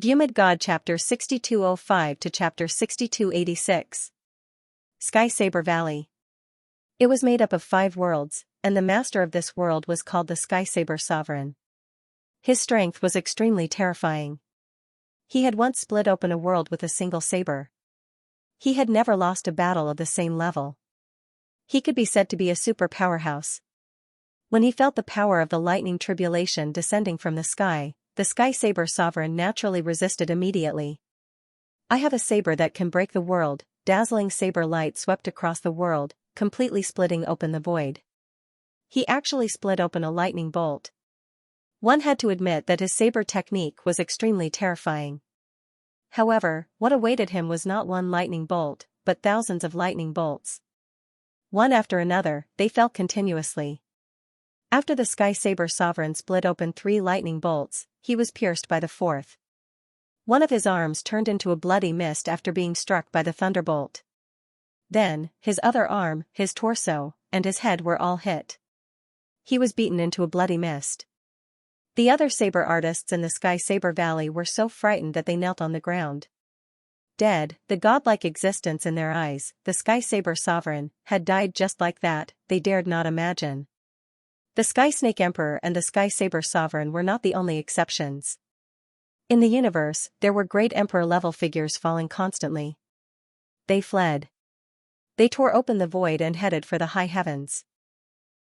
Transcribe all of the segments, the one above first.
Vhumad God Chapter 6205 to Chapter 6286. Sky Saber Valley. It was made up of 5 worlds, and the master of this world was called the Sky Saber Sovereign. His strength was extremely terrifying. He had once split open a world with a single saber. He had never lost a battle of the same level. He could be said to be a super powerhouse. When he felt the power of the lightning tribulation descending from the Sky Saber Sovereign naturally resisted immediately. "I have a saber that can break the world." Dazzling saber light swept across the world, completely splitting open the void. He actually split open a lightning bolt. One had to admit that his saber technique was extremely terrifying. However, what awaited him was not one lightning bolt, but thousands of lightning bolts. One after another, they fell continuously. After the Sky Saber Sovereign split open 3 lightning bolts, he was pierced by the 4th. One of his arms turned into a bloody mist after being struck by the thunderbolt. Then, his other arm, his torso, and his head were all hit. He was beaten into a bloody mist. The other saber artists in the Sky Saber Valley were so frightened that they knelt on the ground. Dead, the godlike existence in their eyes, the Sky Saber Sovereign, had died just like that, they dared not imagine. The Sky Snake Emperor and the Sky Saber Sovereign were not the only exceptions. In the universe, there were great Emperor-level figures falling constantly. They fled. They tore open the void and headed for the high heavens.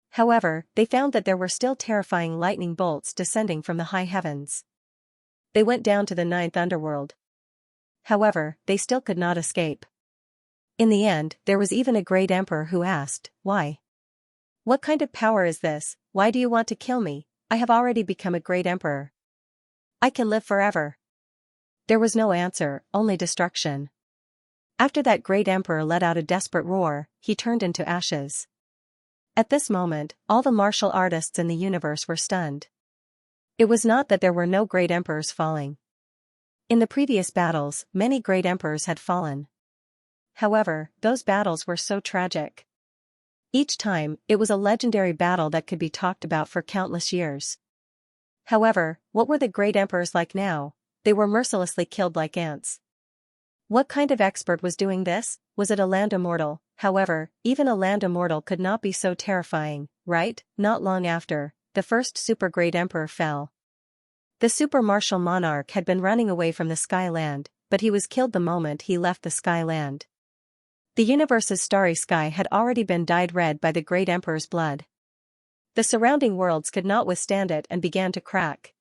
However, they found that there were still terrifying lightning bolts descending from the high heavens. They went down to the 9th underworld. However, they still could not escape. In the end, there was even a great emperor who asked, "Why? What kind of power is this? Why do you want to kill me? I have already become a great emperor. I can live forever." There was no answer, only destruction. After that great emperor let out a desperate roar, he turned into ashes. At this moment, all the martial artists in the universe were stunned. It was not that there were no great emperors falling. In the previous battles, many great emperors had fallen. However, those battles were so tragic. Each time, it was a legendary battle that could be talked about for countless years. However, what were the great emperors like now? They were mercilessly killed like ants. What kind of expert was doing this? Was it a land immortal? However, even a land immortal could not be so terrifying, right? Not long after, the first super great emperor fell. The super martial monarch had been running away from the Sky Land, but he was killed the moment he left the Sky Land. The universe's starry sky had already been dyed red by the great emperor's blood. The surrounding worlds could not withstand it and began to crack.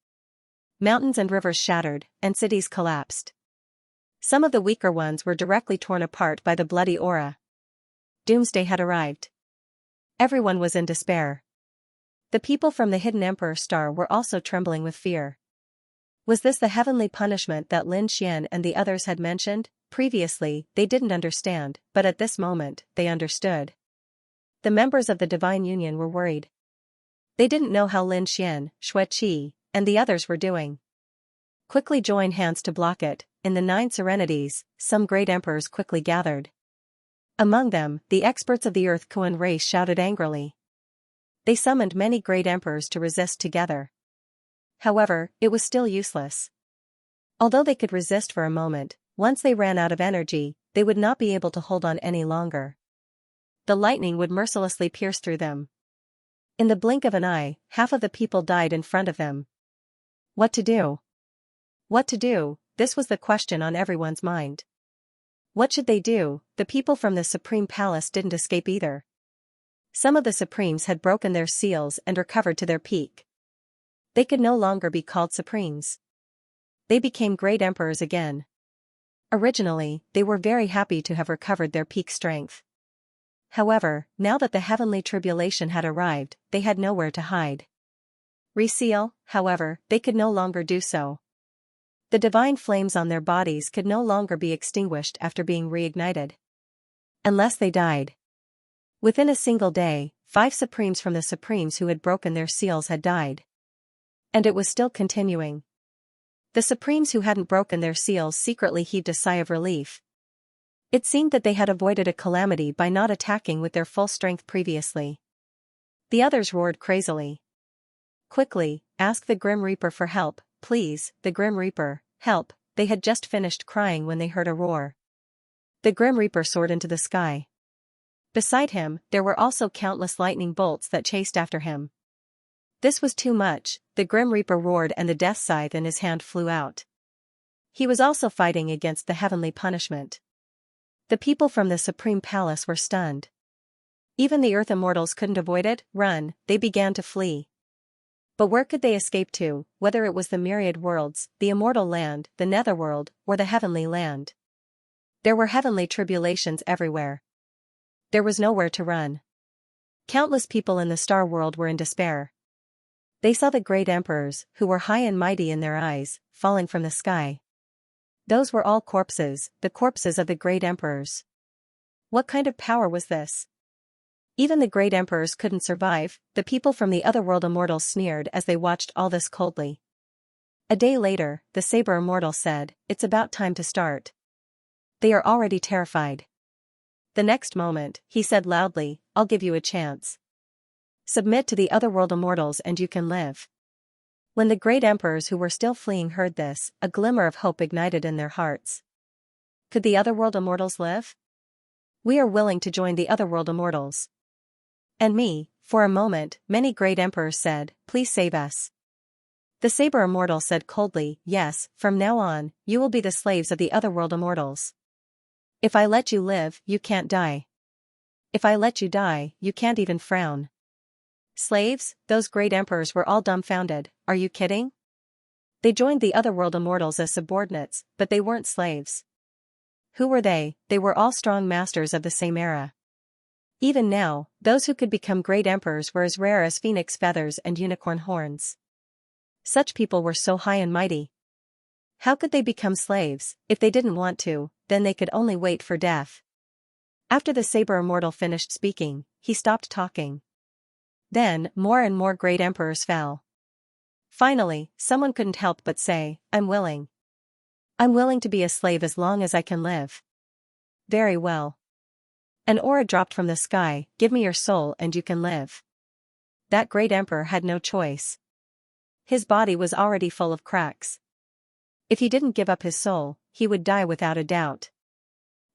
Mountains and rivers shattered, and cities collapsed. Some of the weaker ones were directly torn apart by the bloody aura. Doomsday had arrived. Everyone was in despair. The people from the hidden Emperor Star were also trembling with fear. Was this the heavenly punishment that Lin Xian and the others had mentioned? Previously, they didn't understand, but at this moment, they understood. The members of the Divine Union were worried. They didn't know how Lin Xian, Xue Qi, and the others were doing. Quickly join hands to block it. In the 9 serenities, some great emperors quickly gathered. Among them, the experts of the Earth Kuan race shouted angrily. They summoned many great emperors to resist together. However, it was still useless. Although they could resist for a moment, once they ran out of energy, they would not be able to hold on any longer. The lightning would mercilessly pierce through them. In the blink of an eye, half of the people died in front of them. What to do? What to do? This was the question on everyone's mind. What should they do? The people from the Supreme Palace didn't escape either. Some of the Supremes had broken their seals and recovered to their peak. They could no longer be called Supremes. They became great emperors again. Originally, they were very happy to have recovered their peak strength. However, now that the heavenly tribulation had arrived, they had nowhere to hide. Reseal, however, they could no longer do so. The divine flames on their bodies could no longer be extinguished after being reignited. Unless they died. Within a single day, 5 Supremes from the Supremes who had broken their seals had died. And it was still continuing. The Supremes who hadn't broken their seals secretly heaved a sigh of relief. It seemed that they had avoided a calamity by not attacking with their full strength previously. The others roared crazily. "Quickly, ask the Grim Reaper for help, please." The Grim Reaper, "Help, they had just finished crying when they heard a roar. The Grim Reaper soared into the sky. Beside him, there were also countless lightning bolts that chased after him. This was too much, the Grim Reaper roared and the death scythe in his hand flew out. He was also fighting against the heavenly punishment. The people from the Supreme Palace were stunned. Even the Earth Immortals couldn't avoid it. Run, they began to flee. But where could they escape to, whether it was the myriad worlds, the immortal land, the netherworld, or the heavenly land? There were heavenly tribulations everywhere. There was nowhere to run. Countless people in the star world were in despair. They saw the great emperors, who were high and mighty in their eyes, falling from the sky. Those were all corpses, the corpses of the great emperors. What kind of power was this? Even the great emperors couldn't survive. The people from the otherworld immortals sneered as they watched all this coldly. A day later, the Saber Immortal said, "It's about time to start." They are already terrified. The next moment, he said loudly, "I'll give you a chance. Submit to the otherworld immortals and you can live." When the great emperors who were still fleeing heard this, a glimmer of hope ignited in their hearts. Could the otherworld immortals live? We are willing to join the otherworld immortals. And me, for a moment, many great emperors said, "Please save us." The Saber Immortal said coldly, "Yes, from now on, you will be the slaves of the otherworld immortals. If I let you live, you can't die. If I let you die, you can't even frown." Slaves? Those great emperors were all dumbfounded. Are you kidding? They joined the otherworld immortals as subordinates, but they weren't slaves. Who were they? They were all strong masters of the same era. Even now, those who could become great emperors were as rare as phoenix feathers and unicorn horns. Such people were so high and mighty. How could they become slaves? If they didn't want to, then they could only wait for death. After the Saber Immortal finished speaking, he stopped talking. Then, more and more great emperors fell. Finally, someone couldn't help but say, "I'm willing. I'm willing to be a slave as long as I can live." Very well. An aura dropped from the sky, "Give me your soul and you can live." That great emperor had no choice. His body was already full of cracks. If he didn't give up his soul, he would die without a doubt.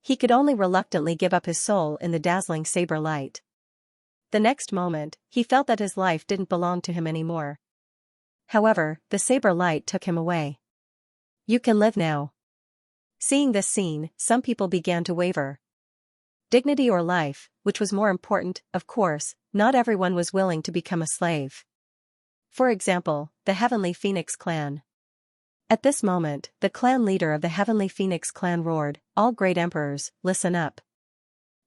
He could only reluctantly give up his soul in the dazzling saber light. The next moment, he felt that his life didn't belong to him anymore. However, the saber light took him away. "You can live now." Seeing this scene, some people began to waver. Dignity or life, which was more important? Of course, not everyone was willing to become a slave. For example, the Heavenly Phoenix clan. At this moment, the clan leader of the Heavenly Phoenix clan roared, "All great emperors, listen up.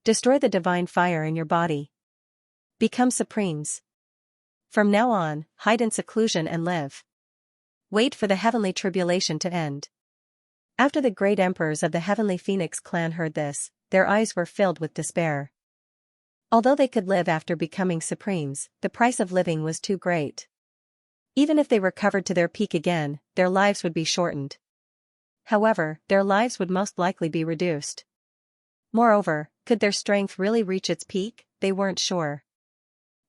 Destroy the divine fire in your body. Become supremes. From now on, hide in seclusion and live. Wait for the heavenly tribulation to end." After the great emperors of the Heavenly Phoenix clan heard this, their eyes were filled with despair. Although they could live after becoming supremes, the price of living was too great. Even if they recovered to their peak again, their lives would be shortened. However, their lives would most likely be reduced. Moreover, could their strength really reach its peak? They weren't sure.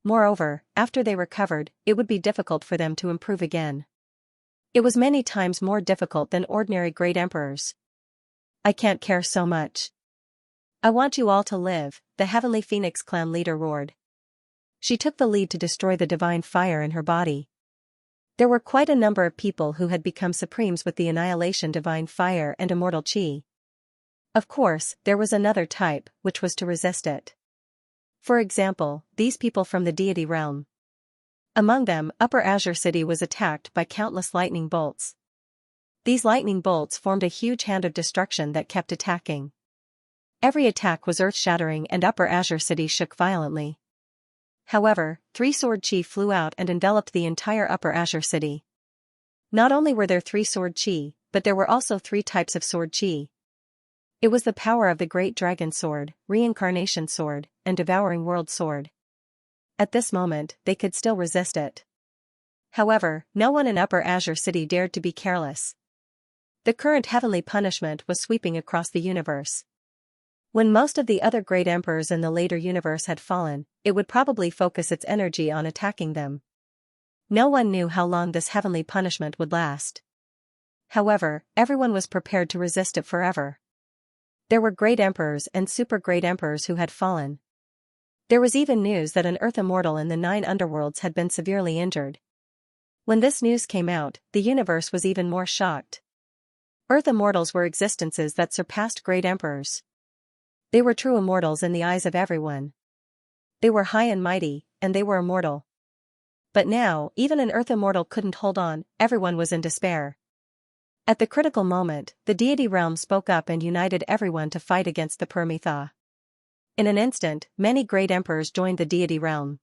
Moreover, after they recovered, it would be difficult for them to improve again. It was many times more difficult than ordinary great emperors. "I can't care so much. I want you all to live," the Heavenly Phoenix clan leader roared. She took the lead to destroy the divine fire in her body. There were quite a number of people who had become supremes with the annihilation divine fire and immortal chi. Of course, there was another type, which was to resist it. For example, these people from the deity realm. Among them, Upper Azure City was attacked by countless lightning bolts. These lightning bolts formed a huge hand of destruction that kept attacking. Every attack was earth-shattering and Upper Azure City shook violently. However, 3 sword chi flew out and enveloped the entire Upper Azure City. Not only were there 3 sword chi, but there were also 3 types of sword chi. It was the power of the Great Dragon Sword, Reincarnation Sword, and Devouring World Sword. At this moment, they could still resist it. However, no one in Upper Azure City dared to be careless. The current heavenly punishment was sweeping across the universe. When most of the other great emperors in the later universe had fallen, it would probably focus its energy on attacking them. No one knew how long this heavenly punishment would last. However, everyone was prepared to resist it forever. There were great emperors and super great emperors who had fallen. There was even news that an Earth immortal in the 9 underworlds had been severely injured. When this news came out, the universe was even more shocked. Earth immortals were existences that surpassed great emperors. They were true immortals in the eyes of everyone. They were high and mighty, and they were immortal. But now, even an Earth immortal couldn't hold on, everyone was in despair. At the critical moment, the deity realm spoke up and united everyone to fight against the Prometha. In an instant, many great emperors joined the deity realm.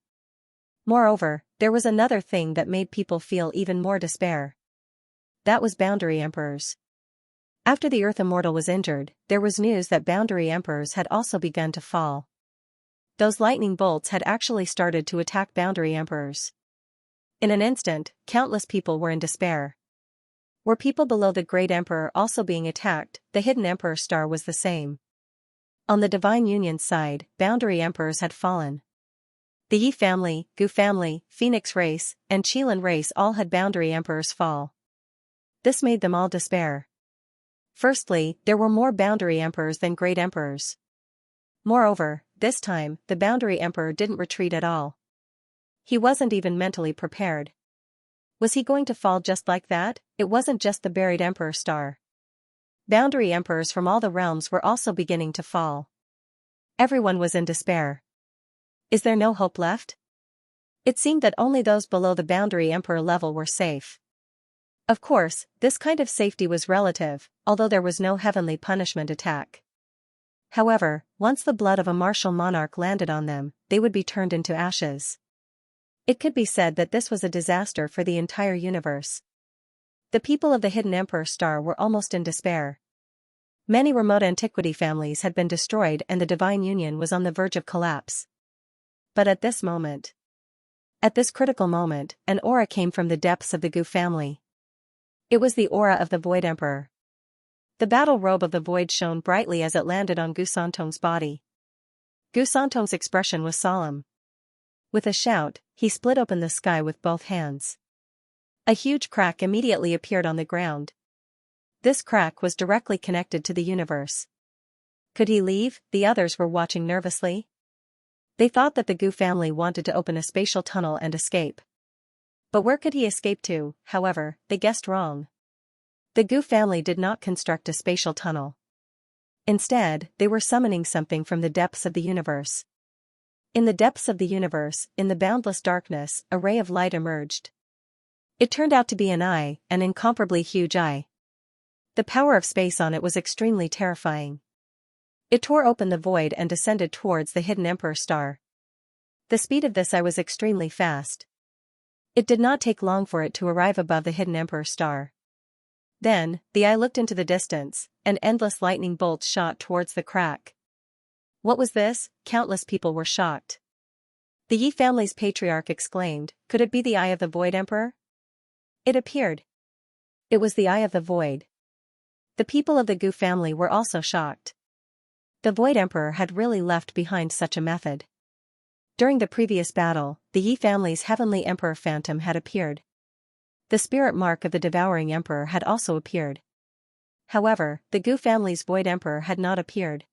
Moreover, there was another thing that made people feel even more despair. That was boundary emperors. After the Earth immortal was injured, there was news that boundary emperors had also begun to fall. Those lightning bolts had actually started to attack boundary emperors. In an instant, countless people were in despair. Were people below the great emperor also being attacked? The hidden emperor star was the same. On the divine union's side, boundary emperors had fallen. The Yi family, Gu family, Phoenix race, and Qilin race all had boundary emperors fall. This made them all despair. Firstly, there were more boundary emperors than great emperors. Moreover, this time, the boundary emperor didn't retreat at all. He wasn't even mentally prepared. Was he going to fall just like that? It wasn't just the buried emperor star. Boundary emperors from all the realms were also beginning to fall. Everyone was in despair. Is there no hope left? It seemed that only those below the boundary emperor level were safe. Of course, this kind of safety was relative, although there was no heavenly punishment attack. However, once the blood of a martial monarch landed on them, they would be turned into ashes. It could be said that this was a disaster for the entire universe. The people of the hidden emperor star were almost in despair. Many remote antiquity families had been destroyed and the divine union was on the verge of collapse. But at this critical moment, an aura came from the depths of the Gu family. It was the aura of the Void Emperor. The battle robe of the Void shone brightly as it landed on Gu Santong's body. Gu Santong's expression was solemn. With a shout, he split open the sky with both hands. A huge crack immediately appeared on the ground. This crack was directly connected to the universe. Could he leave? The others were watching nervously. They thought that the Gu family wanted to open a spatial tunnel and escape. But where could he escape to? However, they guessed wrong. The Gu family did not construct a spatial tunnel. Instead, they were summoning something from the depths of the universe. In the depths of the universe, in the boundless darkness, a ray of light emerged. It turned out to be an eye, an incomparably huge eye. The power of space on it was extremely terrifying. It tore open the void and descended towards the hidden emperor star. The speed of this eye was extremely fast. It did not take long for it to arrive above the hidden emperor star. Then, the eye looked into the distance, and endless lightning bolts shot towards the crack. What was this? Countless people were shocked. The Yi family's patriarch exclaimed, could it be the eye of the Void Emperor? It appeared. It was the eye of the Void. The people of the Gu family were also shocked. The Void Emperor had really left behind such a method. During the previous battle, the Yi family's heavenly emperor phantom had appeared. The spirit mark of the devouring emperor had also appeared. However, the Gu family's Void Emperor had not appeared.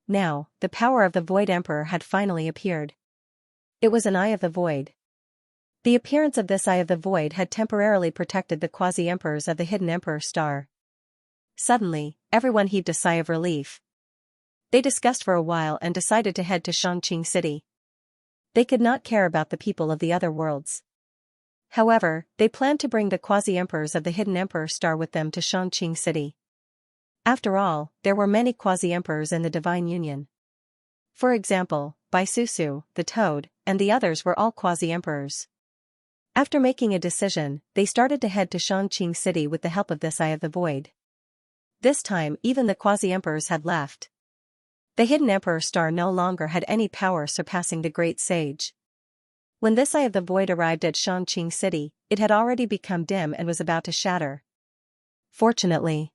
Now, the power of the Void Emperor had finally appeared. It was an Eye of the Void. The appearance of this Eye of the Void had temporarily protected the quasi-emperors of the hidden emperor star. Suddenly, everyone heaved a sigh of relief. They discussed for a while and decided to head to Xianxia City. They could not care about the people of the other worlds. However, they planned to bring the quasi-emperors of the hidden emperor star with them to Xianxia City. After all, there were many quasi-emperors in the Divine Union. For example, Baisusu, the Toad, and the others were all quasi-emperors. After making a decision, they started to head to Xianxia City with the help of this Eye of the Void. This time even the quasi-emperors had left. The hidden emperor star no longer had any power surpassing the great sage. When this Eye of the Void arrived at Xianxia City, it had already become dim and was about to shatter. Fortunately,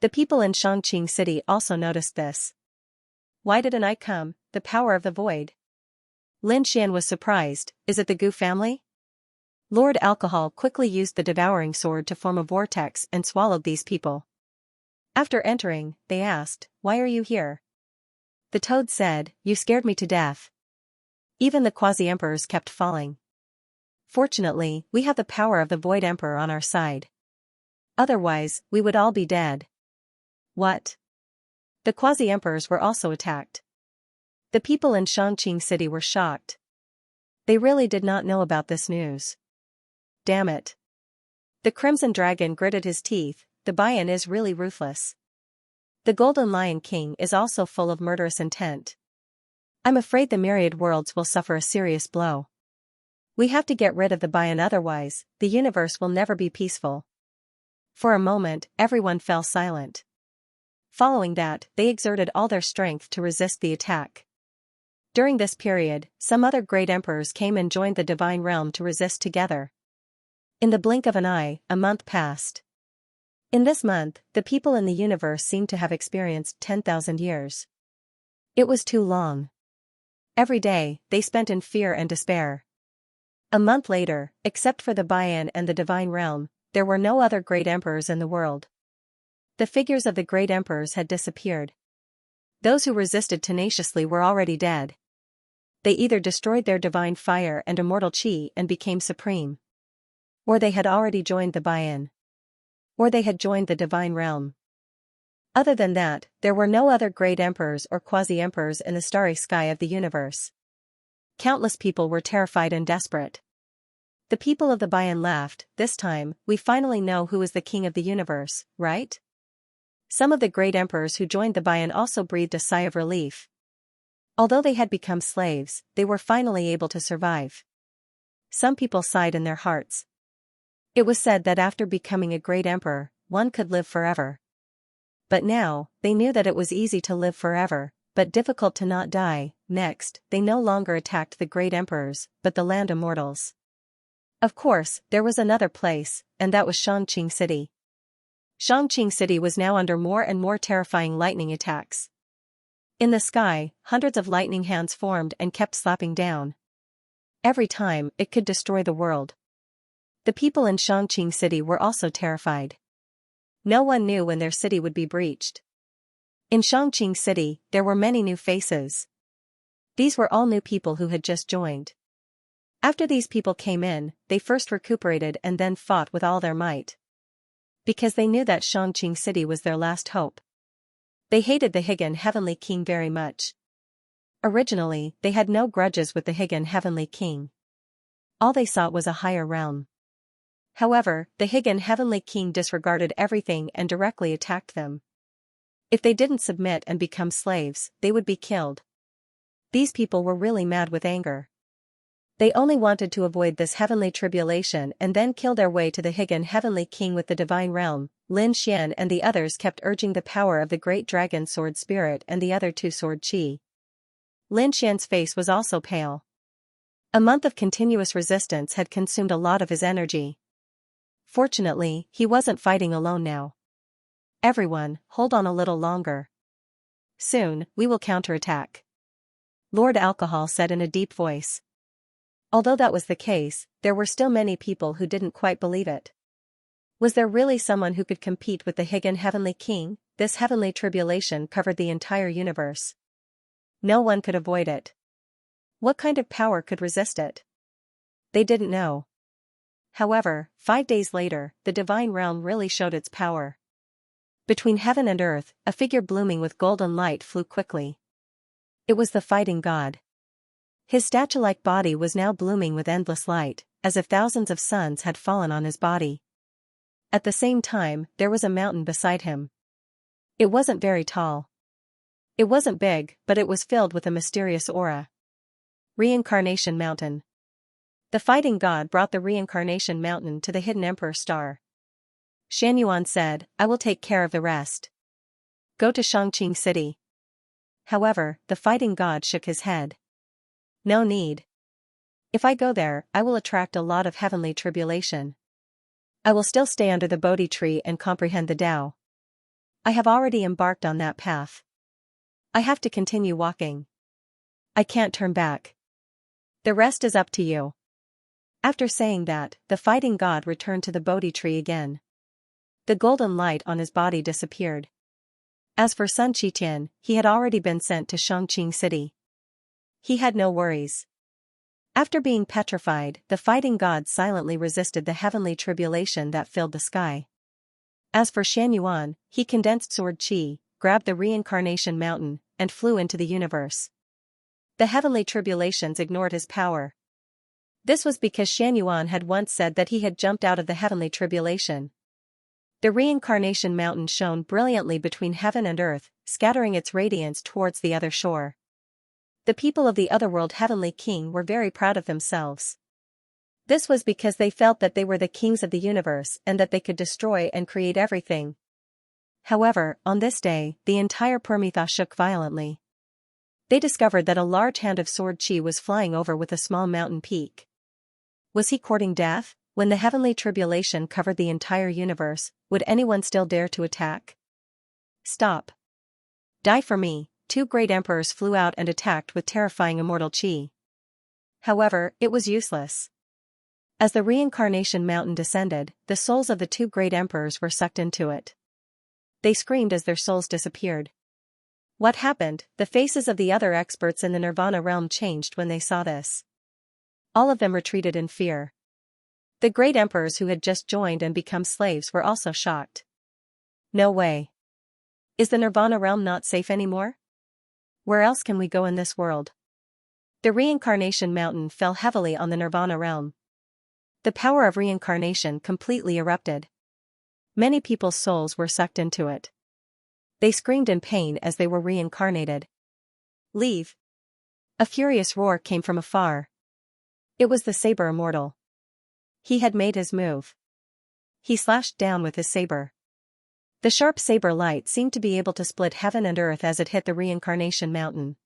the people in Xianxia City also noticed this. Why did an eye come? The power of the void. Lin Xian was surprised. Is it the Gu family? Lord Alcohol quickly used the devouring sword to form a vortex and swallowed these people. After entering, they asked, "Why are you here?" The toad said, "You scared me to death." Even the quasi-emperors kept falling. Fortunately, we have the power of the Void Emperor on our side. Otherwise, we would all be dead. What? The quasi-emperors were also attacked. The people in Xianxia city were shocked. They really did not know about this news. Damn it. The Crimson Dragon gritted his teeth, the Bayan is really ruthless. The Golden Lion King is also full of murderous intent. I'm afraid the myriad worlds will suffer a serious blow. We have to get rid of the Bayan, otherwise, the universe will never be peaceful. For a moment, everyone fell silent. Following that, they exerted all their strength to resist the attack. During this period, some other great emperors came and joined the divine realm to resist together. In the blink of an eye, a month passed. In this month, the people in the universe seemed to have experienced 10,000 years. It was too long. Every day, they spent in fear and despair. A month later, except for the Bayan and the divine realm, there were no other great emperors in the world. The figures of the great emperors had disappeared. Those who resisted tenaciously were already dead. They either destroyed their divine fire and immortal chi and became supreme, or they had already joined the Bayan, or they had joined the divine realm. Other than that, there were no other great emperors or quasi-emperors in the starry sky of the universe. Countless people were terrified and desperate. The people of the Bayan laughed. This time, we finally know who is the king of the universe, right? Some of the great emperors who joined the Bayan also breathed a sigh of relief. Although they had become slaves, they were finally able to survive. Some people sighed in their hearts. It was said that after becoming a great emperor, one could live forever. But now, they knew that it was easy to live forever, but difficult to not die. Next, they no longer attacked the great emperors, but the land immortals. Of course, there was another place, and that was Xianxia city. Xianxia city was now under more and more terrifying lightning attacks. In the sky, hundreds of lightning hands formed and kept slapping down. Every time, it could destroy the world. The people in Xianxia city were also terrified. No one knew when their city would be breached. In Xianxia city, there were many new faces. These were all new people who had just joined. After these people came in, they first recuperated and then fought with all their might. Because they knew that Xianxia city was their last hope. They hated the Higan Heavenly King very much. Originally, they had no grudges with the Higan Heavenly King. All they sought was a higher realm. However, the Higan Heavenly King disregarded everything and directly attacked them. If they didn't submit and become slaves, they would be killed. These people were really mad with anger. They only wanted to avoid this heavenly tribulation and then kill their way to the Higan Heavenly King with the divine realm. Lin Xian and the others kept urging the power of the great dragon sword spirit and the other two sword chi. Lin Xian's face was also pale. A month of continuous resistance had consumed a lot of his energy. Fortunately, he wasn't fighting alone now. Everyone, hold on a little longer. Soon, we will counterattack. Lord Alcohol said in a deep voice. Although that was the case, there were still many people who didn't quite believe it. Was there really someone who could compete with the Higan Heavenly King? This heavenly tribulation covered the entire universe. No one could avoid it. What kind of power could resist it? They didn't know. However, 5 days later, the divine realm really showed its power. Between heaven and earth, a figure blooming with golden light flew quickly. It was the fighting god. His statue-like body was now blooming with endless light, as if thousands of suns had fallen on his body. At the same time, there was a mountain beside him. It wasn't very tall. It wasn't big, but it was filled with a mysterious aura. Reincarnation Mountain. The fighting god brought the Reincarnation Mountain to the hidden Emperor Star. Xianyuan said, "I will take care of the rest. Go to Xianxia city." However, the fighting god shook his head. No need. If I go there, I will attract a lot of heavenly tribulation. I will still stay under the Bodhi tree and comprehend the Tao. I have already embarked on that path. I have to continue walking. I can't turn back. The rest is up to you. After saying that, the fighting god returned to the Bodhi tree again. The golden light on his body disappeared. As for Sun Qitian, he had already been sent to Shangqing City. He had no worries. After being petrified, the fighting god silently resisted the heavenly tribulation that filled the sky. As for Shan Yuan, he condensed sword qi, grabbed the reincarnation mountain, and flew into the universe. The heavenly tribulations ignored his power. This was because Shan Yuan had once said that he had jumped out of the heavenly tribulation. The reincarnation mountain shone brilliantly between heaven and earth, scattering its radiance towards the other shore. The people of the otherworld heavenly king were very proud of themselves. This was because they felt that they were the kings of the universe and that they could destroy and create everything. However, on this day, the entire Permethra shook violently. They discovered that a large hand of sword qi was flying over with a small mountain peak. Was he courting death? When the heavenly tribulation covered the entire universe, would anyone still dare to attack? Stop. Die for me. Two great emperors flew out and attacked with terrifying immortal qi. However, it was useless. As the reincarnation mountain descended, the souls of the two great emperors were sucked into it. They screamed as their souls disappeared. What happened? The faces of the other experts in the Nirvana realm changed when they saw this. All of them retreated in fear. The great emperors who had just joined and become slaves were also shocked. No way. Is the Nirvana realm not safe anymore? Where else can we go in this world? The reincarnation mountain fell heavily on the Nirvana realm. The power of reincarnation completely erupted. Many people's souls were sucked into it. They screamed in pain as they were reincarnated. Leave! A furious roar came from afar. It was the saber immortal. He had made his move. He slashed down with his saber. The sharp saber light seemed to be able to split heaven and earth as it hit the reincarnation mountain.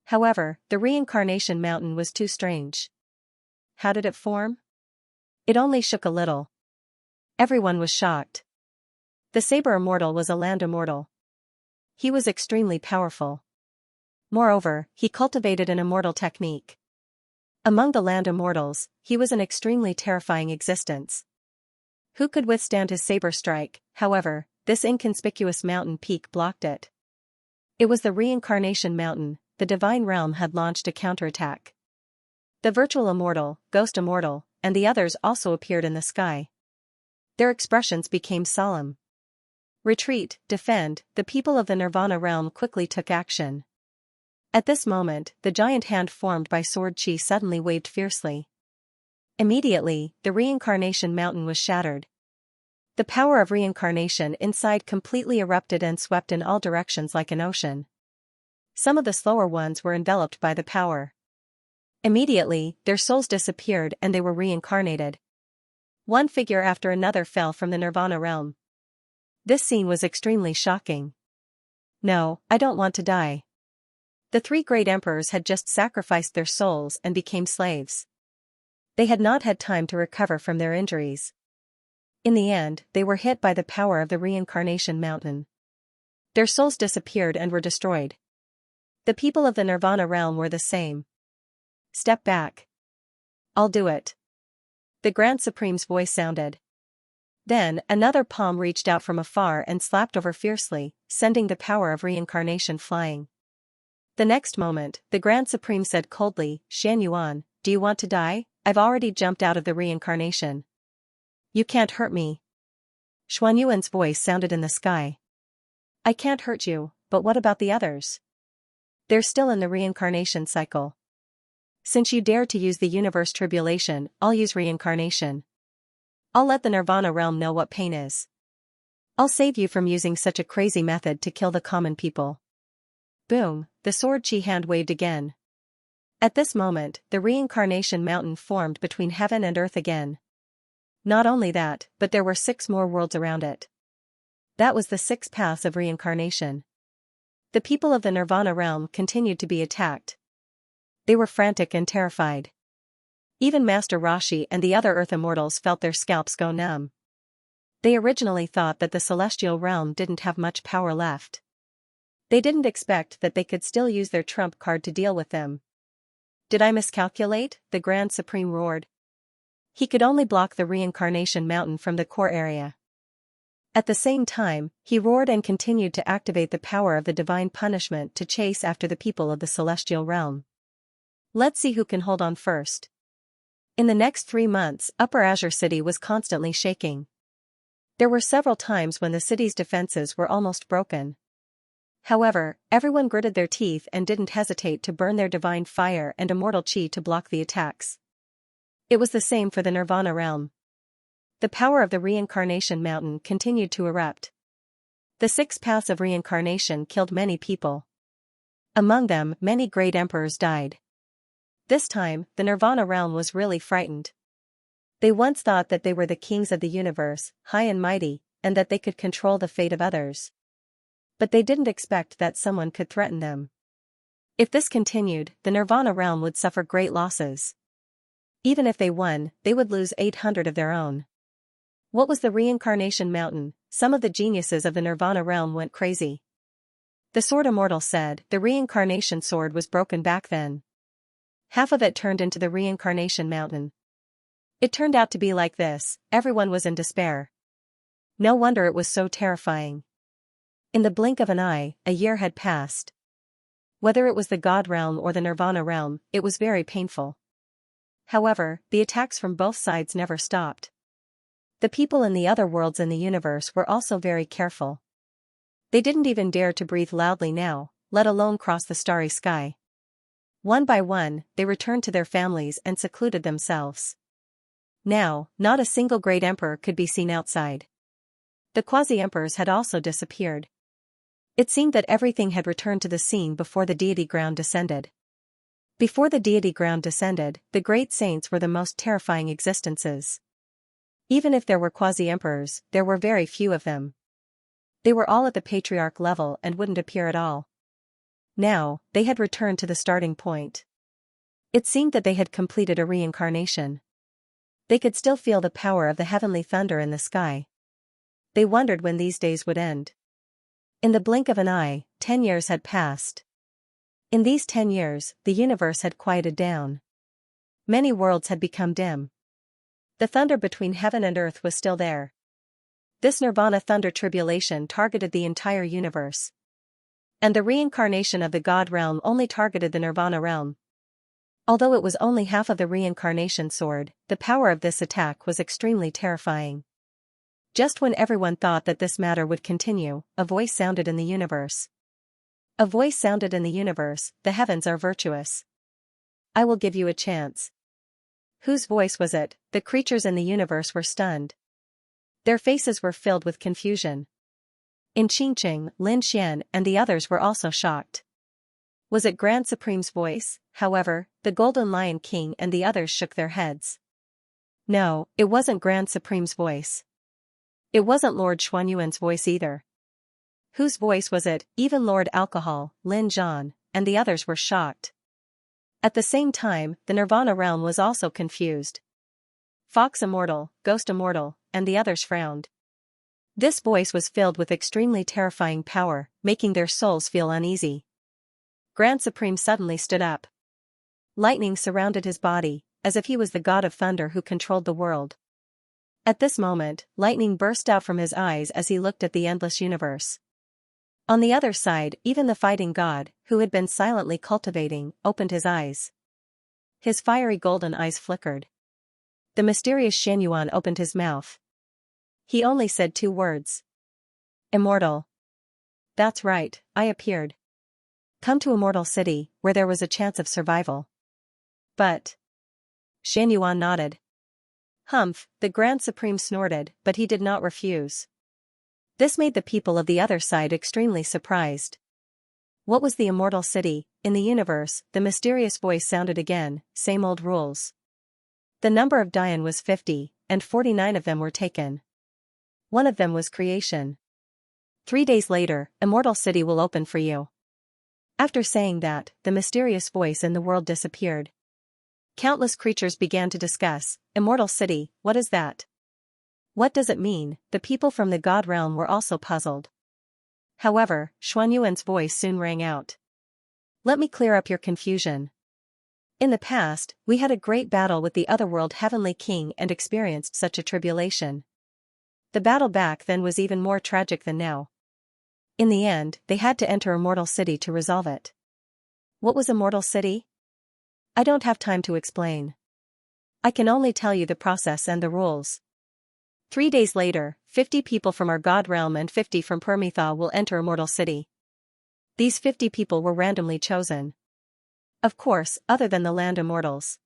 However, the reincarnation mountain was too strange. How did it form? It only shook a little. Everyone was shocked. The saber immortal was a land immortal. He was extremely powerful. Moreover, he cultivated an immortal technique. Among the land immortals, he was an extremely terrifying existence. Who could withstand his saber strike? However, this inconspicuous mountain peak blocked it. It was the reincarnation mountain. The divine realm had launched a counterattack. The virtual immortal, ghost immortal, and the others also appeared in the sky. Their expressions became solemn. Retreat, defend. The people of the Nirvana realm quickly took action. At this moment, the giant hand formed by sword qi suddenly waved fiercely. Immediately, the reincarnation mountain was shattered. The power of reincarnation inside completely erupted and swept in all directions like an ocean. Some of the slower ones were enveloped by the power. Immediately, their souls disappeared and they were reincarnated. One figure after another fell from the Nirvana realm. This scene was extremely shocking. No, I don't want to die. The three great emperors had just sacrificed their souls and became slaves. They had not had time to recover from their injuries. In the end, they were hit by the power of the reincarnation mountain. Their souls disappeared and were destroyed. The people of the Nirvana realm were the same. Step back. I'll do it. The Grand Supreme's voice sounded. Then, another palm reached out from afar and slapped over fiercely, sending the power of reincarnation flying. The next moment, the Grand Supreme said coldly, Shan Yuan, do you want to die? I've already jumped out of the reincarnation. You can't hurt me. Xuan Yuan's voice sounded in the sky. I can't hurt you, but what about the others? They're still in the reincarnation cycle. Since you dare to use the universe tribulation, I'll use reincarnation. I'll let the Nirvana realm know what pain is. I'll save you from using such a crazy method to kill the common people. Boom, the sword qi hand waved again. At this moment, the reincarnation mountain formed between heaven and earth again. Not only that, but there were 6 more worlds around it. That was the 6 paths of reincarnation. The people of the Nirvana realm continued to be attacked. They were frantic and terrified. Even Master Rashi and the other Earth Immortals felt their scalps go numb. They originally thought that the celestial realm didn't have much power left. They didn't expect that they could still use their trump card to deal with them. Did I miscalculate? The Grand Supreme roared. He could only block the reincarnation mountain from the core area. At the same time, he roared and continued to activate the power of the divine punishment to chase after the people of the celestial realm. Let's see who can hold on first. In the next 3 months, Upper Azure City was constantly shaking. There were several times when the city's defenses were almost broken. However, everyone gritted their teeth and didn't hesitate to burn their divine fire and immortal chi to block the attacks. It was the same for the Nirvana realm. The power of the reincarnation mountain continued to erupt. The 6 paths of reincarnation killed many people. Among them, many great emperors died. This time, the Nirvana realm was really frightened. They once thought that they were the kings of the universe, high and mighty, and that they could control the fate of others. But they didn't expect that someone could threaten them. If this continued, the Nirvana realm would suffer great losses. Even if they won, they would lose 800 of their own. What was the reincarnation mountain? Some of the geniuses of the Nirvana realm went crazy. The sword immortal said the reincarnation sword was broken back then. Half of it turned into the reincarnation mountain. It turned out to be like this. Everyone was in despair. No wonder it was so terrifying. In the blink of an eye, a year had passed. Whether it was the God realm or the Nirvana realm, it was very painful. However, the attacks from both sides never stopped. The people in the other worlds in the universe were also very careful. They didn't even dare to breathe loudly now, let alone cross the starry sky. One by one, they returned to their families and secluded themselves. Now, not a single great emperor could be seen outside. The quasi-emperors had also disappeared. It seemed that everything had returned to the scene before the deity ground descended. Before the deity ground descended, the great saints were the most terrifying existences. Even if there were quasi-emperors, there were very few of them. They were all at the patriarch level and wouldn't appear at all. Now, they had returned to the starting point. It seemed that they had completed a reincarnation. They could still feel the power of the heavenly thunder in the sky. They wondered when these days would end. In the blink of an eye, 10 years had passed. In these 10 years, the universe had quieted down. Many worlds had become dim. The thunder between heaven and earth was still there. This Nirvana thunder tribulation targeted the entire universe. And the reincarnation of the God realm only targeted the Nirvana realm. Although it was only half of the reincarnation sword, the power of this attack was extremely terrifying. Just when everyone thought that this matter would continue, a voice sounded in the universe. A voice sounded in the universe, the heavens are virtuous. I will give you a chance. Whose voice was it? The creatures in the universe were stunned. Their faces were filled with confusion. In Qingqing, Lin Xian and the others were also shocked. Was it Grand Supreme's voice? However, the Golden Lion King and the others shook their heads. No, it wasn't Grand Supreme's voice. It wasn't Lord Xuanyuan's voice either. Whose voice was it? Even Lord Alcohol, Lin Zhan, and the others were shocked. At the same time, the Nirvana realm was also confused. Fox Immortal, Ghost Immortal, and the others frowned. This voice was filled with extremely terrifying power, making their souls feel uneasy. Grand Supreme suddenly stood up. Lightning surrounded his body, as if he was the god of thunder who controlled the world. At this moment, lightning burst out from his eyes as he looked at the endless universe. On the other side, even the fighting god, who had been silently cultivating, opened his eyes. His fiery golden eyes flickered. The mysterious Xianyuan opened his mouth. He only said 2 words. Immortal. That's right, I appeared. Come to Immortal City, where there was a chance of survival. But... Xianyuan nodded. Humph, the Grand Supreme snorted, but he did not refuse. This made the people of the other side extremely surprised. What was the Immortal City? In the universe, the mysterious voice sounded again, same old rules. The number of Dian was 50, and 49 of them were taken. One of them was creation. 3 days later, Immortal City will open for you. After saying that, the mysterious voice in the world disappeared. Countless creatures began to discuss, Immortal City, what is that? What does it mean? The people from the God realm were also puzzled. However, Xuanyuan's voice soon rang out. Let me clear up your confusion. In the past, we had a great battle with the otherworld heavenly king and experienced such a tribulation. The battle back then was even more tragic than now. In the end, they had to enter Immortal City to resolve it. What was Immortal City? I don't have time to explain. I can only tell you the process and the rules. 3 days later, 50 people from our god realm and 50 from Permetha will enter Immortal City. These 50 people were randomly chosen. Of course, other than the land immortals.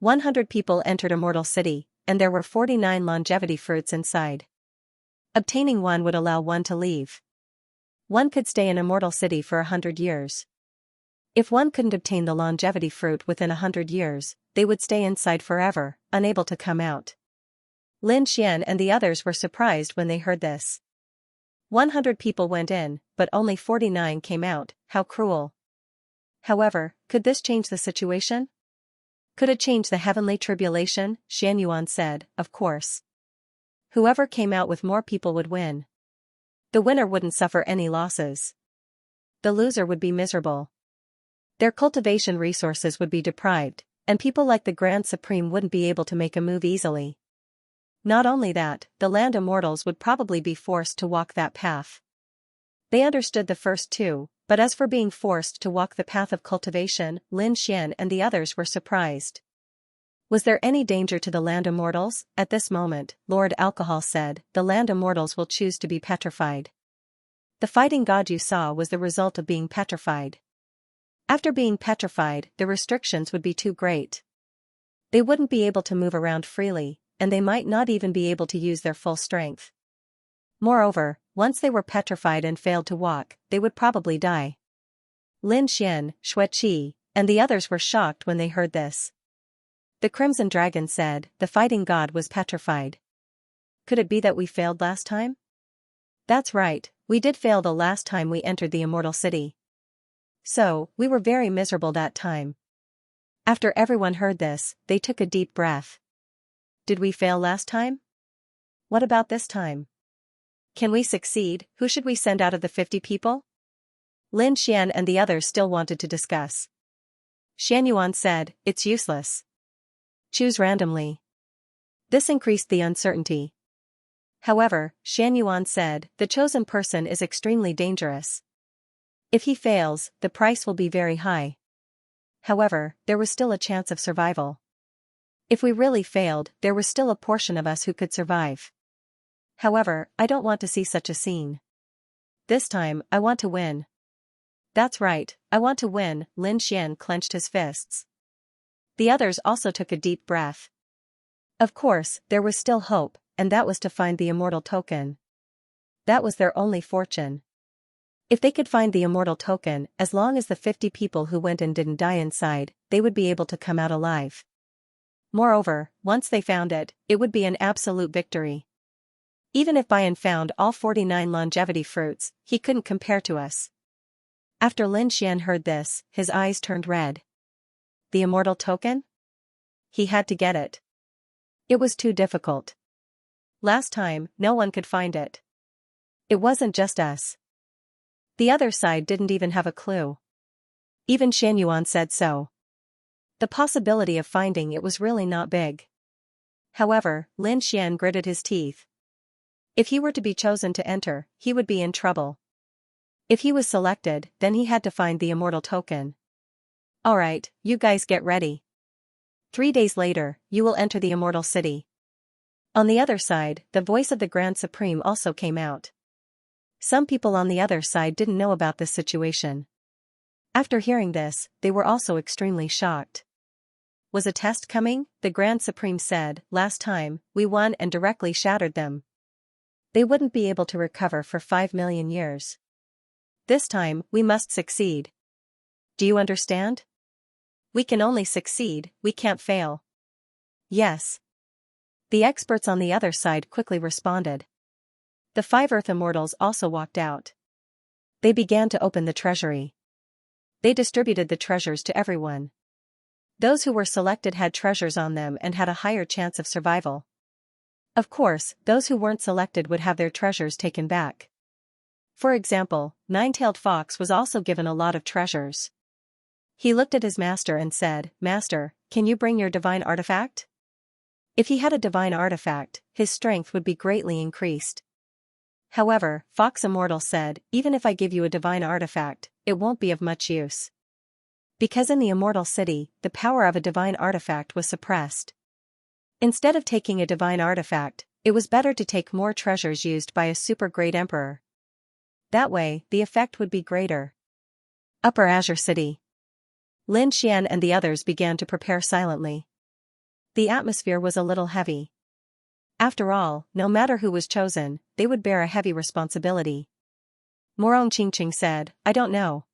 100 people entered Immortal City, and there were 49 longevity fruits inside. Obtaining one would allow one to leave. One could stay in Immortal City for 100 years. If one couldn't obtain the longevity fruit within 100 years, they would stay inside forever, unable to come out. Lin Xian and the others were surprised when they heard this. 100 people went in, but only 49 came out. How cruel. However, could this change the situation? Could it change the heavenly tribulation? Xianyuan said, of course. Whoever came out with more people would win. The winner wouldn't suffer any losses. The loser would be miserable. Their cultivation resources would be deprived, and people like the Grand Supreme wouldn't be able to make a move easily. Not only that, the land immortals would probably be forced to walk that path. They understood the first two, but as for being forced to walk the path of cultivation, Lin Xian and the others were surprised. Was there any danger to the land immortals? At this moment, Lord Alcohol said, the land immortals will choose to be petrified. The fighting god you saw was the result of being petrified. After being petrified, the restrictions would be too great. They wouldn't be able to move around freely, and they might not even be able to use their full strength. Moreover, once they were petrified and failed to walk, they would probably die. Lin Xian, Xueqi, and the others were shocked when they heard this. The Crimson Dragon said, the fighting god was petrified. Could it be that we failed last time? That's right, we did fail the last time we entered the Immortal City. So, we were very miserable that time. After everyone heard this, they took a deep breath. Did we fail last time? What about this time? Can we succeed? Who should we send out of the 50 people? Lin Xian and the others still wanted to discuss. Xianyuan said, it's useless. Choose randomly. This increased the uncertainty. However, Xianyuan said, the chosen person is extremely dangerous. If he fails, the price will be very high. However, there was still a chance of survival. If we really failed, there was still a portion of us who could survive. However, I don't want to see such a scene. This time, I want to win. That's right, I want to win. Lin Xian clenched his fists. The others also took a deep breath. Of course, there was still hope, and that was to find the immortal token. That was their only fortune. If they could find the immortal token, as long as the 50 people who went in didn't die inside, they would be able to come out alive. Moreover, once they found it, it would be an absolute victory. Even if Bian found all 49 longevity fruits, he couldn't compare to us. After Lin Xian heard this, his eyes turned red. The immortal token? He had to get it. It was too difficult. Last time, no one could find it. It wasn't just us. The other side didn't even have a clue. Even Xianyuan said so. The possibility of finding it was really not big. However, Lin Xian gritted his teeth. If he were to be chosen to enter, he would be in trouble. If he was selected, then he had to find the immortal token. Alright, you guys get ready. 3 days later, you will enter the Immortal City. On the other side, the voice of the Grand Supreme also came out. Some people on the other side didn't know about this situation. After hearing this, they were also extremely shocked. Was a test coming? The Grand Supreme said, last time, we won and directly shattered them. They wouldn't be able to recover for 5 million years. This time, we must succeed. Do you understand? We can only succeed, we can't fail. Yes. The experts on the other side quickly responded. The 5 Earth Immortals also walked out. They began to open the treasury. They distributed the treasures to everyone. Those who were selected had treasures on them and had a higher chance of survival. Of course, those who weren't selected would have their treasures taken back. For example, Nine-Tailed Fox was also given a lot of treasures. He looked at his master and said, "Master, can you bring your divine artifact?" If he had a divine artifact, his strength would be greatly increased. However, Fox Immortal said, "Even if I give you a divine artifact, it won't be of much use." Because in the Immortal City, the power of a divine artifact was suppressed. Instead of taking a divine artifact, it was better to take more treasures used by a super great emperor. That way, the effect would be greater. Upper Azure City. Lin Xian and the others began to prepare silently. The atmosphere was a little heavy. After all, no matter who was chosen, they would bear a heavy responsibility. Morong Qingqing said, "I don't know.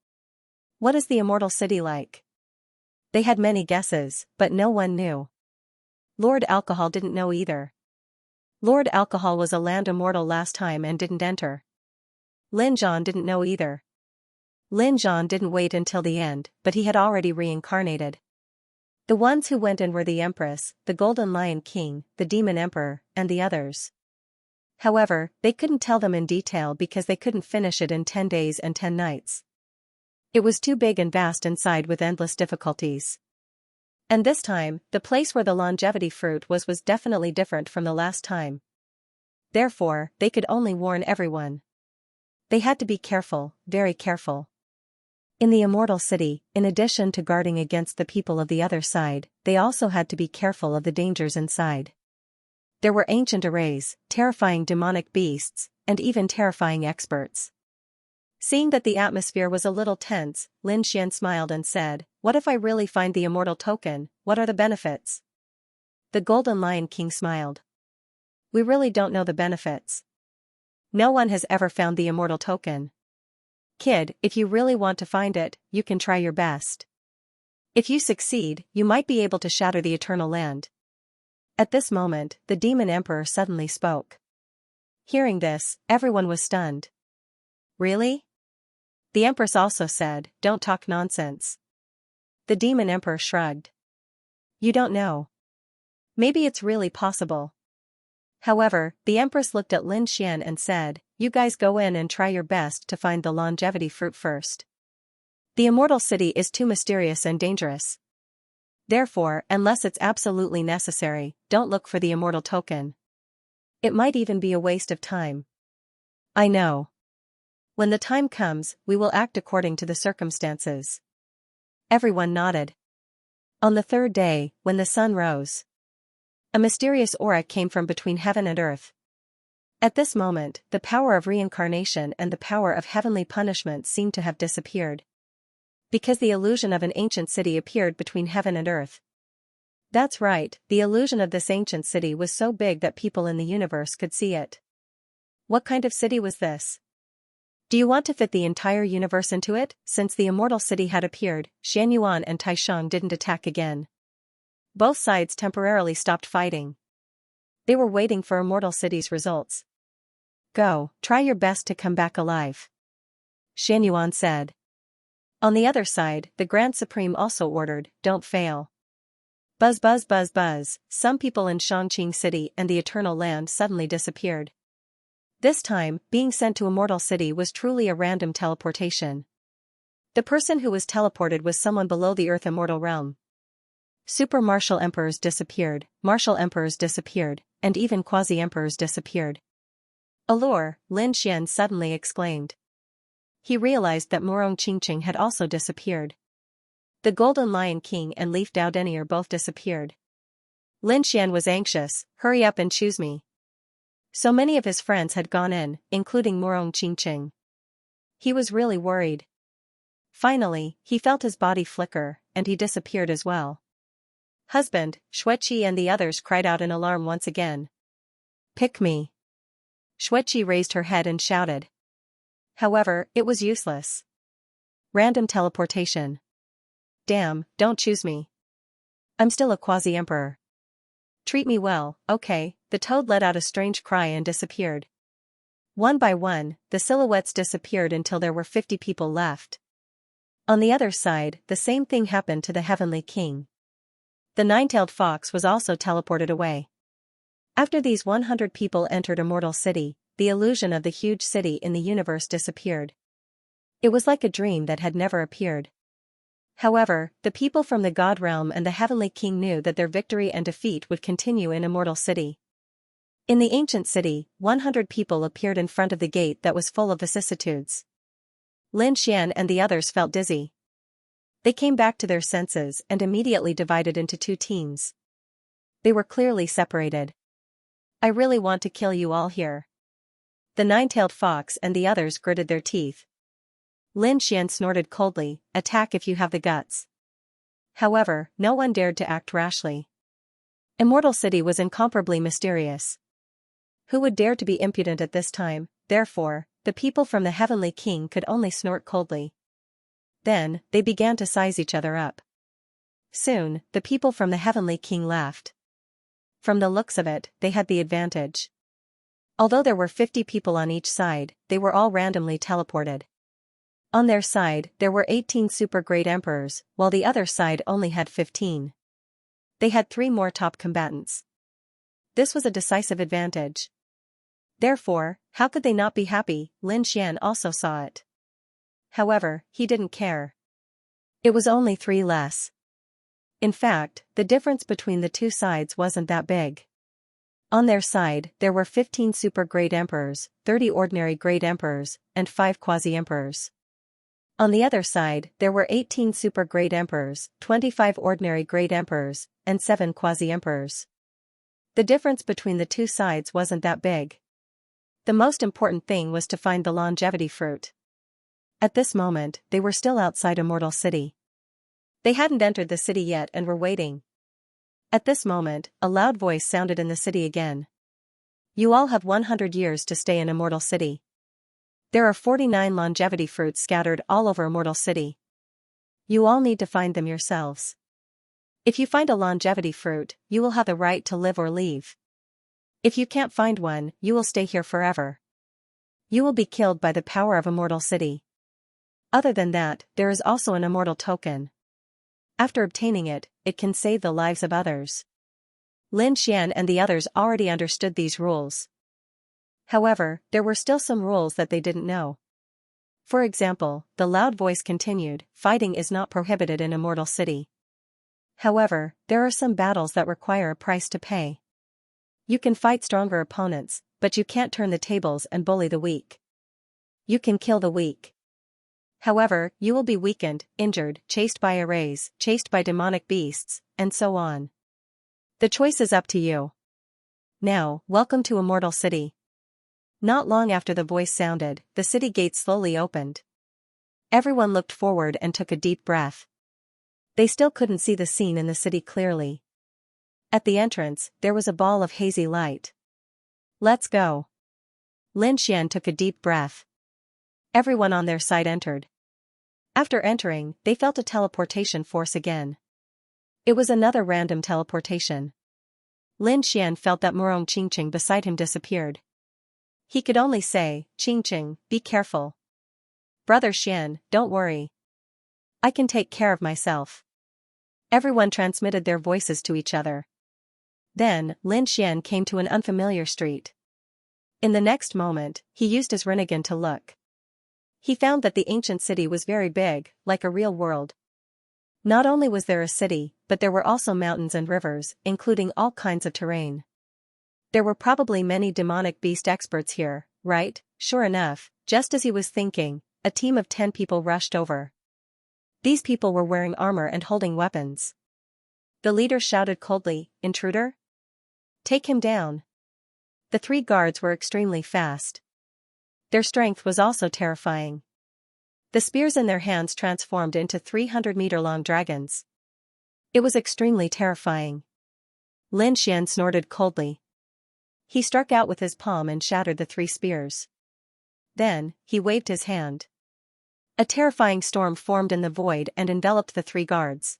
What is the Immortal City like?" They had many guesses, but no one knew. Lord Alcohol didn't know either. Lord Alcohol was a land immortal last time and didn't enter. Lin Zhan didn't know either. Lin Zhan didn't wait until the end, but he had already reincarnated. The ones who went in were the Empress, the Golden Lion King, the Demon Emperor, and the others. However, they couldn't tell them in detail because they couldn't finish it in 10 days and 10 nights. It was too big and vast inside with endless difficulties. And this time, the place where the longevity fruit was definitely different from the last time. Therefore, they could only warn everyone. They had to be careful, very careful. In the Immortal City, in addition to guarding against the people of the other side, they also had to be careful of the dangers inside. There were ancient arrays, terrifying demonic beasts, and even terrifying experts. Seeing that the atmosphere was a little tense, Lin Xian smiled and said, "What if I really find the immortal token? What are the benefits?" The Golden Lion King smiled. "We really don't know the benefits. No one has ever found the immortal token. Kid, if you really want to find it, you can try your best. If you succeed, you might be able to shatter the eternal land." At this moment, the Demon Emperor suddenly spoke. Hearing this, everyone was stunned. "Really?" The Empress also said, "Don't talk nonsense." The Demon Emperor shrugged. "You don't know. Maybe it's really possible." However, the Empress looked at Lin Xian and said, "You guys go in and try your best to find the longevity fruit first. The Immortal City is too mysterious and dangerous. Therefore, unless it's absolutely necessary, don't look for the immortal token. It might even be a waste of time." "I know. When the time comes, we will act according to the circumstances." Everyone nodded. On the third day, when the sun rose, a mysterious aura came from between heaven and earth. At this moment, the power of reincarnation and the power of heavenly punishment seemed to have disappeared. Because the illusion of an ancient city appeared between heaven and earth. That's right, the illusion of this ancient city was so big that people in the universe could see it. What kind of city was this? Do you want to fit the entire universe into it? Since the Immortal City had appeared, Xianyuan and Taisheng didn't attack again. Both sides temporarily stopped fighting. They were waiting for Immortal City's results. "Go, try your best to come back alive," Xianyuan said. On the other side, the Grand Supreme also ordered, "Don't fail." Buzz buzz buzz buzz, some people in Shangqing City and the Eternal Land suddenly disappeared. This time, being sent to Immortal City was truly a random teleportation. The person who was teleported was someone below the Earth Immortal Realm. Super Martial Emperors disappeared, Martial Emperors disappeared, and even Quasi-Emperors disappeared. "Allure," Lin Xian suddenly exclaimed. He realized that Morong Qingqing had also disappeared. The Golden Lion King and Leaf Dao Denier both disappeared. Lin Xian was anxious, "Hurry up and choose me." So many of his friends had gone in, including Morong Qingqing. He was really worried. Finally, he felt his body flicker, and he disappeared as well. Husband, Xueqi and the others cried out in alarm once again. "Pick me." Xueqi raised her head and shouted. However, it was useless. Random teleportation. "Damn, don't choose me. I'm still a quasi-emperor. Treat me well, okay." The toad let out a strange cry and disappeared. One by one, the silhouettes disappeared until there were 50 people left. On the other side, the same thing happened to the Heavenly King. The nine-tailed fox was also teleported away. After these 100 people entered Immortal City, the illusion of the huge city in the universe disappeared. It was like a dream that had never appeared. However, the people from the God realm and the heavenly king knew that their victory and defeat would continue in Immortal City. In the ancient city, 100 people appeared in front of the gate that was full of vicissitudes. Lin Xian and the others felt dizzy. They came back to their senses and immediately divided into two teams. They were clearly separated. I really want to kill you all here. The nine-tailed fox and the others gritted their teeth. Lin Xian snorted coldly, attack if you have the guts. However, no one dared to act rashly. Immortal City was incomparably mysterious. Who would dare to be impudent at this time? Therefore, the people from the heavenly king could only snort coldly. Then, they began to size each other up. Soon, the people from the heavenly king laughed. From the looks of it, they had the advantage. Although there were 50 people on each side, they were all randomly teleported. On their side, there were 18 super great emperors, while the other side only had 15. They had 3 more top combatants. This was a decisive advantage. Therefore, how could they not be happy? Lin Xian also saw it. However, he didn't care. It was only 3 less. In fact, the difference between the two sides wasn't that big. On their side, there were 15 super great emperors, 30 ordinary great emperors, and 5 quasi-emperors. On the other side, there were 18 super great emperors, 25 ordinary great emperors, and 7 quasi-emperors. The difference between the two sides wasn't that big. The most important thing was to find the longevity fruit. At this moment, they were still outside Immortal City. They hadn't entered the city yet and were waiting. At this moment, a loud voice sounded in the city again. You all have 100 years to stay in Immortal City. There are 49 longevity fruits scattered all over Immortal City. You all need to find them yourselves. If you find a longevity fruit, you will have the right to live or leave. If you can't find one, you will stay here forever. You will be killed by the power of Immortal City. Other than that, there is also an immortal token. After obtaining it, it can save the lives of others. Lin Xian and the others already understood these rules. However, there were still some rules that they didn't know. For example, the loud voice continued, fighting is not prohibited in Immortal City. However, there are some battles that require a price to pay. You can fight stronger opponents, but you can't turn the tables and bully the weak. You can kill the weak. However, you will be weakened, injured, chased by arrays, chased by demonic beasts, and so on. The choice is up to you. Now, welcome to Immortal City. Not long after the voice sounded, the city gates slowly opened. Everyone looked forward and took a deep breath. They still couldn't see the scene in the city clearly. At the entrance, there was a ball of hazy light. Let's go. Lin Xian took a deep breath. Everyone on their side entered. After entering, they felt a teleportation force again. It was another random teleportation. Lin Xian felt that Murong Qingqing beside him disappeared. He could only say, Qingqing, be careful. Brother Xian, don't worry. I can take care of myself. Everyone transmitted their voices to each other. Then, Lin Xian came to an unfamiliar street. In the next moment, he used his Rinnegan to look. He found that the ancient city was very big, like a real world. Not only was there a city, but there were also mountains and rivers, including all kinds of terrain. There were probably many demonic beast experts here, right? Sure enough, just as he was thinking, a team of 10 people rushed over. These people were wearing armor and holding weapons. The leader shouted coldly, Intruder? Take him down. The 3 guards were extremely fast. Their strength was also terrifying. The spears in their hands transformed into 300-meter-long dragons. It was extremely terrifying. Lin Xian snorted coldly. He struck out with his palm and shattered the 3 spears. Then, he waved his hand. A terrifying storm formed in the void and enveloped the 3 guards.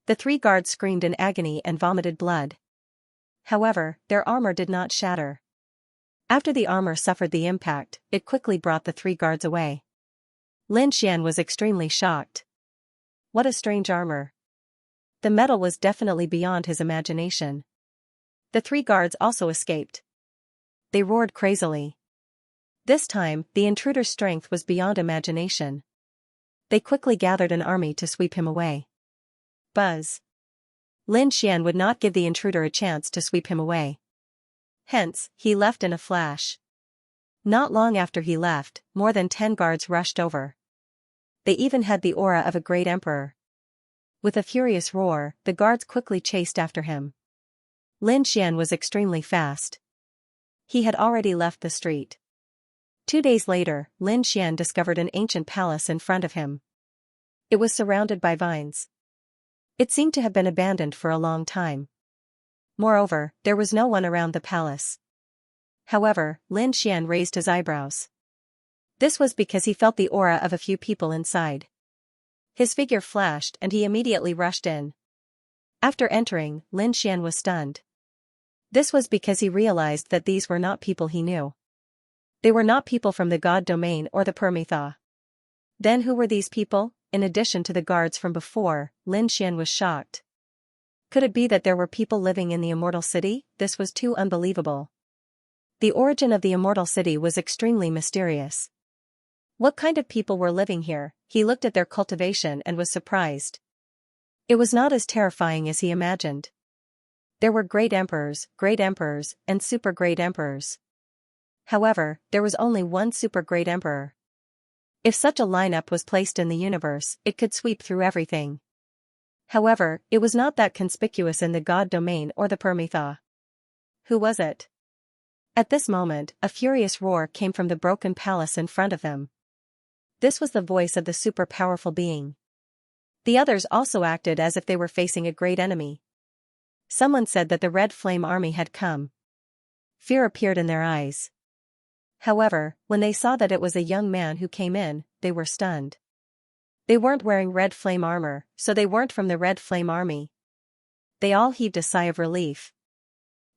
The 3 guards screamed in agony and vomited blood. However, their armor did not shatter. After the armor suffered the impact, it quickly brought the 3 guards away. Lin Xian was extremely shocked. What a strange armor. The metal was definitely beyond his imagination. The 3 guards also escaped. They roared crazily. This time, the intruder's strength was beyond imagination. They quickly gathered an army to sweep him away. Buzz. Lin Xian would not give the intruder a chance to sweep him away. Hence, he left in a flash. Not long after he left, more than 10 guards rushed over. They even had the aura of a great emperor. With a furious roar, the guards quickly chased after him. Lin Xian was extremely fast. He had already left the street. 2 days later, Lin Xian discovered an ancient palace in front of him. It was surrounded by vines. It seemed to have been abandoned for a long time. Moreover, there was no one around the palace. However, Lin Xian raised his eyebrows. This was because he felt the aura of a few people inside. His figure flashed and he immediately rushed in. After entering, Lin Xian was stunned. This was because he realized that these were not people he knew. They were not people from the god domain or the Permitha. Then who were these people? In addition to the guards from before, Lin Xian was shocked. Could it be that there were people living in the immortal city? This was too unbelievable. The origin of the immortal city was extremely mysterious. What kind of people were living here? He looked at their cultivation and was surprised. It was not as terrifying as he imagined. There were great emperors, and super great emperors. However, there was only one super great emperor. If such a lineup was placed in the universe, it could sweep through everything. However, it was not that conspicuous in the god domain or the Permitha. Who was it? At this moment, a furious roar came from the broken palace in front of them. This was the voice of the super powerful being. The others also acted as if they were facing a great enemy. Someone said that the Red Flame Army had come. Fear appeared in their eyes. However, when they saw that it was a young man who came in, they were stunned. They weren't wearing red flame armor, so they weren't from the Red Flame Army. They all heaved a sigh of relief.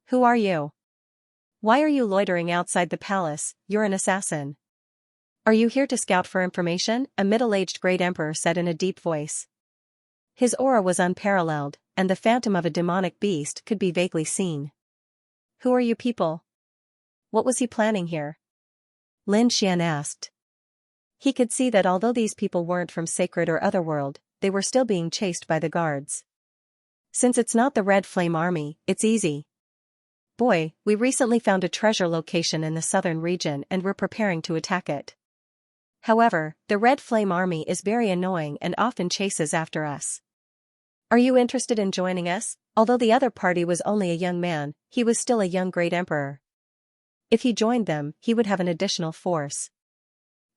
Who are you? Why are you loitering outside the palace? You're an assassin. Are you here to scout for information? A middle-aged great emperor said in a deep voice. His aura was unparalleled, and the phantom of a demonic beast could be vaguely seen. Who are you people? What was he planning here? Lin Xian asked. He could see that although these people weren't from sacred or otherworld, they were still being chased by the guards. Since it's not the Red Flame Army, it's easy. Boy, we recently found a treasure location in the southern region and we're preparing to attack it. However, the Red Flame Army is very annoying and often chases after us. Are you interested in joining us? Although the other party was only a young man, he was still a young great emperor. If he joined them, he would have an additional force.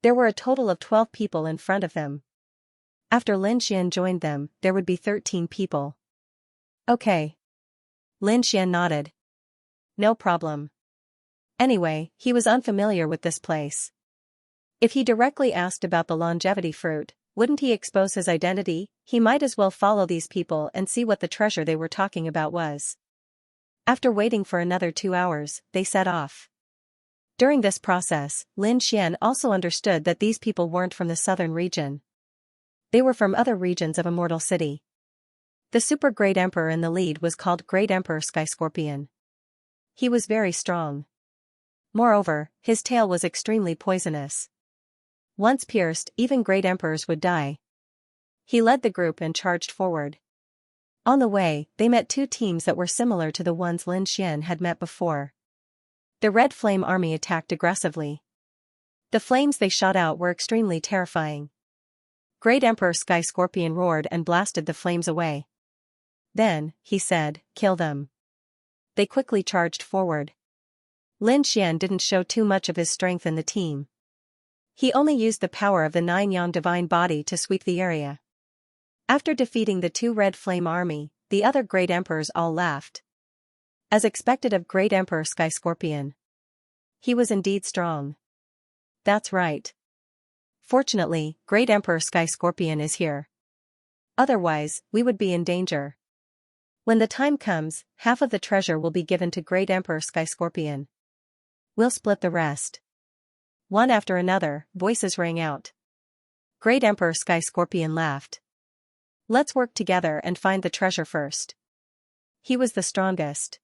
There were a total of 12 people in front of them. After Lin Xian joined them, there would be 13 people. Okay. Lin Xian nodded. No problem. Anyway, he was unfamiliar with this place. If he directly asked about the longevity fruit, wouldn't he expose his identity? He might as well follow these people and see what the treasure they were talking about was. After waiting for another 2 hours, they set off. During this process, Lin Xian also understood that these people weren't from the southern region. They were from other regions of Immortal City. The super great emperor in the lead was called Great Emperor Sky Scorpion. He was very strong. Moreover, his tail was extremely poisonous. Once pierced, even great emperors would die. He led the group and charged forward. On the way, they met 2 teams that were similar to the ones Lin Xian had met before. The Red Flame Army attacked aggressively. The flames they shot out were extremely terrifying. Great Emperor Sky Scorpion roared and blasted the flames away. Then, he said, "Kill them." They quickly charged forward. Lin Xian didn't show too much of his strength in the team. He only used the power of the 9 Yang divine body to sweep the area. After defeating the 2 Red Flame Army, the other great emperors all laughed. As expected of Great Emperor Sky Scorpion. He was indeed strong. That's right. Fortunately, Great Emperor Sky Scorpion is here. Otherwise, we would be in danger. When the time comes, half of the treasure will be given to Great Emperor Sky Scorpion. We'll split the rest. One after another, voices rang out. Great Emperor Sky Scorpion laughed. Let's work together and find the treasure first. He was the strongest.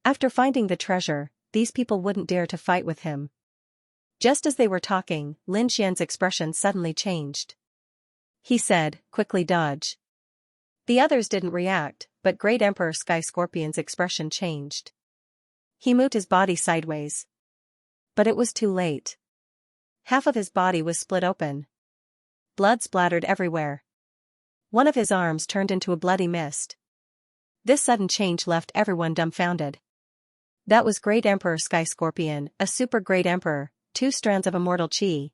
After finding the treasure, these people wouldn't dare to fight with him. Just as they were talking, Lin Xian's expression suddenly changed. he said, quickly dodge. The others didn't react, but Great Emperor Sky Scorpion's expression changed. He moved his body sideways. But it was too late. Half of his body was split open. Blood splattered everywhere. One of his arms turned into a bloody mist. This sudden change left everyone dumbfounded. That was Great Emperor Sky Scorpion, a super great emperor, 2 strands of immortal chi.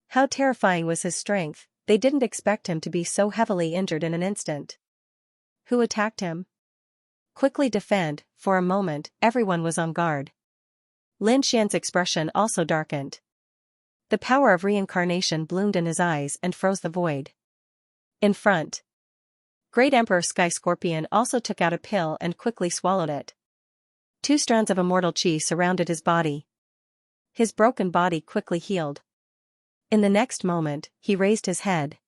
How terrifying was his strength, they didn't expect him to be so heavily injured in an instant. Who attacked him? Quickly defend, for a moment, everyone was on guard. Lin Xian's expression also darkened. The power of reincarnation bloomed in his eyes and froze the void. In front, Great Emperor Sky Scorpion also took out a pill and quickly swallowed it. 2 strands of immortal chi surrounded his body. His broken body quickly healed. In the next moment, he raised his head.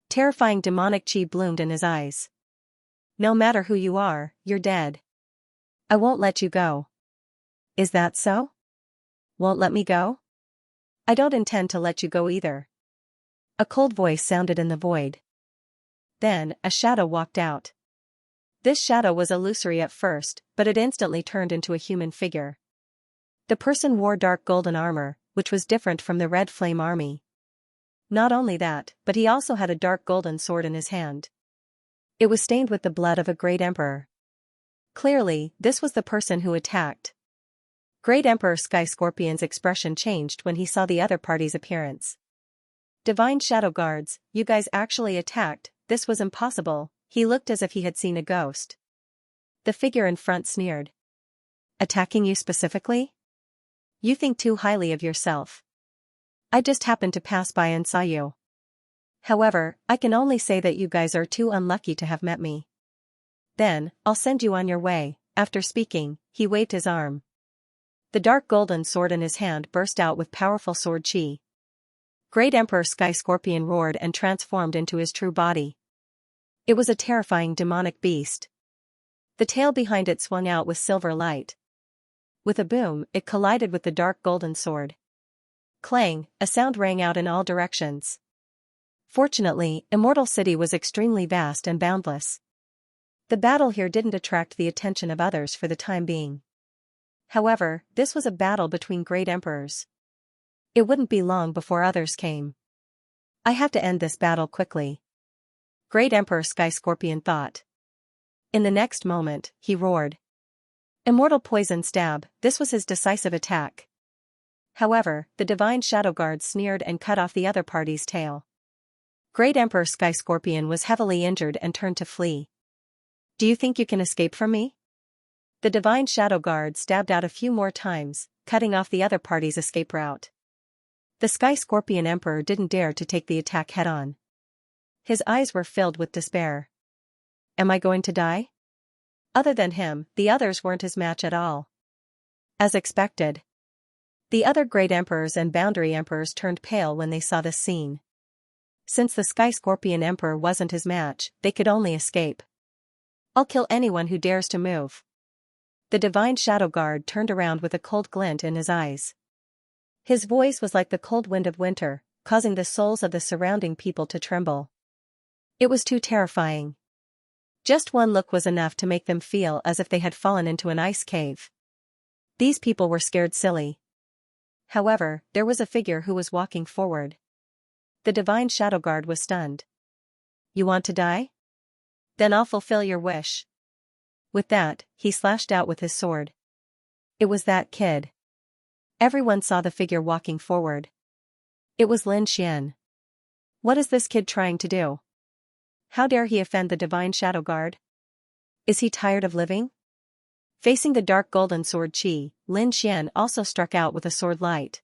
Terrifying demonic chi bloomed in his eyes. No matter who you are, you're dead. I won't let you go. Is that so? Won't let me go? I don't intend to let you go either. A cold voice sounded in the void. Then, a shadow walked out. This shadow was illusory at first, but it instantly turned into a human figure. The person wore dark golden armor, which was different from the Red Flame Army. Not only that, but he also had a dark golden sword in his hand. It was stained with the blood of a great emperor. Clearly, this was the person who attacked. Great Emperor Sky Scorpion's expression changed when he saw the other party's appearance. Divine Shadow Guards, you guys actually attacked, this was impossible, he looked as if he had seen a ghost. The figure in front sneered. Attacking you specifically? You think too highly of yourself. I just happened to pass by and saw you. However, I can only say that you guys are too unlucky to have met me. Then, I'll send you on your way. After speaking, he waved his arm. The dark golden sword in his hand burst out with powerful sword chi. Great Emperor Sky Scorpion roared and transformed into his true body. It was a terrifying demonic beast. The tail behind it swung out with silver light. With a boom, it collided with the dark golden sword. Clang, a sound rang out in all directions. Fortunately, Immortal City was extremely vast and boundless. The battle here didn't attract the attention of others for the time being. However, this was a battle between great emperors. It wouldn't be long before others came. I have to end this battle quickly. Great Emperor Sky Scorpion thought. In the next moment, he roared. Immortal Poison Stab, this was his decisive attack. However, the Divine Shadow Guard sneered and cut off the other party's tail. Great Emperor Sky Scorpion was heavily injured and turned to flee. Do you think you can escape from me? The Divine Shadow Guard stabbed out a few more times, cutting off the other party's escape route. The Sky Scorpion Emperor didn't dare to take the attack head-on. His eyes were filled with despair. Am I going to die? Other than him, the others weren't his match at all. As expected. The other great emperors and boundary emperors turned pale when they saw this scene. Since the Sky Scorpion Emperor wasn't his match, they could only escape. I'll kill anyone who dares to move. The Divine Shadow Guard turned around with a cold glint in his eyes. His voice was like the cold wind of winter, causing the souls of the surrounding people to tremble. It was too terrifying. Just one look was enough to make them feel as if they had fallen into an ice cave. These people were scared silly. However, there was a figure who was walking forward. The Divine Shadow Guard was stunned. You want to die? Then I'll fulfill your wish. With that, he slashed out with his sword. It was that kid. Everyone saw the figure walking forward. It was Lin Xian. What is this kid trying to do? How dare he offend the Divine Shadow Guard? Is he tired of living? Facing the dark golden sword chi, Lin Xian also struck out with a sword light.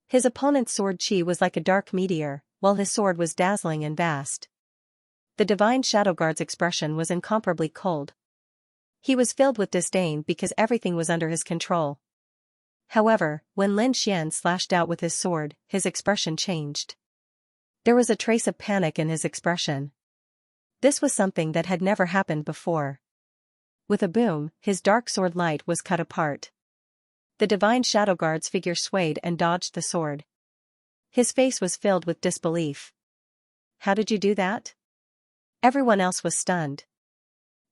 His opponent's sword chi was like a dark meteor, while his sword was dazzling and vast. The Divine Shadow Guard's expression was incomparably cold. He was filled with disdain because everything was under his control. However, when Lin Xian slashed out with his sword, his expression changed. There was a trace of panic in his expression. This was something that had never happened before. With a boom, his dark sword light was cut apart. The Divine Shadow Guard's figure swayed and dodged the sword. His face was filled with disbelief. how did you do that? Everyone else was stunned.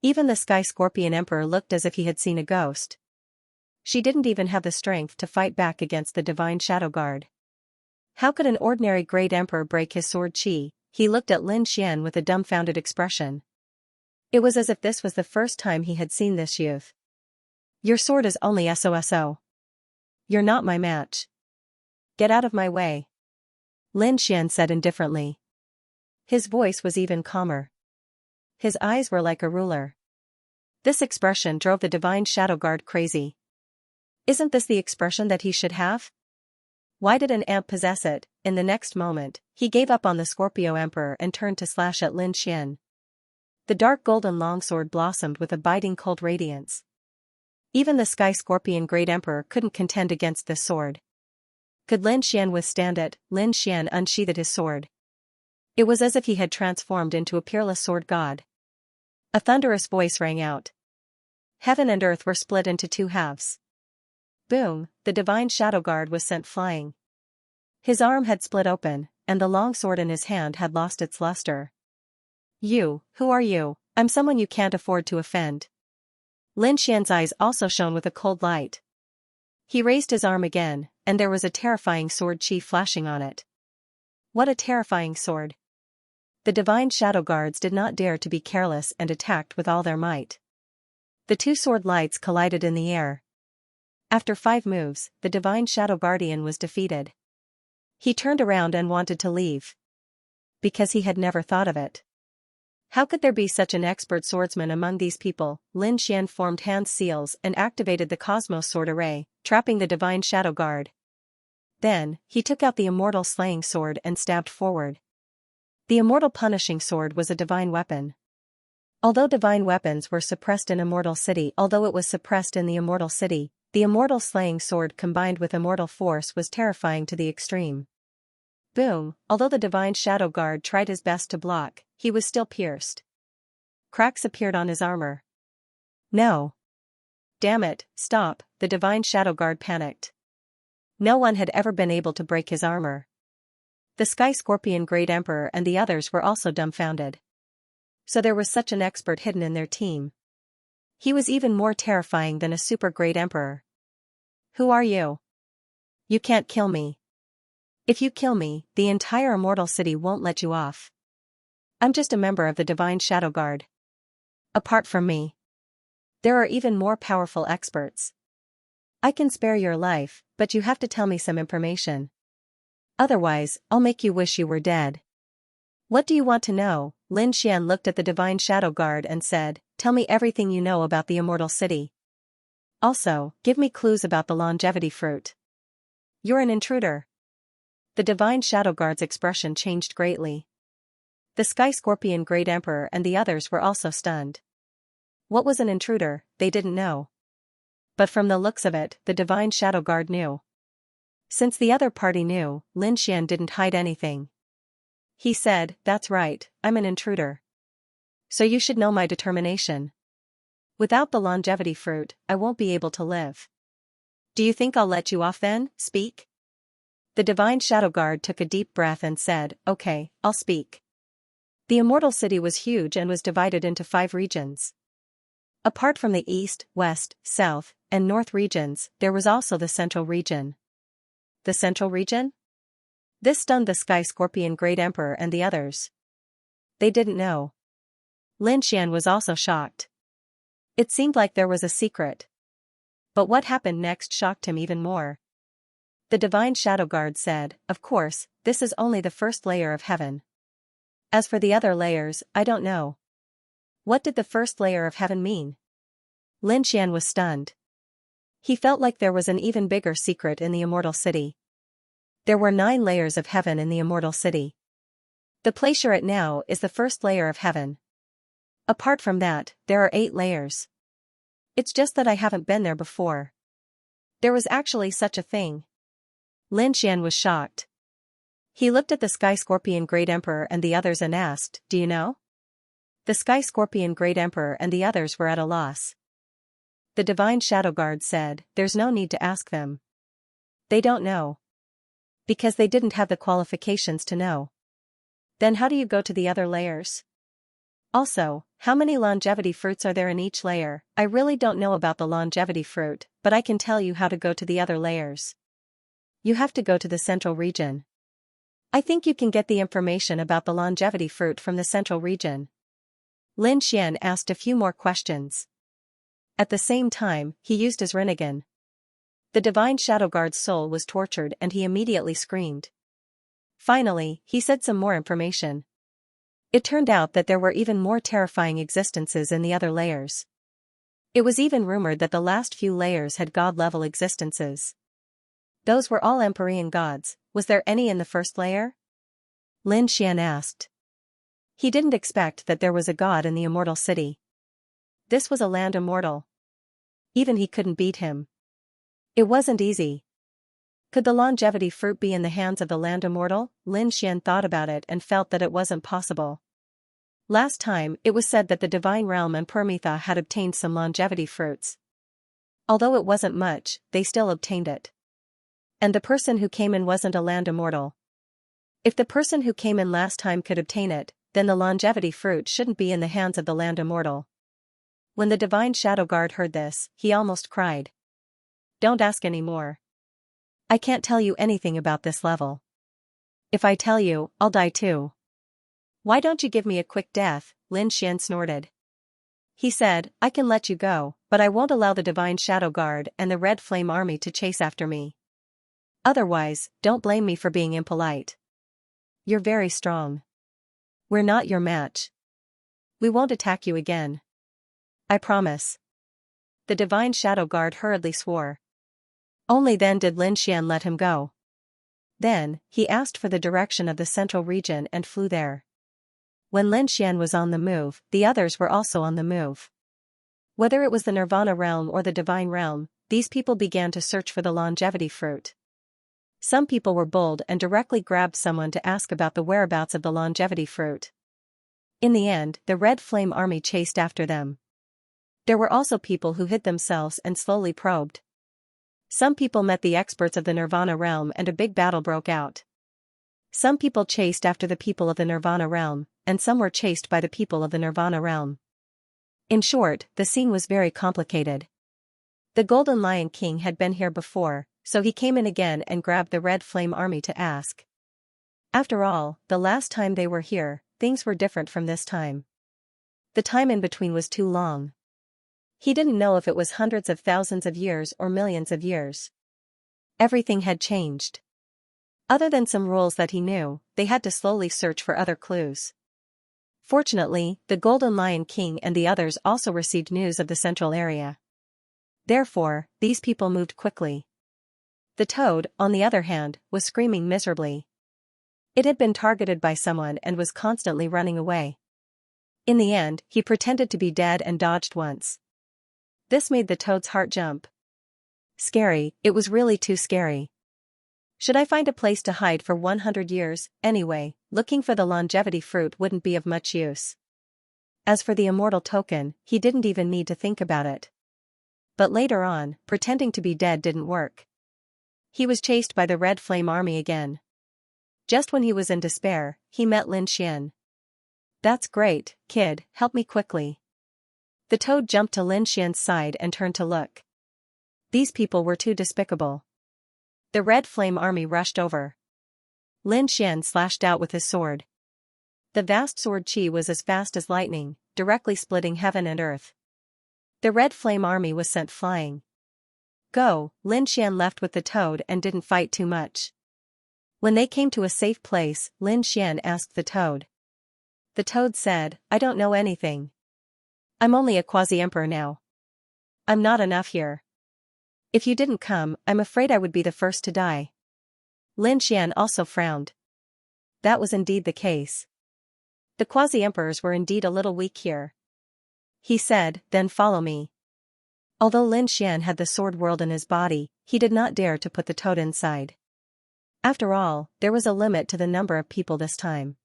Even the Sky Scorpion Emperor looked as if he had seen a ghost. She didn't even have the strength to fight back against the divine Shadow Guard. How could an ordinary Great Emperor break his sword chi? He looked at Lin Xian with a dumbfounded expression. It was as if this was the first time he had seen this youth. Your sword is only SOSO. You're not my match. Get out of my way. Lin Xian said indifferently. His voice was even calmer. His eyes were like a ruler. This expression drove the divine Shadow Guard crazy. Isn't this the expression that he should have? Why did an ant possess it? In the next moment, he gave up on the Scorpio Emperor and turned to slash at Lin Xian. The dark golden longsword blossomed with a biting cold radiance. Even the Sky Scorpion Great Emperor couldn't contend against this sword. Could Lin Xian withstand it? Lin Xian unsheathed his sword. It was as if he had transformed into a peerless sword god. A thunderous voice rang out. Heaven and earth were split into two halves. Boom, the divine Shadow Guard was sent flying. His arm had split open, and the long sword in his hand had lost its luster. You, who are you? I'm someone you can't afford to offend. Lin Xian's eyes also shone with a cold light. He raised his arm again, and there was a terrifying sword chi flashing on it. What a terrifying sword. The divine Shadow Guards did not dare to be careless and attacked with all their might. The two sword lights collided in the air. After 5 moves, the divine Shadow Guardian was defeated. He turned around and wanted to leave. Because he had never thought of it. How could there be such an expert swordsman among these people? Lin Xian formed hand seals and activated the Cosmos Sword Array, trapping the divine Shadow Guard. Then, he took out the Immortal Slaying Sword and stabbed forward. The Immortal Punishing Sword was a divine weapon. Although divine weapons were suppressed in Immortal City, the Immortal Slaying Sword combined with immortal force was terrifying to the extreme. Boom, although the divine Shadow Guard tried his best to block, he was still pierced. Cracks appeared on his armor. No. Damn it, stop, the divine Shadow Guard panicked. No one had ever been able to break his armor. The Sky Scorpion Great Emperor and the others were also dumbfounded. So there was such an expert hidden in their team. He was even more terrifying than a super great emperor. Who are you? You can't kill me. If you kill me, the entire Immortal City won't let you off. I'm just a member of the divine Shadow Guard. Apart from me, there are even more powerful experts. I can spare your life, but you have to tell me some information. Otherwise, I'll make you wish you were dead. What do you want to know? Lin Xian looked at the divine Shadow Guard and said, tell me everything you know about the Immortal City. Also, give me clues about the longevity fruit. You're an intruder. The divine Shadow Guard's expression changed greatly. The Sky Scorpion Great Emperor and the others were also stunned. What was an intruder? They didn't know. But from the looks of it, the divine Shadow Guard knew. Since the other party knew, Lin Xian didn't hide anything. He said, that's right, I'm an intruder. So you should know my determination. Without the longevity fruit, I won't be able to live. Do you think I'll let you off then? Speak. The divine Shadow Guard took a deep breath and said, okay, I'll speak. The Immortal City was huge and was divided into 5 regions. Apart from the east, west, south, and north regions, there was also the central region. The central region? This stunned the Sky Scorpion Great Emperor and the others. They didn't know. Lin Xian was also shocked. It seemed like there was a secret. But what happened next shocked him even more. The divine Shadow Guard said, of course, this is only the first layer of heaven. As for the other layers, I don't know. What did the first layer of heaven mean? Lin Xian was stunned. He felt like there was an even bigger secret in the Immortal City. There were 9 layers of heaven in the Immortal City. The place you're at now is the first layer of heaven. Apart from that, there are 8 layers. It's just that I haven't been there before. There was actually such a thing. Lin Xian was shocked. He looked at the Sky Scorpion Great Emperor and the others and asked, do you know? The Sky Scorpion Great Emperor and the others were at a loss. The divine Shadow Guard said, there's no need to ask them. They don't know. Because they didn't have the qualifications to know. Then how do you go to the other layers? Also, how many longevity fruits are there in each layer? I really don't know about the longevity fruit, but I can tell you how to go to the other layers. You have to go to the central region. I think you can get the information about the longevity fruit from the central region. Lin Xian asked a few more questions. At the same time, he used his Rinnegan. The divine shadow guard's soul was tortured and he immediately screamed. Finally, he said some more information. It turned out that there were even more terrifying existences in the other layers. It was even rumored that the last few layers had god-level existences. Those were all Empyrean gods. Was there any in the first layer? Lin Xian asked. He didn't expect that there was a god in the immortal city. This was a land immortal. Even he couldn't beat him. It wasn't easy. Could the longevity fruit be in the hands of the land immortal? Lin Xian thought about it and felt that it wasn't possible. Last time, it was said that the divine realm and Permitha had obtained some longevity fruits. Although it wasn't much, they still obtained it. And the person who came in wasn't a land immortal. If the person who came in last time could obtain it, then the longevity fruit shouldn't be in the hands of the land immortal. When the divine shadow guard heard this, he almost cried. Don't ask any more. I can't tell you anything about this level. If I tell you, I'll die too. Why don't you give me a quick death? Lin Xian snorted. He said, I can let you go, but I won't allow the divine shadow guard and the red flame army to chase after me. Otherwise, don't blame me for being impolite. You're very strong. We're not your match. We won't attack you again. I promise. The divine shadow guard hurriedly swore. Only then did Lin Xian let him go. Then, he asked for the direction of the central region and flew there. When Lin Xian was on the move, the others were also on the move. Whether it was the Nirvana realm or the divine realm, these people began to search for the longevity fruit. Some people were bold and directly grabbed someone to ask about the whereabouts of the longevity fruit. In the end, the red flame army chased after them. There were also people who hid themselves and slowly probed. Some people met the experts of the Nirvana realm and a big battle broke out. Some people chased after the people of the Nirvana realm, and some were chased by the people of the Nirvana realm. In short, the scene was very complicated. The Golden Lion King had been here before, so he came in again and grabbed the red flame army to ask. After all, the last time they were here, things were different from this time. The time in between was too long. He didn't know if it was hundreds of thousands of years or millions of years. Everything had changed. Other than some rules that he knew, they had to slowly search for other clues. Fortunately, the Golden Lion King and the others also received news of the central area. Therefore, these people moved quickly. The toad, on the other hand, was screaming miserably. It had been targeted by someone and was constantly running away. In the end, he pretended to be dead and dodged once. This made the toad's heart jump. Scary, it was really too scary. Should I find a place to hide for 100 years? Anyway, looking for the longevity fruit wouldn't be of much use. As for the immortal token, he didn't even need to think about it. But later on, pretending to be dead didn't work. He was chased by the red flame army again. Just when he was in despair, he met Lin Xian. That's great, kid, help me quickly. The toad jumped to Lin Xian's side and turned to look. These people were too despicable. The red flame army rushed over. Lin Xian slashed out with his sword. The vast sword chi was as fast as lightning, directly splitting heaven and earth. The red flame army was sent flying. Go, Lin Xian left with the toad and didn't fight too much. When they came to a safe place, Lin Xian asked the toad. The toad said, I don't know anything. I'm only a quasi-emperor now. I'm not enough here. If you didn't come, I'm afraid I would be the first to die. Lin Xian also frowned. That was indeed the case. The quasi-emperors were indeed a little weak here. He said, then follow me. Although Lin Xian had the sword world in his body, he did not dare to put the toad inside. After all, there was a limit to the number of people this time.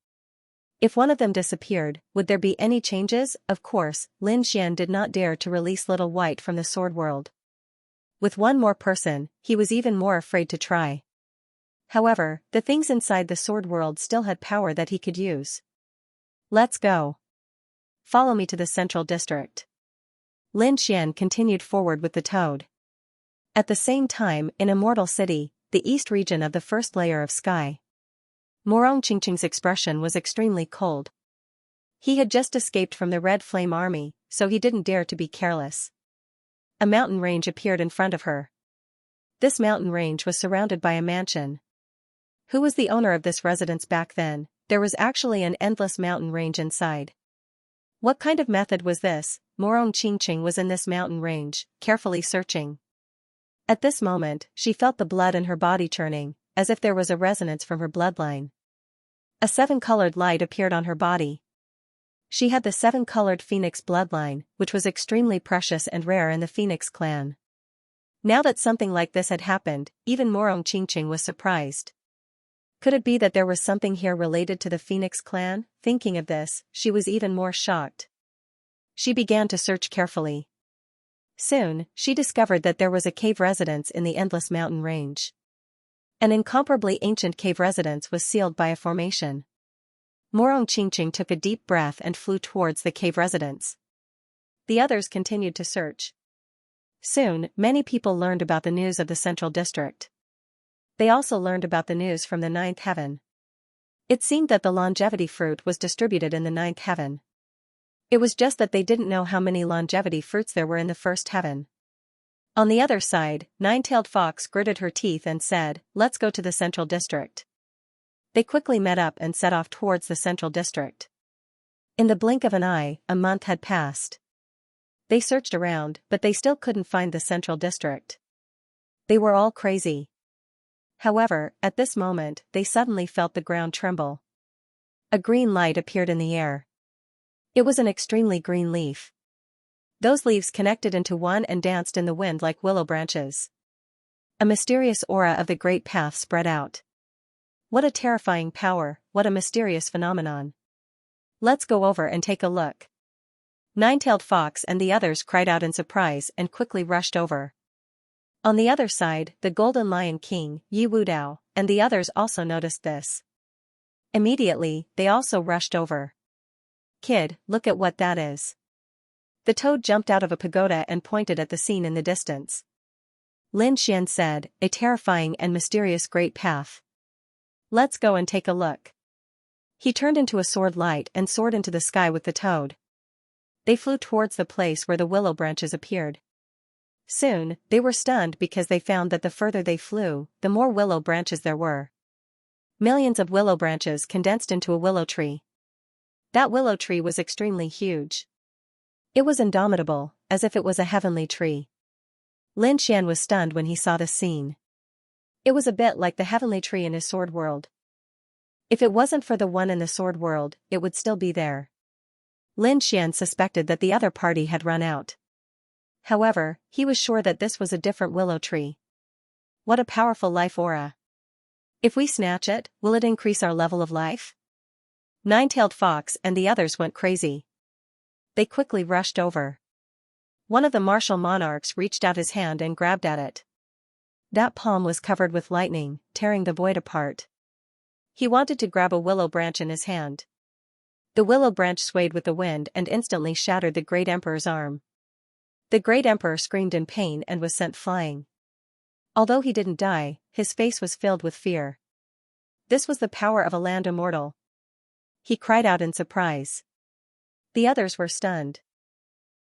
If one of them disappeared, would there be any changes? Of course, Lin Xian did not dare to release Little White from the sword world. With one more person, he was even more afraid to try. However, the things inside the sword world still had power that he could use. Let's go. Follow me to the central district. Lin Xian continued forward with the toad. At the same time, in Immortal City, the east region of the first layer of sky, Morong Qingqing's expression was extremely cold. He had just escaped from the Red Flame Army, so he didn't dare to be careless. A mountain range appeared in front of her. This mountain range was surrounded by a mansion. Who was the owner of this residence back then? There was actually an endless mountain range inside. What kind of method was this? Morong Qingqing was in this mountain range, carefully searching. At this moment, she felt the blood in her body churning, as if there was a resonance from her bloodline. A seven-colored light appeared on her body. She had the seven-colored Phoenix bloodline, which was extremely precious and rare in the Phoenix clan. Now that something like this had happened, even Morong Qingqing was surprised. Could it be that there was something here related to the Phoenix clan? Thinking of this, she was even more shocked. She began to search carefully. Soon, she discovered that there was a cave residence in the endless mountain range. An incomparably ancient cave residence was sealed by a formation. Morong Qingqing took a deep breath and flew towards the cave residence. The others continued to search. Soon, many people learned about the news of the central district. They also learned about the news from the ninth heaven. It seemed that the longevity fruit was distributed in the ninth heaven. It was just that they didn't know how many longevity fruits there were in the first heaven. On the other side, Nine-Tailed Fox gritted her teeth and said, "Let's go to the central district." They quickly met up and set off towards the central district. In the blink of an eye, a month had passed. They searched around, but they still couldn't find the central district. They were all crazy. However, at this moment, they suddenly felt the ground tremble. A green light appeared in the air. It was an extremely green leaf. Those leaves connected into one and danced in the wind like willow branches. A mysterious aura of the great path spread out. What a terrifying power, what a mysterious phenomenon. Let's go over and take a look. Nine-Tailed Fox and the others cried out in surprise and quickly rushed over. On the other side, the Golden Lion King, Yi Wudao, and the others also noticed this. Immediately, they also rushed over. "Kid, look at what that is." The toad jumped out of a pagoda and pointed at the scene in the distance. Lin Xian said, "A terrifying and mysterious great path. Let's go and take a look." He turned into a sword light and soared into the sky with the toad. They flew towards the place where the willow branches appeared. Soon, they were stunned because they found that the further they flew, the more willow branches there were. Millions of willow branches condensed into a willow tree. That willow tree was extremely huge. It was indomitable, as if it was a heavenly tree. Lin Xian was stunned when he saw this scene. It was a bit like the heavenly tree in his sword world. If it wasn't for the one in the sword world, it would still be there. Lin Xian suspected that the other party had run out. However, he was sure that this was a different willow tree. What a powerful life aura. If we snatch it, will it increase our level of life? Nine-Tailed Fox and the others went crazy. They quickly rushed over. One of the martial monarchs reached out his hand and grabbed at it. That palm was covered with lightning, tearing the void apart. He wanted to grab a willow branch in his hand. The willow branch swayed with the wind and instantly shattered the great emperor's arm. The great emperor screamed in pain and was sent flying. Although he didn't die, his face was filled with fear. This was the power of a land immortal. He cried out in surprise. The others were stunned.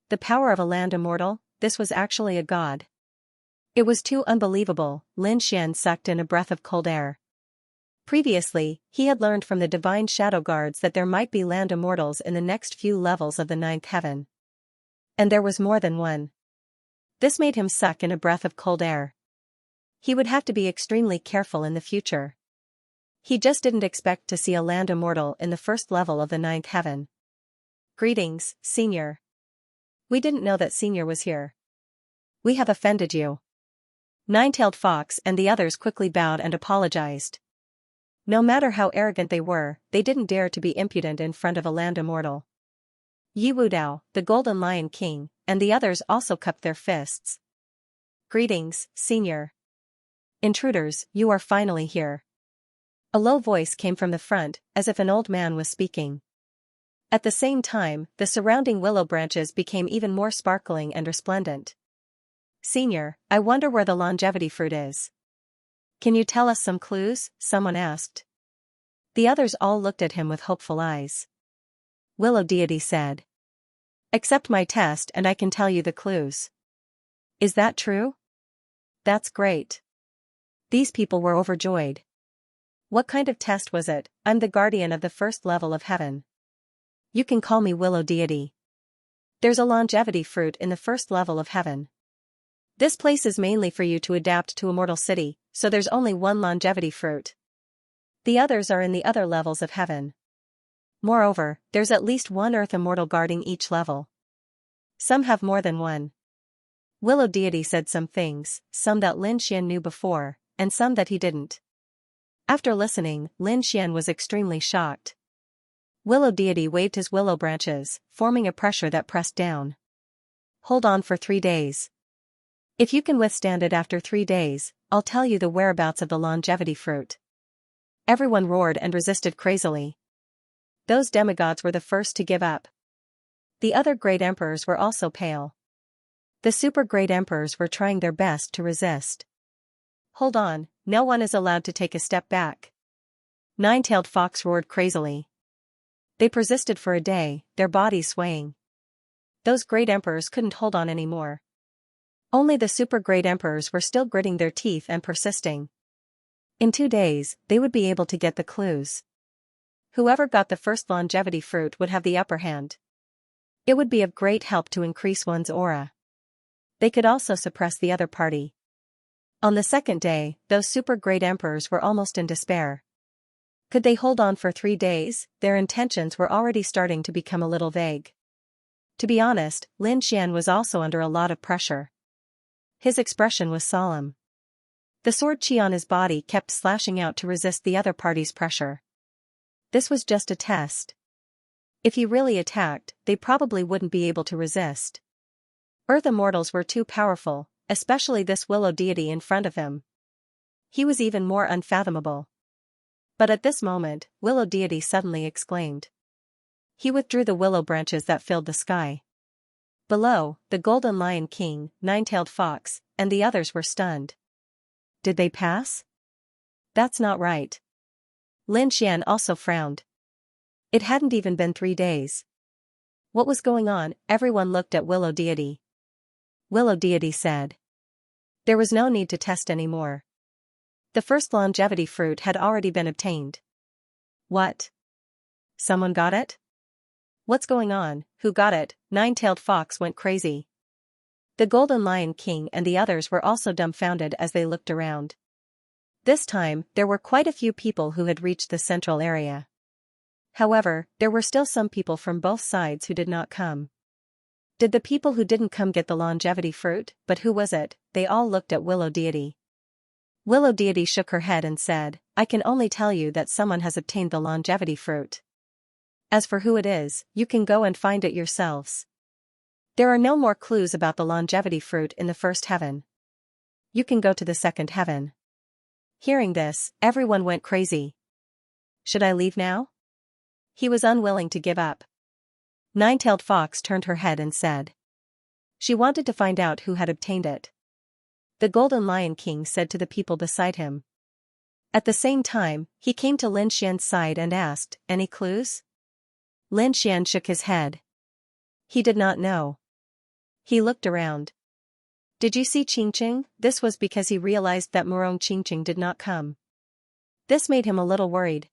The power of a land immortal, this was actually a god. It was too unbelievable. Lin Xian sucked in a breath of cold air. Previously, he had learned from the divine shadow guards that there might be land immortals in the next few levels of the ninth heaven. And there was more than one. This made him suck in a breath of cold air. He would have to be extremely careful in the future. He just didn't expect to see a land immortal in the first level of the ninth heaven. "Greetings, Senior. We didn't know that Senior was here. We have offended you." Nine-Tailed Fox and the others quickly bowed and apologized. No matter how arrogant they were, they didn't dare to be impudent in front of a land immortal. Yi Wudao, the Golden Lion King, and the others also cupped their fists. "Greetings, Senior. Intruders, you are finally here." A low voice came from the front, as if an old man was speaking. At the same time, the surrounding willow branches became even more sparkling and resplendent. "Senior, I wonder where the longevity fruit is. Can you tell us some clues?" someone asked. The others all looked at him with hopeful eyes. Willow Deity said, "Accept my test and I can tell you the clues." "Is that true?" "That's great." These people were overjoyed. "What kind of test was it?" "I'm the guardian of the first level of heaven. You can call me Willow Deity. There's a longevity fruit in the first level of heaven. This place is mainly for you to adapt to a mortal city, so there's only one longevity fruit. The others are in the other levels of heaven. Moreover, there's at least one earth immortal guarding each level. Some have more than one." Willow Deity said some things, some that Lin Xian knew before, and some that he didn't. After listening, Lin Xian was extremely shocked. Willow Deity waved his willow branches, forming a pressure that pressed down. "Hold on for 3 days. If you can withstand it after 3 days, I'll tell you the whereabouts of the longevity fruit." Everyone roared and resisted crazily. Those demigods were the first to give up. The other great emperors were also pale. The super great emperors were trying their best to resist. "Hold on, no one is allowed to take a step back." Nine-tailed fox roared crazily. They persisted for a day, their bodies swaying. Those great emperors couldn't hold on anymore. Only the super great emperors were still gritting their teeth and persisting. In 2 days, they would be able to get the clues. Whoever got the first longevity fruit would have the upper hand. It would be of great help to increase one's aura. They could also suppress the other party. On the second day, those super great emperors were almost in despair. Could they hold on for 3 days? Their intentions were already starting to become a little vague. To be honest, Lin Xian was also under a lot of pressure. His expression was solemn. The sword chi on his body kept slashing out to resist the other party's pressure. This was just a test. If he really attacked, they probably wouldn't be able to resist. Earth immortals were too powerful, especially this Willow Deity in front of him. He was even more unfathomable. But at this moment, Willow Deity suddenly exclaimed. He withdrew the willow branches that filled the sky. Below, the Golden Lion King, Nine-tailed Fox, and the others were stunned. Did they pass? That's not right. Lin Xian also frowned. It hadn't even been 3 days. What was going on? Everyone looked at Willow Deity. Willow Deity said. There was no need to test anymore. The first longevity fruit had already been obtained. What? Someone got it? What's going on? Who got it? Nine-tailed Fox went crazy. The Golden Lion King and the others were also dumbfounded as they looked around. This time, there were quite a few people who had reached the central area. However, there were still some people from both sides who did not come. Did the people who didn't come get the longevity fruit? But who was it? They all looked at Willow Deity. Willow Deity shook her head and said, I can only tell you that someone has obtained the longevity fruit. As for who it is, you can go and find it yourselves. There are no more clues about the longevity fruit in the first heaven. You can go to the second heaven. Hearing this, everyone went crazy. Should I leave now? He was unwilling to give up. Nine-tailed Fox turned her head and said. She wanted to find out who had obtained it. The Golden Lion King said to the people beside him. At the same time, he came to Lin Xian's side and asked, any clues? Lin Xian shook his head. He did not know. He looked around. Did you see Qingqing? This was because he realized that Murong Qingqing did not come. This made him a little worried.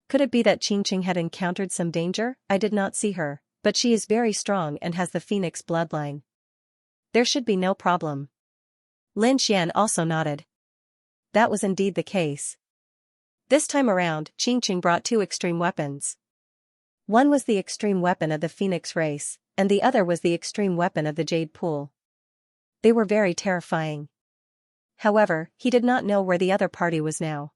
Could it be that Qingqing had encountered some danger? I did not see her, but she is very strong and has the phoenix bloodline. There should be no problem. Lin Xian also nodded. That was indeed the case. This time around, Qingqing brought 2 extreme weapons. One was the extreme weapon of the phoenix race, and the other was the extreme weapon of the jade pool. They were very terrifying. However, he did not know where the other party was now.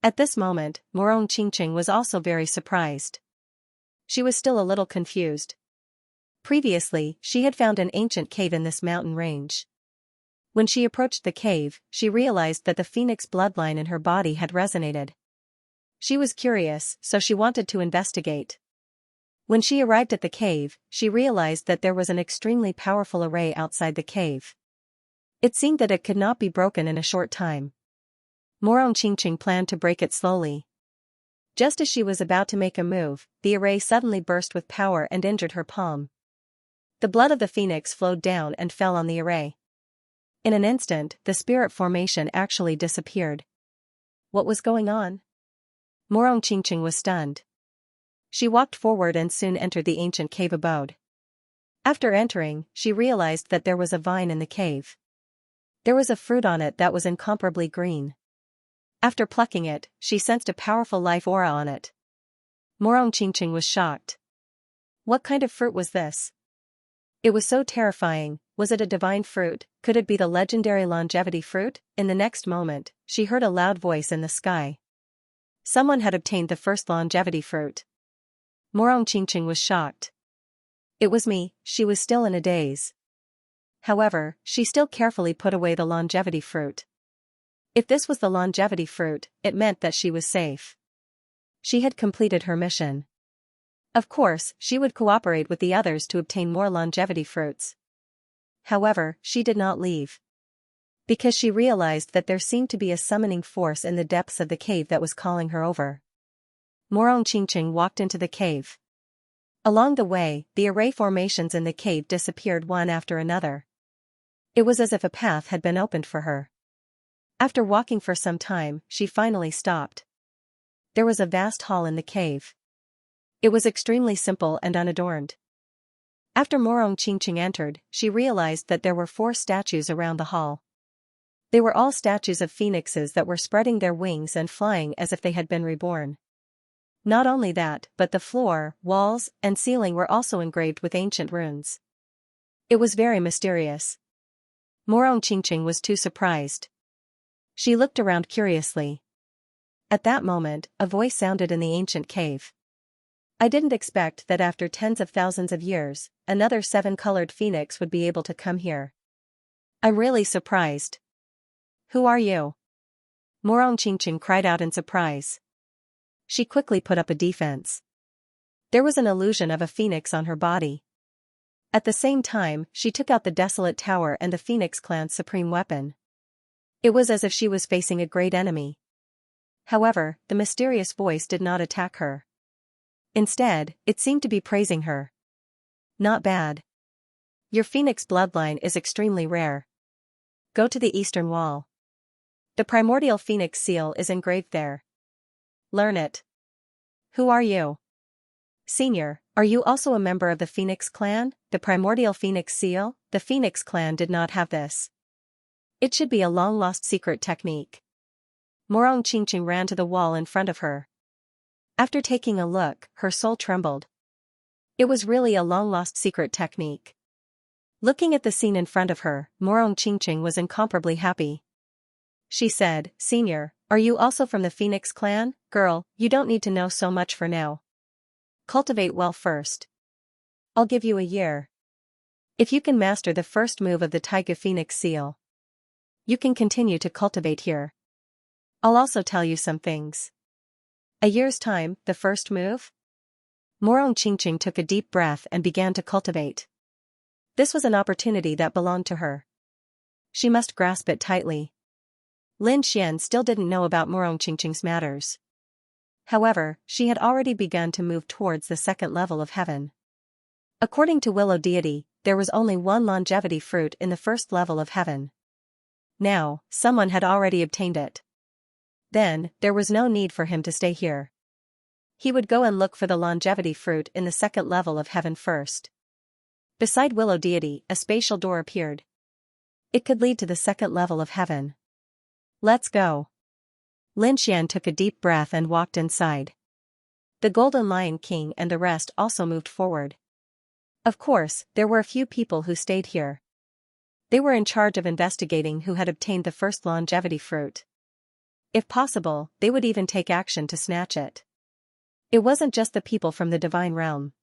At this moment, Murong Qingqing was also very surprised. She was still a little confused. Previously, she had found an ancient cave in this mountain range. When she approached the cave, she realized that the phoenix bloodline in her body had resonated. She was curious, so she wanted to investigate. When she arrived at the cave, she realized that there was an extremely powerful array outside the cave. It seemed that it could not be broken in a short time. Morong Qingqing planned to break it slowly. Just as she was about to make a move, the array suddenly burst with power and injured her palm. The blood of the phoenix flowed down and fell on the array. In an instant, the spirit formation actually disappeared. What was going on? Morong Qingqing was stunned. She walked forward and soon entered the ancient cave abode. After entering, she realized that there was a vine in the cave. There was a fruit on it that was incomparably green. After plucking it, she sensed a powerful life aura on it. Morong Qingqing was shocked. What kind of fruit was this? It was so terrifying. Was it a divine fruit? Could it be the legendary longevity fruit? In the next moment, she heard a loud voice in the sky. Someone had obtained the first longevity fruit. Morong Qingqing was shocked. It was me. She was still in a daze. However, she still carefully put away the longevity fruit. If this was the longevity fruit, it meant that she was safe. She had completed her mission. Of course, she would cooperate with the others to obtain more longevity fruits. However, she did not leave. Because she realized that there seemed to be a summoning force in the depths of the cave that was calling her over. Morong Qingqing walked into the cave. Along the way, the array formations in the cave disappeared one after another. It was as if a path had been opened for her. After walking for some time, she finally stopped. There was a vast hall in the cave. It was extremely simple and unadorned. After Morong Qingqing entered, she realized that there were 4 statues around the hall. They were all statues of phoenixes that were spreading their wings and flying as if they had been reborn. Not only that, but the floor, walls, and ceiling were also engraved with ancient runes. It was very mysterious. Morong Qingqing was too surprised. She looked around curiously. At that moment, a voice sounded in the ancient cave. I didn't expect that after tens of thousands of years, another 7-colored phoenix would be able to come here. I'm really surprised. Who are you? Morong Qingqing cried out in surprise. She quickly put up a defense. There was an illusion of a phoenix on her body. At the same time, she took out the Desolate Tower and the Phoenix Clan's supreme weapon. It was as if she was facing a great enemy. However, the mysterious voice did not attack her. Instead, it seemed to be praising her. Not bad. Your phoenix bloodline is extremely rare. Go to the eastern wall. The primordial phoenix seal is engraved there. Learn it. Who are you? Senior, are you also a member of the Phoenix Clan? The primordial phoenix seal? The Phoenix Clan did not have this. It should be a long-lost secret technique. Morong Qingqing ran to the wall in front of her. After taking a look, her soul trembled. It was really a long-lost secret technique. Looking at the scene in front of her, Morong Qingqing was incomparably happy. She said, Senior, are you also from the Phoenix Clan? Girl, you don't need to know so much for now. Cultivate well first. I'll give you a year. If you can master the first move of the Taiga Phoenix seal, you can continue to cultivate here. I'll also tell you some things. A year's time, the first move? Morong Qingqing took a deep breath and began to cultivate. This was an opportunity that belonged to her. She must grasp it tightly. Lin Xian still didn't know about Morong Qingqing's matters. However, she had already begun to move towards the second level of heaven. According to Willow Deity, there was only 1 longevity fruit in the first level of heaven. Now, someone had already obtained it. Then, there was no need for him to stay here. He would go and look for the longevity fruit in the second level of heaven first. Beside Willow Deity, a spatial door appeared. It could lead to the second level of heaven. Let's go. Lin Xian took a deep breath and walked inside. The Golden Lion King and the rest also moved forward. Of course, there were a few people who stayed here. They were in charge of investigating who had obtained the first longevity fruit. If possible, they would even take action to snatch it. It wasn't just the people from the Divine Realm.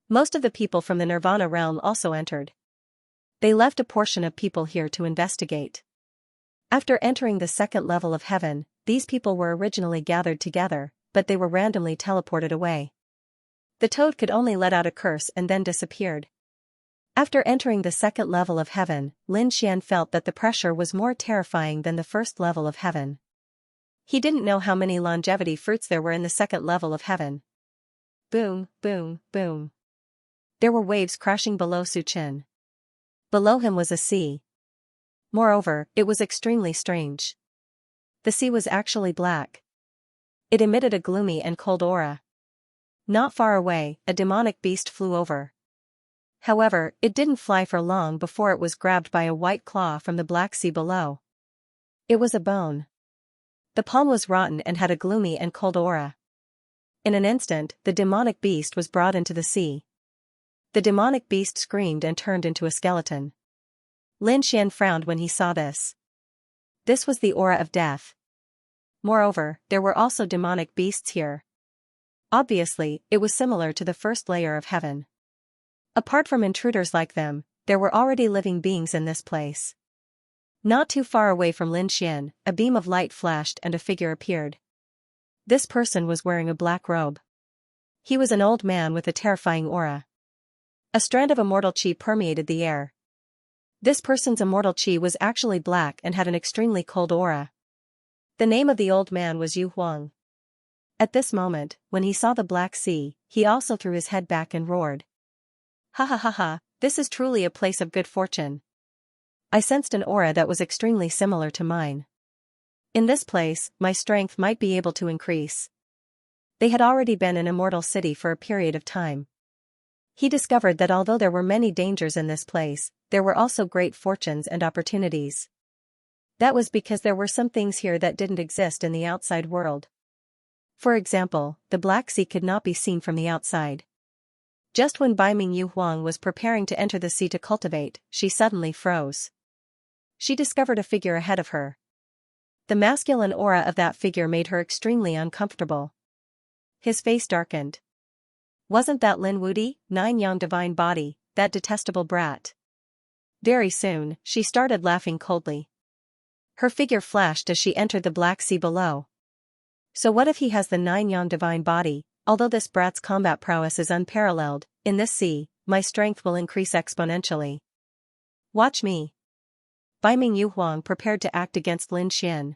Most of the people from the Nirvana Realm also entered. They left a portion of people here to investigate. After entering the second level of heaven, these people were originally gathered together, but they were randomly teleported away. The toad could only let out a curse and then disappeared. After entering the second level of heaven, Lin Xian felt that the pressure was more terrifying than the first level of heaven. He didn't know how many longevity fruits there were in the second level of heaven. Boom, boom, boom. There were waves crashing below Su Qin. Below him was a sea. Moreover, it was extremely strange. The sea was actually black. It emitted a gloomy and cold aura. Not far away, a demonic beast flew over. However, it didn't fly for long before it was grabbed by a white claw from the Black Sea below. It was a bone. The palm was rotten and had a gloomy and cold aura. In an instant, the demonic beast was brought into the sea. The demonic beast screamed and turned into a skeleton. Lin Xian frowned when he saw this. This was the aura of death. Moreover, there were also demonic beasts here. Obviously, it was similar to the first layer of heaven. Apart from intruders like them, there were already living beings in this place. Not too far away from Lin Xian, a beam of light flashed and a figure appeared. This person was wearing a black robe. He was an old man with a terrifying aura. A strand of immortal qi permeated the air. This person's immortal qi was actually black and had an extremely cold aura. The name of the old man was Yu Huang. At this moment, when he saw the Black Sea, he also threw his head back and roared. Ha ha ha ha, this is truly a place of good fortune. I sensed an aura that was extremely similar to mine. In this place, my strength might be able to increase. They had already been in Immortal City for a period of time. He discovered that although there were many dangers in this place, there were also great fortunes and opportunities. That was because there were some things here that didn't exist in the outside world. For example, the Black Sea could not be seen from the outside. Just when Baiming Yu Huang was preparing to enter the sea to cultivate, she suddenly froze. She discovered a figure ahead of her. The masculine aura of that figure made her extremely uncomfortable. His face darkened. Wasn't that Lin Wudi, 9-yang divine body, that detestable brat? Very soon, she started laughing coldly. Her figure flashed as she entered the Black Sea below. So what if he has the 9-yang divine body? Although this brat's combat prowess is unparalleled, in this sea, my strength will increase exponentially. Watch me. Baiming Yu Huang prepared to act against Lin Xian.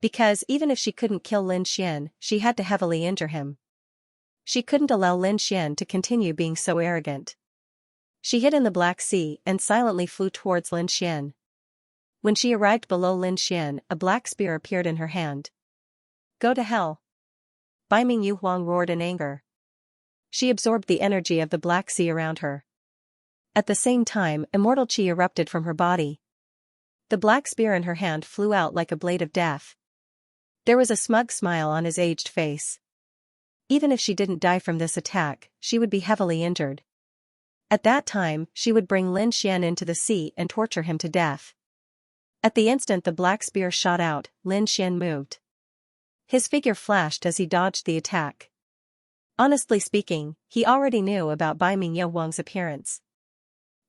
Because even if she couldn't kill Lin Xian, she had to heavily injure him. She couldn't allow Lin Xian to continue being so arrogant. She hid in the Black Sea and silently flew towards Lin Xian. When she arrived below Lin Xian, a black spear appeared in her hand. Go to hell. Baiming Yu Huang roared in anger. She absorbed the energy of the Black Sea around her. At the same time, immortal qi erupted from her body. The black spear in her hand flew out like a blade of death. There was a smug smile on his aged face. Even if she didn't die from this attack, she would be heavily injured. At that time, she would bring Lin Xian into the sea and torture him to death. At the instant the black spear shot out, Lin Xian moved. His figure flashed as he dodged the attack. Honestly speaking, he already knew about Baiming Yu Huang's appearance.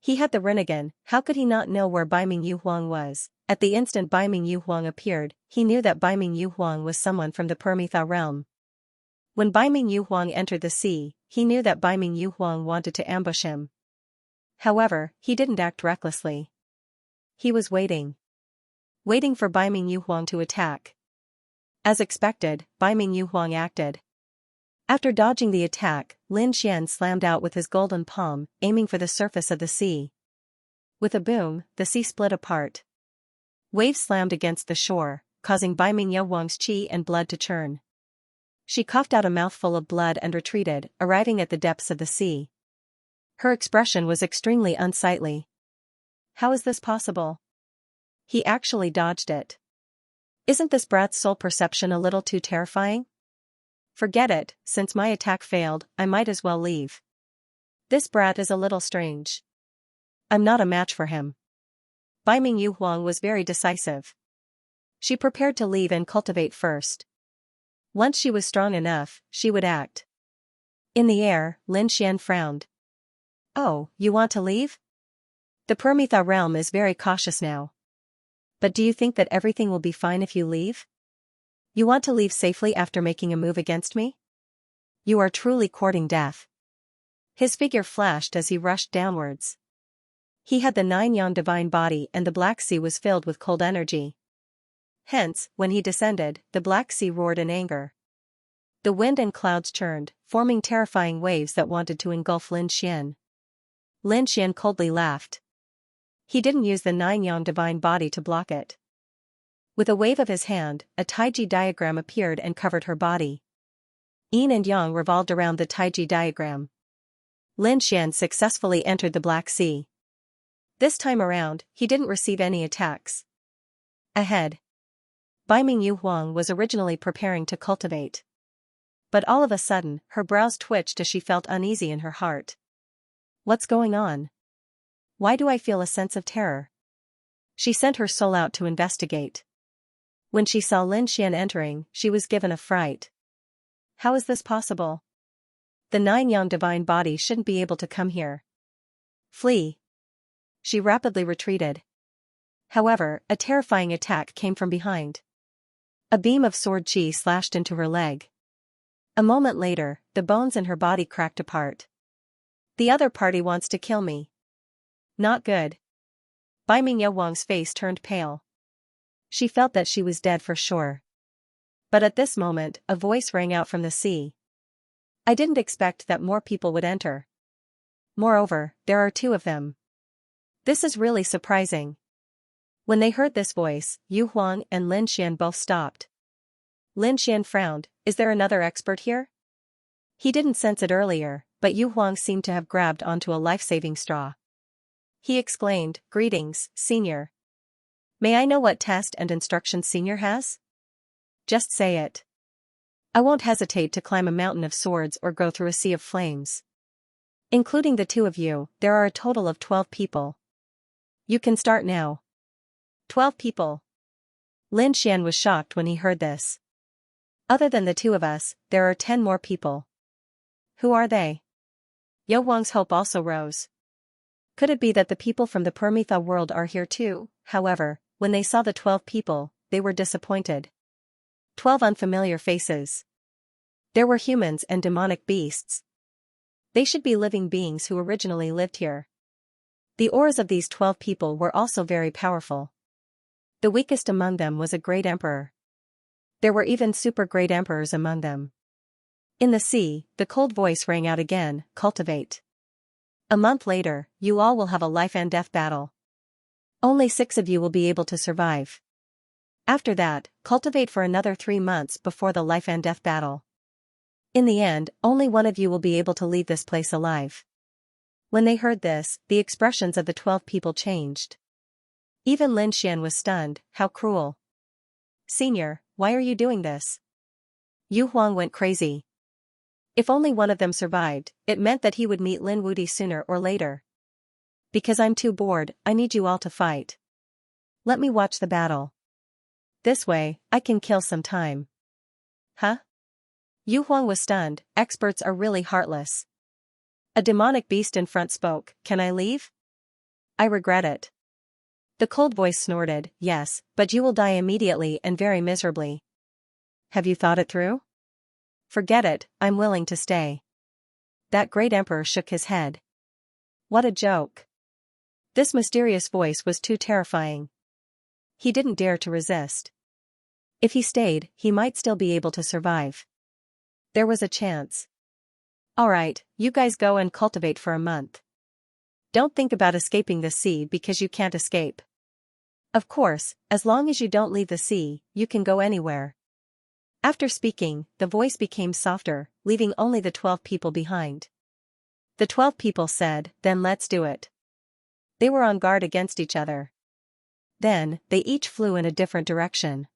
He had the Rinnegan, how could he not know where Baiming Yu Huang was? At the instant Baiming Yu Huang appeared, he knew that Baiming Yu Huang was someone from the Permitha realm. When Baiming Yu Huang entered the sea, he knew that Baiming Yu Huang wanted to ambush him. However, he didn't act recklessly. He was waiting. Waiting for Baiming Yu Huang to attack. As expected, Baiming Yu Huang acted. After dodging the attack, Lin Xian slammed out with his golden palm, aiming for the surface of the sea. With a boom, the sea split apart. Waves slammed against the shore, causing Baiming Yu Huang's qi and blood to churn. She coughed out a mouthful of blood and retreated, arriving at the depths of the sea. Her expression was extremely unsightly. How is this possible? He actually dodged it. Isn't this brat's soul perception a little too terrifying? Forget it, since my attack failed, I might as well leave. This brat is a little strange. I'm not a match for him. Baiming Yu Huang was very decisive. She prepared to leave and cultivate first. Once she was strong enough, she would act. In the air, Lin Xian frowned. Oh, you want to leave? The Permitha realm is very cautious now. But do you think that everything will be fine if you leave? You want to leave safely after making a move against me? You are truly courting death. His figure flashed as he rushed downwards. He had the 9-yang divine body and the Black Sea was filled with cold energy. Hence, when he descended, the Black Sea roared in anger. The wind and clouds churned, forming terrifying waves that wanted to engulf Lin Xian. Lin Xian coldly laughed. He didn't use the 9-yang divine body to block it. With a wave of his hand, a Taiji diagram appeared and covered her body. Yin and Yang revolved around the Taiji diagram. Lin Xian successfully entered the Black Sea. This time around, he didn't receive any attacks. Ahead. Baiming Yu Huang was originally preparing to cultivate. But all of a sudden, her brows twitched as she felt uneasy in her heart. What's going on? Why do I feel a sense of terror? She sent her soul out to investigate. When she saw Lin Xian entering, she was given a fright. How is this possible? The 9-yang divine body shouldn't be able to come here. Flee. She rapidly retreated. However, a terrifying attack came from behind. A beam of sword chi slashed into her leg. A moment later, the bones in her body cracked apart. The other party wants to kill me. Not good. Baiming Yu Wang's face turned pale. She felt that she was dead for sure. But at this moment, a voice rang out from the sea. I didn't expect that more people would enter. Moreover, there are 2 of them. This is really surprising. When they heard this voice, Yu Huang and Lin Xian both stopped. Lin Xian frowned. Is there another expert here? He didn't sense it earlier, but Yu Huang seemed to have grabbed onto a life-saving straw. He exclaimed, Greetings, Senior. May I know what test and instructions Senior has? Just say it. I won't hesitate to climb a mountain of swords or go through a sea of flames. Including the 2 of you, there are a total of 12 people. You can start now. 12 people. Lin Xian was shocked when he heard this. Other than the 2 of us, there are 10 more people. Who are they? Yu Huang's hope also rose. Could it be that the people from the Permitha world are here too? However, when they saw the 12 people, they were disappointed. 12 unfamiliar faces. There were humans and demonic beasts. They should be living beings who originally lived here. The auras of these 12 people were also very powerful. The weakest among them was a great emperor. There were even super great emperors among them. In the sea, the cold voice rang out again, cultivate. A month later, you all will have a life and death battle. Only 6 of you will be able to survive. After that, cultivate for another 3 months before the life and death battle. In the end, only 1 of you will be able to leave this place alive. When they heard this, the expressions of the 12 people changed. Even Lin Xian was stunned. How cruel. Senior, why are you doing this? Yu Huang went crazy. If only 1 of them survived, it meant that he would meet Lin Wudi sooner or later. Because I'm too bored, I need you all to fight. Let me watch the battle. This way, I can kill some time. Huh? Yu Huang was stunned. Experts are really heartless. A demonic beast in front spoke. Can I leave? I regret it. The cold voice snorted. Yes, but you will die immediately and very miserably. Have you thought it through? Forget it, I'm willing to stay. That great emperor shook his head. What a joke. This mysterious voice was too terrifying. He didn't dare to resist. If he stayed, he might still be able to survive. There was a chance. Alright, you guys go and cultivate for a month. Don't think about escaping the sea because you can't escape. Of course, as long as you don't leave the sea, you can go anywhere. After speaking, the voice became softer, leaving only the 12 people behind. The 12 people said, then let's do it. They were on guard against each other. Then, they each flew in a different direction.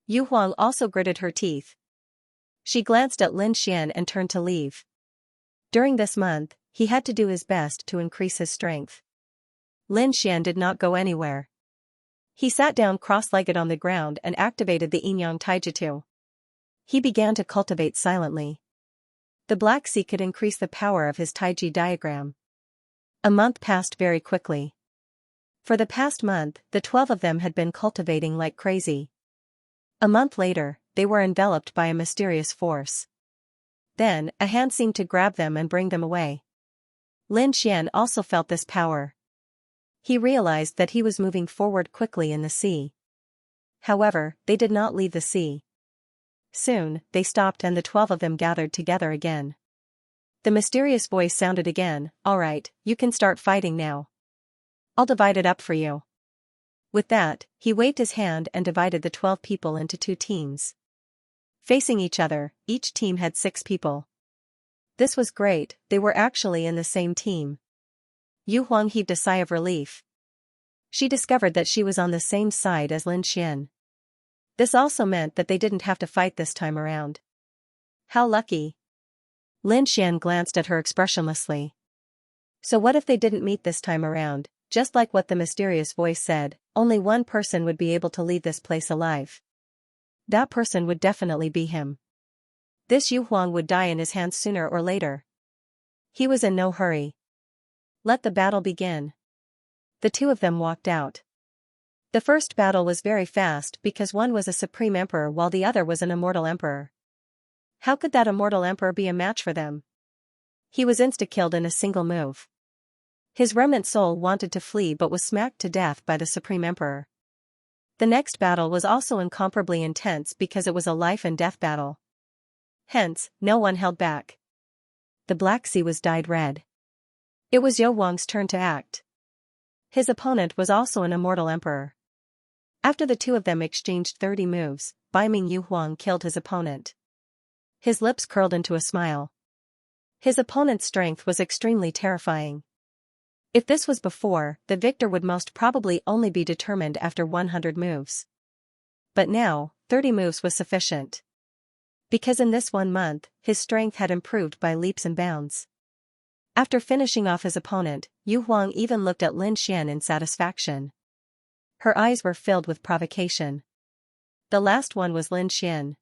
Yu Huang also gritted her teeth. She glanced at Lin Xian and turned to leave. During this month, he had to do his best to increase his strength. Lin Xian did not go anywhere. He sat down cross-legged on the ground and activated the Yin-Yang Taijutsu. He began to cultivate silently. The Black Sea could increase the power of his Taiji diagram. A month passed very quickly. For the past month, the 12 of them had been cultivating like crazy. A month later, they were enveloped by a mysterious force. Then, a hand seemed to grab them and bring them away. Lin Xian also felt this power. He realized that he was moving forward quickly in the sea. However, they did not leave the sea. Soon, they stopped and the 12 of them gathered together again. The mysterious voice sounded again, "All right, you can start fighting now. I'll divide it up for you." With that, he waved his hand and divided the 12 people into 2 teams. Facing each other, each team had 6 people. This was great, they were actually in the same team. Yu Huang heaved a sigh of relief. She discovered that she was on the same side as Lin Xian. This also meant that they didn't have to fight this time around. How lucky. Lin Xian glanced at her expressionlessly. So what if they didn't meet this time around? Just like what the mysterious voice said, only one person would be able to leave this place alive. That person would definitely be him. This Yu Huang would die in his hands sooner or later. He was in no hurry. Let the battle begin. The 2 of them walked out. The first battle was very fast because one was a supreme emperor while the other was an immortal emperor. How could that immortal emperor be a match for them? He was insta-killed in a single move. His remnant soul wanted to flee but was smacked to death by the supreme emperor. The next battle was also incomparably intense because it was a life and death battle. Hence, no one held back. The Black Sea was dyed red. It was Yu Huang's turn to act. His opponent was also an immortal emperor. After the 2 of them exchanged 30 moves, Baiming Yu Huang killed his opponent. His lips curled into a smile. His opponent's strength was extremely terrifying. If this was before, the victor would most probably only be determined after 100 moves. But now, 30 moves was sufficient. Because in this 1 month, his strength had improved by leaps and bounds. After finishing off his opponent, Yu Huang even looked at Lin Xian in satisfaction. Her eyes were filled with provocation. The last one was Lin Xian.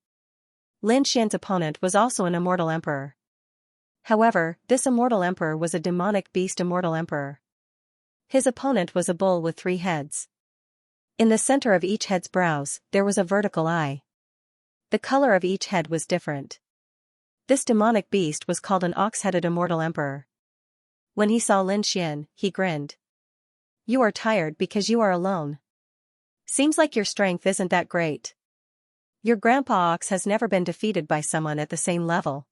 Lin Xian's opponent was also an immortal emperor. However, this immortal emperor was a demonic beast immortal emperor. His opponent was a bull with 3 heads. In the center of each head's brows, there was a vertical eye. The color of each head was different. This demonic beast was called an ox-headed immortal emperor. When he saw Lin Xian, he grinned. "You are tired because you are alone. Seems like your strength isn't that great. Your grandpa ox has never been defeated by someone at the same level.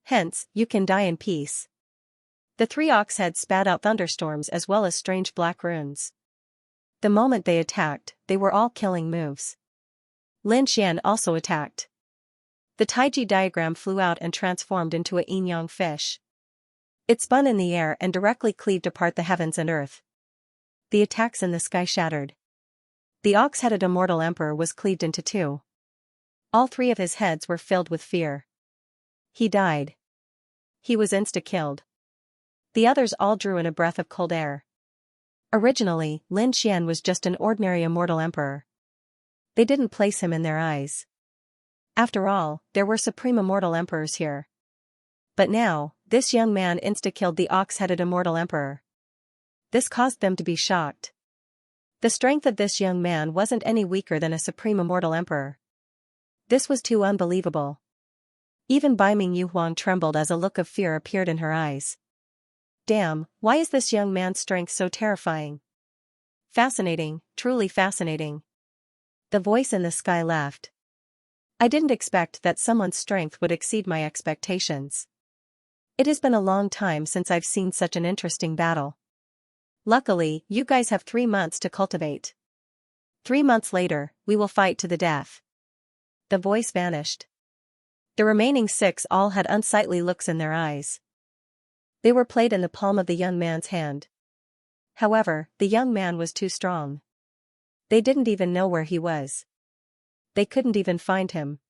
Hence, you can die in peace." The 3 ox heads spat out thunderstorms as well as strange black runes. The moment they attacked, they were all killing moves. Lin Xian also attacked. The Taiji diagram flew out and transformed into a yin-yang fish. It spun in the air and directly cleaved apart the heavens and earth. The attacks in the sky shattered. The ox-headed immortal emperor was cleaved into 2. All 3 of his heads were filled with fear. He died. He was insta-killed. The others all drew in a breath of cold air. Originally, Lin Xian was just an ordinary immortal emperor. They didn't place him in their eyes. After all, there were supreme immortal emperors here. But now, this young man insta-killed the ox-headed immortal emperor. This caused them to be shocked. The strength of this young man wasn't any weaker than a supreme immortal emperor. This was too unbelievable. Even Baiming Yu Huang trembled as a look of fear appeared in her eyes. Damn, why is this young man's strength so terrifying? Fascinating, truly fascinating. The voice in the sky laughed. I didn't expect that someone's strength would exceed my expectations. It has been a long time since I've seen such an interesting battle. Luckily, you guys have 3 months to cultivate. 3 months later, we will fight to the death. The voice vanished. The remaining 6 all had unsightly looks in their eyes. They were played in the palm of the young man's hand. However, the young man was too strong. They didn't even know where he was. They couldn't even find him.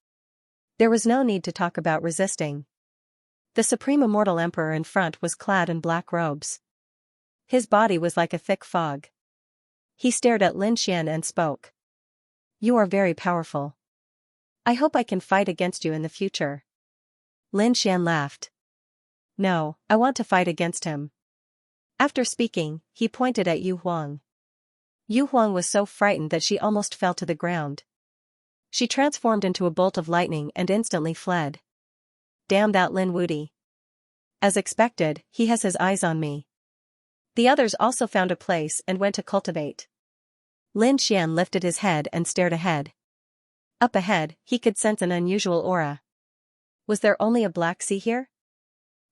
There was no need to talk about resisting. The supreme immortal emperor in front was clad in black robes. His body was like a thick fog. He stared at Lin Xian and spoke. You are very powerful. I hope I can fight against you in the future. Lin Xian laughed. No, I want to fight against him. After speaking, he pointed at Yu Huang. Yu Huang was so frightened that she almost fell to the ground. She transformed into a bolt of lightning and instantly fled. Damn that Lin Wuti. As expected, he has his eyes on me. The others also found a place and went to cultivate. Lin Xian lifted his head and stared ahead. Up ahead, he could sense an unusual aura. Was there only a black sea here?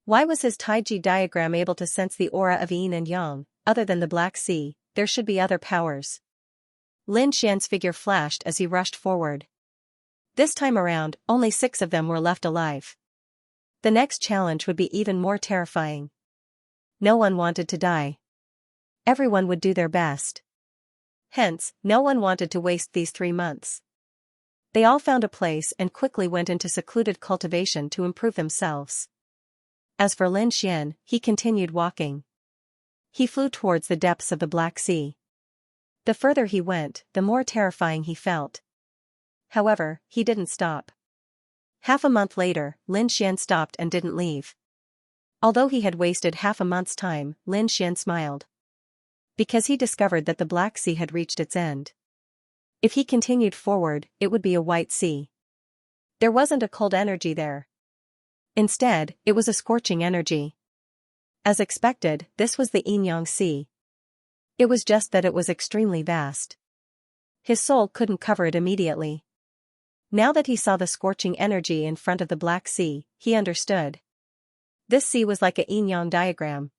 Why was his Taiji diagram able to sense the aura of yin and yang? Other than the black sea, there should be other powers. Lin Xian's figure flashed as he rushed forward. This time around, only 6 of them were left alive. The next challenge would be even more terrifying. No one wanted to die. Everyone would do their best. Hence, no one wanted to waste these 3 months. They all found a place and quickly went into secluded cultivation to improve themselves. As for Lin Xian, he continued walking. He flew towards the depths of the Black Sea. The further he went, the more terrifying he felt. However, he didn't stop. Half a month later, Lin Xian stopped and didn't leave. Although he had wasted half a month's time, Lin Xian smiled. Because he discovered that the Black Sea had reached its end. If he continued forward, it would be a white sea. There wasn't a cold energy there. Instead, it was a scorching energy. As expected, this was the Yin-Yang Sea. It was just that it was extremely vast. His soul couldn't cover it immediately. Now that he saw the scorching energy in front of the Black Sea, he understood. This sea was like a yin-yang diagram.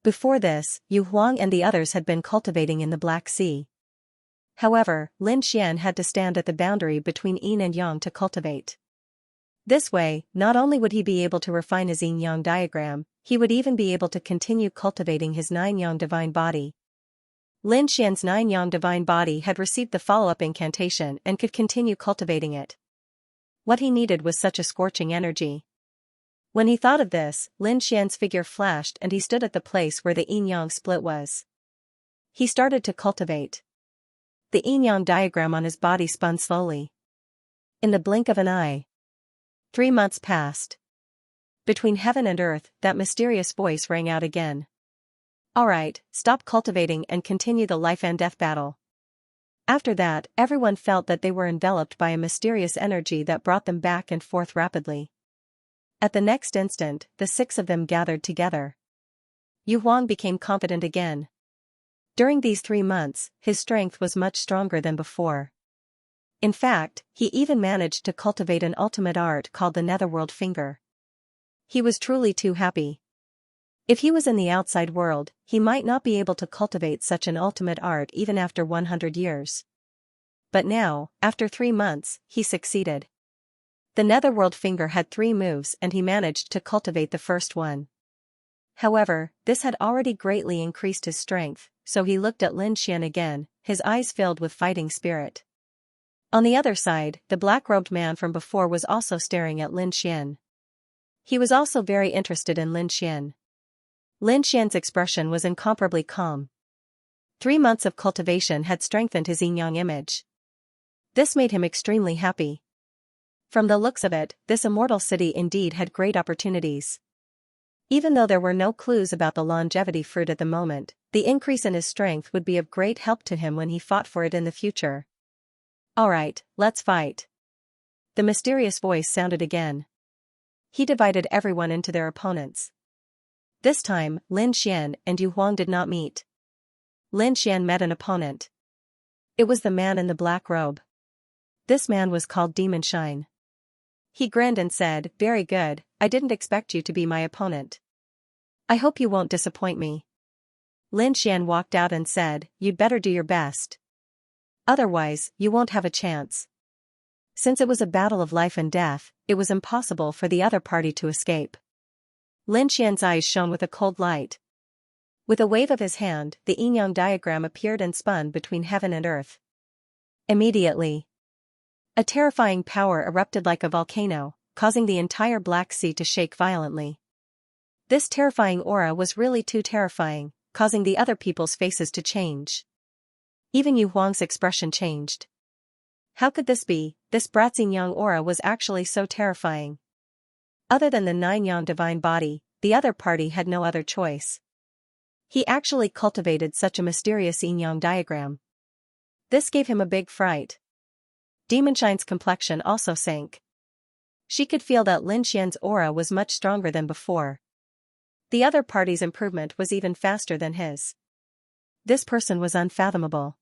Before this, Yu Huang and the others had been cultivating in the Black Sea. However, Lin Xian had to stand at the boundary between yin and yang to cultivate. This way, not only would he be able to refine his yin-yang diagram, he would even be able to continue cultivating his 9-yang divine body. Lin Xian's 9-yang divine body had received the follow-up incantation and could continue cultivating it. What he needed was such a scorching energy. When he thought of this, Lin Xian's figure flashed and he stood at the place where the yin-yang split was. He started to cultivate. The yin-yang diagram on his body spun slowly. In the blink of an eye. 3 months passed. Between heaven and earth, that mysterious voice rang out again. Alright, stop cultivating and continue the life and death battle. After that, everyone felt that they were enveloped by a mysterious energy that brought them back and forth rapidly. At the next instant, the 6 of them gathered together. Yu Huang became confident again. During these 3 months, his strength was much stronger than before. In fact, he even managed to cultivate an ultimate art called the Netherworld Finger. He was truly too happy. If he was in the outside world, he might not be able to cultivate such an ultimate art even after 100 years. But now, after 3 months, he succeeded. The Netherworld Finger had 3 moves and he managed to cultivate the first one. However, this had already greatly increased his strength, so he looked at Lin Xian again, his eyes filled with fighting spirit. On the other side, the black-robed man from before was also staring at Lin Xian. He was also very interested in Lin Xian. Lin Xian's expression was incomparably calm. 3 months of cultivation had strengthened his yin-yang image. This made him extremely happy. From the looks of it, this immortal city indeed had great opportunities. Even though there were no clues about the longevity fruit at the moment, the increase in his strength would be of great help to him when he fought for it in the future. Alright, let's fight. The mysterious voice sounded again. He divided everyone into their opponents. This time, Lin Xian and Yu Huang did not meet. Lin Xian met an opponent. It was the man in the black robe. This man was called Demon Shine. He grinned and said, "Very good, I didn't expect you to be my opponent. I hope you won't disappoint me." Lin Xian walked out and said, "You'd better do your best. Otherwise, you won't have a chance." Since it was a battle of life and death, it was impossible for the other party to escape. Lin Xian's eyes shone with a cold light. With a wave of his hand, the yin-yang diagram appeared and spun between heaven and earth. Immediately, a terrifying power erupted like a volcano, causing the entire Black Sea to shake violently. This terrifying aura was really too terrifying, causing the other people's faces to change. Even Yu Huang's expression changed. How could this be? This brat's yin-yang aura was actually so terrifying. Other than the 9-yang divine body, the other party had no other choice. He actually cultivated such a mysterious yin-yang diagram. This gave him a big fright. Demonshine's complexion also sank. She could feel that Lin Xian's aura was much stronger than before. The other party's improvement was even faster than his. This person was unfathomable.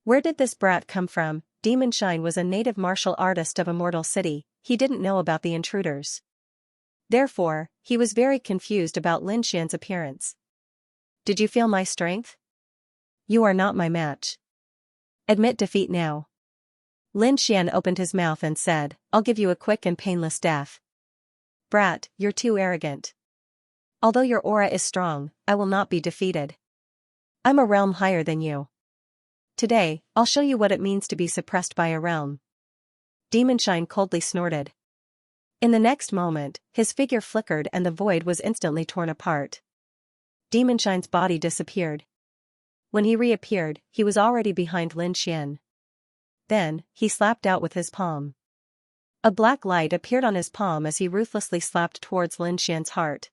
Where did this brat come from? Demonshine was a native martial artist of Immortal City. He didn't know about the intruders. Therefore, he was very confused about Lin Xian's appearance. Did you feel my strength? You are not my match. Admit defeat now. Lin Xian opened his mouth and said, I'll give you a quick and painless death. Brat, you're too arrogant. Although your aura is strong, I will not be defeated. I'm a realm higher than you. Today, I'll show you what it means to be suppressed by a realm. Demonshine coldly snorted. In the next moment, his figure flickered and the void was instantly torn apart. Demonshine's body disappeared. When he reappeared, he was already behind Lin Xian. Then, he slapped out with his palm. A black light appeared on his palm as he ruthlessly slapped towards Lin Xian's heart.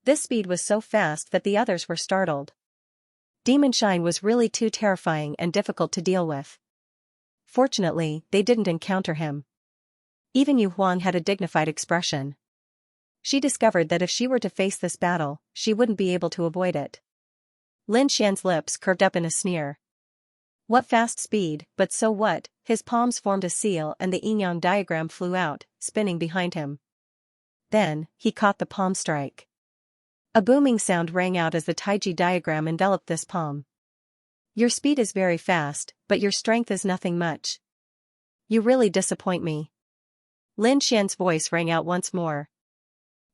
This speed was so fast that the others were startled. Demonshine was really too terrifying and difficult to deal with. Fortunately, they didn't encounter him. Even Yu Huang had a dignified expression. She discovered that if she were to face this battle, she wouldn't be able to avoid it. Lin Xian's lips curved up in a sneer. What fast speed, but so what? His palms formed a seal and the yin-yang diagram flew out, spinning behind him. Then, he caught the palm strike. A booming sound rang out as the Taiji diagram enveloped this palm. Your speed is very fast, but your strength is nothing much. You really disappoint me. Lin Xian's voice rang out once more.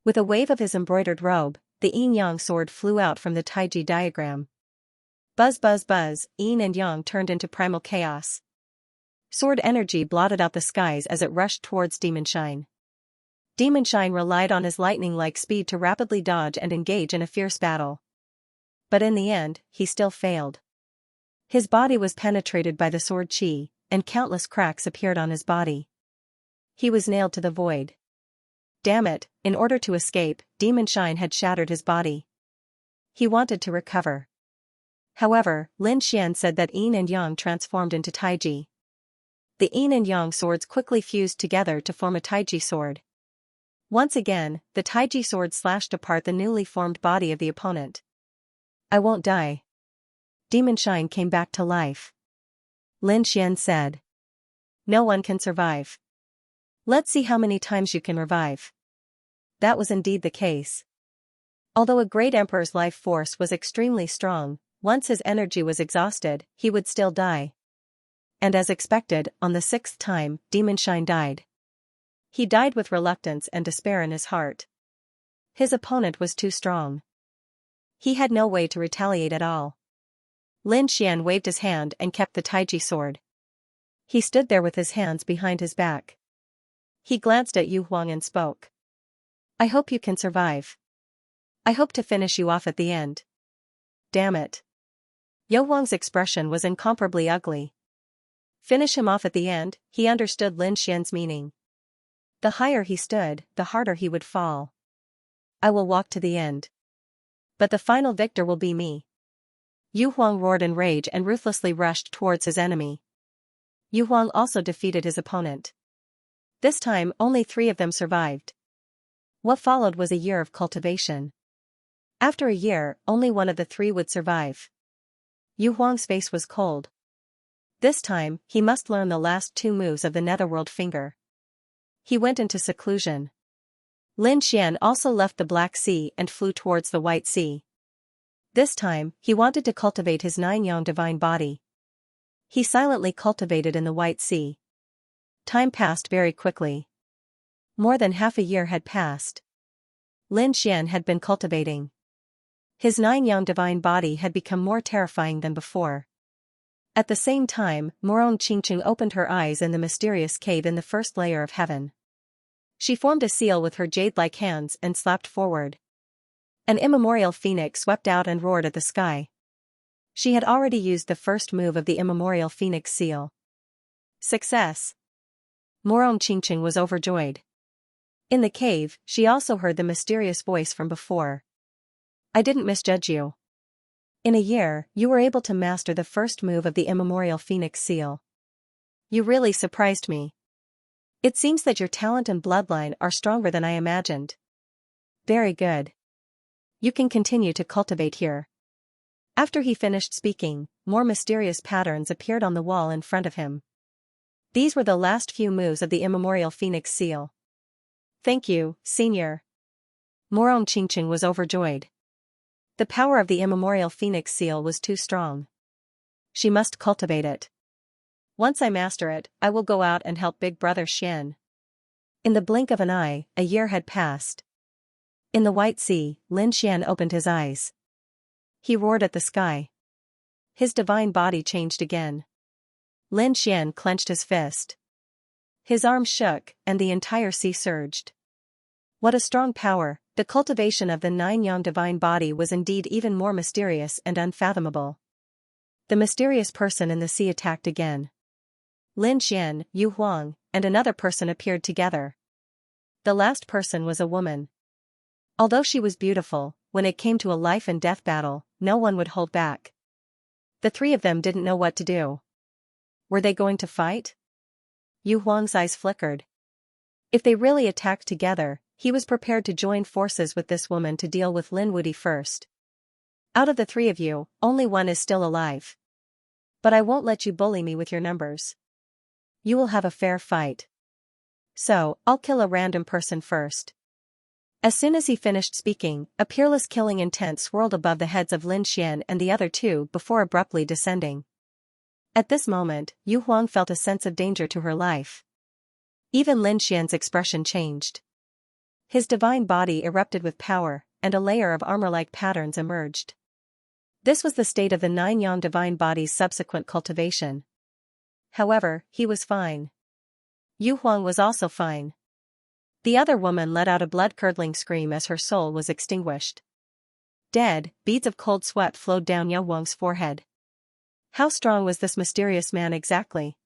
With a wave of his embroidered robe, the yin-yang sword flew out from the Taiji diagram. Buzz buzz buzz, yin and yang turned into primal chaos. Sword energy blotted out the skies as it rushed towards Demonshine. Demonshine relied on his lightning-like speed to rapidly dodge and engage in a fierce battle. But in the end, he still failed. His body was penetrated by the sword qi, and countless cracks appeared on his body. He was nailed to the void. Damn it, in order to escape, Demonshine had shattered his body. He wanted to recover. However, Lin Xian said that yin and yang transformed into Taiji. The yin and yang swords quickly fused together to form a Taiji sword. Once again, the Taiji sword slashed apart the newly formed body of the opponent. I won't die. Demonshine came back to life. Lin Xian said. No one can survive. Let's see how many times you can revive. That was indeed the case. Although a great emperor's life force was extremely strong, once his energy was exhausted, he would still die. And as expected, on the 6th time, Demonshine died. He died with reluctance and despair in his heart. His opponent was too strong. He had no way to retaliate at all. Lin Xian waved his hand and kept the Taiji sword. He stood there with his hands behind his back. He glanced at Yu Huang and spoke. I hope you can survive. I hope to finish you off at the end. Damn it. Yu Huang's expression was incomparably ugly. Finish him off at the end, he understood Lin Xian's meaning. The higher he stood, the harder he would fall. I will walk to the end. But the final victor will be me. Yu Huang roared in rage and ruthlessly rushed towards his enemy. Yu Huang also defeated his opponent. This time, only 3 of them survived. What followed was a year of cultivation. After a year, only 1 of the 3 would survive. Yu Huang's face was cold. This time, he must learn the last 2 moves of the Netherworld Finger. He went into seclusion. Lin Xian also left the Black Sea and flew towards the White Sea. This time, he wanted to cultivate his 9-yang divine body. He silently cultivated in the White Sea. Time passed very quickly. More than half a year had passed. Lin Xian had been cultivating. His 9-yang divine body had become more terrifying than before. At the same time, Morone Qingqing opened her eyes in the mysterious cave in the first layer of heaven. She formed a seal with her jade-like hands and slapped forward. An immemorial phoenix swept out and roared at the sky. She had already used the first move of the immemorial phoenix seal. Success! Morone Qingqing was overjoyed. In the cave, she also heard the mysterious voice from before. I didn't misjudge you. In a year, you were able to master the first move of the immemorial phoenix seal. You really surprised me. It seems that your talent and bloodline are stronger than I imagined. Very good. You can continue to cultivate here. After he finished speaking, more mysterious patterns appeared on the wall in front of him. These were the last few moves of the immemorial Phoenix seal. Thank you, Senior. Morong Qingqing was overjoyed. The power of the immemorial Phoenix seal was too strong. She must cultivate it. Once I master it, I will go out and help Big Brother Xian. In the blink of an eye, a year had passed. In the White Sea, Lin Xian opened his eyes. He roared at the sky. His divine body changed again. Lin Xian clenched his fist. His arms shook, and the entire sea surged. What a strong power! The cultivation of the nine-yang divine body was indeed even more mysterious and unfathomable. The mysterious person in the sea attacked again. Lin Xian, Yu Huang, and another person appeared together. The last person was a woman. Although she was beautiful, when it came to a life-and-death battle, no one would hold back. The three of them didn't know what to do. Were they going to fight? Yu Huang's eyes flickered. If they really attacked together, he was prepared to join forces with this woman to deal with Lin Wudi first. Out of the three of you, only one is still alive. But I won't let you bully me with your numbers. You will have a fair fight. So, I'll kill a random person first. As soon as he finished speaking, a peerless killing intent swirled above the heads of Lin Xian and the other two before abruptly descending. At this moment, Yu Huang felt a sense of danger to her life. Even Lin Xian's expression changed. His divine body erupted with power, and a layer of armor-like patterns emerged. This was the state of the nine-yang divine body's subsequent cultivation. However, he was fine. Yu Huang was also fine. The other woman let out a blood-curdling scream as her soul was extinguished. Dead, beads of cold sweat flowed down Yu Huang's forehead. How strong was this mysterious man exactly?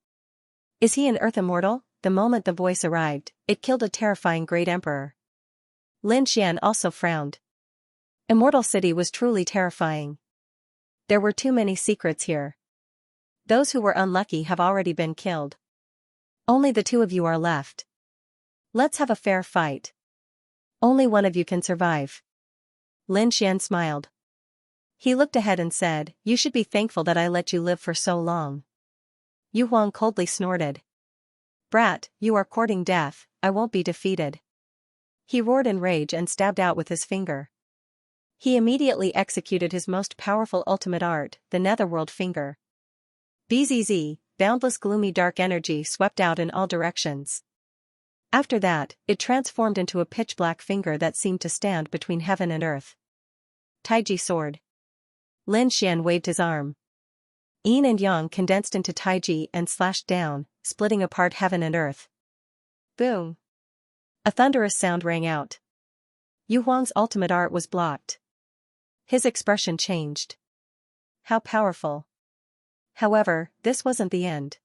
Is he an earth immortal? The moment the voice arrived, it killed a terrifying great emperor. Lin Xian also frowned. Immortal City was truly terrifying. There were too many secrets here. Those who were unlucky have already been killed. Only the two of you are left. Let's have a fair fight. Only one of you can survive. Lin Xian smiled. He looked ahead and said, "You should be thankful that I let you live for so long." Yu Huang coldly snorted. "Brat, you are courting death, I won't be defeated." He roared in rage and stabbed out with his finger. He immediately executed his most powerful ultimate art, the Netherworld Finger. Bzz, boundless gloomy dark energy swept out in all directions. After that, it transformed into a pitch-black finger that seemed to stand between heaven and earth. Taiji sword. Lin Xian waved his arm. Yin and Yang condensed into Taiji and slashed down, splitting apart heaven and earth. Boom! A thunderous sound rang out. Yu Huang's ultimate art was blocked. His expression changed. How powerful. However, this wasn't the end.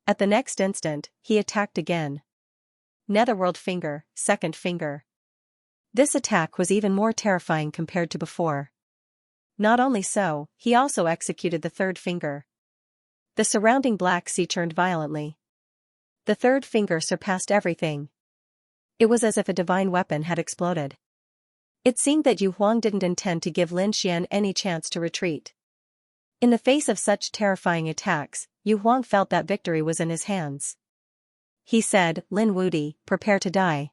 At the next instant, he attacked again. Netherworld Finger, second finger. This attack was even more terrifying compared to before. Not only so, he also executed the third finger. The surrounding black sea churned violently. The third finger surpassed everything. It was as if a divine weapon had exploded. It seemed that Yu Huang didn't intend to give Lin Xian any chance to retreat. In the face of such terrifying attacks, Yu Huang felt that victory was in his hands. He said, "Lin Wudi, prepare to die.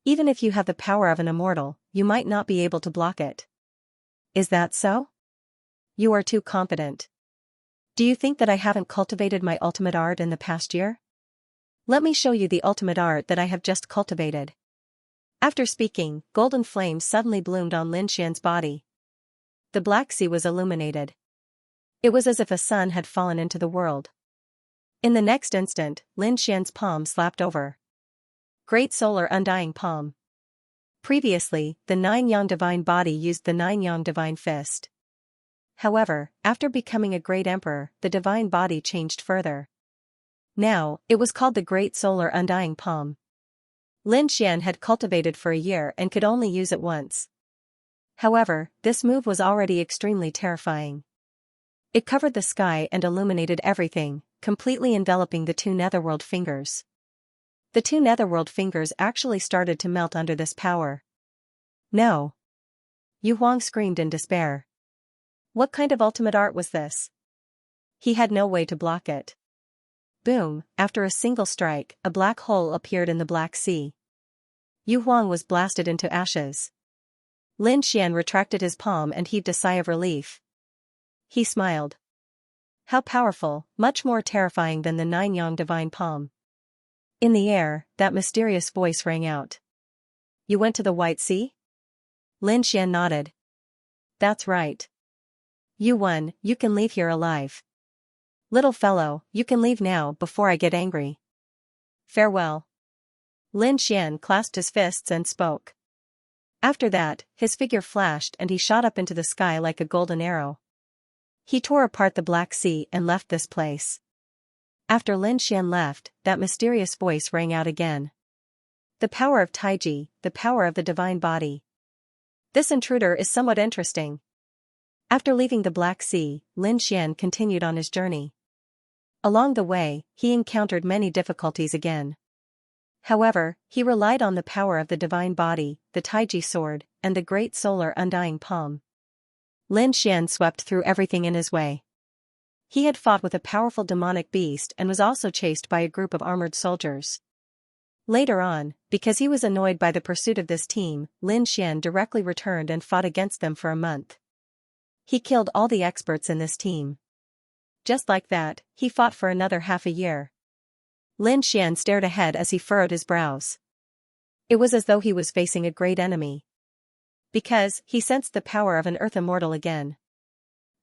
Even if you have the power of an immortal, you might not be able to block it." Is that so? You are too confident. Do you think that I haven't cultivated my ultimate art in the past year? Let me show you the ultimate art that I have just cultivated. After speaking, golden flames suddenly bloomed on Lin Xian's body. The Black Sea was illuminated. It was as if a sun had fallen into the world. In the next instant, Lin Xian's palm slapped over. Great Solar Undying Palm. Previously, the nine-yang divine body used the nine-yang divine fist. However, after becoming a great emperor, the divine body changed further. Now, it was called the Great Solar Undying Palm. Lin Xian had cultivated for a year and could only use it once. However, this move was already extremely terrifying. It covered the sky and illuminated everything, completely enveloping the two netherworld fingers. The two netherworld fingers actually started to melt under this power. No! Yu Huang screamed in despair. What kind of ultimate art was this? He had no way to block it. Boom, after a single strike, a black hole appeared in the Black Sea. Yu Huang was blasted into ashes. Lin Xian retracted his palm and heaved a sigh of relief. He smiled. How powerful, much more terrifying than the nine-yang divine palm. In the air, that mysterious voice rang out. You went to the White Sea? Lin Xian nodded. That's right. You won, you can leave here alive. Little fellow, you can leave now before I get angry. Farewell. Lin Xian clasped his fists and spoke. After that, his figure flashed and he shot up into the sky like a golden arrow. He tore apart the Black Sea and left this place. After Lin Xian left, that mysterious voice rang out again. The power of Taiji, the power of the divine body. This intruder is somewhat interesting. After leaving the Black Sea, Lin Xian continued on his journey. Along the way, he encountered many difficulties again. However, he relied on the power of the divine body, the Taiji sword, and the great solar undying palm. Lin Xian swept through everything in his way. He had fought with a powerful demonic beast and was also chased by a group of armored soldiers. Later on, because he was annoyed by the pursuit of this team, Lin Xian directly returned and fought against them for a month. He killed all the experts in this team. Just like that, he fought for another half a year. Lin Xian stared ahead as he furrowed his brows. It was as though he was facing a great enemy. Because, he sensed the power of an earth immortal again.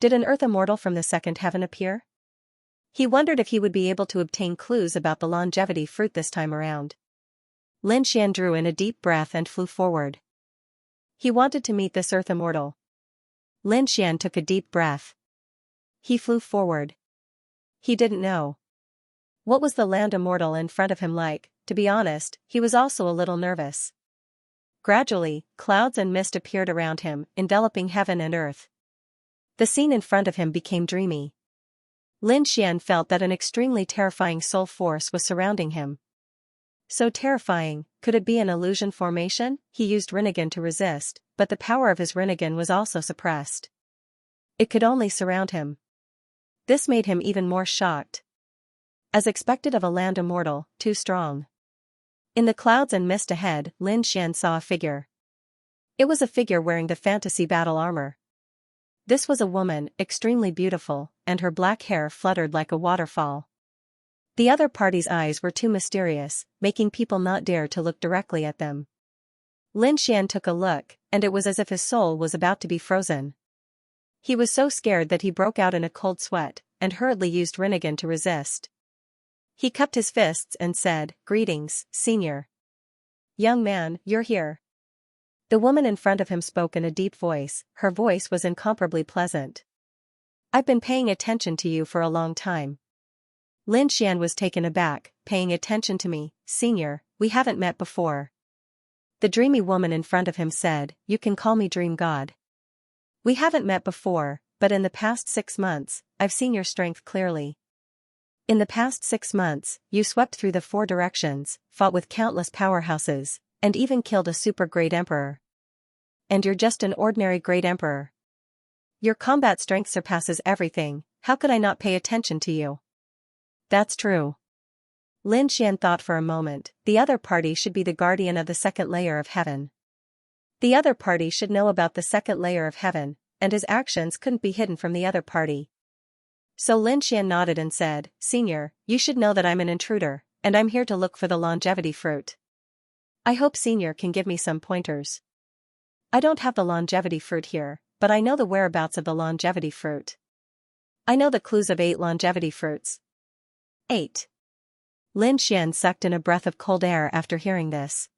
Did an earth immortal from the second heaven appear? He wondered if he would be able to obtain clues about the longevity fruit this time around. Lin Xian drew in a deep breath and flew forward. He wanted to meet this earth immortal. Lin Xian took a deep breath. He flew forward. He didn't know. What was the land immortal in front of him like? To be honest, he was also a little nervous. Gradually, clouds and mist appeared around him, enveloping heaven and earth. The scene in front of him became dreamy. Lin Xian felt that an extremely terrifying soul force was surrounding him. So terrifying, could it be an illusion formation? He used Rinnegan to resist, but the power of his Rinnegan was also suppressed. It could only surround him. This made him even more shocked. As expected of a land immortal, too strong. In the clouds and mist ahead, Lin Xian saw a figure. It was a figure wearing the fantasy battle armor. This was a woman, extremely beautiful, and her black hair fluttered like a waterfall. The other party's eyes were too mysterious, making people not dare to look directly at them. Lin Xian took a look, and it was as if his soul was about to be frozen. He was so scared that he broke out in a cold sweat, and hurriedly used Rinnegan to resist. He cupped his fists and said, "Greetings, Senior. Young man, you're here." The woman in front of him spoke in a deep voice, her voice was incomparably pleasant. "I've been paying attention to you for a long time." Lin Xian was taken aback, "Paying attention to me, Senior, we haven't met before." The dreamy woman in front of him said, "You can call me Dream God. We haven't met before, but in the past 6 months, I've seen your strength clearly. In the past 6 months, you swept through the 4 directions, fought with countless powerhouses, and even killed a super great emperor. And you're just an ordinary great emperor. Your combat strength surpasses everything, how could I not pay attention to you?" "That's true." Lin Xian thought for a moment, the other party should be the guardian of the second layer of heaven. The other party should know about the second layer of heaven, and his actions couldn't be hidden from the other party. So Lin Xian nodded and said, "Senior, you should know that I'm an intruder, and I'm here to look for the longevity fruit. I hope Senior can give me some pointers. I don't have the longevity fruit here, but I know the whereabouts of the longevity fruit. I know the clues of 8 longevity fruits." 8. Lin Xian sucked in a breath of cold air after hearing this.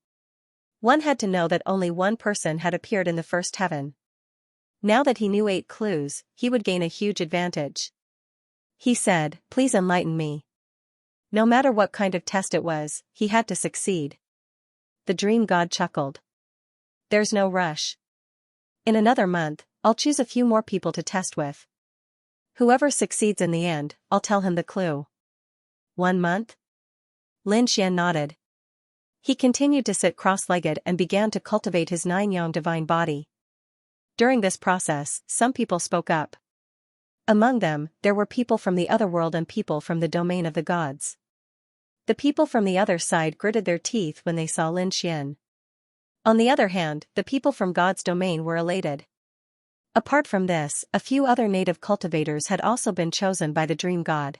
One had to know that only one person had appeared in the first heaven. Now that he knew 8 clues, he would gain a huge advantage. He said, "Please enlighten me." No matter what kind of test it was, he had to succeed. The dream god chuckled. "There's no rush. In another month, I'll choose a few more people to test with. Whoever succeeds in the end, I'll tell him the clue. 1 month? Lin Xian nodded. He continued to sit cross-legged and began to cultivate his 9-yang divine body. During this process, some people spoke up. Among them, there were people from the other world and people from the domain of the gods. The people from the other side gritted their teeth when they saw Lin Xian. On the other hand, the people from God's domain were elated. Apart from this, a few other native cultivators had also been chosen by the dream god.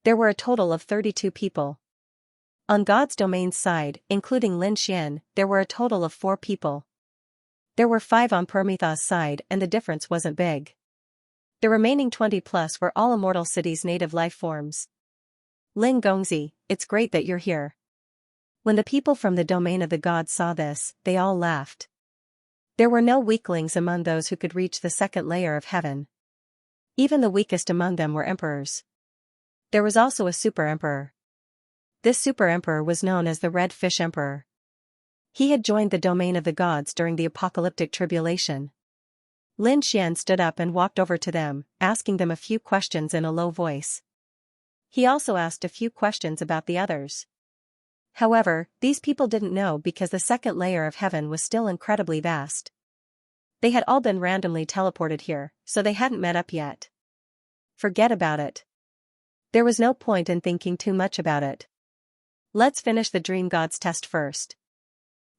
There were a total of 32 people. On God's domain's side, including Lin Xian, there were a total of 4 people. There were 5 on Permitha's side and the difference wasn't big. The remaining 20 plus were all immortal cities' native life forms. Ling Gongzi, it's great that you're here. When the people from the domain of the gods saw this, they all laughed. There were no weaklings among those who could reach the second layer of heaven. Even the weakest among them were emperors. There was also a super emperor. This super emperor was known as the Red Fish Emperor. He had joined the domain of the gods during the apocalyptic tribulation. Lin Xian stood up and walked over to them, asking them a few questions in a low voice. He also asked a few questions about the others. However, these people didn't know because the second layer of heaven was still incredibly vast. They had all been randomly teleported here, so they hadn't met up yet. Forget about it. There was no point in thinking too much about it. Let's finish the dream god's test first.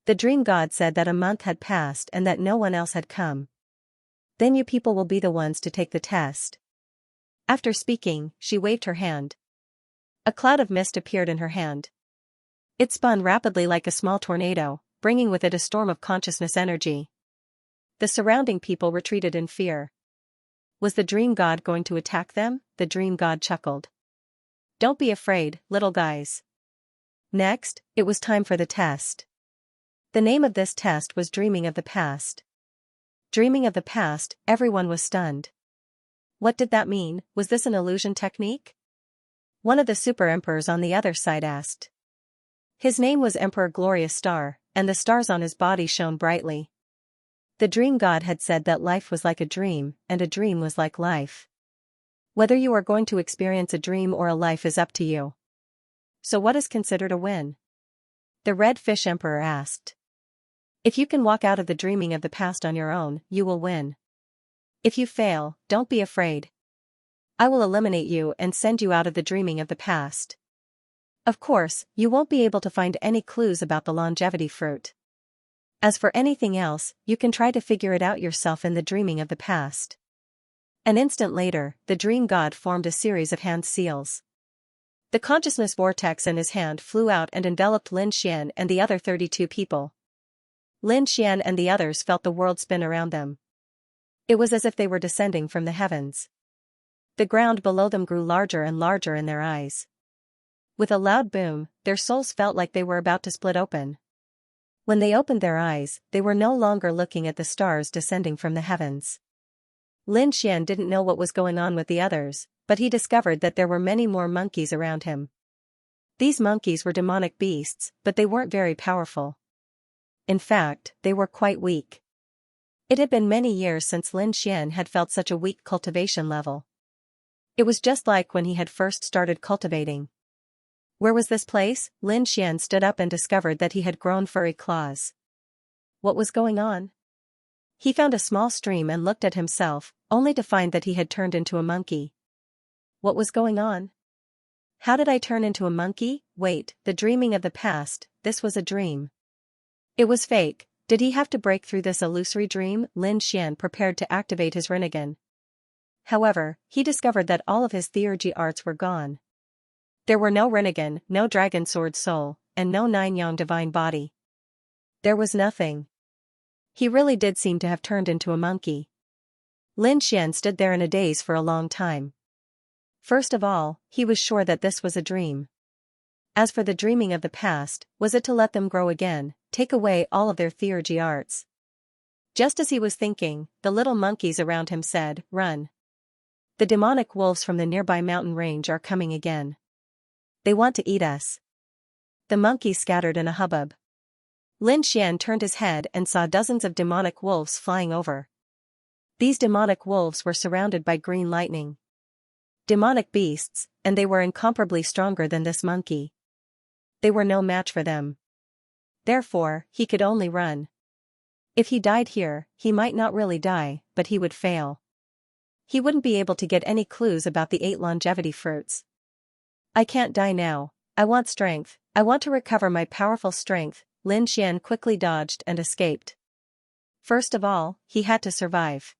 The dream god said that a month had passed and that no one else had come. Then you people will be the ones to take the test. After speaking, she waved her hand. A cloud of mist appeared in her hand. It spun rapidly like a small tornado, bringing with it a storm of consciousness energy. The surrounding people retreated in fear. Was the dream god going to attack them? The dream god chuckled. Don't be afraid, little guys. Next, it was time for the test. The name of this test was Dreaming of the Past. Dreaming of the past, everyone was stunned. What did that mean? Was this an illusion technique? One of the super emperors on the other side asked. His name was Emperor Glorious Star, and the stars on his body shone brightly. The dream god had said that life was like a dream, and a dream was like life. Whether you are going to experience a dream or a life is up to you. So what is considered a win? The Red Fish Emperor asked. If you can walk out of the dreaming of the past on your own, you will win. If you fail, don't be afraid. I will eliminate you and send you out of the dreaming of the past. Of course, you won't be able to find any clues about the longevity fruit. As for anything else, you can try to figure it out yourself in the dreaming of the past. An instant later, the dream god formed a series of hand seals. The consciousness vortex in his hand flew out and enveloped Lin Xian and the other 32 people. Lin Xian and the others felt the world spin around them. It was as if they were descending from the heavens. The ground below them grew larger and larger in their eyes. With a loud boom, their souls felt like they were about to split open. When they opened their eyes, they were no longer looking at the stars descending from the heavens. Lin Xian didn't know what was going on with the others, but he discovered that there were many more monkeys around him. These monkeys were demonic beasts, but they weren't very powerful. In fact, they were quite weak. It had been many years since Lin Xian had felt such a weak cultivation level. It was just like when he had first started cultivating. Where was this place? Lin Xian stood up and discovered that he had grown furry claws. What was going on? He found a small stream and looked at himself, only to find that he had turned into a monkey. What was going on? How did I turn into a monkey? Wait, the dreaming of the past, this was a dream. It was fake. Did he have to break through this illusory dream? Lin Xian prepared to activate his Rinnegan. However, he discovered that all of his theurgy arts were gone. There were no Rinnegan, no Dragon Sword Soul, and no 9-yang divine body. There was nothing. He really did seem to have turned into a monkey. Lin Xian stood there in a daze for a long time. First of all, he was sure that this was a dream. As for the dreaming of the past, was it to let them grow again, take away all of their theurgy arts? Just as he was thinking, the little monkeys around him said, "Run. The demonic wolves from the nearby mountain range are coming again. They want to eat us." The monkeys scattered in a hubbub. Lin Xian turned his head and saw dozens of demonic wolves flying over. These demonic wolves were surrounded by green lightning. Demonic beasts, and they were incomparably stronger than this monkey. They were no match for them. Therefore, he could only run. If he died here, he might not really die, but he would fail. He wouldn't be able to get any clues about the 8 longevity fruits. I can't die now. I want strength. I want to recover my powerful strength. Lin Xian quickly dodged and escaped. First of all, he had to survive.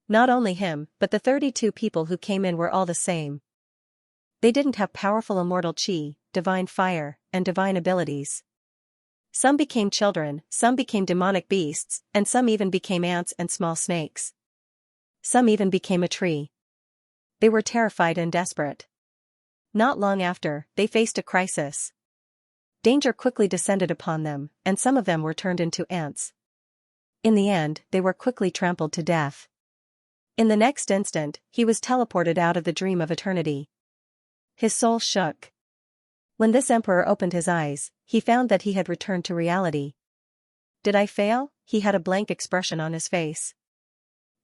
Not only him, but the 32 people who came in were all the same. They didn't have powerful immortal qi, divine fire, and divine abilities. Some became children, some became demonic beasts, and some even became ants and small snakes. Some even became a tree. They were terrified and desperate. Not long after, they faced a crisis. Danger quickly descended upon them, and some of them were turned into ants. In the end, they were quickly trampled to death. In the next instant, he was teleported out of the dream of eternity. His soul shook. When this emperor opened his eyes, he found that he had returned to reality. Did I fail? He had a blank expression on his face.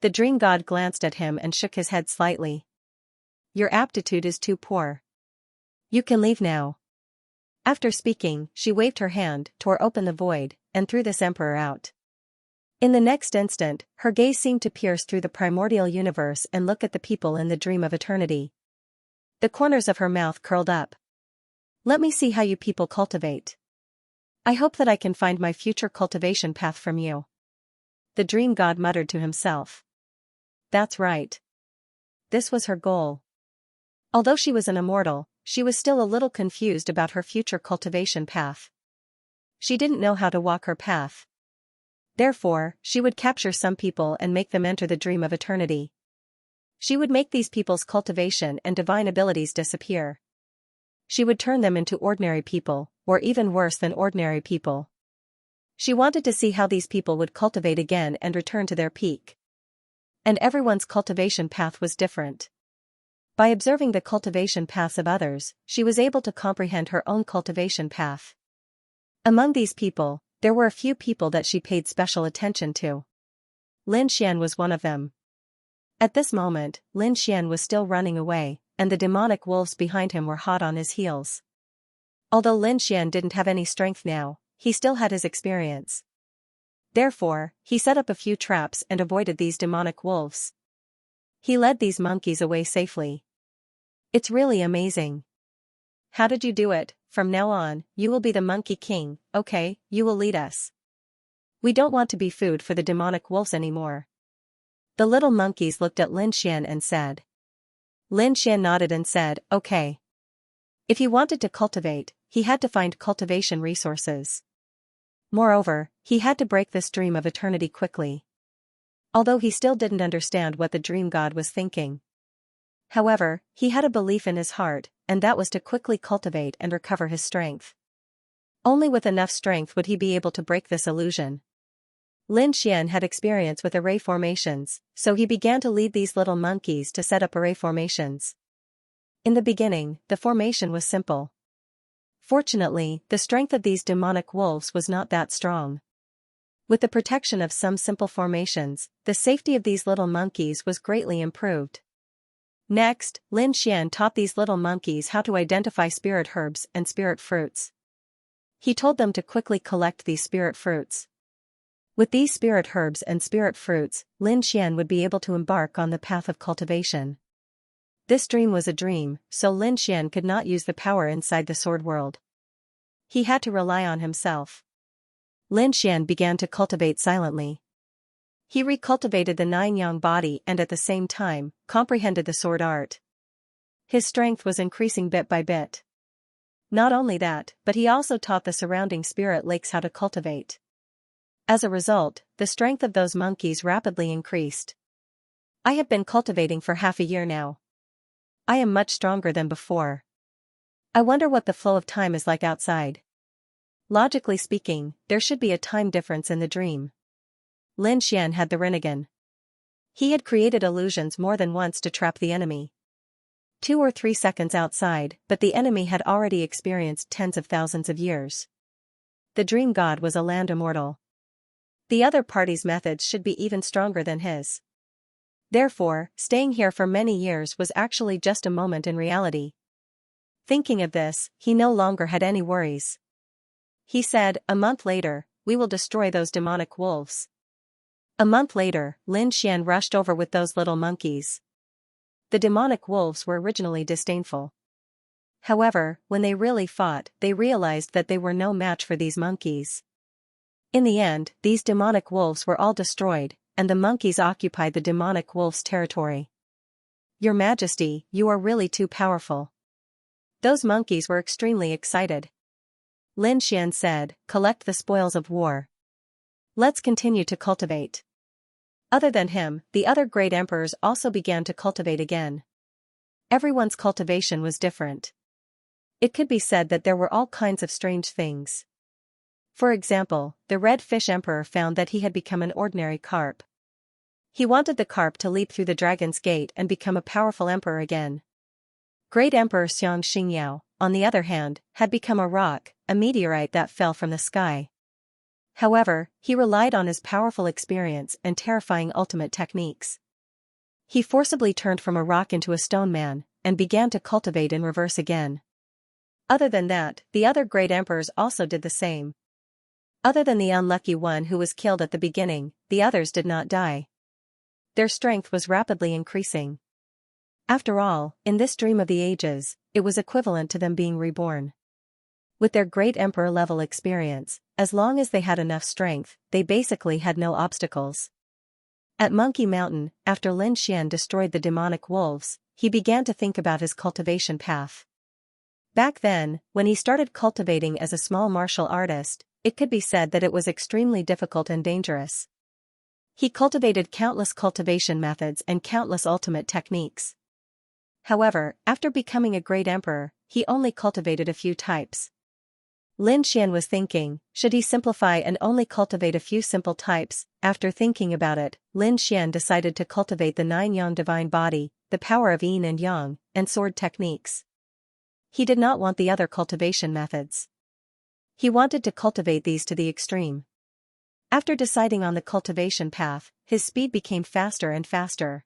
The dream god glanced at him and shook his head slightly. Your aptitude is too poor. You can leave now. After speaking, she waved her hand, tore open the void, and threw this emperor out. In the next instant, her gaze seemed to pierce through the primordial universe and look at the people in the dream of eternity. The corners of her mouth curled up. Let me see how you people cultivate. I hope that I can find my future cultivation path from you. The dream god muttered to himself. That's right. This was her goal. Although she was an immortal, she was still a little confused about her future cultivation path. She didn't know how to walk her path. Therefore, she would capture some people and make them enter the dream of eternity. She would make these people's cultivation and divine abilities disappear. She would turn them into ordinary people, or even worse than ordinary people. She wanted to see how these people would cultivate again and return to their peak. And everyone's cultivation path was different. By observing the cultivation paths of others, she was able to comprehend her own cultivation path. Among these people, there were a few people that she paid special attention to. Lin Xian was one of them. At this moment, Lin Xian was still running away, and the demonic wolves behind him were hot on his heels. Although Lin Xian didn't have any strength now, he still had his experience. Therefore, he set up a few traps and avoided these demonic wolves. He led these monkeys away safely. It's really amazing. How did you do it? From now on, you will be the Monkey King, okay, you will lead us. We don't want to be food for the demonic wolves anymore. The little monkeys looked at Lin Xian and said. Lin Xian nodded and said, okay. If he wanted to cultivate, he had to find cultivation resources. Moreover, he had to break this dream of eternity quickly. Although he still didn't understand what the dream god was thinking. However, he had a belief in his heart, and that was to quickly cultivate and recover his strength. Only with enough strength would he be able to break this illusion. Lin Xian had experience with array formations, so he began to lead these little monkeys to set up array formations. In the beginning, the formation was simple. Fortunately, the strength of these demonic wolves was not that strong. With the protection of some simple formations, the safety of these little monkeys was greatly improved. Next, Lin Xian taught these little monkeys how to identify spirit herbs and spirit fruits. He told them to quickly collect these spirit fruits. With these spirit herbs and spirit fruits, Lin Xian would be able to embark on the path of cultivation. This dream was a dream, so Lin Xian could not use the power inside the sword world. He had to rely on himself. Lin Xian began to cultivate silently. He recultivated the 9-yang body and at the same time, comprehended the sword art. His strength was increasing bit by bit. Not only that, but he also taught the surrounding spirit lakes how to cultivate. As a result, the strength of those monkeys rapidly increased. I have been cultivating for half a year now. I am much stronger than before. I wonder what the flow of time is like outside. Logically speaking, there should be a time difference in the dream. Lin Xian had the Rinnegan. He had created illusions more than once to trap the enemy. 2 or 3 seconds outside, but the enemy had already experienced tens of thousands of years. The dream god was a land immortal. The other party's methods should be even stronger than his. Therefore, staying here for many years was actually just a moment in reality, Thinking of this, he no longer had any worries. He said, "A month later, we will destroy those demonic wolves." A month later, Lin Xian rushed over with those little monkeys. The demonic wolves were originally disdainful. However, when they really fought, they realized that they were no match for these monkeys. In the end, these demonic wolves were all destroyed, and the monkeys occupied the demonic wolves' territory. "Your Majesty, you are really too powerful." Those monkeys were extremely excited. Lin Xian said, "Collect the spoils of war. Let's continue to cultivate." Other than him, the other great emperors also began to cultivate again. Everyone's cultivation was different. It could be said that there were all kinds of strange things. For example, the Red Fish Emperor found that he had become an ordinary carp. He wanted the carp to leap through the dragon's gate and become a powerful emperor again. Great Emperor Xianxia, on the other hand, had become a rock, a meteorite that fell from the sky. However, he relied on his powerful experience and terrifying ultimate techniques. He forcibly turned from a rock into a stone man, and began to cultivate in reverse again. Other than that, the other great emperors also did the same. Other than the unlucky one who was killed at the beginning, the others did not die. Their strength was rapidly increasing. After all, in this dream of the ages, it was equivalent to them being reborn. With their great emperor-level experience, as long as they had enough strength, they basically had no obstacles. At Monkey Mountain, after Lin Xian destroyed the demonic wolves, he began to think about his cultivation path. Back then, when he started cultivating as a small martial artist, it could be said that it was extremely difficult and dangerous. He cultivated countless cultivation methods and countless ultimate techniques. However, after becoming a great emperor, he only cultivated a few types. Lin Xian was thinking, should he simplify and only cultivate a few simple types? After thinking about it, Lin Xian decided to cultivate the 9-yang divine body, the power of yin and yang, and sword techniques. He did not want the other cultivation methods. He wanted to cultivate these to the extreme. After deciding on the cultivation path, his speed became faster and faster.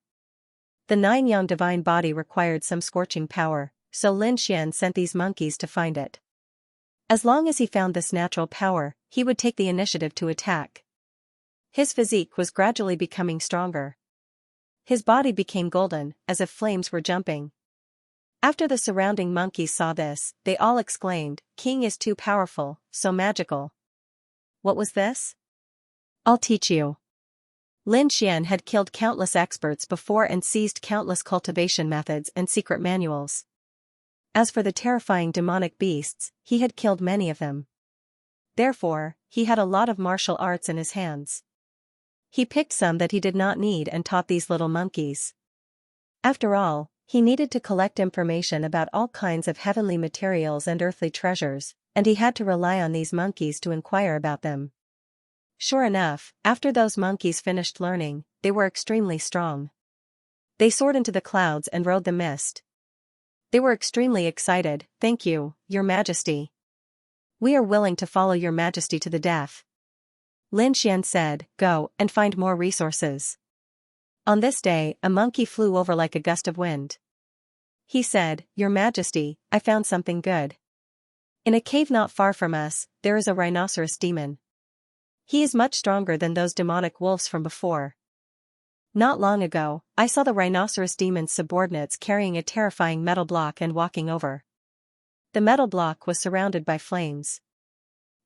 The 9-yang divine body required some scorching power, so Lin Xian sent these monkeys to find it. As long as he found this natural power, he would take the initiative to attack. His physique was gradually becoming stronger. His body became golden, as if flames were jumping. After the surrounding monkeys saw this, they all exclaimed, "King is too powerful, so magical." What was this? I'll teach you. Lin Xian had killed countless experts before and seized countless cultivation methods and secret manuals. As for the terrifying demonic beasts, he had killed many of them. Therefore, he had a lot of martial arts in his hands. He picked some that he did not need and taught these little monkeys. After all, he needed to collect information about all kinds of heavenly materials and earthly treasures, and he had to rely on these monkeys to inquire about them. Sure enough, after those monkeys finished learning, they were extremely strong. They soared into the clouds and rode the mist. They were extremely excited. "Thank you, Your Majesty. We are willing to follow Your Majesty to the death." Lin Xian said, "Go and find more resources." On this day, a monkey flew over like a gust of wind. He said, "Your Majesty, I found something good. In a cave not far from us, there is a rhinoceros demon. He is much stronger than those demonic wolves from before. Not long ago, I saw the rhinoceros demon's subordinates carrying a terrifying metal block and walking over. The metal block was surrounded by flames.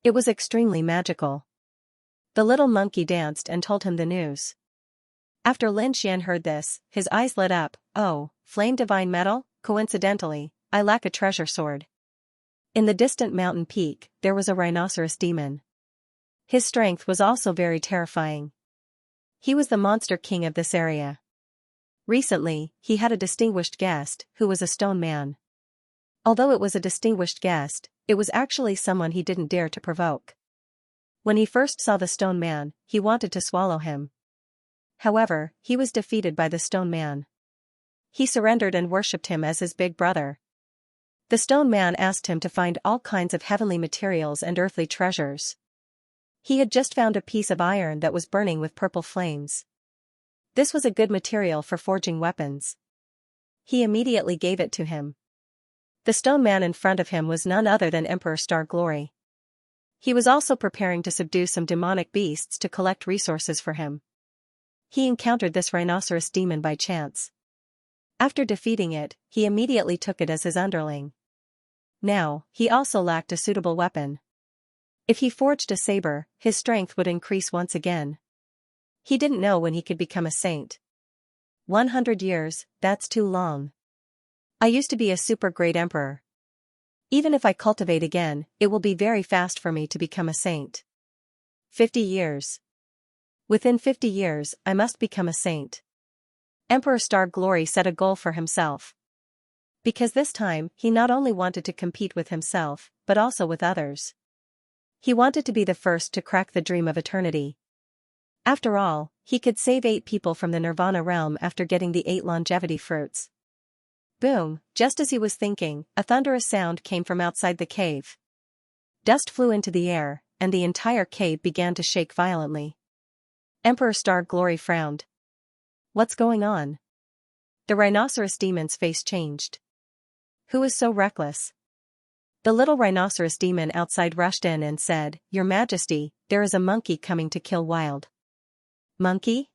It was extremely magical." The little monkey danced and told him the news. After Lin Xian heard this, his eyes lit up. "Oh, flame divine metal? Coincidentally, I lack a treasure sword." In the distant mountain peak, there was a rhinoceros demon. His strength was also very terrifying. He was the monster king of this area. Recently, he had a distinguished guest, who was a stone man. Although it was a distinguished guest, it was actually someone he didn't dare to provoke. When he first saw the stone man, he wanted to swallow him. However, he was defeated by the stone man. He surrendered and worshipped him as his big brother. The stone man asked him to find all kinds of heavenly materials and earthly treasures. He had just found a piece of iron that was burning with purple flames. This was a good material for forging weapons. He immediately gave it to him. The stone man in front of him was none other than Emperor Star Glory. He was also preparing to subdue some demonic beasts to collect resources for him. He encountered this rhinoceros demon by chance. After defeating it, he immediately took it as his underling. Now, he also lacked a suitable weapon. If he forged a saber, his strength would increase once again. He didn't know when he could become a saint. 100 years, that's too long. I used to be a super great emperor. Even if I cultivate again, it will be very fast for me to become a saint. 50 years. Within 50 years, I must become a saint. Emperor Star Glory set a goal for himself. Because this time, he not only wanted to compete with himself, but also with others. He wanted to be the first to crack the dream of eternity. After all, he could save 8 people from the Nirvana realm after getting the 8 longevity fruits. Boom, just as he was thinking, a thunderous sound came from outside the cave. Dust flew into the air, and the entire cave began to shake violently. Emperor Star Glory frowned. What's going on? The rhinoceros demon's face changed. Who is so reckless? The little rhinoceros demon outside rushed in and said, Your Majesty, there is a monkey coming to kill Wild. Monkey?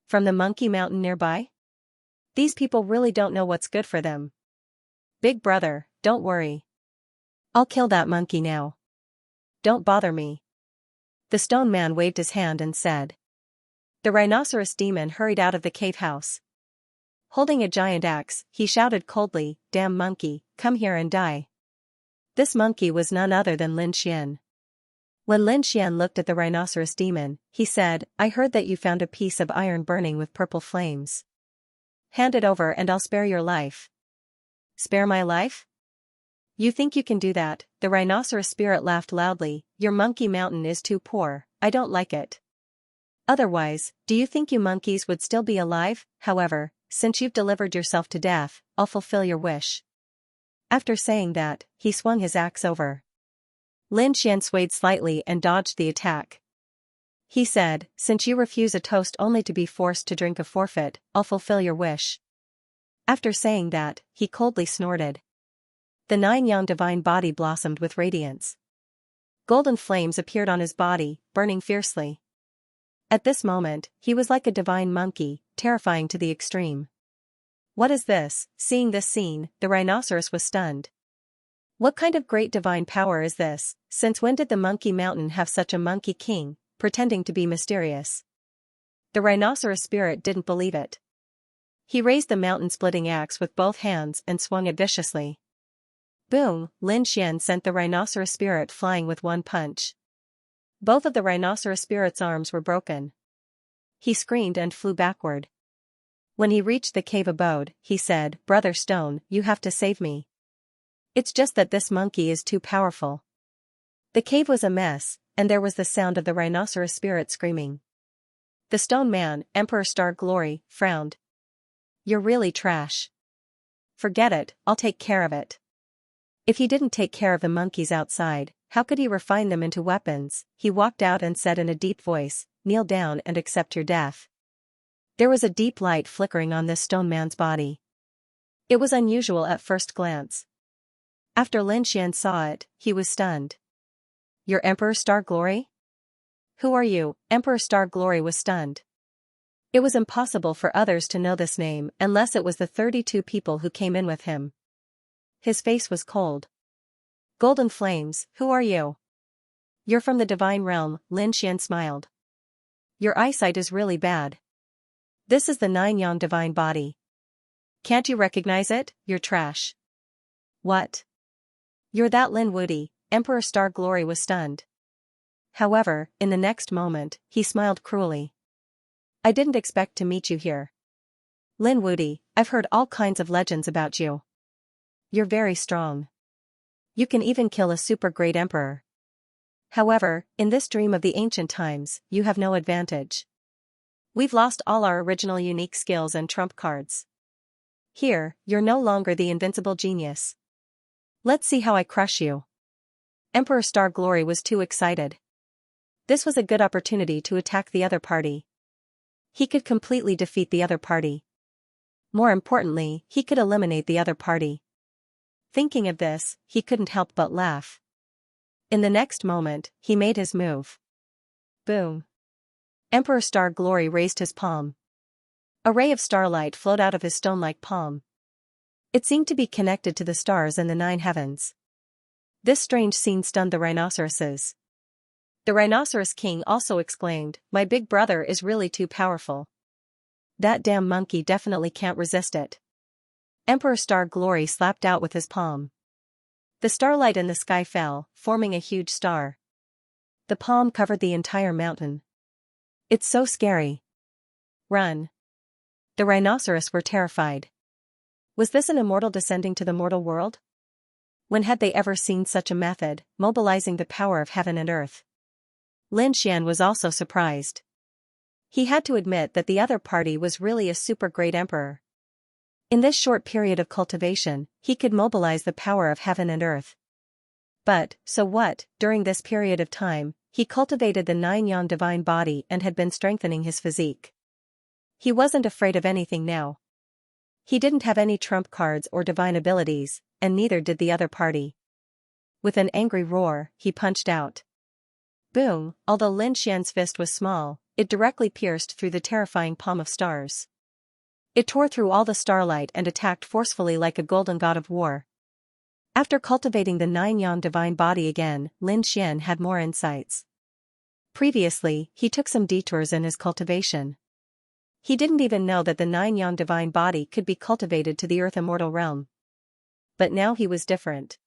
From the Monkey Mountain nearby? These people really don't know what's good for them. Big brother, don't worry. I'll kill that monkey now. Don't bother me. The stone man waved his hand and said. The rhinoceros demon hurried out of the cave house. Holding a giant axe, he shouted coldly, Damn monkey, come here and die. This monkey was none other than Lin Xian. When Lin Xian looked at the rhinoceros demon, he said, I heard that you found a piece of iron burning with purple flames. Hand it over and I'll spare your life. Spare my life? You think you can do that? The rhinoceros spirit laughed loudly. Your monkey mountain is too poor, I don't like it. Otherwise, do you think you monkeys would still be alive? However, since you've delivered yourself to death, I'll fulfill your wish. After saying that, he swung his axe over. Lin Xian swayed slightly and dodged the attack. He said, Since you refuse a toast only to be forced to drink a forfeit, I'll fulfill your wish. After saying that, he coldly snorted. The 9-yang divine body blossomed with radiance. Golden flames appeared on his body, burning fiercely. At this moment, he was like a divine monkey, terrifying to the extreme. What is this? Seeing this scene, the rhinoceros was stunned. What kind of great divine power is this? Since when did the Monkey Mountain have such a monkey king, pretending to be mysterious? The rhinoceros spirit didn't believe it. He raised the mountain-splitting axe with both hands and swung it viciously. Boom! Lin Xian sent the rhinoceros spirit flying with one punch. Both of the rhinoceros spirit's arms were broken. He screamed and flew backward. When he reached the cave abode, he said, Brother Stone, you have to save me. It's just that this monkey is too powerful. The cave was a mess, and there was the sound of the rhinoceros spirit screaming. The stone man, Emperor Star Glory, frowned. You're really trash. Forget it, I'll take care of it. If he didn't take care of the monkeys outside, how could he refine them into weapons? He walked out and said in a deep voice, Kneel down and accept your death. There was a deep light flickering on this stone man's body. It was unusual at first glance. After Lin Xian saw it, he was stunned. You're Emperor Star Glory? Who are you? Emperor Star Glory was stunned. It was impossible for others to know this name unless it was the 32 people who came in with him. His face was cold. Golden flames, who are you? You're from the divine realm, Lin Xian smiled. Your eyesight is really bad. This is the 9-yang divine body. Can't you recognize it? You're trash. What? You're that Lin Wudi. Emperor Star Glory was stunned. However, in the next moment, he smiled cruelly. I didn't expect to meet you here. Lin Wudi, I've heard all kinds of legends about you. You're very strong. You can even kill a super great emperor. However, in this dream of the ancient times, you have no advantage. We've lost all our original unique skills and trump cards. Here, you're no longer the invincible genius. Let's see how I crush you. Emperor Star Glory was too excited. This was a good opportunity to attack the other party. He could completely defeat the other party. More importantly, he could eliminate the other party. Thinking of this, he couldn't help but laugh. In the next moment, he made his move. Boom. Emperor Star Glory raised his palm. A ray of starlight flowed out of his stone-like palm. It seemed to be connected to the stars in the 9 heavens. This strange scene stunned the rhinoceroses. The rhinoceros king also exclaimed, "My big brother is really too powerful. That damn monkey definitely can't resist it." Emperor Star Glory slapped out with his palm. The starlight in the sky fell, forming a huge star. The palm covered the entire mountain. "It's so scary. Run." The rhinoceros were terrified. Was this an immortal descending to the mortal world? When had they ever seen such a method, mobilizing the power of heaven and earth? Lin Xian was also surprised. He had to admit that the other party was really a super great emperor. In this short period of cultivation, he could mobilize the power of heaven and earth. But, so what, during this period of time, he cultivated the 9 divine body and had been strengthening his physique. He wasn't afraid of anything now. He didn't have any trump cards or divine abilities, and neither did the other party. With an angry roar, he punched out. Boom, although Lin Xian's fist was small, it directly pierced through the terrifying palm of stars. It tore through all the starlight and attacked forcefully like a golden god of war. After cultivating the 9 divine body again, Lin Xian had more insights. Previously, he took some detours in his cultivation. He didn't even know that the 9 divine body could be cultivated to the earth immortal realm. But now he was different.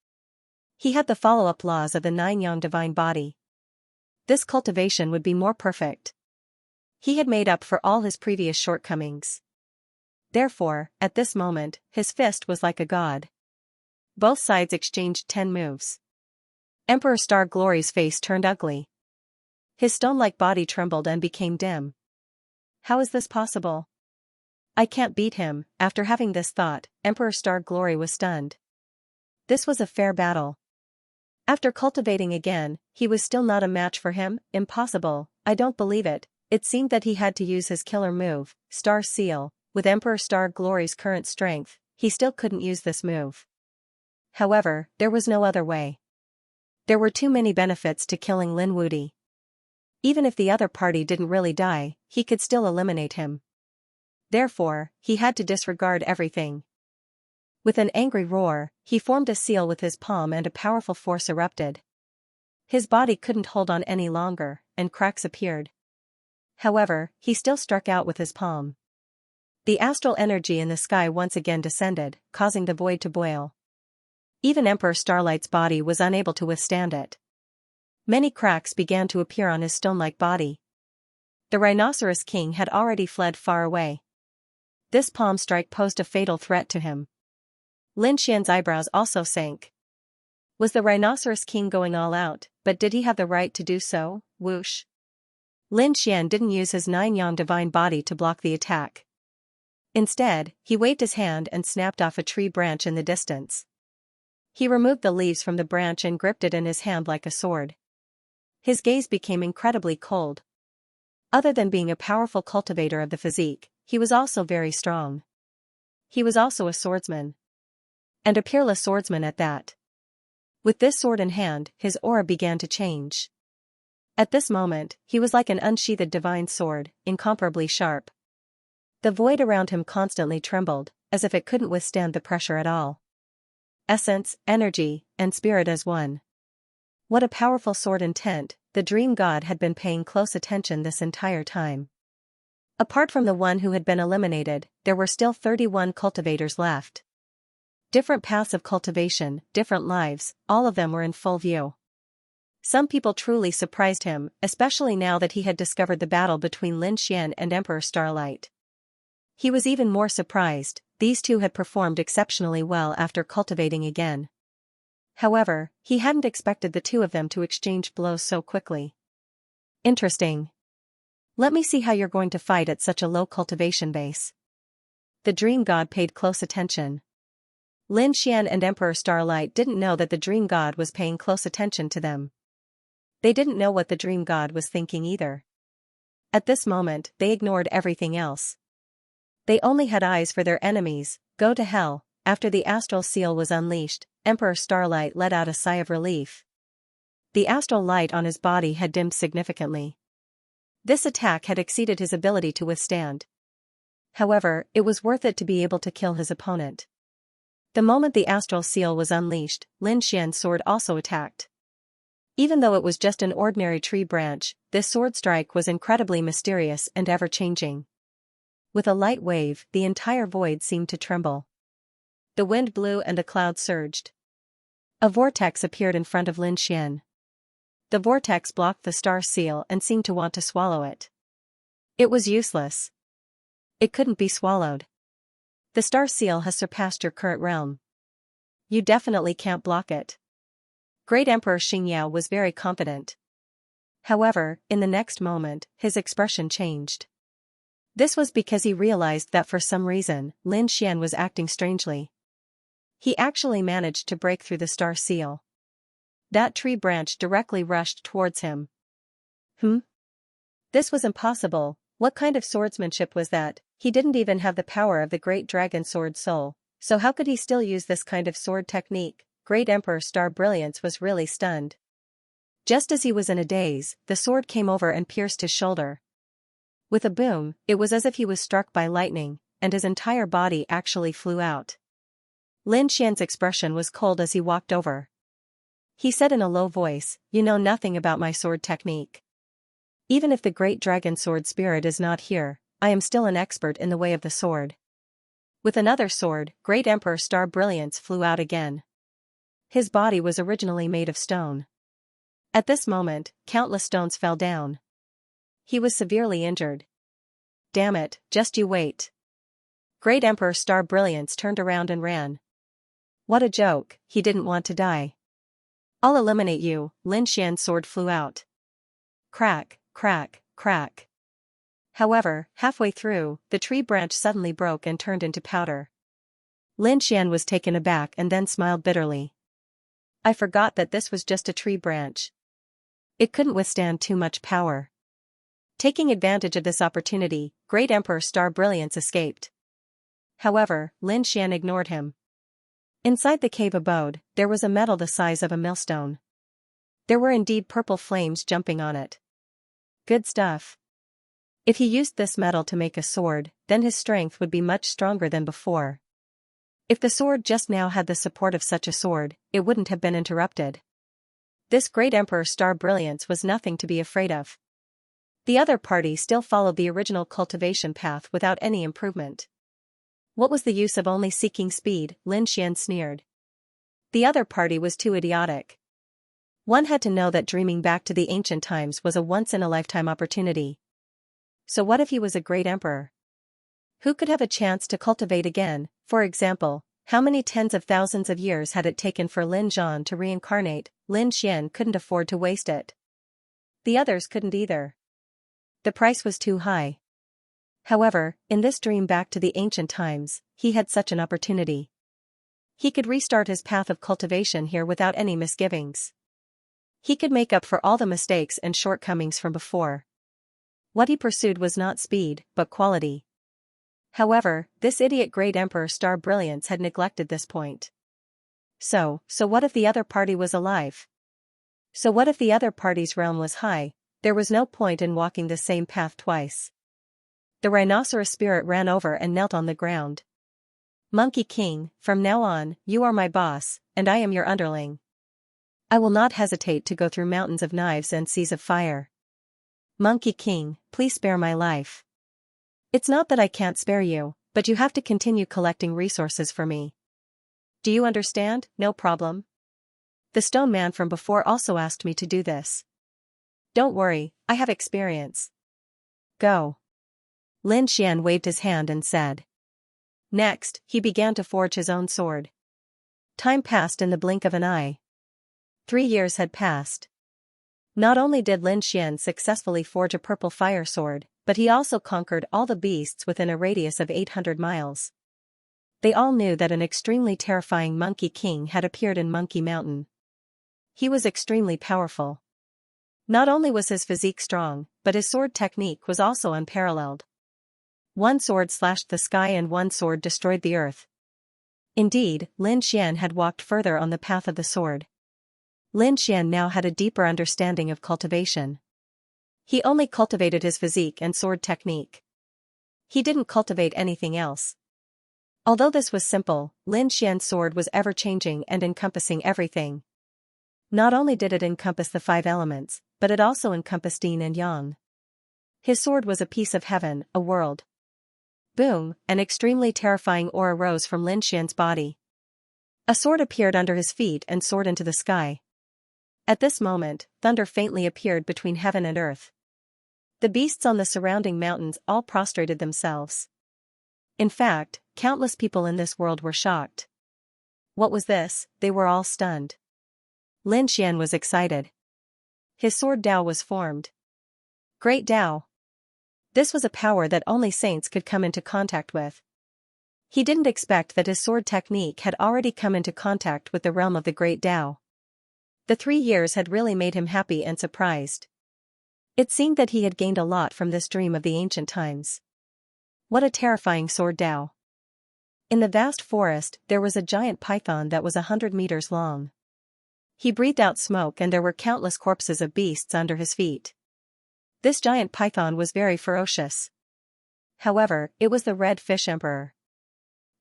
He had the follow-up laws of the 9 divine body. This cultivation would be more perfect. He had made up for all his previous shortcomings. Therefore, at this moment, his fist was like a god. Both sides exchanged 10 moves. Emperor Star Glory's face turned ugly. His stone-like body trembled and became dim. How is this possible? I can't beat him. After having this thought, Emperor Star Glory was stunned. This was a fair battle. After cultivating again, he was still not a match for him. Impossible, I don't believe it. It seemed that he had to use his killer move, Star Seal. With Emperor Star Glory's current strength, he still couldn't use this move. However, there was no other way. There were too many benefits to killing Lin Wudi. Even if the other party didn't really die, he could still eliminate him. Therefore, he had to disregard everything. With an angry roar, he formed a seal with his palm and a powerful force erupted. His body couldn't hold on any longer, and cracks appeared. However, he still struck out with his palm. The astral energy in the sky once again descended, causing the void to boil. Even Emperor Starlight's body was unable to withstand it. Many cracks began to appear on his stone-like body. The Rhinoceros King had already fled far away. This palm strike posed a fatal threat to him. Lin Xian's eyebrows also sank. Was the Rhinoceros King going all out, but did he have the right to do so? Whoosh. Lin Xian didn't use his 9 divine body to block the attack. Instead, he waved his hand and snapped off a tree branch in the distance. He removed the leaves from the branch and gripped it in his hand like a sword. His gaze became incredibly cold. Other than being a powerful cultivator of the physique, he was also very strong. He was also a swordsman. And a peerless swordsman at that. With this sword in hand, his aura began to change. At this moment, he was like an unsheathed divine sword, incomparably sharp. The void around him constantly trembled, as if it couldn't withstand the pressure at all. Essence, energy, and spirit as one. What a powerful sword intent. The dream god had been paying close attention this entire time. Apart from the one who had been eliminated, there were still 31 cultivators left. Different paths of cultivation, different lives, all of them were in full view. Some people truly surprised him, especially now that he had discovered the battle between Lin Xian and Emperor Starlight. He was even more surprised. These two had performed exceptionally well after cultivating again. However, he hadn't expected the two of them to exchange blows so quickly. Interesting. Let me see how you're going to fight at such a low cultivation base. The dream god paid close attention. Lin Xian and Emperor Starlight didn't know that the dream god was paying close attention to them. They didn't know what the dream god was thinking either. At this moment, they ignored everything else. They only had eyes for their enemies. Go to hell. After the astral seal was unleashed, Emperor Starlight let out a sigh of relief. The astral light on his body had dimmed significantly. This attack had exceeded his ability to withstand. However, it was worth it to be able to kill his opponent. The moment the astral seal was unleashed, Lin Xian's sword also attacked. Even though it was just an ordinary tree branch, this sword strike was incredibly mysterious and ever-changing. With a light wave, the entire void seemed to tremble. The wind blew and a cloud surged. A vortex appeared in front of Lin Xian. The vortex blocked the star seal and seemed to want to swallow it. It was useless. It couldn't be swallowed. The star seal has surpassed your current realm. You definitely can't block it. Great Emperor Xianxia was very confident. However, in the next moment, his expression changed. This was because he realized that for some reason, Lin Xian was acting strangely. He actually managed to break through the star seal. That tree branch directly rushed towards him. This was impossible. What kind of swordsmanship was that? He didn't even have the power of the great dragon sword soul, so how could he still use this kind of sword technique? Great Emperor Star Brilliance was really stunned. Just as he was in a daze, the sword came over and pierced his shoulder. With a boom, it was as if he was struck by lightning, and his entire body actually flew out. Lin Xian's expression was cold as he walked over. He said in a low voice, "You know nothing about my sword technique. Even if the great dragon sword spirit is not here, I am still an expert in the way of the sword." With another sword, Great Emperor Star Brilliance flew out again. His body was originally made of stone. At this moment, countless stones fell down. He was severely injured. "Damn it, just you wait." Great Emperor Star Brilliance turned around and ran. What a joke, he didn't want to die. "I'll eliminate you." Lin Xian's sword flew out. Crack, crack, crack. However, halfway through, the tree branch suddenly broke and turned into powder. Lin Xian was taken aback and then smiled bitterly. I forgot that this was just a tree branch. It couldn't withstand too much power. Taking advantage of this opportunity, Great Emperor Star Brilliance escaped. However, Lin Xian ignored him. Inside the cave abode, there was a metal the size of a millstone. There were indeed purple flames jumping on it. Good stuff. If he used this metal to make a sword, then his strength would be much stronger than before. If the sword just now had the support of such a sword, it wouldn't have been interrupted. This Great Emperor Star Brilliance was nothing to be afraid of. The other party still followed the original cultivation path without any improvement. What was the use of only seeking speed? Lin Xian sneered. The other party was too idiotic. One had to know that dreaming back to the ancient times was a once-in-a-lifetime opportunity. So what if he was a great emperor? Who could have a chance to cultivate again? For example, how many tens of thousands of years had it taken for Lin Zhan to reincarnate? Lin Xian couldn't afford to waste it. The others couldn't either. The price was too high. However, in this dream back to the ancient times, he had such an opportunity. He could restart his path of cultivation here without any misgivings. He could make up for all the mistakes and shortcomings from before. What he pursued was not speed, but quality. However, this idiot Great Emperor Star Brilliance had neglected this point. So what if the other party was alive? So what if the other party's realm was high? There was no point in walking the same path twice. The rhinoceros spirit ran over and knelt on the ground. Monkey King, from now on, you are my boss, and I am your underling. I will not hesitate to go through mountains of knives and seas of fire. Monkey King, please spare my life. It's not that I can't spare you, but you have to continue collecting resources for me. Do you understand? No problem. The stone man from before also asked me to do this. Don't worry, I have experience. Go. Lin Xian waved his hand and said. Next, he began to forge his own sword. Time passed in the blink of an eye. 3 years had passed. Not only did Lin Xian successfully forge a purple fire sword, but he also conquered all the beasts within a radius of 800 miles. They all knew that an extremely terrifying Monkey King had appeared in Monkey Mountain. He was extremely powerful. Not only was his physique strong, but his sword technique was also unparalleled. One sword slashed the sky and one sword destroyed the earth. Indeed, Lin Xian had walked further on the path of the sword. Lin Xian now had a deeper understanding of cultivation. He only cultivated his physique and sword technique. He didn't cultivate anything else. Although this was simple, Lin Xian's sword was ever-changing and encompassing everything. Not only did it encompass the 5 elements, but it also encompassed yin and yang. His sword was a piece of heaven, a world. Boom, an extremely terrifying aura rose from Lin Xian's body. A sword appeared under his feet and soared into the sky. At this moment, thunder faintly appeared between heaven and earth. The beasts on the surrounding mountains all prostrated themselves. In fact, countless people in this world were shocked. What was this? They were all stunned. Lin Xian was excited. His sword Dao was formed. Great Dao. This was a power that only saints could come into contact with. He didn't expect that his sword technique had already come into contact with the realm of the Great Dao. The 3 years had really made him happy and surprised. It seemed that he had gained a lot from this dream of the ancient times. What a terrifying sword Dao. In the vast forest there was a giant python that was 100 meters long. He breathed out smoke and there were countless corpses of beasts under his feet. This giant python was very ferocious. However, it was the Red Fish Emperor.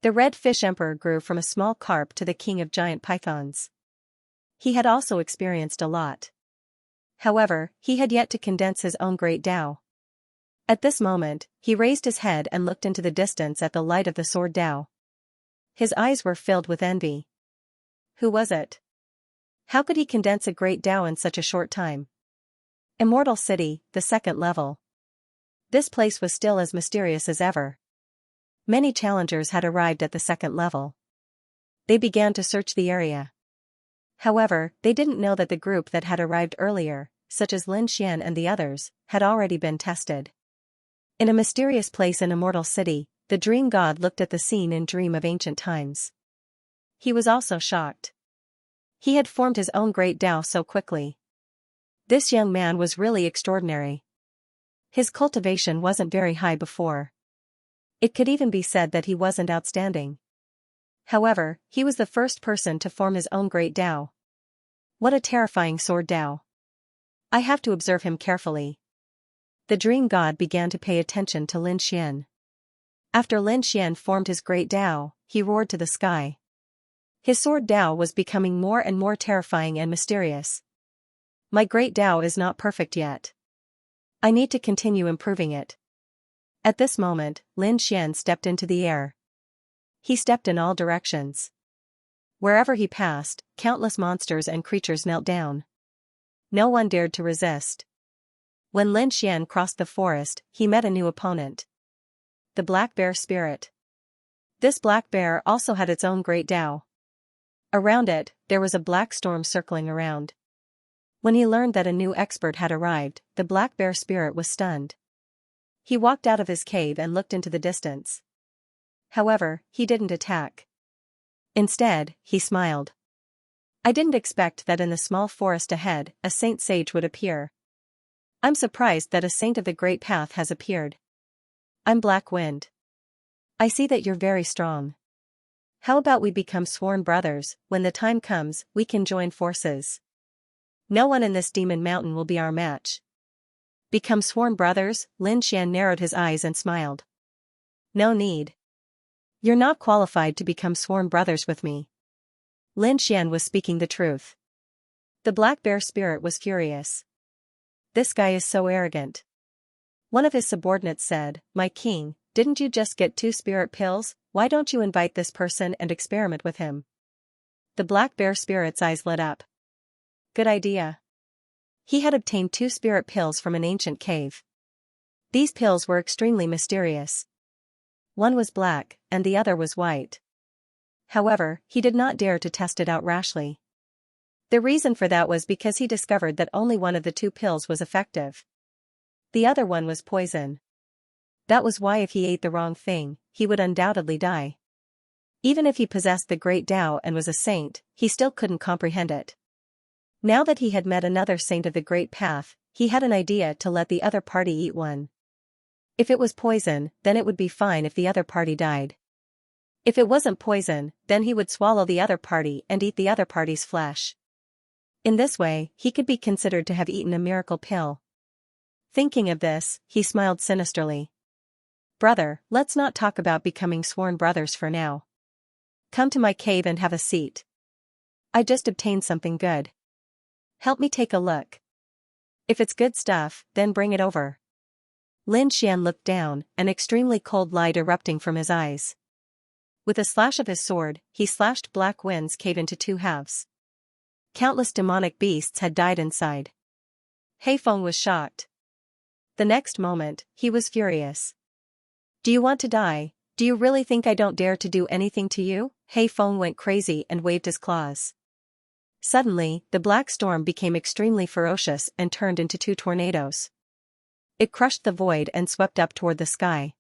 The Red Fish Emperor grew from a small carp to the king of giant pythons. He had also experienced a lot. However, he had yet to condense his own great Dao. At this moment, he raised his head and looked into the distance at the light of the sword Dao. His eyes were filled with envy. Who was it? How could he condense a great Dao in such a short time? Immortal City, the 2nd level. This place was still as mysterious as ever. Many challengers had arrived at the 2nd level. They began to search the area. However, they didn't know that the group that had arrived earlier, such as Lin Xian and the others, had already been tested. In a mysterious place in Immortal City, the Dream God looked at the scene in Dream of Ancient Times. He was also shocked. He had formed his own great Dao so quickly. This young man was really extraordinary. His cultivation wasn't very high before. It could even be said that he wasn't outstanding. However, he was the first person to form his own great Dao. What a terrifying sword Dao. I have to observe him carefully. The Dream God began to pay attention to Lin Xian. After Lin Xian formed his great Dao, he roared to the sky. His sword Dao was becoming more and more terrifying and mysterious. My great Dao is not perfect yet. I need to continue improving it. At this moment, Lin Xian stepped into the air. He stepped in all directions. Wherever he passed, countless monsters and creatures knelt down. No one dared to resist. When Lin Xian crossed the forest, he met a new opponent. The Black Bear Spirit. This black bear also had its own great Dao. Around it, there was a black storm circling around. When he learned that a new expert had arrived, the Black Bear Spirit was stunned. He walked out of his cave and looked into the distance. However, he didn't attack. Instead, he smiled. I didn't expect that in the small forest ahead, a saint sage would appear. I'm surprised that a saint of the Great Path has appeared. I'm Black Wind. I see that you're very strong. How about we become sworn brothers? When the time comes, we can join forces. No one in this demon mountain will be our match. Become sworn brothers? Lin Xian narrowed his eyes and smiled. No need. You're not qualified to become sworn brothers with me. Lin Xian was speaking the truth. The Black Bear Spirit was furious. This guy is so arrogant. One of his subordinates said, My king, didn't you just get 2 spirit pills? Why don't you invite this person and experiment with him? The Black Bear Spirit's eyes lit up. Good idea. He had obtained 2 spirit pills from an ancient cave. These pills were extremely mysterious. One was black, and the other was white. However, he did not dare to test it out rashly. The reason for that was because he discovered that only one of the 2 pills was effective. The other one was poison. That was why if he ate the wrong thing, he would undoubtedly die. Even if he possessed the Great Dao and was a saint, he still couldn't comprehend it. Now that he had met another saint of the Great Path, he had an idea to let the other party eat one. If it was poison, then it would be fine if the other party died. If it wasn't poison, then he would swallow the other party and eat the other party's flesh. In this way, he could be considered to have eaten a miracle pill. Thinking of this, he smiled sinisterly. Brother, let's not talk about becoming sworn brothers for now. Come to my cave and have a seat. I just obtained something good. Help me take a look. If it's good stuff, then bring it over. Lin Xian looked down, an extremely cold light erupting from his eyes. With a slash of his sword, he slashed Black Wind's cave into two halves. Countless demonic beasts had died inside. Heifeng was shocked. The next moment, he was furious. Do you want to die? Do you really think I don't dare to do anything to you? Heifeng went crazy and waved his claws. Suddenly, the black storm became extremely ferocious and turned into two tornadoes. It crushed the void and swept up toward the sky.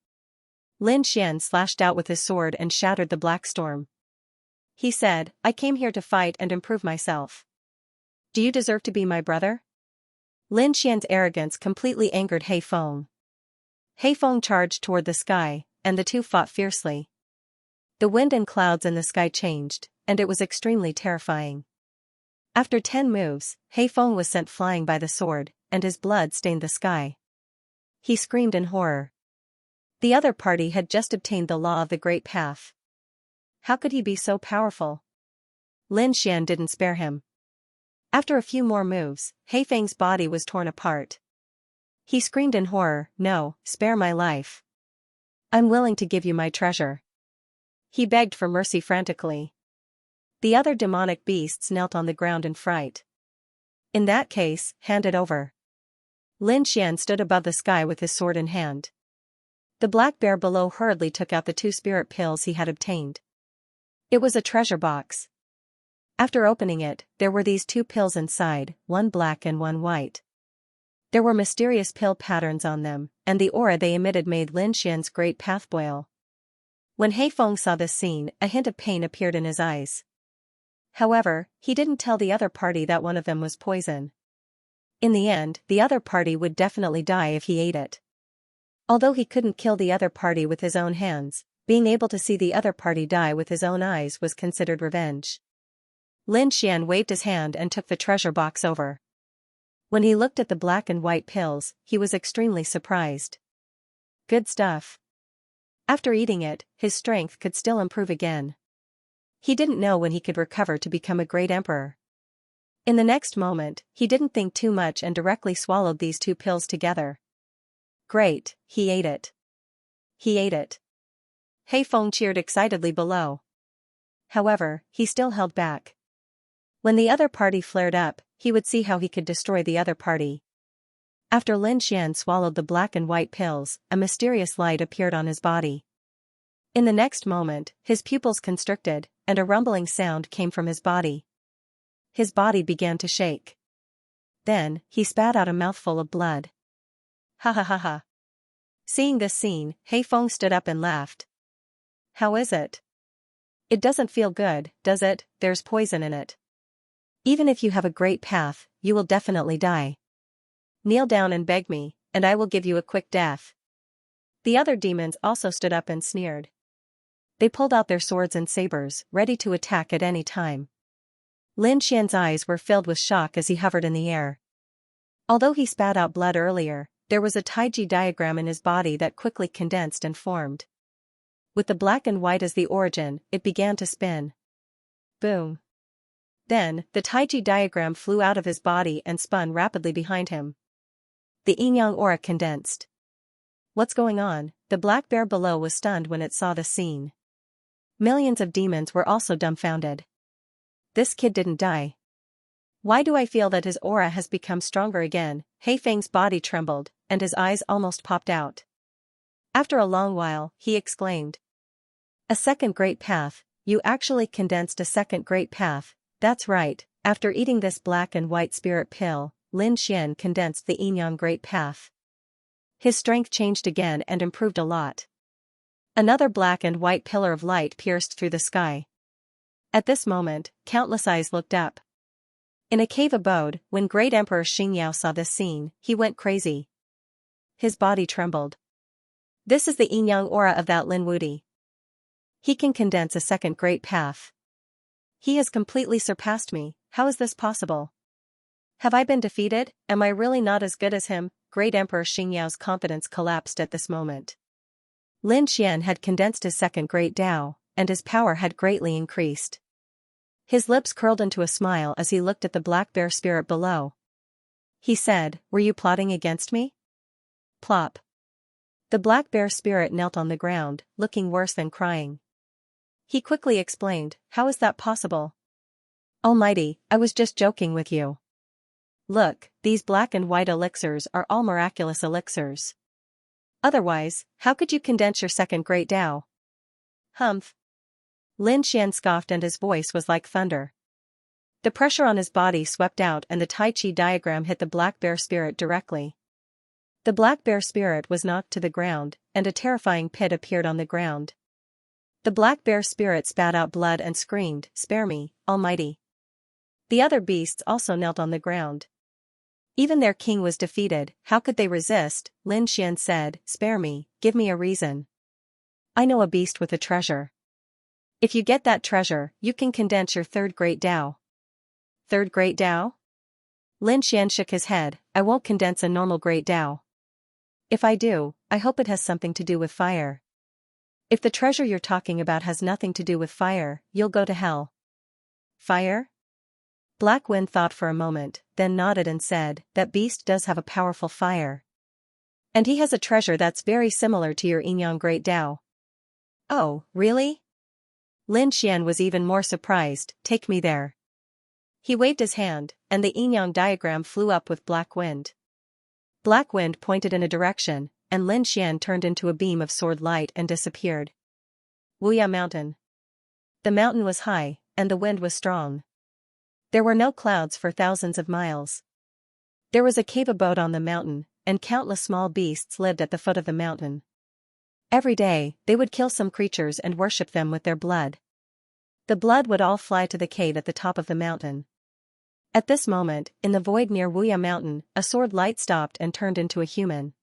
Lin Xian slashed out with his sword and shattered the black storm. He said, I came here to fight and improve myself. Do you deserve to be my brother? Lin Xian's arrogance completely angered Heifeng. Heifeng charged toward the sky, and the two fought fiercely. The wind and clouds in the sky changed, and it was extremely terrifying. After 10 moves, Heifeng was sent flying by the sword, and his blood stained the sky. He screamed in horror. The other party had just obtained the law of the Great Path. How could he be so powerful? Lin Xian didn't spare him. After a few more moves, Heifeng's body was torn apart. He screamed in horror, no, spare my life. I'm willing to give you my treasure. He begged for mercy frantically. The other demonic beasts knelt on the ground in fright. In that case, hand it over. Lin Xian stood above the sky with his sword in hand. The black bear below hurriedly took out the 2 spirit pills he had obtained. It was a treasure box. After opening it, there were these 2 pills inside, one black and one white. There were mysterious pill patterns on them, and the aura they emitted made Lin Xian's great path boil. When Heifeng saw this scene, a hint of pain appeared in his eyes. However, he didn't tell the other party that one of them was poison. In the end, the other party would definitely die if he ate it. Although he couldn't kill the other party with his own hands, being able to see the other party die with his own eyes was considered revenge. Lin Xian waved his hand and took the treasure box over. When he looked at the black and white pills, he was extremely surprised. Good stuff. After eating it, his strength could still improve again. He didn't know when he could recover to become a great emperor. In the next moment, he didn't think too much and directly swallowed these 2 pills together. Great, he ate it. He ate it. Heifeng cheered excitedly below. However, he still held back. When the other party flared up, he would see how he could destroy the other party. After Lin Xian swallowed the black and white pills, a mysterious light appeared on his body. In the next moment, his pupils constricted, and a rumbling sound came from his body. His body began to shake. Then, he spat out a mouthful of blood. Ha ha ha ha. Seeing this scene, Heifeng stood up and laughed. How is it? It doesn't feel good, does it? There's poison in it. Even if you have a great path, you will definitely die. Kneel down and beg me, and I will give you a quick death. The other demons also stood up and sneered. They pulled out their swords and sabers, ready to attack at any time. Lin Xian's eyes were filled with shock as he hovered in the air. Although he spat out blood earlier, there was a Taiji diagram in his body that quickly condensed and formed. With the black and white as the origin, it began to spin. Boom. Then, the Taiji diagram flew out of his body and spun rapidly behind him. The yin-yang aura condensed. What's going on? The black bear below was stunned when it saw the scene. Millions of demons were also dumbfounded. This kid didn't die. Why do I feel that his aura has become stronger again? Heifeng's body trembled, and his eyes almost popped out. After a long while, he exclaimed. A second great path, you actually condensed a second great path, that's right. After eating this black and white spirit pill, Lin Xian condensed the yin-yang great path. His strength changed again and improved a lot. Another black and white pillar of light pierced through the sky. At this moment, countless eyes looked up. In a cave abode, when Great Emperor Xianxia saw this scene, he went crazy. His body trembled. This is the yin-yang aura of that Lin Wudi. He can condense a second great path. He has completely surpassed me. How is this possible? Have I been defeated? Am I really not as good as him? Great Emperor Xingyao's confidence collapsed at this moment. Lin Xian had condensed his second great Tao, and his power had greatly increased. His lips curled into a smile as he looked at the black bear spirit below. He said, "Were you plotting against me?" Plop. The black bear spirit knelt on the ground, looking worse than crying. He quickly explained, "How is that possible? Almighty, I was just joking with you. Look, these black and white elixirs are all miraculous elixirs. Otherwise, how could you condense your second great Tao?" Humph. Lin Xian scoffed and his voice was like thunder. The pressure on his body swept out and the Tai Chi diagram hit the black bear spirit directly. The black bear spirit was knocked to the ground, and a terrifying pit appeared on the ground. The black bear spirit spat out blood and screamed, "Spare me, Almighty." The other beasts also knelt on the ground. Even their king was defeated, how could they resist? Lin Xian said, "Spare me, give me a reason. I know a beast with a treasure. If you get that treasure, you can condense your third great Tao." Third great Tao? Lin Xian shook his head, "I won't condense a normal great Tao. If I do, I hope it has something to do with fire. If the treasure you're talking about has nothing to do with fire, you'll go to hell." Fire? Black Wind thought for a moment, then nodded and said, "That beast does have a powerful fire. And he has a treasure that's very similar to your Yin Yang Great Tao." "Oh, really?" Lin Xian was even more surprised, "Take me there." He waved his hand, and the Yin Yang diagram flew up with Black Wind. Black Wind pointed in a direction, and Lin Xian turned into a beam of sword light and disappeared. Wuya Mountain. The mountain was high, and the wind was strong. There were no clouds for thousands of miles. There was a cave abode on the mountain, and countless small beasts lived at the foot of the mountain. Every day, they would kill some creatures and worship them with their blood. The blood would all fly to the cave at the top of the mountain. At this moment, in the void near Wuya Mountain, a sword light stopped and turned into a human.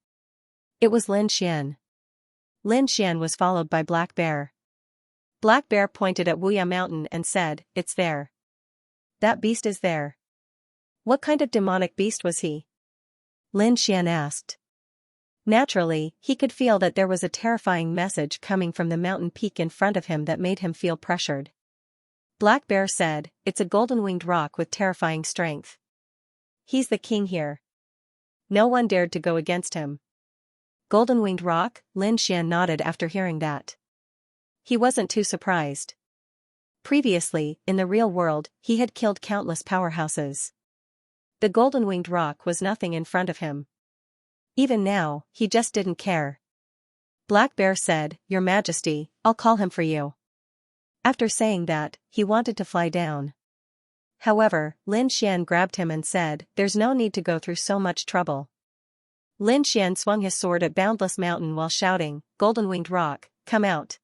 It was Lin Xian. Lin Xian was followed by Black Bear. Black Bear pointed at Wuya Mountain and said, "It's there. That beast is there." "What kind of demonic beast was he?" Lin Xian asked. Naturally, he could feel that there was a terrifying message coming from the mountain peak in front of him that made him feel pressured. Black Bear said, "It's a golden-winged rock with terrifying strength. He's the king here. No one dared to go against him." Golden-winged rock? Lin Xian nodded after hearing that. He wasn't too surprised. Previously, in the real world, he had killed countless powerhouses. The golden-winged rock was nothing in front of him. Even now, he just didn't care. Black Bear said, "Your Majesty, I'll call him for you." After saying that, he wanted to fly down. However, Lin Xian grabbed him and said, "There's no need to go through so much trouble." Lin Xian swung his sword at Boundless Mountain while shouting, "Golden-winged rock, come out."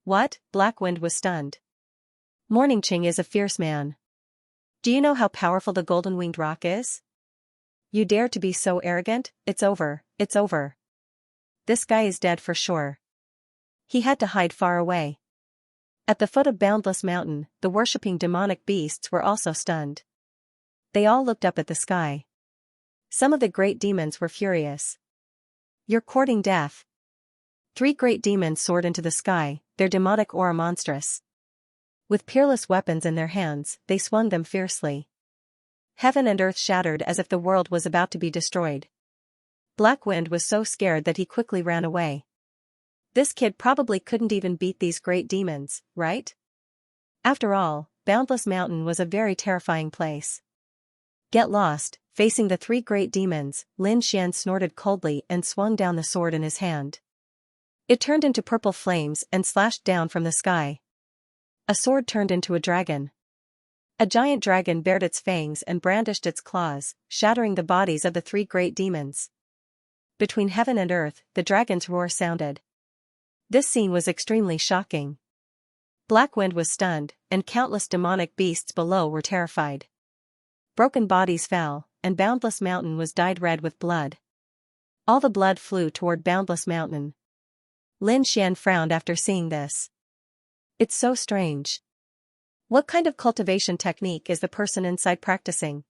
What? Black Wind was stunned. Morning Ching is a fierce man. Do you know how powerful the golden-winged rock is? You dare to be so arrogant? It's over, it's over. This guy is dead for sure. He had to hide far away. At the foot of Boundless Mountain, the worshipping demonic beasts were also stunned. They all looked up at the sky. Some of the great demons were furious. "You're courting death." 3 great demons soared into the sky, their demonic aura monstrous. With peerless weapons in their hands, they swung them fiercely. Heaven and earth shattered as if the world was about to be destroyed. Black Wind was so scared that he quickly ran away. This kid probably couldn't even beat these great demons, right? After all, Boundless Mountain was a very terrifying place. Get lost. Facing the 3 great demons, Lin Xian snorted coldly and swung down the sword in his hand. It turned into purple flames and slashed down from the sky. A sword turned into a dragon. A giant dragon bared its fangs and brandished its claws, shattering the bodies of the 3 great demons. Between heaven and earth, the dragon's roar sounded. This scene was extremely shocking. Black Wind was stunned, and countless demonic beasts below were terrified. Broken bodies fell, and Boundless Mountain was dyed red with blood. All the blood flew toward Boundless Mountain. Lin Xian frowned after seeing this. It's so strange. What kind of cultivation technique is the person inside practicing?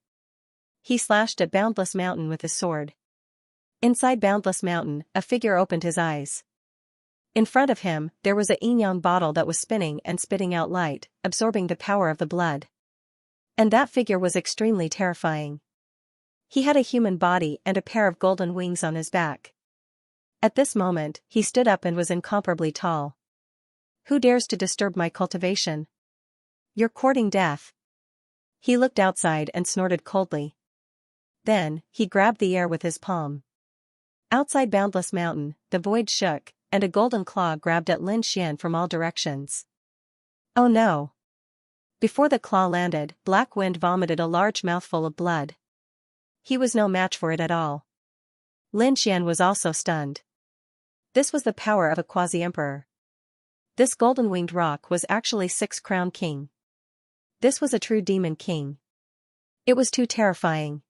He slashed at Boundless Mountain with his sword. Inside Boundless Mountain, a figure opened his eyes. In front of him, there was a yin-yang bottle that was spinning and spitting out light, absorbing the power of the blood. And that figure was extremely terrifying. He had a human body and a pair of golden wings on his back. At this moment, he stood up and was incomparably tall. Who dares to disturb my cultivation? You're courting death. He looked outside and snorted coldly. Then, he grabbed the air with his palm. Outside Boundless Mountain, the void shook, and a golden claw grabbed at Lin Xian from all directions. Oh no! Before the claw landed, Black Wind vomited a large mouthful of blood. He was no match for it at all. Lin Xian was also stunned. This was the power of a quasi-emperor. This golden-winged rock was actually Six-Crown King. This was a true demon king. It was too terrifying.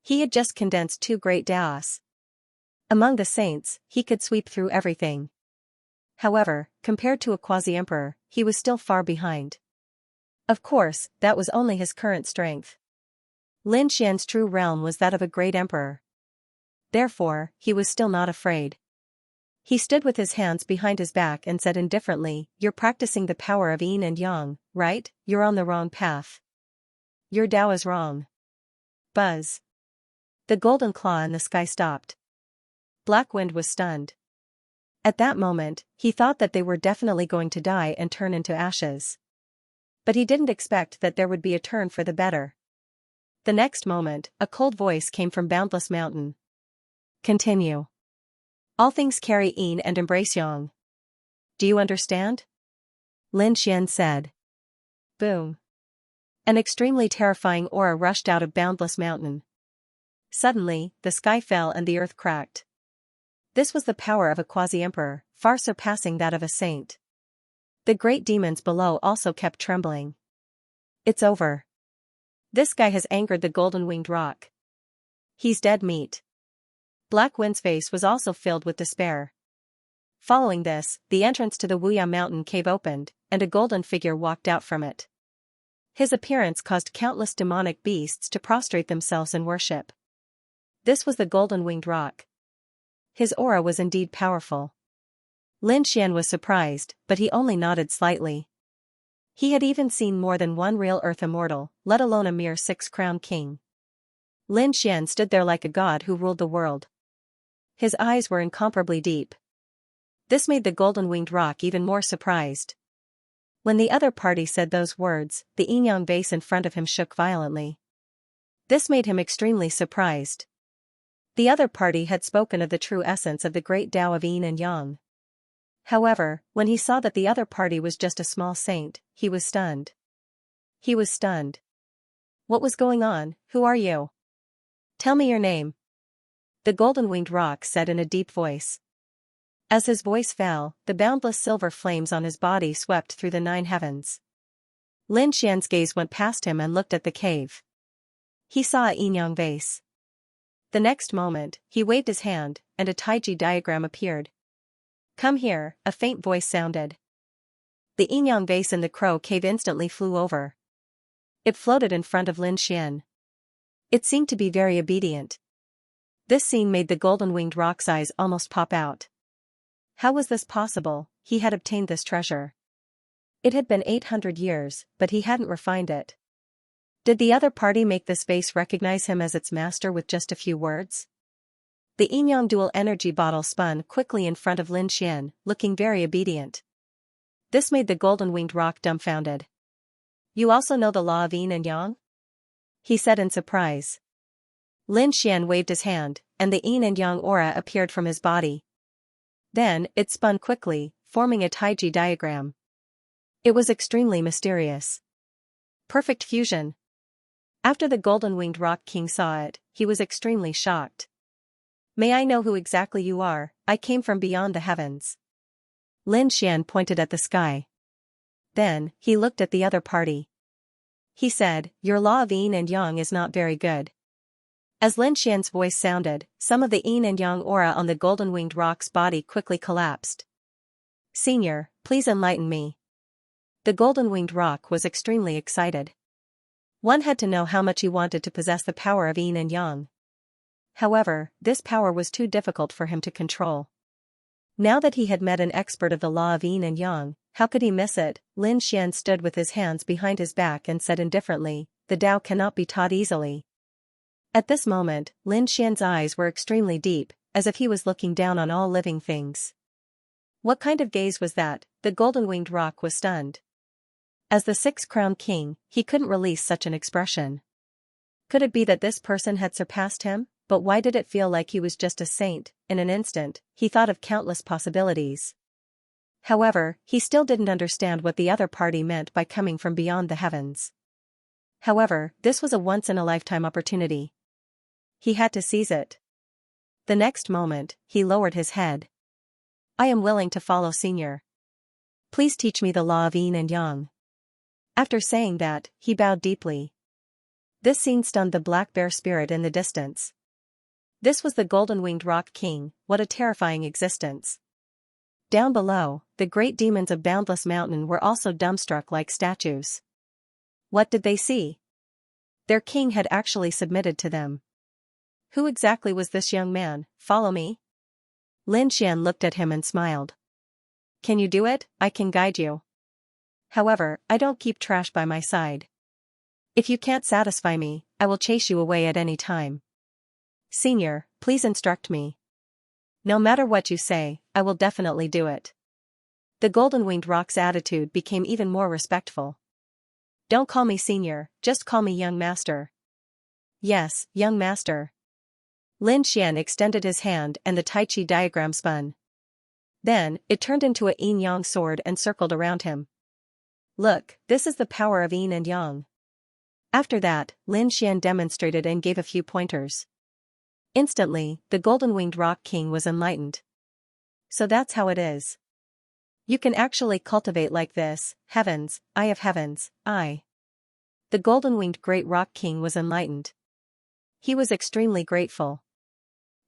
He had just condensed two great Daos. Among the saints, he could sweep through everything. However, compared to a quasi-emperor, he was still far behind. Of course, that was only his current strength. Lin Xian's true realm was that of a great emperor. Therefore, he was still not afraid. He stood with his hands behind his back and said indifferently, "You're practicing the power of yin and yang, right? You're on the wrong path. Your Tao is wrong." Buzz. The golden claw in the sky stopped. Black Wind was stunned. At that moment, he thought that they were definitely going to die and turn into ashes. But he didn't expect that there would be a turn for the better. The next moment, a cold voice came from Boundless Mountain. Continue. All things carry yin and embrace yang. Do you understand? Lin Xian said. Boom. An extremely terrifying aura rushed out of Boundless Mountain. Suddenly, the sky fell and the earth cracked. This was the power of a quasi-emperor, far surpassing that of a saint. The great demons below also kept trembling. It's over. This guy has angered the golden-winged rock. He's dead meat. Black Wind's face was also filled with despair. Following this, the entrance to the Wuya Mountain cave opened, and a golden figure walked out from it. His appearance caused countless demonic beasts to prostrate themselves in worship. This was the golden-winged rock. His aura was indeed powerful. Lin Xian was surprised, but he only nodded slightly. He had even seen more than one real earth immortal, let alone a mere Six-Crown King. Lin Xian stood there like a god who ruled the world. His eyes were incomparably deep. This made the golden-winged rock even more surprised. When the other party said those words, the yin-yang vase in front of him shook violently. This made him extremely surprised. The other party had spoken of the true essence of the great Tao of yin and yang. However, when he saw that the other party was just a small saint, he was stunned. He was stunned. What was going on? Who are you? Tell me your name. The golden-winged rock said in a deep voice. As his voice fell, the boundless silver flames on his body swept through the 9 heavens. Lin Xian's gaze went past him and looked at the cave. He saw a yin-yang vase. The next moment, he waved his hand, and a taiji diagram appeared. Come here, a faint voice sounded. The yin-yang vase in the crow cave instantly flew over. It floated in front of Lin Xian. It seemed to be very obedient. This scene made the golden-winged rock's eyes almost pop out. How was this possible? He had obtained this treasure. It had been 800 years, but he hadn't refined it. Did the other party make this vase recognize him as its master with just a few words? The yin-yang dual energy bottle spun quickly in front of Lin Xian, looking very obedient. This made the golden-winged rock dumbfounded. You also know the law of yin and yang? He said in surprise. Lin Xian waved his hand, and the yin and yang aura appeared from his body. Then, it spun quickly, forming a taiji diagram. It was extremely mysterious. Perfect fusion. After the golden-winged rock king saw it, he was extremely shocked. May I know who exactly you are? I came from beyond the heavens. Lin Xian pointed at the sky. Then, he looked at the other party. He said, your law of yin and yang is not very good. As Lin Xian's voice sounded, some of the yin and yang aura on the golden-winged rock's body quickly collapsed. Senior, please enlighten me. The golden-winged rock was extremely excited. One had to know how much he wanted to possess the power of yin and yang. However, this power was too difficult for him to control. Now that he had met an expert of the law of yin and yang, how could he miss it? Lin Xian stood with his hands behind his back and said indifferently, "The Tao cannot be taught easily." At this moment, Lin Xian's eyes were extremely deep, as if he was looking down on all living things. What kind of gaze was that? The golden-winged rock was stunned. As the six-crowned king, he couldn't release such an expression. Could it be that this person had surpassed him? But why did it feel like he was just a saint? In an instant, he thought of countless possibilities. However, he still didn't understand what the other party meant by coming from beyond the heavens. However, this was a once-in-a-lifetime opportunity. He had to seize it. The next moment, he lowered his head. "I am willing to follow, Senior. Please teach me the law of yin and yang." After saying that, he bowed deeply. This scene stunned the black bear spirit in the distance. This was the golden-winged rock king. What a terrifying existence. Down below, the great demons of Boundless Mountain were also dumbstruck like statues. What did they see? Their king had actually submitted to them. Who exactly was this young man? Follow me? Lin Xian looked at him and smiled. Can you do it? I can guide you. However, I don't keep trash by my side. If you can't satisfy me, I will chase you away at any time. Senior, please instruct me. No matter what you say, I will definitely do it. The golden-winged rock's attitude became even more respectful. Don't call me senior, just call me young master. Yes, young master. Lin Xian extended his hand and the Tai Chi diagram spun. Then, it turned into a yin-yang sword and circled around him. Look, this is the power of yin and yang. After that, Lin Xian demonstrated and gave a few pointers. Instantly, the golden-winged rock king was enlightened. So that's how it is. You can actually cultivate like this. Heavens, eye of heavens, eye. The golden-winged great rock king was enlightened. He was extremely grateful.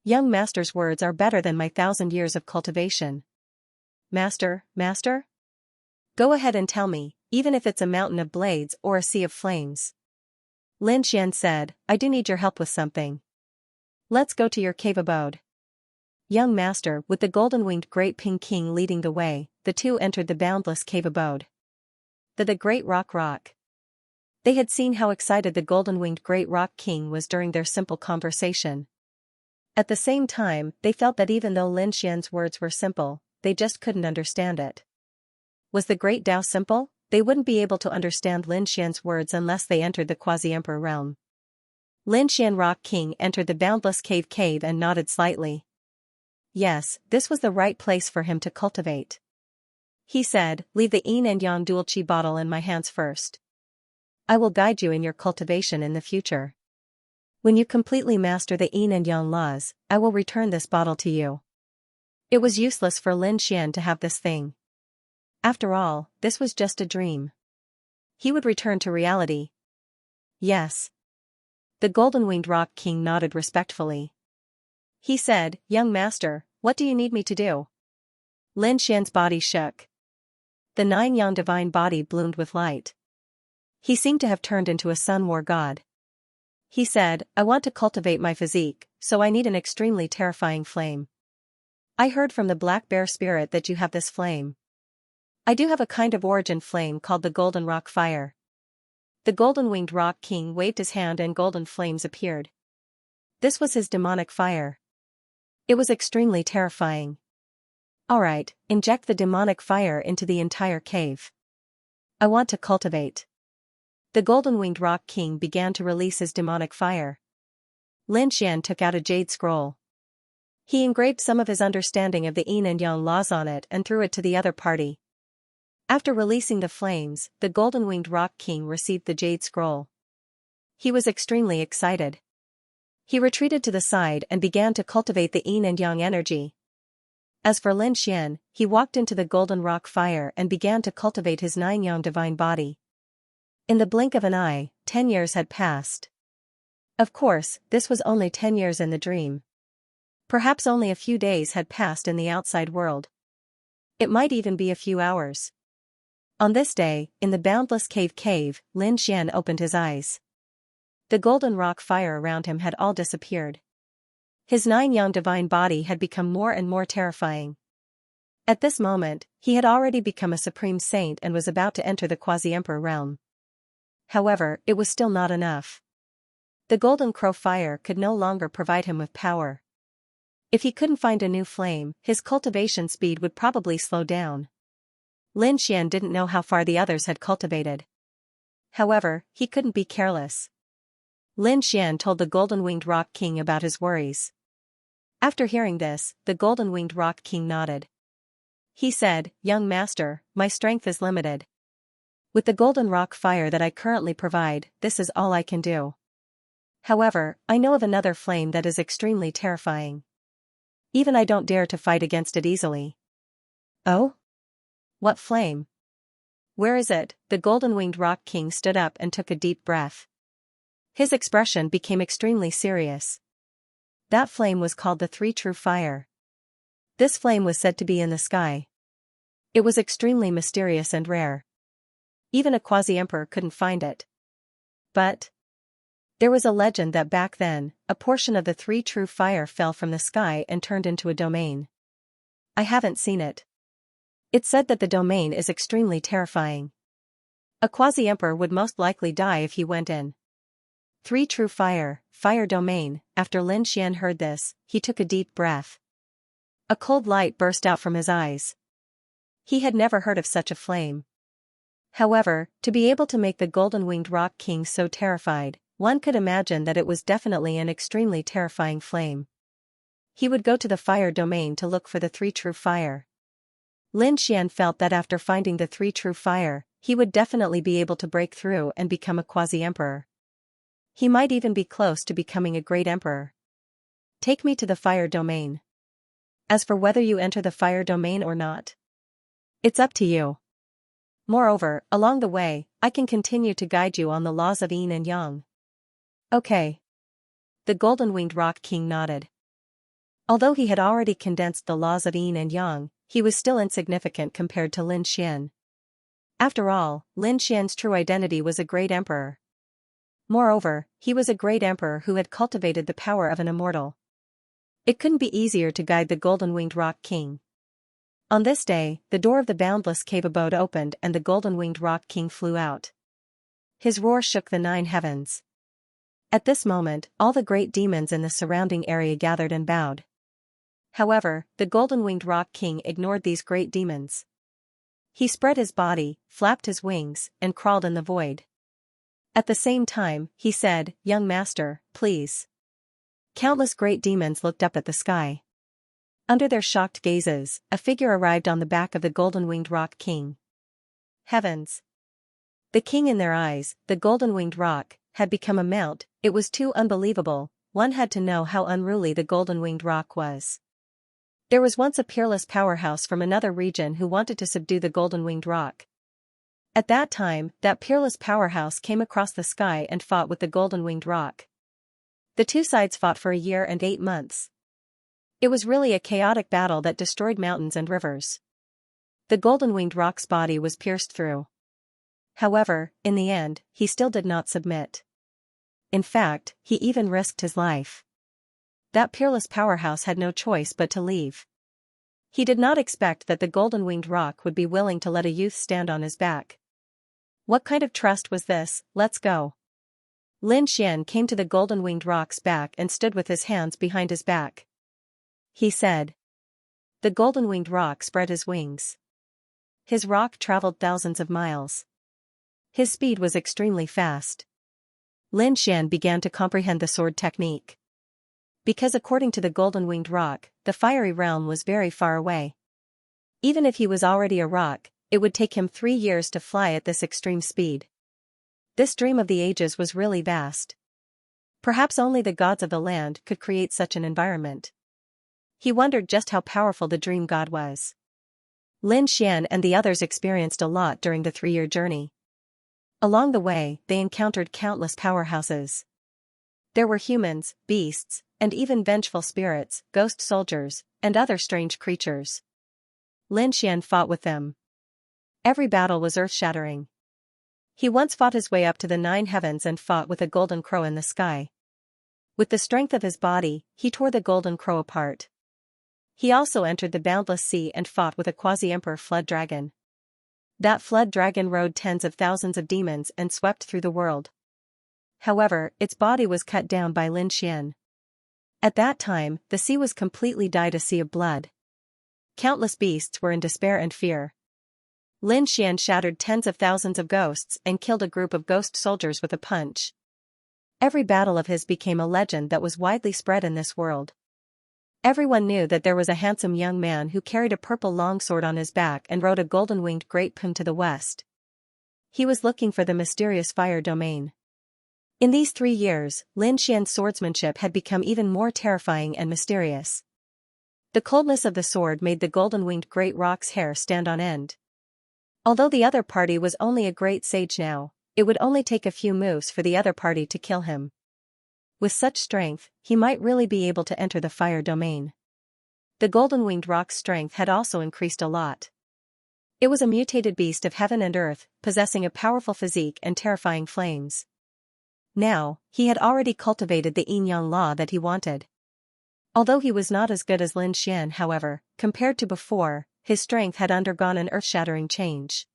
Young master's words are better than my 1,000 years of cultivation. Master, master? Go ahead and tell me, even if it's a mountain of blades or a sea of flames. Lin Xian said, I do need your help with something. Let's go to your cave abode. Young master, with the golden-winged great ping king leading the way, the two entered the boundless cave abode. The great rock. They had seen how excited the golden-winged great rock king was during their simple conversation. At the same time, they felt that even though Lin Xian's words were simple, they just couldn't understand it. Was the great Tao simple? They wouldn't be able to understand Lin Xian's words unless they entered the quasi-emperor realm. Lin Xian Rock King entered the boundless cave and nodded slightly. Yes, this was the right place for him to cultivate. He said, leave the yin and yang dual qi bottle in my hands first. I will guide you in your cultivation in the future. When you completely master the yin and yang laws, I will return this bottle to you. It was useless for Lin Xian to have this thing. After all, this was just a dream. He would return to reality. Yes. The golden-winged rock king nodded respectfully. He said, young master, what do you need me to do? Lin Xian's body shook. The 9-yang divine body bloomed with light. He seemed to have turned into a sun war god. He said, I want to cultivate my physique, so I need an extremely terrifying flame. I heard from the black bear spirit that you have this flame. I do have a kind of origin flame called the golden rock fire. The golden-winged rock king waved his hand and golden flames appeared. This was his demonic fire. It was extremely terrifying. Alright, inject the demonic fire into the entire cave. I want to cultivate. The golden-winged rock king began to release his demonic fire. Lin Xian took out a jade scroll. He engraved some of his understanding of the yin and yang laws on it and threw it to the other party. After releasing the flames, the golden-winged rock king received the jade scroll. He was extremely excited. He retreated to the side and began to cultivate the yin and yang energy. As for Lin Xian, he walked into the golden rock fire and began to cultivate his 9-yang divine body. In the blink of an eye, 10 years had passed. Of course, this was only 10 years in the dream. Perhaps only a few days had passed in the outside world. It might even be a few hours. On this day, in the boundless cave, Lin Xian opened his eyes. The golden rock fire around him had all disappeared. His 9-yang divine body had become more and more terrifying. At this moment, he had already become a supreme saint and was about to enter the quasi-emperor realm. However, it was still not enough. The golden crow fire could no longer provide him with power. If he couldn't find a new flame, his cultivation speed would probably slow down. Lin Xian didn't know how far the others had cultivated. However, he couldn't be careless. Lin Xian told the golden-winged rock king about his worries. After hearing this, the golden-winged rock king nodded. He said, "Young master, my strength is limited. With the golden rock fire that I currently provide, this is all I can do. However, I know of another flame that is extremely terrifying. Even I don't dare to fight against it easily." "Oh? What flame? Where is it?" The golden-winged rock king stood up and took a deep breath. His expression became extremely serious. That flame was called the Three True Fire. This flame was said to be in the sky. It was extremely mysterious and rare. Even a quasi-emperor couldn't find it. But there was a legend that back then, a portion of the Three True Fire fell from the sky and turned into a domain. I haven't seen it. It's said that the domain is extremely terrifying. A quasi-emperor would most likely die if he went in. Three True Fire domain. After Lin Xian heard this, he took a deep breath. A cold light burst out from his eyes. He had never heard of such a flame. However, to be able to make the golden-winged rock king so terrified, one could imagine that it was definitely an extremely terrifying flame. He would go to the fire domain to look for the Three True Fire. Lin Xian felt that after finding the Three True Fire, he would definitely be able to break through and become a quasi-emperor. He might even be close to becoming a great emperor. "Take me to the fire domain. As for whether you enter the fire domain or not, it's up to you. Moreover, along the way, I can continue to guide you on the laws of yin and yang." "Okay." The golden-winged rock king nodded. Although he had already condensed the laws of yin and yang, he was still insignificant compared to Lin Xian. After all, Lin Xian's true identity was a great emperor. Moreover, he was a great emperor who had cultivated the power of an immortal. It couldn't be easier to guide the golden-winged rock king. On this day, the door of the boundless cave abode opened and the golden-winged rock king flew out. His roar shook the 9 heavens. At this moment, all the great demons in the surrounding area gathered and bowed. However, the golden-winged rock king ignored these great demons. He spread his body, flapped his wings, and crawled in the void. At the same time, he said, "Young master, please." Countless great demons looked up at the sky. Under their shocked gazes, a figure arrived on the back of the golden-winged rock king. Heavens! The king in their eyes, the golden-winged rock, had become a mount. It was too unbelievable. One had to know how unruly the golden-winged rock was. There was once a peerless powerhouse from another region who wanted to subdue the golden-winged rock. At that time, that peerless powerhouse came across the sky and fought with the golden-winged rock. The two sides fought for a year and 8 months. It was really a chaotic battle that destroyed mountains and rivers. The golden-winged rock's body was pierced through. However, in the end, he still did not submit. In fact, he even risked his life. That peerless powerhouse had no choice but to leave. He did not expect that the golden-winged rock would be willing to let a youth stand on his back. What kind of trust was this? "Let's go." Lin Xian came to the golden-winged rock's back and stood with his hands behind his back. He said. The golden-winged rock spread his wings. His rock traveled thousands of miles. His speed was extremely fast. Lin Xian began to comprehend the sword technique. Because according to the golden-winged rock, the fiery realm was very far away. Even if he was already a rock, it would take him 3 years to fly at this extreme speed. This dream of the ages was really vast. Perhaps only the gods of the land could create such an environment. He wondered just how powerful the dream god was. Lin Xian and the others experienced a lot during the 3-year journey. Along the way, they encountered countless powerhouses. There were humans, beasts, and even vengeful spirits, ghost soldiers, and other strange creatures. Lin Xian fought with them. Every battle was earth-shattering. He once fought his way up to the 9 heavens and fought with a golden crow in the sky. With the strength of his body, he tore the golden crow apart. He also entered the boundless sea and fought with a quasi-emperor flood dragon. That flood dragon rode tens of thousands of demons and swept through the world. However, its body was cut down by Lin Xian. At that time, the sea was completely dyed a sea of blood. Countless beasts were in despair and fear. Lin Xian shattered tens of thousands of ghosts and killed a group of ghost soldiers with a punch. Every battle of his became a legend that was widely spread in this world. Everyone knew that there was a handsome young man who carried a purple longsword on his back and rode a golden-winged great pum to the west. He was looking for the mysterious fire domain. In these 3 years, Lin Xian's swordsmanship had become even more terrifying and mysterious. The coldness of the sword made the golden-winged great rock's hair stand on end. Although the other party was only a great sage now, it would only take a few moves for the other party to kill him. With such strength, he might really be able to enter the fire domain. The golden-winged rock's strength had also increased a lot. It was a mutated beast of heaven and earth, possessing a powerful physique and terrifying flames. Now, he had already cultivated the yin-yang law that he wanted. Although he was not as good as Lin Xian, however, compared to before, his strength had undergone an earth-shattering change.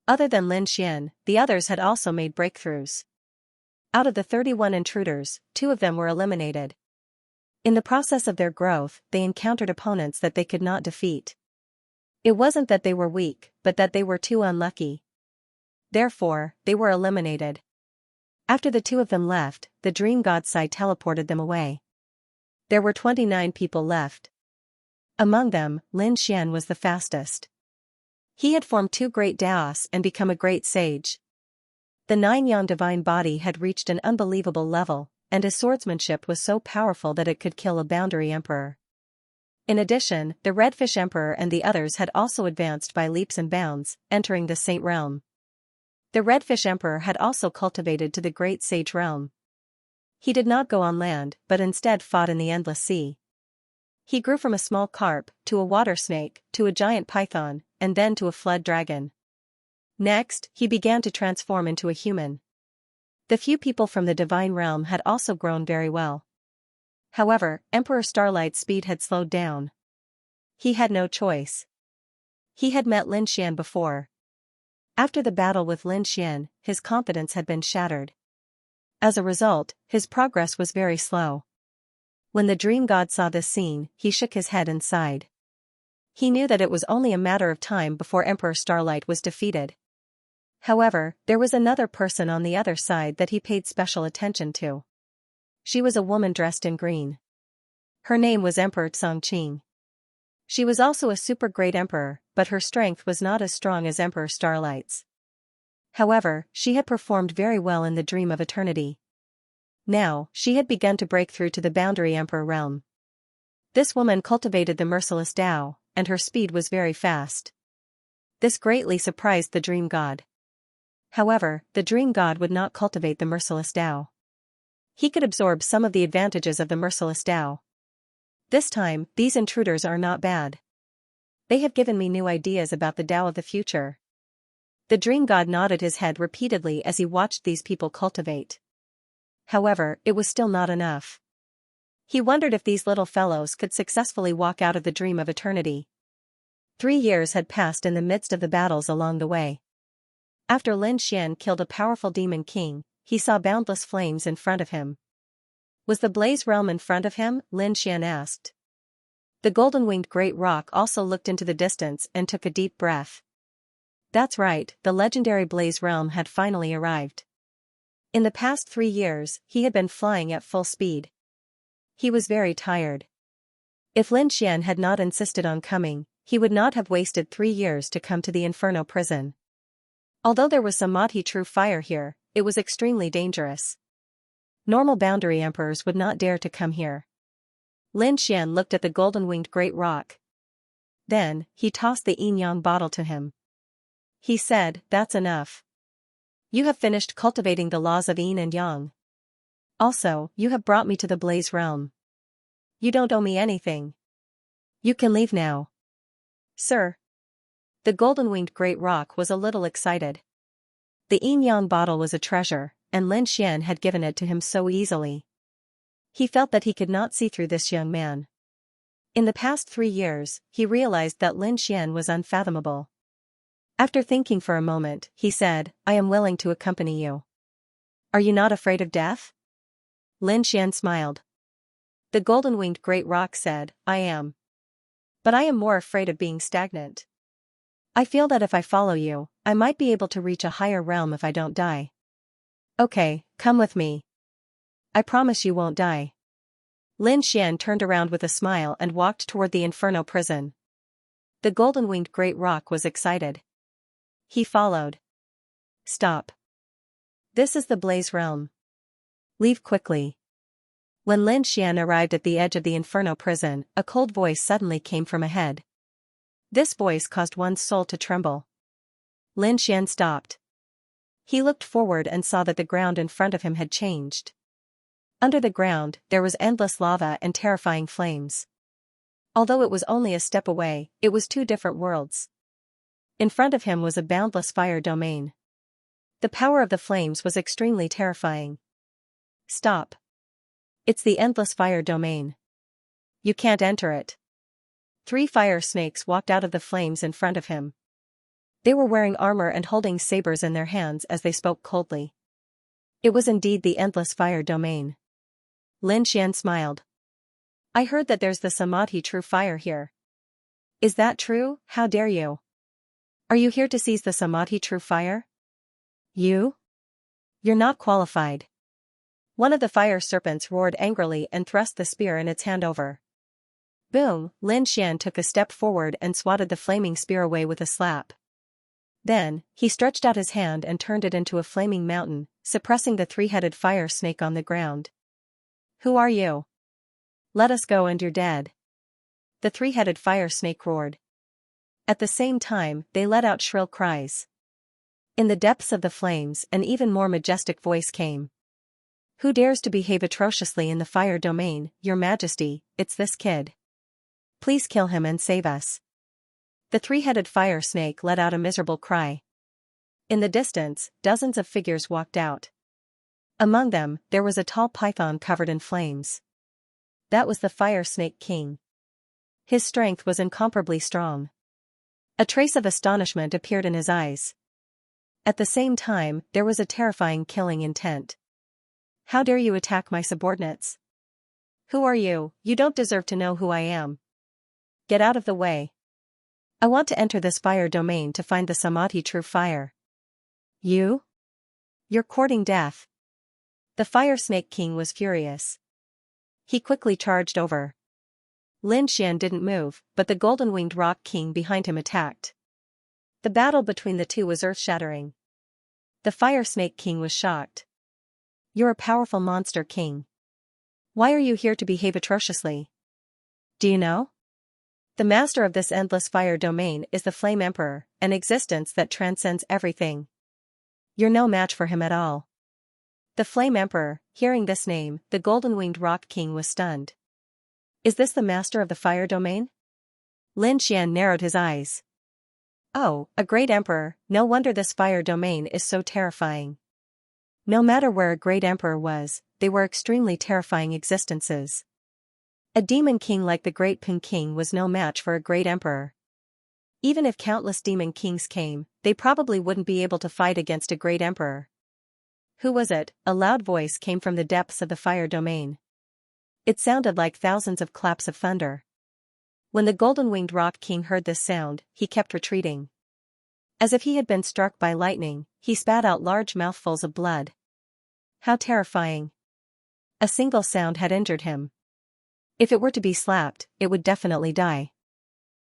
Other than Lin Xian, the others had also made breakthroughs. Out of the 31 intruders, 2 of them were eliminated. In the process of their growth, they encountered opponents that they could not defeat. It wasn't that they were weak, but that they were too unlucky. Therefore, they were eliminated. After the 2 of them left, the dream god Sai teleported them away. There were 29 people left. Among them, Lin Xian was the fastest. He had formed 2 great daos and become a great sage. The 9-yang divine body had reached an unbelievable level, and his swordsmanship was so powerful that it could kill a boundary emperor. In addition, the Redfish Emperor and the others had also advanced by leaps and bounds, entering the Saint Realm. The Redfish Emperor had also cultivated to the Great Sage Realm. He did not go on land, but instead fought in the endless sea. He grew from a small carp, to a water snake, to a giant python, and then to a flood dragon. Next, he began to transform into a human. The few people from the divine realm had also grown very well. However, Emperor Starlight's speed had slowed down. He had no choice. He had met Lin Xian before. After the battle with Lin Xian, his confidence had been shattered. As a result, his progress was very slow. When the dream god saw this scene, he shook his head and sighed. He knew that it was only a matter of time before Emperor Starlight was defeated. However, there was another person on the other side that he paid special attention to. She was a woman dressed in green. Her name was Emperor Chongqing. She was also a super great emperor, but her strength was not as strong as Emperor Starlight's. However, she had performed very well in the Dream of Eternity. Now, she had begun to break through to the Boundary Emperor realm. This woman cultivated the merciless Tao, and her speed was very fast. This greatly surprised the Dream God. However, the Dream God would not cultivate the merciless Tao. He could absorb some of the advantages of the merciless Tao. This time, these intruders are not bad. They have given me new ideas about the Tao of the future. The Dream God nodded his head repeatedly as he watched these people cultivate. However, it was still not enough. He wondered if these little fellows could successfully walk out of the Dream of Eternity. 3 years had passed in the midst of the battles along the way. After Lin Xian killed a powerful demon king, he saw boundless flames in front of him. Was the Blaze Realm in front of him? Lin Xian asked. The golden-winged great rock also looked into the distance and took a deep breath. That's right, the legendary Blaze Realm had finally arrived. In the past 3 years, he had been flying at full speed. He was very tired. If Lin Xian had not insisted on coming, he would not have wasted 3 years to come to the Inferno prison. Although there was some mighty true fire here, it was extremely dangerous. Normal boundary emperors would not dare to come here. Lin Xian looked at the golden-winged great rock. Then, he tossed the yin-yang bottle to him. He said, "That's enough. You have finished cultivating the laws of yin and yang. Also, you have brought me to the Blaze Realm. You don't owe me anything. You can leave now." "Sir." The golden-winged great rock was a little excited. The yin-yang bottle was a treasure, and Lin Xian had given it to him so easily. He felt that he could not see through this young man. In the past 3 years, he realized that Lin Xian was unfathomable. After thinking for a moment, he said, "I am willing to accompany you. Are you not afraid of death?" Lin Xian smiled. The golden-winged great rock said, "I am. But I am more afraid of being stagnant. I feel that if I follow you, I might be able to reach a higher realm if I don't die." "Okay, come with me. I promise you won't die." Lin Xian turned around with a smile and walked toward the Inferno prison. The golden-winged great rock was excited. He followed. "Stop. This is the Blaze Realm. Leave quickly." When Lin Xian arrived at the edge of the Inferno prison, a cold voice suddenly came from ahead. This voice caused one's soul to tremble. Lin Xian stopped. He looked forward and saw that the ground in front of him had changed. Under the ground, there was endless lava and terrifying flames. Although it was only a step away, it was 2 different worlds. In front of him was a boundless fire domain. The power of the flames was extremely terrifying. "Stop. It's the endless fire domain. You can't enter it." 3 fire snakes walked out of the flames in front of him. They were wearing armor and holding sabers in their hands as they spoke coldly. It was indeed the endless fire domain. Lin Xian smiled. "I heard that there's the Samadhi true fire here. Is that true? How dare you? Are you here to seize the Samadhi true fire? You? You're not qualified." One of the fire serpents roared angrily and thrust the spear in its hand over. Boom! Lin Xian took a step forward and swatted the flaming spear away with a slap. Then, he stretched out his hand and turned it into a flaming mountain, suppressing the 3-headed fire snake on the ground. "Who are you? Let us go and you're dead." The 3-headed fire snake roared. At the same time, they let out shrill cries. In the depths of the flames, an even more majestic voice came. "Who dares to behave atrociously in the fire domain, Your Majesty? It's this kid. Please kill him and save us." The 3-headed fire snake let out a miserable cry. In the distance, dozens of figures walked out. Among them, there was a tall python covered in flames. That was the Fire Snake King. His strength was incomparably strong. A trace of astonishment appeared in his eyes. At the same time, there was a terrifying killing intent. "How dare you attack my subordinates? Who are you? You don't deserve to know who I am. Get out of the way. I want to enter this fire domain to find the Samadhi true fire." "You? You're courting death." The Fire Snake King was furious. He quickly charged over. Lin Xian didn't move, but the golden-winged rock king behind him attacked. The battle between the two was earth-shattering. The Fire Snake King was shocked. "You're a powerful monster, king. Why are you here to behave atrociously? Do you know? The master of this endless fire domain is the Flame Emperor, an existence that transcends everything. You're no match for him at all." The Flame Emperor, hearing this name, the golden-winged rock king was stunned. "Is this the master of the fire domain?" Lin Xian narrowed his eyes. "Oh, a great emperor, no wonder this fire domain is so terrifying." No matter where a great emperor was, they were extremely terrifying existences. A demon king like the Great Pin King was no match for a great emperor. Even if countless demon kings came, they probably wouldn't be able to fight against a great emperor. "Who was it?" A loud voice came from the depths of the fire domain. It sounded like thousands of claps of thunder. When the golden-winged rock king heard this sound, he kept retreating. As if he had been struck by lightning, he spat out large mouthfuls of blood. How terrifying. A single sound had injured him. If it were to be slapped, it would definitely die.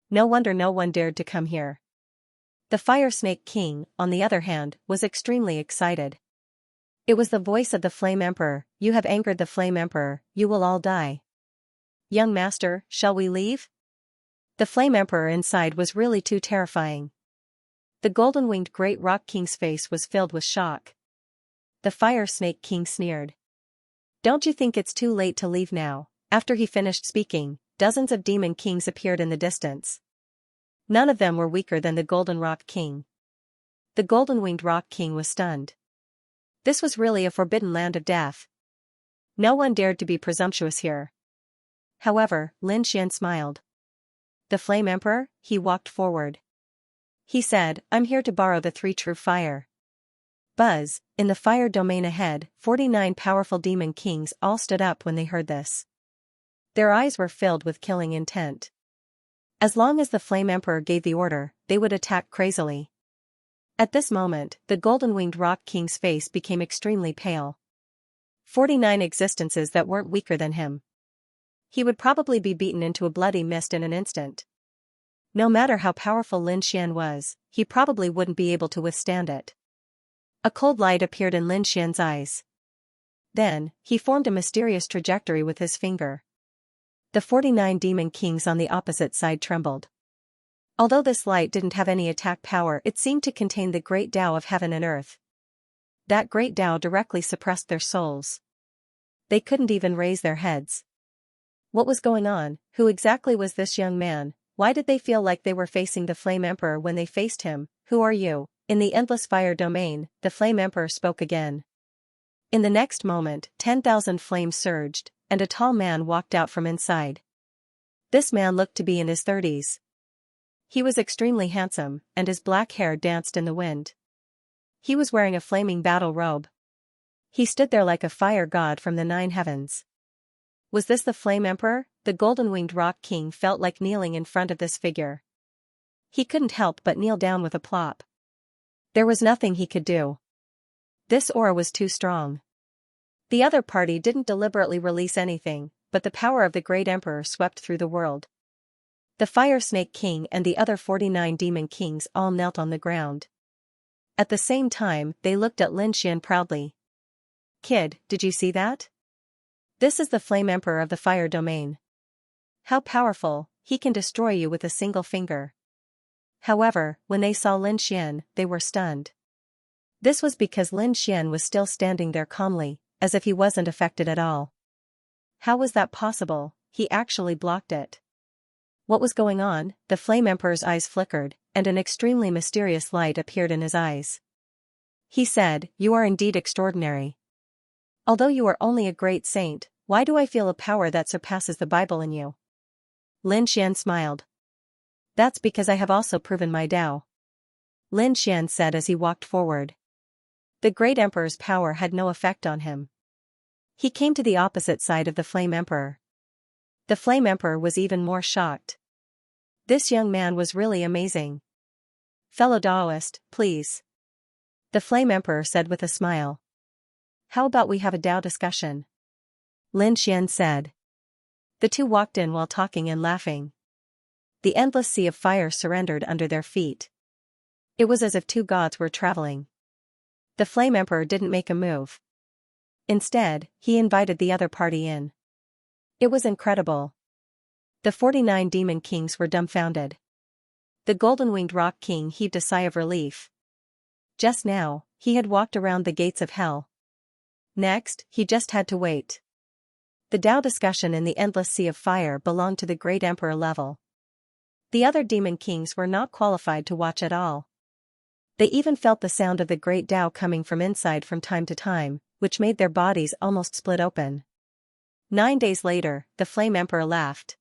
No wonder no one dared to come here. The Fire Snake King, on the other hand, was extremely excited. It was the voice of the Flame Emperor. "You have angered the Flame Emperor, you will all die. Young master, shall we leave?" The Flame Emperor inside was really too terrifying. The golden-winged great rock king's face was filled with shock. The Fire Snake King sneered. "Don't you think it's too late to leave now?" After he finished speaking, dozens of demon kings appeared in the distance. None of them were weaker than the Golden Rock King. The Golden-Winged Rock King was stunned. This was really a forbidden land of death. No one dared to be presumptuous here. However, Lin Xian smiled. The Flame Emperor, he walked forward. He said, I'm here to borrow the 3 true fire. Buzz, in the fire domain ahead, 49 powerful demon kings all stood up when they heard this. Their eyes were filled with killing intent. As long as the Flame Emperor gave the order, they would attack crazily. At this moment, the Golden-Winged Rock King's face became extremely pale. 49 existences that weren't weaker than him. He would probably be beaten into a bloody mist in an instant. No matter how powerful Lin Xian was, he probably wouldn't be able to withstand it. A cold light appeared in Lin Xian's eyes. Then, he formed a mysterious trajectory with his finger. The 49 demon kings on the opposite side trembled. Although this light didn't have any attack power, it seemed to contain the great Tao of heaven and earth. That great Tao directly suppressed their souls. They couldn't even raise their heads. What was going on? Who exactly was this young man? Why did they feel like they were facing the Flame Emperor when they faced him? Who are you? In the endless fire domain, the Flame Emperor spoke again. In the next moment, 10,000 flames surged, and a tall man walked out from inside. This man looked to be in his 30s. He was extremely handsome, and his black hair danced in the wind. He was wearing a flaming battle robe. He stood there like a fire god from the 9 heavens. Was this the Flame Emperor? The Golden-Winged Rock King felt like kneeling in front of this figure. He couldn't help but kneel down with a plop. There was nothing he could do. This aura was too strong. The other party didn't deliberately release anything, but the power of the Great Emperor swept through the world. The Fire Snake King and the other 49 demon kings all knelt on the ground. At the same time, they looked at Lin Xian proudly. Kid, did you see that? This is the Flame Emperor of the Fire Domain. How powerful, he can destroy you with a single finger. However, when they saw Lin Xian, they were stunned. This was because Lin Xian was still standing there calmly, as if he wasn't affected at all. How was that possible? He actually blocked it. What was going on? The Flame Emperor's eyes flickered, and an extremely mysterious light appeared in his eyes. He said, You are indeed extraordinary. Although you are only a great saint, why do I feel a power that surpasses the Bible in you? Lin Xian smiled. That's because I have also proven my Tao. Lin Xian said as he walked forward. The Great Emperor's power had no effect on him. He came to the opposite side of the Flame Emperor. The Flame Emperor was even more shocked. This young man was really amazing. Fellow Taoist, please. The Flame Emperor said with a smile. How about we have a Tao discussion? Lin Xian said. The two walked in while talking and laughing. The endless sea of fire surrendered under their feet. It was as if two gods were traveling. The Flame Emperor didn't make a move. Instead, he invited the other party in. It was incredible. The 49 demon kings were dumbfounded. The Golden-Winged Rock King heaved a sigh of relief. Just now, he had walked around the gates of hell. Next, he just had to wait. The Tao discussion in the endless sea of fire belonged to the Great Emperor level. The other demon kings were not qualified to watch at all. They even felt the sound of the Great Tao coming from inside from time to time, which made their bodies almost split open. 9 days later, the Flame Emperor laughed.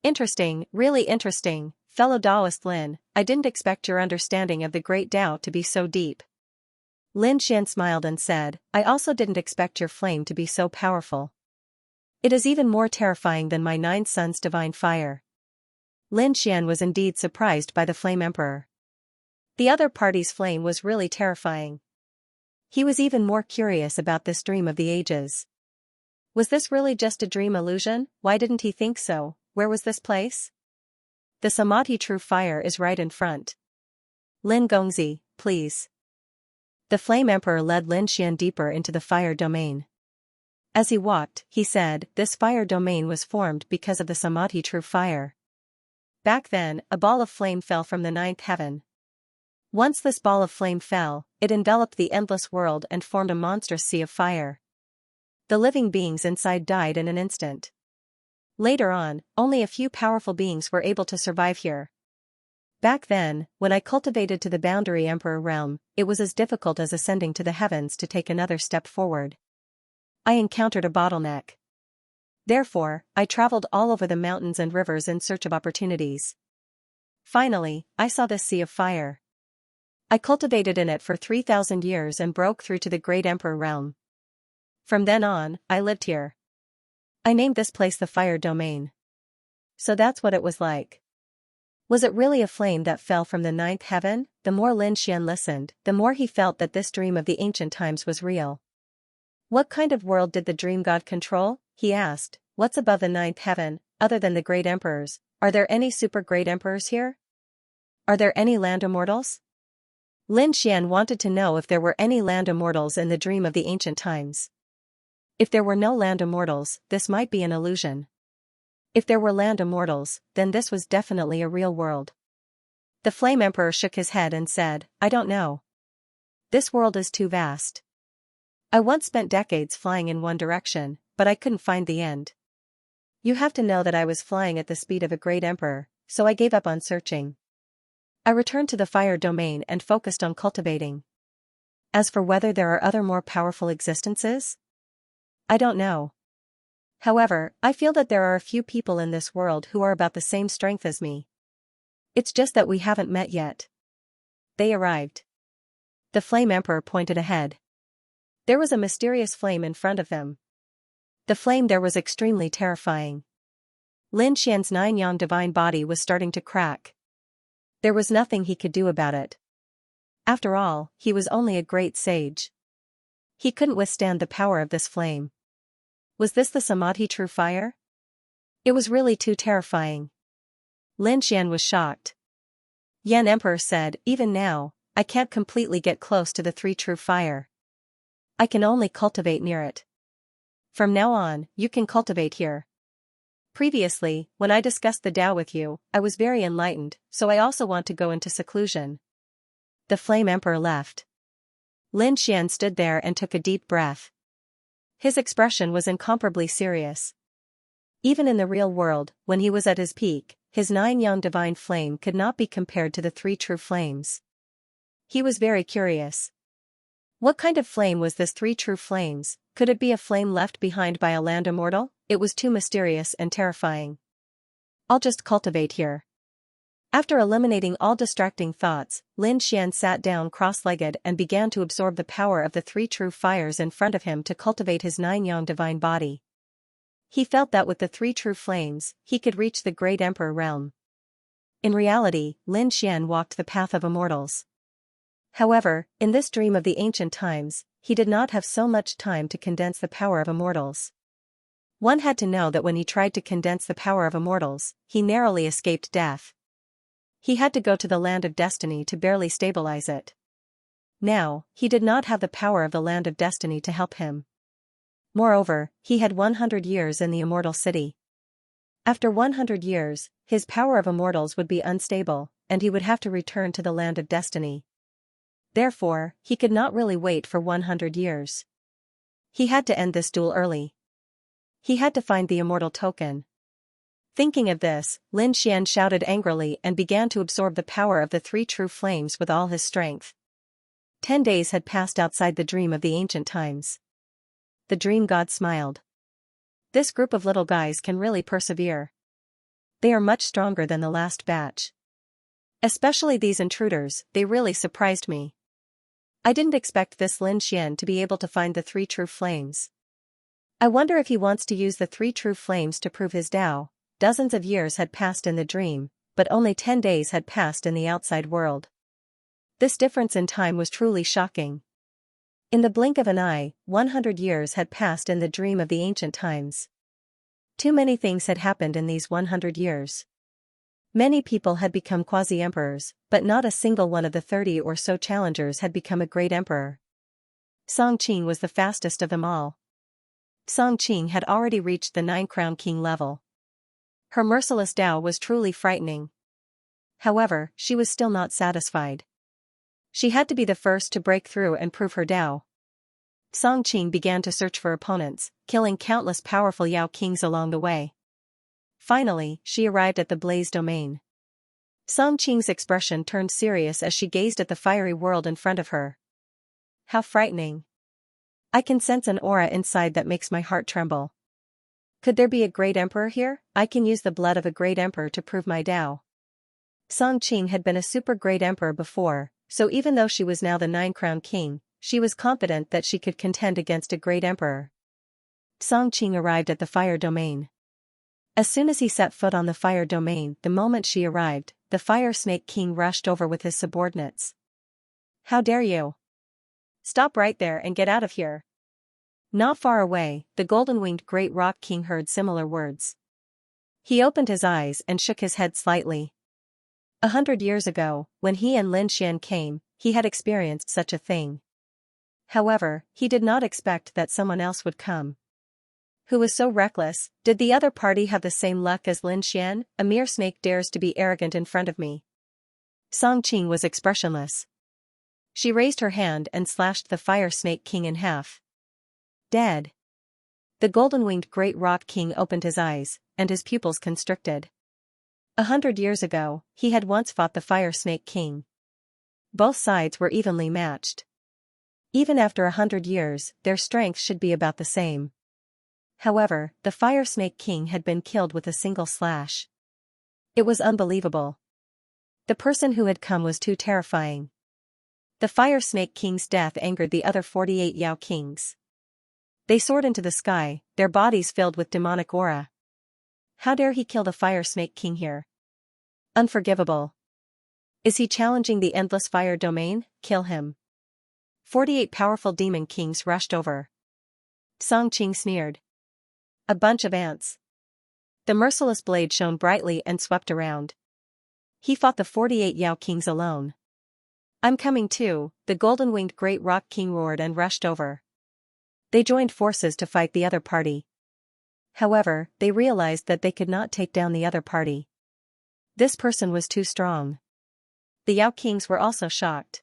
Interesting, really interesting, fellow Taoist Lin, I didn't expect your understanding of the Great Tao to be so deep. Lin Xian smiled and said, I also didn't expect your flame to be so powerful. It is even more terrifying than my 9 sons' divine fire. Lin Xian was indeed surprised by the Flame Emperor. The other party's flame was really terrifying. He was even more curious about this dream of the ages. Was this really just a dream illusion? Why didn't he think so? Where was this place? The Samadhi true fire is right in front. Lin Gongzi, please. The Flame Emperor led Lin Xian deeper into the fire domain. As he walked, he said, this fire domain was formed because of the Samadhi true fire. Back then, a ball of flame fell from the 9th heaven. Once this ball of flame fell, it enveloped the endless world and formed a monstrous sea of fire. The living beings inside died in an instant. Later on, only a few powerful beings were able to survive here. Back then, when I cultivated to the boundary emperor realm, it was as difficult as ascending to the heavens to take another step forward. I encountered a bottleneck. Therefore, I traveled all over the mountains and rivers in search of opportunities. Finally, I saw this sea of fire. I cultivated in it for 3,000 years and broke through to the great emperor realm. From then on, I lived here. I named this place the Fire Domain. So that's what it was like. Was it really a flame that fell from the ninth heaven? The more Lin Xian listened, the more he felt that this dream of the ancient times was real. What kind of world did the dream god control? He asked. What's above the ninth heaven, other than the great emperors? Are there any super great emperors here? Are there any land immortals? Lin Xian wanted to know if there were any land immortals in the dream of the ancient times. If there were no land immortals, this might be an illusion. If there were land immortals, then this was definitely a real world. The Flame Emperor shook his head and said, I don't know. This world is too vast. I once spent decades flying in one direction, but I couldn't find the end. You have to know that I was flying at the speed of a great emperor, so I gave up on searching. I returned to the Fire Domain and focused on cultivating. As for whether there are other more powerful existences, I don't know. However, I feel that there are a few people in this world who are about the same strength as me. It's just that we haven't met yet. They arrived. The Flame Emperor pointed ahead. There was a mysterious flame in front of them. The flame there was extremely terrifying. Lin Xian's 9-yang divine body was starting to crack. There was nothing he could do about it. After all, he was only a great sage. He couldn't withstand the power of this flame. Was this the Samadhi true fire? It was really too terrifying. Lin Xian was shocked. Yan Emperor said, even now, I can't completely get close to the three true fire. I can only cultivate near it. From now on, you can cultivate here. Previously, when I discussed the Tao with you, I was very enlightened, so I also want to go into seclusion. The Flame Emperor left. Lin Xian stood there and took a deep breath. His expression was incomparably serious. Even in the real world, when he was at his peak, his 9-yang divine flame could not be compared to the three true flames. He was very curious. What kind of flame was this three true flames? Could it be a flame left behind by a land immortal? It was too mysterious and terrifying. I'll just cultivate here. After eliminating all distracting thoughts, Lin Xian sat down cross-legged and began to absorb the power of the three true fires in front of him to cultivate his 9-yang divine body. He felt that with the three true flames, he could reach the great emperor realm. In reality, Lin Xian walked the path of immortals. However, in this dream of the ancient times, he did not have so much time to condense the power of immortals. One had to know that when he tried to condense the power of immortals, he narrowly escaped death. He had to go to the land of destiny to barely stabilize it. Now, he did not have the power of the land of destiny to help him. Moreover, he had 100 years in the immortal city. After 100 years, his power of immortals would be unstable, and he would have to return to the land of destiny. Therefore, he could not really wait for 100 years. He had to end this duel early. He had to find the immortal token. Thinking of this, Lin Xian shouted angrily and began to absorb the power of the three true flames with all his strength. 10 days had passed outside the dream of the ancient times. The dream god smiled. This group of little guys can really persevere. They are much stronger than the last batch. Especially these intruders, they really surprised me. I didn't expect this Lin Xian to be able to find the three true flames. I wonder if he wants to use the three true flames to prove his Tao. Dozens of years had passed in the dream, but only 10 days had passed in the outside world. This difference in time was truly shocking. In the blink of an eye, 100 years had passed in the dream of the ancient times. Too many things had happened in these 100 years. Many people had become quasi-emperors, but not a single one of the 30 or so challengers had become a great emperor. Song Qing was the fastest of them all. Song Qing had already reached the 9-crown king level. Her merciless Tao was truly frightening. However, she was still not satisfied. She had to be the first to break through and prove her Tao. Song Qing began to search for opponents, killing countless powerful Yao kings along the way. Finally, she arrived at the Blaze Domain. Song Qing's expression turned serious as she gazed at the fiery world in front of her. How frightening. I can sense an aura inside that makes my heart tremble. Could there be a great emperor here? I can use the blood of a great emperor to prove my Tao. Song Qing had been a super great emperor before, so even though she was now the nine-crowned king, she was confident that she could contend against a great emperor. Song Qing arrived at the fire domain. As soon as he set foot on the fire domain, the moment she arrived, the fire snake king rushed over with his subordinates. How dare you? Stop right there and get out of here. Not far away, the golden-winged great rock king heard similar words. He opened his eyes and shook his head slightly. 100 years ago, when he and Lin Xian came, he had experienced such a thing. However, he did not expect that someone else would come. Who was so reckless? Did the other party have the same luck as Lin Xian? A mere snake dares to be arrogant in front of me. Song Qing was expressionless. She raised her hand and slashed the fire snake king in half. Dead. The golden-winged great rock king opened his eyes, and his pupils constricted. 100 years ago, he had once fought the fire snake king. Both sides were evenly matched. Even after 100 years, their strength should be about the same. However, the fire snake king had been killed with a single slash. It was unbelievable. The person who had come was too terrifying. The fire snake king's death angered the other 48 Yao kings. They soared into the sky, their bodies filled with demonic aura. How dare he kill the fire snake king here? Unforgivable. Is he challenging the endless fire domain? Kill him. 48 powerful demon kings rushed over. Song Qing sneered. A bunch of ants. The merciless blade shone brightly and swept around. He fought the 48 Yao kings alone. I'm coming too, the golden-winged great rock king roared and rushed over. They joined forces to fight the other party. However, they realized that they could not take down the other party. This person was too strong. The Yao kings were also shocked.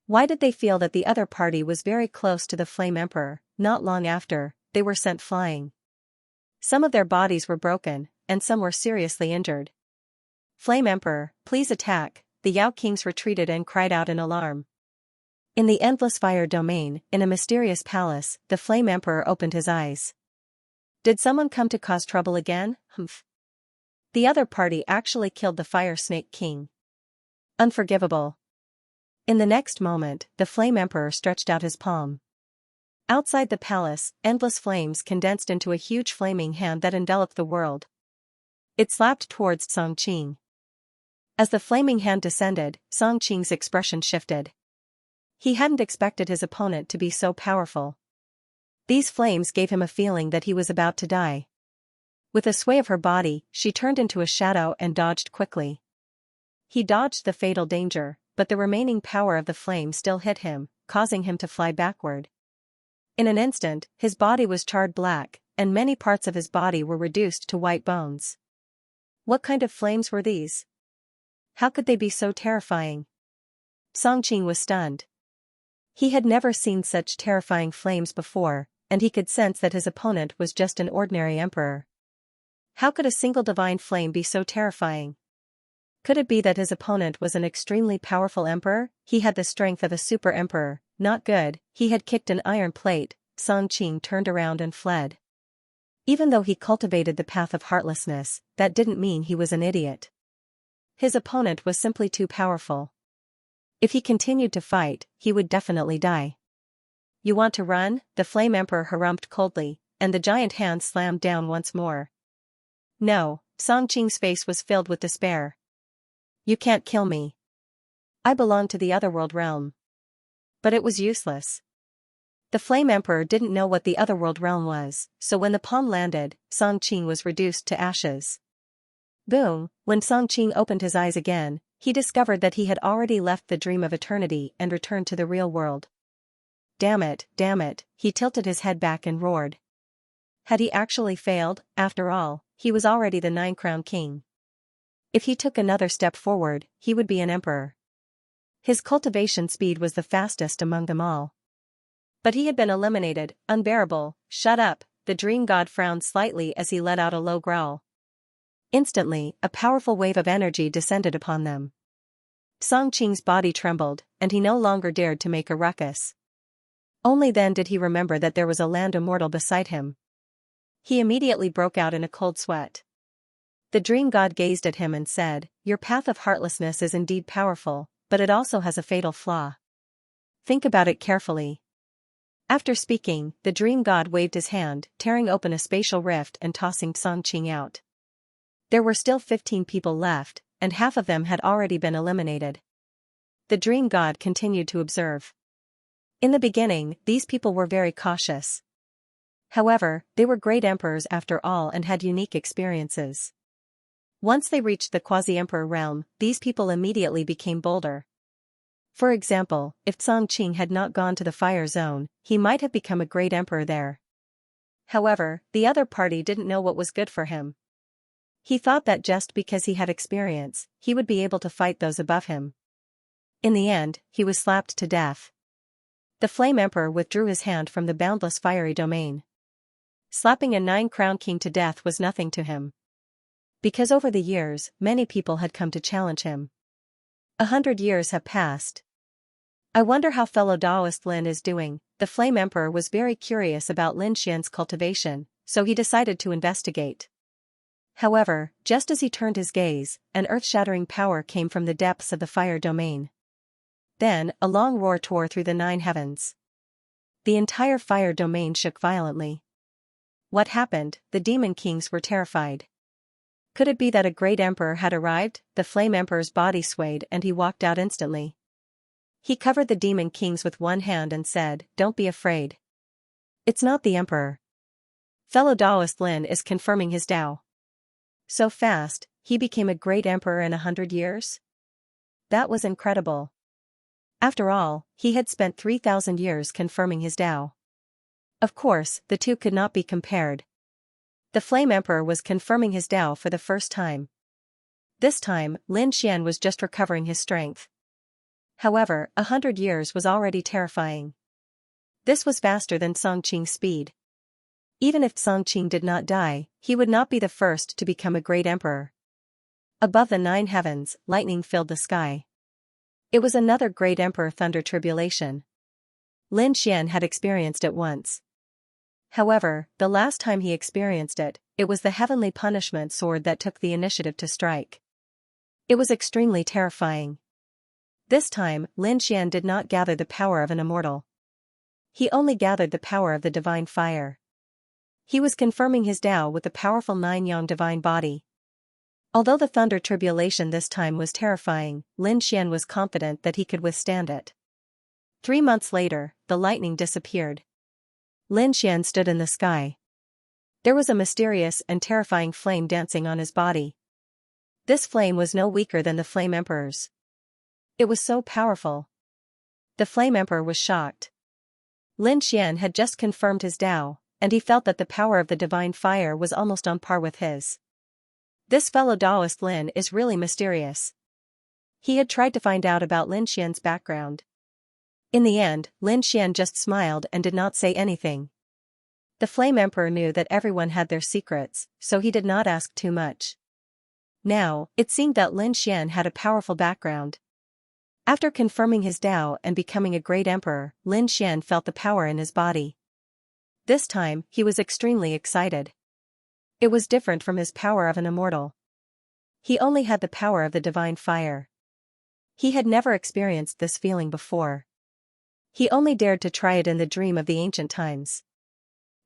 Why did they feel that the other party was very close to the Flame Emperor? Not long after, they were sent flying. Some of their bodies were broken, and some were seriously injured. Flame Emperor, please attack, the Yao kings retreated and cried out in alarm. In the endless fire domain, in a mysterious palace, the Flame Emperor opened his eyes. Did someone come to cause trouble again? Humph. The other party actually killed the Fire Snake King. Unforgivable. In the next moment, the Flame Emperor stretched out his palm. Outside the palace, endless flames condensed into a huge flaming hand that enveloped the world. It slapped towards Song Qing. As the flaming hand descended, Song Qing's expression shifted. He hadn't expected his opponent to be so powerful. These flames gave him a feeling that he was about to die. With a sway of her body, she turned into a shadow and dodged quickly. He dodged the fatal danger, but the remaining power of the flame still hit him, causing him to fly backward. In an instant, his body was charred black, and many parts of his body were reduced to white bones. What kind of flames were these? How could they be so terrifying? Song Qing was stunned. He had never seen such terrifying flames before, and he could sense that his opponent was just an ordinary emperor. How could a single divine flame be so terrifying? Could it be that his opponent was an extremely powerful emperor? He had the strength of a super emperor. Not good. He had kicked an iron plate. Song Qing turned around and fled. Even though he cultivated the path of heartlessness, that didn't mean he was an idiot. His opponent was simply too powerful. If he continued to fight, he would definitely die. You want to run? The Flame Emperor harumphed coldly, and the giant hand slammed down once more. No, Song Qing's face was filled with despair. You can't kill me. I belong to the Otherworld realm. But it was useless. The Flame Emperor didn't know what the Otherworld realm was, so when the palm landed, Song Qing was reduced to ashes. Boom! When Song Qing opened his eyes again, he discovered that he had already left the dream of eternity and returned to the real world. Damn it, he tilted his head back and roared. Had he actually failed? After all, he was already the nine-crown king. If he took another step forward, he would be an emperor. His cultivation speed was the fastest among them all. But he had been eliminated. Unbearable. Shut up, the dream god frowned slightly as he let out a low growl. Instantly, a powerful wave of energy descended upon them. Songqing's body trembled, and he no longer dared to make a ruckus. Only then did he remember that there was a land immortal beside him. He immediately broke out in a cold sweat. The dream god gazed at him and said, "Your path of heartlessness is indeed powerful, but it also has a fatal flaw. Think about it carefully." After speaking, the dream god waved his hand, tearing open a spatial rift and tossing Songqing out. There were still 15 people left, and half of them had already been eliminated. The dream god continued to observe. In the beginning, these people were very cautious. However, they were great emperors after all and had unique experiences. Once they reached the quasi-emperor realm, these people immediately became bolder. For example, if Songqing had not gone to the fire zone, he might have become a great emperor there. However, the other party didn't know what was good for him. He thought that just because he had experience, he would be able to fight those above him. In the end, he was slapped to death. The Flame Emperor withdrew his hand from the boundless fiery domain. Slapping a 9-crown king to death was nothing to him. Because over the years, many people had come to challenge him. 100 years have passed. "I wonder how fellow Taoist Lin is doing." The Flame Emperor was very curious about Lin Xian's cultivation, so he decided to investigate. However, just as he turned his gaze, an earth-shattering power came from the depths of the fire domain. Then, a long roar tore through the 9 heavens. The entire fire domain shook violently. What happened? The demon kings were terrified. Could it be that a great emperor had arrived? The Flame Emperor's body swayed and he walked out instantly. He covered the demon kings with one hand and said, "Don't be afraid. It's not the emperor. Fellow Taoist Lin is confirming his Tao." So fast, he became a great emperor in 100 years? That was incredible. After all, he had spent 3,000 years confirming his Tao. Of course, the two could not be compared. The Flame Emperor was confirming his Tao for the first time. This time, Lin Xian was just recovering his strength. However, 100 years was already terrifying. This was faster than Songqing's speed. Even if Songqing did not die, he would not be the first to become a great emperor. Above the 9 heavens, lightning filled the sky. It was another great emperor thunder tribulation. Lin Xian had experienced it once. However, the last time he experienced it, it was the heavenly punishment sword that took the initiative to strike. It was extremely terrifying. This time, Lin Xian did not gather the power of an immortal. He only gathered the power of the divine fire. He was confirming his Tao with the powerful 9-yang divine body. Although the thunder tribulation this time was terrifying, Lin Xian was confident that he could withstand it. 3 months later, the lightning disappeared. Lin Xian stood in the sky. There was a mysterious and terrifying flame dancing on his body. This flame was no weaker than the Flame Emperor's. It was so powerful. The Flame Emperor was shocked. Lin Xian had just confirmed his Tao, and he felt that the power of the divine fire was almost on par with his. This fellow Taoist Lin is really mysterious. He had tried to find out about Lin Xian's background. In the end, Lin Xian just smiled and did not say anything. The Flame Emperor knew that everyone had their secrets, so he did not ask too much. Now, it seemed that Lin Xian had a powerful background. After confirming his Tao and becoming a great emperor, Lin Xian felt the power in his body. This time, he was extremely excited. It was different from his power of an immortal. He only had the power of the divine fire. He had never experienced this feeling before. He only dared to try it in the dream of the ancient times.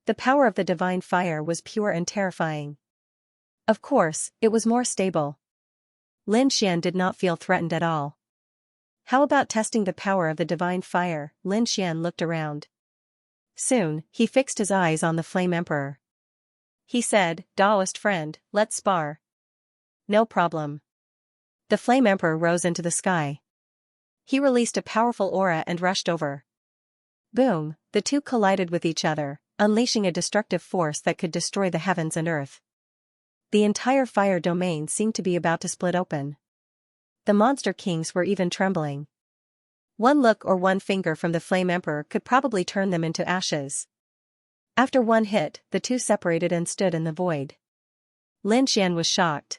The power of the divine fire was pure and terrifying. Of course, it was more stable. Lin Xian did not feel threatened at all. How about testing the power of the divine fire? Lin Xian looked around. Soon, he fixed his eyes on the Flame Emperor. He said, "Taoist friend, let's spar." "No problem." The Flame Emperor rose into the sky. He released a powerful aura and rushed over. Boom, the two collided with each other, unleashing a destructive force that could destroy the heavens and earth. The entire fire domain seemed to be about to split open. The monster kings were even trembling. One look or one finger from the Flame Emperor could probably turn them into ashes. After one hit, the two separated and stood in the void. Lin Xian was shocked.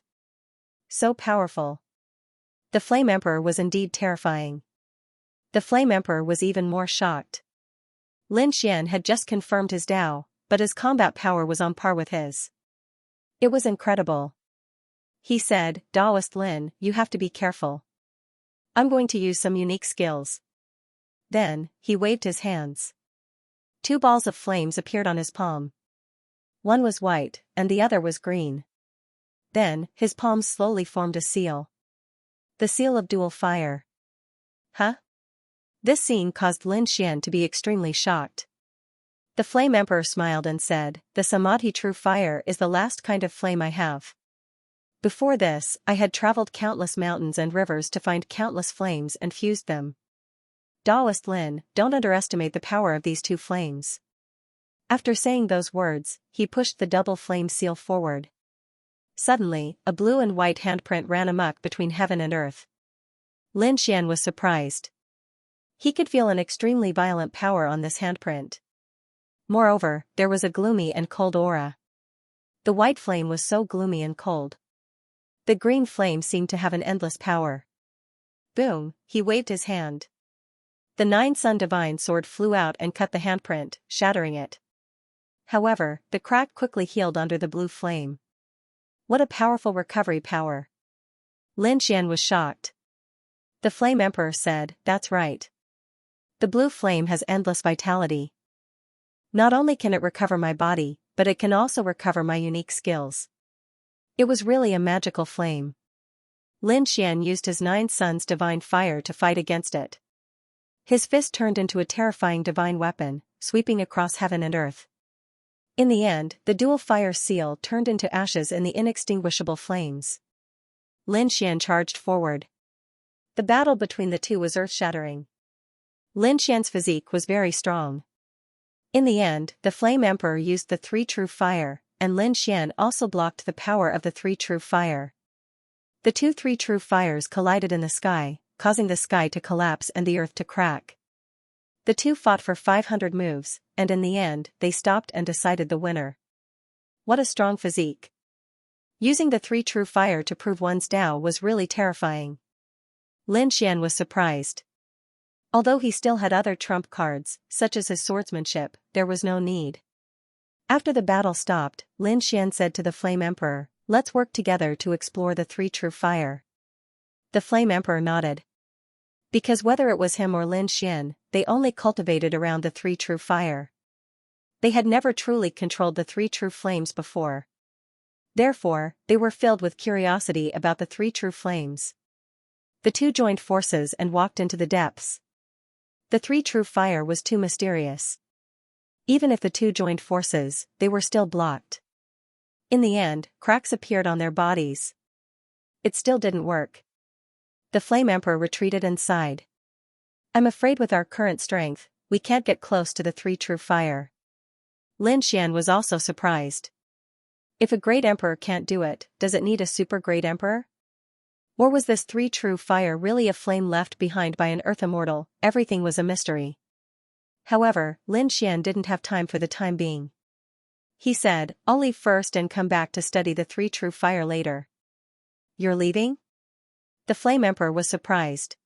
So powerful. The Flame Emperor was indeed terrifying. The Flame Emperor was even more shocked. Lin Xian had just confirmed his Dao, but his combat power was on par with his. It was incredible. He said, "Daoist Lin, you have to be careful. I'm going to use some unique skills." Then, he waved his hands. 2 balls of flames appeared on his palm. One was white, and the other was green. Then, his palms slowly formed a seal. The seal of dual fire. Huh? This scene caused Lin Xian to be extremely shocked. The Flame Emperor smiled and said, "The Samadhi true fire is the last kind of flame I have. Before this, I had traveled countless mountains and rivers to find countless flames and fused them. Daoist Lin, don't underestimate the power of these 2 flames." After saying those words, he pushed the double flame seal forward. Suddenly, a blue and white handprint ran amok between heaven and earth. Lin Xian was surprised. He could feel an extremely violent power on this handprint. Moreover, there was a gloomy and cold aura. The white flame was so gloomy and cold. The green flame seemed to have an endless power. Boom, he waved his hand. The 9-sun divine sword flew out and cut the handprint, shattering it. However, the crack quickly healed under the blue flame. What a powerful recovery power. Lin Xian was shocked. The Flame Emperor said, "That's right. The blue flame has endless vitality. Not only can it recover my body, but it can also recover my unique skills." It was really a magical flame. Lin Xian used his 9 suns divine fire to fight against it. His fist turned into a terrifying divine weapon, sweeping across heaven and earth. In the end, the dual fire seal turned into ashes in the inextinguishable flames. Lin Xian charged forward. The battle between the 2 was earth-shattering. Lin Xian's physique was very strong. In the end, the Flame Emperor used the 3 true fire, and Lin Xian also blocked the power of the 3 true fire. The 2 3 true fires collided in the sky, causing the sky to collapse and the earth to crack. The 2 fought for 500 moves, and in the end, they stopped and decided the winner. What a strong physique. Using the 3 true fire to prove one's Dao was really terrifying. Lin Xian was surprised. Although he still had other trump cards, such as his swordsmanship, there was no need. After the battle stopped, Lin Xian said to the Flame Emperor, "Let's work together to explore the 3 true fire." The Flame Emperor nodded. Because whether it was him or Lin Xian, they only cultivated around the 3 true fire. They had never truly controlled the 3 true flames before. Therefore, they were filled with curiosity about the 3 true flames. The 2 joined forces and walked into the depths. The 3 true fire was too mysterious. Even if the 2 joined forces, they were still blocked. In the end, cracks appeared on their bodies. It still didn't work. The Flame Emperor retreated and sighed. "I'm afraid with our current strength, we can't get close to the 3 true fire." Lin Xian was also surprised. If a great emperor can't do it, does it need a super great emperor? Or was this 3 true fire really a flame left behind by an earth immortal? Everything was a mystery. However, Lin Xian didn't have time for the time being. He said, "I'll leave first and come back to study the 3 true fire later." "You're leaving?" The Flame Emperor was surprised.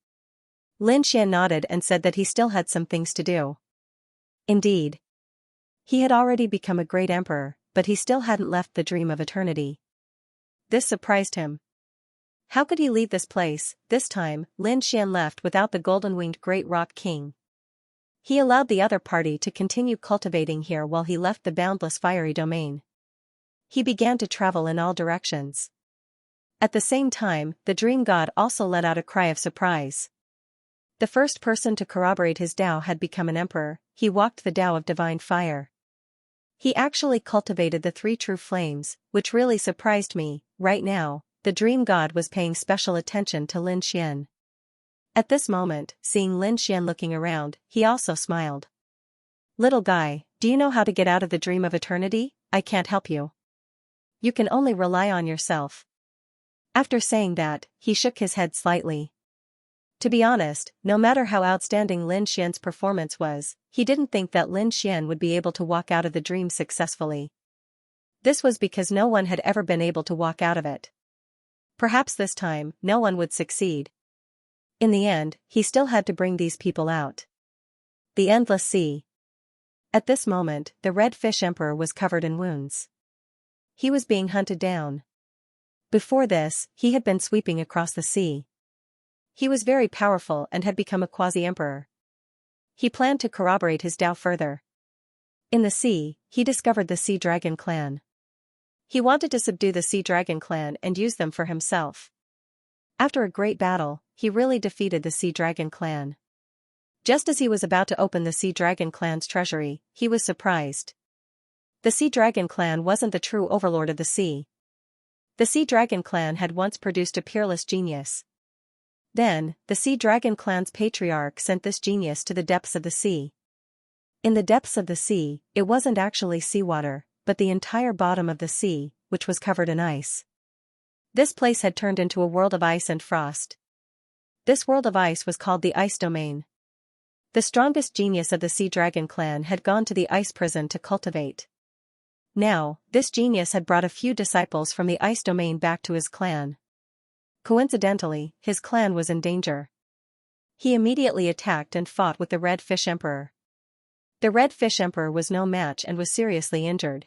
Lin Xian nodded and said that he still had some things to do. Indeed. He had already become a great emperor, but he still hadn't left the dream of eternity. This surprised him. How could he leave this place? This time, Lin Xian left without the golden-winged Great Rock King. He allowed the other party to continue cultivating here while he left the boundless fiery domain. He began to travel in all directions. At the same time, the dream god also let out a cry of surprise. The first person to corroborate his Dao had become an emperor. He walked the Dao of divine fire. He actually cultivated the 3 true flames, which really surprised me. Right now, the dream god was paying special attention to Lin Xian. At this moment, seeing Lin Xian looking around, he also smiled. "Little guy, do you know how to get out of the dream of eternity? I can't help you. You can only rely on yourself." After saying that, he shook his head slightly. To be honest, no matter how outstanding Lin Xian's performance was, he didn't think that Lin Xian would be able to walk out of the dream successfully. This was because no one had ever been able to walk out of it. Perhaps this time, no one would succeed. In the end, he still had to bring these people out. The Endless Sea. At this moment, the Red Fish Emperor was covered in wounds. He was being hunted down. Before this, he had been sweeping across the sea. He was very powerful and had become a quasi-emperor. He planned to corroborate his Tao further. In the sea, he discovered the Sea Dragon clan. He wanted to subdue the Sea Dragon clan and use them for himself. After a great battle, he really defeated the Sea Dragon clan. Just as he was about to open the Sea Dragon clan's treasury, he was surprised. The Sea Dragon clan wasn't the true overlord of the sea. The Sea Dragon clan had once produced a peerless genius. Then, the Sea Dragon clan's patriarch sent this genius to the depths of the sea. In the depths of the sea, it wasn't actually seawater, but the entire bottom of the sea, which was covered in ice. This place had turned into a world of ice and frost. This world of ice was called the Ice Domain. The strongest genius of the Sea Dragon clan had gone to the ice prison to cultivate. Now, this genius had brought a few disciples from the Ice Domain back to his clan. Coincidentally, his clan was in danger. He immediately attacked and fought with the Red Fish Emperor. The Red Fish Emperor was no match and was seriously injured.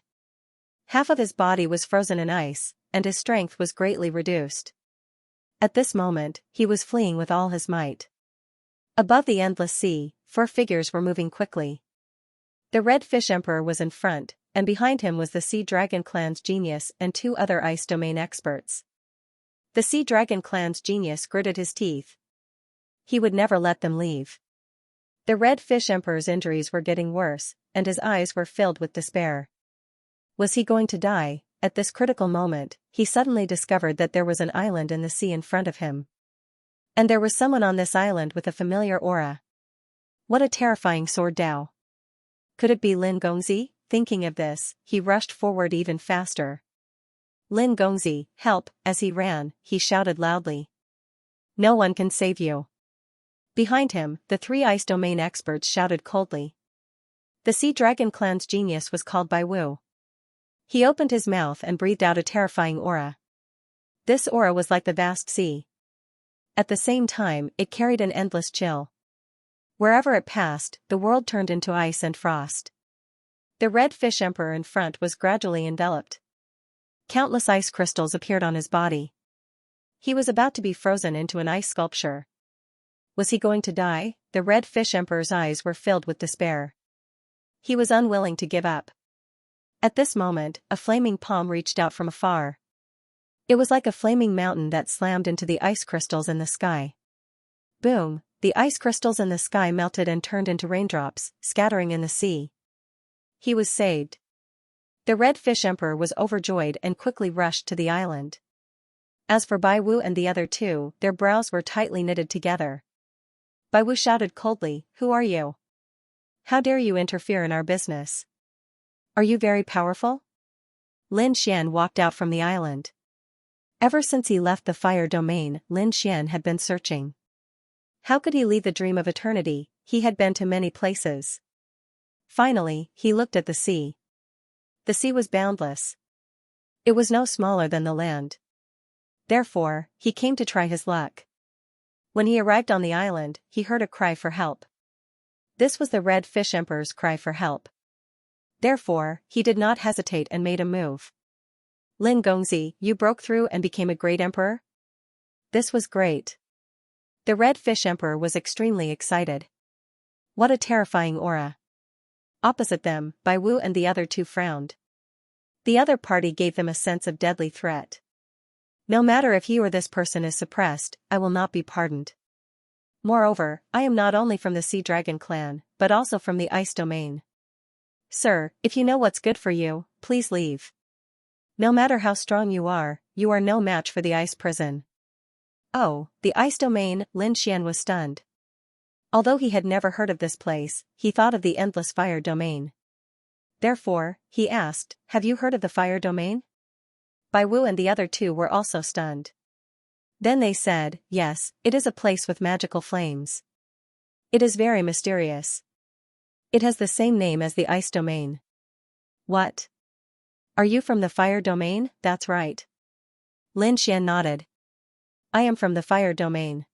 Half of his body was frozen in ice, and his strength was greatly reduced. At this moment, he was fleeing with all his might. Above the endless sea, 4 figures were moving quickly. The Red Fish Emperor was in front, and behind him was the Sea Dragon clan's genius and 2 other ice domain experts. The Sea Dragon clan's genius gritted his teeth. He would never let them leave. The Red Fish Emperor's injuries were getting worse, and his eyes were filled with despair. Was he going to die? At this critical moment, he suddenly discovered that there was an island in the sea in front of him. And there was someone on this island with a familiar aura. What a terrifying sword Dao. Could it be Lin Gongzi? Thinking of this, he rushed forward even faster. Lin Gongzi, help! As he ran, he shouted loudly. No one can save you. Behind him, the 3 ice domain experts shouted coldly. The Sea Dragon clan's genius was called Bai Wu. He opened his mouth and breathed out a terrifying aura. This aura was like the vast sea. At the same time, it carried an endless chill. Wherever it passed, the world turned into ice and frost. The Red Fish Emperor in front was gradually enveloped. Countless ice crystals appeared on his body. He was about to be frozen into an ice sculpture. Was he going to die? The Red Fish Emperor's eyes were filled with despair. He was unwilling to give up. At this moment, a flaming palm reached out from afar. It was like a flaming mountain that slammed into the ice crystals in the sky. Boom! The ice crystals in the sky melted and turned into raindrops, scattering in the sea. He was saved. The Red Fish Emperor was overjoyed and quickly rushed to the island. As for Bai Wu and the other 2, their brows were tightly knitted together. Bai Wu shouted coldly, "Who are you? How dare you interfere in our business? Are you very powerful?" Lin Xian walked out from the island. Ever since he left the fire domain, Lin Xian had been searching. How could he leave the dream of eternity? He had been to many places. Finally, he looked at the sea. The sea was boundless. It was no smaller than the land. Therefore, he came to try his luck. When he arrived on the island, he heard a cry for help. This was the Red Fish Emperor's cry for help. Therefore, he did not hesitate and made a move. Lin Gongzi, you broke through and became a great emperor? This was great. The Red Fish Emperor was extremely excited. What a terrifying aura. Opposite them, Bai Wu and the other 2 frowned. The other party gave them a sense of deadly threat. No matter if he or this person is suppressed, I will not be pardoned. Moreover, I am not only from the Sea Dragon clan, but also from the Ice Domain. Sir, if you know what's good for you, please leave. No matter how strong you are no match for the ice prison. Oh, the Ice Domain, Lin Xian was stunned. Although he had never heard of this place, he thought of the endless fire domain. Therefore, he asked, have you heard of the fire domain? Bai Wu and the other 2 were also stunned. Then they said, yes, it is a place with magical flames. It is very mysterious. It has the same name as the ice domain. What? Are you from the fire domain? That's right. Lin Xian nodded. I am from the fire domain.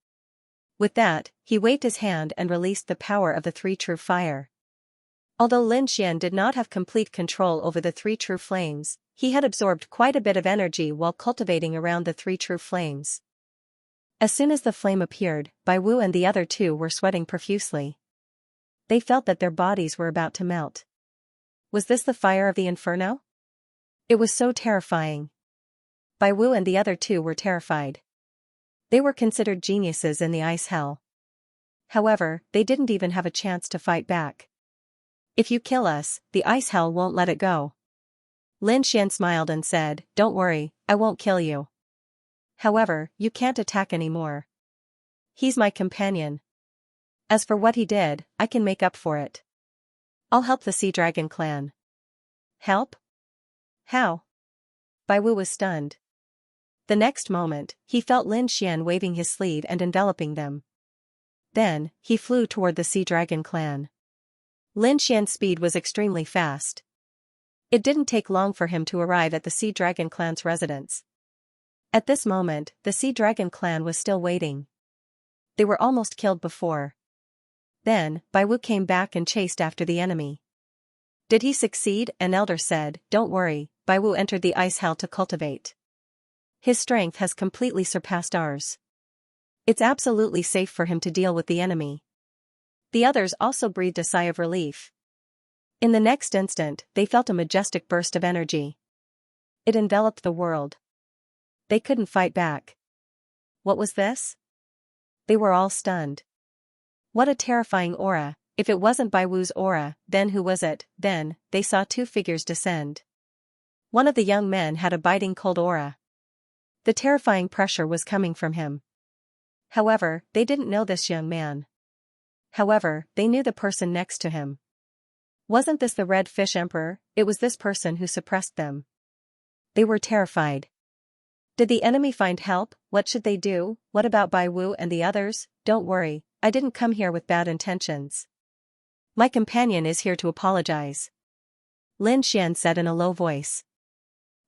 With that, he waved his hand and released the power of the three true fire. Although Lin Xian did not have complete control over the three true flames, he had absorbed quite a bit of energy while cultivating around the three true flames. As soon as the flame appeared, Bai Wu and the other two were sweating profusely. They felt that their bodies were about to melt. Was this the fire of the inferno? It was so terrifying. Bai Wu and the other two were terrified. They were considered geniuses in the ice hell. However, they didn't even have a chance to fight back. If you kill us, the ice hell won't let it go. Lin Xian smiled and said, don't worry, I won't kill you. However, you can't attack anymore. He's my companion. As for what he did, I can make up for it. I'll help the Sea Dragon clan. Help? How? Bai Wu was stunned. The next moment, he felt Lin Xian waving his sleeve and enveloping them. Then, he flew toward the Sea Dragon clan. Lin Xian's speed was extremely fast. It didn't take long for him to arrive at the Sea Dragon clan's residence. At this moment, the Sea Dragon clan was still waiting. They were almost killed before. Then, Bai Wu came back and chased after the enemy. Did he succeed? An elder said, don't worry, Bai Wu entered the ice hell to cultivate. His strength has completely surpassed ours. It's absolutely safe for him to deal with the enemy. The others also breathed a sigh of relief. In the next instant, they felt a majestic burst of energy. It enveloped the world. They couldn't fight back. What was this? They were all stunned. What a terrifying aura! If it wasn't Bai Wu's aura, then who was it? Then, they saw two figures descend. One of the young men had a biting cold aura. The terrifying pressure was coming from him. However, they didn't know this young man. However, they knew the person next to him. Wasn't this the Red Fish Emperor? It was this person who suppressed them. They were terrified. Did the enemy find help? What should they do? What about Bai Wu and the others? Don't worry, I didn't come here with bad intentions. My companion is here to apologize. Lin Xian said in a low voice.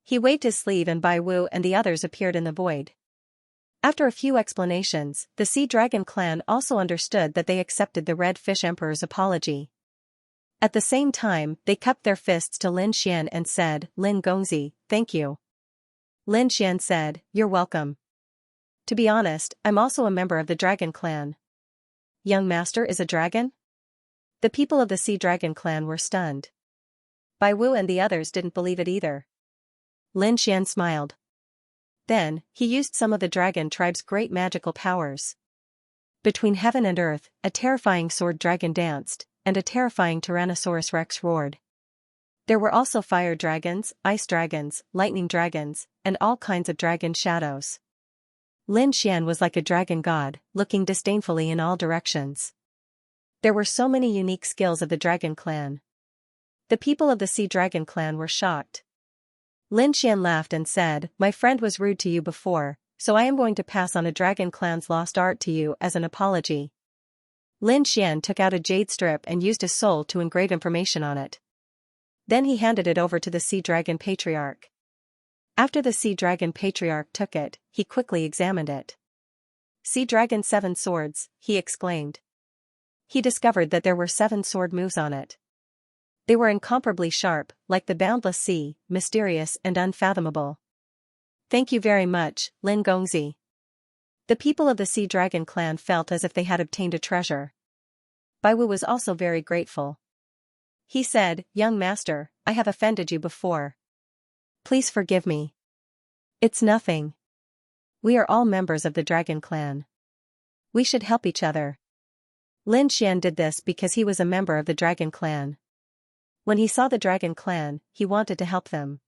He waved his sleeve and Bai Wu and the others appeared in the void. After a few explanations, the Sea Dragon clan also understood that they accepted the Red Fish Emperor's apology. At the same time, they cupped their fists to Lin Xian and said, Lin Gongzi, thank you. Lin Xian said, you're welcome. To be honest, I'm also a member of the Dragon clan. Young master is a dragon? The people of the Sea Dragon clan were stunned. Bai Wu and the others didn't believe it either. Lin Xian smiled. Then, he used some of the dragon tribe's great magical powers. Between heaven and earth, a terrifying sword dragon danced, and a terrifying Tyrannosaurus Rex roared. There were also fire dragons, ice dragons, lightning dragons, and all kinds of dragon shadows. Lin Xian was like a dragon god, looking disdainfully in all directions. There were so many unique skills of the Dragon clan. The people of the Sea Dragon clan were shocked. Lin Xian laughed and said, my friend was rude to you before, so I am going to pass on a Dragon clan's lost art to you as an apology. Lin Xian took out a jade strip and used his soul to engrave information on it. Then he handed it over to the Sea Dragon Patriarch. After the Sea Dragon Patriarch took it, he quickly examined it. Sea Dragon 7 swords, he exclaimed. He discovered that there were 7 sword moves on it. They were incomparably sharp, like the boundless sea, mysterious and unfathomable. Thank you very much, Lin Gongzi. The people of the Sea Dragon clan felt as if they had obtained a treasure. Bai Wu was also very grateful. He said, young master, I have offended you before. Please forgive me. It's nothing. We are all members of the Dragon clan. We should help each other. Lin Xian did this because he was a member of the Dragon clan. When he saw the Dragon clan, he wanted to help them.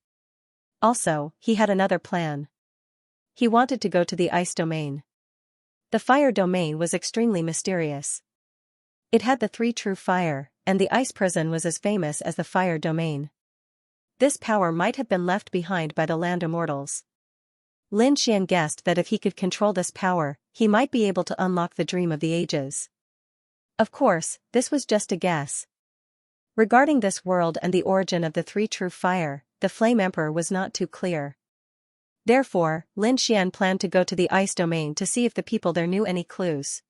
Also, he had another plan. He wanted to go to the ice domain. The fire domain was extremely mysterious. It had the 3 true fire, and the ice prison was as famous as the fire domain. This power might have been left behind by the land immortals. Lin Xian guessed that if he could control this power, he might be able to unlock the dream of the ages. Of course, this was just a guess. Regarding this world and the origin of the three true fire, the Flame Emperor was not too clear. Therefore, Lin Xian planned to go to the ice domain to see if the people there knew any clues.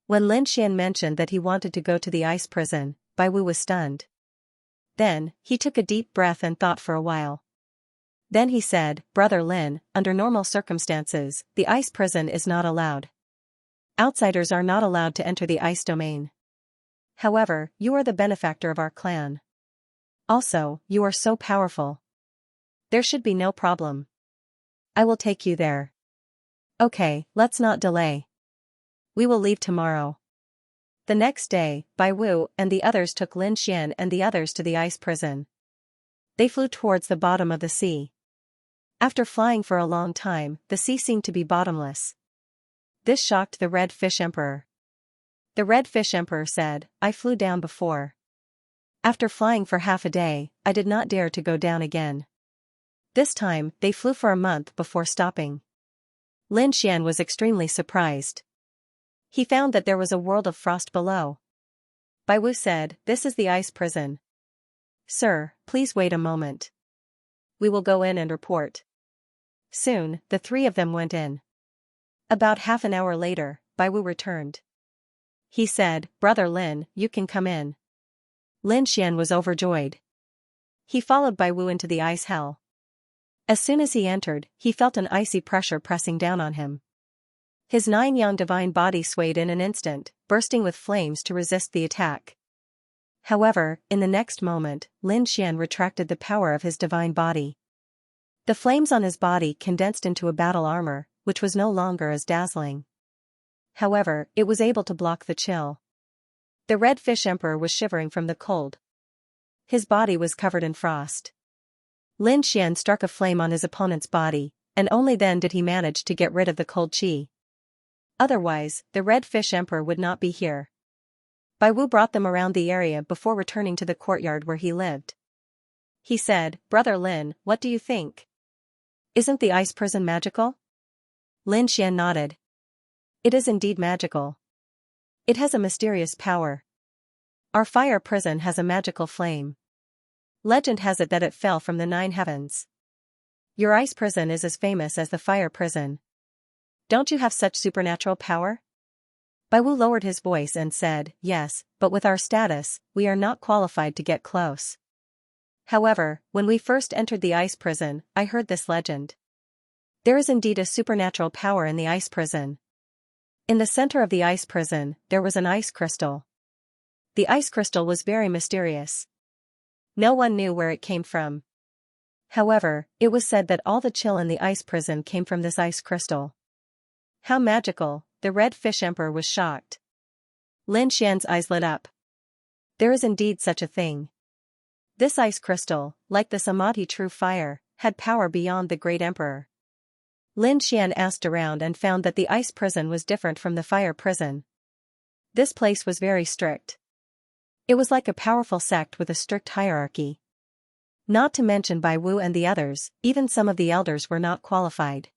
When Lin Xian mentioned that he wanted to go to the ice prison, Bai Wu was stunned. Then, he took a deep breath and thought for a while. Then he said, "Brother Lin, under normal circumstances, the ice prison is not allowed. Outsiders are not allowed to enter the ice domain. However, you are the benefactor of our clan. Also, you are so powerful. There should be no problem. I will take you there. Okay, let's not delay. We will leave tomorrow." The next day, Bai Wu and the others took Lin Xian and the others to the ice prison. They flew towards the bottom of the sea. After flying for a long time, the sea seemed to be bottomless. This shocked the Red Fish Emperor. The Red Fish Emperor said, "I flew down before. After flying for half a day, I did not dare to go down again." This time, they flew for a month before stopping. Lin Xian was extremely surprised. He found that there was a world of frost below. Bai Wu said, "This is the ice prison. Sir, please wait a moment. We will go in and report." Soon, the three of them went in. About half an hour later, Bai Wu returned. He said, "Brother Lin, you can come in." Lin Xian was overjoyed. He followed Bai Wu into the ice hell. As soon as he entered, he felt an icy pressure pressing down on him. His 9-yang divine body swayed in an instant, bursting with flames to resist the attack. However, in the next moment, Lin Xian retracted the power of his divine body. The flames on his body condensed into a battle armor, which was no longer as dazzling. However, it was able to block the chill. The Red Fish Emperor was shivering from the cold. His body was covered in frost. Lin Xian struck a flame on his opponent's body, and only then did he manage to get rid of the cold qi. Otherwise, the Red Fish Emperor would not be here. Bai Wu brought them around the area before returning to the courtyard where he lived. He said, "Brother Lin, what do you think? Isn't the ice prison magical?" Lin Xian nodded. "It is indeed magical. It has a mysterious power. Our fire prison has a magical flame. Legend has it that it fell from the 9 heavens. Your ice prison is as famous as the fire prison. Don't you have such supernatural power?" Bai Wu lowered his voice and said, "Yes, but with our status, we are not qualified to get close. However, when we first entered the ice prison, I heard this legend. There is indeed a supernatural power in the ice prison. In the center of the ice prison, there was an ice crystal. The ice crystal was very mysterious. No one knew where it came from. However, it was said that all the chill in the ice prison came from this ice crystal." How magical, the Red Fish Emperor was shocked. Lin Xian's eyes lit up. There is indeed such a thing. This ice crystal, like the Samadhi true fire, had power beyond the great emperor. Lin Xian asked around and found that the ice prison was different from the fire prison. This place was very strict. It was like a powerful sect with a strict hierarchy. Not to mention Bai Wu and the others, even some of the elders were not qualified.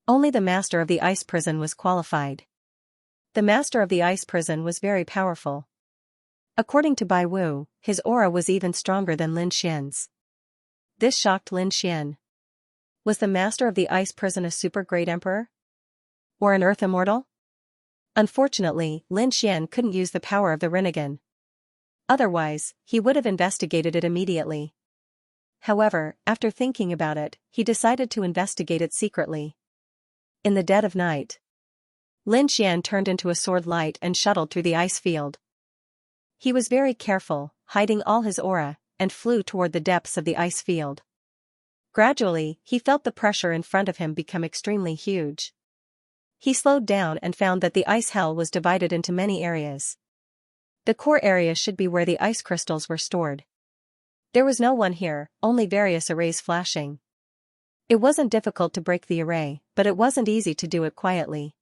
Only the master of the ice prison was qualified. The master of the ice prison was very powerful. According to Bai Wu, his aura was even stronger than Lin Xian's. This shocked Lin Xian. Was the master of the ice prison a super great emperor? Or an earth immortal? Unfortunately, Lin Xian couldn't use the power of the Rinnegan. Otherwise, he would have investigated it immediately. However, after thinking about it, he decided to investigate it secretly. In the dead of night, Lin Xian turned into a sword light and shuttled through the ice field. He was very careful, hiding all his aura, and flew toward the depths of the ice field. Gradually, he felt the pressure in front of him become extremely huge. He slowed down and found that the ice hell was divided into many areas. The core area should be where the ice crystals were stored. There was no one here, only various arrays flashing. It wasn't difficult to break the array, but it wasn't easy to do it quietly.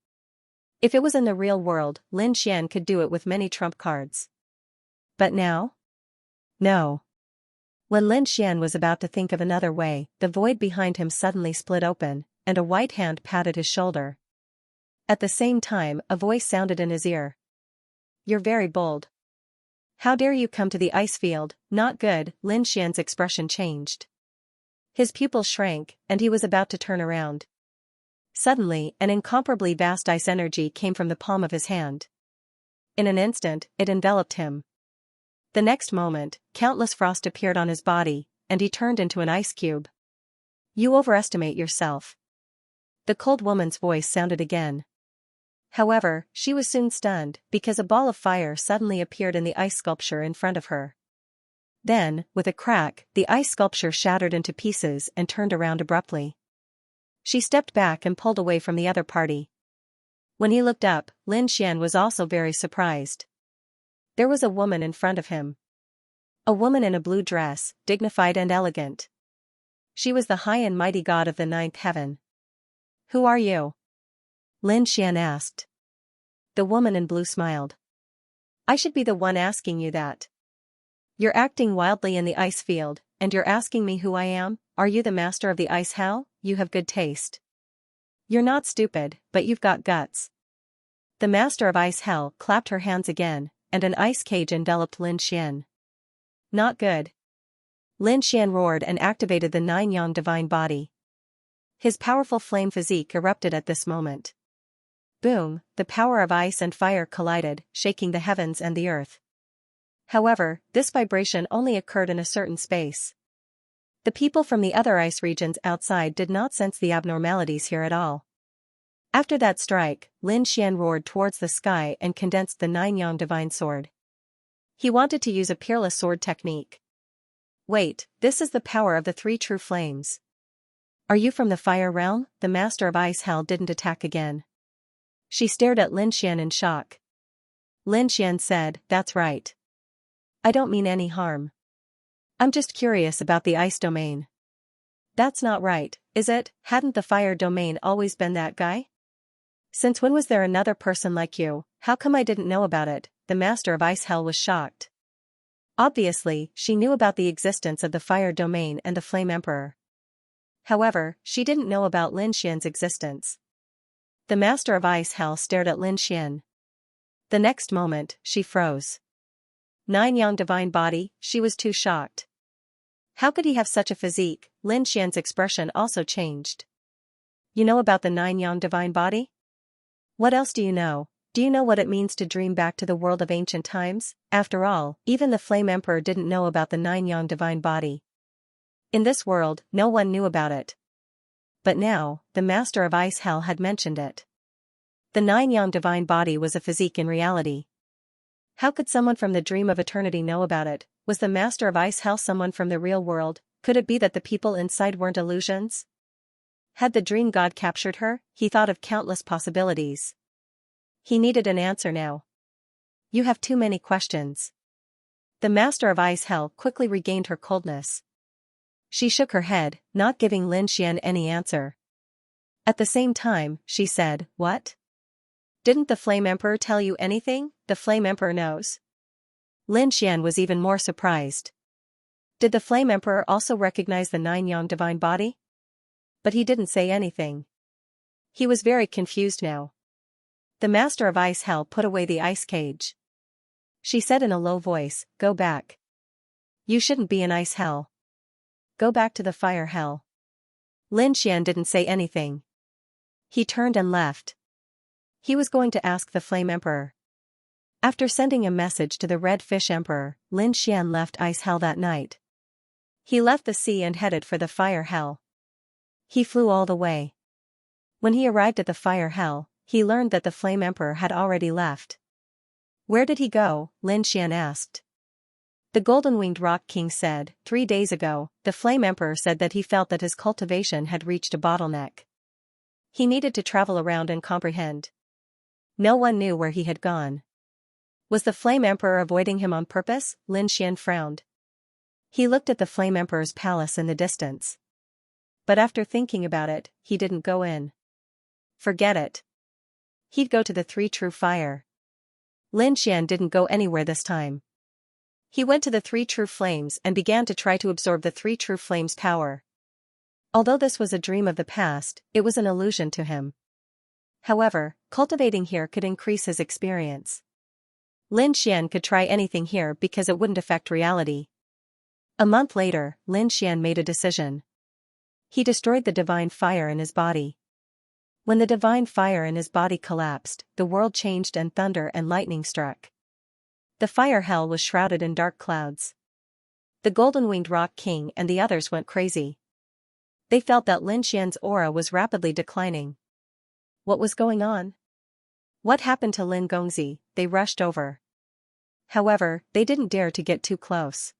If it was in the real world, Lin Xian could do it with many trump cards. But now? No. When Lin Xian was about to think of another way, the void behind him suddenly split open, and a white hand patted his shoulder. At the same time, a voice sounded in his ear. "You're very bold. How dare you come to the ice field, not good. Lin Xian's expression changed. His pupils shrank, and he was about to turn around. Suddenly, an incomparably vast ice energy came from the palm of his hand. In an instant, it enveloped him. The next moment, countless frost appeared on his body, and he turned into an ice cube. You overestimate yourself. The cold woman's voice sounded again. However, she was soon stunned, because a ball of fire suddenly appeared in the ice sculpture in front of her. Then, with a crack, the ice sculpture shattered into pieces and turned around abruptly. She stepped back and pulled away from the other party. When he looked up, Lin Xian was also very surprised. There was a woman in front of him. A woman in a blue dress, dignified and elegant. She was the high and mighty god of the ninth heaven. Who are you? Lin Xian asked. The woman in blue smiled. I should be the one asking you that. You're acting wildly in the ice field, and you're asking me who I am. Are you the master of the ice hell? You have good taste. You're not stupid, but you've got guts. The master of ice hell clapped her hands again, and an ice cage enveloped Lin Xian. Not good. Lin Xian roared and activated the nine-yang divine body. His powerful flame physique erupted at this moment. Boom, the power of ice and fire collided, shaking the heavens and the earth. However, this vibration only occurred in a certain space. The people from the other ice regions outside did not sense the abnormalities here at all. After that strike, Lin Xian roared towards the sky and condensed the nine-yang divine sword. He wanted to use a peerless sword technique. Wait, this is the power of the three true flames. Are you from the fire realm? The master of ice hell didn't attack again. She stared at Lin Xian in shock. Lin Xian said, that's right. I don't mean any harm. I'm just curious about the ice domain. That's not right, is it? Hadn't the fire domain always been that guy? Since when was there another person like you? How come I didn't know about it? The master of ice hell was shocked. Obviously, she knew about the existence of the fire domain and the flame emperor. However, she didn't know about Lin Xian's existence. The master of ice hell stared at Lin Xian. The next moment, she froze. Nine-yang divine body, she was too shocked. How could he have such a physique? Lin Xian's expression also changed. You know about the nine-yang divine body? What else do you know? Do you know what it means to dream back to the world of ancient times? After all, even the flame emperor didn't know about the nine-yang divine body. In this world, no one knew about it. But now, the master of ice hell had mentioned it. The nine-yang divine body was a physique in reality. How could someone from the dream of eternity know about it? Was the master of ice hell someone from the real world? Could it be that the people inside weren't illusions? Had the dream god captured her? He thought of countless possibilities. He needed an answer now. You have too many questions. The master of ice hell quickly regained her coldness. She shook her head, not giving Lin Xian any answer. At the same time, she said, What? Didn't the flame emperor tell you anything? The flame emperor knows. Lin Xian was even more surprised. Did the flame emperor also recognize the nine-yang divine body? But he didn't say anything. He was very confused now. The master of ice hell put away the ice cage. She said in a low voice, Go back. You shouldn't be in ice hell. Go back to the fire hell. Lin Xian didn't say anything. He turned and left. He was going to ask the flame emperor. After sending a message to the red fish emperor, Lin Xian left ice hell that night. He left the sea and headed for the fire hell. He flew all the way. When he arrived at the fire hell, he learned that the flame emperor had already left. Where did he go? Lin Xian asked. The golden-winged rock king said, 3 days ago, the flame emperor said that he felt that his cultivation had reached a bottleneck. He needed to travel around and comprehend. No one knew where he had gone. Was the flame emperor avoiding him on purpose? Lin Xian frowned. He looked at the flame emperor's palace in the distance. But after thinking about it, he didn't go in. Forget it. He'd go to the three true fire. Lin Xian didn't go anywhere this time. He went to the three true flames and began to try to absorb the three true flames' power. Although this was a dream of the past, it was an illusion to him. However, cultivating here could increase his experience. Lin Xian could try anything here because it wouldn't affect reality. A month later, Lin Xian made a decision. He destroyed the divine fire in his body. When the divine fire in his body collapsed, the world changed and thunder and lightning struck. The fire hell was shrouded in dark clouds. The golden-winged rock king and the others went crazy. They felt that Lin Xian's aura was rapidly declining. What was going on? What happened to Lin Gongzi? They rushed over. However, they didn't dare to get too close.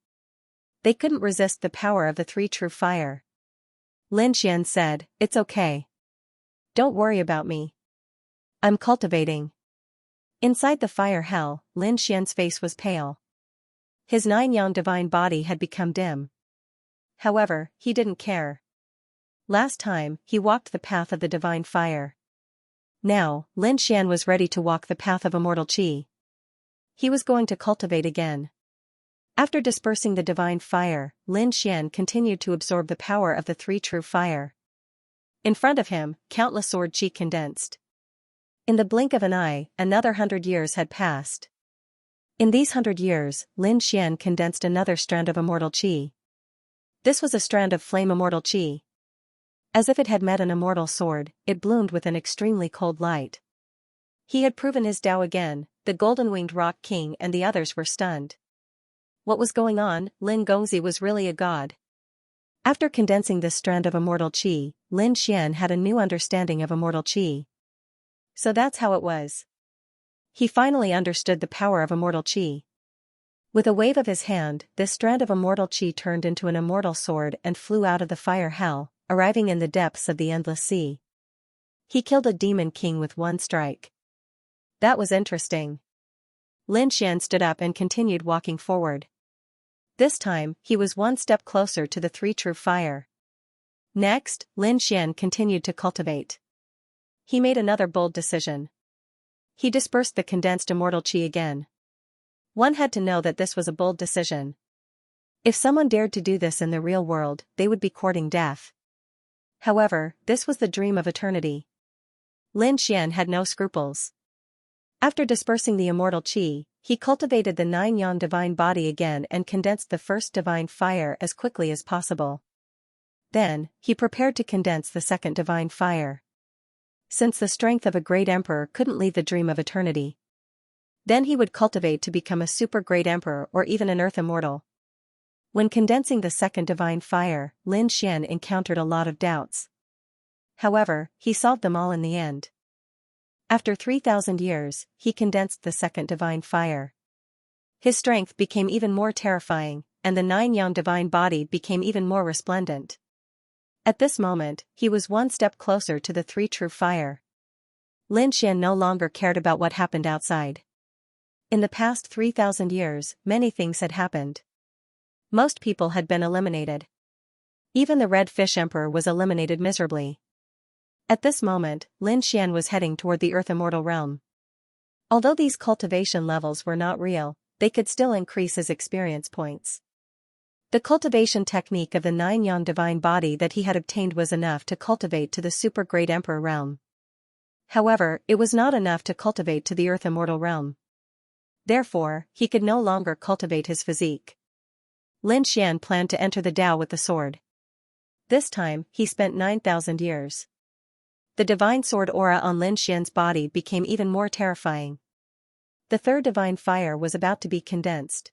They couldn't resist the power of the three true fire. Lin Xian said, "It's okay. Don't worry about me. I'm cultivating." Inside the fire hell, Lin Xian's face was pale. His 9-yang divine body had become dim. However, he didn't care. Last time, he walked the path of the divine fire. Now, Lin Xian was ready to walk the path of immortal qi. He was going to cultivate again. After dispersing the divine fire, Lin Xian continued to absorb the power of the three true fire. In front of him, countless sword qi condensed. In the blink of an eye, another 100 years had passed. In these 100 years, Lin Xian condensed another strand of immortal qi. This was a strand of flame immortal qi. As if it had met an immortal sword, it bloomed with an extremely cold light. He had proven his Tao again. The golden-winged rock king and the others were stunned. What was going on? Lin Gongzi was really a god. After condensing this strand of immortal qi, Lin Xian had a new understanding of immortal qi. So that's how it was. He finally understood the power of immortal qi. With a wave of his hand, this strand of immortal qi turned into an immortal sword and flew out of the fire hell, arriving in the depths of the endless sea. He killed a demon king with one strike. That was interesting. Lin Xian stood up and continued walking forward. This time, he was one step closer to the three true fire. Next, Lin Xian continued to cultivate. He made another bold decision. He dispersed the condensed immortal qi again. One had to know that this was a bold decision. If someone dared to do this in the real world, they would be courting death. However, this was the dream of eternity. Lin Xian had no scruples. After dispersing the immortal qi, he cultivated the 9-yang divine body again and condensed the first divine fire as quickly as possible. Then, he prepared to condense the second divine fire. Since the strength of a great emperor couldn't leave the dream of eternity, then he would cultivate to become a super great emperor or even an earth immortal. When condensing the second divine fire, Lin Xian encountered a lot of doubts. However, he solved them all in the end. After 3,000 years, he condensed the second divine fire. His strength became even more terrifying, and the 9-yang divine body became even more resplendent. At this moment, he was one step closer to the three true fire. Lin Xian no longer cared about what happened outside. In the past 3,000 years, many things had happened. Most people had been eliminated. Even the Red Fish Emperor was eliminated miserably. At this moment, Lin Xian was heading toward the Earth Immortal realm. Although these cultivation levels were not real, they could still increase his experience points. The cultivation technique of the 9-yang divine body that he had obtained was enough to cultivate to the super great emperor realm. However, it was not enough to cultivate to the Earth Immortal realm. Therefore, he could no longer cultivate his physique. Lin Xian planned to enter the Tao with the sword. This time, he spent 9,000 years. The divine sword aura on Lin Xian's body became even more terrifying. The third divine fire was about to be condensed.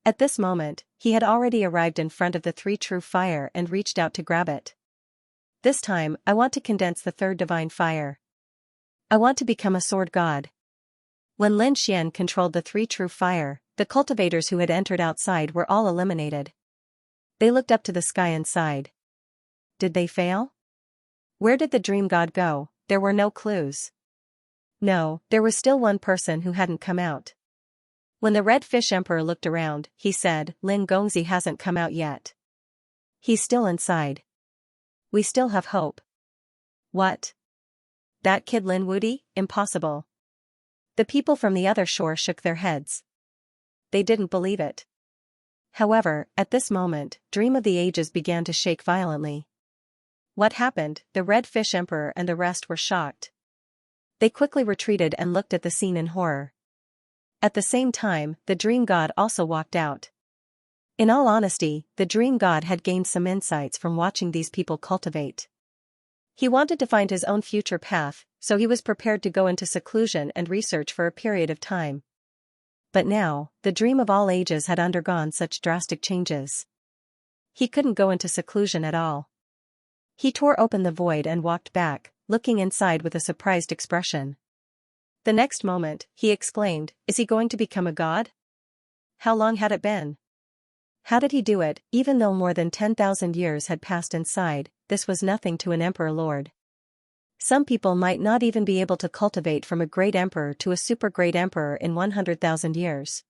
At this moment, he had already arrived in front of the three true fire and reached out to grab it. This time, I want to condense the third divine fire. I want to become a sword god. When Lin Xian controlled the three true fire, the cultivators who had entered outside were all eliminated. They looked up to the sky and sighed. Did they fail? Where did the dream god go? There were no clues. No, there was still one person who hadn't come out. When the Red Fish Emperor looked around, he said, Lin Gongzi hasn't come out yet. He's still inside. We still have hope. What? That kid Lin Wudi? Impossible. The people from the other shore shook their heads. They didn't believe it. However, at this moment, Dream of the Ages began to shake violently. What happened? The Red Fish Emperor and the rest were shocked. They quickly retreated and looked at the scene in horror. At the same time, the dream god also walked out. In all honesty, the dream god had gained some insights from watching these people cultivate. He wanted to find his own future path, so he was prepared to go into seclusion and research for a period of time. But now, the dream of all ages had undergone such drastic changes. He couldn't go into seclusion at all. He tore open the void and walked back, looking inside with a surprised expression. The next moment, he exclaimed, "Is he going to become a god? How long had it been? How did he do it? Even though more than 10,000 years had passed inside, this was nothing to an emperor lord. Some people might not even be able to cultivate from a great emperor to a super great emperor in 100,000 years.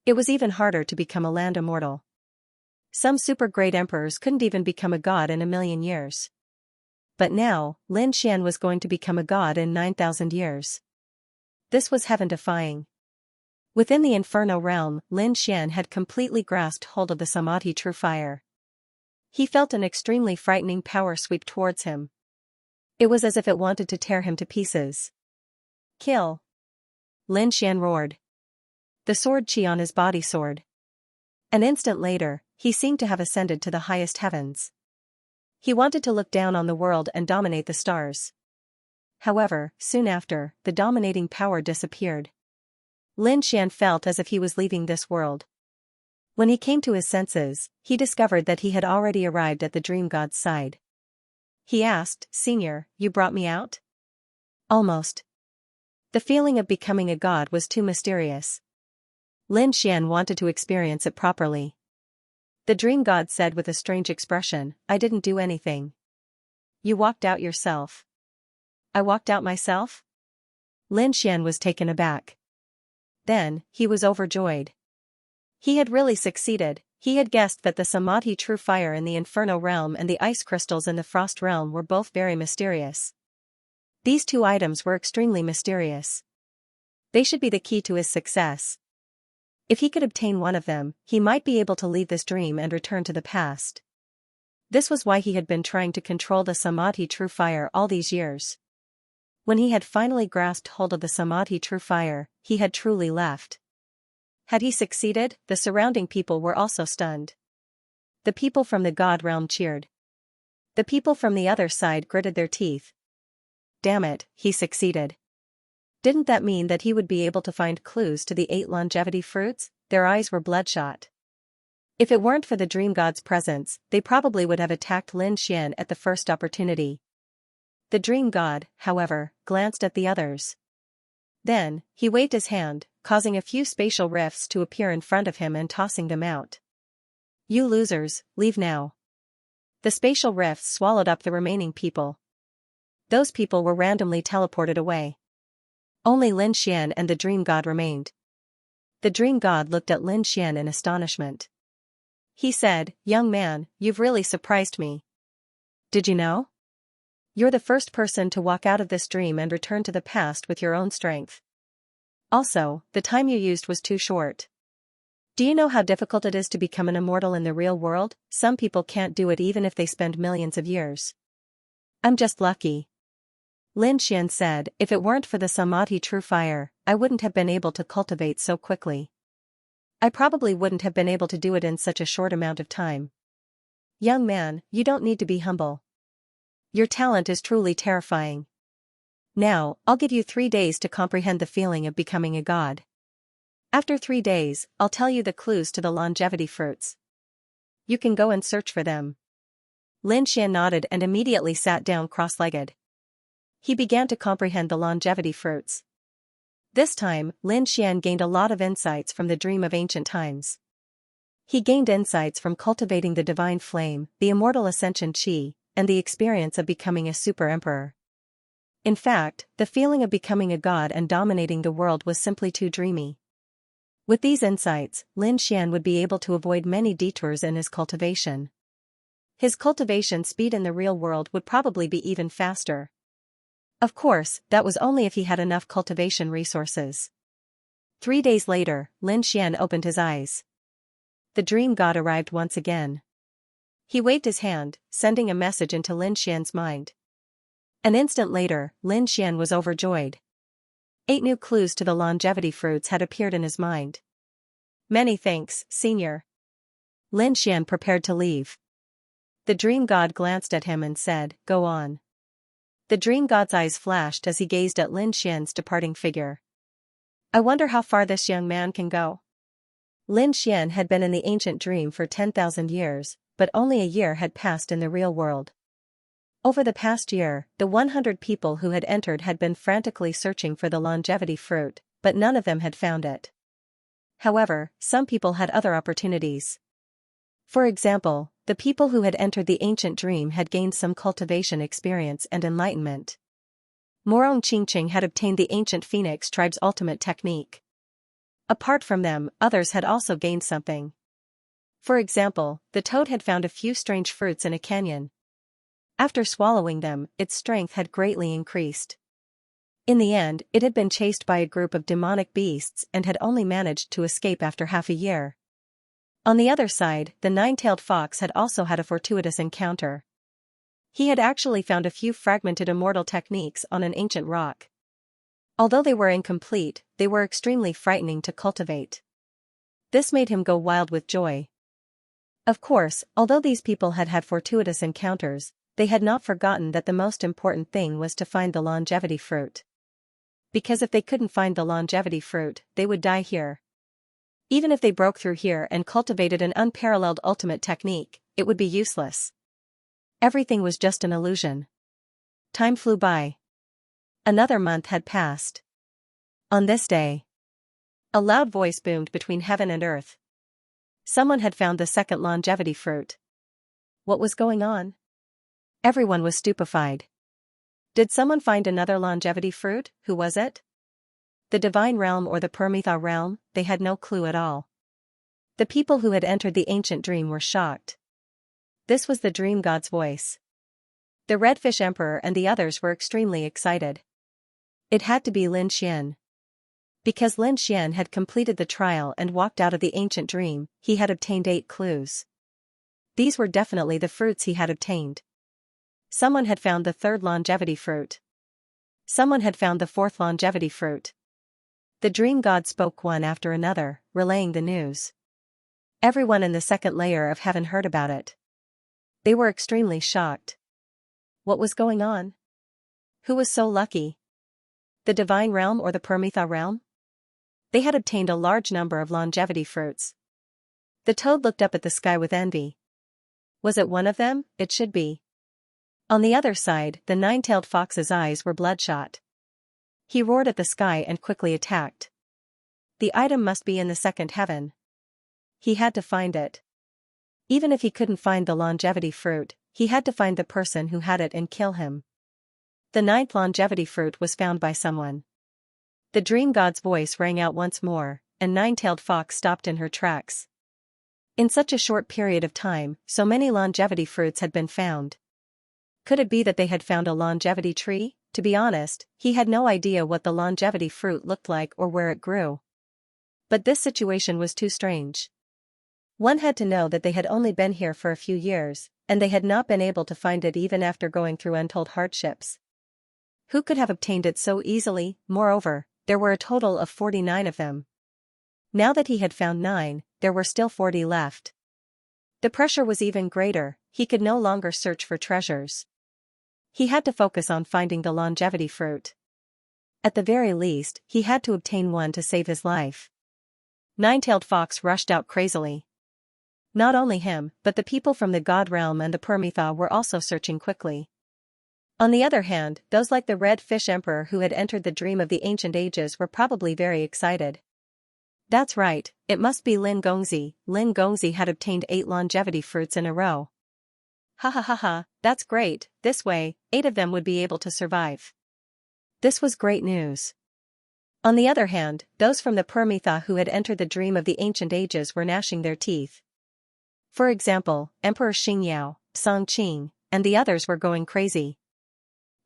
It was even harder to become a land immortal. Some super great emperors couldn't even become a god in 1,000,000 years. But now, Lin Xian was going to become a god in 9,000 years. This was heaven-defying. Within the Inferno realm, Lin Xian had completely grasped hold of the Samadhi true fire. He felt an extremely frightening power sweep towards him. It was as if it wanted to tear him to pieces. "Kill!" Lin Xian roared. The sword chi on his body soared. An instant later, he seemed to have ascended to the highest heavens. He wanted to look down on the world and dominate the stars. However, soon after, the dominating power disappeared. Lin Xian felt as if he was leaving this world. When he came to his senses, he discovered that he had already arrived at the dream god's side. He asked, "Senior, you brought me out?" "Almost." The feeling of becoming a god was too mysterious. Lin Xian wanted to experience it properly. The dream god said with a strange expression, "I didn't do anything. You walked out yourself." "I walked out myself?" Lin Xian was taken aback. Then, he was overjoyed. He had really succeeded. He had guessed that the Samadhi true fire in the Inferno realm and the ice crystals in the Frost realm were both very mysterious. These two items were extremely mysterious. They should be the key to his success. If he could obtain one of them, he might be able to leave this dream and return to the past. This was why he had been trying to control the Samadhi true fire all these years. When he had finally grasped hold of the Samadhi true fire, he had truly left. Had he succeeded, the surrounding people were also stunned. The people from the god realm cheered. The people from the other side gritted their teeth. Damn it, he succeeded. Didn't that mean that he would be able to find clues to the 8 longevity fruits? Their eyes were bloodshot. If it weren't for the dream god's presence, they probably would have attacked Lin Xian at the first opportunity. The dream god, however, glanced at the others. Then, he waved his hand, causing a few spatial rifts to appear in front of him and tossing them out. "You losers, leave now." The spatial rifts swallowed up the remaining people. Those people were randomly teleported away. Only Lin Xian and the dream god remained. The dream god looked at Lin Xian in astonishment. He said, "Young man, you've really surprised me. Did you know? You're the first person to walk out of this dream and return to the past with your own strength. Also, the time you used was too short. Do you know how difficult it is to become an immortal in the real world? Some people can't do it even if they spend millions of years. I'm just lucky." Lin Xian said, "If it weren't for the Samadhi true fire, I wouldn't have been able to cultivate so quickly. I probably wouldn't have been able to do it in such a short amount of time. Young man, you don't need to be humble. Your talent is truly terrifying. Now, I'll give you 3 days to comprehend the feeling of becoming a god. After 3 days, I'll tell you the clues to the longevity fruits. You can go and search for them." Lin Xian nodded and immediately sat down cross-legged. He began to comprehend the longevity fruits. This time, Lin Xian gained a lot of insights from the dream of ancient times. He gained insights from cultivating the divine flame, the immortal ascension chi, and the experience of becoming a super emperor. In fact, the feeling of becoming a god and dominating the world was simply too dreamy. With these insights, Lin Xian would be able to avoid many detours in his cultivation. His cultivation speed in the real world would probably be even faster. Of course, that was only if he had enough cultivation resources. 3 days later, Lin Xian opened his eyes. The dream god arrived once again. He waved his hand, sending a message into Lin Xian's mind. An instant later, Lin Xian was overjoyed. 8 new clues to the longevity fruits had appeared in his mind. Many thanks, Senior. Lin Xian prepared to leave. The dream god glanced at him and said, "Go on." The dream god's eyes flashed as he gazed at Lin Xian's departing figure. I wonder how far this young man can go. Lin Xian had been in the ancient dream for 10,000 years, but only a year had passed in the real world. Over the past year, the 100 people who had entered had been frantically searching for the longevity fruit, but none of them had found it. However, some people had other opportunities. For example, the people who had entered the ancient dream had gained some cultivation experience and enlightenment. Morong Qingqing had obtained the ancient phoenix tribe's ultimate technique. Apart from them, others had also gained something. For example, the toad had found a few strange fruits in a canyon. After swallowing them, its strength had greatly increased. In the end, it had been chased by a group of demonic beasts and had only managed to escape after half a year. On the other side, the nine-tailed fox had also had a fortuitous encounter. He had actually found a few fragmented immortal techniques on an ancient rock. Although they were incomplete, they were extremely frightening to cultivate. This made him go wild with joy. Of course, although these people had had fortuitous encounters, they had not forgotten that the most important thing was to find the longevity fruit. Because if they couldn't find the longevity fruit, they would die here. Even if they broke through here and cultivated an unparalleled ultimate technique, it would be useless. Everything was just an illusion. Time flew by. Another month had passed. On this day, a loud voice boomed between heaven and earth. Someone had found the second longevity fruit. What was going on? Everyone was stupefied. Did someone find another longevity fruit? Who was it? The divine realm or the Permitha realm? They had no clue at all. The people who had entered the ancient dream were shocked. This was the dream god's voice. The Redfish Emperor and the others were extremely excited. It had to be Lin Xian. Because Lin Xian had completed the trial and walked out of the ancient dream, he had obtained 8 clues. These were definitely the fruits he had obtained. Someone had found the 3rd longevity fruit. Someone had found the 4th longevity fruit. The dream god spoke one after another, relaying the news. Everyone in the second layer of heaven heard about it. They were extremely shocked. What was going on? Who was so lucky? The divine realm or the Permitha realm? They had obtained a large number of longevity fruits. The toad looked up at the sky with envy. Was it one of them? It should be. On the other side, the nine-tailed fox's eyes were bloodshot. He roared at the sky and quickly attacked. The item must be in the second heaven. He had to find it. Even if he couldn't find the longevity fruit, he had to find the person who had it and kill him. The 9th longevity fruit was found by someone. The dream god's voice rang out once more, and Nine-tailed Fox stopped in her tracks. In such a short period of time, so many longevity fruits had been found. Could it be that they had found a longevity tree? To be honest, he had no idea what the longevity fruit looked like or where it grew. But this situation was too strange. One had to know that they had only been here for a few years, and they had not been able to find it even after going through untold hardships. Who could have obtained it so easily? Moreover, there were a total of 49 of them. Now that he had found 9, there were still 40 left. The pressure was even greater, he could no longer search for treasures. He had to focus on finding the longevity fruit. At the very least, he had to obtain one to save his life. Nine-tailed Fox rushed out crazily. Not only him, but the people from the God realm and the Permitha were also searching quickly. On the other hand, those like the Red Fish Emperor who had entered the dream of the ancient ages were probably very excited. That's right, it must be Lin Gongzi. Lin Gongzi had obtained 8 longevity fruits in a row. Ha ha ha ha, that's great, this way, 8 of them would be able to survive. This was great news. On the other hand, those from the Permitha who had entered the dream of the ancient ages were gnashing their teeth. For example, Emperor Xingyao, Song Qing, and the others were going crazy.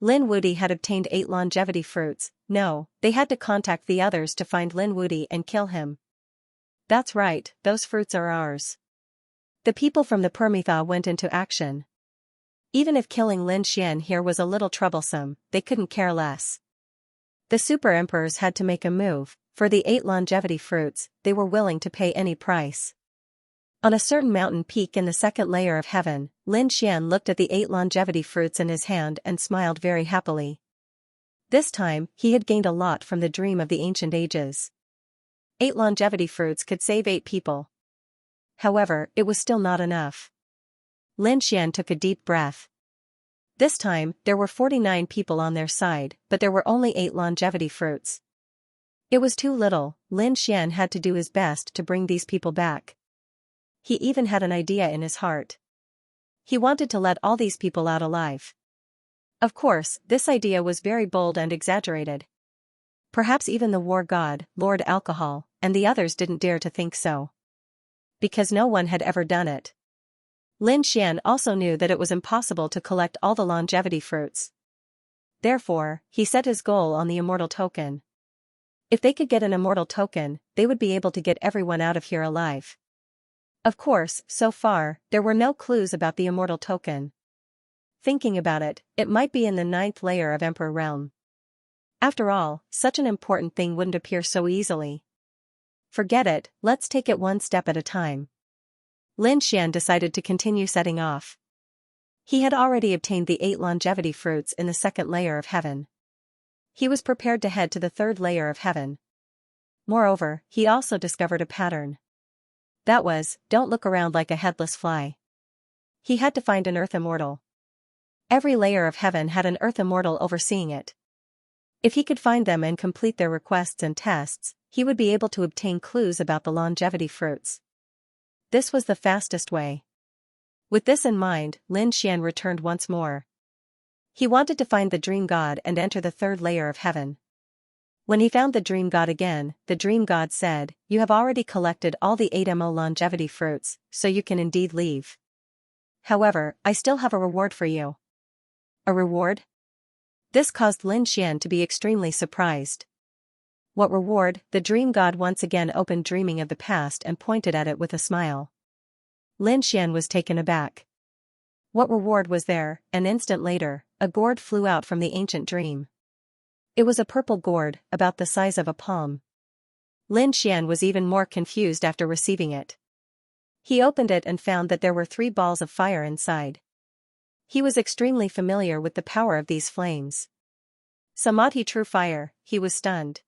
Lin Wudi had obtained 8 longevity fruits. No, they had to contact the others to find Lin Wudi and kill him. That's right, those fruits are ours. The people from the Permitha went into action. Even if killing Lin Xian here was a little troublesome, they couldn't care less. The super emperors had to make a move. For the 8 longevity fruits, they were willing to pay any price. On a certain mountain peak in the second layer of heaven, Lin Xian looked at the 8 longevity fruits in his hand and smiled very happily. This time, he had gained a lot from the dream of the ancient ages. 8 longevity fruits could save 8 people. However, it was still not enough. Lin Xian took a deep breath. This time, there were 49 people on their side, but there were only 8 longevity fruits. It was too little. Lin Xian had to do his best to bring these people back. He even had an idea in his heart. He wanted to let all these people out alive. Of course, this idea was very bold and exaggerated. Perhaps even the war god, Lord Alcohol, and the others didn't dare to think so. Because no one had ever done it. Lin Xian also knew that it was impossible to collect all the longevity fruits. Therefore, he set his goal on the immortal token. If they could get an immortal token, they would be able to get everyone out of here alive. Of course, so far, there were no clues about the immortal token. Thinking about it, it might be in the 9th layer of Emperor Realm. After all, such an important thing wouldn't appear so easily. Forget it, let's take it one step at a time. Lin Xian decided to continue setting off. He had already obtained the 8 longevity fruits in the 2nd layer of heaven. He was prepared to head to the 3rd layer of heaven. Moreover, he also discovered a pattern. That was, don't look around like a headless fly. He had to find an earth immortal. Every layer of heaven had an earth immortal overseeing it. If he could find them and complete their requests and tests, he would be able to obtain clues about the longevity fruits. This was the fastest way. With this in mind, Lin Xian returned once more. He wanted to find the dream god and enter the 3rd layer of heaven. When he found the dream god again, the dream god said, "You have already collected all the 8mo longevity fruits, so you can indeed leave. However, I still have a reward for you." A reward? This caused Lin Xian to be extremely surprised. What reward? The dream god once again opened dreaming of the past and pointed at it with a smile. Lin Xian was taken aback. What reward was there? An instant later, a gourd flew out from the ancient dream. It was a purple gourd, about the size of a palm. Lin Xian was even more confused after receiving it. He opened it and found that there were 3 balls of fire inside. He was extremely familiar with the power of these flames. Samadhi true fire, he was stunned.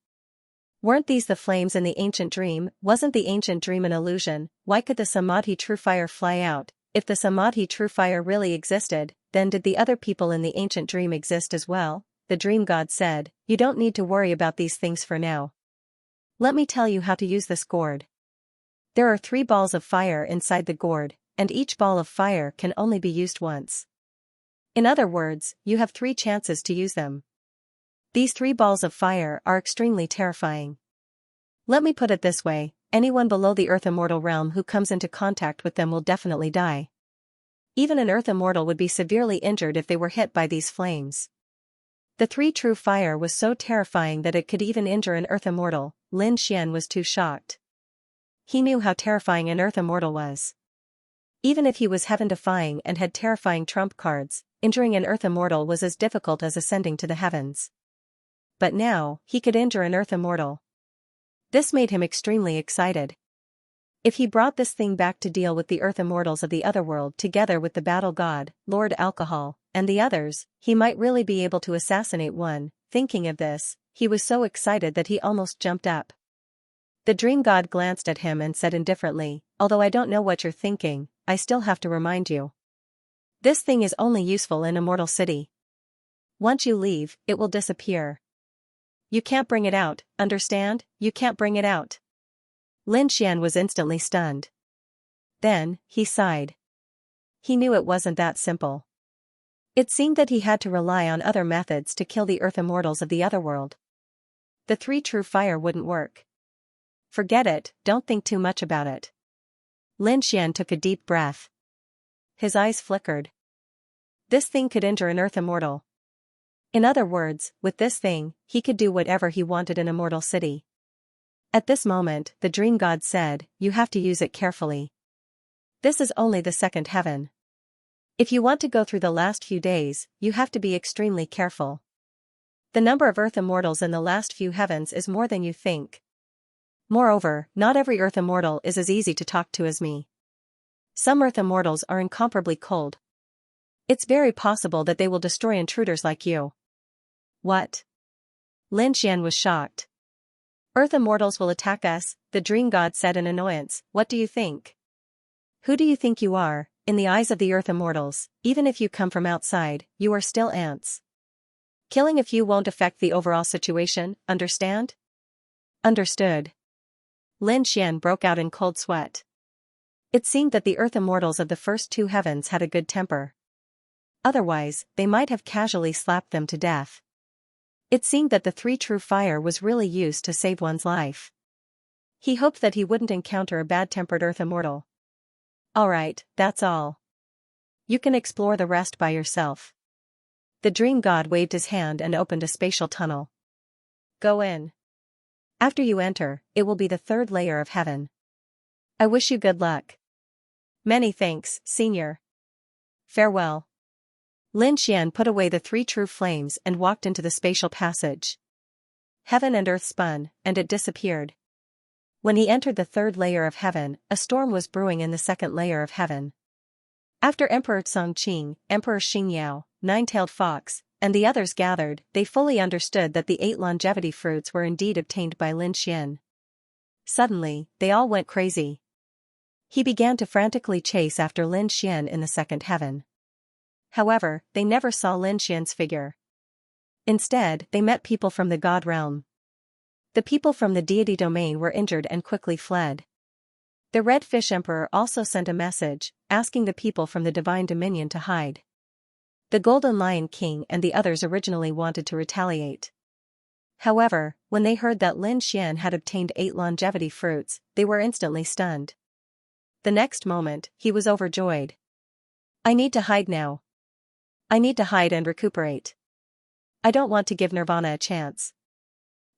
Weren't these the flames in the ancient dream? Wasn't the ancient dream an illusion? Why could the Samadhi true fire fly out? If the Samadhi true fire really existed, then did the other people in the ancient dream exist as well? The dream god said, "You don't need to worry about these things for now. Let me tell you how to use this gourd. There are 3 balls of fire inside the gourd, and each ball of fire can only be used once. In other words, you have 3 chances to use them. These 3 balls of fire are extremely terrifying. Let me put it this way, anyone below the Earth Immortal realm who comes into contact with them will definitely die. Even an Earth Immortal would be severely injured if they were hit by these flames." The 3 true fire was so terrifying that it could even injure an Earth Immortal. Lin Xian was too shocked. He knew how terrifying an Earth Immortal was. Even if he was heaven-defying and had terrifying trump cards, injuring an Earth Immortal was as difficult as ascending to the heavens. But now, he could injure an Earth Immortal. This made him extremely excited. If he brought this thing back to deal with the Earth Immortals of the Otherworld together with the battle god, Lord Alcohol, and the others, he might really be able to assassinate one. Thinking of this, he was so excited that he almost jumped up. The dream god glanced at him and said indifferently, "Although I don't know what you're thinking, I still have to remind you. This thing is only useful in Immortal City. Once you leave, it will disappear. You can't bring it out, understand? You can't bring it out." Lin Xian was instantly stunned. Then, he sighed. He knew it wasn't that simple. It seemed that he had to rely on other methods to kill the Earth Immortals of the Otherworld. The 3 true fire wouldn't work. Forget it, don't think too much about it. Lin Xian took a deep breath. His eyes flickered. This thing could injure an Earth Immortal. In other words, with this thing, he could do whatever he wanted in Immortal City. At this moment, the dream god said, "You have to use it carefully. This is only the 2nd heaven. If you want to go through the last few days, you have to be extremely careful. The number of Earth immortals in the last few heavens is more than you think. Moreover, not every Earth immortal is as easy to talk to as me. Some Earth immortals are incomparably cold. It's very possible that they will destroy intruders like you. What? Lin Xian was shocked. Earth immortals will attack us, the dream god said in annoyance. What do you think? Who do you think you are? In the eyes of the Earth immortals, even if you come from outside, you are still ants. Killing a few won't affect the overall situation, understand? Understood. Lin Xian broke out in cold sweat. It seemed that the Earth immortals of the first two heavens had a good temper. Otherwise, they might have casually slapped them to death. It seemed that the three true fire was really used to save one's life. He hoped that he wouldn't encounter a bad-tempered Earth immortal. Alright, that's all. You can explore the rest by yourself. The dream god waved his hand and opened a spatial tunnel. Go in. After you enter, it will be the third layer of heaven. I wish you good luck. Many thanks, Senior. Farewell. Lin Xian put away the three true flames and walked into the spatial passage. Heaven and earth spun, and it disappeared. When he entered the third layer of heaven, a storm was brewing in the second layer of heaven. After Emperor Chongqing, Emperor Xingyao, Nine-Tailed Fox, and the others gathered, they fully understood that the 8 longevity fruits were indeed obtained by Lin Xian. Suddenly, they all went crazy. He began to frantically chase after Lin Xian in the second heaven. However, they never saw Lin Xian's figure. Instead, they met people from the god realm. The people from the deity domain were injured and quickly fled. The Red Fish Emperor also sent a message, asking the people from the divine dominion to hide. The Golden Lion King and the others originally wanted to retaliate. However, when they heard that Lin Xian had obtained 8 longevity fruits, they were instantly stunned. The next moment, he was overjoyed. I need to hide now. I need to hide and recuperate. I don't want to give Nirvana a chance.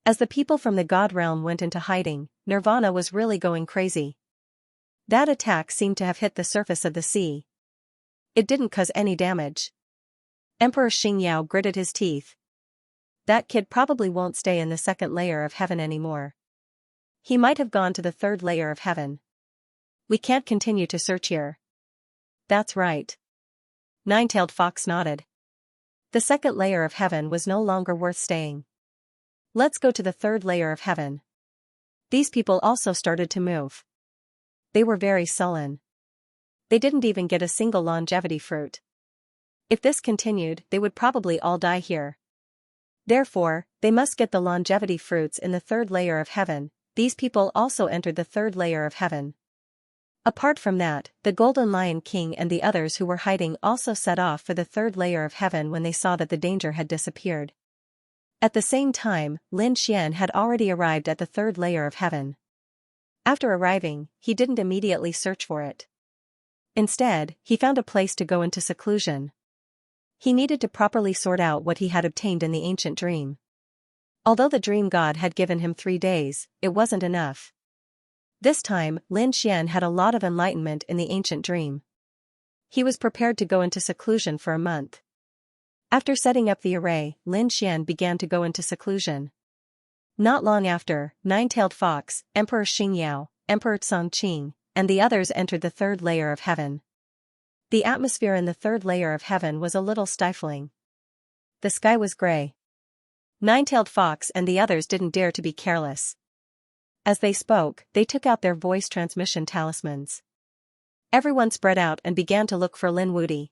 As the people from the god realm went into hiding, Nirvana was really going crazy. That attack seemed to have hit the surface of the sea. It didn't cause any damage. Emperor Xingyao gritted his teeth. That kid probably won't stay in the second layer of heaven anymore. He might have gone to the third layer of heaven. We can't continue to search here. That's right. Nine-Tailed Fox nodded. The second layer of heaven was no longer worth staying. Let's go to the third layer of heaven. These people also started to move. They were very sullen. They didn't even get a single longevity fruit. If this continued, they would probably all die here. Therefore, they must get the longevity fruits in the third layer of heaven. These people also entered the third layer of heaven. Apart from that, the Golden Lion King and the others who were hiding also set off for the third layer of heaven when they saw that the danger had disappeared. At the same time, Lin Xian had already arrived at the third layer of heaven. After arriving, he didn't immediately search for it. Instead, he found a place to go into seclusion. He needed to properly sort out what he had obtained in the ancient dream. Although the dream god had given him 3 days, it wasn't enough. This time, Lin Xian had a lot of enlightenment in the ancient dream. He was prepared to go into seclusion for a month. After setting up the array, Lin Xian began to go into seclusion. Not long after, Nine-Tailed Fox, Emperor Xingyao, Emperor Chongqing, and the others entered the third layer of heaven. The atmosphere in the third layer of heaven was a little stifling. The sky was gray. Nine-Tailed Fox and the others didn't dare to be careless. As they spoke, they took out their voice transmission talismans. Everyone spread out and began to look for Lin Wudi.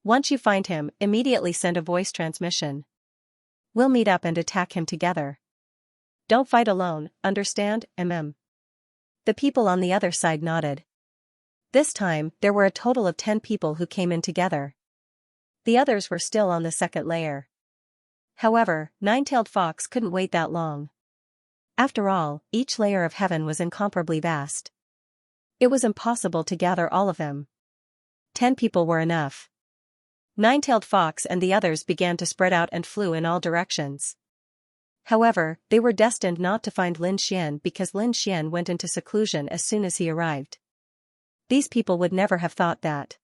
Once you find him, immediately send a voice transmission. We'll meet up and attack him together. Don't fight alone, understand, The people on the other side nodded. This time, there were a total of 10 people who came in together. The others were still on the second layer. However, Nine-Tailed Fox couldn't wait that long. After all, each layer of heaven was incomparably vast. It was impossible to gather all of them. 10 people were enough. Nine-Tailed Fox and the others began to spread out and flew in all directions. However, they were destined not to find Lin Xian because Lin Xian went into seclusion as soon as he arrived. These people would never have thought that.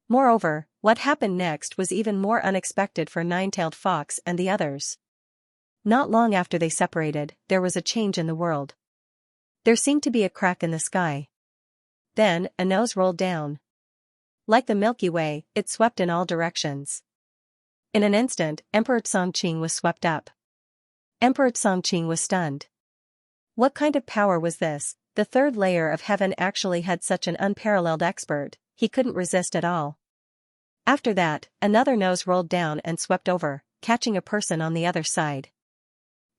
Moreover, what happened next was even more unexpected for Nine-Tailed Fox and the others. Not long after they separated, there was a change in the world. There seemed to be a crack in the sky. Then, a nose rolled down. Like the Milky Way, it swept in all directions. In an instant, Emperor Songqing was swept up. Emperor Songqing was stunned. What kind of power was this? The third layer of heaven actually had such an unparalleled expert, he couldn't resist at all. After that, another nose rolled down and swept over, catching a person on the other side.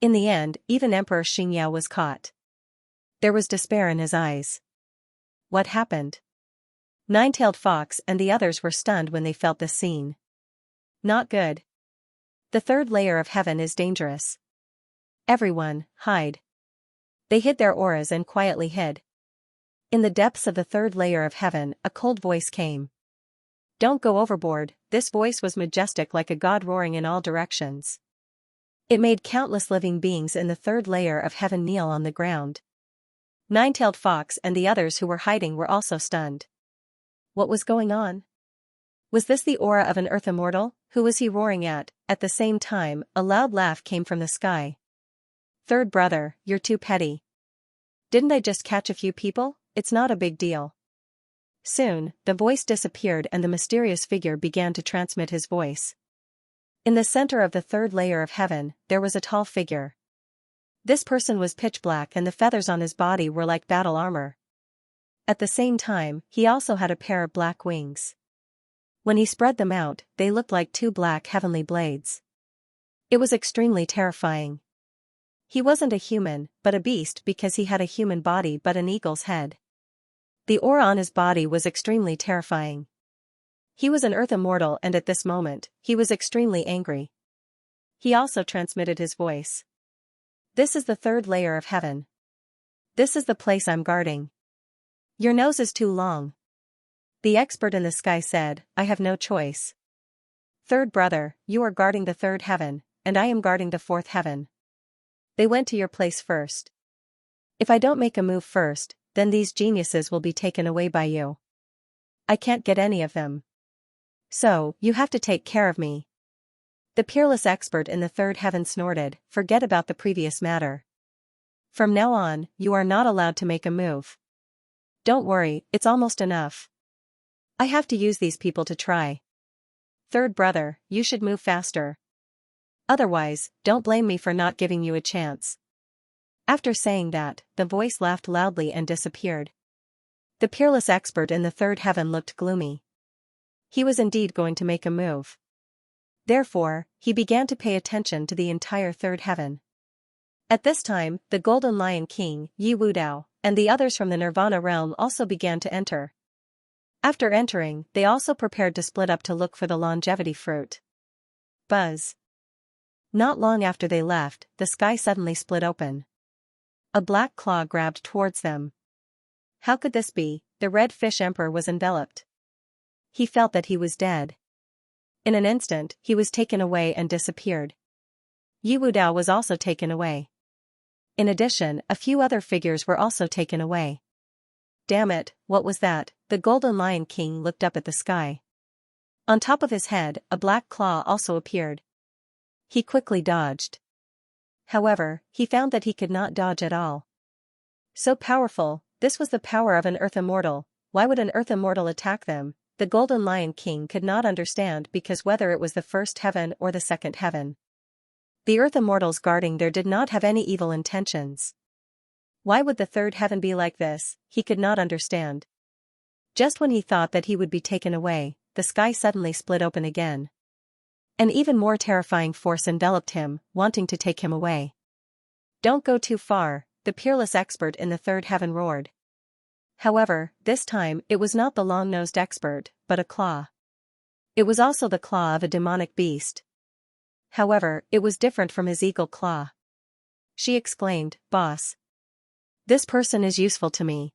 In the end, even Emperor Xianxia was caught. There was despair in his eyes. What happened? Nine-Tailed Fox and the others were stunned when they felt this scene. Not good. The third layer of heaven is dangerous. Everyone, hide. They hid their auras and quietly hid. In the depths of the third layer of heaven, a cold voice came. Don't go overboard. This voice was majestic like a god roaring in all directions. It made countless living beings in the third layer of heaven kneel on the ground. Nine-Tailed Fox and the others who were hiding were also stunned. What was going on? Was this the aura of an earth immortal? Who was he roaring at? At the same time, a loud laugh came from the sky. Third brother, you're too petty. Didn't I just catch a few people? It's not a big deal. Soon, the voice disappeared and the mysterious figure began to transmit his voice. In the center of the third layer of heaven, there was a tall figure. This person was pitch black and the feathers on his body were like battle armor. At the same time, he also had a pair of black wings. When he spread them out, they looked like two black heavenly blades. It was extremely terrifying. He wasn't a human, but a beast because he had a human body but an eagle's head. The aura on his body was extremely terrifying. He was an earth immortal and at this moment, he was extremely angry. He also transmitted his voice. This is the third layer of heaven. This is the place I'm guarding. Your nose is too long. The expert in the sky said, I have no choice. Third brother, you are guarding the third heaven, and I am guarding the fourth heaven. They went to your place first. If I don't make a move first, then these geniuses will be taken away by you. I can't get any of them. So, you have to take care of me. The peerless expert in the third heaven snorted, forget about the previous matter. From now on, you are not allowed to make a move. Don't worry, it's almost enough. I have to use these people to try. Third brother, you should move faster. Otherwise, don't blame me for not giving you a chance. After saying that, the voice laughed loudly and disappeared. The peerless expert in the third heaven looked gloomy. He was indeed going to make a move. Therefore, he began to pay attention to the entire third heaven. At this time, the Golden Lion King, Yi Wudao, and the others from the Nirvana realm also began to enter. After entering, they also prepared to split up to look for the longevity fruit. Buzz. Not long after they left, the sky suddenly split open. A black claw grabbed towards them. How could this be? The red fish emperor was enveloped. He felt that he was dead. In an instant, he was taken away and disappeared. Yi Wudao was also taken away. In addition, a few other figures were also taken away. Damn it, what was that? The Golden Lion King looked up at the sky. On top of his head, a black claw also appeared. He quickly dodged. However, he found that he could not dodge at all. So powerful, this was the power of an earth immortal. Why would an earth immortal attack them? The Golden Lion King could not understand because whether it was the first heaven or the second heaven. The earth immortals guarding there did not have any evil intentions. Why would the third heaven be like this? He could not understand. Just when he thought that he would be taken away, the sky suddenly split open again. An even more terrifying force enveloped him, wanting to take him away. Don't go too far, the peerless expert in the third heaven roared. However, this time it was not the long-nosed expert, but a claw. It was also the claw of a demonic beast. However, it was different from his eagle claw. She exclaimed, Boss. This person is useful to me.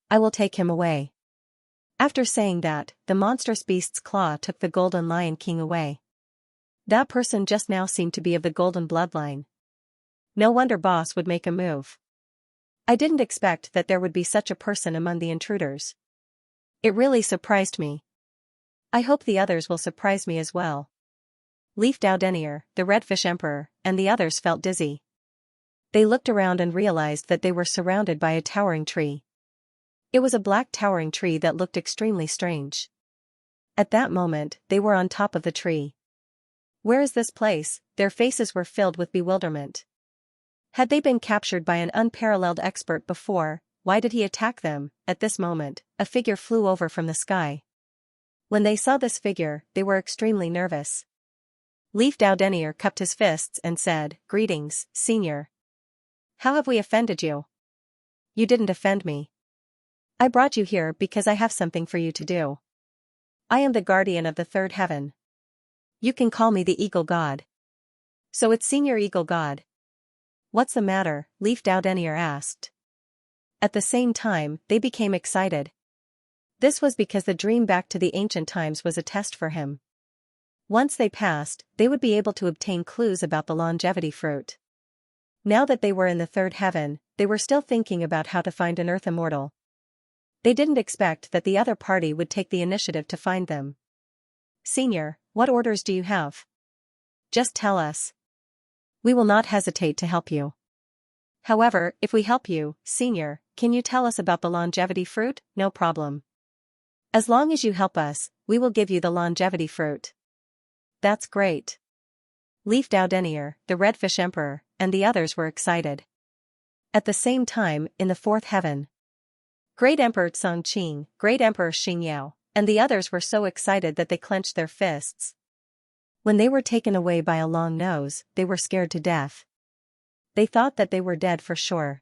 I will take him away. After saying that, the monstrous beast's claw took the Golden Lion King away. That person just now seemed to be of the golden bloodline. No wonder Boss would make a move. I didn't expect that there would be such a person among the intruders. It really surprised me. I hope the others will surprise me as well. Leaf Dao Denier, the Redfish Emperor, and the others felt dizzy. They looked around and realized that they were surrounded by a towering tree. It was a black towering tree that looked extremely strange. At that moment, they were on top of the tree. Where is this place? Their faces were filled with bewilderment. Had they been captured by an unparalleled expert before? Why did he attack them? At this moment, a figure flew over from the sky. When they saw this figure, they were extremely nervous. Leaf Dao Denier cupped his fists and said, "Greetings, Senior. How have we offended you?" "You didn't offend me. I brought you here because I have something for you to do. I am the guardian of the third heaven. You can call me the Eagle God." "So it's Senior Eagle God." "What's the matter?" Leaf Dao Denier asked. At the same time, they became excited. This was because the dream back to the ancient times was a test for him. Once they passed, they would be able to obtain clues about the longevity fruit. Now that they were in the third heaven, they were still thinking about how to find an Earth Immortal. They didn't expect that the other party would take the initiative to find them. "Senior, what orders do you have? Just tell us. We will not hesitate to help you. However, if we help you, Senior, can you tell us about the longevity fruit?" "No problem. As long as you help us, we will give you the longevity fruit." "That's great." Leaf Dao Denier, the Redfish Emperor, and the others were excited. At the same time, in the fourth heaven, Great Emperor Xianxia, Great Emperor Xianxia, and the others were so excited that they clenched their fists. When they were taken away by a long nose, they were scared to death. They thought that they were dead for sure.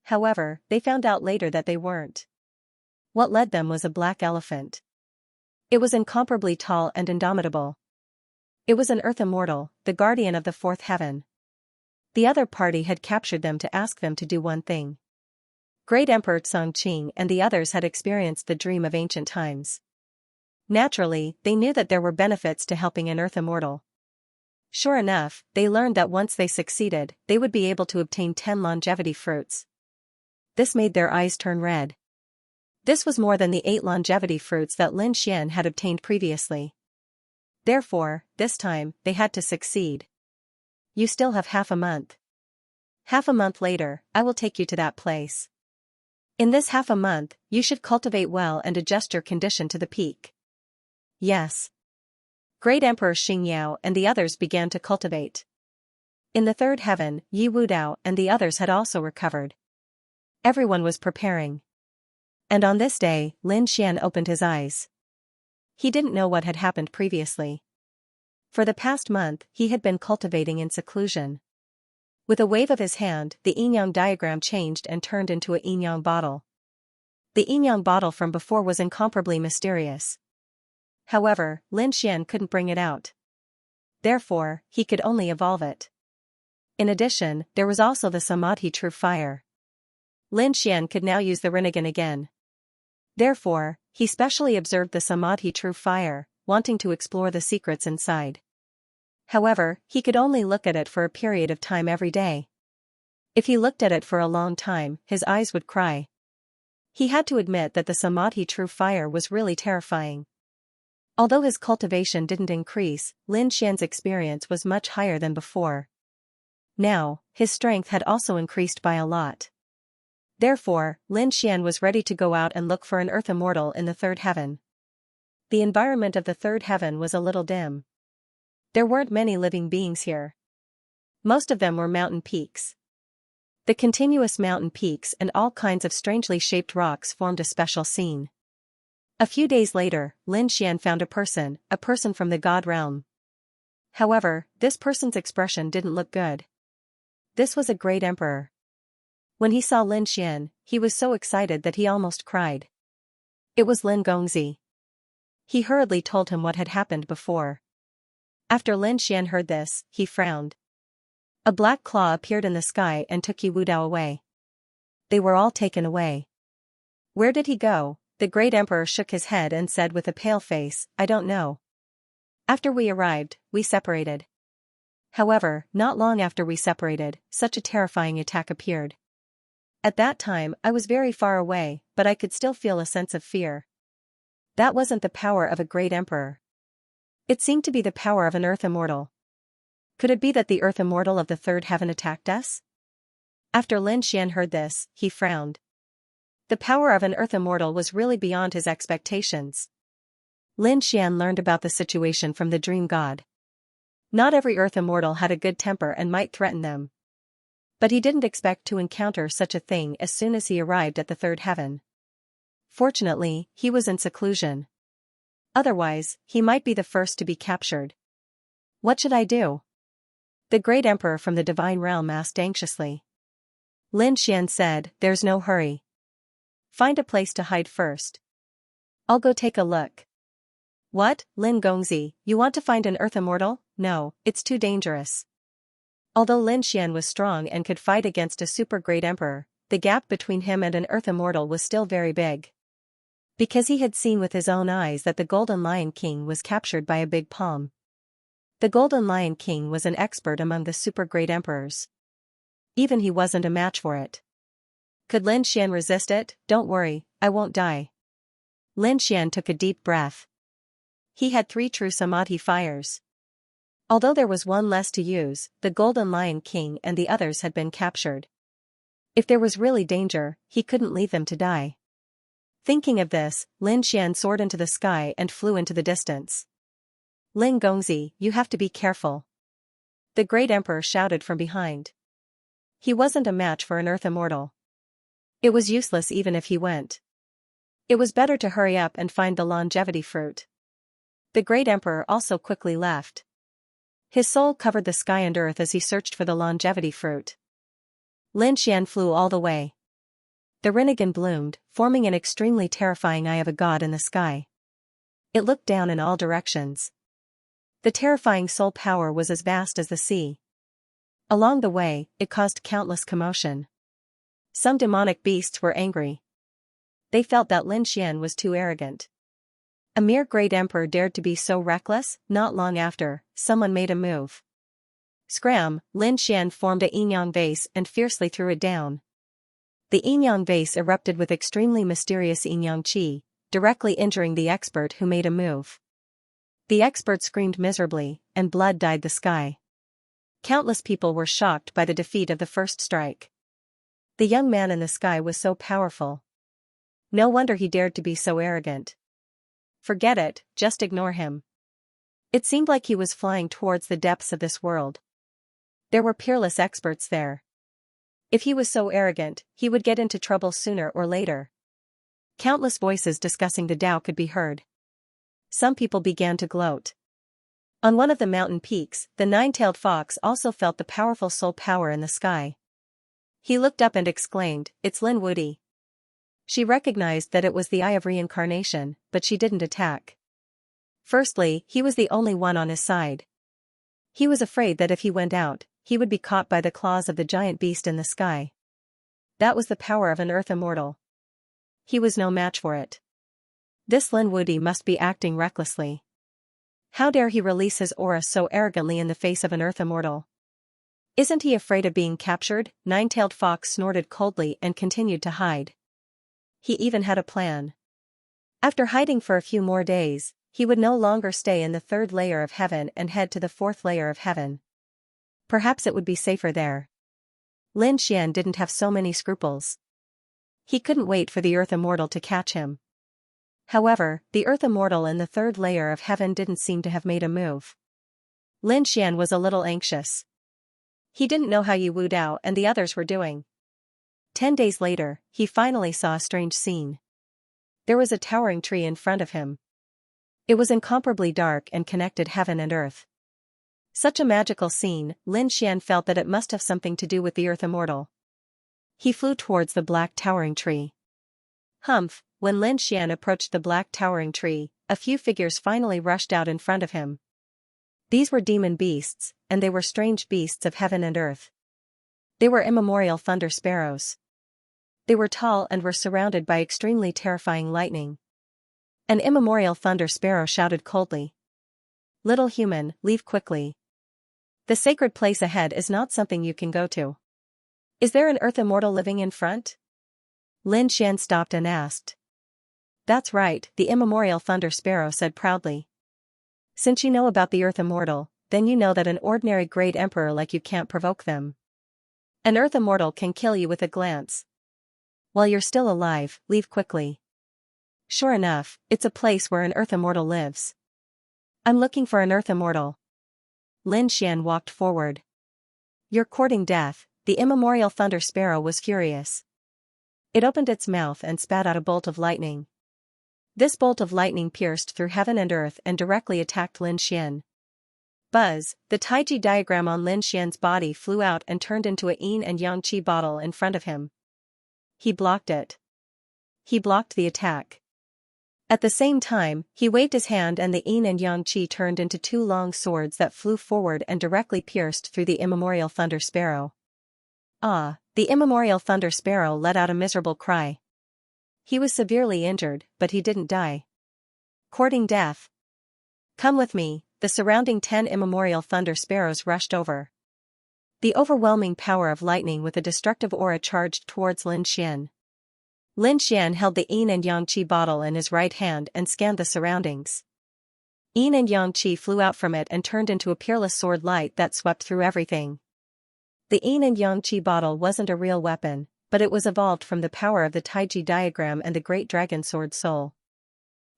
However, they found out later that they weren't. What led them was a black elephant. It was incomparably tall and indomitable. It was an Earth Immortal, the guardian of the fourth heaven. The other party had captured them to ask them to do one thing. Great Emperor Xianxia and the others had experienced the dream of ancient times. Naturally, they knew that there were benefits to helping an Earth Immortal. Sure enough, they learned that once they succeeded, they would be able to obtain 10 longevity fruits. This made their eyes turn red. This was more than the 8 longevity fruits that Lin Xian had obtained previously. Therefore, this time, they had to succeed. "You still have half a month. Half a month later, I will take you to that place. In this half a month, you should cultivate well and adjust your condition to the peak." "Yes." Great Emperor Xiangyao and the others began to cultivate. In the third heaven, Yi Wudao and the others had also recovered. Everyone was preparing. And on this day, Lin Xian opened his eyes. He didn't know what had happened previously. For the past month, he had been cultivating in seclusion. With a wave of his hand, the yin-yang diagram changed and turned into a yin-yang bottle. The yin-yang bottle from before was incomparably mysterious. However, Lin Xian couldn't bring it out. Therefore, he could only evolve it. In addition, there was also the Samadhi True Fire. Lin Xian could now use the Rinnegan again. Therefore, he specially observed the Samadhi True Fire, wanting to explore the secrets inside. However, he could only look at it for a period of time every day. If he looked at it for a long time, his eyes would cry. He had to admit that the Samadhi True Fire was really terrifying. Although his cultivation didn't increase, Lin Xian's experience was much higher than before. Now, his strength had also increased by a lot. Therefore, Lin Xian was ready to go out and look for an Earth Immortal in the third heaven. The environment of the third heaven was a little dim. There weren't many living beings here. Most of them were mountain peaks. The continuous mountain peaks and all kinds of strangely shaped rocks formed a special scene. A few days later, Lin Xian found a person from the God realm. However, this person's expression didn't look good. This was a great emperor. When he saw Lin Xian, he was so excited that he almost cried. It was Lin Gongzi. He hurriedly told him what had happened before. After Lin Xian heard this, he frowned. A black claw appeared in the sky and took Yi Wudao away. They were all taken away. Where did he go? The great emperor shook his head and said with a pale face, "I don't know. After we arrived, we separated. However, not long after we separated, such a terrifying attack appeared. At that time, I was very far away, but I could still feel a sense of fear. That wasn't the power of a great emperor. It seemed to be the power of an earth immortal. Could it be that the earth immortal of the third heaven attacked us? After Lin Xian heard this, he frowned. The power of an earth immortal was really beyond his expectations. Lin Xian learned about the situation from the dream god. Not every earth immortal had a good temper and might threaten them. But he didn't expect to encounter such a thing as soon as he arrived at the third heaven. Fortunately, he was in seclusion. Otherwise, he might be the first to be captured. What should I do? The great emperor from the divine realm asked anxiously. Lin Xian said, "There's no hurry. Find a place to hide first. I'll go take a look." What, Lin Gongzi, you want to find an earth immortal? No, it's too dangerous. Although Lin Xian was strong and could fight against a super great emperor, the gap between him and an earth immortal was still very big. Because he had seen with his own eyes that the Golden Lion King was captured by a big palm. The Golden Lion King was an expert among the super great emperors. Even he wasn't a match for it. Could Lin Xian resist it? Don't worry, I won't die. Lin Xian took a deep breath. He had 3 true samadhi fires. Although there was one less to use, the Golden Lion King and the others had been captured. If there was really danger, he couldn't leave them to die. Thinking of this, Lin Xian soared into the sky and flew into the distance. Lin Gongzi, you have to be careful. The great emperor shouted from behind. He wasn't a match for an earth immortal. It was useless even if he went. It was better to hurry up and find the longevity fruit. The great emperor also quickly left. His soul covered the sky and earth as he searched for the longevity fruit. Lin Xian flew all the way. The Rinnegan bloomed, forming an extremely terrifying eye of a god in the sky. It looked down in all directions. The terrifying soul power was as vast as the sea. Along the way, it caused countless commotion. Some demonic beasts were angry. They felt that Lin Xian was too arrogant. A mere great emperor dared to be so reckless. Not long after, someone made a move. Scram, Lin Xian formed a yin-yang vase and fiercely threw it down. The yin-yang vase erupted with extremely mysterious yin-yang qi, directly injuring the expert who made a move. The expert screamed miserably, and blood dyed the sky. Countless people were shocked by the defeat of the first strike. The young man in the sky was so powerful. No wonder he dared to be so arrogant. Forget it, just ignore him. It seemed like he was flying towards the depths of this world. There were peerless experts there. If he was so arrogant, he would get into trouble sooner or later. Countless voices discussing the Tao could be heard. Some people began to gloat. On one of the mountain peaks, the 9-tailed fox also felt the powerful soul power in the sky. He looked up and exclaimed, "It's Lin Wudi." She recognized that it was the Eye of Reincarnation, but she didn't attack. Firstly, he was the only one on his side. He was afraid that if he went out, he would be caught by the claws of the giant beast in the sky. That was the power of an earth immortal. He was no match for it. This Lin Wudi must be acting recklessly. How dare he release his aura so arrogantly in the face of an earth immortal? Isn't he afraid of being captured? 9-tailed fox snorted coldly and continued to hide. He even had a plan. After hiding for a few more days, he would no longer stay in the 3rd layer of heaven and head to the 4th layer of heaven. Perhaps it would be safer there. Lin Xian didn't have so many scruples. He couldn't wait for the earth immortal to catch him. However, the earth immortal in the 3rd layer of heaven didn't seem to have made a move. Lin Xian was a little anxious. He didn't know how Wu Dao and the others were doing. 10 days later, he finally saw a strange scene. There was a towering tree in front of him. It was incomparably dark and connected heaven and earth. Such a magical scene, Lin Xian felt that it must have something to do with the earth immortal. He flew towards the black towering tree. Humph, when Lin Xian approached the black towering tree, a few figures finally rushed out in front of him. These were demon beasts, and they were strange beasts of heaven and earth. They were immemorial thunder sparrows. They were tall and were surrounded by extremely terrifying lightning. An immemorial thunder sparrow shouted coldly, "Little human, leave quickly. The sacred place ahead is not something you can go to. Is there an earth immortal living in front?" Lin Xian stopped and asked. That's right, the immemorial Thunder Sparrow said proudly. Since you know about the Earth Immortal, then you know that an ordinary great emperor like you can't provoke them. An Earth Immortal can kill you with a glance. While you're still alive, leave quickly. Sure enough, it's a place where an Earth Immortal lives. I'm looking for an Earth Immortal. Lin Xian walked forward. You're courting death, the immemorial Thunder Sparrow was furious. It opened its mouth and spat out a bolt of lightning. This bolt of lightning pierced through heaven and earth and directly attacked Lin Xian. Buzz, the Taiji diagram on Lin Xian's body flew out and turned into a yin and yang qi bottle in front of him. He blocked it. He blocked the attack. At the same time, he waved his hand and the yin and yang qi turned into two long swords that flew forward and directly pierced through the immemorial Thunder Sparrow. Ah, the immemorial Thunder Sparrow let out a miserable cry. He was severely injured, but he didn't die. Courting death. Come with me, the surrounding 10 immemorial Thunder Sparrows rushed over. The overwhelming power of lightning with a destructive aura charged towards Lin Xian. Lin Xian held the yin and yang qi bottle in his right hand and scanned the surroundings. Yin and yang qi flew out from it and turned into a peerless sword light that swept through everything. The yin and yang qi bottle wasn't a real weapon, but it was evolved from the power of the Taiji diagram and the great dragon sword soul.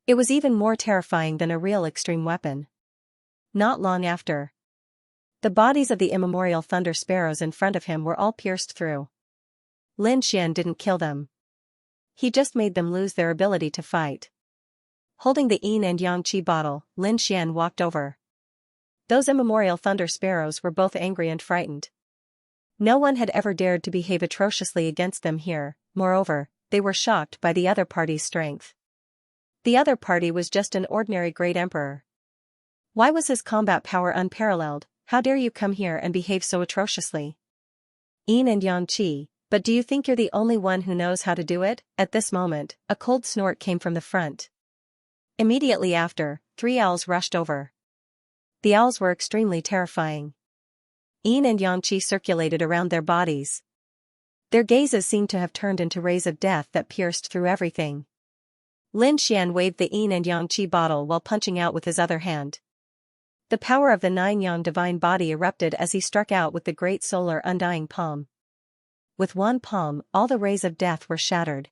It was even more terrifying than a real extreme weapon. Not long after, the bodies of the immemorial Thunder Sparrows in front of him were all pierced through. Lin Xian didn't kill them. He just made them lose their ability to fight. Holding the yin and yang qi bottle, Lin Xian walked over. Those immemorial Thunder Sparrows were both angry and frightened. No one had ever dared to behave atrociously against them here, moreover, they were shocked by the other party's strength. The other party was just an ordinary great emperor. Why was his combat power unparalleled? How dare you come here and behave so atrociously? Yin and yang qi, but do you think you're the only one who knows how to do it? At this moment, a cold snort came from the front. Immediately after, 3 owls rushed over. The owls were extremely terrifying. Yin and yang qi circulated around their bodies. Their gazes seemed to have turned into rays of death that pierced through everything. Lin Xian waved the yin and yang qi bottle while punching out with his other hand. The power of the 9 yang divine body erupted as he struck out with the great solar undying palm. With one palm, all the rays of death were shattered.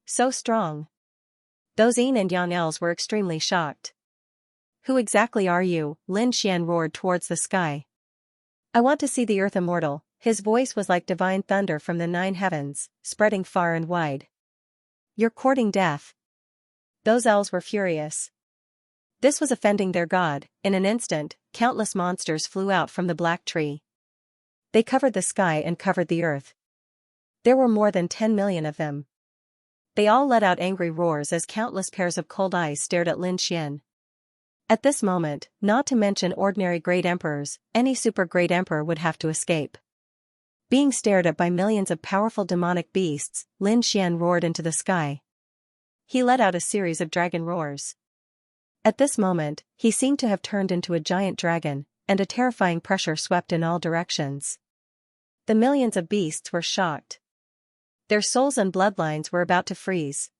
So strong. Those yin and yang elves were extremely shocked. Who exactly are you? Lin Xian roared towards the sky. I want to see the Earth Immortal. His voice was like divine thunder from the 9 heavens, spreading far and wide. You're courting death. Those elves were furious. This was offending their god. In an instant, countless monsters flew out from the black tree. They covered the sky and covered the earth. There were more than 10 million of them. They all let out angry roars as countless pairs of cold eyes stared at Lin Xian. At this moment, not to mention ordinary great emperors, any super great emperor would have to escape. Being stared at by millions of powerful demonic beasts, Lin Xian roared into the sky. He let out a series of dragon roars. At this moment, he seemed to have turned into a giant dragon, and a terrifying pressure swept in all directions. The millions of beasts were shocked. Their souls and bloodlines were about to freeze.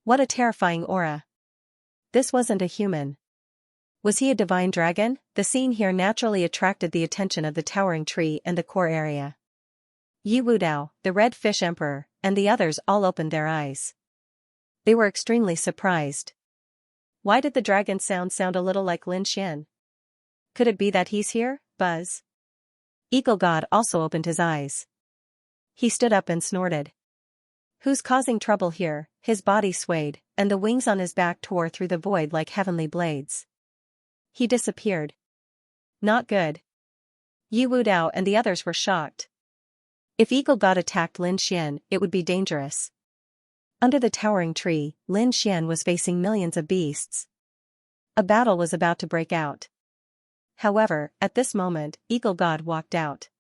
What a terrifying aura. This wasn't a human. Was he a divine dragon? The scene here naturally attracted the attention of the towering tree and the core area. Yi Wudao, the red fish emperor, and the others all opened their eyes. They were extremely surprised. Why did the dragon sound a little like Lin Xian? Could it be that he's here? Buzz. Eagle God also opened his eyes. He stood up and snorted. Who's causing trouble here? His body swayed, and the wings on his back tore through the void like heavenly blades. He disappeared. Not good. Yi Wudao and the others were shocked. If Eagle God attacked Lin Xian, it would be dangerous. Under the towering tree, Lin Xian was facing millions of beasts. A battle was about to break out. However, at this moment, Eagle God walked out.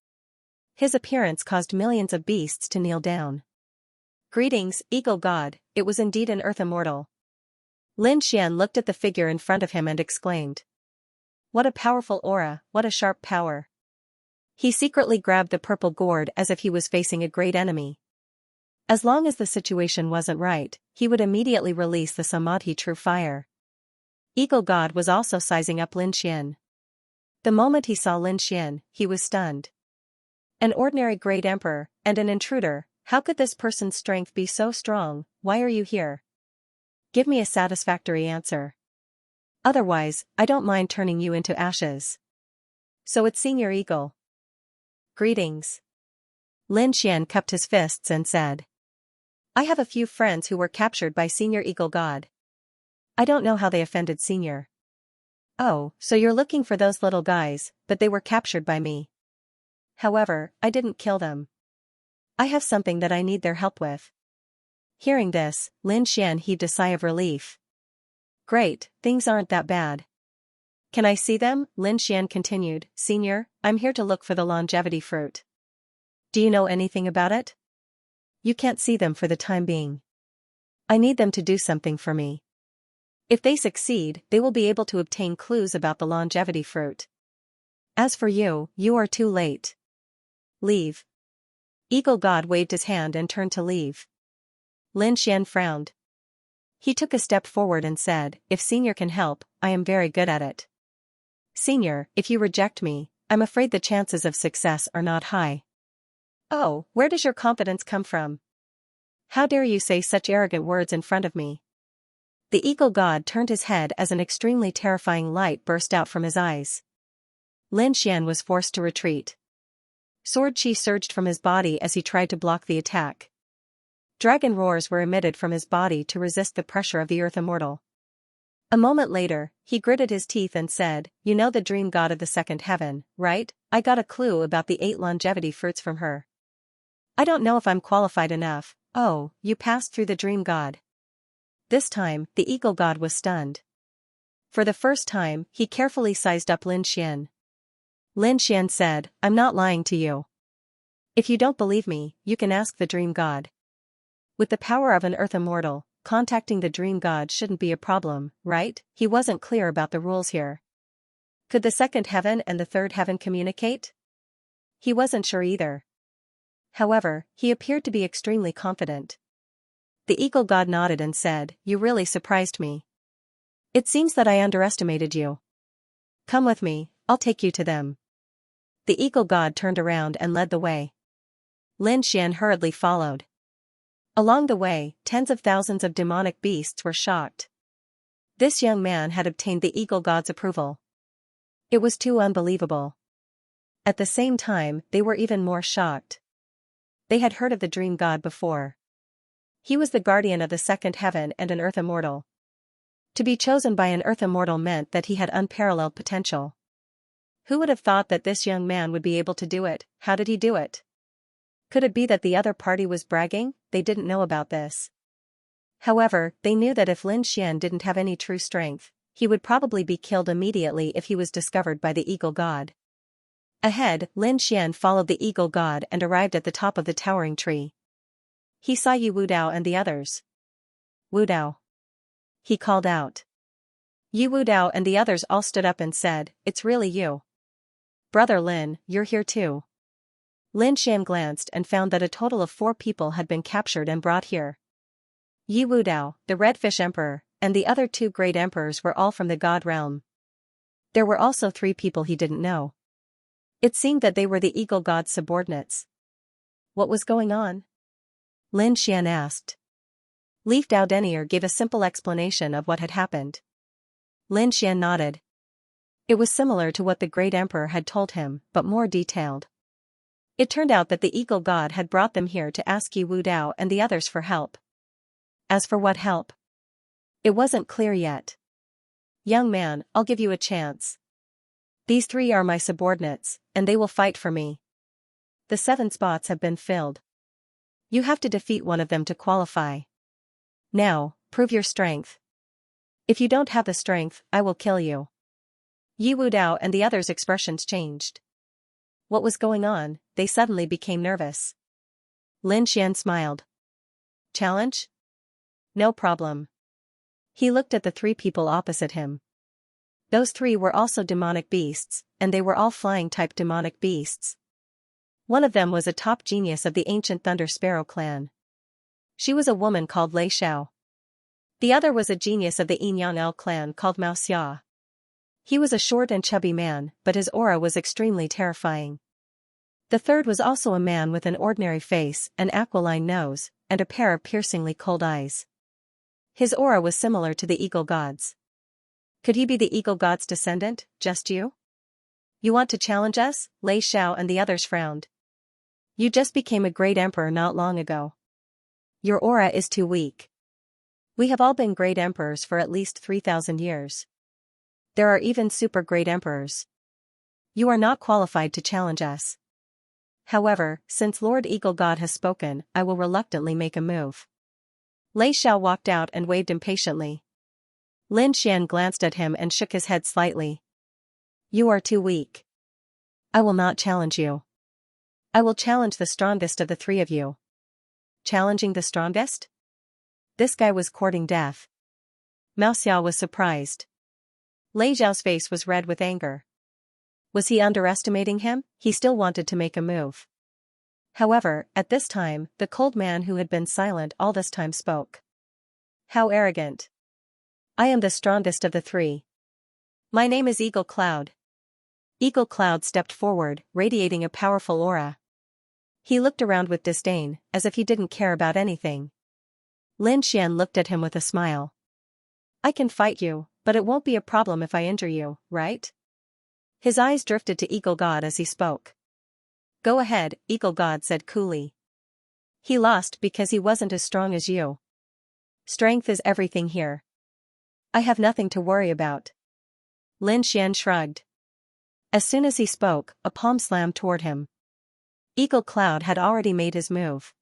His appearance caused millions of beasts to kneel down. Greetings, Eagle God, it was indeed an Earth Immortal. Lin Xian looked at the figure in front of him and exclaimed. What a powerful aura, what a sharp power. He secretly grabbed the purple gourd as if he was facing a great enemy. As long as the situation wasn't right, he would immediately release the Samadhi true fire. Eagle God was also sizing up Lin Xian. The moment he saw Lin Xian, he was stunned. An ordinary great emperor, and an intruder, how could this person's strength be so strong? Why are you here? Give me a satisfactory answer. Otherwise, I don't mind turning you into ashes. So it's Senior Eagle. Greetings. Lin Xian cupped his fists and said. I have a few friends who were captured by Senior Eagle God. I don't know how they offended Senior. Oh, so you're looking for those little guys, but they were captured by me. However, I didn't kill them. I have something that I need their help with. Hearing this, Lin Xian heaved a sigh of relief. Great, things aren't that bad. Can I see them? Lin Xian continued. Senior, I'm here to look for the longevity fruit. Do you know anything about it? You can't see them for the time being. I need them to do something for me. If they succeed, they will be able to obtain clues about the longevity fruit. As for you, you are too late. Leave. Eagle God waved his hand and turned to leave. Lin Xian frowned. He took a step forward and said, if Senior can help, I am very good at it. Senior, if you reject me, I'm afraid the chances of success are not high. Oh, where does your confidence come from? How dare you say such arrogant words in front of me? The Eagle God turned his head as an extremely terrifying light burst out from his eyes. Lin Xian was forced to retreat. Sword chi surged from his body as he tried to block the attack. Dragon roars were emitted from his body to resist the pressure of the earth immortal. A moment later, he gritted his teeth and said, you know the dream god of the second heaven, right? I got a clue about the 8 longevity fruits from her. I don't know if I'm qualified enough. Oh, you passed through the dream god. This time, the Eagle God was stunned. For the first time, he carefully sized up Lin Xian. Lin Xian said, I'm not lying to you. If you don't believe me, you can ask the dream god. With the power of an earth immortal, contacting the dream god shouldn't be a problem, right? He wasn't clear about the rules here. Could the second heaven and the third heaven communicate? He wasn't sure either. However, he appeared to be extremely confident. The Eagle God nodded and said, you really surprised me. It seems that I underestimated you. Come with me, I'll take you to them. The Eagle God turned around and led the way. Lin Xian hurriedly followed. Along the way, tens of thousands of demonic beasts were shocked. This young man had obtained the Eagle God's approval. It was too unbelievable. At the same time, they were even more shocked. They had heard of the dream god before. He was the guardian of the second heaven and an earth immortal. To be chosen by an earth immortal meant that he had unparalleled potential. Who would have thought that this young man would be able to do it? How did he do it? Could it be that the other party was bragging? They didn't know about this. However, they knew that if Lin Xian didn't have any true strength, he would probably be killed immediately if he was discovered by the Eagle God. Ahead, Lin Xian followed the Eagle God and arrived at the top of the towering tree. He saw Yi Wudao and the others. Wudao. He called out. Yi Wudao and the others all stood up and said, it's really you. Brother Lin, you're here too. Lin Xian glanced and found that a total of 4 people had been captured and brought here. Yi Wudao, the Redfish Emperor, and the other 2 great emperors were all from the God realm. There were also 3 people he didn't know. It seemed that they were the Eagle God's subordinates. What was going on? Lin Xian asked. Leaf Dao Denier gave a simple explanation of what had happened. Lin Xian nodded. It was similar to what the great emperor had told him, but more detailed. It turned out that the Eagle God had brought them here to ask Yi Wudao and the others for help. As for what help? It wasn't clear yet. Young man, I'll give you a chance. These 3 are my subordinates, and they will fight for me. The 7 spots have been filled. You have to defeat one of them to qualify. Now, prove your strength. If you don't have the strength, I will kill you. Yi Wudao and the others' expressions changed. What was going on? They suddenly became nervous. Lin Xian smiled. Challenge? No problem. He looked at the 3 people opposite him. Those 3 were also demonic beasts, and they were all flying-type demonic beasts. One of them was a top genius of the ancient Thunder Sparrow clan. She was a woman called Lei Xiao. The other was a genius of the Yinyang clan called Xianxia. He was a short and chubby man, but his aura was extremely terrifying. The third was also a man with an ordinary face, an aquiline nose, and a pair of piercingly cold eyes. His aura was similar to the eagle god's. Could he be the eagle god's descendant, just you? You want to challenge us? Lei Xiao and the others frowned. You just became a great emperor not long ago. Your aura is too weak. We have all been great emperors for at least 3,000 years. There are even super great emperors. You are not qualified to challenge us. However, since Lord Eagle God has spoken, I will reluctantly make a move. Lei Xiao walked out and waved impatiently. Lin Xian glanced at him and shook his head slightly. You are too weak. I will not challenge you. I will challenge the strongest of the three of you. Challenging the strongest? This guy was courting death. Mao Xiao was surprised. Lei Xiao's face was red with anger. Was he underestimating him? He still wanted to make a move. However, at this time, the cold man who had been silent all this time spoke. How arrogant. I am the strongest of the three. My name is Eagle Cloud. Eagle Cloud stepped forward, radiating a powerful aura. He looked around with disdain, as if he didn't care about anything. Lin Xian looked at him with a smile. I can fight you, but it won't be a problem if I injure you, right? His eyes drifted to Eagle God as he spoke. Go ahead, Eagle God said coolly. He lost because he wasn't as strong as you. Strength is everything here. I have nothing to worry about. Lin Xian shrugged. As soon as he spoke, a palm slammed toward him. Eagle Cloud had already made his move.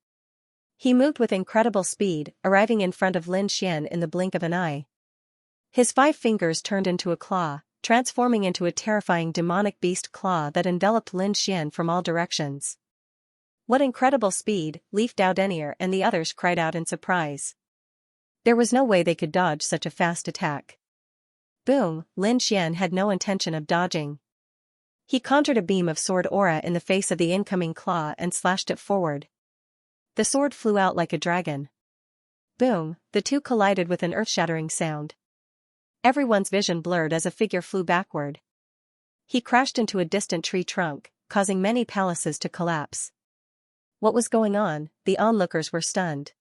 He moved with incredible speed, arriving in front of Lin Xian in the blink of an eye. His 5 fingers turned into a claw, transforming into a terrifying demonic beast claw that enveloped Lin Xian from all directions. What incredible speed, Leaf Dao Denier and the others cried out in surprise. There was no way they could dodge such a fast attack. Boom, Lin Xian had no intention of dodging. He conjured a beam of sword aura in the face of the incoming claw and slashed it forward. The sword flew out like a dragon. Boom, the two collided with an earth-shattering sound. Everyone's vision blurred as a figure flew backward. He crashed into a distant tree trunk, causing many palaces to collapse. What was going on? The onlookers were stunned.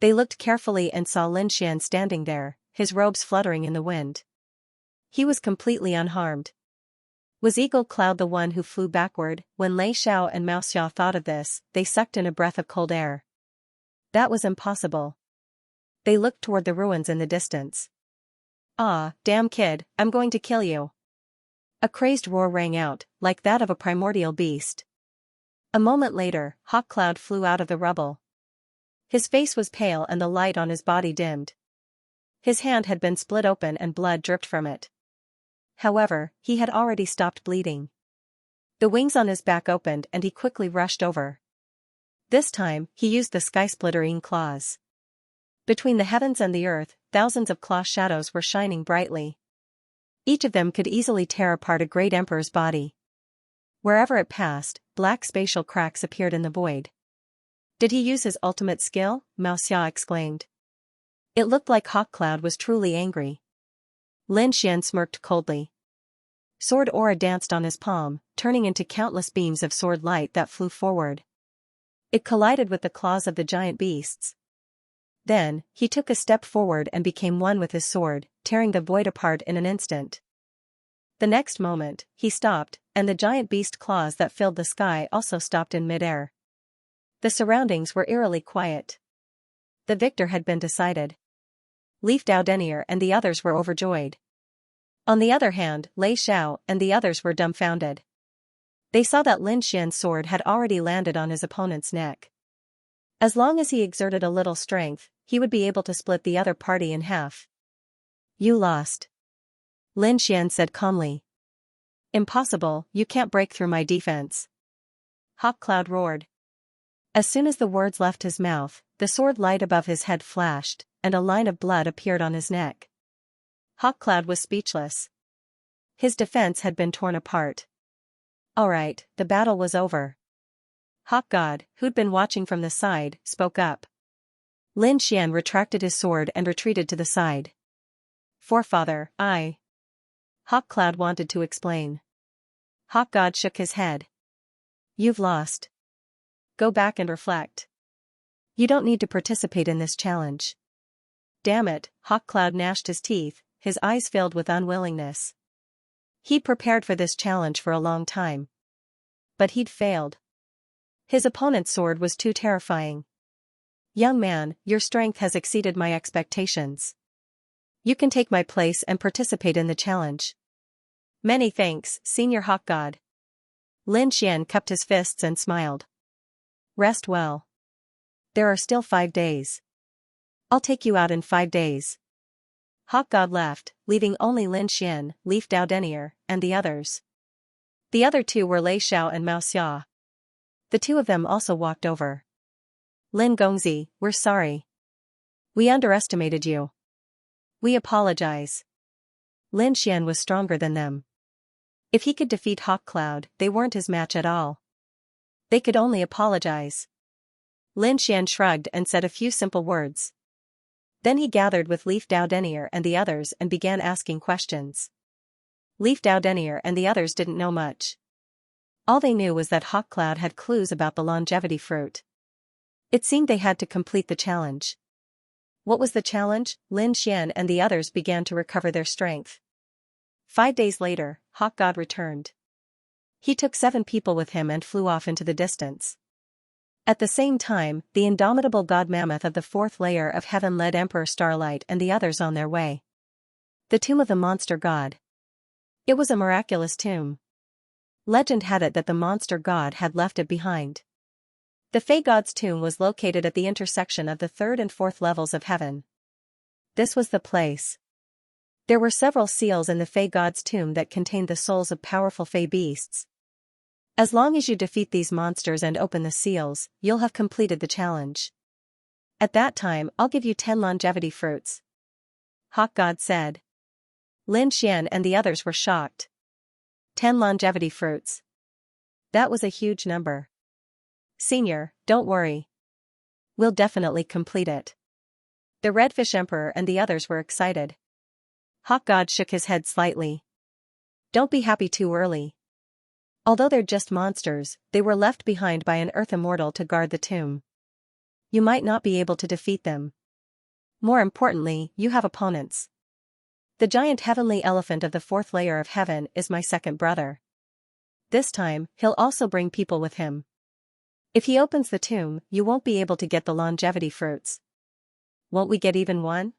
They looked carefully and saw Lin Xian standing there, his robes fluttering in the wind. He was completely unharmed. Was Eagle Cloud the one who flew backward? When Lei Xiao and Mao Xiao thought of this, they sucked in a breath of cold air. That was impossible. They looked toward the ruins in the distance. Ah, damn kid, I'm going to kill you. A crazed roar rang out, like that of a primordial beast. A moment later, Hawk Cloud flew out of the rubble. His face was pale and the light on his body dimmed. His hand had been split open and blood dripped from it. However, he had already stopped bleeding. The wings on his back opened and he quickly rushed over. This time, he used the sky-splittering claws. Between the heavens and the earth, thousands of claw shadows were shining brightly. Each of them could easily tear apart a great emperor's body. Wherever it passed, black spatial cracks appeared in the void. Did he use his ultimate skill? Mao Xia exclaimed. It looked like Hawk Cloud was truly angry. Lin Xian smirked coldly. Sword aura danced on his palm, turning into countless beams of sword light that flew forward. It collided with the claws of the giant beasts. Then, he took a step forward and became one with his sword, tearing the void apart in an instant. The next moment, he stopped, and the giant beast claws that filled the sky also stopped in midair. The surroundings were eerily quiet. The victor had been decided. Leaf Dao Denier and the others were overjoyed. On the other hand, Lei Xiao and the others were dumbfounded. They saw that Lin Xian's sword had already landed on his opponent's neck. As long as he exerted a little strength, he would be able to split the other party in half. You lost. Lin Xian said calmly. Impossible, you can't break through my defense. Hawk Cloud roared. As soon as the words left his mouth, the sword light above his head flashed, and a line of blood appeared on his neck. Hawk Cloud was speechless. His defense had been torn apart. All right, the battle was over. Hawk God, who'd been watching from the side, spoke up. Lin Xian retracted his sword and retreated to the side. Forefather, Hawk Cloud wanted to explain. Hawk God shook his head. You've lost. Go back and reflect. You don't need to participate in this challenge. Damn it, Hawk Cloud gnashed his teeth, his eyes filled with unwillingness. He'd prepared for this challenge for a long time. But he'd failed. His opponent's sword was too terrifying. Young man, your strength has exceeded my expectations. You can take my place and participate in the challenge. Many thanks, Senior Hawk God. Lin Xian cupped his fists and smiled. Rest well. There are still 5 days. I'll take you out in 5 days. Hawk God left, leaving only Lin Xian, Leaf Dao Denier, and the others. The other two were Lei Xiao and Mao Xia. The two of them also walked over. Lin Gongzi, we're sorry. We underestimated you. We apologize. Lin Xian was stronger than them. If he could defeat Hawk Cloud, they weren't his match at all. They could only apologize. Lin Xian shrugged and said a few simple words. Then he gathered with Leaf Dao Denier and the others and began asking questions. Leaf Dao Denier and the others didn't know much. All they knew was that Hawk Cloud had clues about the longevity fruit. It seemed they had to complete the challenge. What was the challenge? Lin Xian and the others began to recover their strength. 5 days later, Hawk God returned. He took 7 people with him and flew off into the distance. At the same time, the indomitable god mammoth of the 4th layer of heaven led Emperor Starlight and the others on their way. The tomb of the monster god. It was a miraculous tomb. Legend had it that the monster god had left it behind. The Fey God's tomb was located at the intersection of the 3rd and 4th levels of heaven. This was the place. There were several seals in the Fey God's tomb that contained the souls of powerful Fey beasts. As long as you defeat these monsters and open the seals, you'll have completed the challenge. At that time, I'll give you 10 longevity fruits. Hawk God said. Lin Xian and the others were shocked. 10 longevity fruits. That was a huge number. Senior, don't worry. We'll definitely complete it. The Redfish Emperor and the others were excited. Hawk God shook his head slightly. Don't be happy too early. Although they're just monsters, they were left behind by an Earth Immortal to guard the tomb. You might not be able to defeat them. More importantly, you have opponents. The giant heavenly elephant of the 4th layer of heaven is my second brother. This time, he'll also bring people with him. If he opens the tomb, you won't be able to get the longevity fruits. Won't we get even one?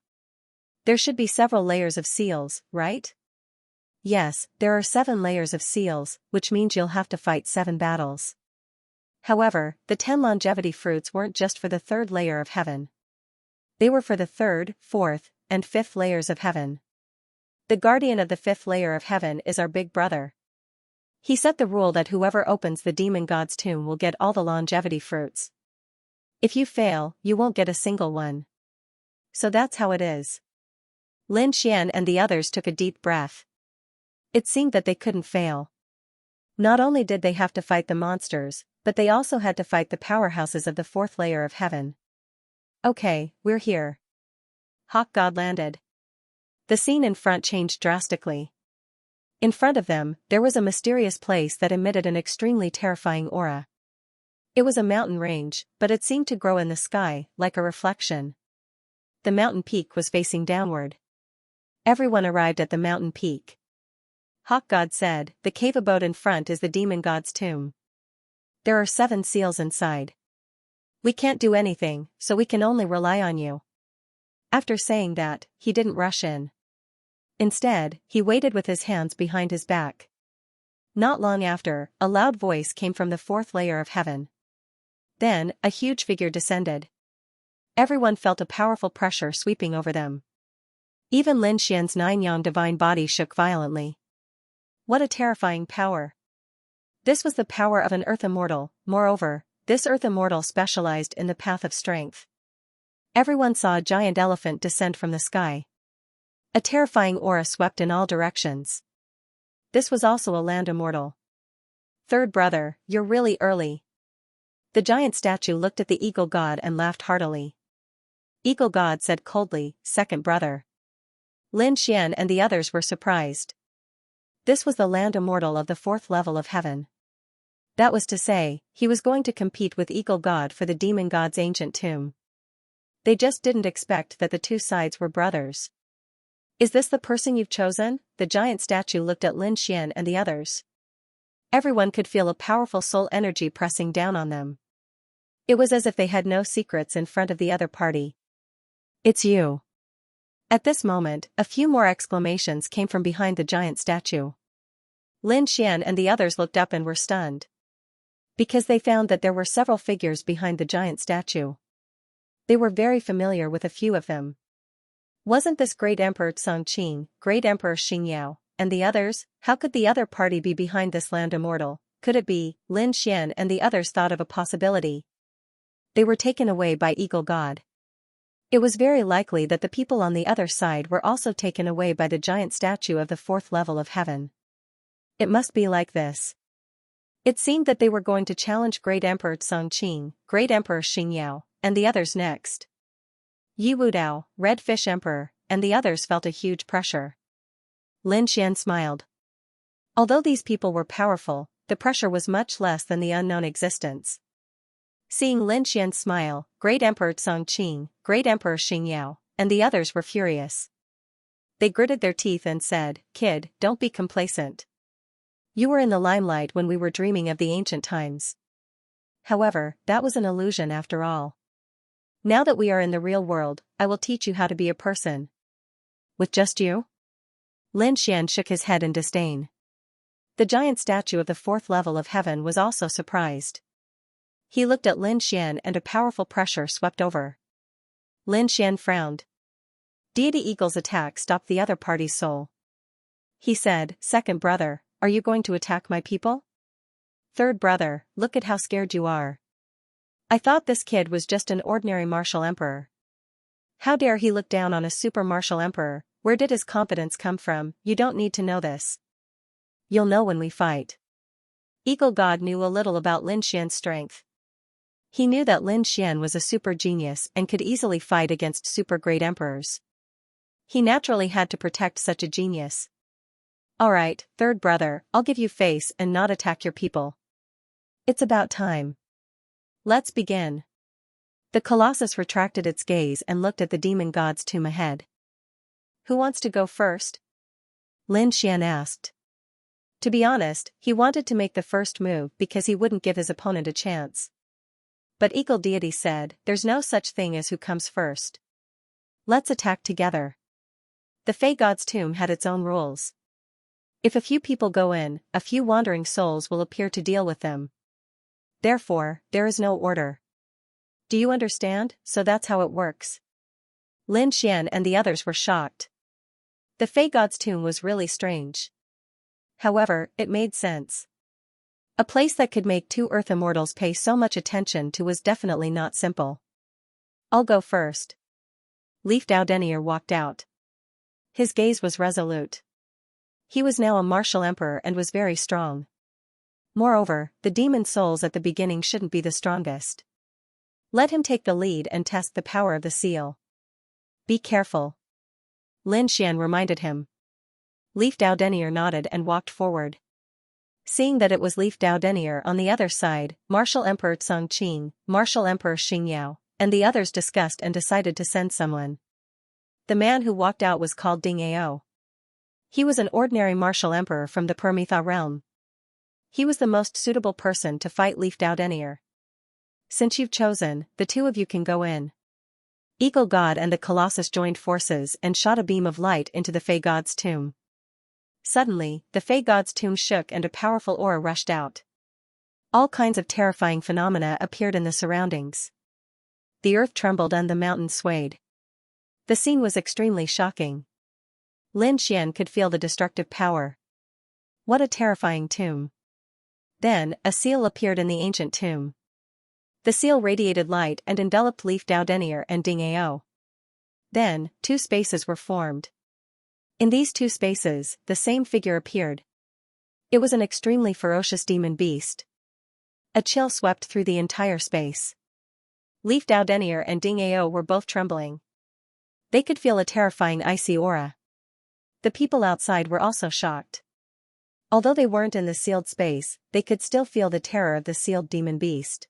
There should be several layers of seals, right? Yes, there are 7 layers of seals, which means you'll have to fight 7 battles. However, the 10 longevity fruits weren't just for the 3rd layer of heaven. They were for the 3rd, 4th, and 5th layers of heaven. The guardian of the 5th layer of heaven is our big brother. He set the rule that whoever opens the demon god's tomb will get all the longevity fruits. If you fail, you won't get a single one. So that's how it is. Lin Xian and the others took a deep breath. It seemed that they couldn't fail. Not only did they have to fight the monsters, but they also had to fight the powerhouses of the 4th layer of heaven. Okay, we're here. Hawk God landed. The scene in front changed drastically. In front of them, there was a mysterious place that emitted an extremely terrifying aura. It was a mountain range, but it seemed to grow in the sky, like a reflection. The mountain peak was facing downward. Everyone arrived at the mountain peak. Hawk God said, the cave abode in front is the demon god's tomb. There are 7 seals inside. We can't do anything, so we can only rely on you. After saying that, he didn't rush in. Instead, he waited with his hands behind his back. Not long after, a loud voice came from the 4th layer of heaven. Then, a huge figure descended. Everyone felt a powerful pressure sweeping over them. Even Lin Xian's 9-yang divine body shook violently. What a terrifying power. This was the power of an Earth Immortal. Moreover, this Earth Immortal specialized in the path of strength. Everyone saw a giant elephant descend from the sky. A terrifying aura swept in all directions. This was also a land immortal. Third brother, you're really early. The giant statue looked at the eagle god and laughed heartily. Eagle God said coldly, second brother. Lin Xian and the others were surprised. This was the land immortal of the fourth level of heaven. That was to say, he was going to compete with Eagle God for the demon god's ancient tomb. They just didn't expect that the two sides were brothers. Is this the person you've chosen? The giant statue looked at Lin Xian and the others. Everyone could feel a powerful soul energy pressing down on them. It was as if they had no secrets in front of the other party. It's you. At this moment, a few more exclamations came from behind the giant statue. Lin Xian and the others looked up and were stunned. Because they found that there were several figures behind the giant statue. They were very familiar with a few of them. Wasn't this Great Emperor Xianxia, Great Emperor Xianxia, and the others? How could the other party be behind this land immortal? Could it be? Lin Xian and the others thought of a possibility. They were taken away by Eagle God. It was very likely that the people on the other side were also taken away by the giant statue of the fourth level of heaven. It must be like this. It seemed that they were going to challenge Great Emperor Xianxia, Great Emperor Xianxia, and the others next. Yi Wudao, Red Fish Emperor, and the others felt a huge pressure. Lin Xian smiled. Although these people were powerful, the pressure was much less than the unknown existence. Seeing Lin Xian smile, Great Emperor Xianxia, Great Emperor Xianxia, and the others were furious. They gritted their teeth and said, "Kid, don't be complacent. You were in the limelight when we were dreaming of the ancient times. However, that was an illusion after all. Now that we are in the real world, I will teach you how to be a person." With just you? Lin Xian shook his head in disdain. The giant statue of the fourth level of heaven was also surprised. He looked at Lin Xian and a powerful pressure swept over. Lin Xian frowned. Deity Eagle's attack stopped the other party's soul. He said, "Second brother, are you going to attack my people?" "Third brother, look at how scared you are. I thought this kid was just an ordinary martial emperor. How dare he look down on a super martial emperor? Where did his confidence come from? You don't need to know this. You'll know when we fight." Eagle God knew a little about Lin Xian's strength. He knew that Lin Xian was a super genius and could easily fight against super great emperors. He naturally had to protect such a genius. "Alright, third brother, I'll give you face and not attack your people. It's about time. Let's begin." The Colossus retracted its gaze and looked at the demon god's tomb ahead. "Who wants to go first?" Lin Xian asked. To be honest, he wanted to make the first move because he wouldn't give his opponent a chance. But Eagle Deity said, "There's no such thing as who comes first. Let's attack together." The Fey God's tomb had its own rules. If a few people go in, a few wandering souls will appear to deal with them. Therefore, there is no order. Do you understand? So that's how it works. Lin Xian and the others were shocked. The Fey God's tomb was really strange. However, it made sense. A place that could make two Earth immortals pay so much attention to was definitely not simple. "I'll go first." Leaf Dao Denier walked out. His gaze was resolute. He was now a martial emperor and was very strong. Moreover, the demon souls at the beginning shouldn't be the strongest. Let him take the lead and test the power of the seal. "Be careful," Lin Xian reminded him. Leaf Dao Denier nodded and walked forward. Seeing that it was Leaf Dao Denier on the other side, Martial Emperor Xianxia, Martial Emperor Xianxia, and the others discussed and decided to send someone. The man who walked out was called Ding Ao. He was an ordinary martial emperor from the Permitha realm. He was the most suitable person to fight Leaf Dao Denier. "Since you've chosen, the two of you can go in." Eagle God and the Colossus joined forces and shot a beam of light into the Fey God's tomb. Suddenly, the Fey God's tomb shook and a powerful aura rushed out. All kinds of terrifying phenomena appeared in the surroundings. The earth trembled and the mountains swayed. The scene was extremely shocking. Lin Xian could feel the destructive power. What a terrifying tomb. Then, a seal appeared in the ancient tomb. The seal radiated light and enveloped Leaf Dao Denier and Ding Ao. Then, two spaces were formed. In these two spaces, the same figure appeared. It was an extremely ferocious demon beast. A chill swept through the entire space. Leaf Dao Denier and Ding Ao were both trembling. They could feel a terrifying icy aura. The people outside were also shocked. Although they weren't in the sealed space, they could still feel the terror of the sealed demon beast.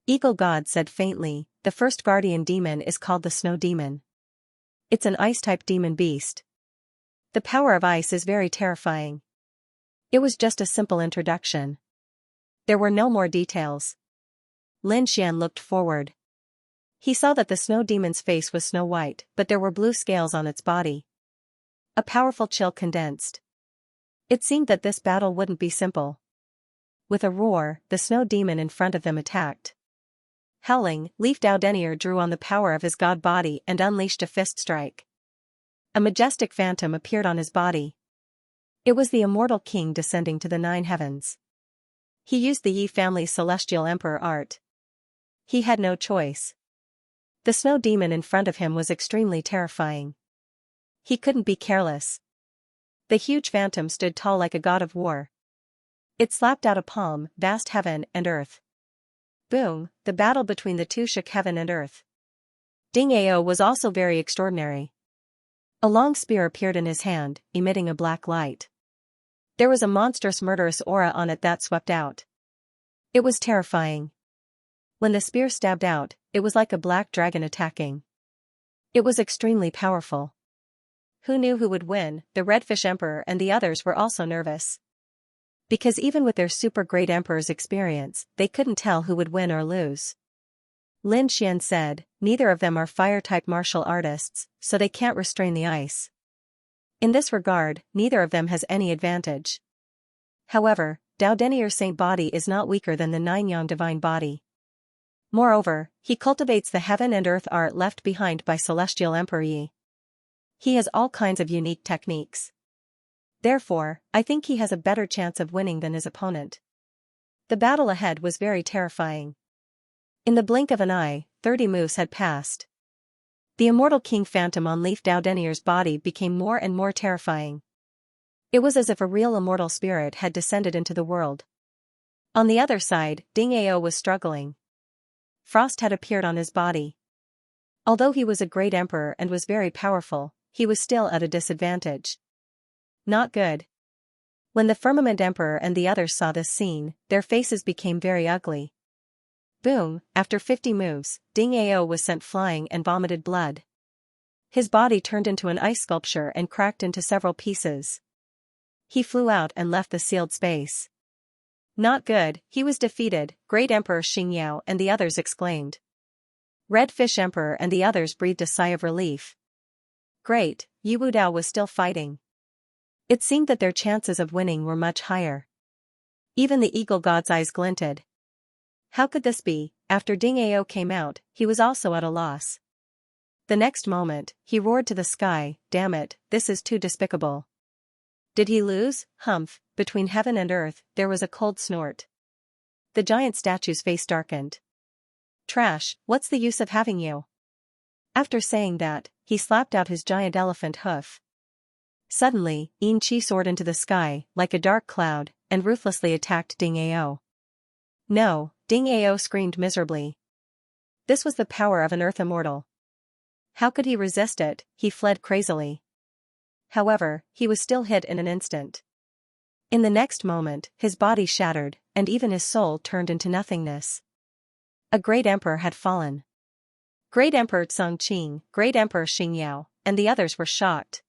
Eagle God said faintly, the first guardian demon is called the Snow Demon. It's an ice-type demon beast. The power of ice is very terrifying. It was just a simple introduction. There were no more details. Lin Xian looked forward. He saw that the snow demon's face was snow white, but there were blue scales on its body. A powerful chill condensed. It seemed that this battle wouldn't be simple. With a roar, the snow demon in front of them attacked. Howling, Leaf Dao Denier drew on the power of his god body and unleashed a fist strike. A majestic phantom appeared on his body. It was the immortal king descending to the 9 heavens. He used the Yi family's celestial emperor art. He had no choice. The snow demon in front of him was extremely terrifying. He couldn't be careless. The huge phantom stood tall like a god of war. It slapped out a palm, vast heaven and earth. Boom, the battle between the two shook heaven and earth. Ding Ao was also very extraordinary. A long spear appeared in his hand, emitting a black light. There was a monstrous murderous aura on it that swept out. It was terrifying. When the spear stabbed out, it was like a black dragon attacking. It was extremely powerful. Who knew who would win? The Redfish Emperor and the others were also nervous. Because even with their super great emperor's experience, they couldn't tell who would win or lose. Lin Xian said, neither of them are fire-type martial artists, so they can't restrain the ice. In this regard, neither of them has any advantage. However, Dao Denier's saint body is not weaker than the 9 yang divine body. Moreover, he cultivates the heaven and earth art left behind by Celestial Emperor Yi. He has all kinds of unique techniques. Therefore, I think he has a better chance of winning than his opponent. The battle ahead was very terrifying. In the blink of an eye, 30 moves had passed. The immortal King Phantom on Leaf Dao Denier's body became more and more terrifying. It was as if a real immortal spirit had descended into the world. On the other side, Ding Ao was struggling. Frost had appeared on his body. Although he was a great emperor and was very powerful, he was still at a disadvantage. Not good. When the Firmament Emperor and the others saw this scene, their faces became very ugly. Boom, after 50 moves, Ding Ao was sent flying and vomited blood. His body turned into an ice sculpture and cracked into several pieces. He flew out and left the sealed space. Not good, he was defeated, Great Emperor Xianxia and the others exclaimed. Red Fish Emperor and the others breathed a sigh of relief. Great, Yi Wudao was still fighting. It seemed that their chances of winning were much higher. Even the Eagle God's eyes glinted. How could this be? After Ding Ao came out, he was also at a loss. The next moment, he roared to the sky, damn it, this is too despicable. Did he lose? Humph, between heaven and earth, there was a cold snort. The giant statue's face darkened. Trash, what's the use of having you? After saying that, he slapped out his giant elephant hoof. Suddenly, Yin Qi soared into the sky, like a dark cloud, and ruthlessly attacked Ding Ao. No, Ding Ao screamed miserably. This was the power of an earth immortal. How could he resist it? He fled crazily. However, he was still hit in an instant. In the next moment, his body shattered, and even his soul turned into nothingness. A great emperor had fallen. Great Emperor Chongqing, Great Emperor Xianxia, and the others were shocked.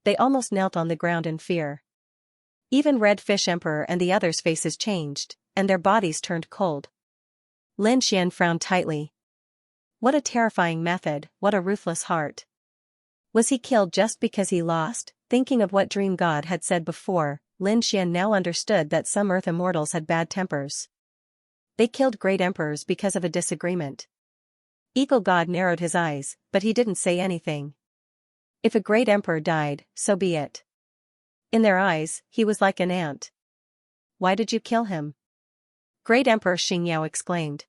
They almost knelt on the ground in fear. Even Red Fish Emperor and the others' faces changed, and their bodies turned cold. Lin Xian frowned tightly. What a terrifying method, what a ruthless heart. Was he killed just because he lost? Thinking of what Dream God had said before, Lin Xian now understood that some earth immortals had bad tempers. They killed great emperors because of a disagreement. Eagle God narrowed his eyes, but he didn't say anything. If a great emperor died, so be it. In their eyes, he was like an ant. Why did you kill him? Great Emperor Xianxia exclaimed.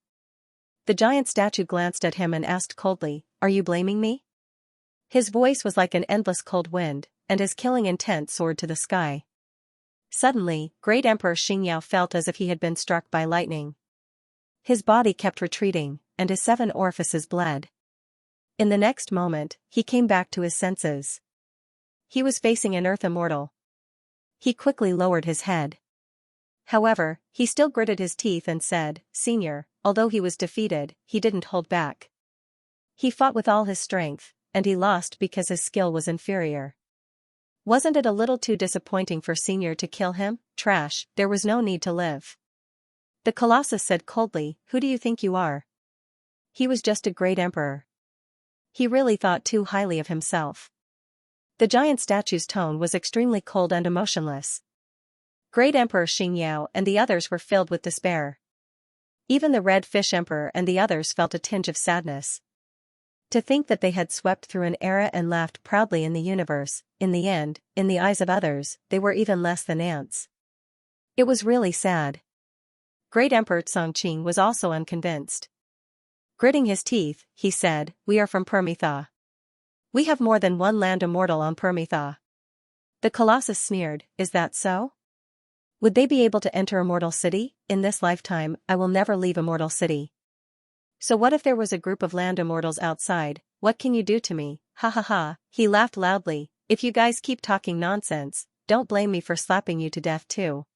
The giant statue glanced at him and asked coldly, "Are you blaming me?" His voice was like an endless cold wind, and his killing intent soared to the sky. Suddenly, Great Emperor Xianxia felt as if he had been struck by lightning. His body kept retreating, and his 7 orifices bled. In the next moment, he came back to his senses. He was facing an earth immortal. He quickly lowered his head. However, he still gritted his teeth and said, "Senior," although he was defeated, he didn't hold back. He fought with all his strength, and he lost because his skill was inferior. Wasn't it a little too disappointing for Senior to kill him? Trash, there was no need to live. The Colossus said coldly, "Who do you think you are?" He was just a great emperor. He really thought too highly of himself. The giant statue's tone was extremely cold and emotionless. Great Emperor Xianxia and the others were filled with despair. Even the Red Fish Emperor and the others felt a tinge of sadness. To think that they had swept through an era and laughed proudly in the universe, in the end, in the eyes of others, they were even less than ants. It was really sad. Great Emperor Xianxia was also unconvinced. Gritting his teeth, he said, "We are from Permetha. We have more than one land immortal on Permetha." The Colossus sneered, "Is that so? Would they be able to enter Immortal City? In this lifetime, I will never leave Immortal City. So what if there was a group of land immortals outside? What can you do to me? Ha ha ha." He laughed loudly. "If you guys keep talking nonsense, don't blame me for slapping you to death too.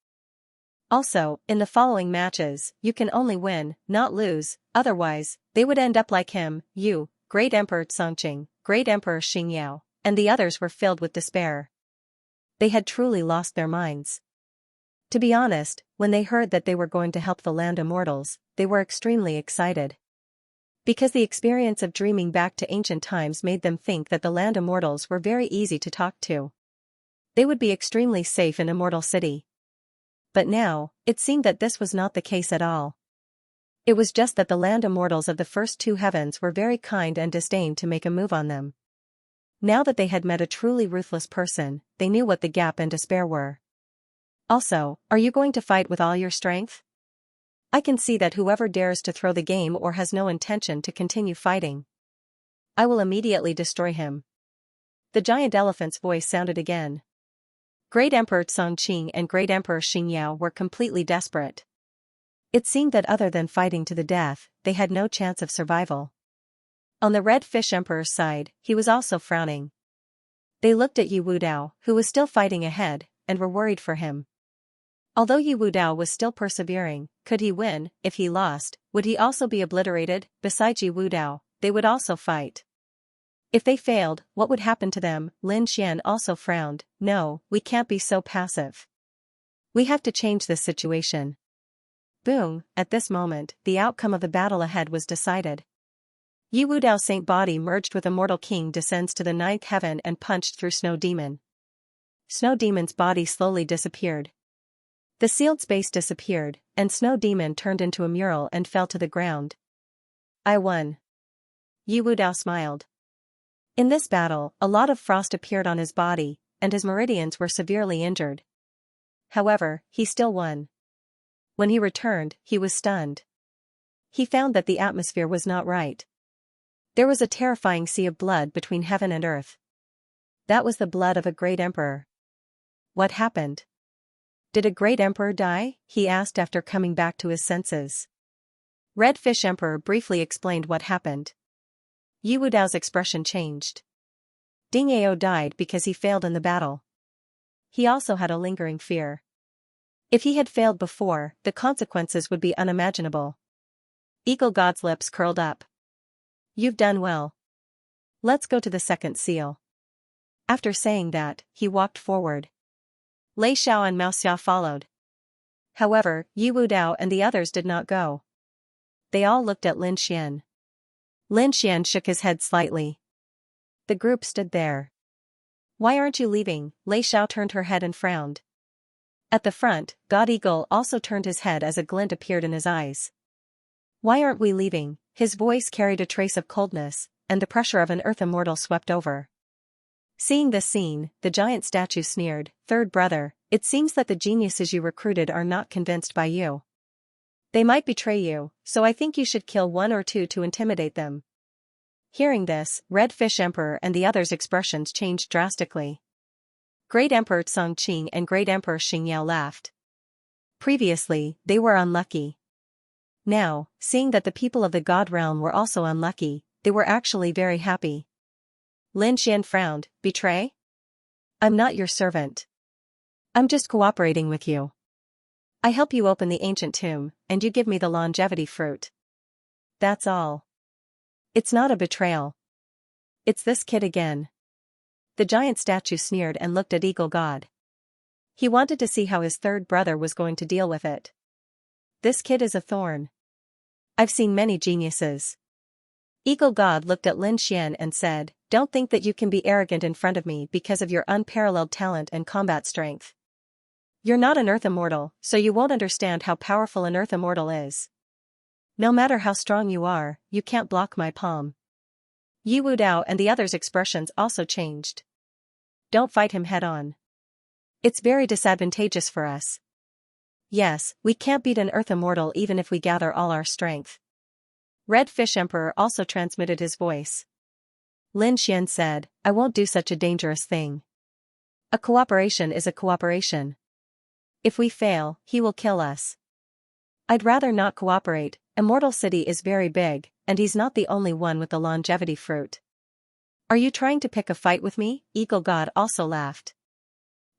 Also, in the following matches, you can only win, not lose, otherwise, they would end up like him, you, Great Emperor Xianxia, Great Emperor Xianxia, and the others were filled with despair. They had truly lost their minds. To be honest, when they heard that they were going to help the land immortals, they were extremely excited. Because the experience of dreaming back to ancient times made them think that the land immortals were very easy to talk to. They would be extremely safe in Immortal City. But now, it seemed that this was not the case at all. It was just that the land immortals of the first 2 heavens were very kind and disdained to make a move on them. Now that they had met a truly ruthless person, they knew what the gap and despair were. Also, are you going to fight with all your strength? I can see that whoever dares to throw the game or has no intention to continue fighting, I will immediately destroy him. The giant elephant's voice sounded again. Great Emperor Xianxia and Great Emperor Xianxia were completely desperate. It seemed that other than fighting to the death, they had no chance of survival. On the Red Fish Emperor's side, he was also frowning. They looked at Yi Wudao, who was still fighting ahead, and were worried for him. Although Yi Wudao was still persevering, could he win? If he lost, would he also be obliterated? Besides Yi Wudao, they would also fight. If they failed, what would happen to them? Lin Xian also frowned. "No, we can't be so passive. We have to change this situation." Boom, at this moment, the outcome of the battle ahead was decided. Yi Wudao's saint body merged with Immortal King descends to the 9th heaven and punched through Snow Demon. Snow Demon's body slowly disappeared. The sealed space disappeared, and Snow Demon turned into a mural and fell to the ground. "I won." Yi Wudao smiled. In this battle, a lot of frost appeared on his body, and his meridians were severely injured. However, he still won. When he returned, he was stunned. He found that the atmosphere was not right. There was a terrifying sea of blood between heaven and earth. That was the blood of a great emperor. What happened? Did a great emperor die? He asked after coming back to his senses. Red Fish Emperor briefly explained what happened. Yi Wudao's expression changed. Ding Ao died because he failed in the battle. He also had a lingering fear. If he had failed before, the consequences would be unimaginable. Eagle God's lips curled up. "You've done well. Let's go to the second seal." After saying that, he walked forward. Lei Xiao and Mao Xia followed. However, Yi Wudao and the others did not go. They all looked at Lin Xian. Lin Xian shook his head slightly. The group stood there. "Why aren't you leaving?" Lei Xiao turned her head and frowned. At the front, God Eagle also turned his head as a glint appeared in his eyes. "Why aren't we leaving?" His voice carried a trace of coldness, and the pressure of an earth immortal swept over. Seeing this scene, the giant statue sneered, "Third brother, it seems that the geniuses you recruited are not convinced by you. They might betray you, so I think you should kill 1 or 2 to intimidate them." Hearing this, Red Fish Emperor and the others' expressions changed drastically. Great Emperor Xianxia and Great Emperor Xianxia laughed. Previously, they were unlucky. Now, seeing that the people of the god realm were also unlucky, they were actually very happy. Lin Xian frowned. Betray? I'm not your servant. I'm just cooperating with you. I help you open the ancient tomb, and you give me the longevity fruit. That's all. It's not a betrayal. It's this kid again. The giant statue sneered and looked at Eagle God. He wanted to see how his third brother was going to deal with it. This kid is a thorn. I've seen many geniuses. Eagle God looked at Lin Xian and said, don't think that you can be arrogant in front of me because of your unparalleled talent and combat strength. You're not an Earth Immortal, so you won't understand how powerful an Earth Immortal is. No matter how strong you are, you can't block my palm. Yi Wudao and the others' expressions also changed. Don't fight him head-on. It's very disadvantageous for us. Yes, we can't beat an Earth Immortal even if we gather all our strength. Red Fish Emperor also transmitted his voice. Lin Xian said, I won't do such a dangerous thing. A cooperation is a cooperation. If we fail, he will kill us. I'd rather not cooperate. Immortal City is very big, and he's not the only one with the longevity fruit. Are you trying to pick a fight with me? Eagle God also laughed.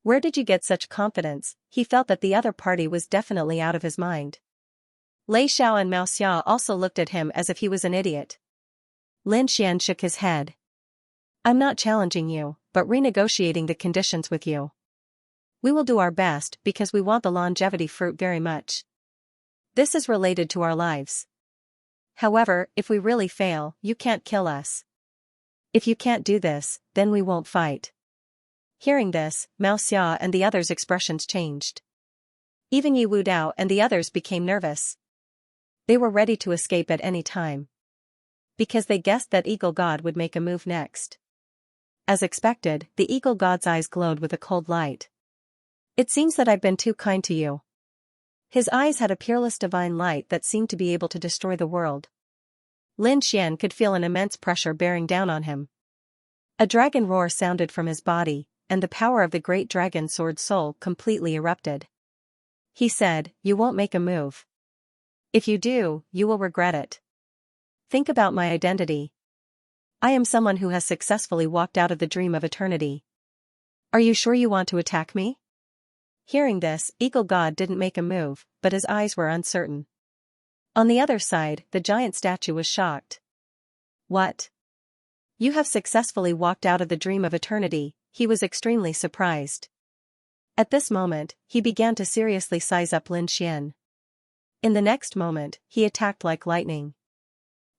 Where did you get such confidence? He felt that the other party was definitely out of his mind. Lei Xiao and Mao Xia also looked at him as if he was an idiot. Lin Xian shook his head. I'm not challenging you, but renegotiating the conditions with you. We will do our best because we want the longevity fruit very much. This is related to our lives. However, if we really fail, you can't kill us. If you can't do this, then we won't fight. Hearing this, Mao Xia and the others' expressions changed. Even Yi Wudao and the others became nervous. They were ready to escape at any time. Because they guessed that Eagle God would make a move next. As expected, the Eagle God's eyes glowed with a cold light. It seems that I've been too kind to you. His eyes had a peerless divine light that seemed to be able to destroy the world. Lin Xian could feel an immense pressure bearing down on him. A dragon roar sounded from his body, and the power of the great dragon sword soul completely erupted. He said, you won't make a move. If you do, you will regret it. Think about my identity. I am someone who has successfully walked out of the dream of eternity. Are you sure you want to attack me? Hearing this, Eagle God didn't make a move, but his eyes were uncertain. On the other side, the giant statue was shocked. What? You have successfully walked out of the dream of eternity. He was extremely surprised. At this moment, he began to seriously size up Lin Xian. In the next moment, he attacked like lightning.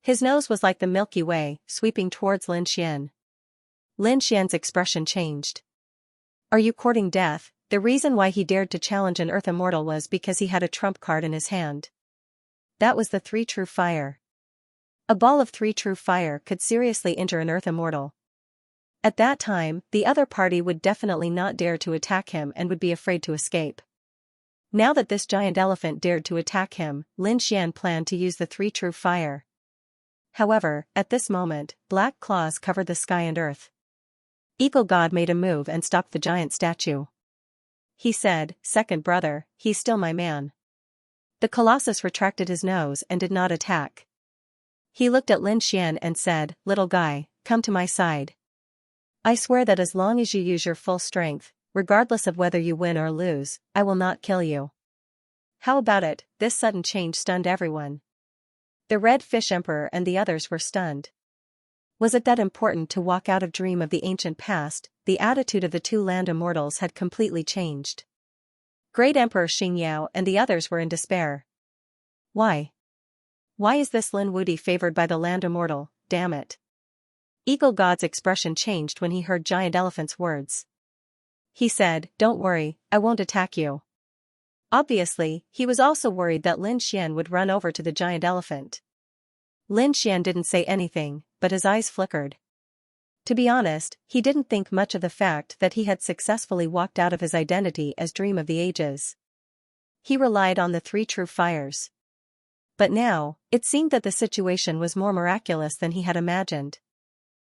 His nose was like the Milky Way, sweeping towards Lin Xian. Lin Xian's expression changed. Are you courting death? The reason why he dared to challenge an Earth Immortal was because he had a trump card in his hand. That was the 3 true fire. A ball of 3 true fire could seriously injure an Earth Immortal. At that time, the other party would definitely not dare to attack him and would be afraid to escape. Now that this giant elephant dared to attack him, Lin Xian planned to use the 3 true fire. However, at this moment, black claws covered the sky and earth. Eagle God made a move and stopped the giant statue. He said, second brother, he's still my man. The Colossus retracted his nose and did not attack. He looked at Lin Xian and said, little guy, come to my side. I swear that as long as you use your full strength, regardless of whether you win or lose, I will not kill you. How about it? This sudden change stunned everyone. The Red Fish Emperor and the others were stunned. Was it that important to walk out of dream of the ancient past? The attitude of the 2 land immortals had completely changed. Great Emperor Xingyao and the others were in despair. Why? Why is this Lin Wudi favored by the land immortal? Damn it. Eagle God's expression changed when he heard Giant Elephant's words. He said, don't worry, I won't attack you. Obviously, he was also worried that Lin Xian would run over to the giant elephant. Lin Xian didn't say anything, but his eyes flickered. To be honest, he didn't think much of the fact that he had successfully walked out of his identity as Dream of the Ages. He relied on the 3 true fires. But now, it seemed that the situation was more miraculous than he had imagined.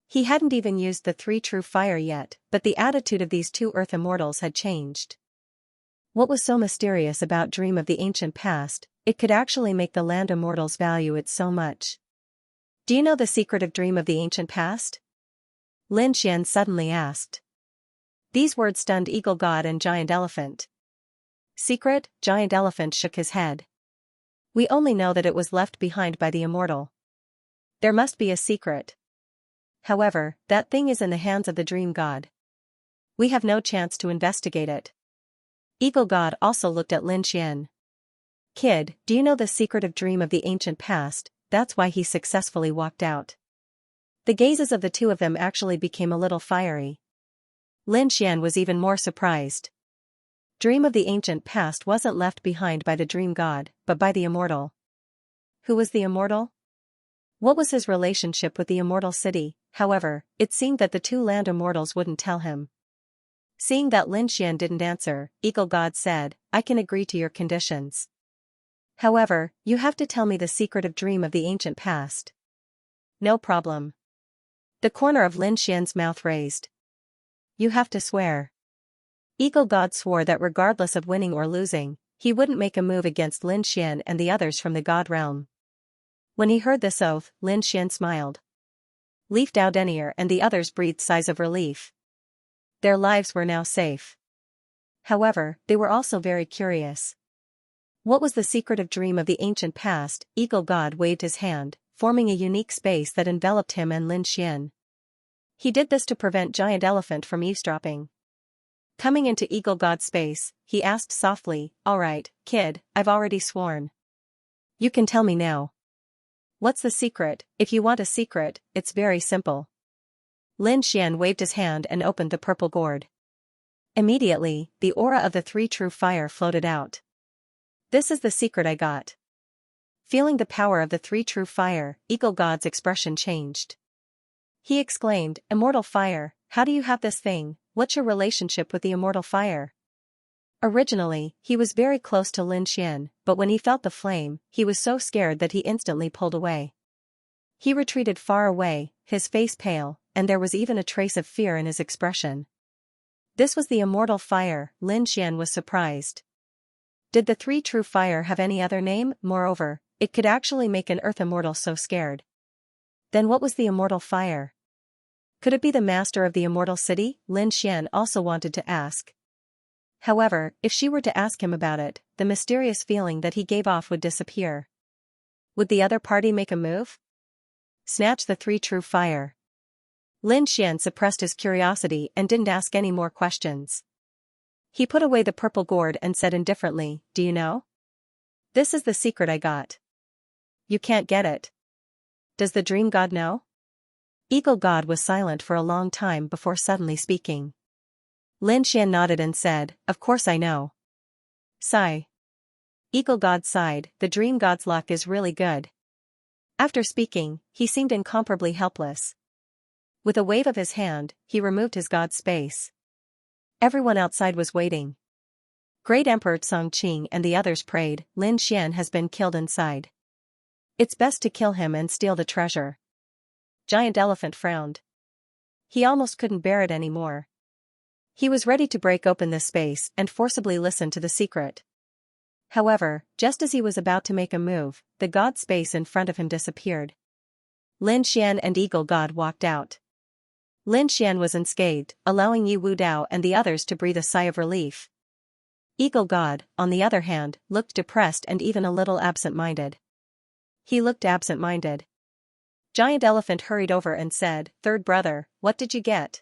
He hadn't even used the 3 true fire yet, but the attitude of these 2 Earth Immortals had changed. What was so mysterious about Dream of the Ancient Past? it could actually make the land immortals value it so much. Do you know the secretive dream of the ancient past? Lin Xian suddenly asked. These words stunned Eagle God and Giant Elephant. Secret? Giant Elephant shook his head. We only know that it was left behind by the immortal. There must be a secret. However, that thing is in the hands of the dream god. We have no chance to investigate it. Eagle God also looked at Lin Xian. Kid, do you know the secretive dream of the ancient past? That's why he successfully walked out. The gazes of the two of them actually became a little fiery. Lin Xian was even more surprised. Dream of the ancient past wasn't left behind by the dream god, but by the immortal. Who was the immortal? What was his relationship with the immortal city? However, it seemed that the two land immortals wouldn't tell him. Seeing that Lin Xian didn't answer, Eagle God said, I can agree to your conditions. However, you have to tell me the secretive dream of the ancient past. No problem. The corner of Lin Xian's mouth raised. You have to swear. Eagle God swore that regardless of winning or losing, he wouldn't make a move against Lin Xian and the others from the god realm. When he heard this oath, Lin Xian smiled. Leaf Dao Denier and the others breathed sighs of relief. Their lives were now safe. However, they were also very curious. What was the secretive dream of the ancient past? Eagle God waved his hand, forming a unique space that enveloped him and Lin Xian. He did this to prevent Giant Elephant from eavesdropping. Coming into Eagle God's space, he asked softly, All right, kid, I've already sworn. You can tell me now. What's the secret? If you want a secret, it's very simple. Lin Xian waved his hand and opened the purple gourd. Immediately, the aura of the three true fire floated out. This is the secret I got. Feeling the power of the three true fire, Eagle God's expression changed. He exclaimed, Immortal fire, how do you have this thing? What's your relationship with the immortal fire? Originally, he was very close to Lin Xian, but when he felt the flame, he was so scared that he instantly pulled away. He retreated far away, his face pale, and there was even a trace of fear in his expression. This was the immortal fire. Lin Xian was surprised. Did the three true fire have any other name? Moreover, it could actually make an earth immortal so scared. Then what was the immortal fire? Could it be the master of the immortal city? Lin Xian also wanted to ask. However, if she were to ask him about it, the mysterious feeling that he gave off would disappear. Would the other party make a move? Snatch the three true fire. Lin Xian suppressed his curiosity and didn't ask any more questions. He put away the purple gourd and said indifferently, Do you know? This is the secret I got. You can't get it. Does the dream god know? Eagle God was silent for a long time before suddenly speaking. Lin Xian nodded and said, Of course I know. Sigh. Eagle God sighed, the dream god's luck is really good. After speaking, he seemed incomparably helpless. With a wave of his hand, he removed his god's space. Everyone outside was waiting. Great Emperor Chongqing and the others prayed, Lin Xian has been killed inside. It's best to kill him and steal the treasure. Giant Elephant frowned. He almost couldn't bear it anymore. He was ready to break open this space and forcibly listen to the secret. However, just as he was about to make a move, the god space in front of him disappeared. Lin Xian and Eagle God walked out. Lin Xian was unscathed, allowing Yi Wu Dao and the others to breathe a sigh of relief. Eagle God, on the other hand, looked depressed and even a little absent-minded. He looked absent-minded. Giant Elephant hurried over and said, Third brother, what did you get?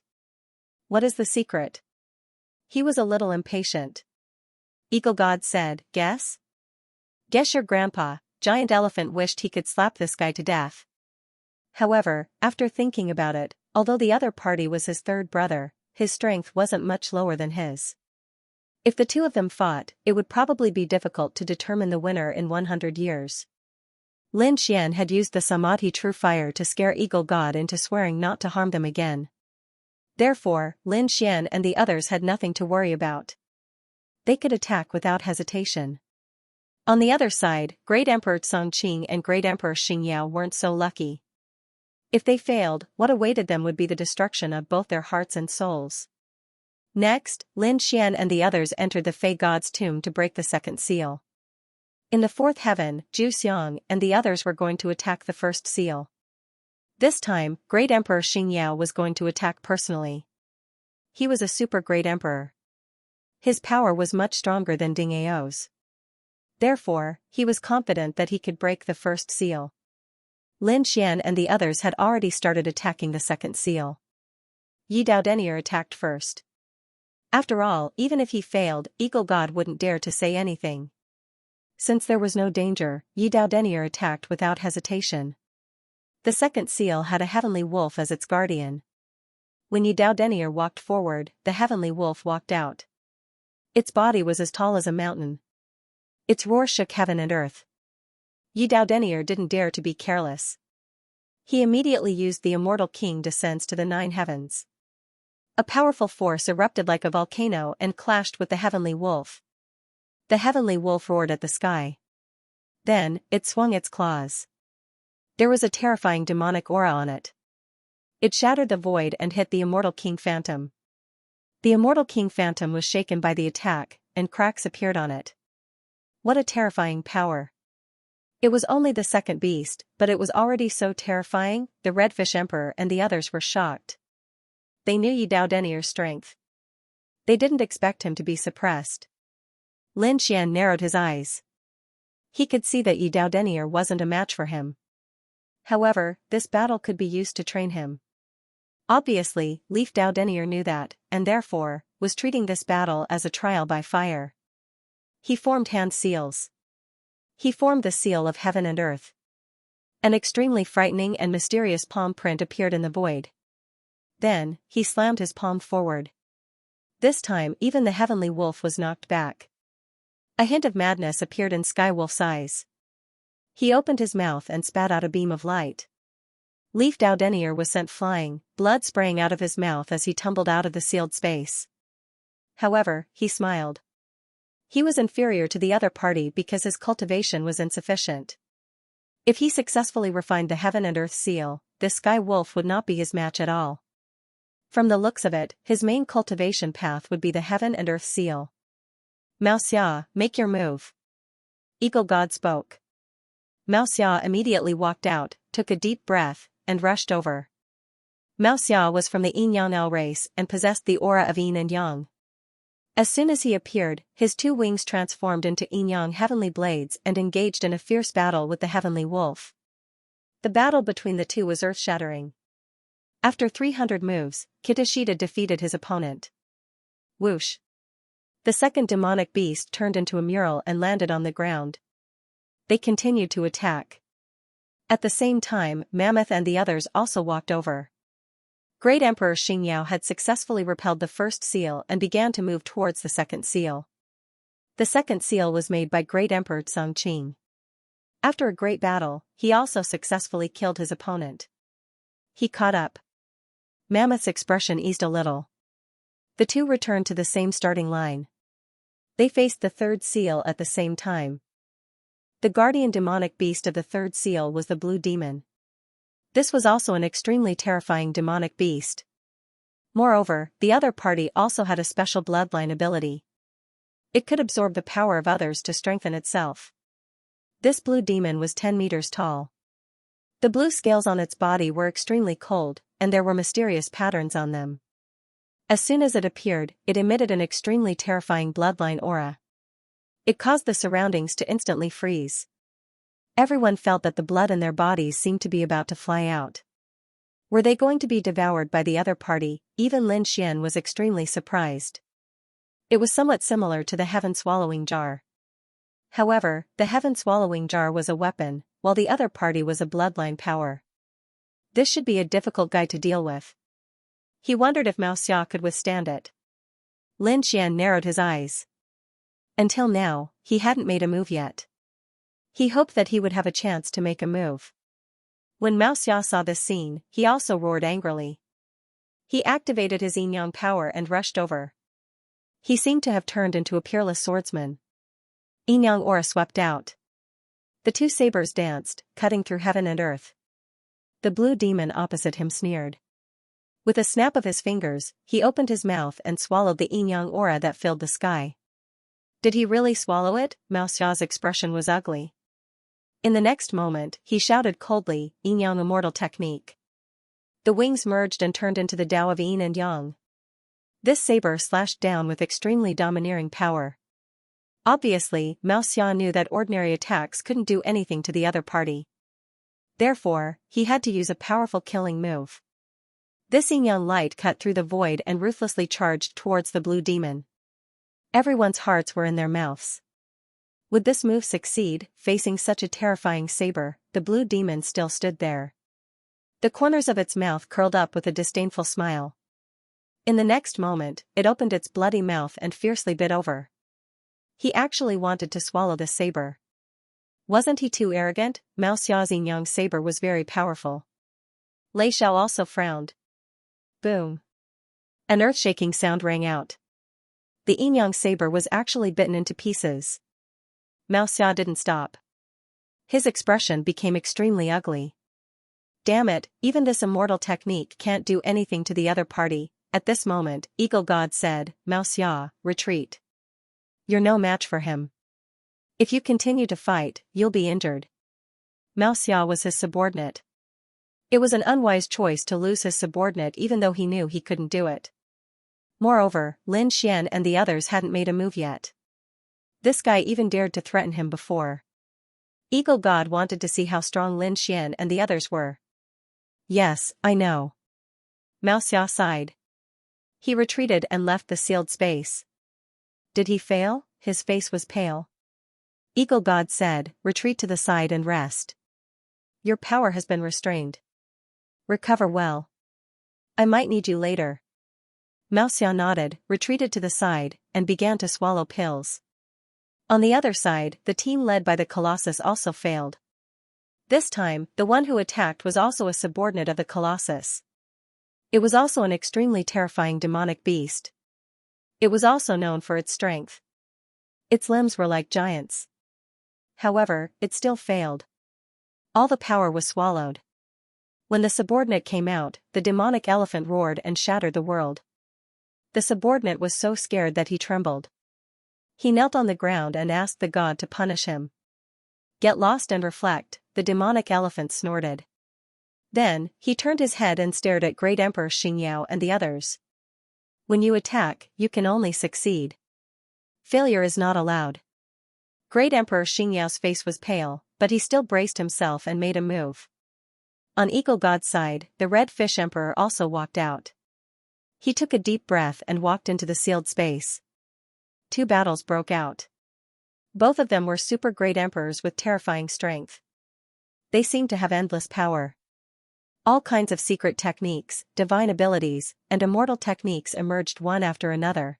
What is the secret? He was a little impatient. Eagle God said, Guess? Guess your grandpa. Giant Elephant wished he could slap this guy to death. However, after thinking about it, although the other party was his third brother, his strength wasn't much lower than his. If the two of them fought, it would probably be difficult to determine the winner in 100 years. Lin Xian had used the Samadhi True Fire to scare Eagle God into swearing not to harm them again. Therefore, Lin Xian and the others had nothing to worry about. They could attack without hesitation. On the other side, Great Emperor Chongqing and Great Emperor Xianxia weren't so lucky. If they failed, what awaited them would be the destruction of both their hearts and souls. Next, Lin Xian and the others entered the Fey God's tomb to break the second seal. In the fourth heaven, Xiang and the others were going to attack the first seal. This time, Great Emperor Xianxia was going to attack personally. He was a super great emperor. His power was much stronger than Ding Ao's. Therefore, he was confident that he could break the first seal. Lin Xian and the others had already started attacking the second seal. Yi Dao Denier attacked first. After all, even if he failed, Eagle God wouldn't dare to say anything. Since there was no danger, Yi Dao Denier attacked without hesitation. The second seal had a heavenly wolf as its guardian. When Yi Dao Denier walked forward, the heavenly wolf walked out. Its body was as tall as a mountain. Its roar shook heaven and earth. Yi Dao Denier didn't dare to be careless. He immediately used the immortal king descends to the 9 heavens. A powerful force erupted like a volcano and clashed with the heavenly wolf. The heavenly wolf roared at the sky. Then, it swung its claws. There was a terrifying demonic aura on it. It shattered the void and hit the immortal king phantom. The immortal king phantom was shaken by the attack, and cracks appeared on it. What a terrifying power. It was only the second beast, but it was already so terrifying. The Redfish Emperor and the others were shocked. They knew Yi Dao Denier's strength. They didn't expect him to be suppressed. Lin Xian narrowed his eyes. He could see that Yi Dao Denier wasn't a match for him. However, this battle could be used to train him. Obviously, Leaf Dao Denier knew that, and therefore, was treating this battle as a trial by fire. He formed hand seals. He formed the seal of heaven and earth. An extremely frightening and mysterious palm print appeared in the void. Then, he slammed his palm forward. This time even the heavenly wolf was knocked back. A hint of madness appeared in Skywolf's eyes. He opened his mouth and spat out a beam of light. Leaf Dao Denier was sent flying, blood spraying out of his mouth as he tumbled out of the sealed space. However, he smiled. He was inferior to the other party because his cultivation was insufficient. If he successfully refined the heaven and earth seal, this Sky Wolf would not be his match at all. From the looks of it, his main cultivation path would be the heaven and earth seal. Mao Xia, make your move. Eagle God spoke. Mao Xia immediately walked out, took a deep breath, and rushed over. Mao Xia was from the Yin Yang L race and possessed the aura of Yin and Yang. As soon as he appeared, his 2 wings transformed into Yin Yang heavenly blades and engaged in a fierce battle with the heavenly wolf. The battle between the two was earth-shattering. After 300 moves, Kitashita defeated his opponent. Whoosh! The second demonic beast turned into a mural and landed on the ground. They continued to attack. At the same time, Mammoth and the others also walked over. Great Emperor Xingyao had successfully repelled the first seal and began to move towards the second seal. The second seal was made by Great Emperor Tsangqing. After a great battle, he also successfully killed his opponent. He caught up. Mammoth's expression eased a little. The two returned to the same starting line. They faced the third seal at the same time. The guardian demonic beast of the third seal was the Blue Demon. This was also an extremely terrifying demonic beast. Moreover, the other party also had a special bloodline ability. It could absorb the power of others to strengthen itself. This Blue Demon was 10 meters tall. The blue scales on its body were extremely cold, and there were mysterious patterns on them. As soon as it appeared, it emitted an extremely terrifying bloodline aura. It caused the surroundings to instantly freeze. Everyone felt that the blood in their bodies seemed to be about to fly out. Were they going to be devoured by the other party? Even Lin Xian was extremely surprised. It was somewhat similar to the Heaven Swallowing Jar. However, the Heaven Swallowing Jar was a weapon, while the other party was a bloodline power. This should be a difficult guy to deal with. He wondered if Mao Xia could withstand it. Lin Xian narrowed his eyes. Until now, he hadn't made a move yet. He hoped that he would have a chance to make a move. When Mao Xia saw this scene, he also roared angrily. He activated his yin-yang power and rushed over. He seemed to have turned into a peerless swordsman. Yin-yang aura swept out. The 2 sabers danced, cutting through heaven and earth. The Blue Demon opposite him sneered. With a snap of his fingers, he opened his mouth and swallowed the yin-yang aura that filled the sky. Did he really swallow it? Mao Xiao's expression was ugly. In the next moment, he shouted coldly, Yin Yang Immortal Technique. The wings merged and turned into the Tao of Yin and Yang. This saber slashed down with extremely domineering power. Obviously, Mao Xiao knew that ordinary attacks couldn't do anything to the other party. Therefore, he had to use a powerful killing move. This yin-yang light cut through the void and ruthlessly charged towards the blue demon. Everyone's hearts were in their mouths. Would this move succeed? Facing such a terrifying saber, the blue demon still stood there. The corners of its mouth curled up with a disdainful smile. In the next moment, it opened its bloody mouth and fiercely bit over. He actually wanted to swallow the saber. Wasn't he too arrogant? Mao Xiao's yin-yang saber was very powerful. Lei Xiao also frowned. Boom. An earth-shaking sound rang out. The yin-yang saber was actually bitten into pieces. Mao Xiao didn't stop. His expression became extremely ugly. Damn it, even this immortal technique can't do anything to the other party. At this moment, Eagle God said, Mao Xiao, retreat. You're no match for him. If you continue to fight, you'll be injured. Mao Xiao was his subordinate. It was an unwise choice to lose his subordinate even though he knew he couldn't do it. Moreover, Lin Xian and the others hadn't made a move yet. This guy even dared to threaten him before. Eagle God wanted to see how strong Lin Xian and the others were. Yes, I know. Mao Xiao sighed. He retreated and left the sealed space. Did he fail? His face was pale. Eagle God said, retreat to the side and rest. Your power has been restrained. Recover well. I might need you later. Mao Xiao nodded, retreated to the side, and began to swallow pills. On the other side, the team led by the Colossus also failed. This time, the one who attacked was also a subordinate of the Colossus. It was also an extremely terrifying demonic beast. It was also known for its strength. Its limbs were like giants. However, it still failed. All the power was swallowed. When the subordinate came out, the demonic elephant roared and shattered the world. The subordinate was so scared that he trembled. He knelt on the ground and asked the god to punish him. Get lost and reflect, the demonic elephant snorted. Then, he turned his head and stared at Great Emperor Xianxia and the others. When you attack, you can only succeed. Failure is not allowed. Great Emperor Xianxia's face was pale, but he still braced himself and made a move. On Eagle God's side, the Red Fish Emperor also walked out. He took a deep breath and walked into the sealed space. Two battles broke out. Both of them were super great emperors with terrifying strength. They seemed to have endless power. All kinds of secret techniques, divine abilities, and immortal techniques emerged one after another.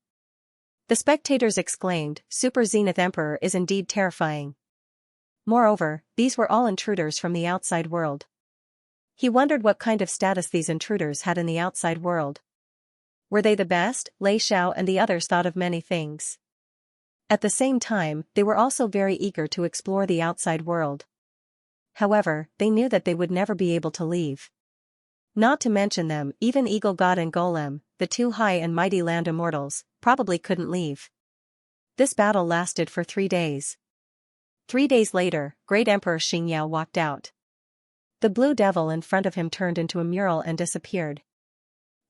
The spectators exclaimed, Super Zenith Emperor is indeed terrifying. Moreover, these were all intruders from the outside world. He wondered what kind of status these intruders had in the outside world. Were they the best? Lei Xiao and the others thought of many things. At the same time, they were also very eager to explore the outside world. However, they knew that they would never be able to leave. Not to mention them, even Eagle God and Golem, the two high and mighty land immortals, probably couldn't leave. This battle lasted for 3 days. 3 days later, Great Emperor Xianxia walked out. The blue devil in front of him turned into a mural and disappeared.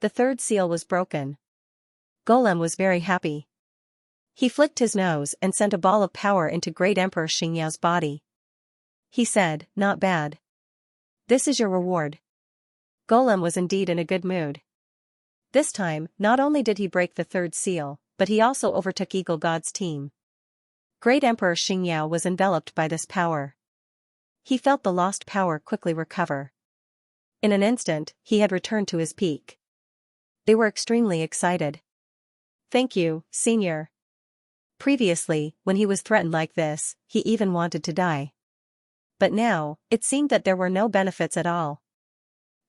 The third seal was broken. Golem was very happy. He flicked his nose and sent a ball of power into Great Emperor Xianxia's body. He said, not bad. This is your reward. Golem was indeed in a good mood. This time, not only did he break the third seal, but he also overtook Eagle God's team. Great Emperor Xianxia was enveloped by this power. He felt the lost power quickly recover. In an instant, he had returned to his peak. They were extremely excited. Thank you, Senior. Previously, when he was threatened like this, he even wanted to die. But now, it seemed that there were no benefits at all.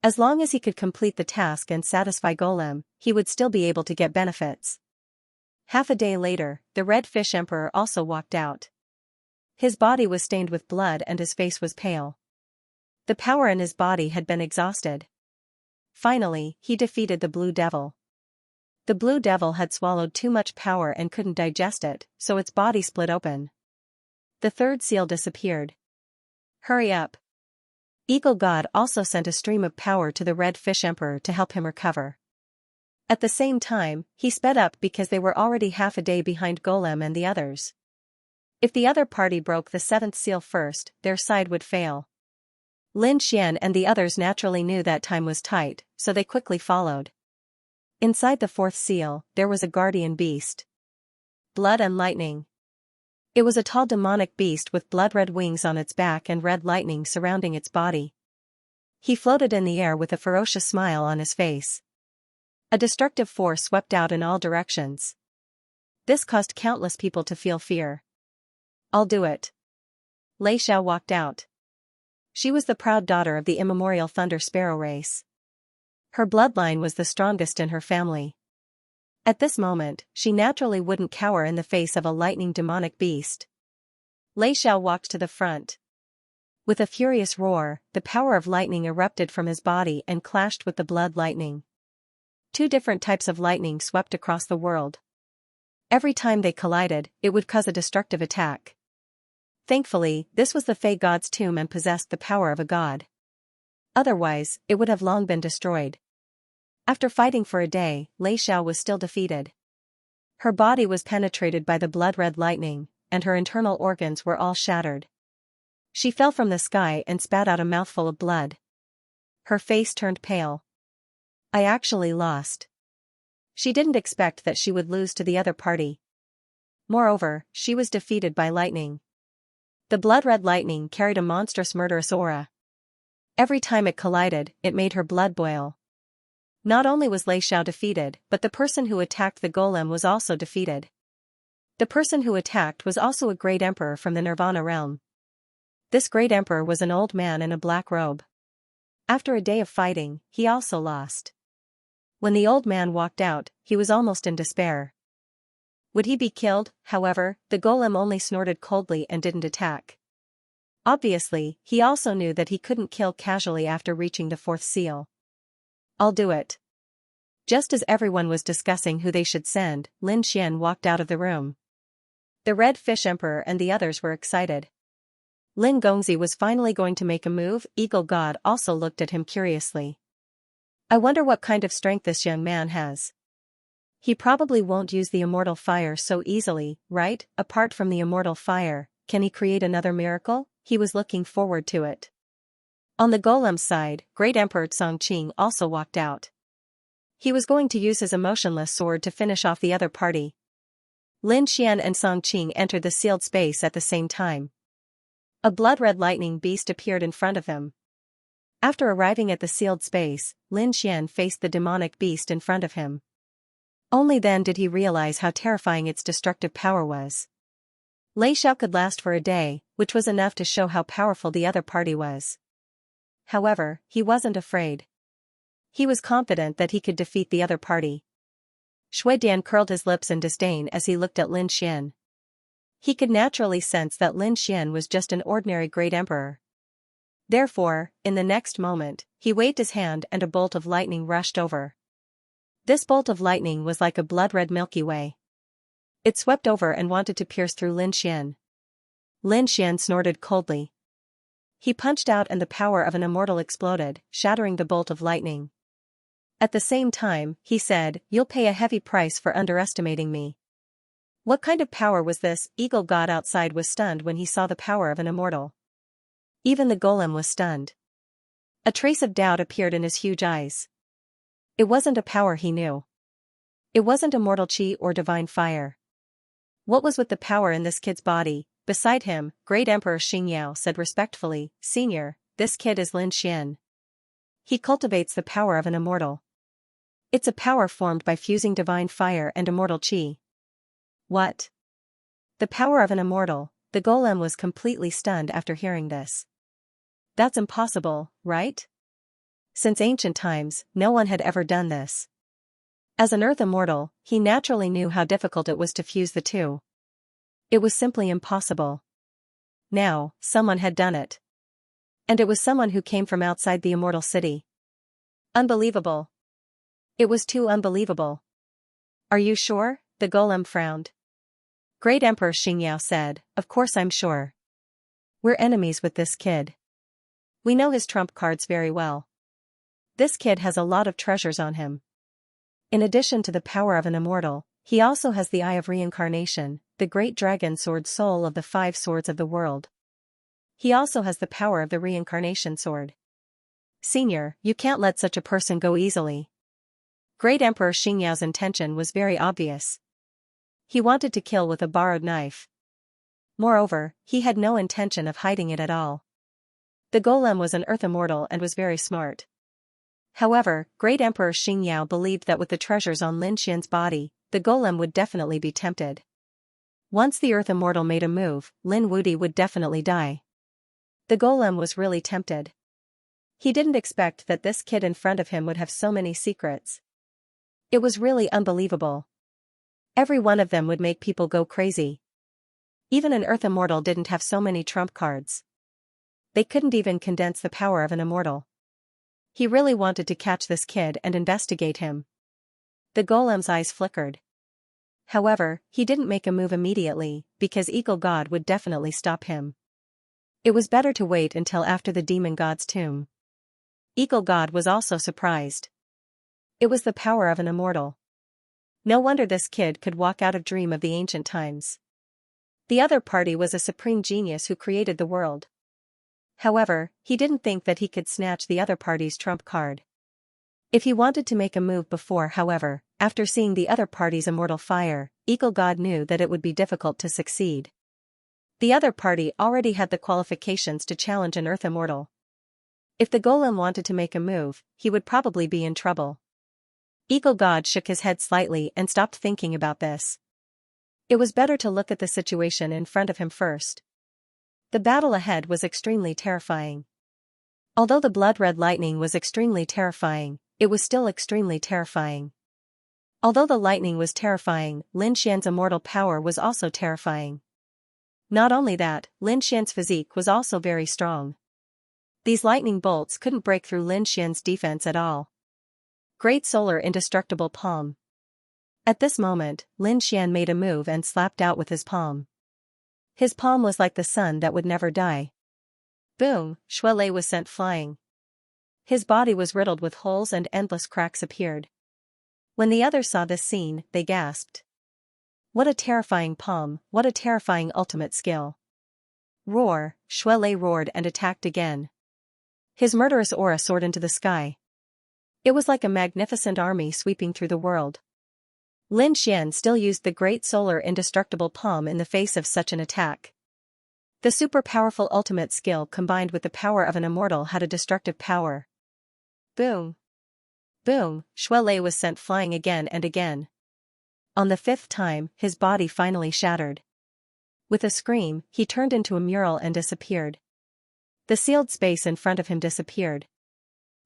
As long as he could complete the task and satisfy Golem, he would still be able to get benefits. Half a day later, the Red Fish Emperor also walked out. His body was stained with blood and his face was pale. The power in his body had been exhausted. Finally, he defeated the Blue Devil. The blue devil had swallowed too much power and couldn't digest it, so its body split open. The third seal disappeared. Hurry up. Eagle God also sent a stream of power to the Red Fish Emperor to help him recover. At the same time, he sped up because they were already half a day behind Golem and the others. If the other party broke the seventh seal first, their side would fail. Lin Xian and the others naturally knew that time was tight, so they quickly followed. Inside the fourth seal, there was a guardian beast. Blood and lightning. It was a tall demonic beast with blood-red wings on its back and red lightning surrounding its body. He floated in the air with a ferocious smile on his face. A destructive force swept out in all directions. This caused countless people to feel fear. I'll do it. Lei Xiao walked out. She was the proud daughter of the immemorial Thunder Sparrow race. Her bloodline was the strongest in her family. At this moment, she naturally wouldn't cower in the face of a lightning demonic beast. Lei Xiao walked to the front. With a furious roar, the power of lightning erupted from his body and clashed with the blood lightning. Two different types of lightning swept across the world. Every time they collided, it would cause a destructive attack. Thankfully, this was the Fey God's tomb and possessed the power of a god. Otherwise, it would have long been destroyed. After fighting for a day, Lei Xiao was still defeated. Her body was penetrated by the blood-red lightning, and her internal organs were all shattered. She fell from the sky and spat out a mouthful of blood. Her face turned pale. I actually lost. She didn't expect that she would lose to the other party. Moreover, she was defeated by lightning. The blood-red lightning carried a monstrous murderous aura. Every time it collided, it made her blood boil. Not only was Lei Xiao defeated, but the person who attacked the golem was also defeated. The person who attacked was also a great emperor from the Nirvana realm. This great emperor was an old man in a black robe. After a day of fighting, he also lost. When the old man walked out, he was almost in despair. Would he be killed? However, the golem only snorted coldly and didn't attack. Obviously, he also knew that he couldn't kill casually after reaching the fourth seal. I'll do it. Just as everyone was discussing who they should send, Lin Xian walked out of the room. The Red Fish Emperor and the others were excited. Lin Gongzi was finally going to make a move. Eagle God also looked at him curiously. I wonder what kind of strength this young man has. He probably won't use the immortal fire so easily, right? Apart from the immortal fire, can he create another miracle? He was looking forward to it. On the golem's side, Great Emperor Songqing also walked out. He was going to use his emotionless sword to finish off the other party. Lin Xian and Songqing entered the sealed space at the same time. A blood-red lightning beast appeared in front of him. After arriving at the sealed space, Lin Xian faced the demonic beast in front of him. Only then did he realize how terrifying its destructive power was. Lei Xiao could last for a day, which was enough to show how powerful the other party was. However, he wasn't afraid. He was confident that he could defeat the other party. Shui Dian curled his lips in disdain as he looked at Lin Xian. He could naturally sense that Lin Xian was just an ordinary great emperor. Therefore, in the next moment, he waved his hand and a bolt of lightning rushed over. This bolt of lightning was like a blood-red Milky Way. It swept over and wanted to pierce through Lin Xian. Lin Xian snorted coldly. He punched out and the power of an immortal exploded, shattering the bolt of lightning. At the same time, he said, "You'll pay a heavy price for underestimating me." What kind of power was this? Eagle God outside was stunned when he saw the power of an immortal. Even the golem was stunned. A trace of doubt appeared in his huge eyes. It wasn't a power he knew. It wasn't immortal chi or divine fire. What was with the power in this kid's body? Beside him, Great Emperor Xingyao said respectfully, "Senior, this kid is Lin Xian. He cultivates the power of an immortal. It's a power formed by fusing divine fire and immortal chi." What? The power of an immortal? The golem was completely stunned after hearing this. That's impossible, right? Since ancient times, no one had ever done this. As an earth immortal, he naturally knew how difficult it was to fuse the two. It was simply impossible. Now, someone had done it. And it was someone who came from outside the immortal city. Unbelievable. It was too unbelievable. Are you sure? The golem frowned. Great Emperor Xianxia said, of course I'm sure. We're enemies with this kid. We know his trump cards very well. This kid has a lot of treasures on him. In addition to the power of an immortal, he also has the Eye of Reincarnation, the great dragon sword soul of the 5 swords of the world. He also has the power of the reincarnation sword. Senior, you can't let such a person go easily. Great Emperor Xianxia's intention was very obvious. He wanted to kill with a borrowed knife. Moreover, he had no intention of hiding it at all. The golem was an earth immortal and was very smart. However, Great Emperor Xianxia believed that with the treasures on Lin Xian's body, the golem would definitely be tempted. Once the earth immortal made a move, Lin Wudi would definitely die. The golem was really tempted. He didn't expect that this kid in front of him would have so many secrets. It was really unbelievable. Every one of them would make people go crazy. Even an earth immortal didn't have so many trump cards. They couldn't even condense the power of an immortal. He really wanted to catch this kid and investigate him. The golem's eyes flickered. However, he didn't make a move immediately, because Eagle God would definitely stop him. It was better to wait until after the demon god's tomb. Eagle God was also surprised. It was the power of an immortal. No wonder this kid could walk out of dream of the ancient times. The other party was a supreme genius who created the world. However, he didn't think that he could snatch the other party's trump card. If he wanted to make a move before, however, after seeing the other party's immortal fire, Eagle God knew that it would be difficult to succeed. The other party already had the qualifications to challenge an earth immortal. If the golem wanted to make a move, he would probably be in trouble. Eagle God shook his head slightly and stopped thinking about this. It was better to look at the situation in front of him first. The battle ahead was extremely terrifying. Although the blood-red lightning was extremely terrifying, it was still extremely terrifying. Although the lightning was terrifying, Lin Xian's immortal power was also terrifying. Not only that, Lin Xian's physique was also very strong. These lightning bolts couldn't break through Lin Xian's defense at all. Great solar indestructible palm. At this moment, Lin Xian made a move and slapped out with his palm. His palm was like the sun that would never die. Boom, Shuelei was sent flying. His body was riddled with holes and endless cracks appeared. When the others saw this scene, they gasped. What a terrifying palm, what a terrifying ultimate skill. Roar, Shuelei roared and attacked again. His murderous aura soared into the sky. It was like a magnificent army sweeping through the world. Lin Xian still used the great solar indestructible palm in the face of such an attack. The super powerful ultimate skill combined with the power of an immortal had a destructive power. Boom. Boom, Shuelei was sent flying again and again. On the 5th time, his body finally shattered. With a scream, he turned into a mural and disappeared. The sealed space in front of him disappeared.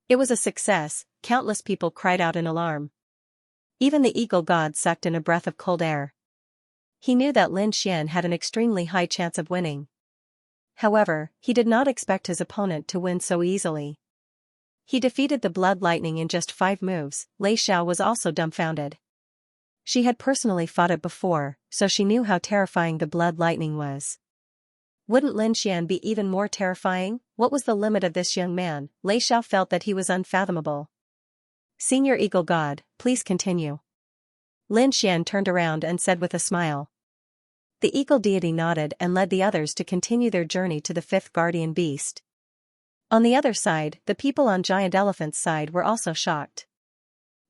It was a success, countless people cried out in alarm. Even the Eagle God sucked in a breath of cold air. He knew that Lin Xian had an extremely high chance of winning. However, he did not expect his opponent to win so easily. He defeated the blood lightning in just 5 moves. Lei Xiao was also dumbfounded. She had personally fought it before, so she knew how terrifying the blood lightning was. Wouldn't Lin Xian be even more terrifying? What was the limit of this young man? Lei Xiao felt that he was unfathomable. Senior Eagle God, please continue. Lin Xian turned around and said with a smile. The eagle deity nodded and led the others to continue their journey to the 5th guardian beast. On the other side, the people on Giant Elephant's side were also shocked.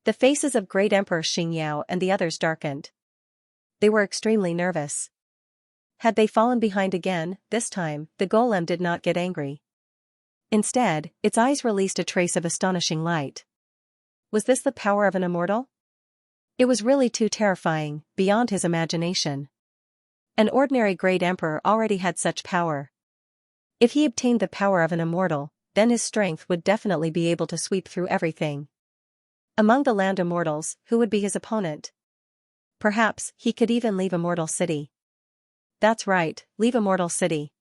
The faces of Great Emperor Xianxia and the others darkened. They were extremely nervous. Had they fallen behind again? This time, the golem did not get angry. Instead, its eyes released a trace of astonishing light. Was this the power of an immortal? It was really too terrifying, beyond his imagination. An ordinary great emperor already had such power. If he obtained the power of an immortal, then his strength would definitely be able to sweep through everything. Among the land immortals, who would be his opponent? Perhaps he could even leave Immortal City. That's right, leave Immortal City.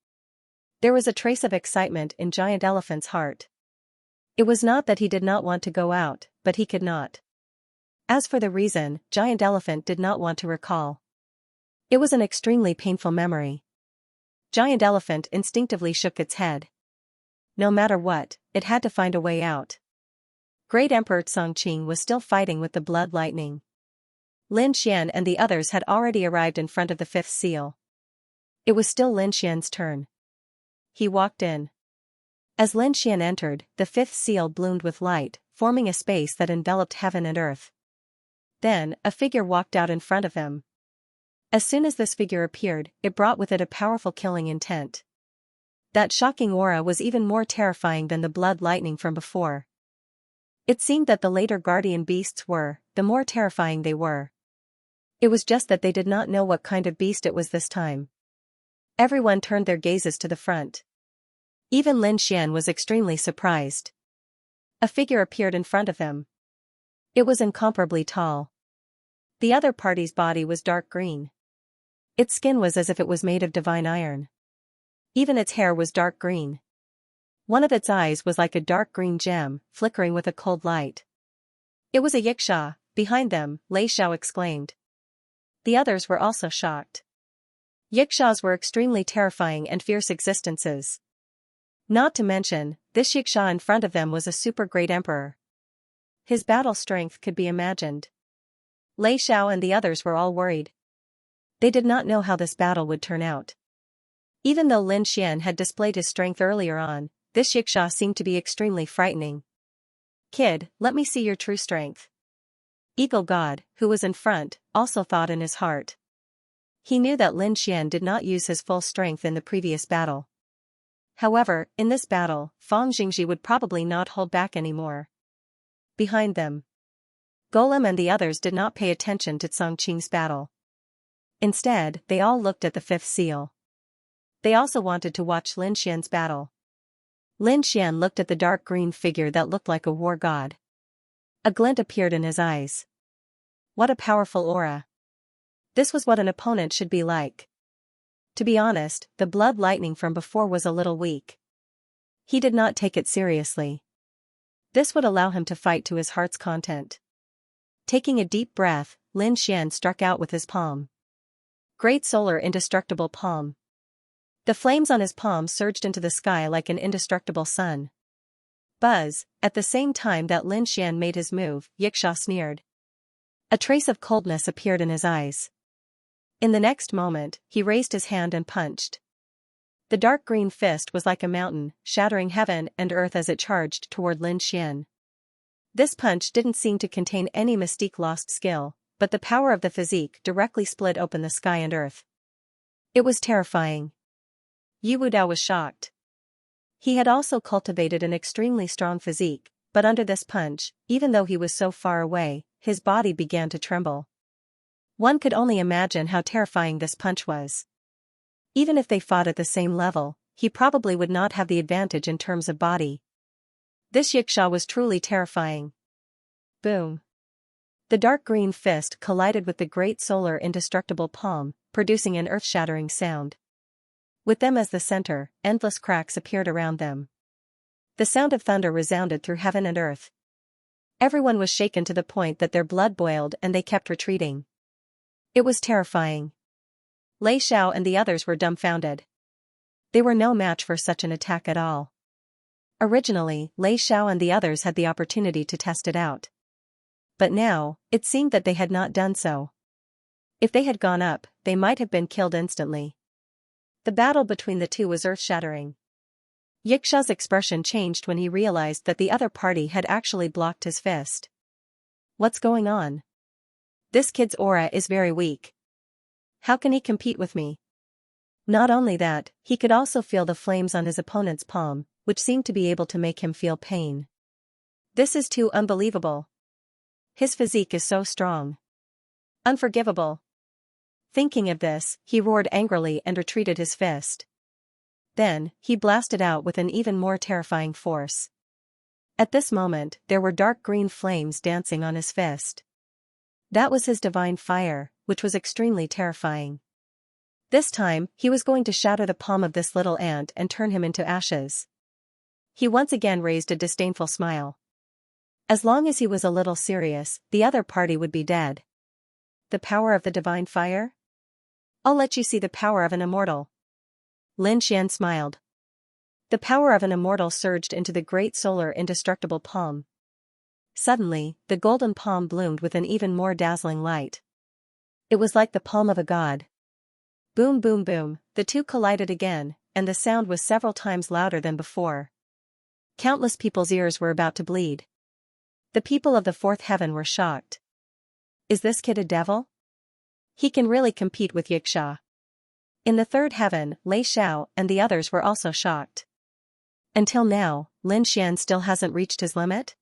There was a trace of excitement in Giant Elephant's heart. It was not that he did not want to go out, but he could not. As for the reason, Giant Elephant did not want to recall. It was an extremely painful memory. Giant Elephant instinctively shook its head. No matter what, it had to find a way out. Great Emperor Chongqing was still fighting with the blood lightning. Lin Xian and the others had already arrived in front of the fifth seal. It was still Lin Xian's turn. He walked in. As Lin Xian entered, the fifth seal bloomed with light, forming a space that enveloped heaven and earth. Then, a figure walked out in front of him. As soon as this figure appeared, it brought with it a powerful killing intent. That shocking aura was even more terrifying than the blood lightning from before. It seemed that the later guardian beasts were, the more terrifying they were. It was just that they did not know what kind of beast it was this time. Everyone turned their gazes to the front. Even Lin Xian was extremely surprised. A figure appeared in front of him. It was incomparably tall. The other party's body was dark green. Its skin was as if it was made of divine iron. Even its hair was dark green. One of its eyes was like a dark green gem, flickering with a cold light. It was a Yiksha. Behind them, Lei Xiao exclaimed. The others were also shocked. Yikshas were extremely terrifying and fierce existences. Not to mention, this Yiksha in front of them was a super great emperor. His battle strength could be imagined. Lei Xiao and the others were all worried. They did not know how this battle would turn out. Even though Lin Xian had displayed his strength earlier on, this Yiksha seemed to be extremely frightening. Kid, let me see your true strength. Eagle God, who was in front, also thought in his heart. He knew that Lin Xian did not use his full strength in the previous battle. However, in this battle, Fang Jingji would probably not hold back anymore. Behind them, Golem and the others did not pay attention to Chongqing's battle. Instead, they all looked at the fifth seal. They also wanted to watch Lin Xian's battle. Lin Xian looked at the dark green figure that looked like a war god. A glint appeared in his eyes. What a powerful aura. This was what an opponent should be like. To be honest, the blood lightning from before was a little weak. He did not take it seriously. This would allow him to fight to his heart's content. Taking a deep breath, Lin Xian struck out with his palm. Great solar indestructible palm. The flames on his palm surged into the sky like an indestructible sun. Buzz, at the same time that Lin Xian made his move, Yiksha sneered. A trace of coldness appeared in his eyes. In the next moment, he raised his hand and punched. The dark green fist was like a mountain, shattering heaven and earth as it charged toward Lin Xian. This punch didn't seem to contain any mystique lost skill, but the power of the physique directly split open the sky and earth. It was terrifying. Yu Wudao was shocked. He had also cultivated an extremely strong physique, but under this punch, even though he was so far away, his body began to tremble. One could only imagine how terrifying this punch was. Even if they fought at the same level, he probably would not have the advantage in terms of body. This Yiksha was truly terrifying. Boom. The dark green fist collided with the great solar indestructible palm, producing an earth-shattering sound. With them as the center, endless cracks appeared around them. The sound of thunder resounded through heaven and earth. Everyone was shaken to the point that their blood boiled and they kept retreating. It was terrifying. Lei Xiao and the others were dumbfounded. They were no match for such an attack at all. Originally, Lei Xiao and the others had the opportunity to test it out. But now, it seemed that they had not done so. If they had gone up, they might have been killed instantly. The battle between the two was earth-shattering. Yiksha's expression changed when he realized that the other party had actually blocked his fist. What's going on? This kid's aura is very weak. How can he compete with me? Not only that, he could also feel the flames on his opponent's palm, which seemed to be able to make him feel pain. This is too unbelievable. His physique is so strong. Unforgivable. Thinking of this, he roared angrily and retreated his fist. Then, he blasted out with an even more terrifying force. At this moment, there were dark green flames dancing on his fist. That was his divine fire, which was extremely terrifying. This time, he was going to shatter the palm of this little ant and turn him into ashes. He once again raised a disdainful smile. As long as he was a little serious, the other party would be dead. The power of the divine fire? I'll let you see the power of an immortal. Lin Xian smiled. The power of an immortal surged into the great solar indestructible palm. Suddenly, the golden palm bloomed with an even more dazzling light. It was like the palm of a god. Boom boom boom, the two collided again, and the sound was several times louder than before. Countless people's ears were about to bleed. The people of the fourth heaven were shocked. Is this kid a devil? He can really compete with Xianxia. In the third heaven, Lei Xiao and the others were also shocked. Until now, Lin Xian still hasn't reached his limit?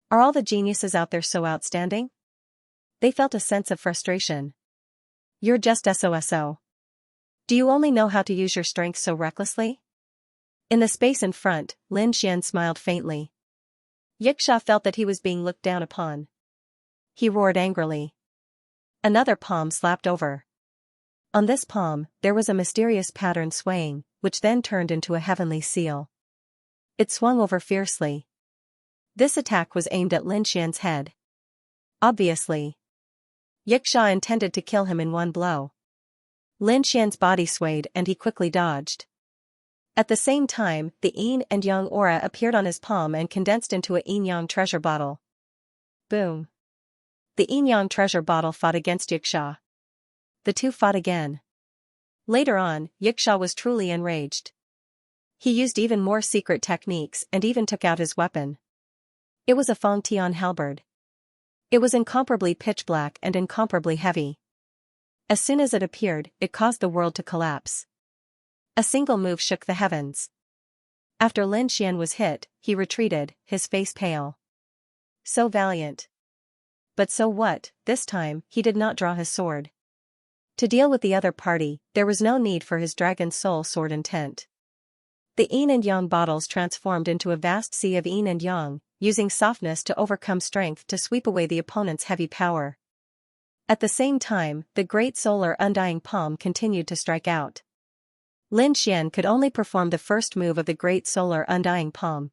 Are all the geniuses out there so outstanding? They felt a sense of frustration. You're just SOSO. Do you only know how to use your strength so recklessly? In the space in front, Lin Xian smiled faintly. Xianxia felt that he was being looked down upon. He roared angrily. Another palm slapped over. On this palm, there was a mysterious pattern swaying, which then turned into a heavenly seal. It swung over fiercely. This attack was aimed at Lin Xian's head. Obviously, Xianxia intended to kill him in one blow. Lin Xian's body swayed and he quickly dodged. At the same time, the yin and yang aura appeared on his palm and condensed into a yin-yang treasure bottle. Boom. The yin-yang treasure bottle fought against Xianxia. The two fought again. Later on, Xianxia was truly enraged. He used even more secret techniques and even took out his weapon. It was a Feng Tian halberd. It was incomparably pitch black and incomparably heavy. As soon as it appeared, it caused the world to collapse. A single move shook the heavens. After Lin Xian was hit, he retreated, his face pale. So valiant. But so what, this time, he did not draw his sword. To deal with the other party, there was no need for his dragon soul sword intent. The yin and yang bottles transformed into a vast sea of yin and yang, using softness to overcome strength to sweep away the opponent's heavy power. At the same time, the great solar undying palm continued to strike out. Lin Xian could only perform the first move of the great solar undying palm.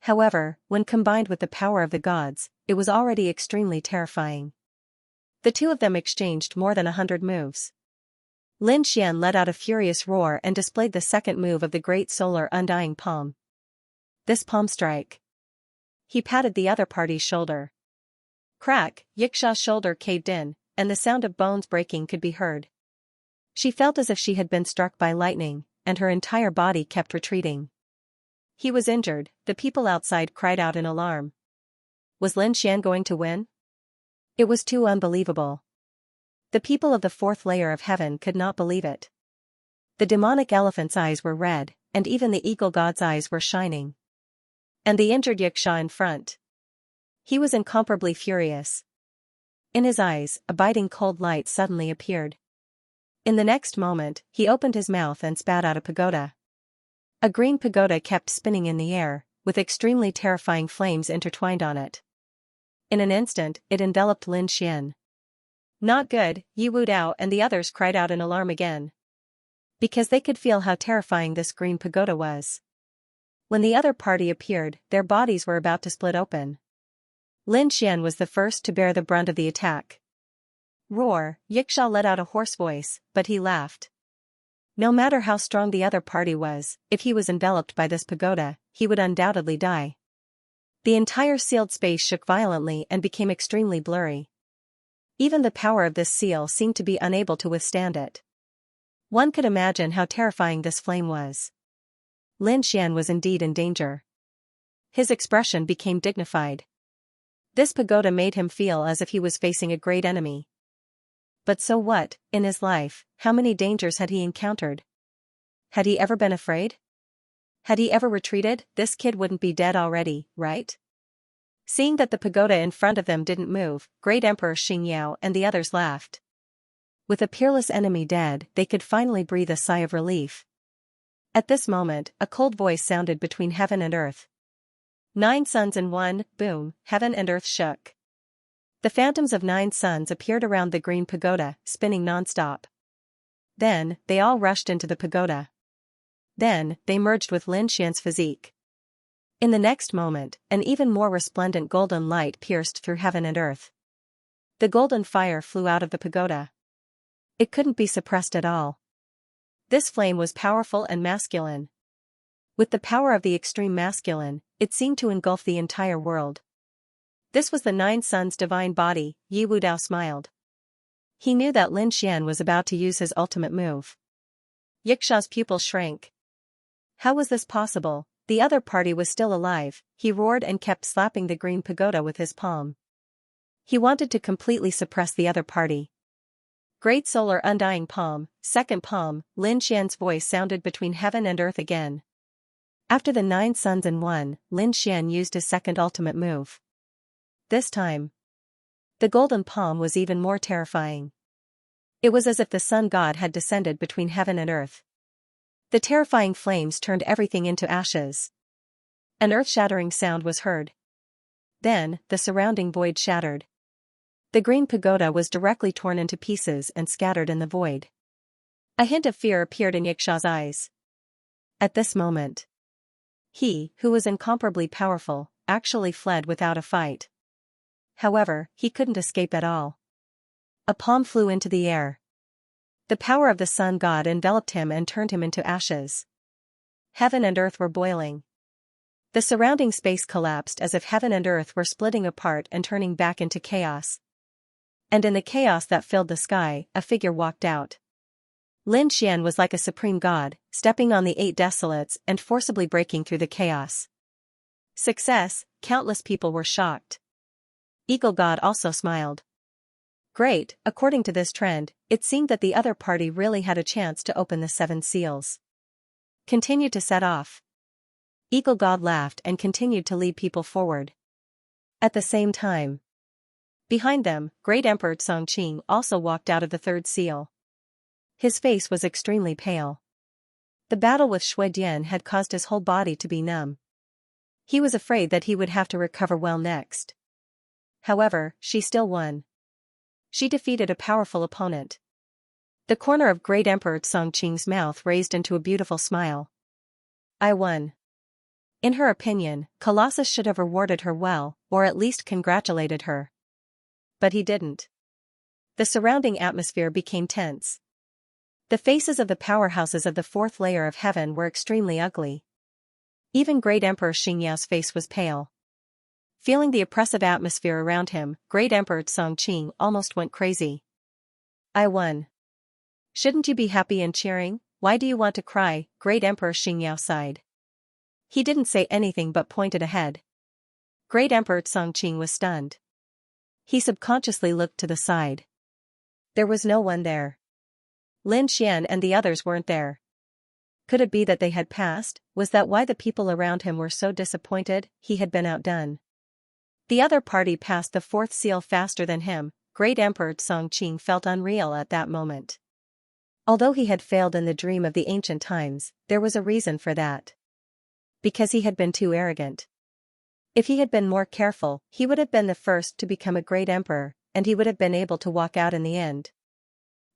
However, when combined with the power of the gods, it was already extremely terrifying. The two of them exchanged more than 100 moves. Lin Xian let out a furious roar and displayed the second move of the great solar undying palm. This palm strike. He patted the other party's shoulder. Crack, Xianxia's shoulder caved in, and the sound of bones breaking could be heard. She felt as if she had been struck by lightning, and her entire body kept retreating. He was injured, the people outside cried out in alarm. Was Lin Xian going to win? It was too unbelievable. The people of the fourth layer of heaven could not believe it. The demonic elephant's eyes were red, and even the eagle god's eyes were shining. And the injured Xianxia in front. He was incomparably furious. In his eyes, a biting cold light suddenly appeared. In the next moment, he opened his mouth and spat out a pagoda. A green pagoda kept spinning in the air, with extremely terrifying flames intertwined on it. In an instant, it enveloped Lin Xian. Not good, Yi Wudao and the others cried out in alarm again. Because they could feel how terrifying this green pagoda was. When the other party appeared, their bodies were about to split open. Lin Xian was the first to bear the brunt of the attack. Roar, Xianxia let out a hoarse voice, but he laughed. No matter how strong the other party was, if he was enveloped by this pagoda, he would undoubtedly die. The entire sealed space shook violently and became extremely blurry. Even the power of this seal seemed to be unable to withstand it. One could imagine how terrifying this flame was. Lin Xian was indeed in danger. His expression became dignified. This pagoda made him feel as if he was facing a great enemy. But so what, in his life, how many dangers had he encountered? Had he ever been afraid? Had he ever retreated? This kid wouldn't be dead already, right? Seeing that the pagoda in front of them didn't move, Great Emperor Xingyao and the others laughed. With a peerless enemy dead, they could finally breathe a sigh of relief. At this moment, a cold voice sounded between heaven and earth. 9 suns in one, boom, heaven and earth shook. The phantoms of 9 suns appeared around the green pagoda, spinning non-stop. Then, they all rushed into the pagoda. Then, they merged with Lin Xian's physique. In the next moment, an even more resplendent golden light pierced through heaven and earth. The golden fire flew out of the pagoda. It couldn't be suppressed at all. This flame was powerful and masculine. With the power of the extreme masculine, it seemed to engulf the entire world. This was the Nine Suns' divine body. Yi Wudao smiled. He knew that Lin Xian was about to use his ultimate move. Yixia's pupil shrank. How was this possible? The other party was still alive, he roared and kept slapping the green pagoda with his palm. He wanted to completely suppress the other party. Great solar undying palm, second palm, Lin Xian's voice sounded between heaven and earth again. After the 9 suns in one, Lin Xian used his second ultimate move. This time, the golden palm was even more terrifying. It was as if the sun god had descended between heaven and earth. The terrifying flames turned everything into ashes. An earth-shattering sound was heard. Then, the surrounding void shattered. The green pagoda was directly torn into pieces and scattered in the void. A hint of fear appeared in Yixia's eyes. At this moment, he, who was incomparably powerful, actually fled without a fight. However, he couldn't escape at all. A palm flew into the air. The power of the sun god enveloped him and turned him into ashes. Heaven and earth were boiling. The surrounding space collapsed as if heaven and earth were splitting apart and turning back into chaos. And in the chaos that filled the sky, a figure walked out. Lin Xian was like a supreme god, stepping on the 8 desolates and forcibly breaking through the chaos. Success, countless people were shocked. Eagle God also smiled. Great, according to this trend, it seemed that the other party really had a chance to open the 7 seals. Continue to set off. Eagle God laughed and continued to lead people forward. At the same time, behind them, Great Emperor Chongqing also walked out of the 3rd seal. His face was extremely pale. The battle with Shui Dian had caused his whole body to be numb. He was afraid that he would have to recover well next. However, she still won. She defeated a powerful opponent. The corner of Great Emperor Chongqing's mouth raised into a beautiful smile. I won. In her opinion, Colossus should have rewarded her well, or at least congratulated her. But he didn't. The surrounding atmosphere became tense. The faces of the powerhouses of the 4th layer of heaven were extremely ugly. Even Great Emperor Xianxia's face was pale. Feeling the oppressive atmosphere around him, Great Emperor Chongqing almost went crazy. I won. Shouldn't you be happy and cheering? Why do you want to cry? Great Emperor Xianxia sighed. He didn't say anything but pointed ahead. Great Emperor Chongqing was stunned. He subconsciously looked to the side. There was no one there. Lin Xian and the others weren't there. Could it be that they had passed? Was that why the people around him were so disappointed? He had been outdone. The other party passed the 4th seal faster than him. Great Emperor Chongqing felt unreal at that moment. Although he had failed in the dream of the ancient times, there was a reason for that. Because he had been too arrogant. If he had been more careful, he would have been the first to become a great emperor, and he would have been able to walk out in the end.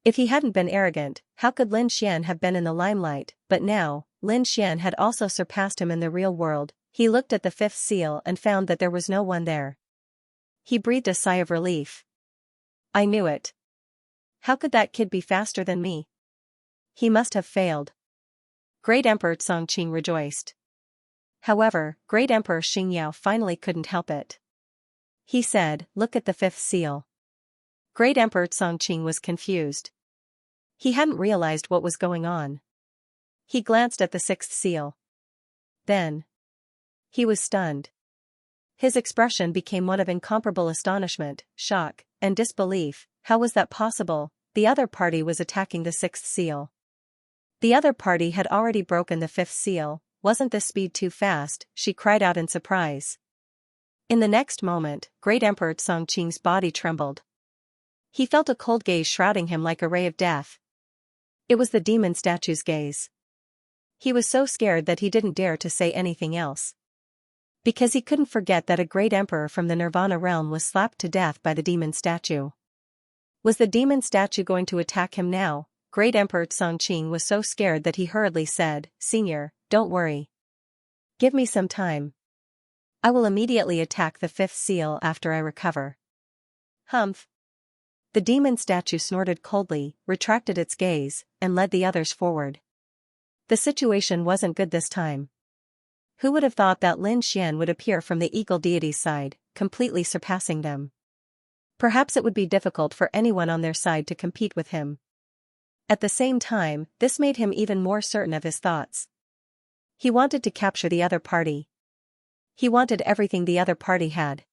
If he hadn't been arrogant, how could Lin Xian have been in the limelight? But now, Lin Xian had also surpassed him in the real world. He looked at the 5th seal and found that there was no one there. He breathed a sigh of relief. I knew it. How could that kid be faster than me? He must have failed. Great Emperor Chongqing rejoiced. However, Great Emperor Xianxia finally couldn't help it. He said, look at the 5th seal. Great Emperor Chongqing was confused. He hadn't realized what was going on. He glanced at the 6th seal. Then, he was stunned. His expression became one of incomparable astonishment, shock, and disbelief. How was that possible? The other party was attacking the 6th seal. The other party had already broken the 5th seal. Wasn't this speed too fast? She cried out in surprise. In the next moment, Great Emperor Chongqing's body trembled. He felt a cold gaze shrouding him like a ray of death. It was the demon statue's gaze. He was so scared that he didn't dare to say anything else. Because he couldn't forget that a great emperor from the Nirvana realm was slapped to death by the demon statue. Was the demon statue going to attack him now? Great Emperor Chongqing was so scared that he hurriedly said, Senior, don't worry. Give me some time. I will immediately attack the fifth seal after I recover. Humph. The demon statue snorted coldly, retracted its gaze, and led the others forward. The situation wasn't good this time. Who would have thought that Lin Xian would appear from the eagle deity's side, completely surpassing them? Perhaps it would be difficult for anyone on their side to compete with him. At the same time, this made him even more certain of his thoughts. He wanted to capture the other party. He wanted everything the other party had.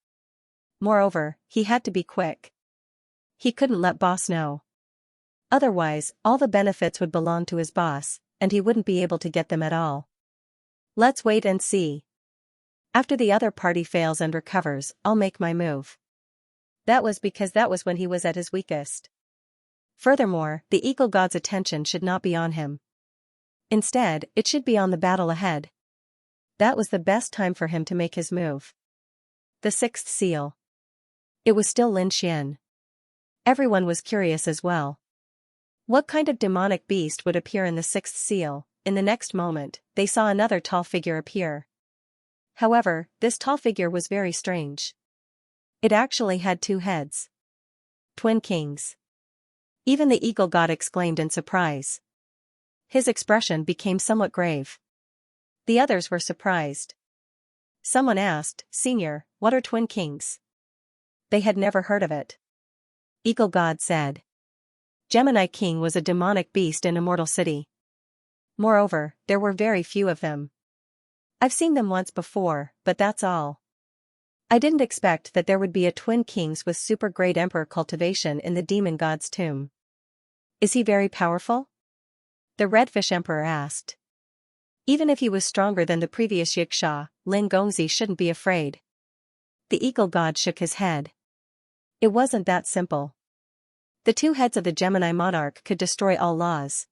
Moreover, he had to be quick. He couldn't let boss know. Otherwise, all the benefits would belong to his boss, and he wouldn't be able to get them at all. Let's wait and see. After the other party fails and recovers, I'll make my move. That was because that was when he was at his weakest. Furthermore, the eagle god's attention should not be on him. Instead, it should be on the battle ahead. That was the best time for him to make his move. The sixth seal. It was still Lin Xian. Everyone was curious as well. What kind of demonic beast would appear in the sixth seal? In the next moment, they saw another tall figure appear. However, this tall figure was very strange. It actually had two heads. Twin kings. Even the eagle god exclaimed in surprise. His expression became somewhat grave. The others were surprised. Someone asked, "Senior, what are twin kings?" They had never heard of it. Eagle god said. Gemini King was a demonic beast in Immortal City. Moreover, there were very few of them. I've seen them once before, but that's all. I didn't expect that there would be a twin kings with super great emperor cultivation in the demon god's tomb. Is he very powerful? The Redfish Emperor asked. Even if he was stronger than the previous Xianxia, Lin Gongzi shouldn't be afraid. The eagle god shook his head. It wasn't that simple. The two heads of the Gemini monarch could destroy all laws.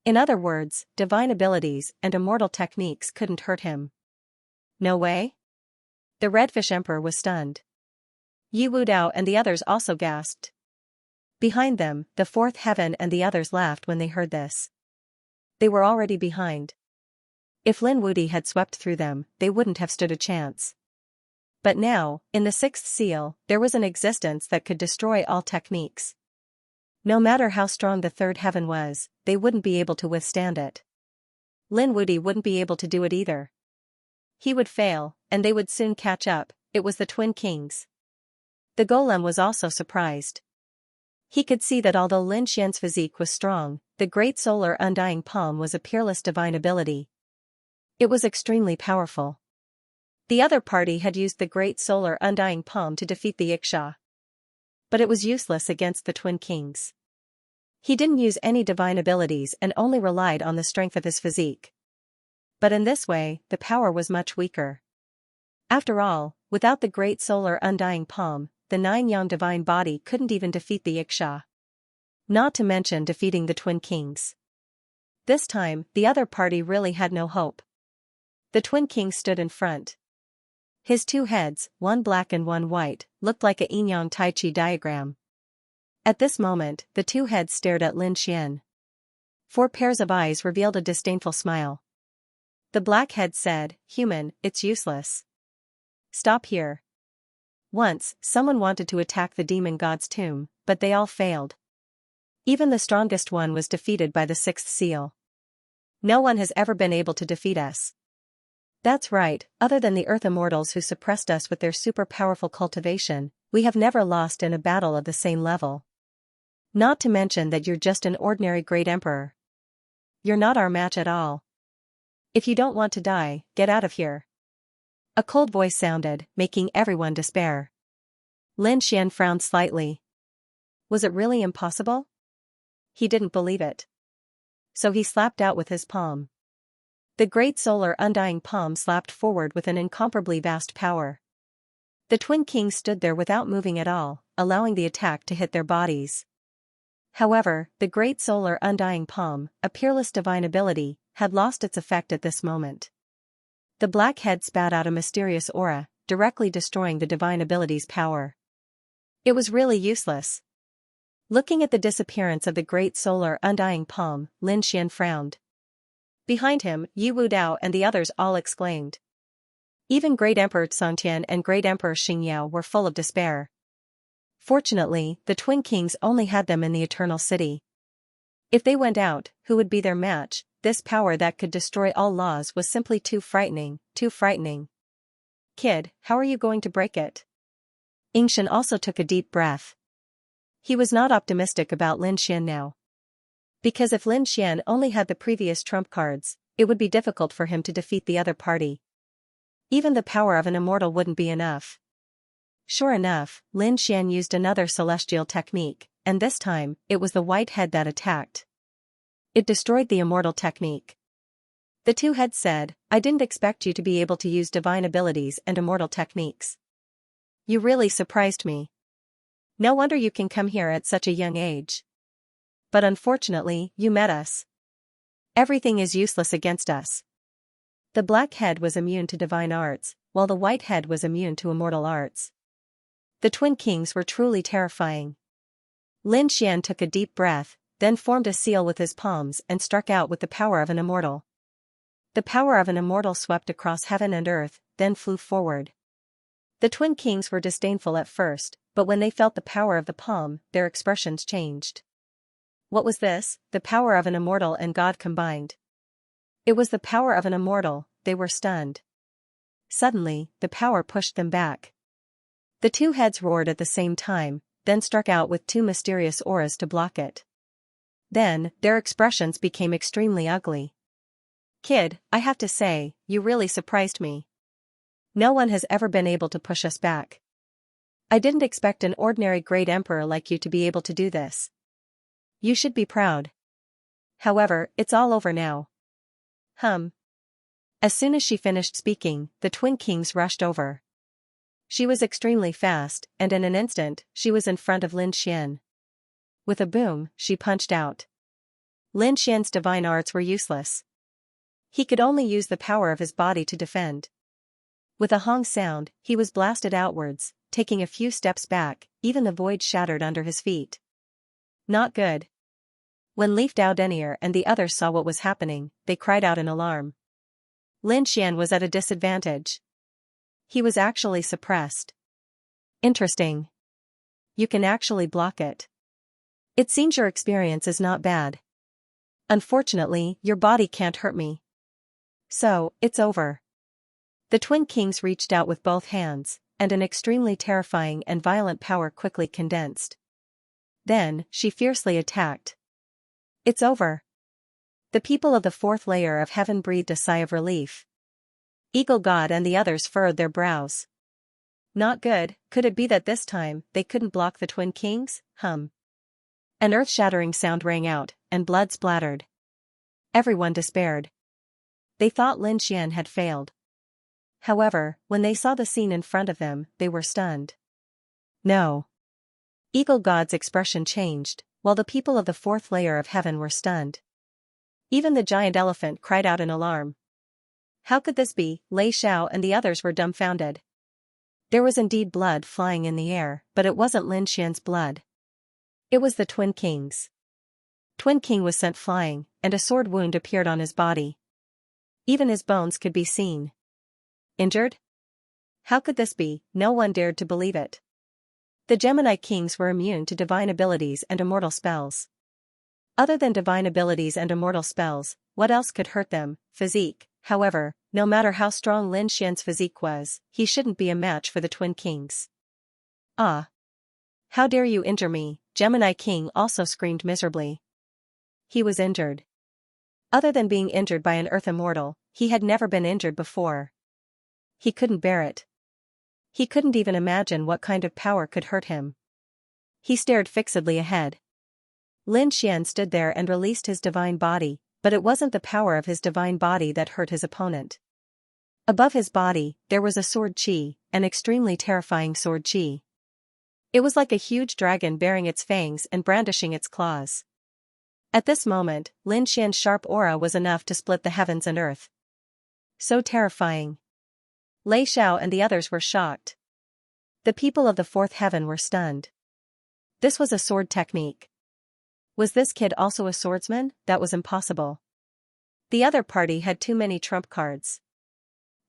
In other words, divine abilities and immortal techniques couldn't hurt him. No way? The Redfish Emperor was stunned. Yi Wudao and the others also gasped. Behind them, the fourth heaven and the others laughed when they heard this. They were already behind. If Lin Wudi had swept through them, they wouldn't have stood a chance. But now, in the sixth seal, there was an existence that could destroy all techniques. No matter how strong the third heaven was, they wouldn't be able to withstand it. Lin Wudi wouldn't be able to do it either. He would fail, and they would soon catch up. It was the twin kings. The golem was also surprised. He could see that although Lin Xian's physique was strong, the great solar undying palm was a peerless divine ability. It was extremely powerful. The other party had used the great solar undying palm to defeat the Xianxia. But it was useless against the twin kings. He didn't use any divine abilities and only relied on the strength of his physique. But in this way, the power was much weaker. After all, without the great solar undying palm, the nine-yang divine body couldn't even defeat the Xianxia. Not to mention defeating the twin kings. This time, the other party really had no hope. The twin king stood in front. His two heads, one black and one white, looked like a yin-yang tai chi diagram. At this moment, the two heads stared at Lin Xian. Four pairs of eyes revealed a disdainful smile. The black head said, "Human, it's useless. Stop here." Once, someone wanted to attack the demon god's tomb, but they all failed. Even the strongest one was defeated by the sixth seal. No one has ever been able to defeat us. That's right, other than the Earth Immortals who suppressed us with their super powerful cultivation, we have never lost in a battle of the same level. Not to mention that you're just an ordinary great emperor. You're not our match at all. If you don't want to die, get out of here. A cold voice sounded, making everyone despair. Lin Xian frowned slightly. Was it really impossible? He didn't believe it. So he slapped out with his palm. The great solar undying palm slapped forward with an incomparably vast power. The twin kings stood there without moving at all, allowing the attack to hit their bodies. However, the great solar undying palm, a peerless divine ability, had lost its effect at this moment. The black head spat out a mysterious aura, directly destroying the divine ability's power. It was really useless. Looking at the disappearance of the great solar undying palm, Lin Xian frowned. Behind him, Yi Wudao and the others all exclaimed. Even Great Emperor Xianxia and Great Emperor Xingyiao were full of despair. Fortunately, the twin kings only had them in the Eternal City. If they went out, who would be their match? This power that could destroy all laws was simply too frightening, too frightening. Kid, how are you going to break it? Yingshan also took a deep breath. He was not optimistic about Lin Xian now. Because if Lin Xian only had the previous trump cards, it would be difficult for him to defeat the other party. Even the power of an immortal wouldn't be enough. Sure enough, Lin Xian used another celestial technique, and this time, it was the white head that attacked. It destroyed the immortal technique. The two heads said, I didn't expect you to be able to use divine abilities and immortal techniques. You really surprised me. No wonder you can come here at such a young age. But unfortunately, you met us. Everything is useless against us. The black head was immune to divine arts, while the white head was immune to immortal arts. The twin kings were truly terrifying. Lin Xian took a deep breath, then formed a seal with his palms and struck out with the power of an immortal. The power of an immortal swept across heaven and earth, then flew forward. The twin kings were disdainful at first, but when they felt the power of the palm, their expressions changed. What was this? The power of an immortal and God combined. It was the power of an immortal, they were stunned. Suddenly, the power pushed them back. The two heads roared at the same time, then struck out with two mysterious auras to block it. Then, their expressions became extremely ugly. Kid, I have to say, you really surprised me. No one has ever been able to push us back. I didn't expect an ordinary great emperor like you to be able to do this. You should be proud. However, it's all over now. As soon as she finished speaking, the twin kings rushed over. She was extremely fast, and in an instant, she was in front of Lin Xian. With a boom, she punched out. Lin Xian's divine arts were useless. He could only use the power of his body to defend. With a hong sound, he was blasted outwards, taking a few steps back, even the void shattered under his feet. Not good. When Leaf Dao Denier and the others saw what was happening, they cried out in alarm. Lin Xian was at a disadvantage. He was actually suppressed. Interesting. You can actually block it. It seems your experience is not bad. Unfortunately, your body can't hurt me. So, it's over. The twin kings reached out with both hands, and an extremely terrifying and violent power quickly condensed. Then, she fiercely attacked. It's over. The people of the fourth layer of heaven breathed a sigh of relief. Eagle God and the others furrowed their brows. Not good, could it be that this time, they couldn't block the twin kings? An earth-shattering sound rang out, and blood splattered. Everyone despaired. They thought Lin Xian had failed. However, when they saw the scene in front of them, they were stunned. No. Eagle God's expression changed, while the people of the fourth layer of heaven were stunned. Even the giant elephant cried out in alarm. How could this be? Lei Xiao and the others were dumbfounded. There was indeed blood flying in the air, but it wasn't Lin Xian's blood. It was the Twin King's. Twin King was sent flying, and a sword wound appeared on his body. Even his bones could be seen. Injured? How could this be? No one dared to believe it. The Gemini Kings were immune to divine abilities and immortal spells. Other than divine abilities and immortal spells, what else could hurt them? Physique. However, no matter how strong Lin Xian's physique was, he shouldn't be a match for the Twin Kings. Ah! How dare you injure me? Gemini King also screamed miserably. He was injured. Other than being injured by an Earth Immortal, he had never been injured before. He couldn't bear it. He couldn't even imagine what kind of power could hurt him. He stared fixedly ahead. Lin Xian stood there and released his divine body, but it wasn't the power of his divine body that hurt his opponent. Above his body, there was a sword chi, an extremely terrifying sword chi. It was like a huge dragon bearing its fangs and brandishing its claws. At this moment, Lin Xian's sharp aura was enough to split the heavens and earth. So terrifying. Lei Xiao and the others were shocked. The people of the fourth heaven were stunned. This was a sword technique. Was this kid also a swordsman? That was impossible. The other party had too many trump cards.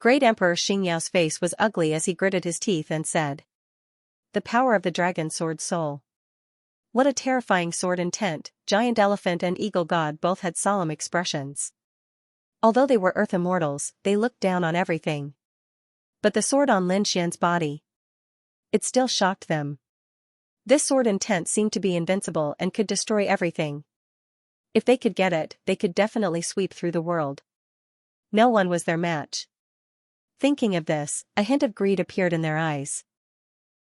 Great Emperor Xingyao's face was ugly as he gritted his teeth and said, "The power of the dragon sword soul. What a terrifying sword intent." Giant elephant and eagle god both had solemn expressions. Although they were earth immortals, they looked down on everything. But the sword on Lin Xian's body, it still shocked them. This sword intent seemed to be invincible and could destroy everything. If they could get it, they could definitely sweep through the world. No one was their match. Thinking of this, a hint of greed appeared in their eyes.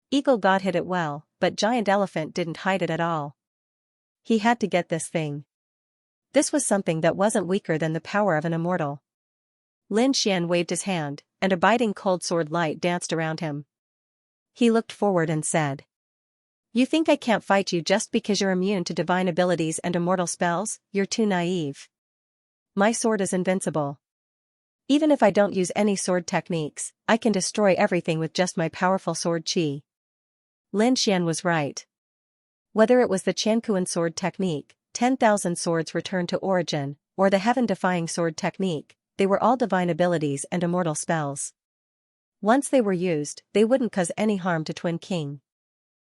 Eagle god hid it well, but giant elephant didn't hide it at all. He had to get this thing. This was something that wasn't weaker than the power of an immortal. Lin Xian waved his hand, and a biting cold sword light danced around him. He looked forward and said, "You think I can't fight you just because you're immune to divine abilities and immortal spells? You're too naive. My sword is invincible. Even if I don't use any sword techniques, I can destroy everything with just my powerful sword qi." Lin Xian was right. Whether it was the Qianquan sword technique, 10,000 swords returned to origin, or the heaven-defying sword technique, they were all divine abilities and immortal spells. Once they were used, they wouldn't cause any harm to Twin King.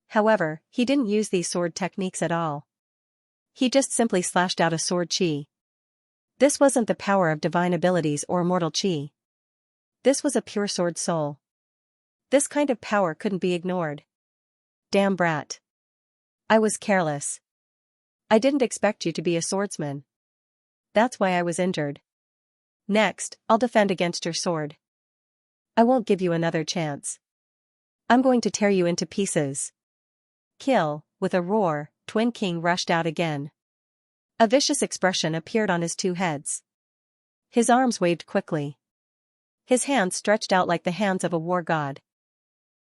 However, he didn't use these sword techniques at all. He just simply slashed out a sword qi. This wasn't the power of divine abilities or immortal qi. This was a pure sword soul. This kind of power couldn't be ignored. Damn brat. I was careless. I didn't expect you to be a swordsman. That's why I was injured. Next, I'll defend against your sword. I won't give you another chance. I'm going to tear you into pieces. Kill. With a roar, Twin King rushed out again. A vicious expression appeared on his two heads. His arms waved quickly. His hands stretched out like the hands of a war god.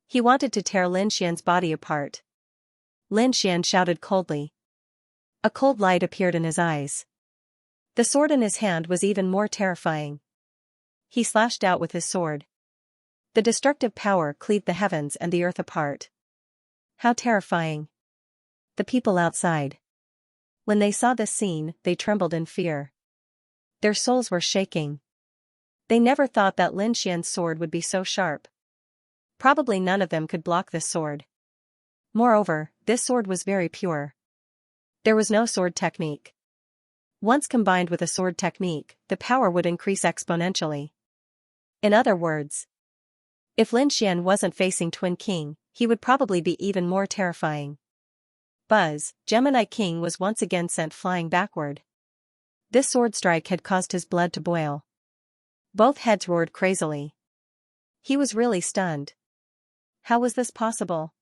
He wanted to tear Lin Xian's body apart. Lin Xian shouted coldly. A cold light appeared in his eyes. The sword in his hand was even more terrifying. He slashed out with his sword. The destructive power cleaved the heavens and the earth apart. How terrifying. The people outside. When they saw this scene, they trembled in fear. Their souls were shaking. They never thought that Lin Xian's sword would be so sharp. Probably none of them could block this sword. Moreover, this sword was very pure. There was no sword technique. Once combined with a sword technique, the power would increase exponentially. In other words, if Lin Xian wasn't facing Twin King, he would probably be even more terrifying. Buzz, Gemini King was once again sent flying backward. This sword strike had caused his blood to boil. Both heads roared crazily. He was really stunned. How was this possible?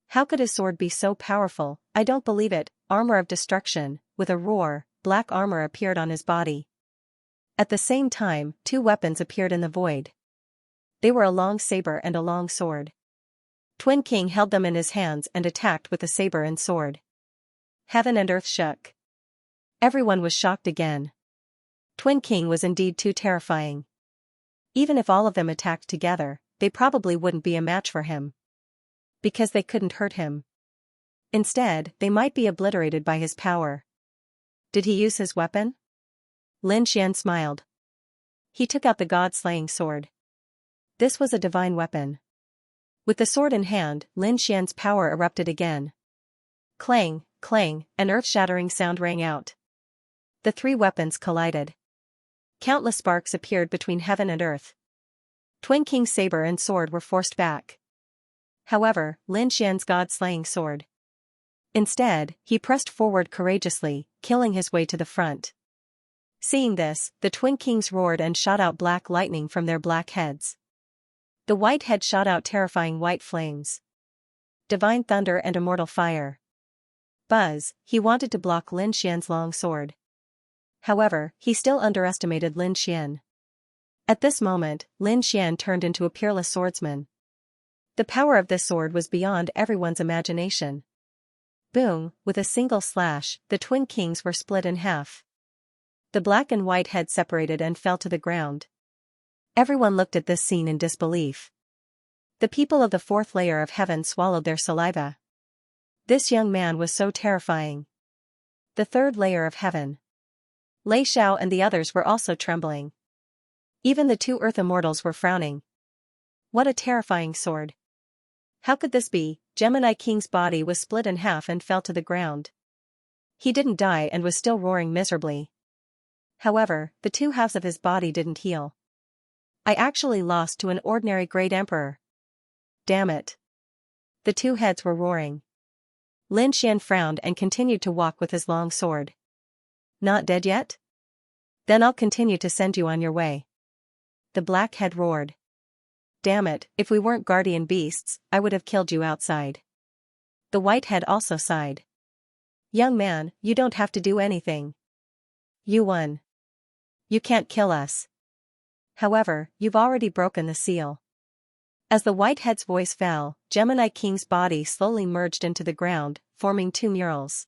How could his sword be so powerful? I don't believe it. Armor of destruction. With a roar, black armor appeared on his body. At the same time, two weapons appeared in the void. They were a long saber and a long sword. Twin King held them in his hands and attacked with the saber and sword. Heaven and earth shook. Everyone was shocked again. Twin King was indeed too terrifying. Even if all of them attacked together, they probably wouldn't be a match for him. Because they couldn't hurt him. Instead, they might be obliterated by his power. Did he use his weapon? Lin Xian smiled. He took out the god-slaying sword. This was a divine weapon. With the sword in hand, Lin Xian's power erupted again. Clang, clang, an earth-shattering sound rang out. The three weapons collided. Countless sparks appeared between heaven and earth. Twin King's saber and sword were forced back. However, Lin Xian's god-slaying sword. Instead, he pressed forward courageously, killing his way to the front. Seeing this, the Twin Kings roared and shot out black lightning from their black heads. The white head shot out terrifying white flames. Divine thunder and immortal fire. Buzz, he wanted to block Lin Xian's long sword. However, he still underestimated Lin Xian. At this moment, Lin Xian turned into a peerless swordsman. The power of this sword was beyond everyone's imagination. Boom, with a single slash, the Twin Kings were split in half. The black and white head separated and fell to the ground. Everyone looked at this scene in disbelief. The people of the fourth layer of heaven swallowed their saliva. This young man was so terrifying. The third layer of heaven. Lei Xiao and the others were also trembling. Even the two Earth immortals were frowning. What a terrifying sword. How could this be? Gemini King's body was split in half and fell to the ground. He didn't die and was still roaring miserably. However, the two halves of his body didn't heal. I actually lost to an ordinary great emperor. Damn it. The two heads were roaring. Lin Xian frowned and continued to walk with his long sword. Not dead yet? Then I'll continue to send you on your way. The black head roared. Damn it, if we weren't guardian beasts, I would have killed you outside. The white head also sighed. Young man, you don't have to do anything. You won. You can't kill us. However, you've already broken the seal. As the white head's voice fell, Gemini King's body slowly merged into the ground, forming two murals.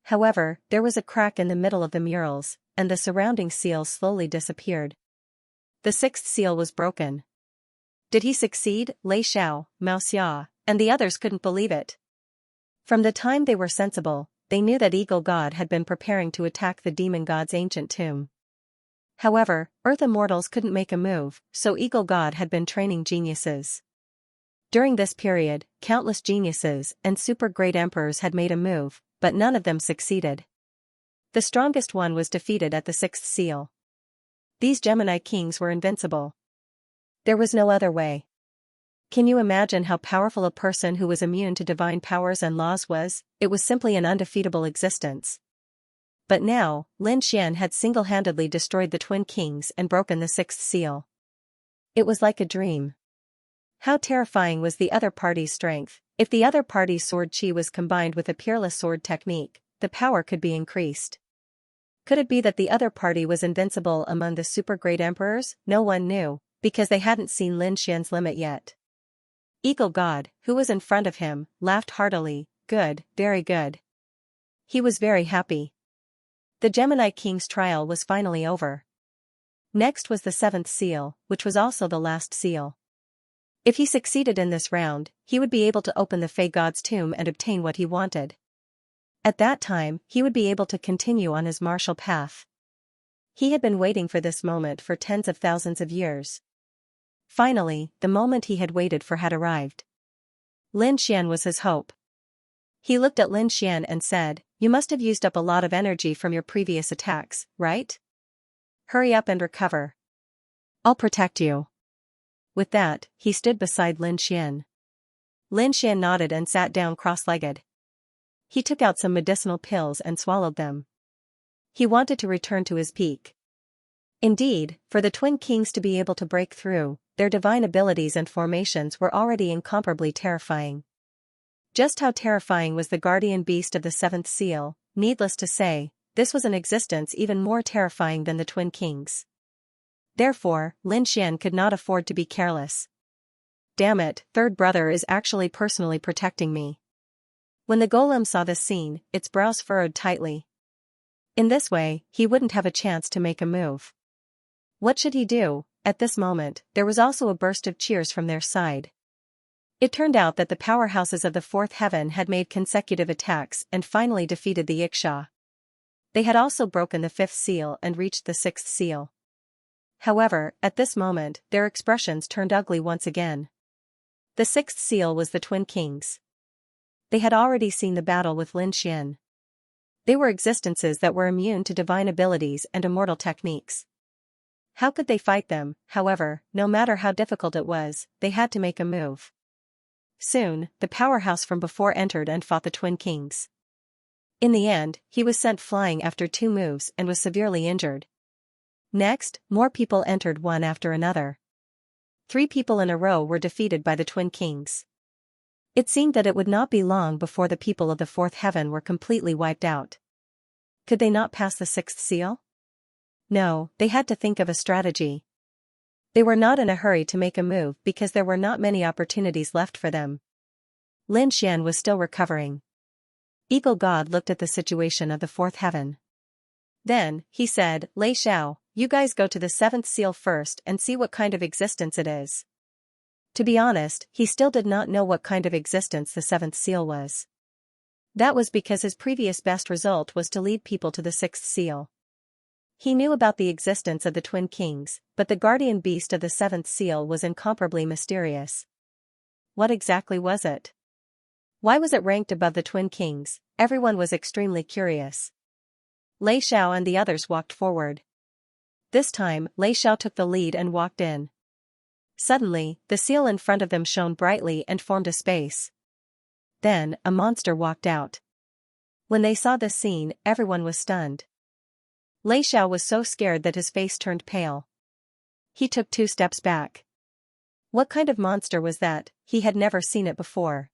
However, there was a crack in the middle of the murals, and the surrounding seals slowly disappeared. The sixth seal was broken. Did he succeed? Lei Xiao, Mao Xia, and the others couldn't believe it. From the time they were sensible, they knew that Eagle God had been preparing to attack the demon god's ancient tomb. However, Earth immortals couldn't make a move, so Eagle God had been training geniuses. During this period, countless geniuses and super great emperors had made a move, but none of them succeeded. The strongest one was defeated at the sixth seal. These Gemini Kings were invincible. There was no other way. Can you imagine how powerful a person who was immune to divine powers and laws was? It was simply an undefeatable existence. But now, Lin Xian had single-handedly destroyed the Twin Kings and broken the sixth seal. It was like a dream. How terrifying was the other party's strength? If the other party's sword chi was combined with a peerless sword technique, the power could be increased. Could it be that the other party was invincible among the super great emperors? No one knew, because they hadn't seen Lin Xian's limit yet. Eagle God, who was in front of him, laughed heartily. Good, very good. He was very happy. The Gemini King's trial was finally over. Next was the seventh seal, which was also the last seal. If he succeeded in this round, he would be able to open the Fey God's tomb and obtain what he wanted. At that time, he would be able to continue on his martial path. He had been waiting for this moment for tens of thousands of years. Finally, the moment he had waited for had arrived. Lin Xian was his hope. He looked at Lin Xian and said, "You must have used up a lot of energy from your previous attacks, right? Hurry up and recover. I'll protect you." With that, he stood beside Lin Xian. Lin Xian nodded and sat down cross-legged. He took out some medicinal pills and swallowed them. He wanted to return to his peak. Indeed, for the Twin Kings to be able to break through, their divine abilities and formations were already incomparably terrifying. Just how terrifying was the guardian beast of the seventh seal? Needless to say, this was an existence even more terrifying than the Twin Kings. Therefore, Lin Xian could not afford to be careless. Damn it, third brother is actually personally protecting me. When the golem saw this scene, its brows furrowed tightly. In this way, he wouldn't have a chance to make a move. What should he do? At this moment, there was also a burst of cheers from their side. It turned out that the powerhouses of the fourth heaven had made consecutive attacks and finally defeated the Xianxia. They had also broken the fifth seal and reached the sixth seal. However, at this moment, their expressions turned ugly once again. The sixth seal was the Twin Kings. They had already seen the battle with Lin Xian. They were existences that were immune to divine abilities and immortal techniques. How could they fight them? However, no matter how difficult it was, they had to make a move. Soon, the powerhouse from before entered and fought the Twin Kings. In the end, he was sent flying after 2 moves and was severely injured. Next, more people entered one after another. 3 people in a row were defeated by the Twin Kings. It seemed that it would not be long before the people of the fourth heaven were completely wiped out. Could they not pass the sixth seal? No, they had to think of a strategy. They were not in a hurry to make a move because there were not many opportunities left for them. Lin Xian was still recovering. Eagle God looked at the situation of the fourth heaven. Then, he said, "Lei Xiao, you guys go to the seventh seal first and see what kind of existence it is." To be honest, he still did not know what kind of existence the seventh seal was. That was because his previous best result was to lead people to the sixth seal. He knew about the existence of the Twin Kings, but the guardian beast of the seventh seal was incomparably mysterious. What exactly was it? Why was it ranked above the Twin Kings? Everyone was extremely curious. Lei Xiao and the others walked forward. This time, Lei Xiao took the lead and walked in. Suddenly, the seal in front of them shone brightly and formed a space. Then, a monster walked out. When they saw this scene, everyone was stunned. Lei Xiao was so scared that his face turned pale. He took 2 steps back. What kind of monster was that? He had never seen it before.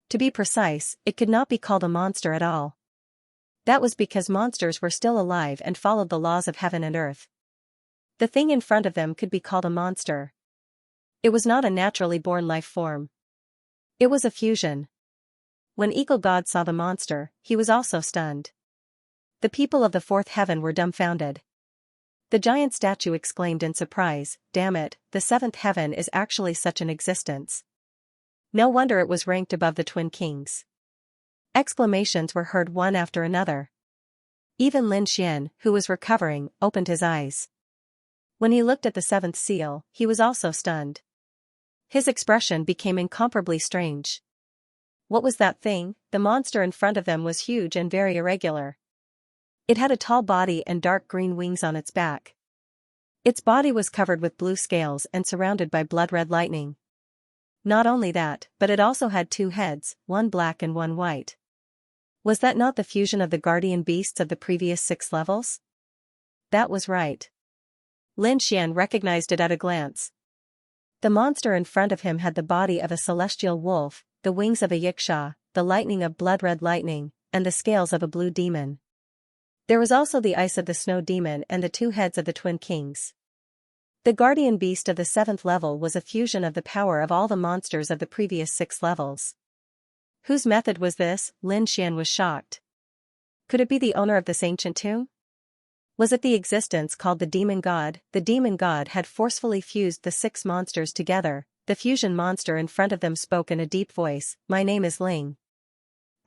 To be precise, it could not be called a monster at all. That was because monsters were still alive and followed the laws of heaven and earth. The thing in front of them could be called a monster. It was not a naturally born life form. It was a fusion. When Eagle God saw the monster, he was also stunned. The people of the fourth heaven were dumbfounded. The giant statue exclaimed in surprise, "Damn it, the seventh heaven is actually such an existence. No wonder it was ranked above the Twin Kings." Exclamations were heard one after another. Even Lin Xian, who was recovering, opened his eyes. When he looked at the seventh seal, he was also stunned. His expression became incomparably strange. What was that thing? The monster in front of them was huge and very irregular. It had a tall body and dark green wings on its back. Its body was covered with blue scales and surrounded by blood-red lightning. Not only that, but it also had 2 heads, one black and one white. Was that not the fusion of the guardian beasts of the previous 6 levels? That was right. Lin Xian recognized it at a glance. The monster in front of him had the body of a celestial wolf, the wings of a yiksha, the lightning of blood-red lightning, and the scales of a blue demon. There was also the eyes of the snow demon and the 2 heads of the Twin Kings. The guardian beast of the 7th level was a fusion of the power of all the monsters of the previous 6 levels. Whose method was this? Lin Xian was shocked. Could it be the owner of this ancient tomb? Was it the existence called the demon god? The demon god had forcefully fused the 6 monsters together. The fusion monster in front of them spoke in a deep voice, "My name is Ling.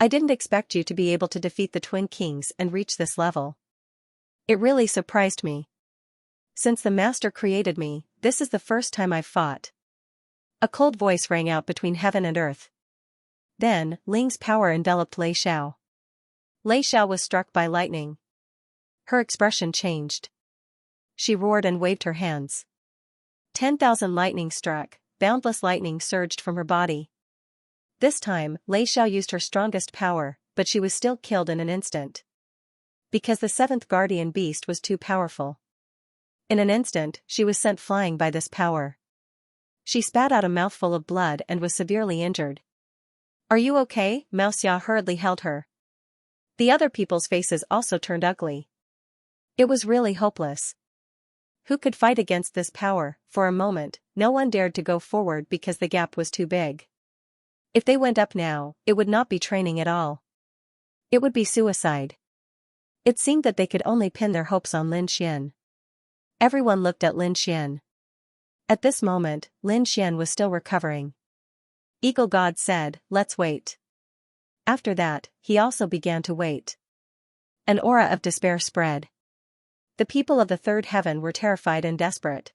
I didn't expect you to be able to defeat the Twin Kings and reach this level. It really surprised me. Since the master created me, this is the first time I've fought." A cold voice rang out between heaven and earth. Then, Ling's power enveloped Lei Xiao. Lei Xiao was struck by lightning. Her expression changed. She roared and waved her hands. 10,000 lightning struck, boundless lightning surged from her body. This time, Lei Xiao used her strongest power, but she was still killed in an instant. Because the 7th guardian beast was too powerful. In an instant, she was sent flying by this power. She spat out a mouthful of blood and was severely injured. "Are you okay?" Mao Xia hurriedly held her. The other people's faces also turned ugly. It was really hopeless. Who could fight against this power? For a moment, no one dared to go forward because the gap was too big. If they went up now, it would not be training at all. It would be suicide. It seemed that they could only pin their hopes on Lin Xian. Everyone looked at Lin Xian. At this moment, Lin Xian was still recovering. Eagle God said, "Let's wait." After that, he also began to wait. An aura of despair spread. The people of the 3rd heaven were terrified and desperate.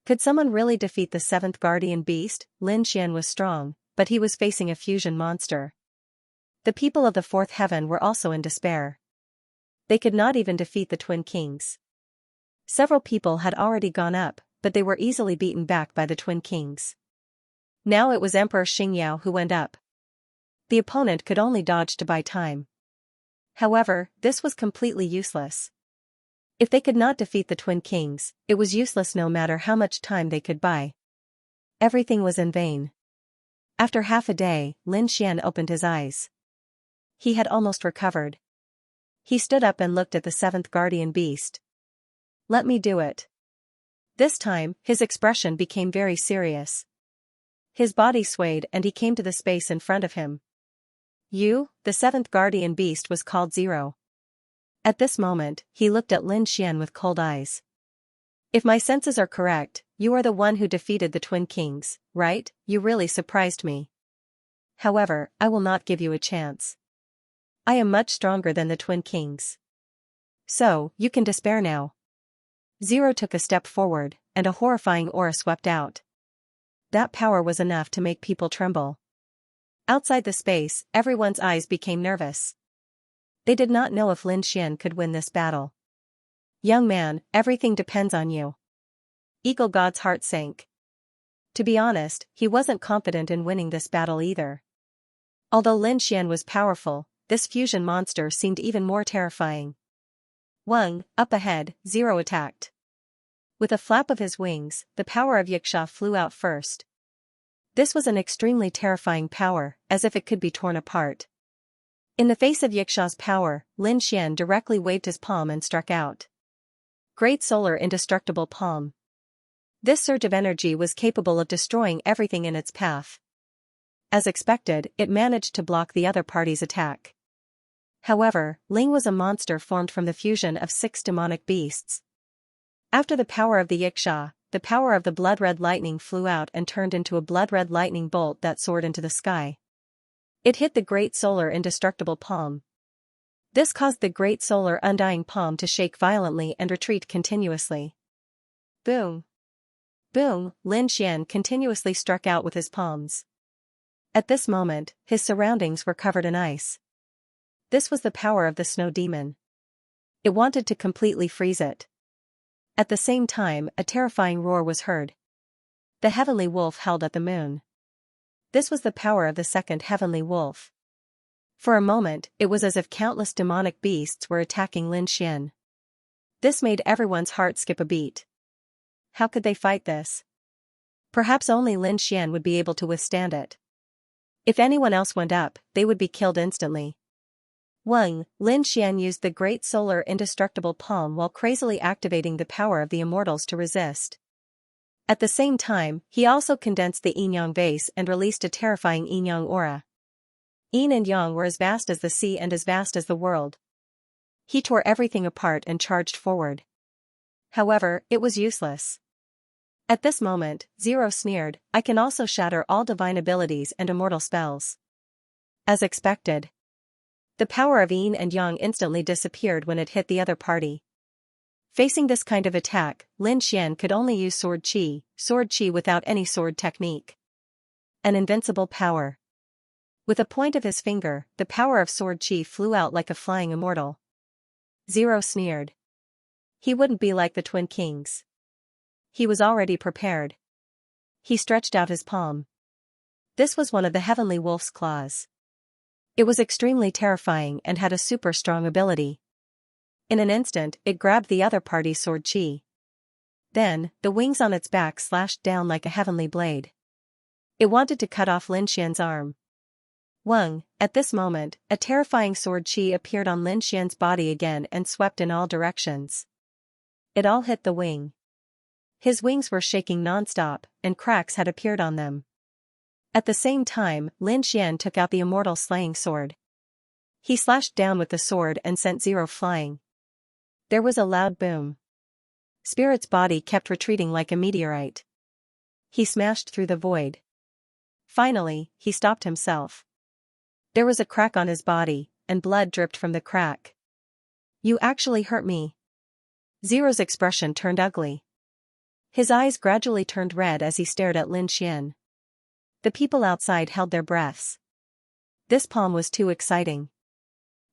Could someone really defeat the 7th guardian beast? Lin Xian was strong, but he was facing a fusion monster. The people of the 4th heaven were also in despair. They could not even defeat the Twin Kings. Several people had already gone up, but they were easily beaten back by the Twin Kings. Now it was Emperor Xianxia who went up. The opponent could only dodge to buy time. However, this was completely useless. If they could not defeat the Twin Kings, it was useless no matter how much time they could buy. Everything was in vain. After half a day, Lin Xian opened his eyes. He had almost recovered. He stood up and looked at the 7th guardian beast. "Let me do it." This time, his expression became very serious. His body swayed and he came to the space in front of him. "You?" The 7th guardian beast was called Zero. At this moment, he looked at Lin Xian with cold eyes. "If my senses are correct, you are the one who defeated the Twin Kings, right? You really surprised me. However, I will not give you a chance. I am much stronger than the Twin Kings." So, you can despair now. Zero took a step forward, and a horrifying aura swept out. That power was enough to make people tremble. Outside the space, everyone's eyes became nervous. They did not know if Lin Xian could win this battle. Young man, everything depends on you. Eagle God's heart sank. To be honest, he wasn't confident in winning this battle either. Although Lin Xian was powerful, this fusion monster seemed even more terrifying. Wang, up ahead, Zero attacked. With a flap of his wings, the power of Xianxia flew out first. This was an extremely terrifying power, as if it could be torn apart. In the face of Xianxia's power, Lin Xian directly waved his palm and struck out. Great Solar Indestructible Palm. This surge of energy was capable of destroying everything in its path. As expected, it managed to block the other party's attack. However, Ling was a monster formed from the fusion of 6 demonic beasts. After the power of the Xianxia, the power of the blood-red lightning flew out and turned into a blood-red lightning bolt that soared into the sky. It hit the Great Solar Indestructible Palm. This caused the Great Solar Undying Palm to shake violently and retreat continuously. Boom! Boom! Lin Xian continuously struck out with his palms. At this moment, his surroundings were covered in ice. This was the power of the snow demon. It wanted to completely freeze it. At the same time, a terrifying roar was heard. The heavenly wolf howled at the moon. This was the power of the second heavenly wolf. For a moment, it was as if countless demonic beasts were attacking Lin Xian. This made everyone's heart skip a beat. How could they fight this? Perhaps only Lin Xian would be able to withstand it. If anyone else went up, they would be killed instantly. Lin Xian used the Great Solar Indestructible Palm while crazily activating the power of the immortals to resist. At the same time, he also condensed the yin-yang vase and released a terrifying yin-yang aura. Yin and yang were as vast as the sea and as vast as the world. He tore everything apart and charged forward. However, it was useless. At this moment, Zero sneered, "I can also shatter all divine abilities and immortal spells." As expected. The power of yin and yang instantly disappeared when it hit the other party. Facing this kind of attack, Lin Xian could only use sword chi without any sword technique. An invincible power. With a point of his finger, the power of sword chi flew out like a flying immortal. Zero sneered. He wouldn't be like the Twin Kings. He was already prepared. He stretched out his palm. This was one of the heavenly wolf's claws. It was extremely terrifying and had a super strong ability. In an instant, it grabbed the other party's sword chi. Then, the wings on its back slashed down like a heavenly blade. It wanted to cut off Lin Xian's arm. At this moment, a terrifying sword chi appeared on Lin Xian's body again and swept in all directions. It all hit the wing. His wings were shaking non-stop, and cracks had appeared on them. At the same time, Lin Xian took out the immortal slaying sword. He slashed down with the sword and sent Zero flying. There was a loud boom. Spirit's body kept retreating like a meteorite. He smashed through the void. Finally, he stopped himself. There was a crack on his body, and blood dripped from the crack. "You actually hurt me." Zero's expression turned ugly. His eyes gradually turned red as he stared at Lin Xian. The people outside held their breaths. This palm was too exciting.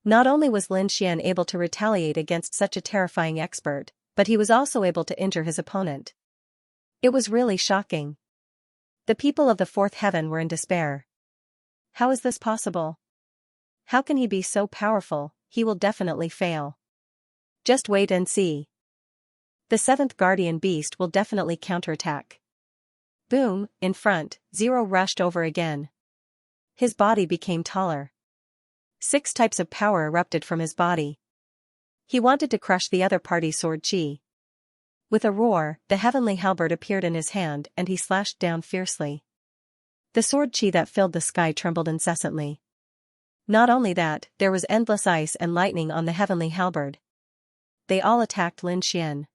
Not only was Lin Xian able to retaliate against such a terrifying expert, but he was also able to injure his opponent. It was really shocking. The people of the fourth heaven were in despair. How is this possible? How can he be so powerful? He will definitely fail. Just wait and see. The seventh guardian beast will definitely counterattack. Boom, in front, Zero rushed over again. His body became taller. 6 types of power erupted from his body. He wanted to crush the other party's sword chi. With a roar, the heavenly halberd appeared in his hand and he slashed down fiercely. The sword chi that filled the sky trembled incessantly. Not only that, there was endless ice and lightning on the heavenly halberd. They all attacked Lin Xian.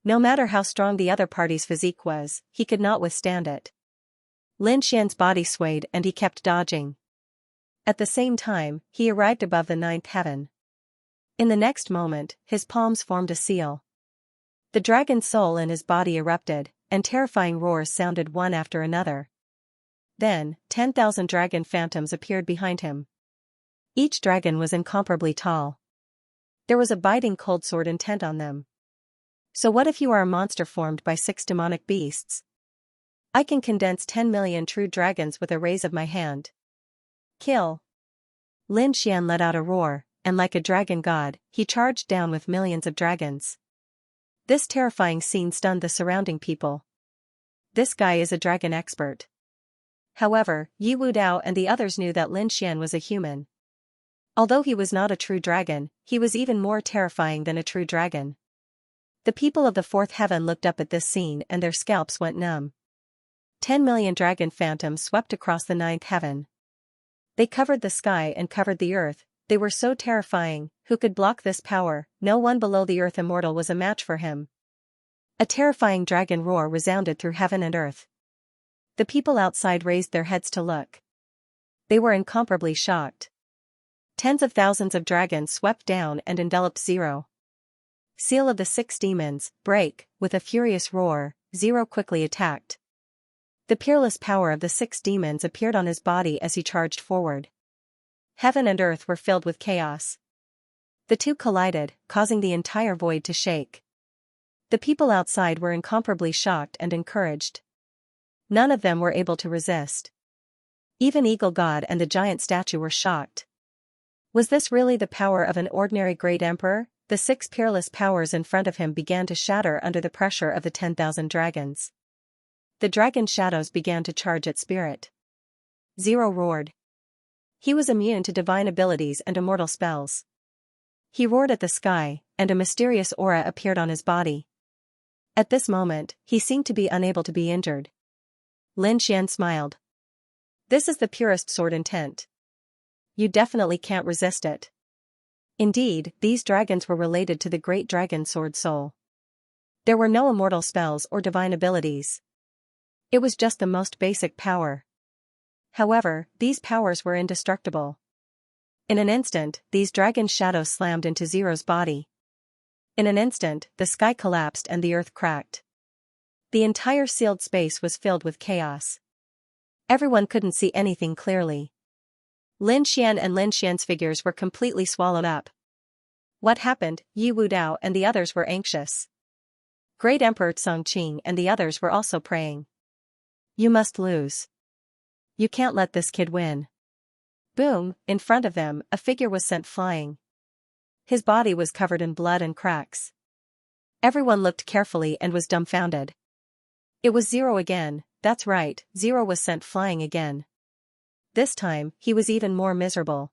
No matter how strong the other party's physique was, he could not withstand it. Lin Xian's body swayed and he kept dodging. At the same time, he arrived above the 9th heaven. In the next moment, his palms formed a seal. The dragon's soul in his body erupted, and terrifying roars sounded one after another. Then, 10,000 dragon phantoms appeared behind him. Each dragon was incomparably tall. There was a biting cold sword intent on them. So what if you are a monster formed by 6 demonic beasts? I can condense 10 million true dragons with a raise of my hand. Kill! Lin Xian let out a roar, and like a dragon god, he charged down with millions of dragons. This terrifying scene stunned the surrounding people. This guy is a dragon expert. However, Yi Wudao and the others knew that Lin Xian was a human. Although he was not a true dragon, he was even more terrifying than a true dragon. The people of the fourth heaven looked up at this scene and their scalps went numb. 10 million dragon phantoms swept across the ninth heaven. They covered the sky and covered the earth. They were so terrifying. Who could block this power? No one below the earth immortal was a match for him. A terrifying dragon roar resounded through heaven and earth. The people outside raised their heads to look. They were incomparably shocked. Tens of thousands of dragons swept down and enveloped Zero. Seal of the 6 demons, break! With a furious roar, Zero quickly attacked. The peerless power of the 6 demons appeared on his body as he charged forward. Heaven and earth were filled with chaos. The two collided, causing the entire void to shake. The people outside were incomparably shocked and encouraged. None of them were able to resist. Even Eagle God and the giant statue were shocked. Was this really the power of an ordinary great emperor? The 6 peerless powers in front of him began to shatter under the pressure of the 10,000 dragons. The dragon shadows began to charge at spirit. Zero roared. He was immune to divine abilities and immortal spells. He roared at the sky, and a mysterious aura appeared on his body. At this moment, he seemed to be unable to be injured. Lin Xian smiled. This is the purest sword intent. You definitely can't resist it. Indeed, these dragons were related to the great dragon sword soul. There were no immortal spells or divine abilities. It was just the most basic power. However, these powers were indestructible. In an instant, these dragon shadows slammed into Zero's body. In an instant, the sky collapsed and the earth cracked. The entire sealed space was filled with chaos. Everyone couldn't see anything clearly. Lin Xian and Lin Xian's figures were completely swallowed up. What happened? Yi Wudao and the others were anxious. Great Emperor Chongqing and the others were also praying. You must lose. You can't let this kid win. Boom! In front of them, a figure was sent flying. His body was covered in blood and cracks. Everyone looked carefully and was dumbfounded. It was Zero again. That's right, Zero was sent flying again. This time, he was even more miserable.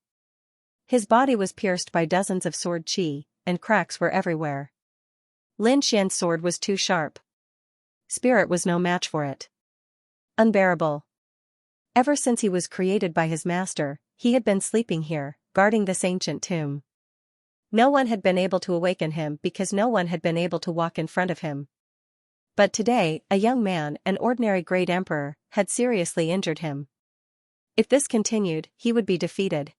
His body was pierced by dozens of sword qi, and cracks were everywhere. Lin Xian's sword was too sharp. Spirit was no match for it. Unbearable. Ever since he was created by his master, he had been sleeping here, guarding this ancient tomb. No one had been able to awaken him because no one had been able to walk in front of him. But today, a young man, an ordinary great emperor, had seriously injured him. If this continued, he would be defeated.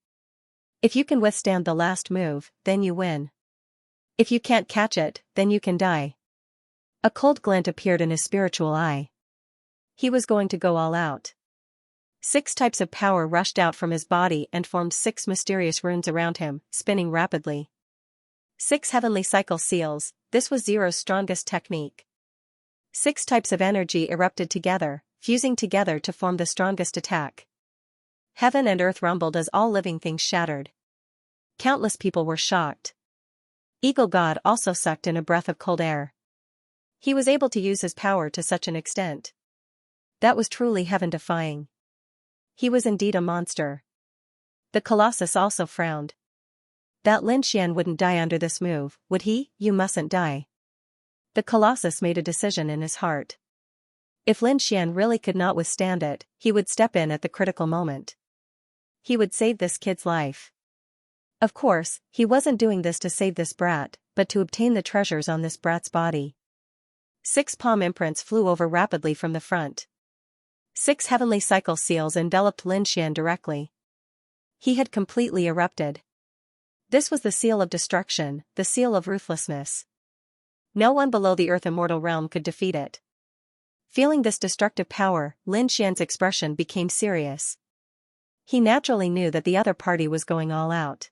If you can withstand the last move, then you win. If you can't catch it, then you can die. A cold glint appeared in his spiritual eye. He was going to go all out. 6 types of power rushed out from his body and formed 6 mysterious runes around him, spinning rapidly. 6 heavenly cycle seals, this was Zero's strongest technique. 6 types of energy erupted together, fusing together to form the strongest attack. Heaven and earth rumbled as all living things shattered. Countless people were shocked. Eagle God also sucked in a breath of cold air. He was able to use his power to such an extent. That was truly heaven-defying. He was indeed a monster. The Colossus also frowned. That Lin Xian wouldn't die under this move, would he? You mustn't die. The Colossus made a decision in his heart. If Lin Xian really could not withstand it, he would step in at the critical moment. He would save this kid's life. Of course, he wasn't doing this to save this brat, but to obtain the treasures on this brat's body. 6 palm imprints flew over rapidly from the front. 6 heavenly cycle seals enveloped Lin Xian directly. He had completely erupted. This was the seal of destruction, the seal of ruthlessness. No one below the earth immortal realm could defeat it. Feeling this destructive power, Lin Xian's expression became serious. He naturally knew that the other party was going all out.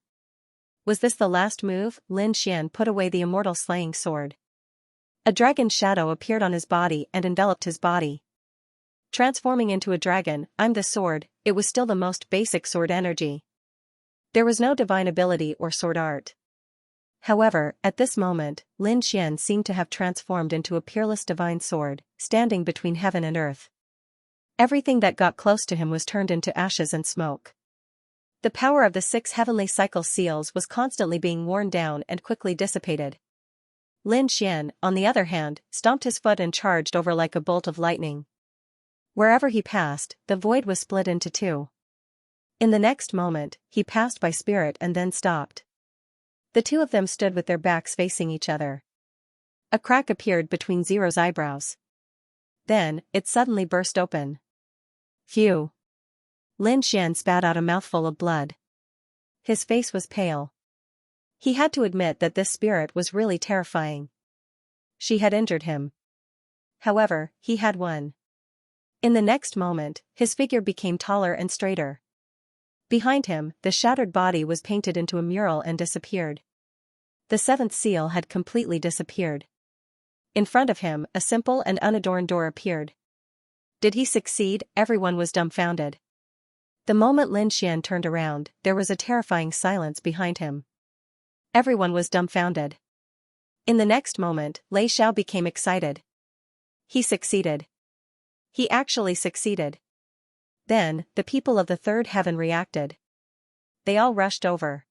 Was this the last move? Lin Xian put away the immortal slaying sword. A dragon's shadow appeared on his body and enveloped his body. Transforming into a dragon, I'm the sword, it was still the most basic sword energy. There was no divine ability or sword art. However, at this moment, Lin Xian seemed to have transformed into a peerless divine sword, standing between heaven and earth. Everything that got close to him was turned into ashes and smoke. The power of the 6 heavenly cycle seals was constantly being worn down and quickly dissipated. Lin Xian, on the other hand, stomped his foot and charged over like a bolt of lightning. Wherever he passed, the void was split into 2. In the next moment, he passed by spirit and then stopped. The 2 of them stood with their backs facing each other. A crack appeared between Zero's eyebrows. Then, it suddenly burst open. Phew! Lin Xian spat out a mouthful of blood. His face was pale. He had to admit that this spirit was really terrifying. She had injured him. However, he had won. In the next moment, his figure became taller and straighter. Behind him, the shattered body was painted into a mural and disappeared. The 7th seal had completely disappeared. In front of him, a simple and unadorned door appeared. Did he succeed? Everyone was dumbfounded. The moment Lin Xian turned around, there was a terrifying silence behind him. Everyone was dumbfounded. In the next moment, Lei Xiao became excited. He succeeded. He actually succeeded. Then, the people of the 3rd heaven reacted. They all rushed over.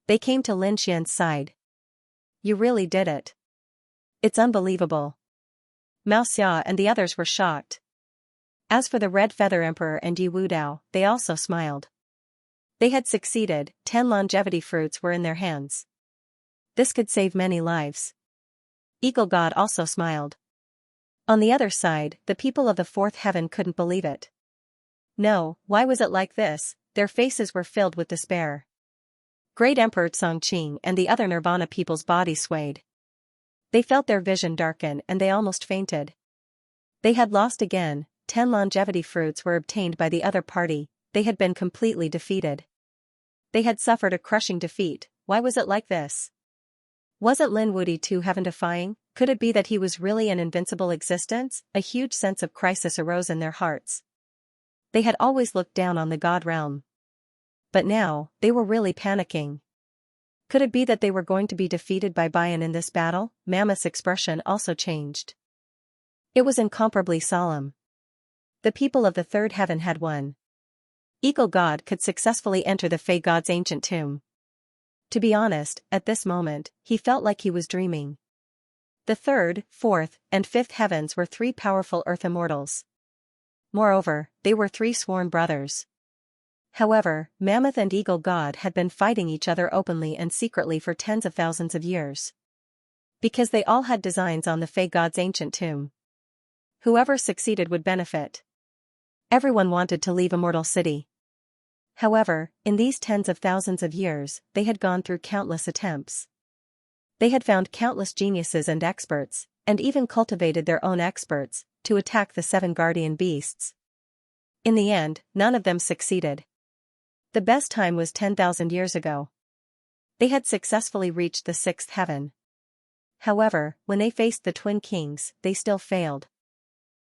They came to Lin Xian's side. You really did it. It's unbelievable. Mao Xia and the others were shocked. As for the Red Feather Emperor and Yi Wudao, they also smiled. They had succeeded, 10 longevity fruits were in their hands. This could save many lives. Eagle God also smiled. On the other side, the people of the 4th heaven couldn't believe it. No, why was it like this? Their faces were filled with despair. Great Emperor Chongqing and the other Nirvana people's bodies swayed. They felt their vision darken and they almost fainted. They had lost again, 10 longevity fruits were obtained by the other party, they had been completely defeated. They had suffered a crushing defeat. Why was it like this? Wasn't Lin Wudi too heaven-defying? Could it be that he was really an invincible existence? A huge sense of crisis arose in their hearts. They had always looked down on the God realm. But now, they were really panicking. Could it be that they were going to be defeated by Bayan in this battle? Mammoth's expression also changed. It was incomparably solemn. The people of the 3rd heaven had won. Eagle God could successfully enter the Fey God's ancient tomb. To be honest, at this moment, he felt like he was dreaming. The 3rd, 4th, and 5th heavens were 3 powerful earth immortals. Moreover, they were 3 sworn brothers. However, Mammoth and Eagle God had been fighting each other openly and secretly for tens of thousands of years. Because they all had designs on the Fey God's ancient tomb. Whoever succeeded would benefit. Everyone wanted to leave Immortal City. However, in these tens of thousands of years, they had gone through countless attempts. They had found countless geniuses and experts, and even cultivated their own experts, to attack the 7 guardian beasts. In the end, none of them succeeded. The best time was 10,000 years ago. They had successfully reached the 6th heaven. However, when they faced the Twin Kings, they still failed.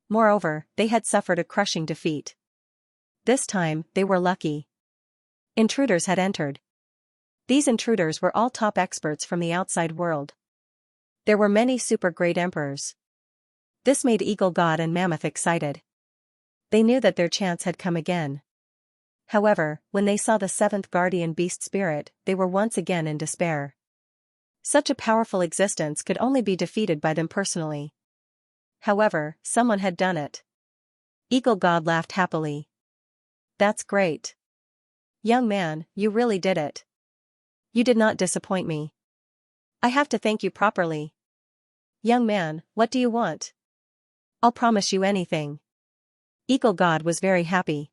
Moreover, they had suffered a crushing defeat. This time, they were lucky. Intruders had entered. These intruders were all top experts from the outside world. There were many super great emperors. This made Eagle God and Mammoth excited. They knew that their chance had come again. However, when they saw the 7th guardian beast spirit, they were once again in despair. Such a powerful existence could only be defeated by them personally. However, someone had done it. Eagle God laughed happily. That's great. Young man, you really did it. You did not disappoint me. I have to thank you properly. Young man, what do you want? I'll promise you anything. Eagle God was very happy.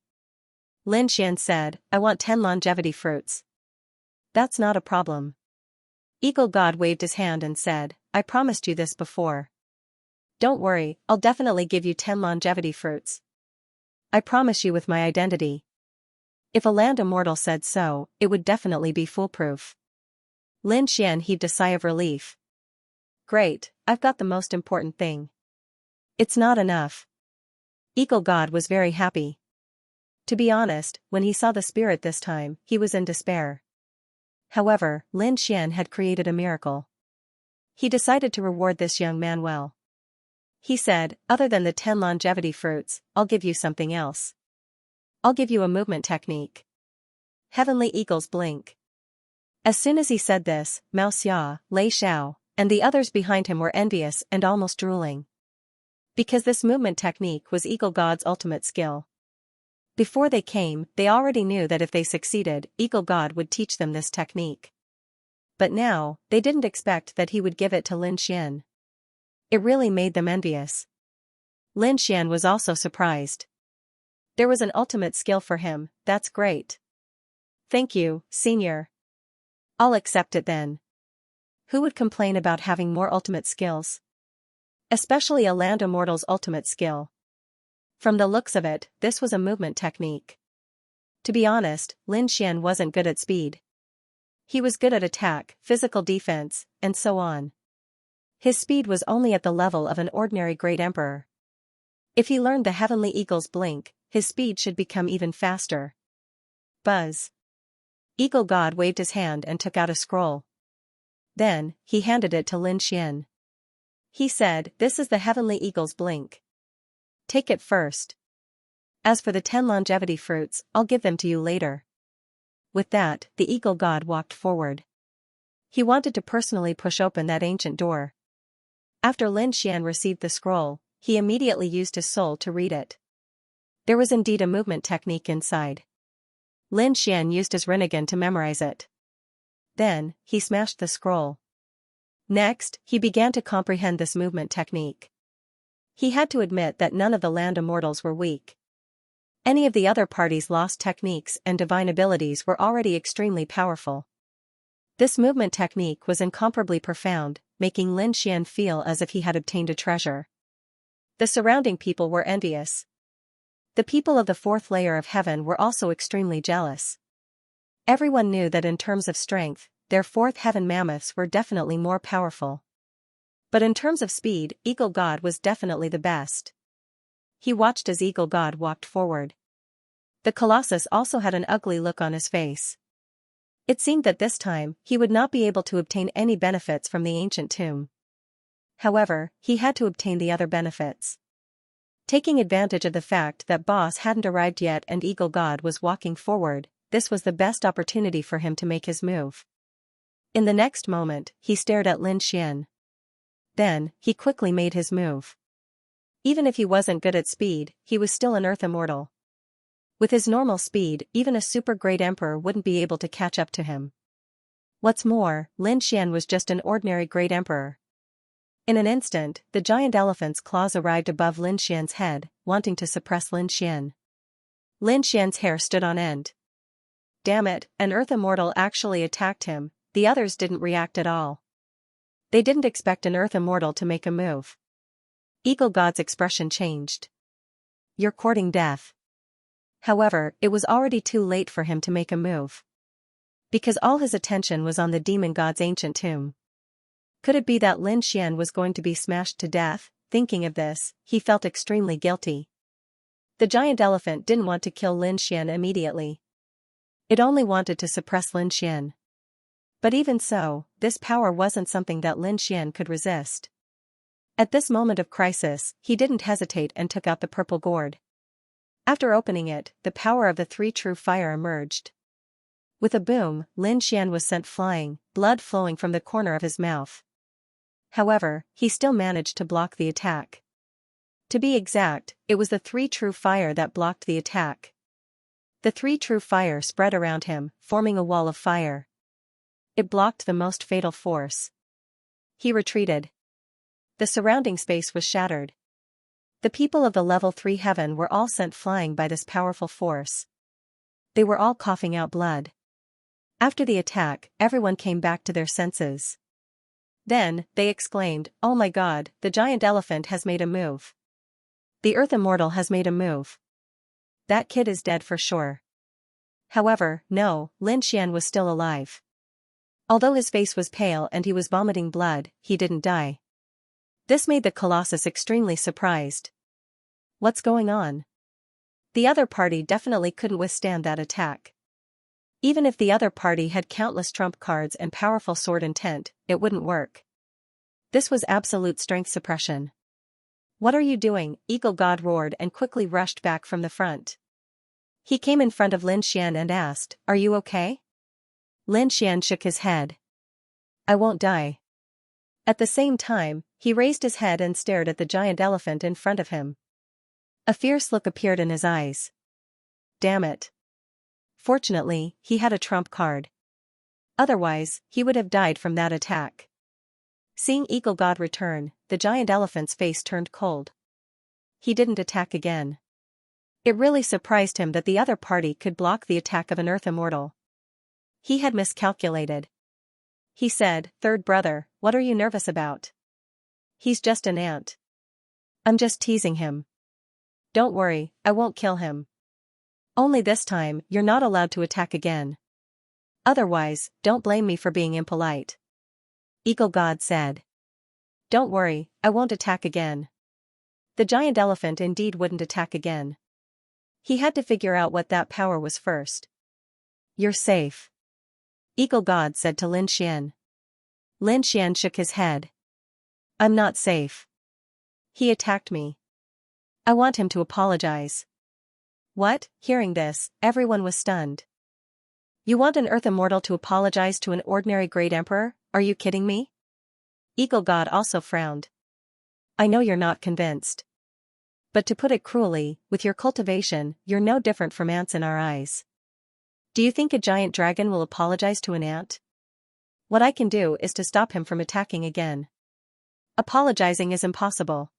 Lin Xian said, I want 10 longevity fruits. That's not a problem. Eagle God waved his hand and said, I promised you this before. Don't worry, I'll definitely give you 10 longevity fruits. I promise you with my identity. If a land immortal said so, it would definitely be foolproof. Lin Xian heaved a sigh of relief. Great, I've got the most important thing. It's not enough. Eagle God was very happy. To be honest, when he saw the spirit this time, he was in despair. However, Lin Xian had created a miracle. He decided to reward this young man well. He said, other than the 10 longevity fruits, I'll give you something else. I'll give you a movement technique. Heavenly Eagles Blink. As soon as he said this, Mao Xia, Lei Xiao, and the others behind him were envious and almost drooling. Because this movement technique was Eagle God's ultimate skill. Before they came, they already knew that if they succeeded, Eagle God would teach them this technique. But now, they didn't expect that he would give it to Lin Xian. It really made them envious. Lin Xian was also surprised. There was an ultimate skill for him, that's great. Thank you, senior. I'll accept it then. Who would complain about having more ultimate skills? Especially a land immortal's ultimate skill. From the looks of it, this was a movement technique. To be honest, Lin Xian wasn't good at speed. He was good at attack, physical defense, and so on. His speed was only at the level of an ordinary great emperor. If he learned the heavenly eagle's blink, his speed should become even faster. Buzz. Eagle God waved his hand and took out a scroll. Then, he handed it to Lin Xian. He said, this is the heavenly eagle's blink. Take it first. As for the 10 longevity fruits, I'll give them to you later. With that, the Eagle God walked forward. He wanted to personally push open that ancient door. After Lin Xian received the scroll, he immediately used his soul to read it. There was indeed a movement technique inside. Lin Xian used his Rinnegan to memorize it. Then, he smashed the scroll. Next, he began to comprehend this movement technique. He had to admit that none of the land immortals were weak. Any of the other parties' lost techniques and divine abilities were already extremely powerful. This movement technique was incomparably profound, making Lin Xian feel as if he had obtained a treasure. The surrounding people were envious. The people of the fourth layer of heaven were also extremely jealous. Everyone knew that in terms of strength, their fourth heaven mammoths were definitely more powerful. But in terms of speed, Eagle God was definitely the best. He watched as Eagle God walked forward. The Colossus also had an ugly look on his face. It seemed that this time, he would not be able to obtain any benefits from the ancient tomb. However, he had to obtain the other benefits. Taking advantage of the fact that Boss hadn't arrived yet and Eagle God was walking forward, this was the best opportunity for him to make his move. In the next moment, he stared at Lin Xian. Then, he quickly made his move. Even if he wasn't good at speed, he was still an Earth Immortal. With his normal speed, even a super great emperor wouldn't be able to catch up to him. What's more, Lin Xian was just an ordinary great emperor. In an instant, the giant elephant's claws arrived above Lin Xian's head, wanting to suppress Lin Xian. Lin Xian's hair stood on end. Damn it, an Earth Immortal actually attacked him, the others didn't react at all. They didn't expect an Earth Immortal to make a move. Eagle God's expression changed. You're courting death. However, it was already too late for him to make a move. Because all his attention was on the demon god's ancient tomb. Could it be that Lin Xian was going to be smashed to death? Thinking of this, he felt extremely guilty. The giant elephant didn't want to kill Lin Xian immediately. It only wanted to suppress Lin Xian. But even so, this power wasn't something that Lin Xian could resist. At this moment of crisis, he didn't hesitate and took out the purple gourd. After opening it, the power of the three true fire emerged. With a boom, Lin Xian was sent flying, blood flowing from the corner of his mouth. However, he still managed to block the attack. To be exact, it was the three true fire that blocked the attack. The three true fire spread around him, forming a wall of fire. It blocked the most fatal force. He retreated. The surrounding space was shattered. The people of the level 3 heaven were all sent flying by this powerful force. They were all coughing out blood. After the attack, everyone came back to their senses. Then, they exclaimed, "Oh my God, the giant elephant has made a move. The Earth Immortal has made a move. That kid is dead for sure." However, no, Lin Xian was still alive. Although his face was pale and he was vomiting blood, he didn't die. This made the Colossus extremely surprised. What's going on? The other party definitely couldn't withstand that attack. Even if the other party had countless trump cards and powerful sword intent, it wouldn't work. This was absolute strength suppression. "What are you doing?" Eagle God roared and quickly rushed back from the front. He came in front of Lin Xian and asked, "Are you okay?" Lin Xian shook his head. "I won't die." At the same time, he raised his head and stared at the giant elephant in front of him. A fierce look appeared in his eyes. Damn it. Fortunately, he had a trump card. Otherwise, he would have died from that attack. Seeing Eagle God return, the giant elephant's face turned cold. He didn't attack again. It really surprised him that the other party could block the attack of an Earth Immortal. He had miscalculated. He said, "Third brother, what are you nervous about? He's just an ant. I'm just teasing him. Don't worry, I won't kill him. Only this time, you're not allowed to attack again. Otherwise, don't blame me for being impolite." Eagle God said. "Don't worry, I won't attack again." The giant elephant indeed wouldn't attack again. He had to figure out what that power was first. "You're safe," Eagle God said to Lin Xian. Lin Xian shook his head. "I'm not safe. He attacked me. I want him to apologize." What? Hearing this, everyone was stunned. "You want an Earth Immortal to apologize to an ordinary Great Emperor? Are you kidding me?" Eagle God also frowned. "I know you're not convinced. But to put it cruelly, with your cultivation, you're no different from ants in our eyes. Do you think a giant dragon will apologize to an ant? What I can do is to stop him from attacking again. Apologizing is impossible."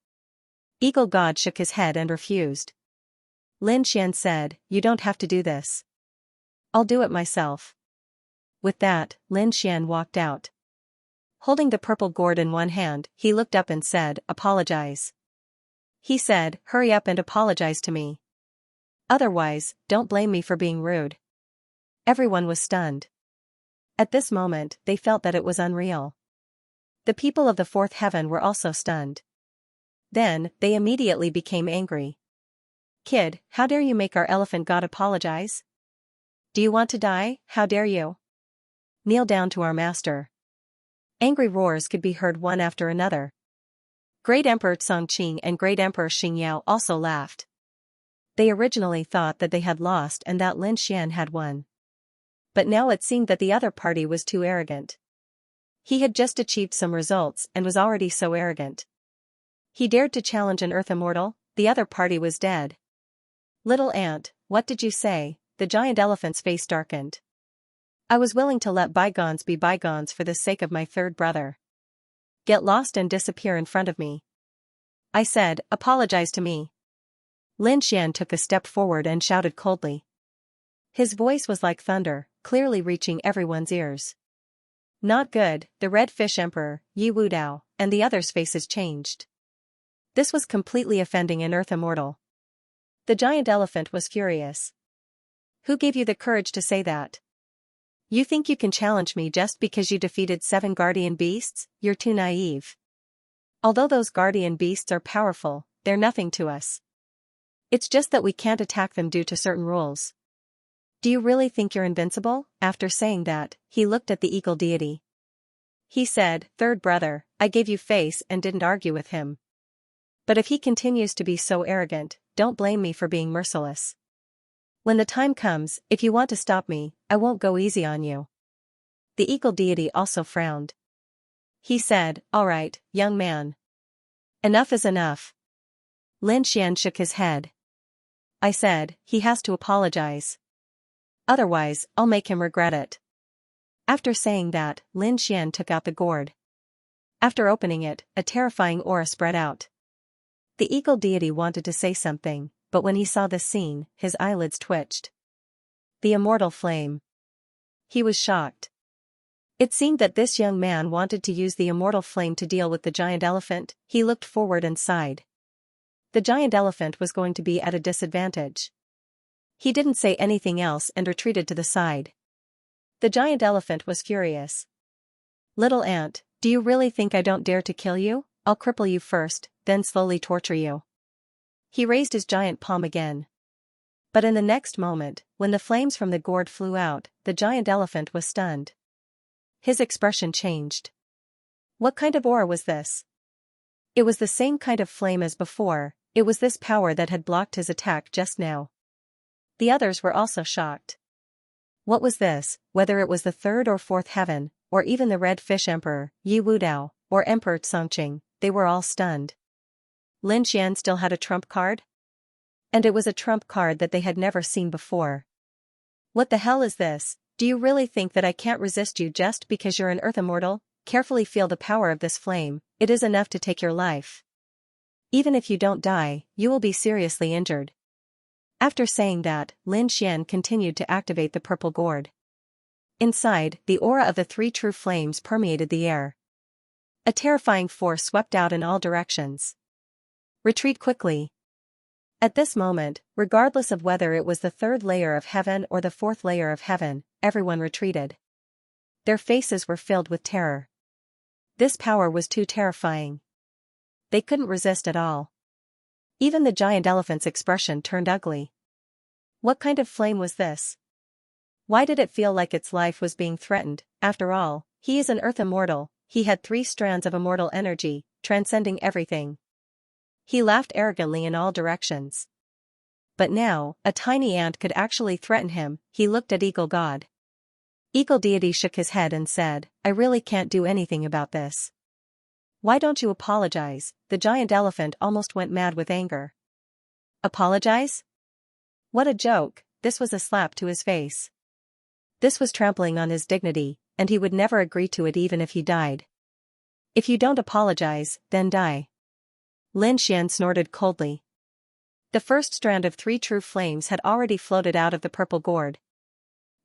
Eagle God shook his head and refused. Lin Xian said, "You don't have to do this. I'll do it myself." With that, Lin Xian walked out. Holding the purple gourd in one hand, he looked up and said, "Apologize." He said, "Hurry up and apologize to me. Otherwise, don't blame me for being rude." Everyone was stunned. At this moment, they felt that it was unreal. The people of the fourth heaven were also stunned. Then, they immediately became angry. "Kid, how dare you make our elephant god apologize? Do you want to die? How dare you? Kneel down to our master." Angry roars could be heard one after another. Great Emperor Songqing and Great Emperor Xingyao also laughed. They originally thought that they had lost and that Lin Xian had won. But now it seemed that the other party was too arrogant. He had just achieved some results and was already so arrogant. He dared to challenge an Earth Immortal. The other party was dead. "Little ant, what did you say?" The giant elephant's face darkened. "I was willing to let bygones be bygones for the sake of my third brother. Get lost and disappear in front of me. I said, apologize to me." Lin Xian took a step forward and shouted coldly. His voice was like thunder, clearly reaching everyone's ears. Not good. The Red Fish Emperor, Yi Wudao, and the others' faces changed. This was completely offending an Earth Immortal. The giant elephant was furious. "Who gave you the courage to say that? You think you can challenge me just because you defeated 7 guardian beasts? You're too naive. Although those guardian beasts are powerful, they're nothing to us. It's just that we can't attack them due to certain rules. Do you really think you're invincible?" After saying that, he looked at the eagle deity. He said, "Third brother, I gave you face and didn't argue with him. But if he continues to be so arrogant, don't blame me for being merciless. When the time comes, if you want to stop me, I won't go easy on you." The eagle deity also frowned. He said, "All right, young man. Enough is enough." Lin Xian shook his head. "I said, he has to apologize. Otherwise, I'll make him regret it." After saying that, Lin Xian took out the gourd. After opening it, a terrifying aura spread out. The eagle deity wanted to say something, but when he saw this scene, his eyelids twitched. The immortal flame. He was shocked. It seemed that this young man wanted to use the immortal flame to deal with the giant elephant. He looked forward and sighed. The giant elephant was going to be at a disadvantage. He didn't say anything else and retreated to the side. The giant elephant was furious. "Little ant, do you really think I don't dare to kill you? I'll cripple you first, then slowly torture you." He raised his giant palm again. But in the next moment, when the flames from the gourd flew out, the giant elephant was stunned. His expression changed. What kind of aura was this? It was the same kind of flame as before. It was this power that had blocked his attack just now. The others were also shocked. What was this, whether it was the third or fourth heaven, or even the Red Fish Emperor, Yi Wudao, or Emperor Xianxia, they were all stunned. Lin Xian still had a trump card? And it was a trump card that they had never seen before. What the hell is this? Do you really think that I can't resist you just because you're an earth immortal? Carefully feel the power of this flame, it is enough to take your life. Even if you don't die, you will be seriously injured. After saying that, Lin Xian continued to activate the purple gourd. Inside, the aura of the three true flames permeated the air. A terrifying force swept out in all directions. Retreat quickly. At this moment, regardless of whether it was the third layer of heaven or the fourth layer of heaven, everyone retreated. Their faces were filled with terror. This power was too terrifying. They couldn't resist at all. Even the giant elephant's expression turned ugly. What kind of flame was this? Why did it feel like its life was being threatened? After all, he is an earth immortal. He had 3 strands of immortal energy, transcending everything. He laughed arrogantly in all directions. But now, a tiny ant could actually threaten him. He looked at Eagle God. Eagle Deity shook his head and said, "I really can't do anything about this." "Why don't you apologize?" The giant elephant almost went mad with anger. Apologize? What a joke, this was a slap to his face. This was trampling on his dignity, and he would never agree to it even if he died. "If you don't apologize, then die." Lin Xian snorted coldly. The first strand of 3 true flames had already floated out of the purple gourd.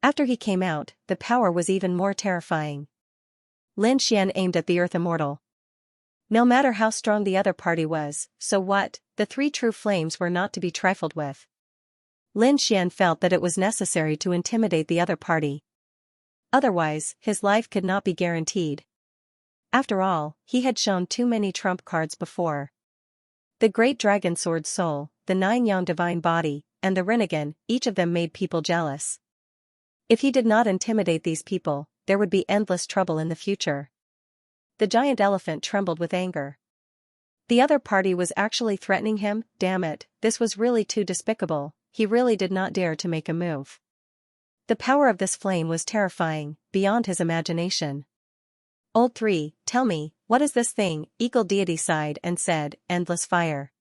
After he came out, the power was even more terrifying. Lin Xian aimed at the earth immortal. No matter how strong the other party was, so what, the 3 true flames were not to be trifled with. Lin Xian felt that it was necessary to intimidate the other party. Otherwise, his life could not be guaranteed. After all, he had shown too many trump cards before. The Great Dragon Sword Soul, the 9 Yang Divine Body, and the Rinnegan, each of them made people jealous. If he did not intimidate these people, there would be endless trouble in the future. The giant elephant trembled with anger. The other party was actually threatening him. Damn it, this was really too despicable. He really did not dare to make a move. The power of this flame was terrifying, beyond his imagination. "Old 3, tell me, what is this thing?" Eagle Deity sighed and said, "Endless fire."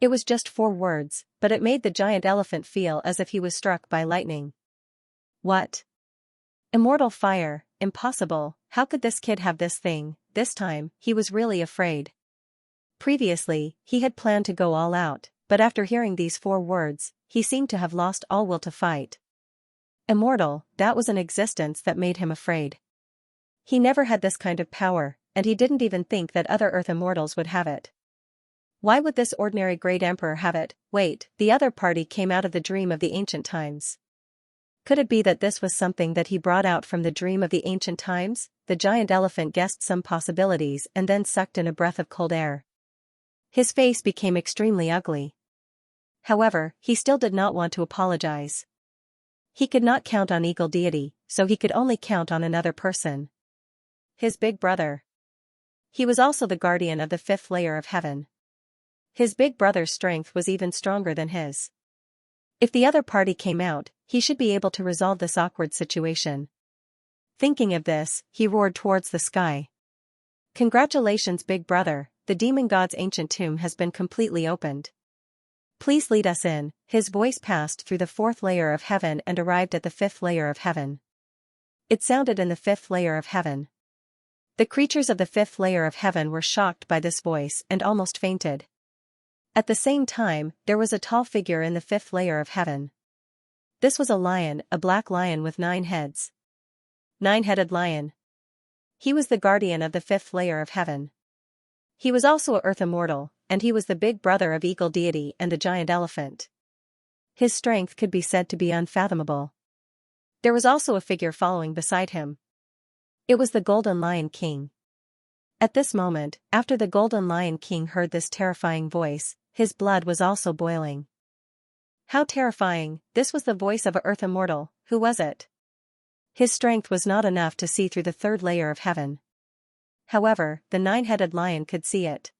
It was just 4 words, but it made the giant elephant feel as if he was struck by lightning. What? Immortal fire, impossible, how could this kid have this thing? This time, he was really afraid. Previously, he had planned to go all out, but after hearing these 4 words, he seemed to have lost all will to fight. Immortal, that was an existence that made him afraid. He never had this kind of power, and he didn't even think that other Earth immortals would have it. Why would this ordinary great emperor have it? Wait, the other party came out of the dream of the ancient times. Could it be that this was something that he brought out from the dream of the ancient times? The giant elephant guessed some possibilities and then sucked in a breath of cold air. His face became extremely ugly. However, he still did not want to apologize. He could not count on Eagle Deity, so he could only count on another person. His big brother. He was also the guardian of the 5th layer of heaven. His big brother's strength was even stronger than his. If the other party came out, he should be able to resolve this awkward situation. Thinking of this, he roared towards the sky. "Congratulations, big brother, the demon god's ancient tomb has been completely opened. Please lead us in." His voice passed through the 4th layer of heaven and arrived at the 5th layer of heaven. It sounded in the 5th layer of heaven. The creatures of the 5th layer of heaven were shocked by this voice and almost fainted. At the same time, there was a tall figure in the 5th layer of heaven. This was a lion, a black lion with 9 heads. Nine-headed lion. He was the guardian of the fifth layer of heaven. He was also a earth immortal, and he was the big brother of eagle deity and the giant elephant. His strength could be said to be unfathomable. There was also a figure following beside him. It was the Golden Lion King. At this moment, after the Golden Lion King heard this terrifying voice, his blood was also boiling. How terrifying! This was the voice of a earth immortal. Who was it? His strength was not enough to see through the third layer of heaven. However, the nine-headed lion could see it.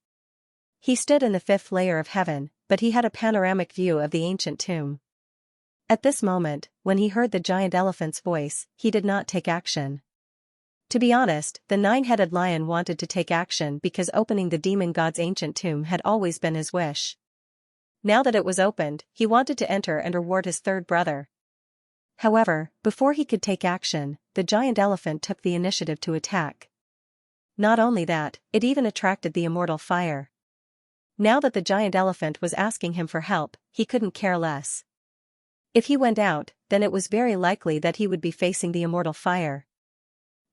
He stood in the fifth layer of heaven, but he had a panoramic view of the ancient tomb. At this moment, when he heard the giant elephant's voice, he did not take action. To be honest, the nine-headed lion wanted to take action because opening the demon god's ancient tomb had always been his wish. Now that it was opened, he wanted to enter and reward his third brother. However, before he could take action, the giant elephant took the initiative to attack. Not only that, it even attracted the immortal fire. Now that the giant elephant was asking him for help, he couldn't care less. If he went out, then it was very likely that he would be facing the immortal fire.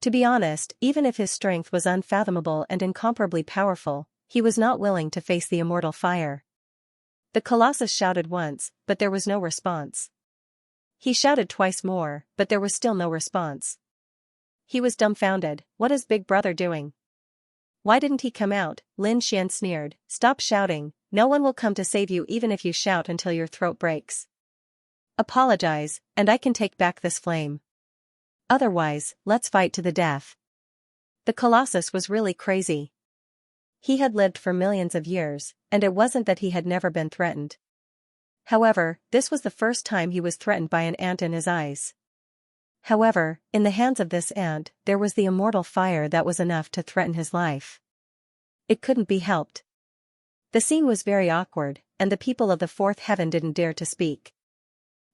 To be honest, even if his strength was unfathomable and incomparably powerful, he was not willing to face the immortal fire. The Colossus shouted once, but there was no response. He shouted twice more, but there was still no response. He was dumbfounded. What is Big Brother doing? Why didn't he come out? Lin Xian sneered. Stop shouting, no one will come to save you even if you shout until your throat breaks. Apologize, and I can take back this flame. Otherwise, let's fight to the death. The Colossus was really crazy. He had lived for millions of years, and it wasn't that he had never been threatened. However, this was the first time he was threatened by an ant in his eyes. However, in the hands of this ant, there was the immortal fire that was enough to threaten his life. It couldn't be helped. The scene was very awkward, and the people of the fourth heaven didn't dare to speak.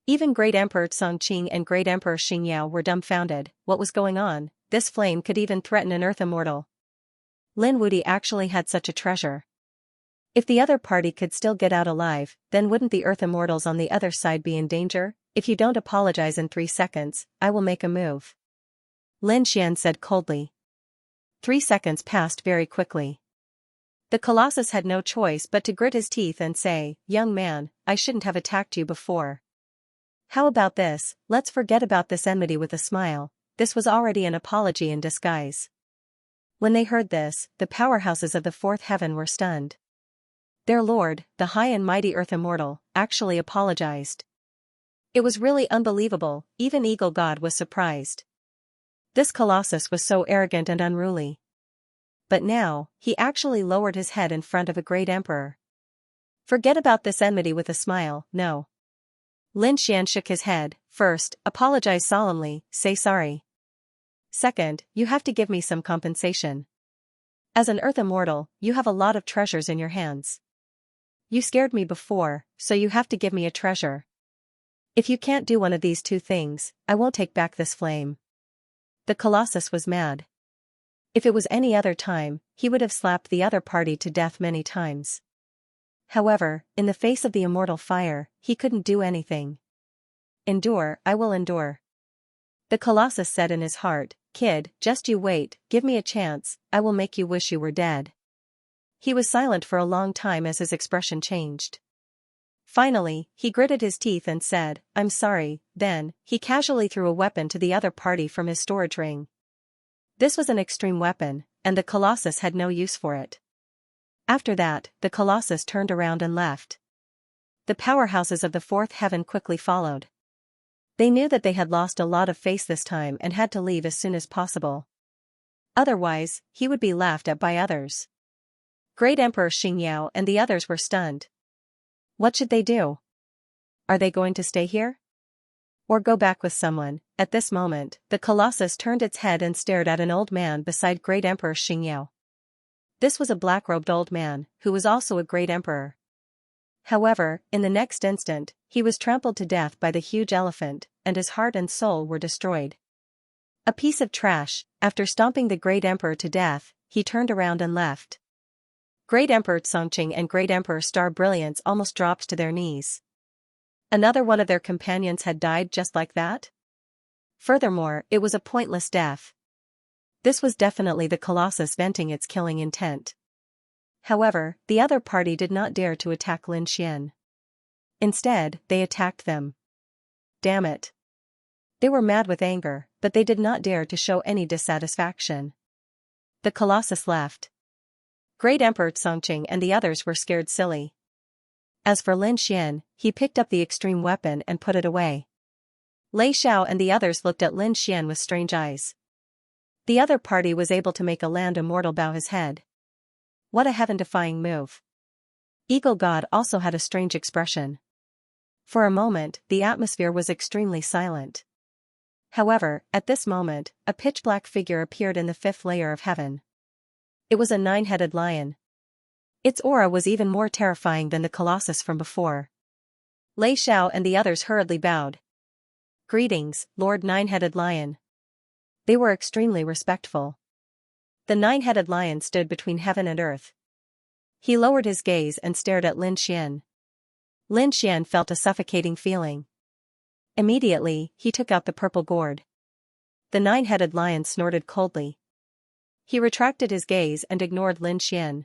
Even Great Emperor Songqing and Great Emperor Xianxia were dumbfounded. What was going on? This flame could even threaten an earth immortal. Lin Wudi actually had such a treasure. If the other party could still get out alive, then wouldn't the earth immortals on the other side be in danger? If you don't apologize in 3 seconds, I will make a move. Lin Xian said coldly. 3 seconds passed very quickly. The Colossus had no choice but to grit his teeth and say, young man, I shouldn't have attacked you before. How about this? Let's forget about this enmity with a smile. This was already an apology in disguise. When they heard this, the powerhouses of the fourth heaven were stunned. Their lord, the high and mighty earth immortal, actually apologized. It was really unbelievable, even Eagle God was surprised. This Colossus was so arrogant and unruly. But now, he actually lowered his head in front of a great emperor. Forget about this enmity with a smile, no. Lin Xian shook his head. First, apologize solemnly, say sorry. Second, you have to give me some compensation. As an earth immortal, you have a lot of treasures in your hands. You scared me before, so you have to give me a treasure. If you can't do one of these 2 things, I won't take back this flame. The Colossus was mad. If it was any other time, he would have slapped the other party to death many times. However, in the face of the immortal fire, he couldn't do anything. Endure, I will endure. The Colossus said in his heart, kid, just you wait, give me a chance, I will make you wish you were dead. He was silent for a long time as his expression changed. Finally, he gritted his teeth and said, I'm sorry. Then, he casually threw a weapon to the other party from his storage ring. This was an extreme weapon, and the Colossus had no use for it. After that, the Colossus turned around and left. The powerhouses of the fourth heaven quickly followed. They knew that they had lost a lot of face this time and had to leave as soon as possible. Otherwise, he would be laughed at by others. Great Emperor Xianxia and the others were stunned. What should they do? Are they going to stay here? Or go back with someone? At this moment, the Colossus turned its head and stared at an old man beside Great Emperor Xianxia. This was a black-robed old man, who was also a great emperor. However, in the next instant, he was trampled to death by the huge elephant, and his heart and soul were destroyed. A piece of trash. After stomping the great emperor to death, he turned around and left. Great Emperor Songqing and Great Emperor Star Brilliance almost dropped to their knees. Another one of their companions had died just like that? Furthermore, it was a pointless death. This was definitely the Colossus venting its killing intent. However, the other party did not dare to attack Lin Xian. Instead, they attacked them. Damn it. They were mad with anger, but they did not dare to show any dissatisfaction. The Colossus left. Great Emperor Xianxia and the others were scared silly. As for Lin Xian, he picked up the extreme weapon and put it away. Lei Xiao and the others looked at Lin Xian with strange eyes. The other party was able to make a land immortal bow his head. What a heaven-defying move. Eagle God also had a strange expression. For a moment, the atmosphere was extremely silent. However, at this moment, a pitch-black figure appeared in the fifth layer of heaven. It was a nine-headed lion. Its aura was even more terrifying than the Colossus from before. Lei Xiao and the others hurriedly bowed. Greetings, Lord Nine-Headed Lion. They were extremely respectful. The nine-headed lion stood between heaven and earth. He lowered his gaze and stared at Lin Xian. Lin Xian felt a suffocating feeling. Immediately, he took out the purple gourd. The nine-headed lion snorted coldly. He retracted his gaze and ignored Lin Xian.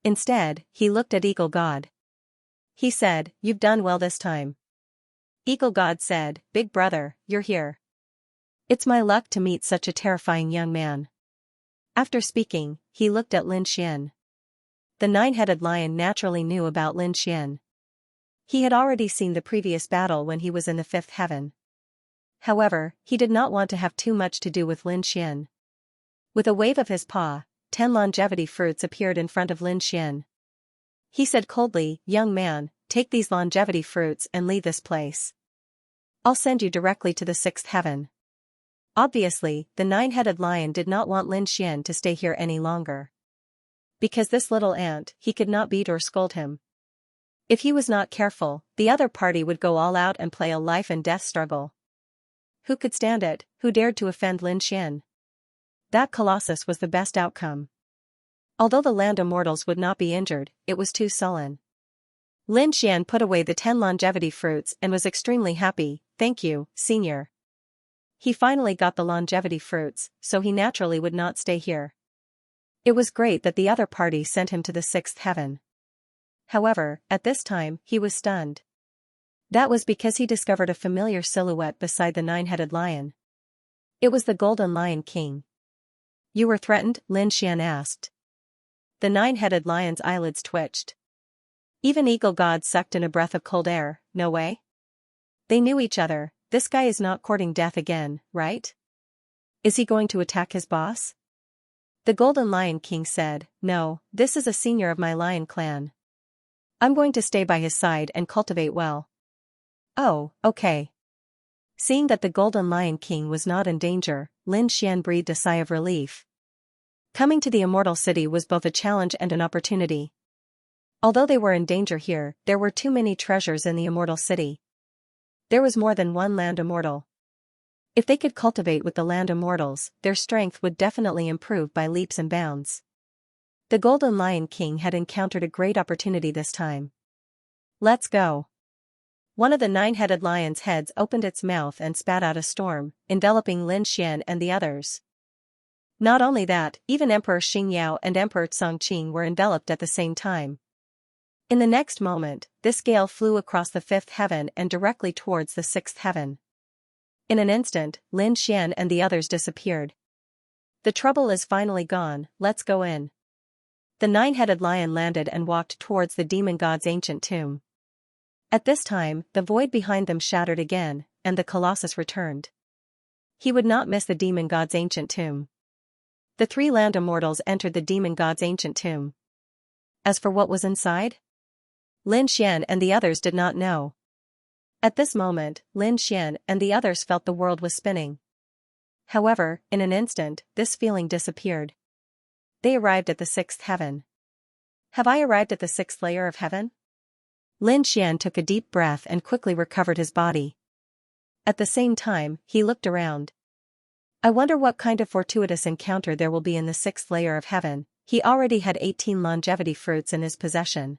Instead, he looked at Eagle God. He said, "You've done well this time." Eagle God said, "Big brother, you're here. It's my luck to meet such a terrifying young man." After speaking, he looked at Lin Xian. The nine-headed lion naturally knew about Lin Xian. He had already seen the previous battle when he was in the fifth heaven. However, he did not want to have too much to do with Lin Xian. With a wave of his paw, 10 longevity fruits appeared in front of Lin Xian. He said coldly, "Young man, take these longevity fruits and leave this place. I'll send you directly to the sixth heaven." Obviously, the nine-headed lion did not want Lin Xian to stay here any longer. Because this little ant, he could not beat or scold him. If he was not careful, the other party would go all out and play a life-and-death struggle. Who could stand it? Who dared to offend Lin Xian? That Colossus was the best outcome. Although the land immortals would not be injured, it was too sullen. Lin Xian put away the 10 longevity fruits and was extremely happy. "Thank you, senior." He finally got the longevity fruits, so he naturally would not stay here. It was great that the other party sent him to the sixth heaven. However, at this time, he was stunned. That was because he discovered a familiar silhouette beside the nine-headed lion. It was the Golden Lion King. "You were threatened?" Lin Xian asked. The nine-headed lion's eyelids twitched. Even Eagle God sucked in a breath of cold air. "No way." They knew each other. This guy is not courting death again, right? Is he going to attack his boss? The Golden Lion King said, "No, this is a senior of my lion clan. I'm going to stay by his side and cultivate well." "Oh, okay." Seeing that the Golden Lion King was not in danger, Lin Xian breathed a sigh of relief. Coming to the Immortal City was both a challenge and an opportunity. Although they were in danger here, there were too many treasures in the Immortal City. There was more than one land immortal. If they could cultivate with the land immortals, their strength would definitely improve by leaps and bounds. The Golden Lion King had encountered a great opportunity this time. "Let's go." One of the nine-headed lion's heads opened its mouth and spat out a storm, enveloping Lin Xian and the others. Not only that, even Emperor Xingyao and Emperor Xianxia were enveloped at the same time. In the next moment, this gale flew across the fifth heaven and directly towards the sixth heaven. In an instant, Lin Xian and the others disappeared. "The trouble is finally gone, let's go in." The nine-headed lion landed and walked towards the demon god's ancient tomb. At this time, the void behind them shattered again, and the Colossus returned. He would not miss the demon god's ancient tomb. The 3 land immortals entered the demon god's ancient tomb. As for what was inside? Lin Xian and the others did not know. At this moment, Lin Xian and the others felt the world was spinning. However, in an instant, this feeling disappeared. They arrived at the sixth heaven. "Have I arrived at the sixth layer of heaven?" Lin Xian took a deep breath and quickly recovered his body. At the same time, he looked around. I wonder what kind of fortuitous encounter there will be in the sixth layer of heaven. He already had 18 longevity fruits in his possession.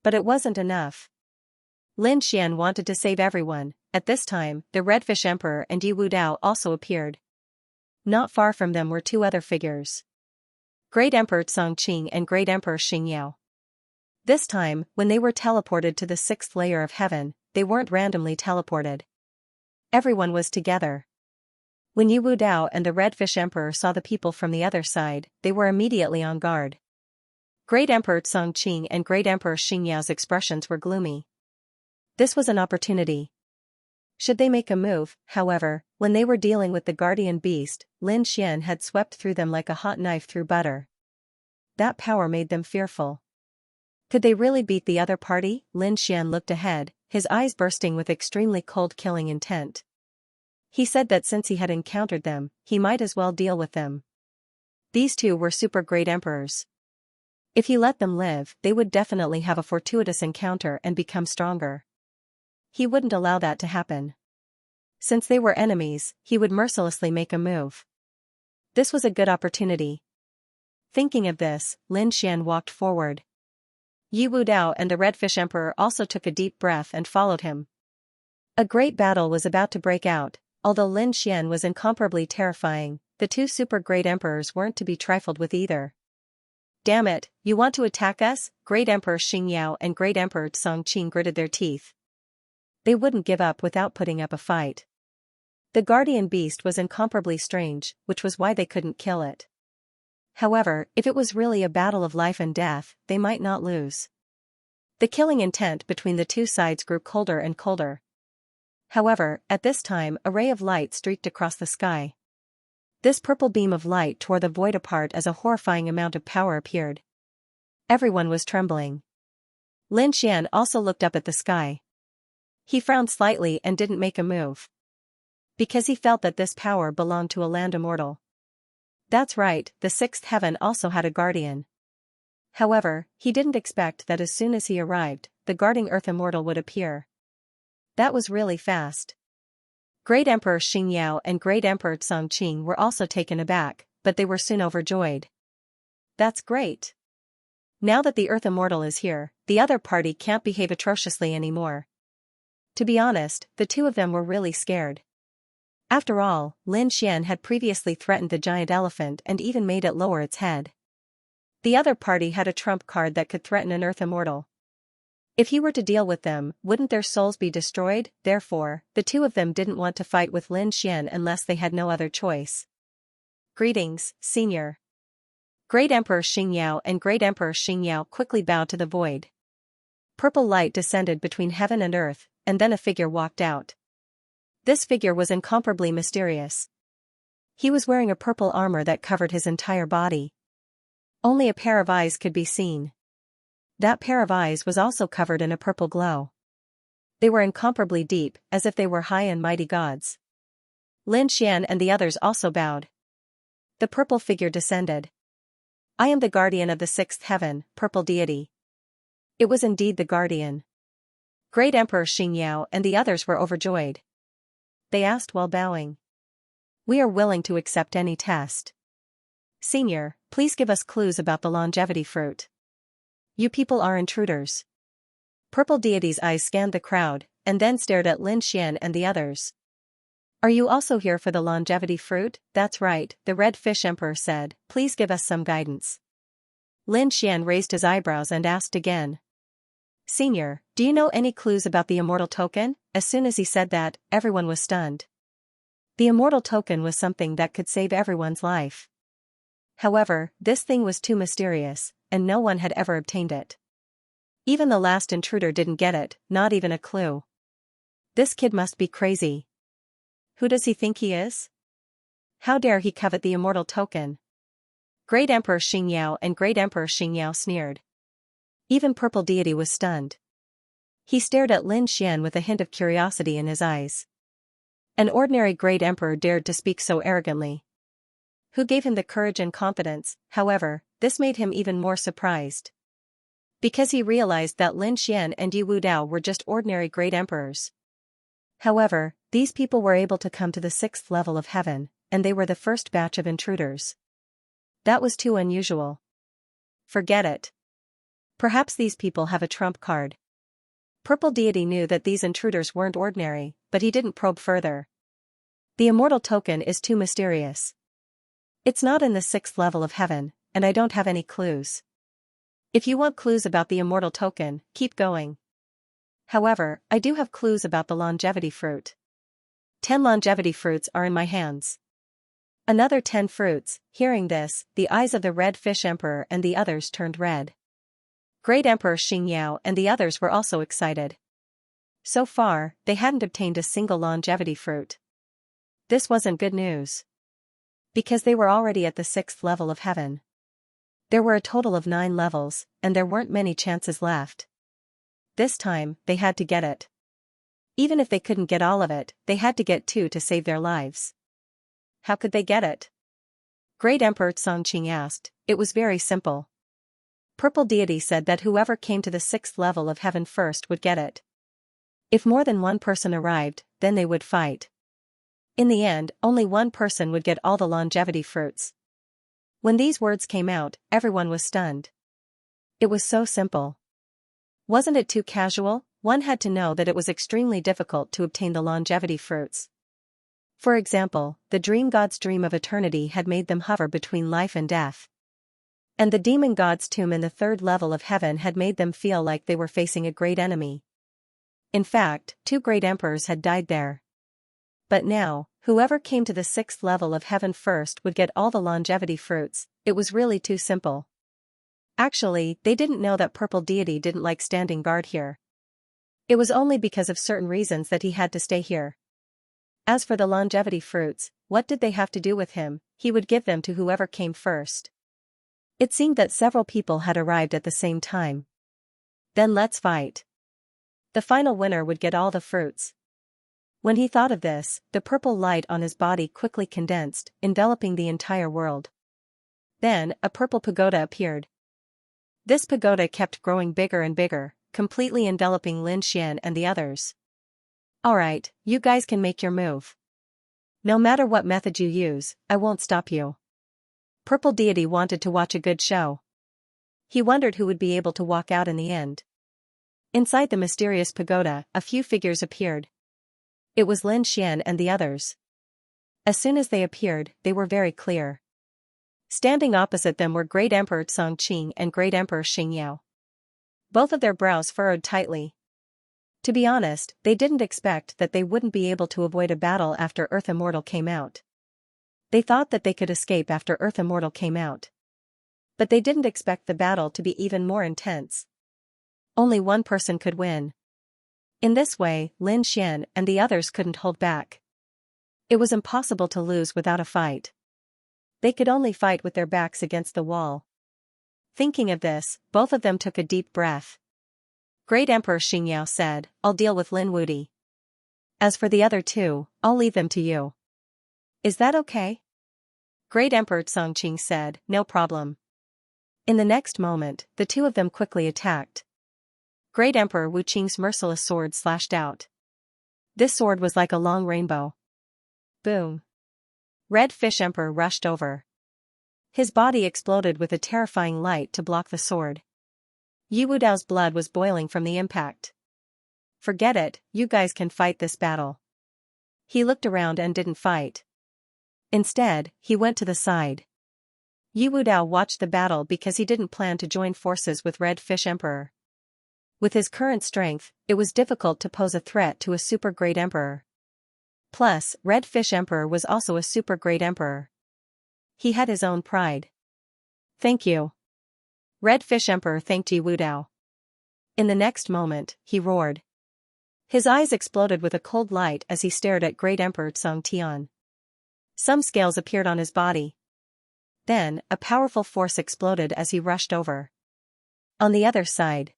But it wasn't enough. Lin Xian wanted to save everyone, at this time, the Redfish Emperor and Yi Wudao also appeared. Not far from them were two other figures. Great Emperor Chongqing and Great Emperor Xingyao. This time, when they were teleported to the sixth layer of heaven, they weren't randomly teleported. Everyone was together. When Yi Wudao and the Redfish Emperor saw the people from the other side, they were immediately on guard. Great Emperor Chongqing and Great Emperor Xingyao's expressions were gloomy. This was an opportunity. Should they make a move, however, when they were dealing with the guardian beast, Lin Xian had swept through them like a hot knife through butter. That power made them fearful. Could they really beat the other party? Lin Xian looked ahead, his eyes bursting with extremely cold killing intent. He said that since he had encountered them, he might as well deal with them. These two were super great emperors. If he let them live, they would definitely have a fortuitous encounter and become stronger. He wouldn't allow that to happen. Since they were enemies, he would mercilessly make a move. This was a good opportunity. Thinking of this, Lin Xian walked forward. Yi Wudao and the Redfish Emperor also took a deep breath and followed him. A great battle was about to break out. Although Lin Xian was incomparably terrifying, the two super great emperors weren't to be trifled with either. Damn it, you want to attack us? Great Emperor Xingyao and Great Emperor Chongqing gritted their teeth. They wouldn't give up without putting up a fight. The guardian beast was incomparably strange, which was why they couldn't kill it. However, if it was really a battle of life and death, they might not lose. The killing intent between the two sides grew colder and colder. However, at this time a ray of light streaked across the sky. This purple beam of light tore the void apart as a horrifying amount of power appeared. Everyone was trembling. Lin Xian also looked up at the sky. He frowned slightly and didn't make a move. Because he felt that this power belonged to a land immortal. That's right, the sixth heaven also had a guardian. However, he didn't expect that as soon as he arrived, the guarding earth immortal would appear. That was really fast. Great Emperor Xingyao and Great Emperor Chongqing were also taken aback, but they were soon overjoyed. That's great. Now that the Earth Immortal is here, the other party can't behave atrociously anymore. To be honest, the two of them were really scared. After all, Lin Xian had previously threatened the giant elephant and even made it lower its head. The other party had a trump card that could threaten an Earth Immortal. If he were to deal with them, wouldn't their souls be destroyed? Therefore, the two of them didn't want to fight with Lin Xian unless they had no other choice. Greetings, Senior. Great Emperor Xingyao and Great Emperor Xingyao quickly bowed to the void. Purple light descended between heaven and earth, and then a figure walked out. This figure was incomparably mysterious. He was wearing a purple armor that covered his entire body. Only a pair of eyes could be seen. That pair of eyes was also covered in a purple glow. They were incomparably deep, as if they were high and mighty gods. Lin Xian and the others also bowed. The purple figure descended. I am the guardian of the sixth heaven, purple deity. It was indeed the guardian. Great Emperor Xingyao and the others were overjoyed. They asked while bowing. We are willing to accept any test. Senior, please give us clues about the longevity fruit. You people are intruders. Purple deity's eyes scanned the crowd, and then stared at Lin Xian and the others. Are you also here for the longevity fruit? That's right, the Red Fish Emperor said, please give us some guidance. Lin Xian raised his eyebrows and asked again. Senior, do you know any clues about the immortal token? As soon as he said that, everyone was stunned. The immortal token was something that could save everyone's life. However, this thing was too mysterious, and no one had ever obtained it. Even the last intruder didn't get it, not even a clue. This kid must be crazy. Who does he think he is? How dare he covet the immortal token? Great Emperor Xingyao and Great Emperor Xingyao sneered. Even Purple Deity was stunned. He stared at Lin Xian with a hint of curiosity in his eyes. An ordinary Great Emperor dared to speak so arrogantly. Who gave him the courage and confidence? However, this made him even more surprised. Because he realized that Lin Xian and Yi Wudao were just ordinary Great Emperors. However, these people were able to come to the sixth level of heaven, and they were the first batch of intruders. That was too unusual. Forget it. Perhaps these people have a trump card. Purple Deity knew that these intruders weren't ordinary, but he didn't probe further. The immortal token is too mysterious. It's not in the 6th level of heaven, and I don't have any clues. If you want clues about the immortal token, keep going. However, I do have clues about the longevity fruit. 10 longevity fruits are in my hands. Another 10 fruits. Hearing this, the eyes of the Red Fish Emperor and the others turned red. Great Emperor Xianxia and the others were also excited. So far, they hadn't obtained a single longevity fruit. This wasn't good news. Because they were already at the 6th level of heaven. There were a total of 9 levels, and there weren't many chances left. This time, they had to get it. Even if they couldn't get all of it, they had to get 2 to save their lives. How could they get it? Great Emperor Xianxia asked. It was very simple. Purple Deity said that whoever came to the 6th level of heaven first would get it. If more than one person arrived, then they would fight. In the end, only one person would get all the longevity fruits. When these words came out, everyone was stunned. It was so simple. Wasn't it too casual? One had to know that it was extremely difficult to obtain the longevity fruits. For example, the dream god's dream of eternity had made them hover between life and death. And the demon god's tomb in the 3rd level of heaven had made them feel like they were facing a great enemy. In fact, 2 great emperors had died there. But now, whoever came to the 6th level of heaven first would get all the longevity fruits. It was really too simple. Actually, they didn't know that Purple Deity didn't like standing guard here. It was only because of certain reasons that he had to stay here. As for the longevity fruits, what did they have to do with him? He would give them to whoever came first. It seemed that several people had arrived at the same time. Then let's fight. The final winner would get all the fruits. When he thought of this, the purple light on his body quickly condensed, enveloping the entire world. Then, a purple pagoda appeared. This pagoda kept growing bigger and bigger, completely enveloping Lin Xian and the others. Alright, you guys can make your move. No matter what method you use, I won't stop you. Purple Deity wanted to watch a good show. He wondered who would be able to walk out in the end. Inside the mysterious pagoda, a few figures appeared. It was Lin Xian and the others. As soon as they appeared, they were very clear. Standing opposite them were Great Emperor Xianxia and Great Emperor Xianxia. Both of their brows furrowed tightly. To be honest, they didn't expect that they wouldn't be able to avoid a battle after Earth Immortal came out. They thought that they could escape after Earth Immortal came out. But they didn't expect the battle to be even more intense. Only one person could win. In this way, Lin Xian and the others couldn't hold back. It was impossible to lose without a fight. They could only fight with their backs against the wall. Thinking of this, both of them took a deep breath. Great Emperor Xianxia said, I'll deal with Lin Wudi. As for the other 2, I'll leave them to you. Is that okay? Great Emperor Xianxia said, no problem. In the next moment, the 2 of them quickly attacked. Great Emperor Wu Qing's merciless sword slashed out. This sword was like a long rainbow. Boom. Red Fish Emperor rushed over. His body exploded with a terrifying light to block the sword. Yi Wudao's blood was boiling from the impact. Forget it, you guys can fight this battle. He looked around and didn't fight. Instead, he went to the side. Yi Wudao watched the battle because he didn't plan to join forces with Red Fish Emperor. With his current strength, it was difficult to pose a threat to a super great emperor. Plus, Red Fish Emperor was also a super great emperor. He had his own pride. Thank you. Red Fish Emperor thanked Yi Wudao. In the next moment, he roared. His eyes exploded with a cold light as he stared at Great Emperor Xianxia. Some scales appeared on his body. Then, a powerful force exploded as he rushed over. On the other side,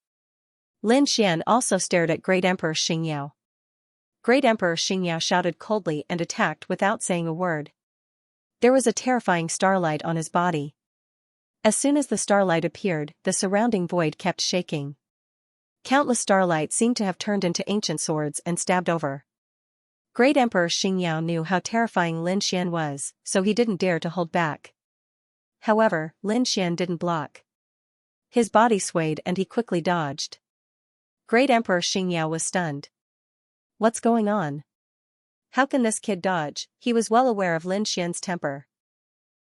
Lin Xian also stared at Great Emperor Xianxia. Great Emperor Xianxia shouted coldly and attacked without saying a word. There was a terrifying starlight on his body. As soon as the starlight appeared, the surrounding void kept shaking. Countless starlights seemed to have turned into ancient swords and stabbed over. Great Emperor Xianxia knew how terrifying Lin Xian was, so he didn't dare to hold back. However, Lin Xian didn't block. His body swayed and he quickly dodged. Great Emperor Xianxia was stunned. What's going on? How can this kid dodge? He was well aware of Lin Xian's temper.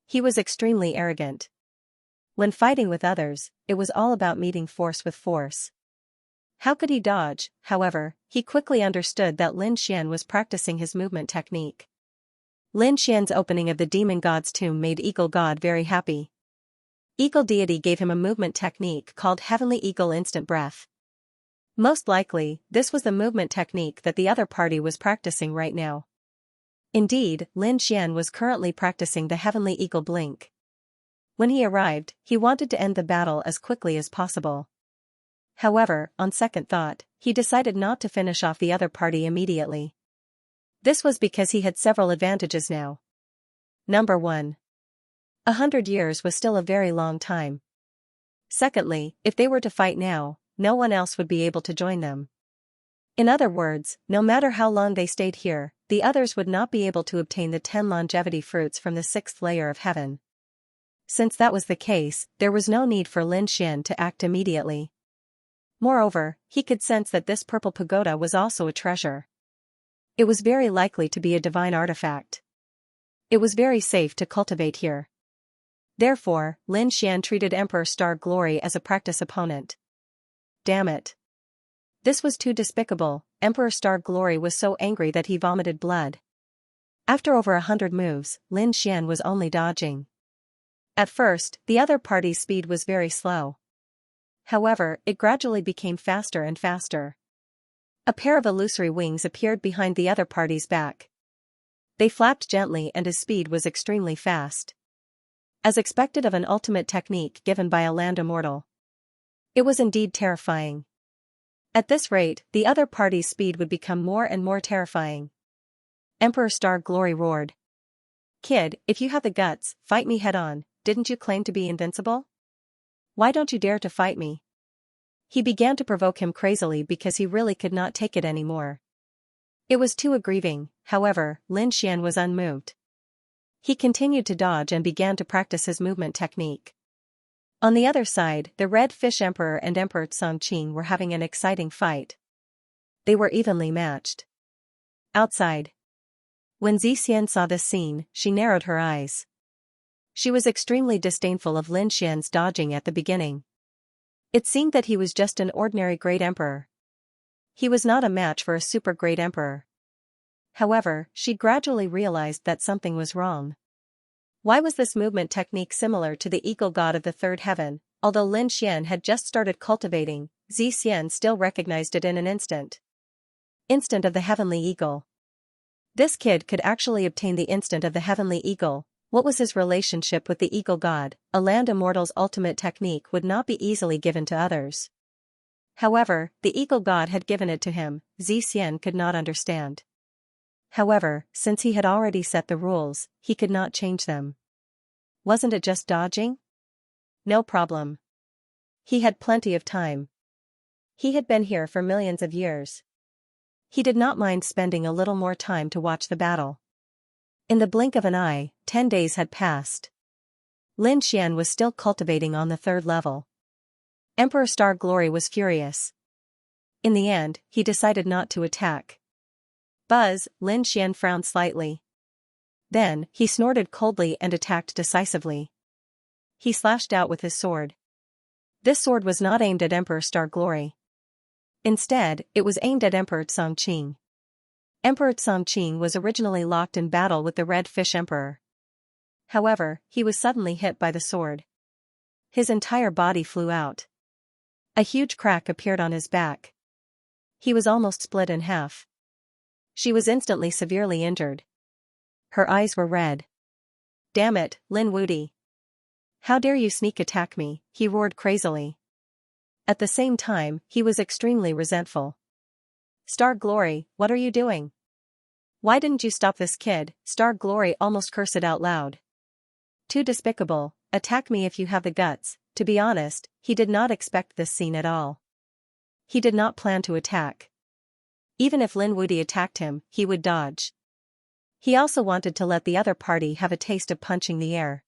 He was extremely arrogant. When fighting with others, it was all about meeting force with force. How could he dodge? However, he quickly understood that Lin Xian was practicing his movement technique. Lin Xian's opening of the demon god's tomb made Eagle God very happy. Eagle deity gave him a movement technique called Heavenly Eagle Instant Breath. Most likely, this was the movement technique that the other party was practicing right now. Indeed, Lin Xian was currently practicing the Heavenly Eagle Blink. When he arrived, he wanted to end the battle as quickly as possible. However, on second thought, he decided not to finish off the other party immediately. This was because he had several advantages now. Number 1. 100 years was still a very long time. Secondly, if they were to fight now, no one else would be able to join them. In other words, no matter how long they stayed here, the others would not be able to obtain the 10 longevity fruits from the 6th layer of heaven. Since that was the case, there was no need for Lin Xian to act immediately. Moreover, he could sense that this purple pagoda was also a treasure. It was very likely to be a divine artifact. It was very safe to cultivate here. Therefore, Lin Xian treated Emperor Star Glory as a practice opponent. Damn it. This was too despicable. Emperor Star Glory was so angry that he vomited blood. After over 100 moves, Lin Xian was only dodging. At first, the other party's speed was very slow. However, it gradually became faster and faster. A pair of illusory wings appeared behind the other party's back. They flapped gently and his speed was extremely fast. As expected of an ultimate technique given by a land immortal. It was indeed terrifying. At this rate, the other party's speed would become more and more terrifying. Emperor Star Glory roared. Kid, if you have the guts, fight me head-on. Didn't you claim to be invincible? Why don't you dare to fight me? He began to provoke him crazily because he really could not take it anymore. It was too aggrieving. However, Lin Xian was unmoved. He continued to dodge and began to practice his movement technique. On the other side, the Red Fish Emperor and Emperor Xianxia were having an exciting fight. They were evenly matched. Outside. When Xianxia saw this scene, she narrowed her eyes. She was extremely disdainful of Lin Xian's dodging at the beginning. It seemed that he was just an ordinary great emperor. He was not a match for a super great emperor. However, she gradually realized that something was wrong. Why was this movement technique similar to the eagle god of the third heaven? Although Lin Xian had just started cultivating, Xianxia still recognized it in an instant. Instant of the heavenly eagle. This kid could actually obtain the instant of the heavenly eagle. What was his relationship with the eagle god? A land immortal's ultimate technique would not be easily given to others. However, the eagle god had given it to him. Xianxia could not understand. However, since he had already set the rules, he could not change them. Wasn't it just dodging? No problem. He had plenty of time. He had been here for millions of years. He did not mind spending a little more time to watch the battle. In the blink of an eye, 10 days had passed. Lin Xian was still cultivating on the 3rd level. Emperor Star Glory was furious. In the end, he decided not to attack. Buzz, Lin Xian frowned slightly. Then, he snorted coldly and attacked decisively. He slashed out with his sword. This sword was not aimed at Emperor Star Glory. Instead, it was aimed at Emperor Xianxia. Emperor Xianxia was originally locked in battle with the Red Fish Emperor. However, he was suddenly hit by the sword. His entire body flew out. A huge crack appeared on his back. He was almost split in half. She was instantly severely injured. Her eyes were red. Damn it, Lin Wudi. How dare you sneak attack me, he roared crazily. At the same time, he was extremely resentful. Star Glory, what are you doing? Why didn't you stop this kid? Star Glory almost cursed out loud. Too despicable, attack me if you have the guts. To be honest, he did not expect this scene at all. He did not plan to attack. Even if Lin Wudi attacked him, he would dodge. He also wanted to let the other party have a taste of punching the air.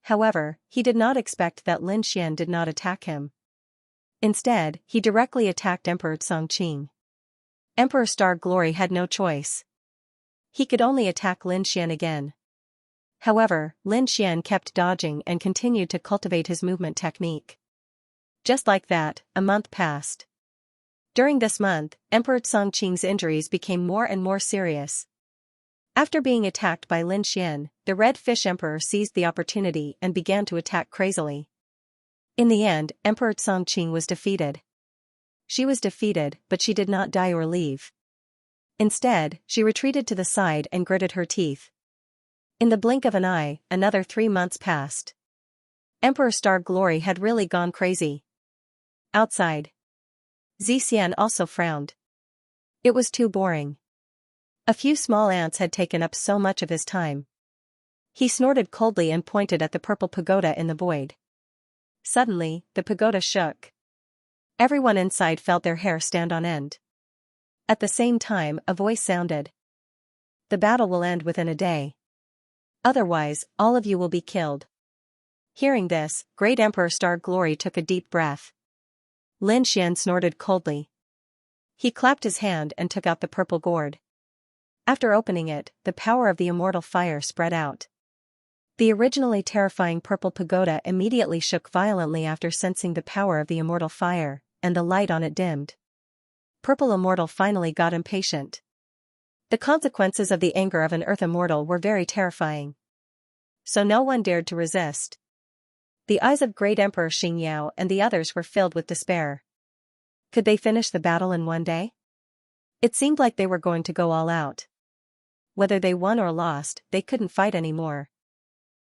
However, he did not expect that Lin Xian did not attack him. Instead, he directly attacked Emperor Songqing. Emperor Star Glory had no choice. He could only attack Lin Xian again. However, Lin Xian kept dodging and continued to cultivate his movement technique. Just like that, a month passed. During this month, Emperor Songqing's injuries became more and more serious. After being attacked by Lin Xian, the Red Fish Emperor seized the opportunity and began to attack crazily. In the end, Emperor Songqing was defeated. She was defeated, but she did not die or leave. Instead, she retreated to the side and gritted her teeth. In the blink of an eye, another 3 months passed. Emperor Star Glory had really gone crazy. Outside, Xian also frowned. It was too boring. A few small ants had taken up so much of his time. He snorted coldly and pointed at the purple pagoda in the void. Suddenly, the pagoda shook. Everyone inside felt their hair stand on end. At the same time, a voice sounded. The battle will end within a day. Otherwise, all of you will be killed. Hearing this, Great Emperor Star Glory took a deep breath. Lin Xian snorted coldly. He clapped his hand and took out the purple gourd. After opening it, the power of the immortal fire spread out. The originally terrifying purple pagoda immediately shook violently after sensing the power of the immortal fire, and the light on it dimmed. Purple Immortal finally got impatient. The consequences of the anger of an Earth Immortal were very terrifying. So no one dared to resist. The eyes of Great Emperor Xianxia and the others were filled with despair. Could they finish the battle in one day? It seemed like they were going to go all out. Whether they won or lost, they couldn't fight anymore.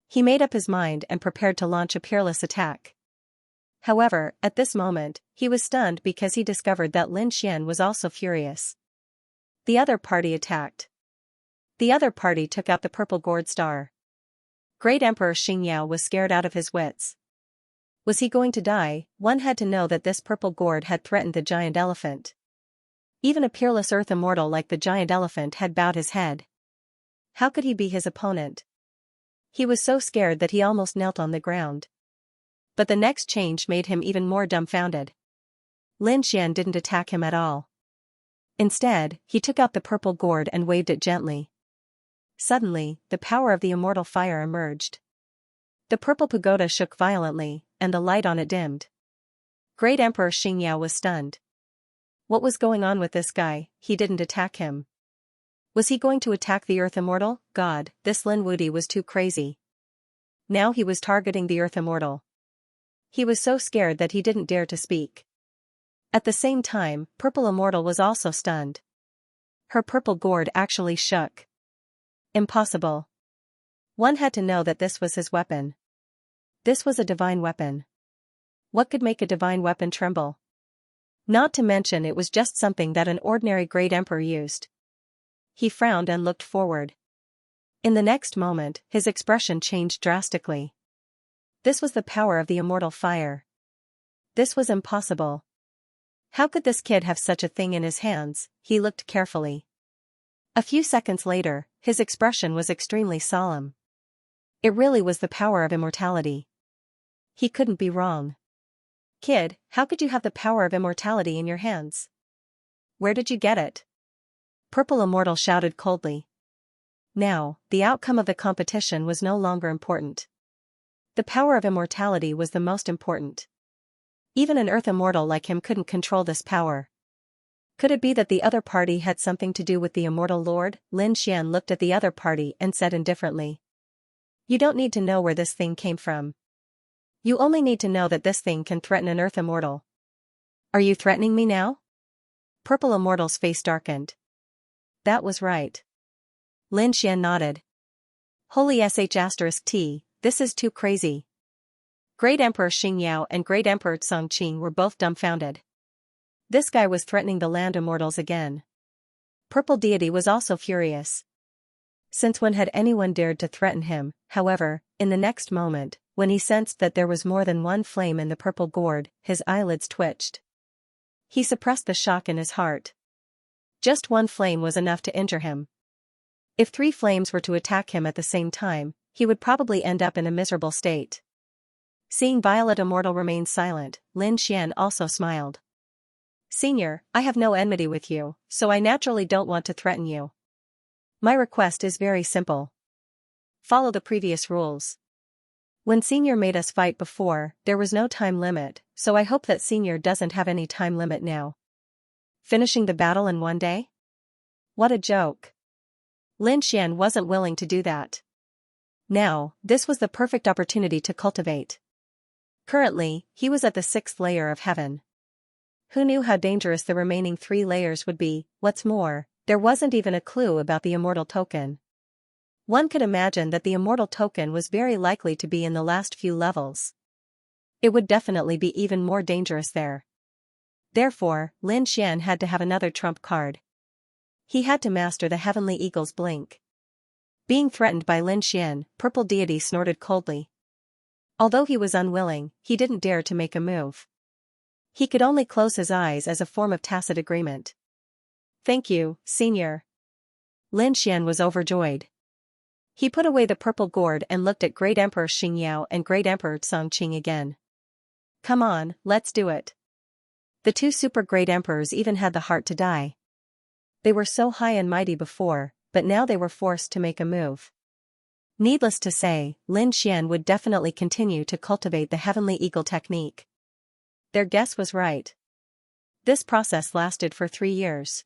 He made up his mind and prepared to launch a peerless attack. However, at this moment, he was stunned because he discovered that Lin Xian was also furious. The other party attacked. The other party took out the purple gourd star. Great Emperor Xianxia was scared out of his wits. Was he going to die? One had to know that this purple gourd had threatened the giant elephant. Even a peerless earth immortal like the giant elephant had bowed his head. How could he be his opponent? He was so scared that he almost knelt on the ground. But the next change made him even more dumbfounded. Lin Xian didn't attack him at all. Instead, he took out the purple gourd and waved it gently. Suddenly, the power of the immortal fire emerged. The purple pagoda shook violently, and the light on it dimmed. Great Emperor Xianxia was stunned. What was going on with this guy? He didn't attack him. Was he going to attack the Earth Immortal? God, this Lin Wudi was too crazy. Now he was targeting the Earth Immortal. He was so scared that he didn't dare to speak. At the same time, Purple Immortal was also stunned. Her purple gourd actually shook. Impossible. One had to know that this was his weapon. This was a divine weapon. What could make a divine weapon tremble? Not to mention it was just something that an ordinary Great Emperor used. He frowned and looked forward. In the next moment, his expression changed drastically. This was the power of the immortal fire. This was impossible. How could this kid have such a thing in his hands? He looked carefully. A few seconds later, his expression was extremely solemn. It really was the power of immortality. He couldn't be wrong. Kid, how could you have the power of immortality in your hands? Where did you get it? Purple Immortal shouted coldly. Now, the outcome of the competition was no longer important. The power of immortality was the most important. Even an Earth Immortal like him couldn't control this power. Could it be that the other party had something to do with the Immortal Lord? Lin Xian looked at the other party and said indifferently. You don't need to know where this thing came from. You only need to know that this thing can threaten an Earth Immortal. Are you threatening me now? Purple Immortal's face darkened. That was right. Lin Xian nodded. Holy sh*t, this is too crazy. Great Emperor Xianxia and Great Emperor Songqing were both dumbfounded. This guy was threatening the land immortals again. Purple Deity was also furious. Since when had anyone dared to threaten him? However, in the next moment, when he sensed that there was more than one flame in the purple gourd, his eyelids twitched. He suppressed the shock in his heart. Just one flame was enough to injure him. If 3 flames were to attack him at the same time, he would probably end up in a miserable state. Seeing Violet Immortal remain silent, Lin Xian also smiled. Senior, I have no enmity with you, so I naturally don't want to threaten you. My request is very simple. Follow the previous rules. When Senior made us fight before, there was no time limit, so I hope that Senior doesn't have any time limit now. Finishing the battle in one day? What a joke. Lin Xian wasn't willing to do that. Now, this was the perfect opportunity to cultivate. Currently, he was at the 6th layer of heaven. Who knew how dangerous the remaining 3 layers would be? What's more, there wasn't even a clue about the immortal token. One could imagine that the immortal token was very likely to be in the last few levels. It would definitely be even more dangerous there. Therefore, Lin Xian had to have another trump card. He had to master the heavenly eagle's blink. Being threatened by Lin Xian, Purple Deity snorted coldly. Although he was unwilling, he didn't dare to make a move. He could only close his eyes as a form of tacit agreement. Thank you, Senior. Lin Xian was overjoyed. He put away the purple gourd and looked at Great Emperor Xingyao and Great Emperor Songqing again. Come on, let's do it. The 2 super great emperors even had the heart to die. They were so high and mighty before, but now they were forced to make a move. Needless to say, Lin Xian would definitely continue to cultivate the heavenly eagle technique. Their guess was right. This process lasted for 3 years.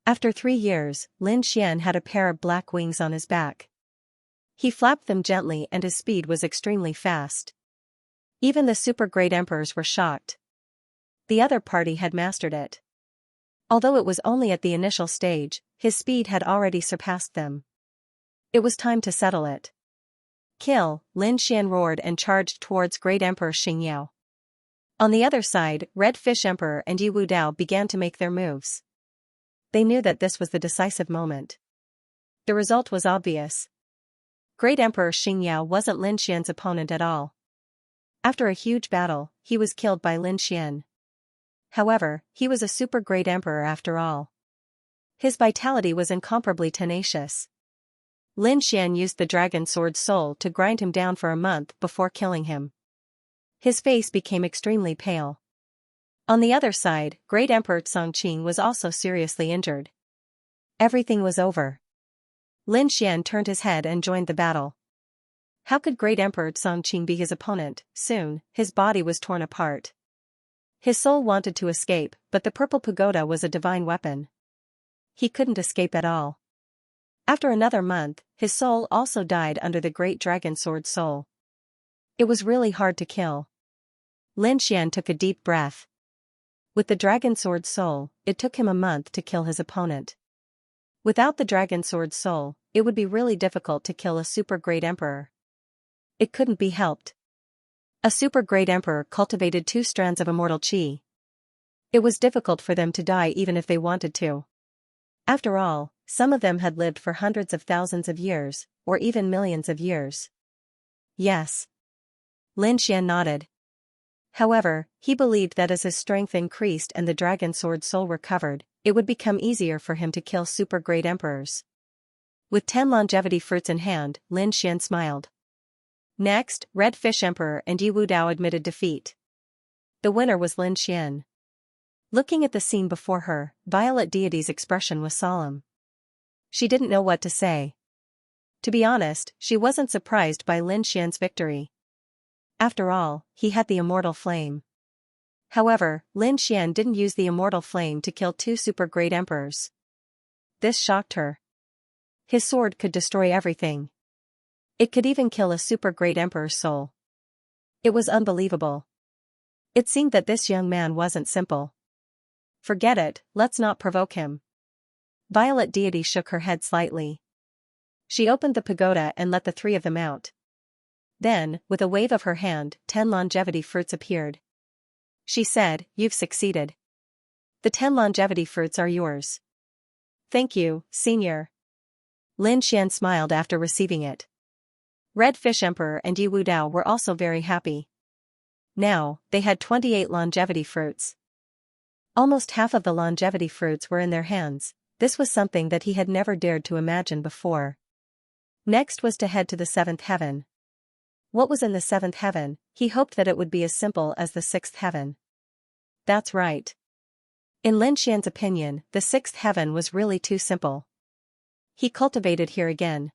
After 3 years, Lin Xian had a pair of black wings on his back. He flapped them gently and his speed was extremely fast. Even the super great emperors were shocked. The other party had mastered it. Although it was only at the initial stage, his speed had already surpassed them. It was time to settle it. Kill, Lin Xian roared and charged towards Great Emperor Xingyao. On the other side, Red Fish Emperor and Yi Wudao began to make their moves. They knew that this was the decisive moment. The result was obvious. Great Emperor Xingyao wasn't Lin Xian's opponent at all. After a huge battle, he was killed by Lin Xian. However, he was a super great emperor after all. His vitality was incomparably tenacious. Lin Xian used the dragon sword soul to grind him down for a month before killing him. His face became extremely pale. On the other side, Great Emperor Songqing was also seriously injured. Everything was over. Lin Xian turned his head and joined the battle. How could Great Emperor Songqing be his opponent? Soon, his body was torn apart. His soul wanted to escape, but the purple pagoda was a divine weapon. He couldn't escape at all. After another month, his soul also died under the great dragon sword soul. It was really hard to kill. Lin Xian took a deep breath. With the dragon sword soul, it took him a month to kill his opponent. Without the dragon sword soul, it would be really difficult to kill a super great emperor. It couldn't be helped. A super great emperor cultivated 2 strands of immortal qi. It was difficult for them to die even if they wanted to. After all, some of them had lived for hundreds of thousands of years, or even millions of years. Yes. Lin Xian nodded. However, he believed that as his strength increased and the dragon sword soul recovered, it would become easier for him to kill super great emperors. With 10 longevity fruits in hand, Lin Xian smiled. Next, Red Fish Emperor and Yi Wudao admitted defeat. The winner was Lin Xian. Looking at the scene before her, Violet Deity's expression was solemn. She didn't know what to say. To be honest, she wasn't surprised by Lin Xian's victory. After all, he had the immortal flame. However, Lin Xian didn't use the immortal flame to kill 2 super great emperors. This shocked her. His sword could destroy everything. It could even kill a super great emperor's soul. It was unbelievable. It seemed that this young man wasn't simple. Forget it, let's not provoke him. Violet Deity shook her head slightly. She opened the pagoda and let the 3 of them out. Then, with a wave of her hand, 10 longevity fruits appeared. She said, "You've succeeded. The 10 longevity fruits are yours." "Thank you, Senior." Lin Xian smiled after receiving it. Red Fish Emperor and Yi Wudao were also very happy. Now, they had 28 longevity fruits. Almost half of the longevity fruits were in their hands. This was something that he had never dared to imagine before. Next was to head to the 7th heaven. What was in the seventh heaven? He hoped that it would be as simple as the sixth heaven. That's right. In Lin Xian's opinion, the sixth heaven was really too simple. He cultivated here again.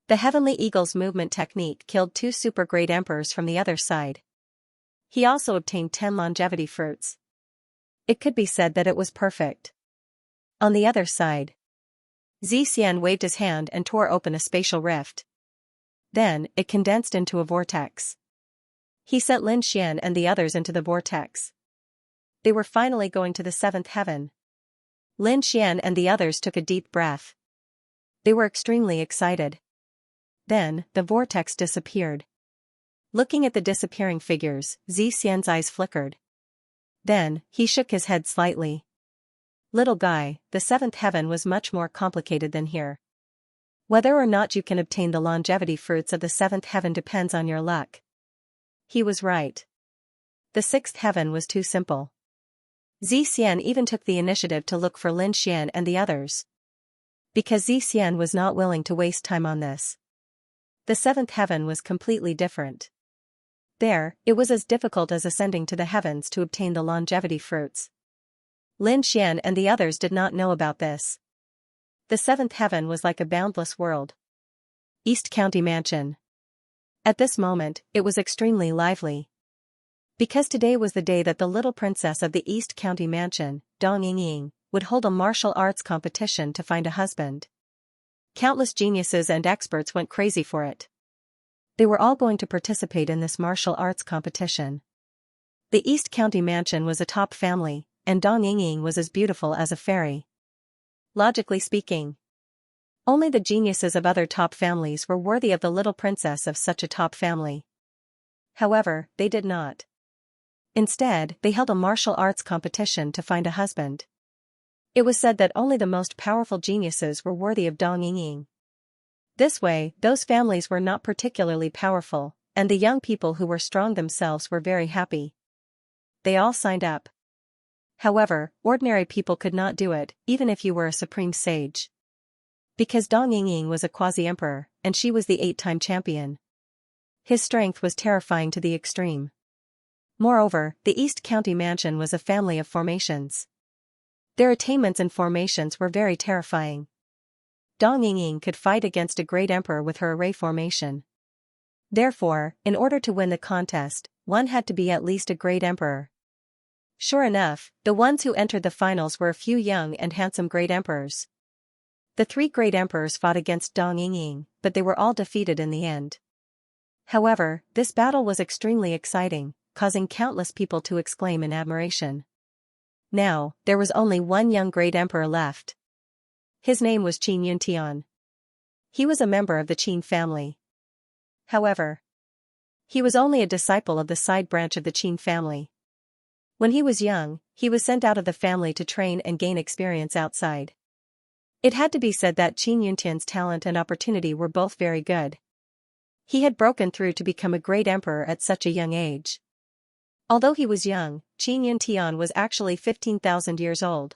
The heavenly eagle's movement technique killed 2 super great emperors from the other side. He also obtained 10 longevity fruits. It could be said that it was perfect. On the other side, Xian waved his hand and tore open a spatial rift. Then, it condensed into a vortex. He sent Lin Xian and the others into the vortex. They were finally going to the seventh heaven. Lin Xian and the others took a deep breath. They were extremely excited. Then, the vortex disappeared. Looking at the disappearing figures, Xian's eyes flickered. Then, he shook his head slightly. Little guy, the seventh heaven was much more complicated than here. Whether or not you can obtain the longevity fruits of the seventh heaven depends on your luck. He was right. The sixth heaven was too simple. Xian even took the initiative to look for Lin Xian and the others. Because Xian was not willing to waste time on this. The seventh heaven was completely different. There, it was as difficult as ascending to the heavens to obtain the longevity fruits. Lin Xian and the others did not know about this. The seventh heaven was like a boundless world. East County Mansion. At this moment, it was extremely lively. Because today was the day that the little princess of the East County Mansion, Dong Yingying, would hold a martial arts competition to find a husband. Countless geniuses and experts went crazy for it. They were all going to participate in this martial arts competition. The East County Mansion was a top family, and Dong Yingying was as beautiful as a fairy. Logically speaking, only the geniuses of other top families were worthy of the little princess of such a top family. However, they did not. Instead, they held a martial arts competition to find a husband. It was said that only the most powerful geniuses were worthy of Dong Yingying. This way, those families were not particularly powerful, and the young people who were strong themselves were very happy. They all signed up. However, ordinary people could not do it, even if you were a supreme sage. Because Dong Yingying was a quasi-emperor, and she was the 8-time champion. His strength was terrifying to the extreme. Moreover, the East County Mansion was a family of formations. Their attainments and formations were very terrifying. Dong Yingying could fight against a great emperor with her array formation. Therefore, in order to win the contest, one had to be at least a great emperor. Sure enough, the ones who entered the finals were a few young and handsome great emperors. The 3 great emperors fought against Dong Yingying, but they were all defeated in the end. However, this battle was extremely exciting, causing countless people to exclaim in admiration. Now, there was only one young great emperor left. His name was Qin Yuntian. He was a member of the Qin family. However, he was only a disciple of the side branch of the Qin family. When he was young, he was sent out of the family to train and gain experience outside. It had to be said that Qin Yuntian's talent and opportunity were both very good. He had broken through to become a great emperor at such a young age. Although he was young, Qin Yuntian was actually 15,000 years old.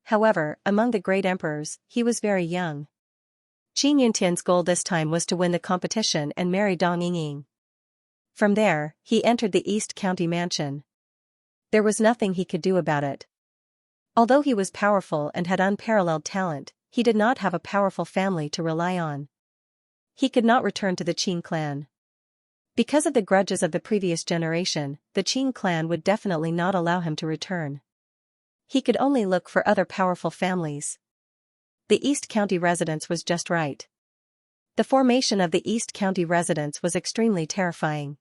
However, among the great emperors, he was very young. Qin Yuntian's goal this time was to win the competition and marry Dong Yingying. From there, he entered the East County Mansion. There was nothing he could do about it. Although he was powerful and had unparalleled talent, he did not have a powerful family to rely on. He could not return to the Qin clan. Because of the grudges of the previous generation, the Qin clan would definitely not allow him to return. He could only look for other powerful families. The East County residence was just right. The formation of the East County residence was extremely terrifying.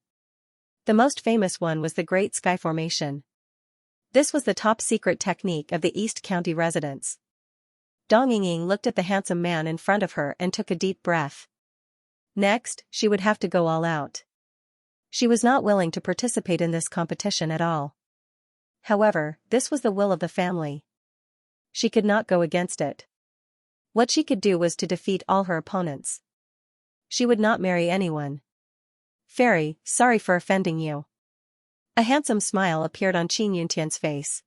The most famous one was the Great Sky Formation. This was the top-secret technique of the East County residence. Dong Yingying looked at the handsome man in front of her and took a deep breath. Next, she would have to go all out. She was not willing to participate in this competition at all. However, this was the will of the family. She could not go against it. What she could do was to defeat all her opponents. She would not marry anyone. Fairy, sorry for offending you. A handsome smile appeared on Qin Yuntian's face.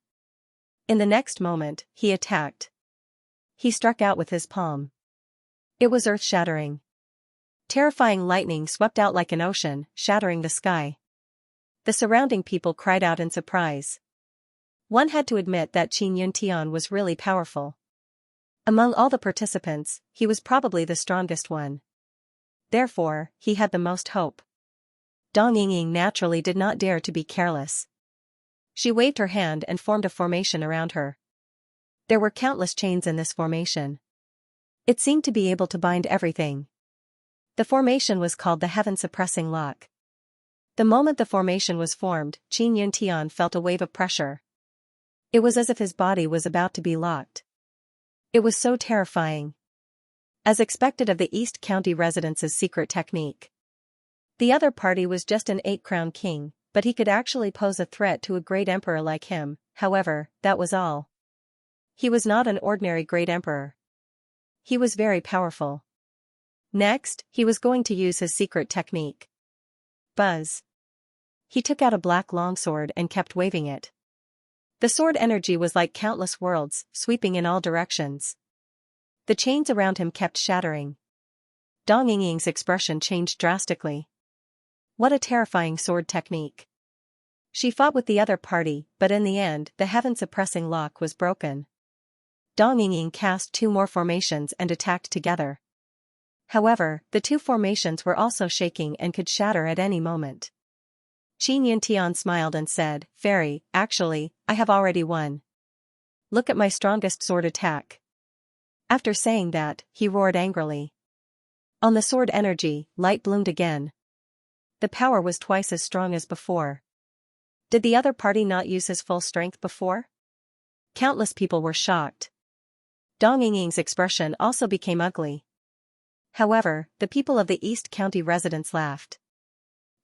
In the next moment, he attacked. He struck out with his palm. It was earth-shattering. Terrifying lightning swept out like an ocean, shattering the sky. The surrounding people cried out in surprise. One had to admit that Xianxia was really powerful. Among all the participants, he was probably the strongest one. Therefore, he had the most hope. Dong Yingying naturally did not dare to be careless. She waved her hand and formed a formation around her. There were countless chains in this formation. It seemed to be able to bind everything. The formation was called the heaven-suppressing lock. The moment the formation was formed, Xianxia felt a wave of pressure. It was as if his body was about to be locked. It was so terrifying. As expected of the East County residents' secret technique. The other party was just an 8-crown king, but he could actually pose a threat to a great emperor like him. However, that was all. He was not an ordinary great emperor. He was very powerful. Next, he was going to use his secret technique. Buzz. He took out a black longsword and kept waving it. The sword energy was like countless worlds, sweeping in all directions. The chains around him kept shattering. Dong Yingying's expression changed drastically. What a terrifying sword technique. She fought with the other party, but in the end, the heaven-suppressing lock was broken. Dong Yingying cast 2 more formations and attacked together. However, the 2 formations were also shaking and could shatter at any moment. Xianxia smiled and said, "Fairy, actually, I have already won. Look at my strongest sword attack." After saying that, he roared angrily. On the sword energy, light bloomed again. The power was twice as strong as before. Did the other party not use his full strength before? Countless people were shocked. Dong Yingying's expression also became ugly. However, the people of the East County residents laughed.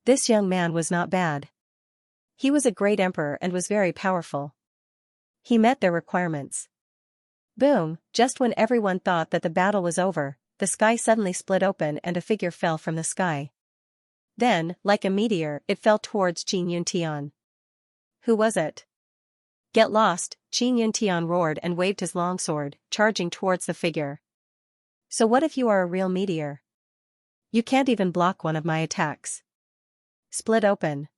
This young man was not bad. He was a great emperor and was very powerful. He met their requirements. Boom, just when everyone thought that the battle was over, the sky suddenly split open and a figure fell from the sky. Then, like a meteor, it fell towards Xianxia. Who was it? Get lost, Xianxia roared and waved his longsword, charging towards the figure. So what if you are a real meteor? You can't even block one of my attacks. Split open.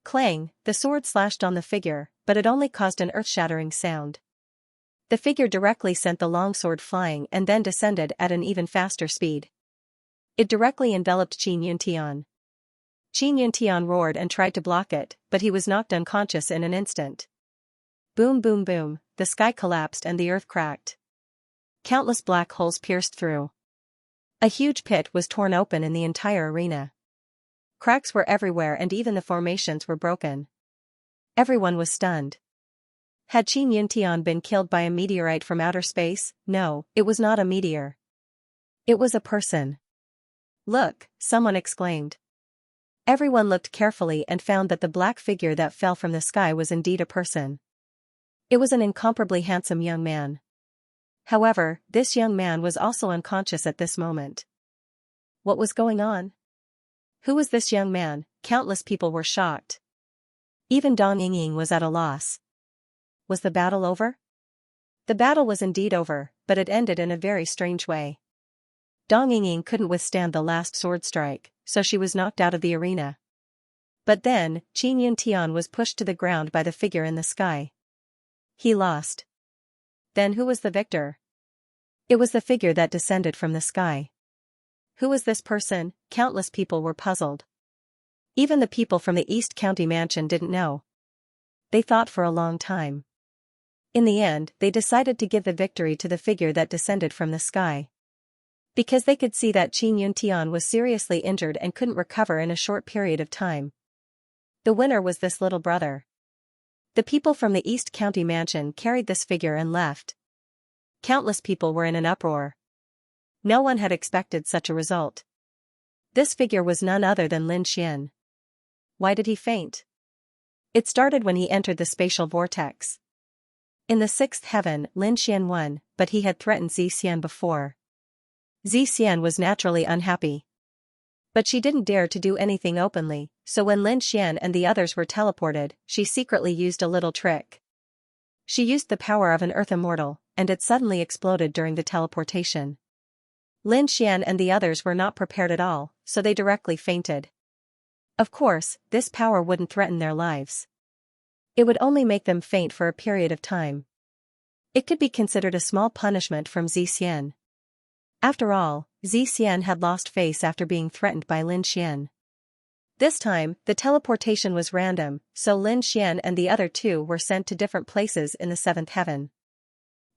Clang, the sword slashed on the figure, but it only caused an earth-shattering sound. The figure directly sent the longsword flying and then descended at an even faster speed. It directly enveloped Xianxia. Xianxia roared and tried to block it, but he was knocked unconscious in an instant. Boom boom boom, the sky collapsed and the earth cracked. Countless black holes pierced through. A huge pit was torn open in the entire arena. Cracks were everywhere and even the formations were broken. Everyone was stunned. Had Xianxia been killed by a meteorite from outer space? No, it was not a meteor. It was a person. Look, someone exclaimed. Everyone looked carefully and found that the black figure that fell from the sky was indeed a person. It was an incomparably handsome young man. However, this young man was also unconscious at this moment. What was going on? Who was this young man? Countless people were shocked. Even Dong Yingying was at a loss. Was the battle over? The battle was indeed over, but it ended in a very strange way. Dong Yingying couldn't withstand the last sword strike, so she was knocked out of the arena. But then, Xianxia was pushed to the ground by the figure in the sky. He lost. Then who was the victor? It was the figure that descended from the sky. Who was this person? Countless people were puzzled. Even the people from the East County mansion didn't know. They thought for a long time. In the end, they decided to give the victory to the figure that descended from the sky. Because they could see that Xianxia was seriously injured and couldn't recover in a short period of time. The winner was this little brother. The people from the East County mansion carried this figure and left. Countless people were in an uproar. No one had expected such a result. This figure was none other than Lin Xian. Why did he faint? It started when he entered the spatial vortex. In the 6th heaven, Lin Xian won, but he had threatened Xian before. Xian was naturally unhappy. But she didn't dare to do anything openly, so when Lin Xian and the others were teleported, she secretly used a little trick. She used the power of an earth immortal, and it suddenly exploded during the teleportation. Lin Xian and the others were not prepared at all, so they directly fainted. Of course, this power wouldn't threaten their lives. It would only make them faint for a period of time. It could be considered a small punishment from Xian. After all, Xian had lost face after being threatened by Lin Xian. This time, the teleportation was random, so Lin Xian and the other two were sent to different places in the seventh heaven.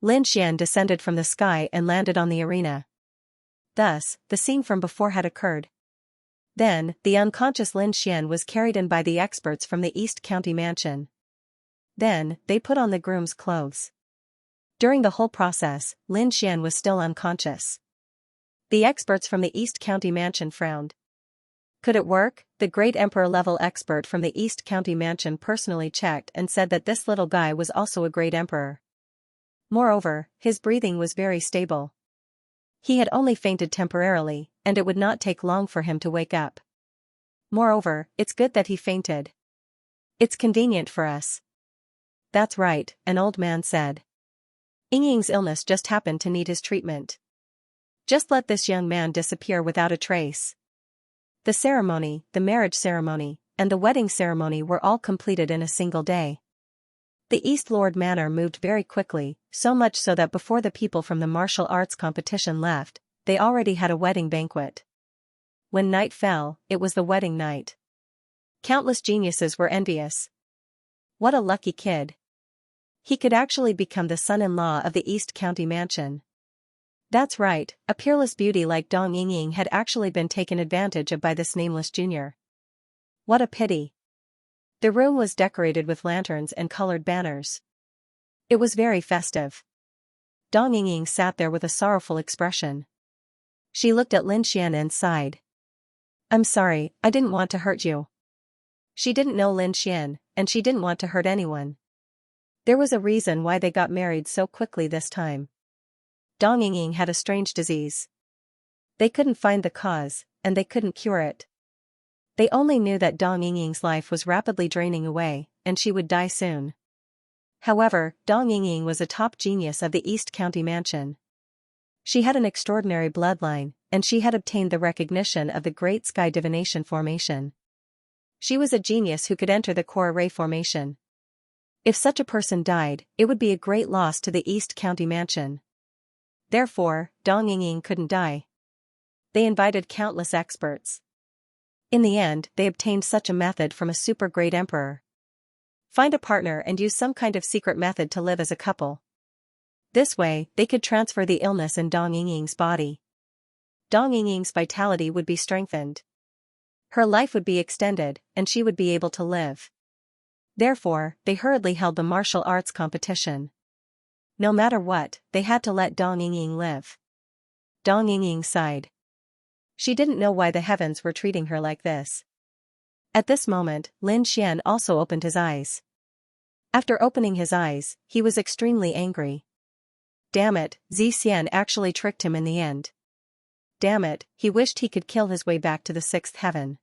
Lin Xian descended from the sky and landed on the arena. Thus, the scene from before had occurred. Then, the unconscious Lin Xian was carried in by the experts from the East County Mansion. Then, they put on the groom's clothes. During the whole process, Lin Xian was still unconscious. The experts from the East County Mansion frowned. Could it work? The great emperor-level expert from the East County Mansion personally checked and said that this little guy was also a great emperor. Moreover, his breathing was very stable. He had only fainted temporarily, and it would not take long for him to wake up. Moreover, it's good that he fainted. It's convenient for us. That's right, an old man said. Yingying's illness just happened to need his treatment. Just let this young man disappear without a trace. The ceremony, the marriage ceremony, and the wedding ceremony were all completed in a single day. The East Lord Manor moved very quickly, so much so that before the people from the martial arts competition left, they already had a wedding banquet. When night fell, it was the wedding night. Countless geniuses were envious. What a lucky kid. He could actually become the son-in-law of the East County Mansion. That's right, a peerless beauty like Dong Yingying had actually been taken advantage of by this nameless junior. What a pity. The room was decorated with lanterns and colored banners. It was very festive. Dong Yingying sat there with a sorrowful expression. She looked at Lin Xian and sighed. I'm sorry, I didn't want to hurt you. She didn't know Lin Xian, and she didn't want to hurt anyone. There was a reason why they got married so quickly this time. Dong Yingying had a strange disease. They couldn't find the cause, and they couldn't cure it. They only knew that Dong Yingying's life was rapidly draining away, and she would die soon. However, Dong Yingying was a top genius of the East County Mansion. She had an extraordinary bloodline, and she had obtained the recognition of the Great Sky Divination Formation. She was a genius who could enter the core array formation. If such a person died, it would be a great loss to the East County Mansion. Therefore, Dong Yingying couldn't die. They invited countless experts. In the end, they obtained such a method from a super great emperor. Find a partner and use some kind of secret method to live as a couple. This way, they could transfer the illness in Dong Yingying's body. Dong Yingying's vitality would be strengthened. Her life would be extended, and she would be able to live. Therefore, they hurriedly held the martial arts competition. No matter what, they had to let Dong Yingying live. Dong Yingying sighed. She didn't know why the heavens were treating her like this. At this moment, Lin Xian also opened his eyes. After opening his eyes, he was extremely angry. Damn it, Xian actually tricked him in the end. Damn it, he wished he could kill his way back to the sixth heaven.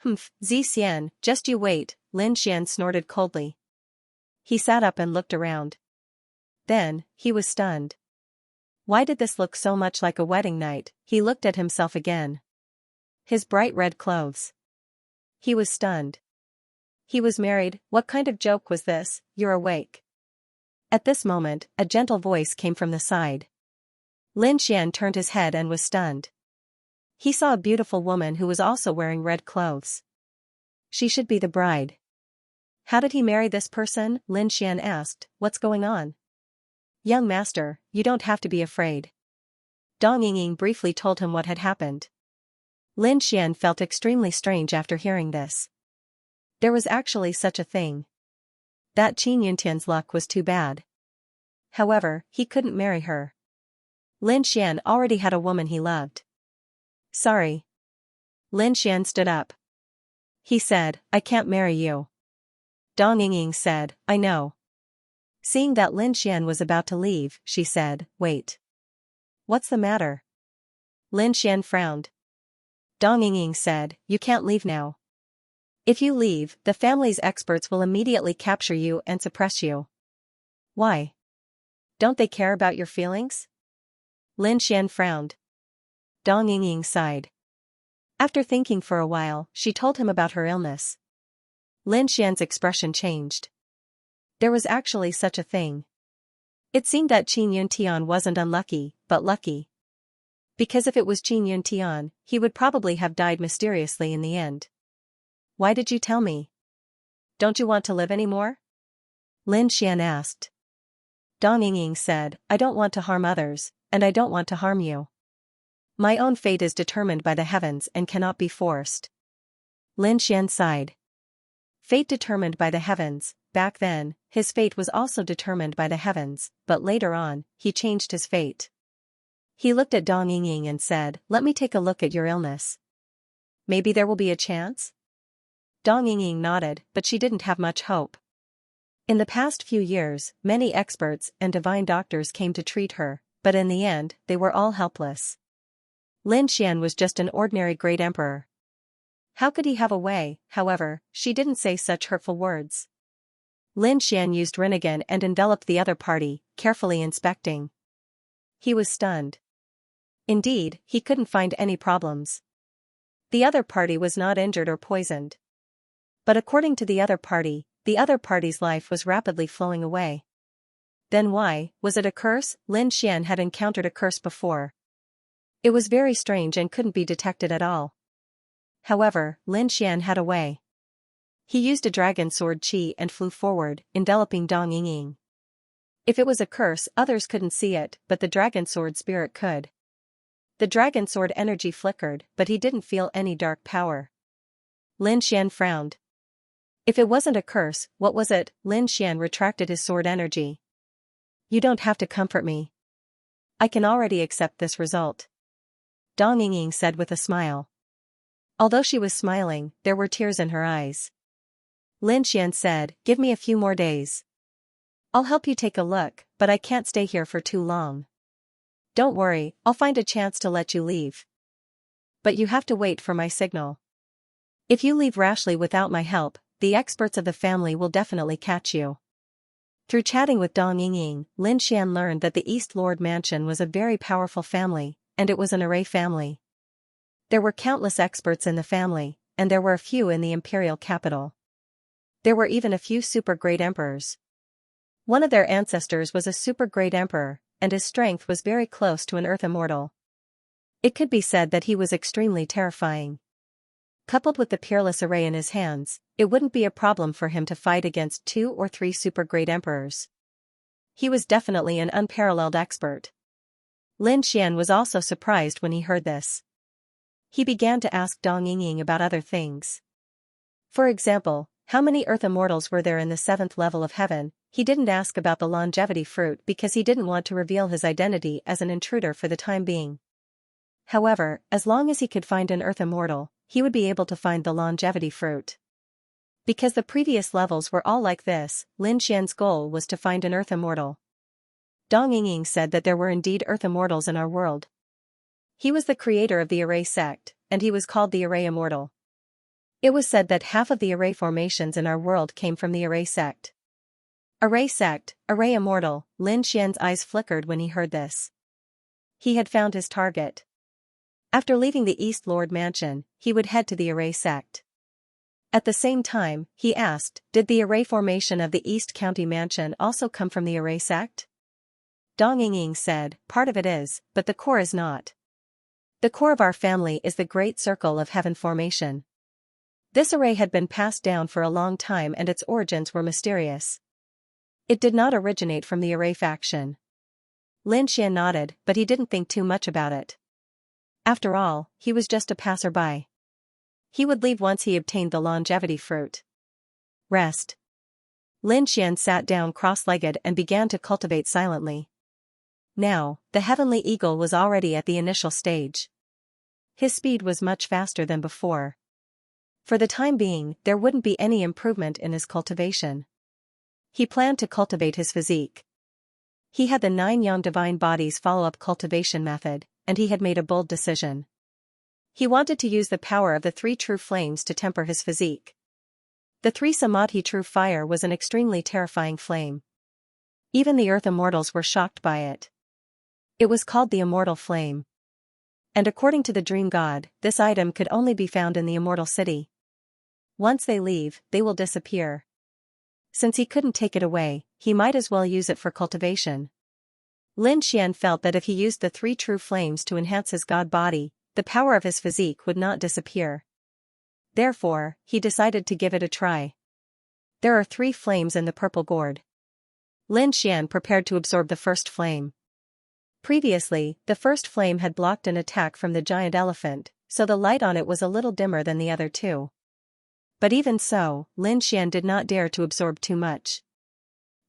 Humph, Xian, just you wait, Lin Xian snorted coldly. He sat up and looked around. Then, he was stunned. Why did this look so much like a wedding night? He looked at himself again. His bright red clothes. He was stunned. He was married. What kind of joke was this? You're awake. At this moment, a gentle voice came from the side. Lin Xian turned his head and was stunned. He saw a beautiful woman who was also wearing red clothes. She should be the bride. How did he marry this person? Lin Xian asked. What's going on? Young master, you don't have to be afraid. Dong Yingying briefly told him what had happened. Lin Xian felt extremely strange after hearing this. There was actually such a thing. That Qin Yuntian's luck was too bad. However, he couldn't marry her. Lin Xian already had a woman he loved. Sorry. Lin Xian stood up. He said, I can't marry you. Dong Yingying said, I know. Seeing that Lin Xian was about to leave, she said, wait. What's the matter? Lin Xian frowned. Dong Yingying said, you can't leave now. If you leave, the family's experts will immediately capture you and suppress you. Why? Don't they care about your feelings? Lin Xian frowned. Dong Yingying sighed. After thinking for a while, she told him about her illness. Lin Xian's expression changed. There was actually such a thing. It seemed that Qin Yuntian wasn't unlucky, but lucky. Because if it was Qin Yuntian, he would probably have died mysteriously in the end. Why did you tell me? Don't you want to live anymore? Lin Xian asked. Dong Yingying said, I don't want to harm others, and I don't want to harm you. My own fate is determined by the heavens and cannot be forced. Lin Xian sighed. Fate determined by the heavens. Back then, his fate was also determined by the heavens, but later on, he changed his fate. He looked at Dong Yingying and said, let me take a look at your illness. Maybe there will be a chance? Dong Yingying nodded, but she didn't have much hope. In the past few years, many experts and divine doctors came to treat her, but in the end, they were all helpless. Lin Xian was just an ordinary great emperor. How could he have a way? However, she didn't say such hurtful words. Lin Xian used Rinnegan and enveloped the other party, carefully inspecting. He was stunned. Indeed, he couldn't find any problems. The other party was not injured or poisoned. But according to the other party's life was rapidly flowing away. Then why, was it a curse? Lin Xian had encountered a curse before. It was very strange and couldn't be detected at all. However, Lin Xian had a way. He used a dragon sword qi and flew forward, enveloping Dong Yingying. If it was a curse, others couldn't see it, but the dragon sword spirit could. The dragon sword energy flickered, but he didn't feel any dark power. Lin Xian frowned. If it wasn't a curse, what was it? Lin Xian retracted his sword energy. You don't have to comfort me. I can already accept this result. Dong Yingying said with a smile. Although she was smiling, there were tears in her eyes. Lin Xian said, give me a few more days. I'll help you take a look, but I can't stay here for too long. Don't worry, I'll find a chance to let you leave. But you have to wait for my signal. If you leave rashly without my help, the experts of the family will definitely catch you. Through chatting with Dong Yingying, Lin Xian learned that the East Lord Mansion was a very powerful family, and it was an array family. There were countless experts in the family, and there were a few in the imperial capital. There were even a few super great emperors. One of their ancestors was a super great emperor, and his strength was very close to an earth immortal. It could be said that he was extremely terrifying. Coupled with the peerless array in his hands, it wouldn't be a problem for him to fight against 2 or 3 super great emperors. He was definitely an unparalleled expert. Lin Xian was also surprised when he heard this. He began to ask Dong Yingying about other things. For example, how many earth immortals were there in the 7th level of heaven? He didn't ask about the longevity fruit because he didn't want to reveal his identity as an intruder for the time being. However, as long as he could find an earth immortal, he would be able to find the longevity fruit. Because the previous levels were all like this, Lin Xian's goal was to find an earth immortal. Dong Yingying said that there were indeed earth immortals in our world. He was the creator of the array sect, and he was called the array immortal. It was said that half of the array formations in our world came from the array sect. Array sect, array immortal, Lin Xian's eyes flickered when he heard this. He had found his target. After leaving the East Lord Mansion, he would head to the array sect. At the same time, he asked, did the array formation of the East County Mansion also come from the array sect? Dong Yingying said, part of it is, but the core is not. The core of our family is the Great Circle of Heaven formation. This array had been passed down for a long time and its origins were mysterious. It did not originate from the array faction. Lin Xian nodded, but he didn't think too much about it. After all, he was just a passerby. He would leave once he obtained the longevity fruit. Rest. Lin Xian sat down cross-legged and began to cultivate silently. Now, the heavenly eagle was already at the initial stage. His speed was much faster than before. For the time being, there wouldn't be any improvement in his cultivation. He planned to cultivate his physique. He had the 9 young divine bodies follow-up cultivation method, and he had made a bold decision. He wanted to use the power of the 3 true flames to temper his physique. The 3 Samadhi true fire was an extremely terrifying flame. Even the earth immortals were shocked by it. It was called the immortal flame. And according to the dream god, this item could only be found in the immortal city. Once they leave, they will disappear. Since he couldn't take it away, he might as well use it for cultivation. Lin Xian felt that if he used the 3 true flames to enhance his god body, the power of his physique would not disappear. Therefore, he decided to give it a try. There are 3 flames in the purple gourd. Lin Xian prepared to absorb the first flame. Previously, the first flame had blocked an attack from the giant elephant, so the light on it was a little dimmer than the other 2. But even so, Lin Xian did not dare to absorb too much.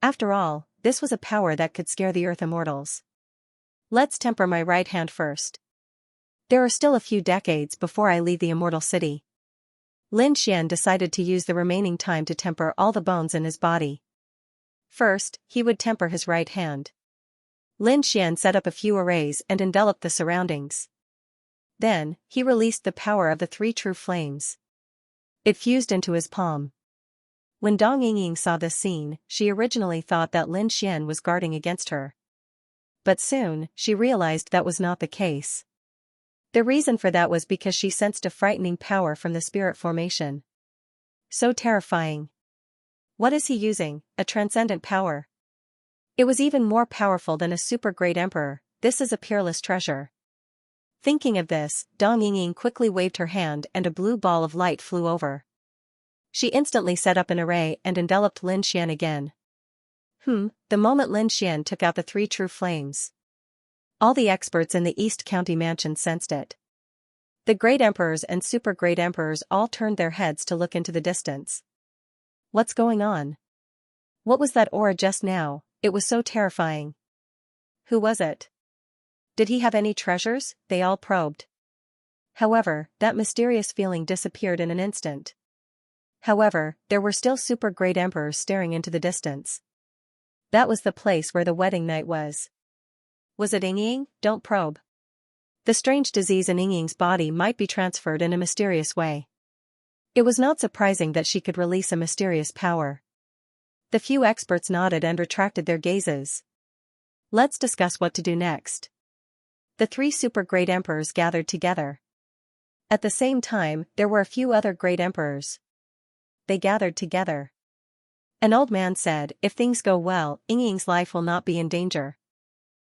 After all, this was a power that could scare the earth immortals. Let's temper my right hand first. There are still a few decades before I leave the immortal city. Lin Xian decided to use the remaining time to temper all the bones in his body. First, he would temper his right hand. Lin Xian set up a few arrays and enveloped the surroundings. Then, he released the power of the 3 true flames. It fused into his palm. When Dong Yingying saw this scene, she originally thought that Lin Xian was guarding against her. But soon, she realized that was not the case. The reason for that was because she sensed a frightening power from the spirit formation. So terrifying. What is he using? A transcendent power. It was even more powerful than a super great emperor. This is a peerless treasure. Thinking of this, Dong Yingying quickly waved her hand and a blue ball of light flew over. She instantly set up an array and enveloped Lin Xian again. The moment Lin Xian took out the 3 true flames. All the experts in the East County mansion sensed it. The great emperors and super great emperors all turned their heads to look into the distance. What's going on? What was that aura just now? It was so terrifying. Who was it? Did he have any treasures? They all probed. However, that mysterious feeling disappeared in an instant. However, there were still super great emperors staring into the distance. That was the place where the wedding night was. Was it Yingying? Don't probe. The strange disease in Yingying's body might be transferred in a mysterious way. It was not surprising that she could release a mysterious power. The few experts nodded and retracted their gazes. Let's discuss what to do next. The 3 super great emperors gathered together. At the same time, there were a few other great emperors. They gathered together. An old man said, if things go well, Yingying's life will not be in danger.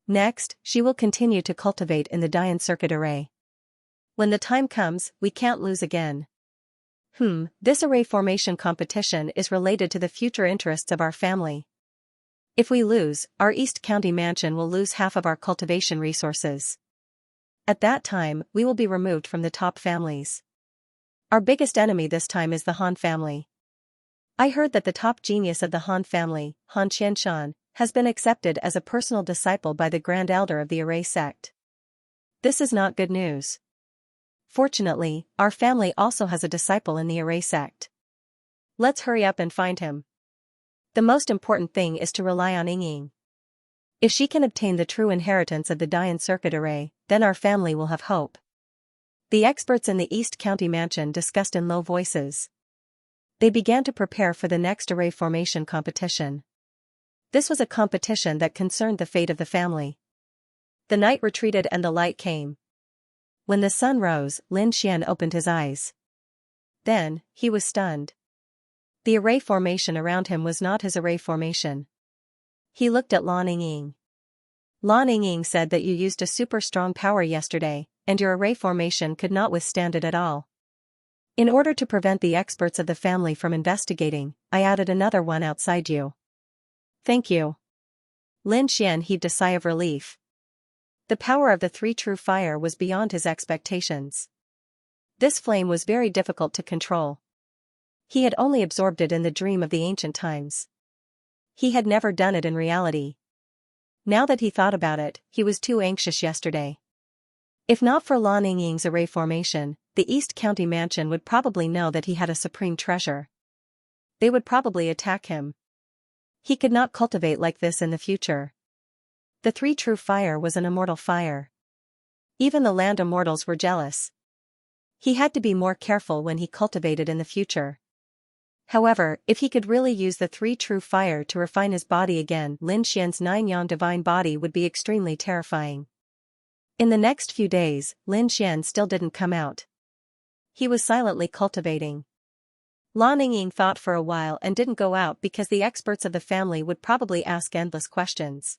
Next, she will continue to cultivate in the Dian Circuit array. When the time comes, we can't lose again. This array formation competition is related to the future interests of our family. If we lose, our East County mansion will lose half of our cultivation resources. At that time, we will be removed from the top families. Our biggest enemy this time is the Han family. I heard that the top genius of the Han family, Han Xianxia, has been accepted as a personal disciple by the Grand Elder of the Array sect. This is not good news. Fortunately, our family also has a disciple in the Array sect. Let's hurry up and find him. The most important thing is to rely on Yingying. If she can obtain the true inheritance of the Dian Circuit array, then our family will have hope. The experts in the East County mansion discussed in low voices. They began to prepare for the next array formation competition. This was a competition that concerned the fate of the family. The night retreated and the light came. When the sun rose, Lin Xian opened his eyes. Then, he was stunned. The array formation around him was not his array formation. He looked at Lan Yingying. Lan Yingying said that you used a super strong power yesterday, and your array formation could not withstand it at all. In order to prevent the experts of the family from investigating, I added another one outside you. Thank you. Lin Xian heaved a sigh of relief. The power of the 3 true fire was beyond his expectations. This flame was very difficult to control. He had only absorbed it in the dream of the ancient times. He had never done it in reality. Now that he thought about it, he was too anxious yesterday. If not for Lan Yingying's array formation, the East County mansion would probably know that he had a supreme treasure. They would probably attack him. He could not cultivate like this in the future. The 3 true fire was an immortal fire. Even the land immortals were jealous. He had to be more careful when he cultivated in the future. However, if he could really use the 3 true fire to refine his body again, Lin Xian's 9 Yan divine body would be extremely terrifying. In the next few days, Lin Xian still didn't come out. He was silently cultivating. Lan Yingying thought for a while and didn't go out because the experts of the family would probably ask endless questions.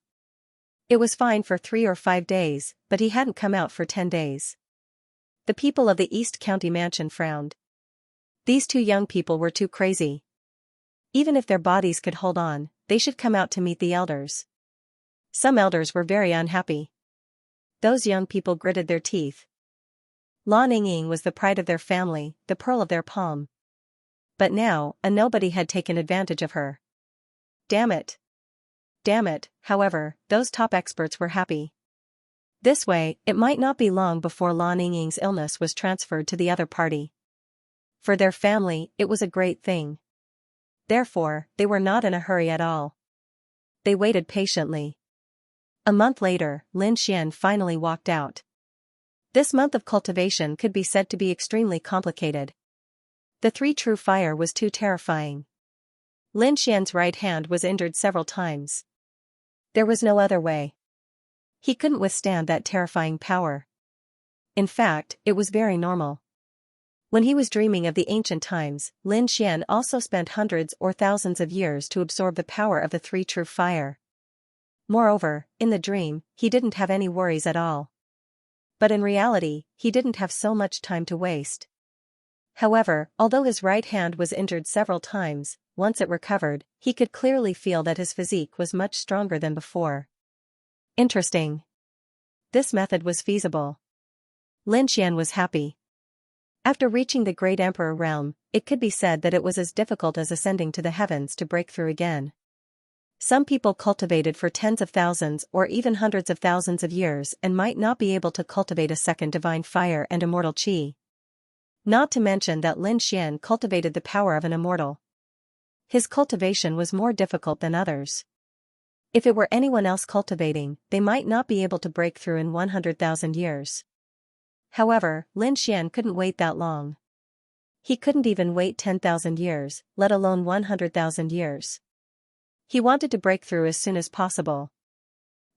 It was fine for 3 or 5 days, but he hadn't come out for 10 days. The people of the East County mansion frowned. These 2 young people were too crazy. Even if their bodies could hold on, they should come out to meet the elders. Some elders were very unhappy. Those young people gritted their teeth. Lan Yingying was the pride of their family, the pearl of their palm. But now, a nobody had taken advantage of her. Damn it. Damn it, however, those top experts were happy. This way, it might not be long before Lan Yingying's illness was transferred to the other party. For their family, it was a great thing. Therefore, they were not in a hurry at all. They waited patiently. A month later, Lin Xian finally walked out. This month of cultivation could be said to be extremely complicated. The 3 true fire was too terrifying. Lin Xian's right hand was injured several times. There was no other way. He couldn't withstand that terrifying power. In fact, it was very normal. When he was dreaming of the ancient times, Lin Xian also spent hundreds or thousands of years to absorb the power of the 3 true fire. Moreover, in the dream, he didn't have any worries at all. But in reality, he didn't have so much time to waste. However, although his right hand was injured several times, once it recovered, he could clearly feel that his physique was much stronger than before. Interesting. This method was feasible. Lin Xian was happy. After reaching the Great Emperor realm, it could be said that it was as difficult as ascending to the heavens to break through again. Some people cultivated for tens of thousands or even hundreds of thousands of years and might not be able to cultivate a second divine fire and immortal qi. Not to mention that Lin Xian cultivated the power of an immortal. His cultivation was more difficult than others. If it were anyone else cultivating, they might not be able to break through in 100,000 years. However, Lin Xian couldn't wait that long. He couldn't even wait 10,000 years, let alone 100,000 years. He wanted to break through as soon as possible.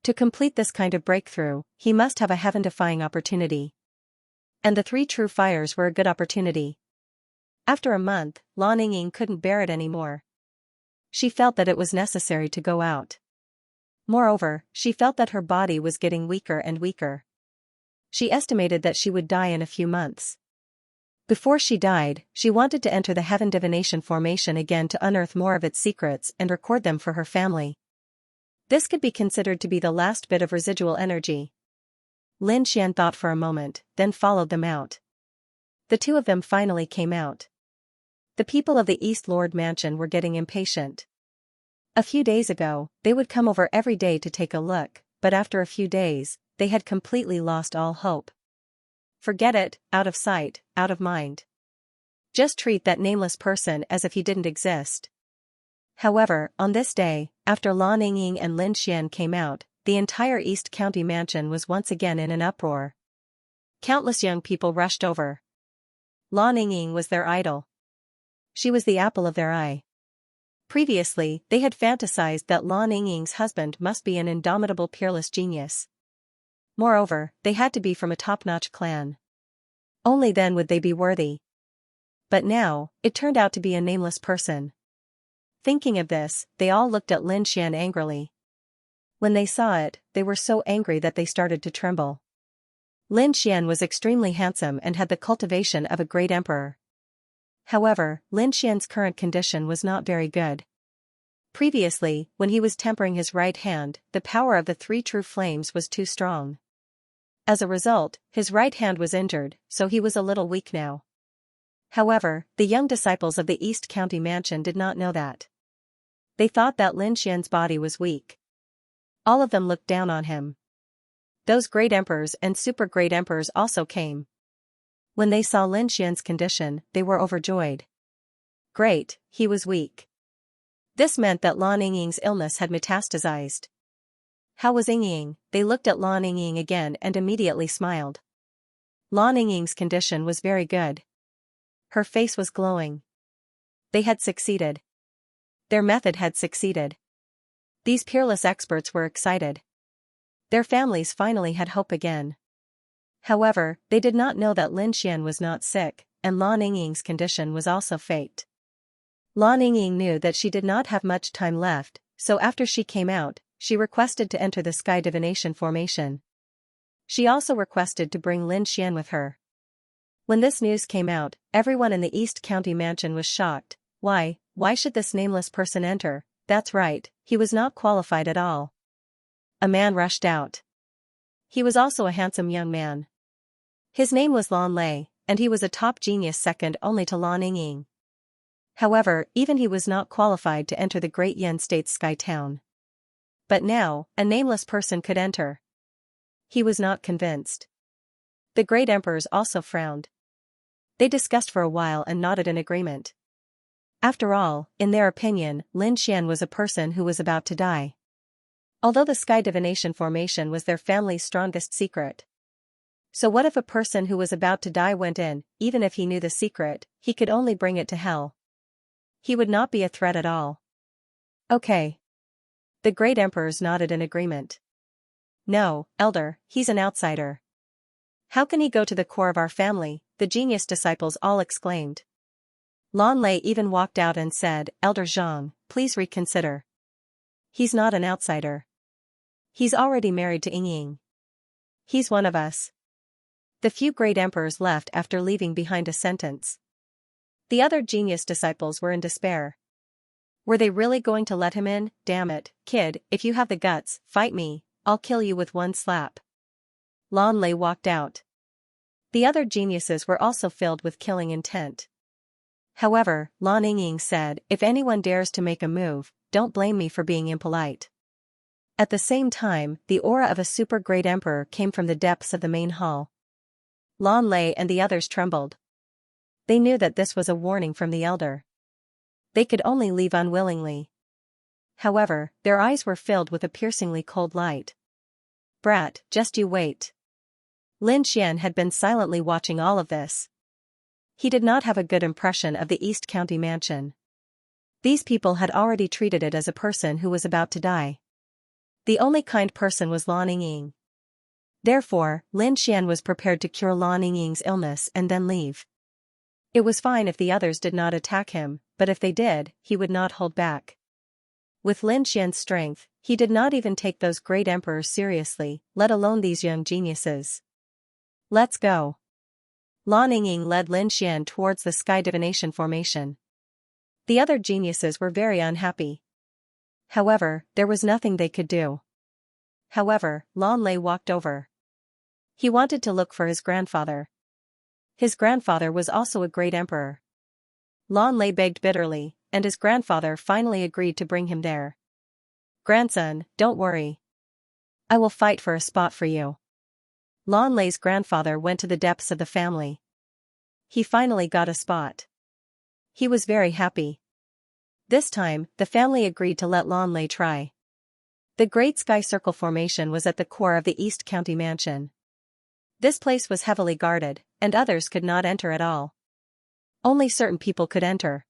To complete this kind of breakthrough, he must have a heaven-defying opportunity. And the 3 true fires were a good opportunity. After a month, Lan Yingying couldn't bear it anymore. She felt that it was necessary to go out. Moreover, she felt that her body was getting weaker and weaker. She estimated that she would die in a few months. Before she died, she wanted to enter the Heaven Divination formation again to unearth more of its secrets and record them for her family. This could be considered to be the last bit of residual energy. Lin Xian thought for a moment, then followed them out. The 2 of them finally came out. The people of the East Lord Mansion were getting impatient. A few days ago, they would come over every day to take a look, but after a few days, they had completely lost all hope. Forget it, out of sight, out of mind. Just treat that nameless person as if he didn't exist. However, on this day, after Lan Yingying and Lin Xian came out, the entire East County mansion was once again in an uproar. Countless young people rushed over. Lan Yingying was their idol. She was the apple of their eye. Previously, they had fantasized that Lan Yingying's husband must be an indomitable peerless genius. Moreover, they had to be from a top-notch clan. Only then would they be worthy. But now, it turned out to be a nameless person. Thinking of this, they all looked at Lin Xian angrily. When they saw it, they were so angry that they started to tremble. Lin Xian was extremely handsome and had the cultivation of a great emperor. However, Lin Xian's current condition was not very good. Previously, when he was tempering his right hand, the power of the 3 true flames was too strong. As a result, his right hand was injured, so he was a little weak now. However, the young disciples of the East County Mansion did not know that. They thought that Lin Xian's body was weak. All of them looked down on him. Those great emperors and super great emperors also came. When they saw Lin Xian's condition, they were overjoyed. Great, he was weak. This meant that Lan Yingying's illness had metastasized. How was Yingying? They looked at Lan Yingying again and immediately smiled. Lan Yingying's condition was very good. Her face was glowing. They had succeeded. Their method had succeeded. These peerless experts were excited. Their families finally had hope again. However, they did not know that Lin Xian was not sick, and Lan Yingying's condition was also faked. Lan Yingying knew that she did not have much time left, so after she came out, she requested to enter the sky divination formation. She also requested to bring Lin Xian with her. When this news came out, everyone in the East County mansion was shocked. Why should this nameless person enter? That's right, he was not qualified at all. A man rushed out. He was also a handsome young man. His name was Lan Lei, and he was a top genius second only to Lan Yingying. However, even he was not qualified to enter the Great Yen State's sky town. But now, a nameless person could enter. He was not convinced. The great emperors also frowned. They discussed for a while and nodded in agreement. After all, in their opinion, Lin Xian was a person who was about to die. Although the sky divination formation was their family's strongest secret. So what if a person who was about to die went in? Even if he knew the secret, he could only bring it to hell. He would not be a threat at all. Okay. The great emperors nodded in agreement. No, elder, he's an outsider. How can he go to the core of our family? The genius disciples all exclaimed. Lan Lei even walked out and said, Elder Zhang, please reconsider. He's not an outsider. He's already married to Yingying. He's one of us. The few great emperors left after leaving behind a sentence. The other genius disciples were in despair. Were they really going to let him in? Damn it, kid, if you have the guts, fight me, I'll kill you with one slap. Lan Lei walked out. The other geniuses were also filled with killing intent. However, Lan Yingying said, if anyone dares to make a move, don't blame me for being impolite. At the same time, the aura of a super great emperor came from the depths of the main hall. Lan Lei and the others trembled. They knew that this was a warning from the elder. They could only leave unwillingly. However, their eyes were filled with a piercingly cold light. Brat, just you wait. Lin Xian had been silently watching all of this. He did not have a good impression of the East County mansion. These people had already treated it as a person who was about to die. The only kind person was Lan Yingying. Therefore, Lin Xian was prepared to cure Lan Yingying's illness and then leave. It was fine if the others did not attack him, but if they did, he would not hold back. With Lin Xian's strength, he did not even take those great emperors seriously, let alone these young geniuses. Let's go. Lan Yingying led Lin Xian towards the sky divination formation. The other geniuses were very unhappy. However, there was nothing they could do. However, Lan Lei walked over. He wanted to look for his grandfather. His grandfather was also a great emperor. Lan Lei begged bitterly, and his grandfather finally agreed to bring him there. Grandson, don't worry. I will fight for a spot for you. Lan Lei's grandfather went to the depths of the family. He finally got a spot. He was very happy. This time, the family agreed to let Lan Lei try. The Great Sky Circle formation was at the core of the East County mansion. This place was heavily guarded, and others could not enter at all. Only certain people could enter.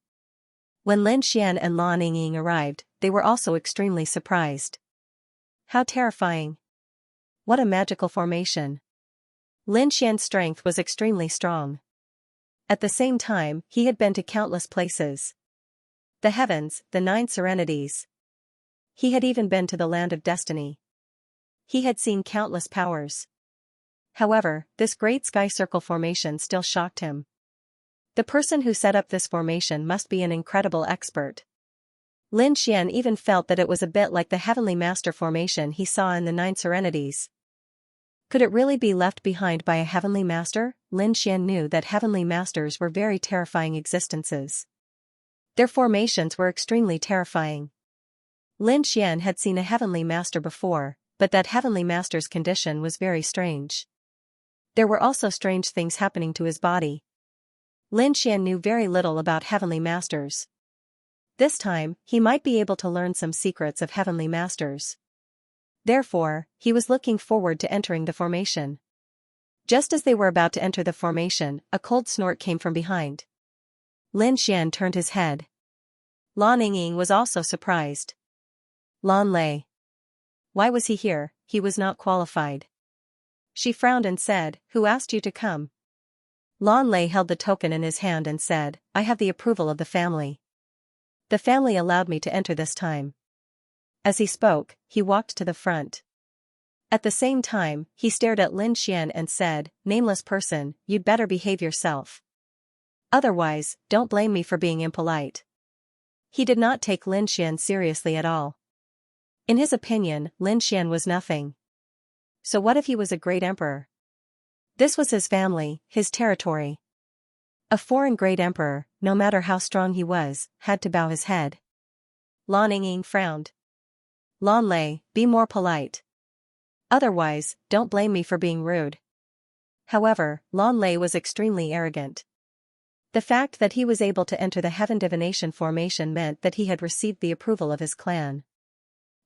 When Lin Xian and Lan Yingying arrived, they were also extremely surprised. How terrifying. What a magical formation. Lin Xian's strength was extremely strong. At the same time, he had been to countless places. The heavens, the 9 serenities. He had even been to the land of destiny. He had seen countless powers. However, this great sky circle formation still shocked him. The person who set up this formation must be an incredible expert. Lin Xian even felt that it was a bit like the Heavenly Master formation he saw in the 9 serenities. Could it really be left behind by a Heavenly Master? Lin Xian knew that Heavenly Masters were very terrifying existences. Their formations were extremely terrifying. Lin Xian had seen a Heavenly Master before, but that Heavenly Master's condition was very strange. There were also strange things happening to his body. Lin Xian knew very little about Heavenly Masters. This time, he might be able to learn some secrets of Heavenly Masters. Therefore, he was looking forward to entering the formation. Just as they were about to enter the formation, a cold snort came from behind. Lin Xian turned his head. Lan Yingying was also surprised. Lan Lei. Why was he here? He was not qualified. She frowned and said, "Who asked you to come?" Lan Lei held the token in his hand and said, "I have the approval of the family. The family allowed me to enter this time." As he spoke, he walked to the front. At the same time, he stared at Lin Xian and said, "Nameless person, you'd better behave yourself. Otherwise, don't blame me for being impolite." He did not take Lin Xian seriously at all. In his opinion, Lin Xian was nothing. So what if he was a great emperor? This was his family, his territory. A foreign great emperor, no matter how strong he was, had to bow his head. Lan Ying frowned. "Lan Lei, be more polite. Otherwise, don't blame me for being rude." However, Lan Lei was extremely arrogant. The fact that he was able to enter the Heaven Divination formation meant that he had received the approval of his clan.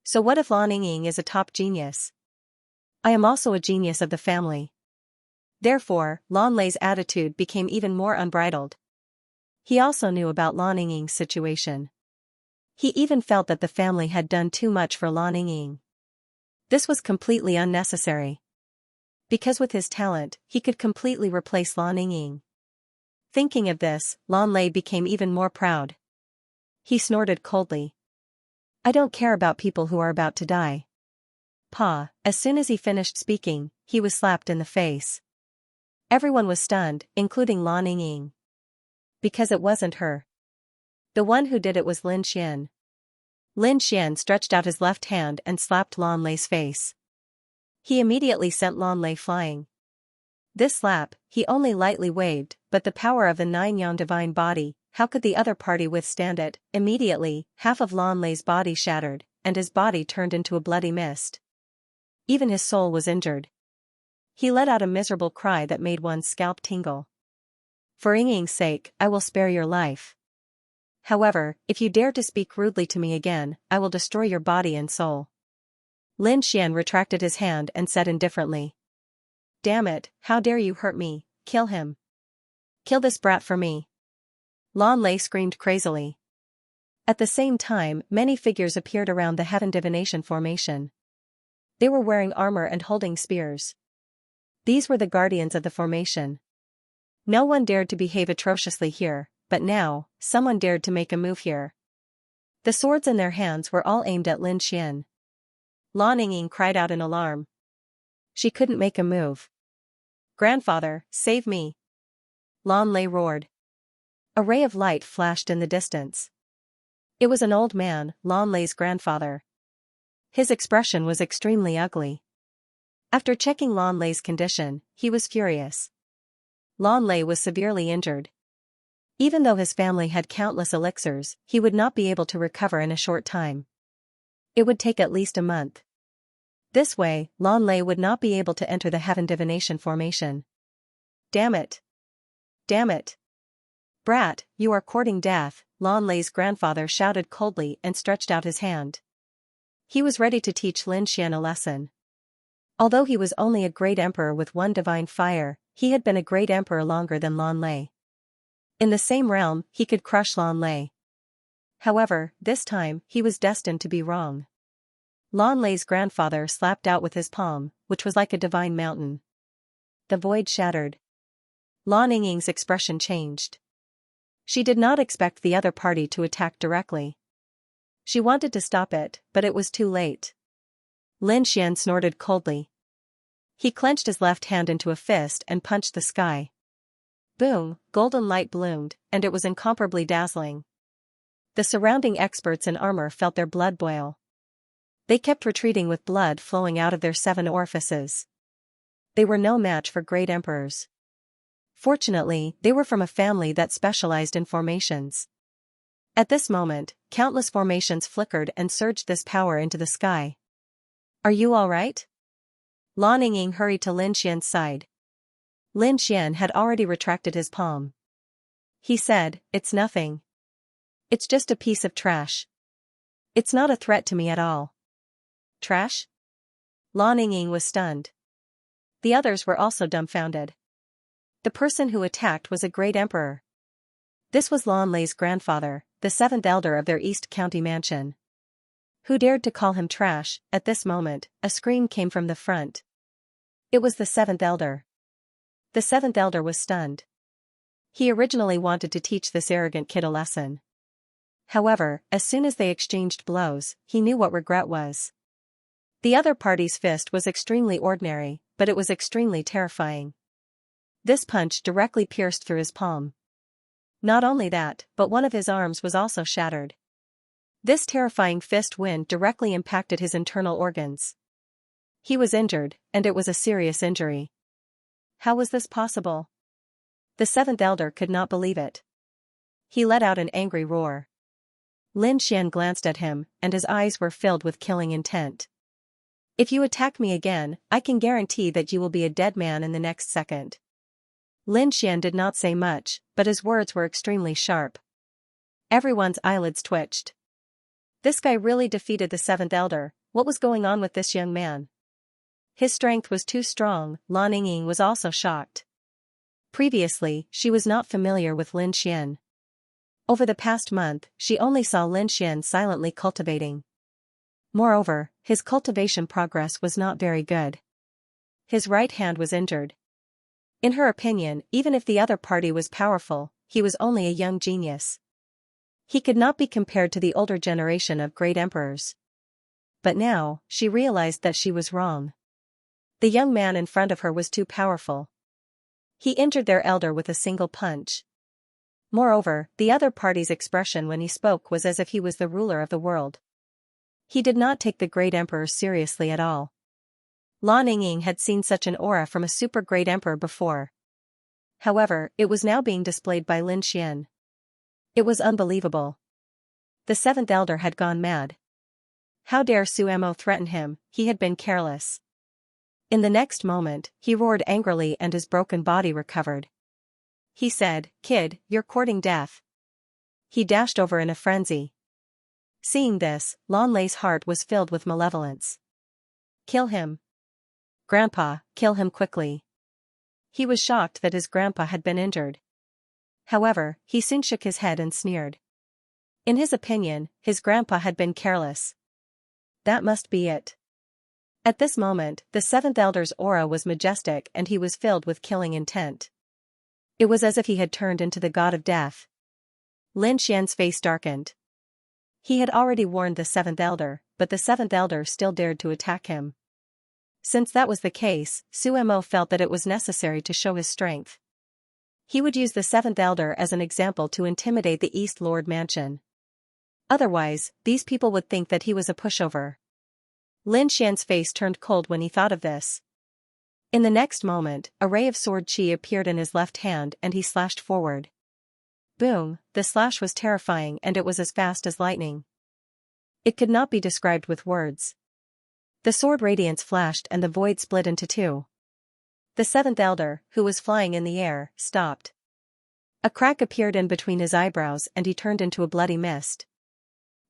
So what if Lan Ying is a top genius? I am also a genius of the family. Therefore, Lan Lei's attitude became even more unbridled. He also knew about Lan Ying's situation. He even felt that the family had done too much for Lan Ying. This was completely unnecessary. Because with his talent, he could completely replace Lan Ying. Thinking of this, Lan Lei became even more proud. He snorted coldly. "I don't care about people who are about to die." Pa, as soon as he finished speaking, he was slapped in the face. Everyone was stunned, including Lan Ying. Because it wasn't her. The one who did it was Lin Xian. Lin Xian stretched out his left hand and slapped Lan Lei's face. He immediately sent Lan Lei flying. This slap, he only lightly waved, but the power of the nine-yang divine body, how could the other party withstand it? Immediately, half of Lan Lei's body shattered, and his body turned into a bloody mist. Even his soul was injured. He let out a miserable cry that made one's scalp tingle. "For Ying's sake, I will spare your life. However, if you dare to speak rudely to me again, I will destroy your body and soul." Lin Xian retracted his hand and said indifferently, "Damn it, how dare you hurt me? Kill him. Kill this brat for me." Lan Lei screamed crazily. At the same time, many figures appeared around the Heaven Divination formation. They were wearing armor and holding spears. These were the guardians of the formation. No one dared to behave atrociously here, but now, someone dared to make a move here. The swords in their hands were all aimed at Lin Xian. Lan Ying cried out in alarm. She couldn't make a move. "Grandfather, save me!" Lan Lei roared. A ray of light flashed in the distance. It was an old man, Lan Lei's grandfather. His expression was extremely ugly. After checking Lan Lei's condition, he was furious. Lan Lei was severely injured. Even though his family had countless elixirs, he would not be able to recover in a short time. It would take at least a month. This way, Lan Lei would not be able to enter the Heaven Divination formation. "Damn it! Damn it! Brat, you are courting death," Lan Lei's grandfather shouted coldly and stretched out his hand. He was ready to teach Lin Xian a lesson. Although he was only a great emperor with one divine fire, he had been a great emperor longer than Lan Lei. In the same realm, he could crush Lan Lei. However, this time, he was destined to be wrong. Lan Lei's grandfather slapped out with his palm, which was like a divine mountain. The void shattered. Lan Ying's expression changed. She did not expect the other party to attack directly. She wanted to stop it, but it was too late. Lin Xian snorted coldly. He clenched his left hand into a fist and punched the sky. Boom, golden light bloomed, and it was incomparably dazzling. The surrounding experts in armor felt their blood boil. They kept retreating with blood flowing out of their 7 orifices. They were no match for great emperors. Fortunately, they were from a family that specialized in formations. At this moment, countless formations flickered and surged this power into the sky. "Are you all right?" Lan Ying hurried to Lin Xian's side. Lin Xian had already retracted his palm. He said, "It's nothing. It's just a piece of trash. It's not a threat to me at all." "Trash?" Lan Ying was stunned. The others were also dumbfounded. The person who attacked was a great emperor. This was Lan Lei's grandfather, the 7th elder of their East County mansion. Who dared to call him trash? At this moment, a scream came from the front. It was the seventh elder. The seventh elder was stunned. He originally wanted to teach this arrogant kid a lesson. However, as soon as they exchanged blows, he knew what regret was. The other party's fist was extremely ordinary, but it was extremely terrifying. This punch directly pierced through his palm. Not only that, but one of his arms was also shattered. This terrifying fist wind directly impacted his internal organs. He was injured, and it was a serious injury. How was this possible? The seventh elder could not believe it. He let out an angry roar. Lin Xian glanced at him, and his eyes were filled with killing intent. If you attack me again, I can guarantee that you will be a dead man in the next second. Lin Xian did not say much, but his words were extremely sharp. Everyone's eyelids twitched. This guy really defeated the seventh elder. What was going on with this young man? His strength was too strong. Lan Yingying was also shocked. Previously, she was not familiar with Lin Xian. Over the past month, she only saw Lin Xian silently cultivating. Moreover, his cultivation progress was not very good. His right hand was injured. In her opinion, even if the other party was powerful, he was only a young genius. He could not be compared to the older generation of great emperors. But now, she realized that she was wrong. The young man in front of her was too powerful. He injured their elder with a single punch. Moreover, the other party's expression when he spoke was as if he was the ruler of the world. He did not take the great emperor seriously at all. Lan Yingying had seen such an aura from a super great emperor before. However, it was now being displayed by Lin Xian. It was unbelievable. The seventh elder had gone mad. How dare Suemo threaten him? He had been careless. In the next moment, he roared angrily and his broken body recovered. He said, "Kid, you're courting death." He dashed over in a frenzy. Seeing this, Lan Lei's heart was filled with malevolence. Kill him. Grandpa, kill him quickly. He was shocked that his grandpa had been injured. However, he soon shook his head and sneered. In his opinion, his grandpa had been careless. That must be it. At this moment, the seventh elder's aura was majestic and he was filled with killing intent. It was as if he had turned into the god of death. Lin Xian's face darkened. He had already warned the seventh elder, but the seventh elder still dared to attack him. Since that was the case, Suemo felt that it was necessary to show his strength. He would use the seventh elder as an example to intimidate the East Lord Mansion. Otherwise, these people would think that he was a pushover. Lin Xian's face turned cold when he thought of this. In the next moment, a ray of sword chi appeared in his left hand and he slashed forward. Boom, the slash was terrifying and it was as fast as lightning. It could not be described with words. The sword radiance flashed and the void split into two. The seventh elder, who was flying in the air, stopped. A crack appeared in between his eyebrows and he turned into a bloody mist.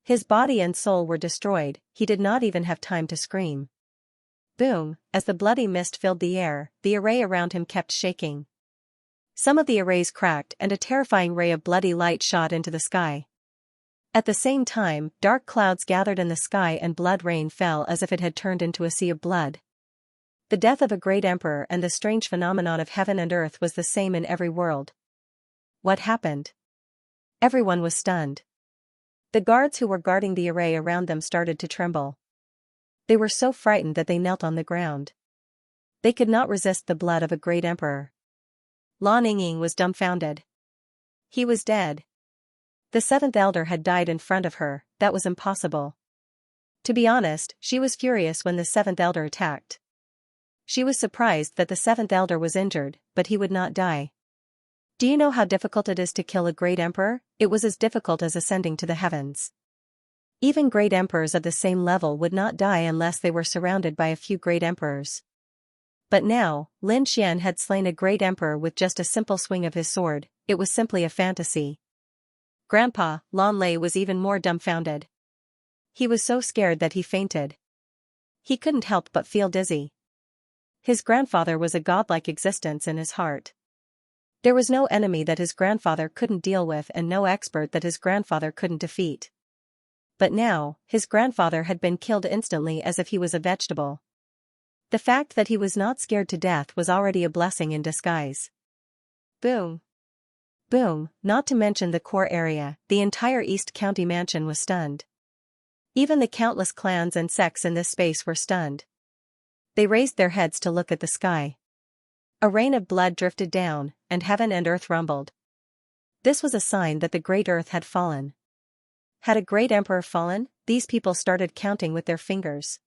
His body and soul were destroyed, he did not even have time to scream. Boom, as the bloody mist filled the air, the array around him kept shaking. Some of the arrays cracked and a terrifying ray of bloody light shot into the sky. At the same time, dark clouds gathered in the sky and blood rain fell as if it had turned into a sea of blood. The death of a great emperor and the strange phenomenon of heaven and earth was the same in every world. What happened? Everyone was stunned. The guards who were guarding the array around them started to tremble. They were so frightened that they knelt on the ground. They could not resist the blood of a great emperor. Lan Yingying was dumbfounded. He was dead. The seventh elder had died in front of her, that was impossible. To be honest, she was furious when the seventh elder attacked. She was surprised that the seventh elder was injured, but he would not die. Do you know how difficult it is to kill a great emperor? It was as difficult as ascending to the heavens. Even great emperors of the same level would not die unless they were surrounded by a few great emperors. But now, Lin Xian had slain a great emperor with just a simple swing of his sword. It was simply a fantasy. Grandpa, Lan Lei was even more dumbfounded. He was so scared that he fainted. He couldn't help but feel dizzy. His grandfather was a godlike existence in his heart. There was no enemy that his grandfather couldn't deal with and no expert that his grandfather couldn't defeat. But now, his grandfather had been killed instantly as if he was a vegetable. The fact that he was not scared to death was already a blessing in disguise. Boom. Boom, not to mention the core area, the entire East County mansion was stunned. Even the countless clans and sects in this space were stunned. They raised their heads to look at the sky. A rain of blood drifted down, and heaven and earth rumbled. This was a sign that the great earth had fallen. Had a great emperor fallen? These people started counting with their fingers.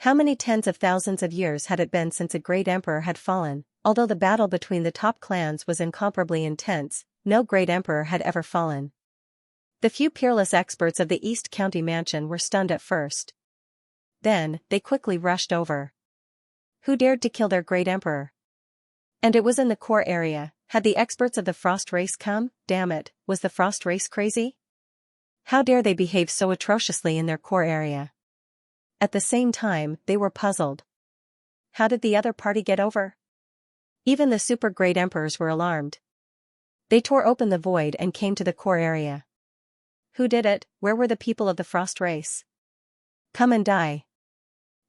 How many tens of thousands of years had it been since a great emperor had fallen? Although the battle between the top clans was incomparably intense, no great emperor had ever fallen. The few peerless experts of the East County mansion were stunned at first. Then, they quickly rushed over. Who dared to kill their great emperor? And it was in the core area. Had the experts of the Frost race come? Damn it, was the Frost race crazy? How dare they behave so atrociously in their core area? At the same time, they were puzzled. How did the other party get over? Even the super great emperors were alarmed. They tore open the void and came to the core area. Who did it? Where were the people of the Frost race? Come and die.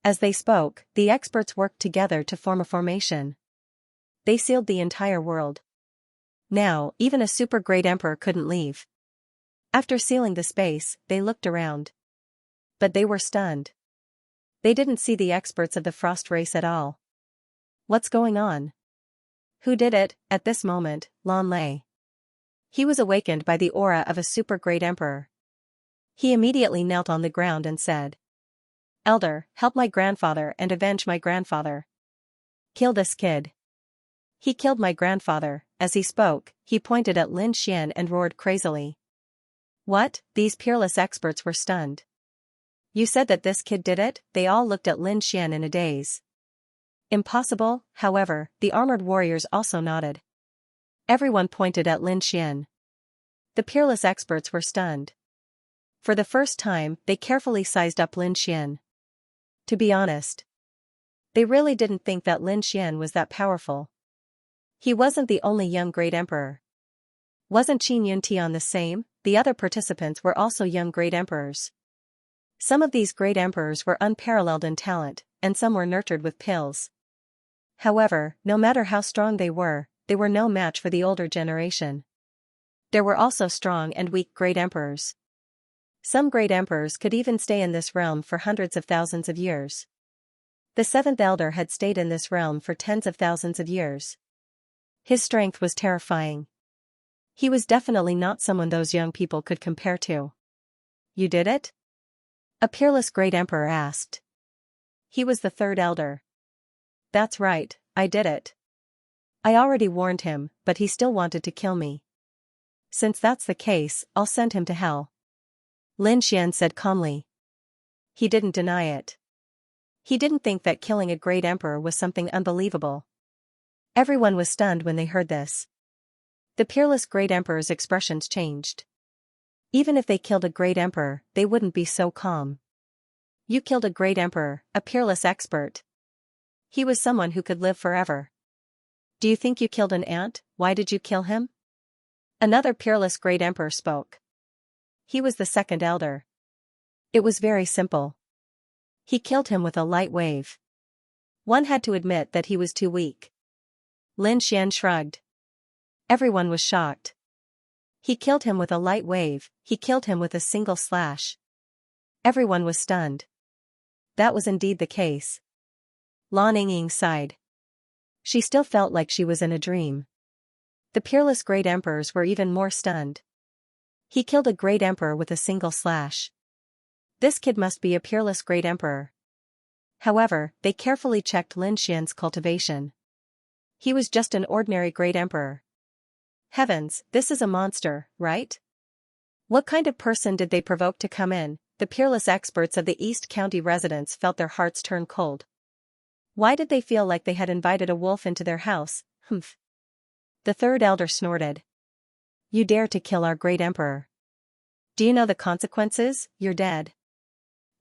As they spoke, the experts worked together to form a formation. They sealed the entire world. Now, even a super great emperor couldn't leave. After sealing the space, they looked around. But they were stunned. They didn't see the experts of the Frost race at all. What's going on? Who did it? At this moment, Lon lay. He was awakened by the aura of a super great emperor. He immediately knelt on the ground and said, "Elder, help my grandfather and avenge my grandfather. Kill this kid." He killed my grandfather. As he spoke, he pointed at Lin Xian and roared crazily. What? These peerless experts were stunned. You said that this kid did it? They all looked at Lin Xian in a daze. Impossible. However, the armored warriors also nodded. Everyone pointed at Lin Xian. The peerless experts were stunned. For the first time, they carefully sized up Lin Xian. To be honest, they really didn't think that Lin Xian was that powerful. He wasn't the only young great emperor. Wasn't Qin Yuntian the same? The other participants were also young great emperors. Some of these great emperors were unparalleled in talent, and some were nurtured with pills. However, no matter how strong they were no match for the older generation. There were also strong and weak great emperors. Some great emperors could even stay in this realm for hundreds of thousands of years. The seventh elder had stayed in this realm for tens of thousands of years. His strength was terrifying. He was definitely not someone those young people could compare to. You did it? A peerless great emperor asked. He was the third elder. That's right, I did it. I already warned him, but he still wanted to kill me. Since that's the case, I'll send him to hell. Lin Xian said calmly. He didn't deny it. He didn't think that killing a great emperor was something unbelievable. Everyone was stunned when they heard this. The peerless great emperor's expressions changed. Even if they killed a great emperor, they wouldn't be so calm. You killed a great emperor, a peerless expert. He was someone who could live forever. Do you think you killed an ant? Why did you kill him? Another peerless great emperor spoke. He was the second elder. It was very simple. He killed him with a light wave. One had to admit that he was too weak. Lin Xian shrugged. Everyone was shocked. He killed him with a light wave, he killed him with a single slash. Everyone was stunned. That was indeed the case. Lan Ying sighed. She still felt like she was in a dream. The peerless great emperors were even more stunned. He killed a great emperor with a single slash. This kid must be a peerless great emperor. However, they carefully checked Lin Xian's cultivation. He was just an ordinary great emperor. Heavens, this is a monster, right? What kind of person did they provoke to come in? The peerless experts of the East County residents felt their hearts turn cold. Why did they feel like they had invited a wolf into their house? Humph. The third elder snorted. You dare to kill our great emperor. Do you know the consequences? You're dead.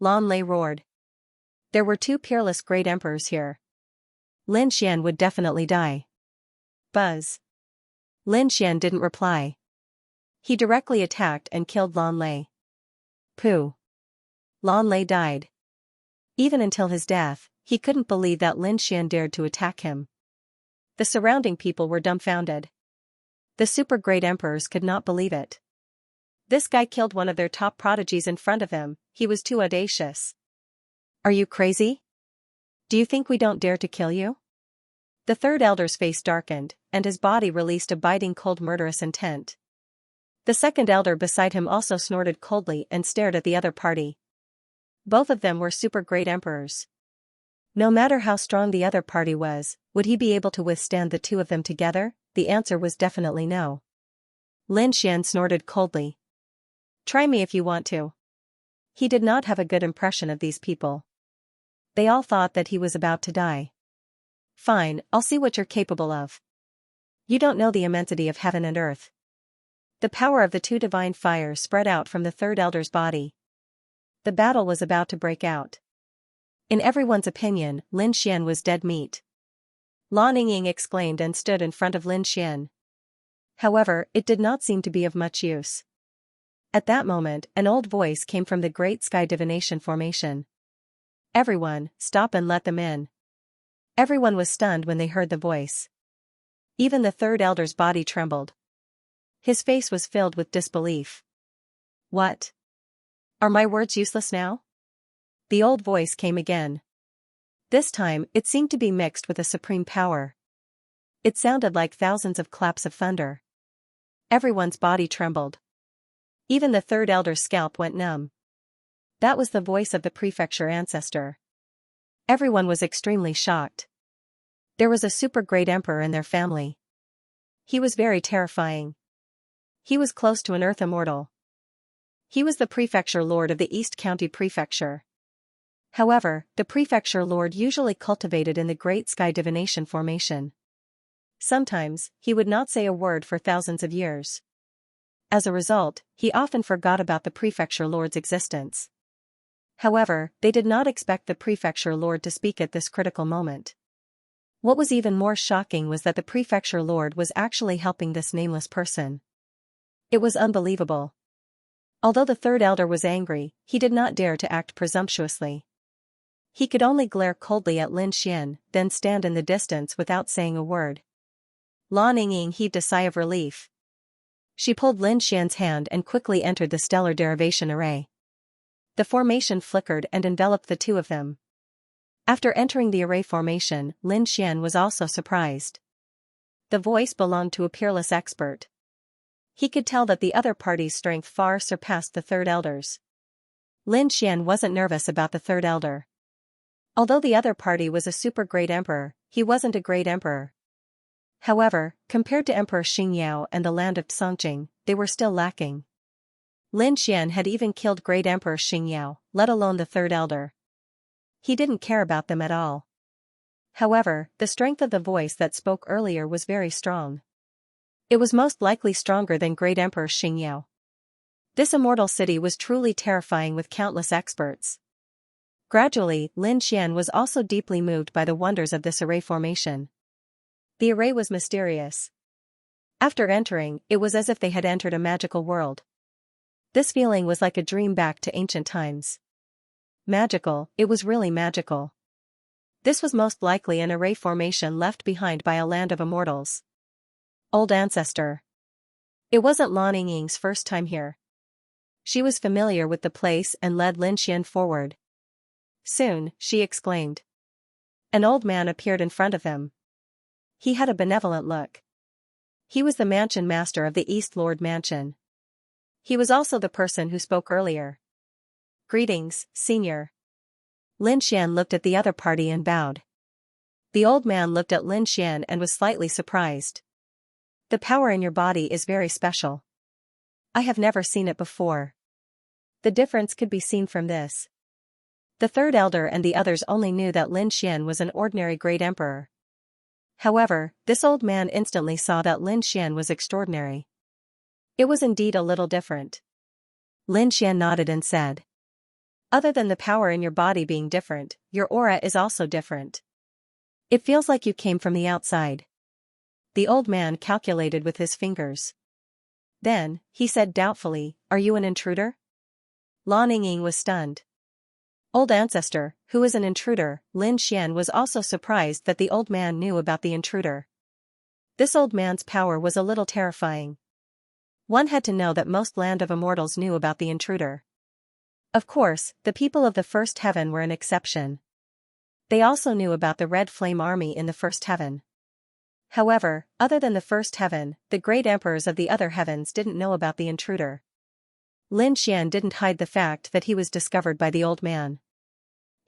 Lan Lei roared. There were two peerless great emperors here. Lin Xian would definitely die. Buzz. Lin Xian didn't reply. He directly attacked and killed Lan Lei. Pooh. Lan Lei died. Even until his death, He couldn't believe that Lin Xian dared to attack him. The surrounding people were dumbfounded. The super great emperors could not believe it. This guy killed one of their top prodigies in front of him. He was too audacious. Are you crazy? Do you think we don't dare to kill you? The third elder's face darkened, and his body released a biting cold murderous intent. The second elder beside him also snorted coldly and stared at the other party. Both of them were super great emperors. No matter how strong the other party was, would he be able to withstand the two of them together? The answer was definitely no. Lin Xian snorted coldly. Try me if you want to. He did not have a good impression of these people. They all thought that he was about to die. Fine, I'll see what you're capable of. You don't know the immensity of heaven and earth. The power of the two divine fires spread out from the third elder's body. The battle was about to break out. In everyone's opinion, Lin Xian was dead meat. Lan Yingying exclaimed and stood in front of Lin Xian. However, it did not seem to be of much use. At that moment, an old voice came from the great sky divination formation. Everyone, stop and let them in. Everyone was stunned when they heard the voice. Even the third elder's body trembled. His face was filled with disbelief. What? Are my words useless now? The old voice came again. This time, it seemed to be mixed with a supreme power. It sounded like thousands of claps of thunder. Everyone's body trembled. Even the third elder's scalp went numb. That was the voice of the prefecture ancestor. Everyone was extremely shocked. There was a super great emperor in their family. He was very terrifying. He was close to an earth immortal. He was the prefecture lord of the East County Prefecture. However, the prefecture lord usually cultivated in the great sky divination formation. Sometimes, he would not say a word for thousands of years. As a result, he often forgot about the prefecture lord's existence. However, they did not expect the prefecture lord to speak at this critical moment. What was even more shocking was that the prefecture lord was actually helping this nameless person. It was unbelievable. Although the third elder was angry, he did not dare to act presumptuously. He could only glare coldly at Lin Xian, then stand in the distance without saying a word. Lan Yingying heaved a sigh of relief. She pulled Lin Xian's hand and quickly entered the stellar derivation array. The formation flickered and enveloped the two of them. After entering the array formation, Lin Xian was also surprised. The voice belonged to a peerless expert. He could tell that the other party's strength far surpassed the third elder's. Lin Xian wasn't nervous about the third elder. Although the other party was a super great emperor, he wasn't a great emperor. However, compared to Emperor Xingyao and the land of Xianxia, they were still lacking. Lin Xian had even killed great Emperor Xingyao, let alone the third elder. He didn't care about them at all. However, the strength of the voice that spoke earlier was very strong. It was most likely stronger than great Emperor Xingyao. This immortal city was truly terrifying with countless experts. Gradually, Lin Xian was also deeply moved by the wonders of this array formation. The array was mysterious. After entering, it was as if they had entered a magical world. This feeling was like a dream back to ancient times. Magical, it was really magical. This was most likely an array formation left behind by a land of immortals. Old ancestor. It wasn't Lan Yingying's first time here. She was familiar with the place and led Lin Xian forward. Soon, she exclaimed. An old man appeared in front of them. He had a benevolent look. He was the mansion master of the East Lord Mansion. He was also the person who spoke earlier. Greetings, senior. Lin Xian looked at the other party and bowed. The old man looked at Lin Xian and was slightly surprised. The power in your body is very special. I have never seen it before. The difference could be seen from this. The third elder and the others only knew that Lin Xian was an ordinary great emperor. However, this old man instantly saw that Lin Xian was extraordinary. It was indeed a little different. Lin Xian nodded and said, other than the power in your body being different, your aura is also different. It feels like you came from the outside. The old man calculated with his fingers. Then, he said doubtfully, are you an intruder? Lan Yingying was stunned. Old ancestor, who is an intruder. Lin Xian was also surprised that the old man knew about the intruder. This old man's power was a little terrifying. One had to know that most land of immortals knew about the intruder. Of course, the people of the first heaven were an exception. They also knew about the Red Flame Army in the first heaven. However, other than the first heaven, the great emperors of the other heavens didn't know about the intruder. Lin Xian didn't hide the fact that he was discovered by the old man.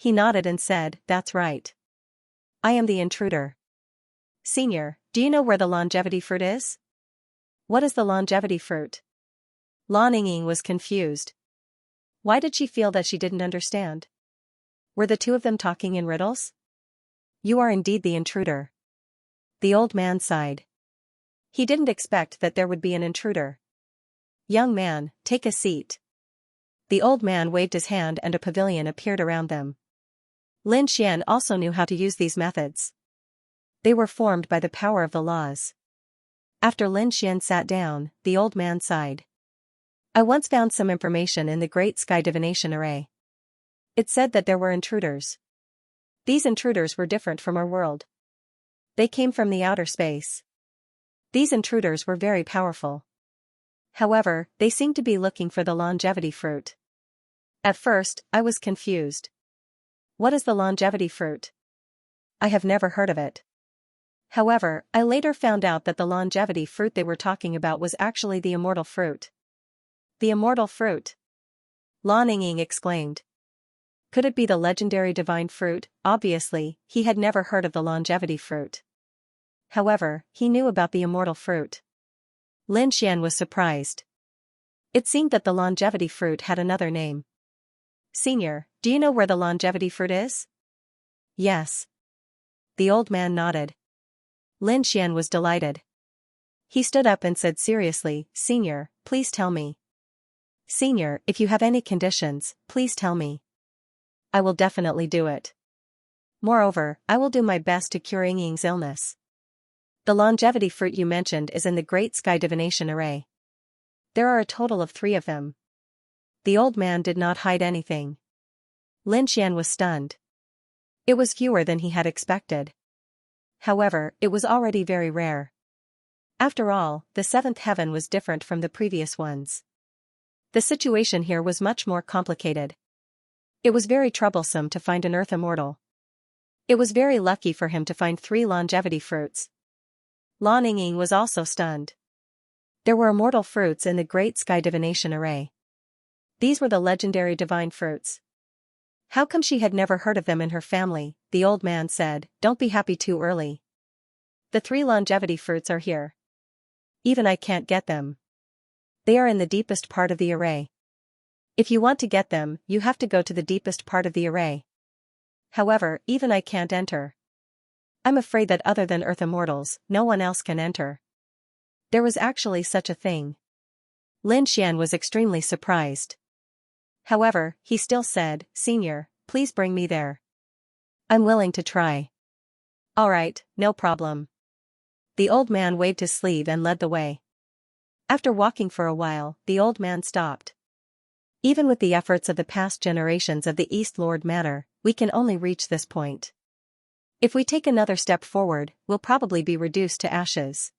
He nodded and said, "That's right. I am the intruder. Senior, do you know where the longevity fruit is?" "What is the longevity fruit?" Lan Ying was confused. Why did she feel that she didn't understand? Were the two of them talking in riddles? "You are indeed the intruder." The old man sighed. He didn't expect that there would be an intruder. "Young man, take a seat." The old man waved his hand and a pavilion appeared around them. Lin Xian also knew how to use these methods. They were formed by the power of the laws. After Lin Xian sat down, the old man sighed. "I once found some information in the Great Sky Divination Array. It said that there were intruders. These intruders were different from our world. They came from the outer space. These intruders were very powerful. However, they seemed to be looking for the longevity fruit. At first, I was confused. What is the longevity fruit? I have never heard of it. However, I later found out that the longevity fruit they were talking about was actually the immortal fruit." "The immortal fruit?" Lan Ying exclaimed. Could it be the legendary divine fruit? Obviously, he had never heard of the longevity fruit. However, he knew about the immortal fruit. Lin Xian was surprised. It seemed that the longevity fruit had another name. "Senior, do you know where the longevity fruit is?" "Yes." The old man nodded. Lin Xian was delighted. He stood up and said seriously, "Senior, please tell me. Senior, if you have any conditions, please tell me. I will definitely do it. Moreover, I will do my best to cure Ying's illness." "The longevity fruit you mentioned is in the Great Sky Divination Array. There are a total of 3 of them." The old man did not hide anything. Lin Xian was stunned. It was fewer than he had expected. However, it was already very rare. After all, the 7th heaven was different from the previous ones. The situation here was much more complicated. It was very troublesome to find an earth immortal. It was very lucky for him to find 3 longevity fruits. Lan Ying was also stunned. There were immortal fruits in the Great Sky Divination Array. These were the legendary divine fruits. How come she had never heard of them in her family? The old man said, "Don't be happy too early. The 3 longevity fruits are here. Even I can't get them. They are in the deepest part of the array. If you want to get them, you have to go to the deepest part of the array. However, even I can't enter. I'm afraid that other than Earth immortals, no one else can enter." There was actually such a thing. Lin Xian was extremely surprised. However, he still said, "Senior, please bring me there. I'm willing to try." "Alright, no problem." The old man waved his sleeve and led the way. After walking for a while, the old man stopped. "Even with the efforts of the past generations of the East Lord Manor, we can only reach this point. If we take another step forward, we'll probably be reduced to ashes.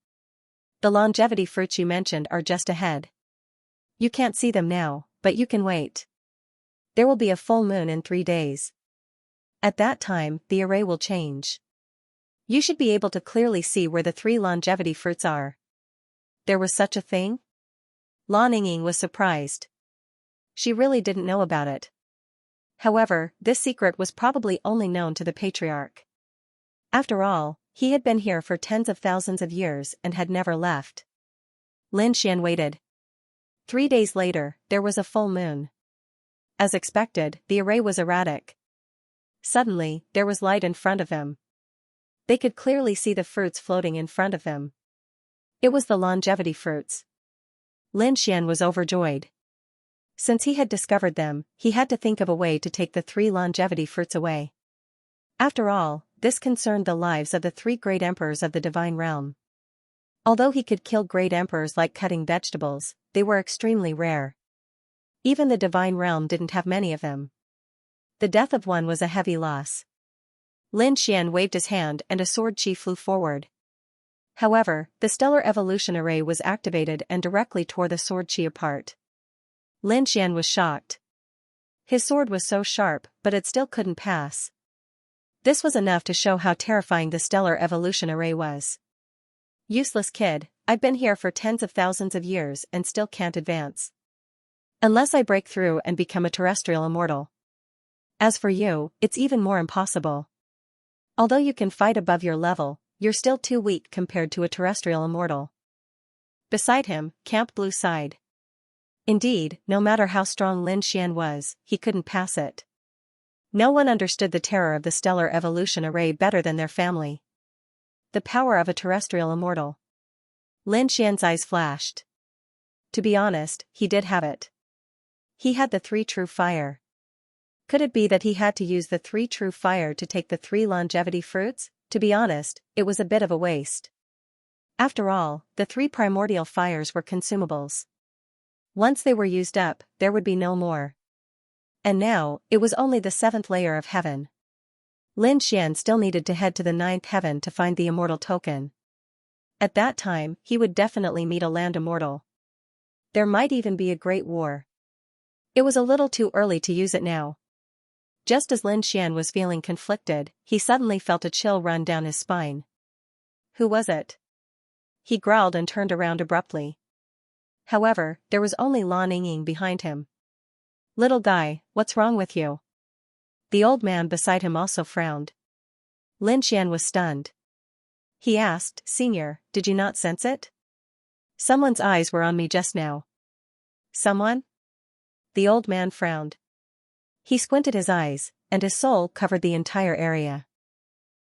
The longevity fruits you mentioned are just ahead. You can't see them now, but you can wait. There will be a full moon in 3 days. At that time, the array will change. You should be able to clearly see where the 3 longevity fruits are." There was such a thing? Lan Ying was surprised. She really didn't know about it. However, this secret was probably only known to the patriarch. After all, he had been here for tens of thousands of years and had never left. Lin Xian waited. 3 days later, there was a full moon. As expected, the array was erratic. Suddenly, there was light in front of them. They could clearly see the fruits floating in front of them. It was the longevity fruits. Lin Xian was overjoyed. Since he had discovered them, he had to think of a way to take the 3 longevity fruits away. After all, this concerned the lives of the 3 great emperors of the divine realm. Although he could kill great emperors like cutting vegetables, they were extremely rare. Even the divine realm didn't have many of them. The death of one was a heavy loss. Lin Xian waved his hand and a sword chi flew forward. However, the stellar evolution array was activated and directly tore the sword chi apart. Lin Xian was shocked. His sword was so sharp, but it still couldn't pass. This was enough to show how terrifying the stellar evolution array was. Useless kid, I've been here for tens of thousands of years and still can't advance. Unless I break through and become a terrestrial immortal. As for you, it's even more impossible. Although you can fight above your level, you're still too weak compared to a terrestrial immortal. Beside him, Camp Blue sighed. Indeed, no matter how strong Lin Xian was, he couldn't pass it. No one understood the terror of the stellar evolution array better than their family. The power of a terrestrial immortal. Lin Xian's eyes flashed. To be honest, he did have it. He had the 3 true fire. Could it be that he had to use the 3 true fire to take the 3 longevity fruits? To be honest, it was a bit of a waste. After all, the 3 primordial fires were consumables. Once they were used up, there would be no more. And now, it was only the 7th layer of heaven. Lin Xian still needed to head to the 9th heaven to find the immortal token. At that time, he would definitely meet a land immortal. There might even be a great war. It was a little too early to use it now. Just as Lin Xian was feeling conflicted, he suddenly felt a chill run down his spine. Who was it? He growled and turned around abruptly. However, there was only Lan Yingying behind him. Little guy, what's wrong with you? The old man beside him also frowned. Lin Xian was stunned. He asked, Senior, did you not sense it? Someone's eyes were on me just now. Someone? The old man frowned. He squinted his eyes, and his soul covered the entire area.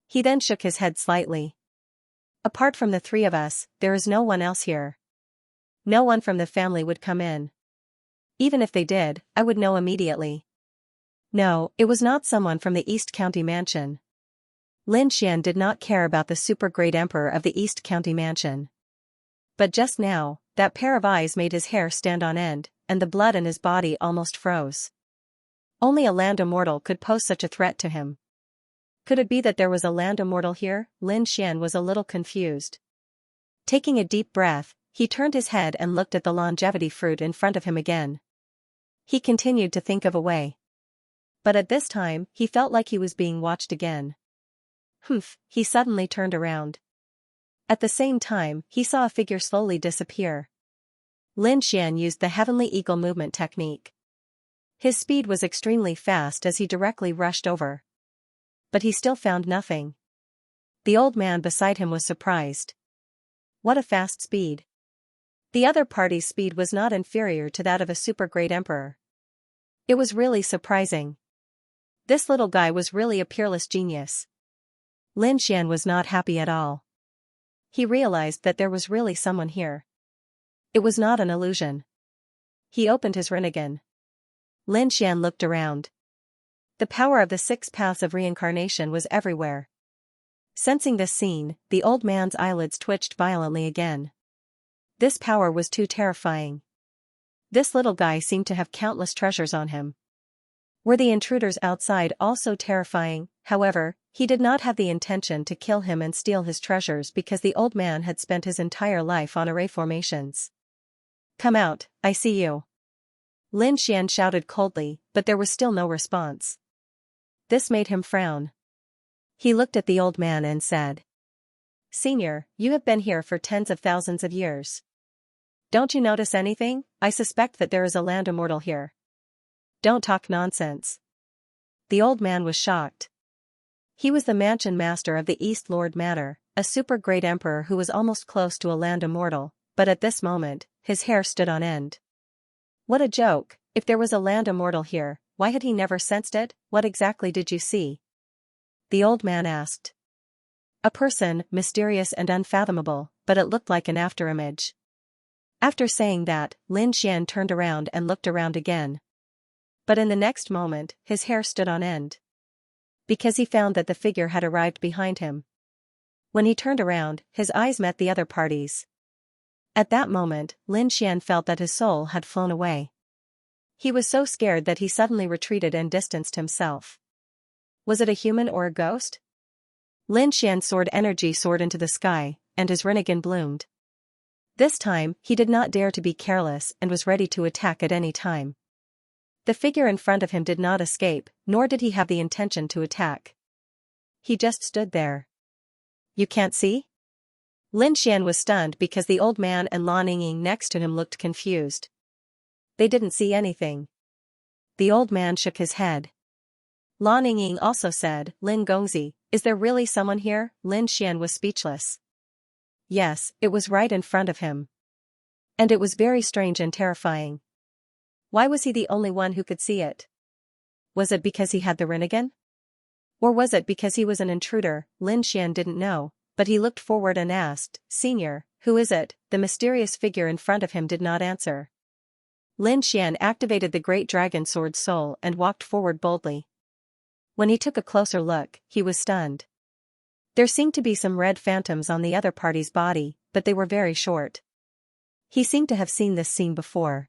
He then shook his head slightly. Apart from the 3 of us, there is no one else here. No one from the family would come in. Even if they did, I would know immediately. No, it was not someone from the East County Mansion. Lin Xian did not care about the super great emperor of the East County Mansion. But just now, that pair of eyes made his hair stand on end, and the blood in his body almost froze. Only a land immortal could pose such a threat to him. Could it be that there was a land immortal here? Lin Xian was a little confused. Taking a deep breath, he turned his head and looked at the longevity fruit in front of him again. He continued to think of a way. But at this time, he felt like he was being watched again. Humph, he suddenly turned around. At the same time, he saw a figure slowly disappear. Lin Xian used the heavenly eagle movement technique. His speed was extremely fast as he directly rushed over. But he still found nothing. The old man beside him was surprised. What a fast speed. The other party's speed was not inferior to that of a super great emperor. It was really surprising. This little guy was really a peerless genius. Lin Xian was not happy at all. He realized that there was really someone here. It was not an illusion. He opened his Rinnegan. Lin Xian looked around. The power of the 6 paths of reincarnation was everywhere. Sensing this scene, the old man's eyelids twitched violently again. This power was too terrifying. This little guy seemed to have countless treasures on him. Were the intruders outside also terrifying? However, he did not have the intention to kill him and steal his treasures because the old man had spent his entire life on array formations. Come out, I see you. Lin Xian shouted coldly, but there was still no response. This made him frown. He looked at the old man and said, Senior, you have been here for tens of thousands of years. Don't you notice anything? I suspect that there is a land immortal here. Don't talk nonsense. The old man was shocked. He was the mansion master of the East Lord Manor, a super great emperor who was almost close to a land immortal, but at this moment, his hair stood on end. What a joke! If there was a land immortal here, why had he never sensed it? What exactly did you see? The old man asked. A person, mysterious and unfathomable, but it looked like an afterimage. After saying that, Lin Xian turned around and looked around again. But in the next moment, his hair stood on end. Because he found that the figure had arrived behind him. When he turned around, his eyes met the other party's. At that moment, Lin Xian felt that his soul had flown away. He was so scared that he suddenly retreated and distanced himself. Was it a human or a ghost? Lin Xian's sword energy soared into the sky, and his rinnegan bloomed. This time, he did not dare to be careless and was ready to attack at any time. The figure in front of him did not escape, nor did he have the intention to attack. He just stood there. You can't see? Lin Xian was stunned because the old man and Lan Yingying next to him looked confused. They didn't see anything. The old man shook his head. Lan Yingying also said, Lin Gongzi, is there really someone here? Lin Xian was speechless. Yes, it was right in front of him. And it was very strange and terrifying. Why was he the only one who could see it? Was it because he had the rinnegan? Or was it because he was an intruder? Lin Xian didn't know, but he looked forward and asked, Senior, who is it? The mysterious figure in front of him did not answer. Lin Xian activated the great dragon sword soul and walked forward boldly. When he took a closer look, he was stunned. There seemed to be some red phantoms on the other party's body, but they were very short. He seemed to have seen this scene before.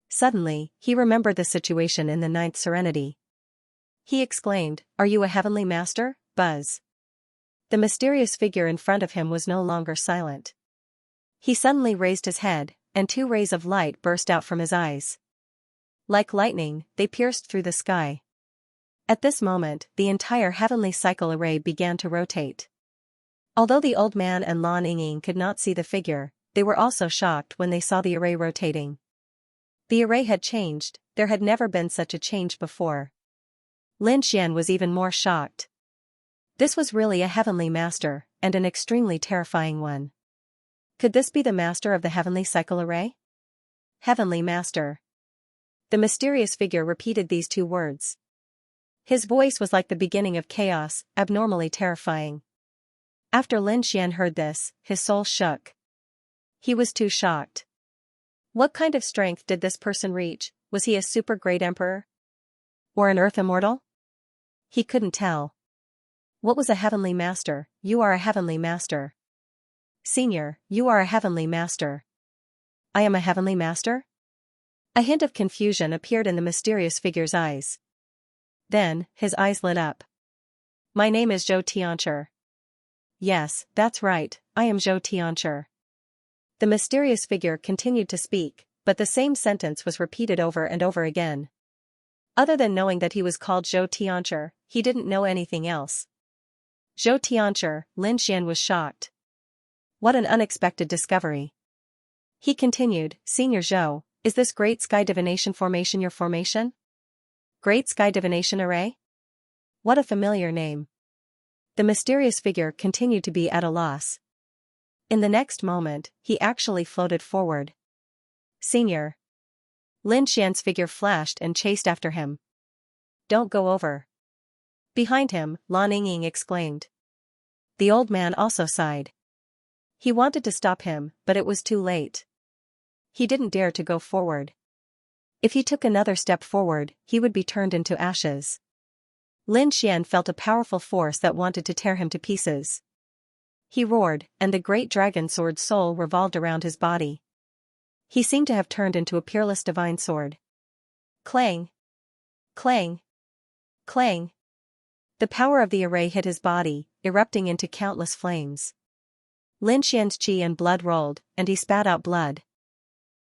Suddenly, he remembered the situation in the ninth serenity. He exclaimed, Are you a heavenly master? Buzz. The mysterious figure in front of him was no longer silent. He suddenly raised his head, and 2 rays of light burst out from his eyes. Like lightning, they pierced through the sky. At this moment, the entire heavenly cycle array began to rotate. Although the old man and Lan Yingying could not see the figure, they were also shocked when they saw the array rotating. The array had changed, there had never been such a change before. Lin Xian was even more shocked. This was really a heavenly master, and an extremely terrifying one. Could this be the master of the heavenly cycle array? Heavenly master. The mysterious figure repeated these 2 words. His voice was like the beginning of chaos, abnormally terrifying. After Lin Xian heard this, his soul shook. He was too shocked. What kind of strength did this person reach? Was he a super great emperor? Or an earth immortal? He couldn't tell. What was a heavenly master? You are a heavenly master. Senior, you are a heavenly master. I am a heavenly master? A hint of confusion appeared in the mysterious figure's eyes. Then, his eyes lit up. My name is Zhou Tianchi. Yes, that's right, I am Zhou Tianchi. The mysterious figure continued to speak, but the same sentence was repeated over and over again. Other than knowing that he was called Zhou Tianchi, he didn't know anything else. Zhou Tianchi, Lin Xian was shocked. What an unexpected discovery. He continued, Senior Zhou, is this Great Sky Divination formation your formation? Great Sky Divination Array? What a familiar name. The mysterious figure continued to be at a loss. In the next moment, he actually floated forward. Senior. Lin Xian's figure flashed and chased after him. Don't go over. Behind him, Lan Yingying exclaimed. The old man also sighed. He wanted to stop him, but it was too late. He didn't dare to go forward. If he took another step forward, he would be turned into ashes. Lin Xian felt a powerful force that wanted to tear him to pieces. He roared, and the great dragon sword soul revolved around his body. He seemed to have turned into a peerless divine sword. Clang! Clang! Clang! The power of the array hit his body, erupting into countless flames. Lin Xian's qi and blood rolled, and he spat out blood.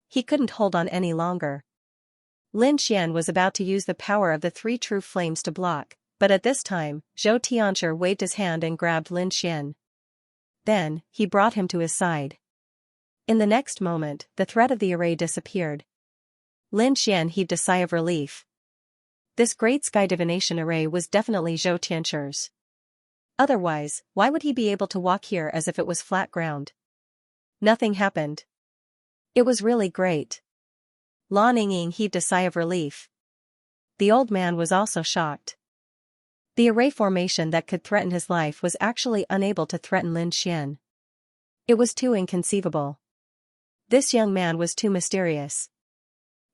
He couldn't hold on any longer. Lin Xian was about to use the power of the 3 true flames to block, but at this time, Zhou Tianchi waved his hand and grabbed Lin Xian. Then, he brought him to his side. In the next moment, the threat of the array disappeared. Lin Xian heaved a sigh of relief. This great sky divination array was definitely Zhou Tianchi's. Otherwise, why would he be able to walk here as if it was flat ground? Nothing happened. It was really great. Lan Yingying heaved a sigh of relief. The old man was also shocked. The array formation that could threaten his life was actually unable to threaten Lin Xian. It was too inconceivable. This young man was too mysterious.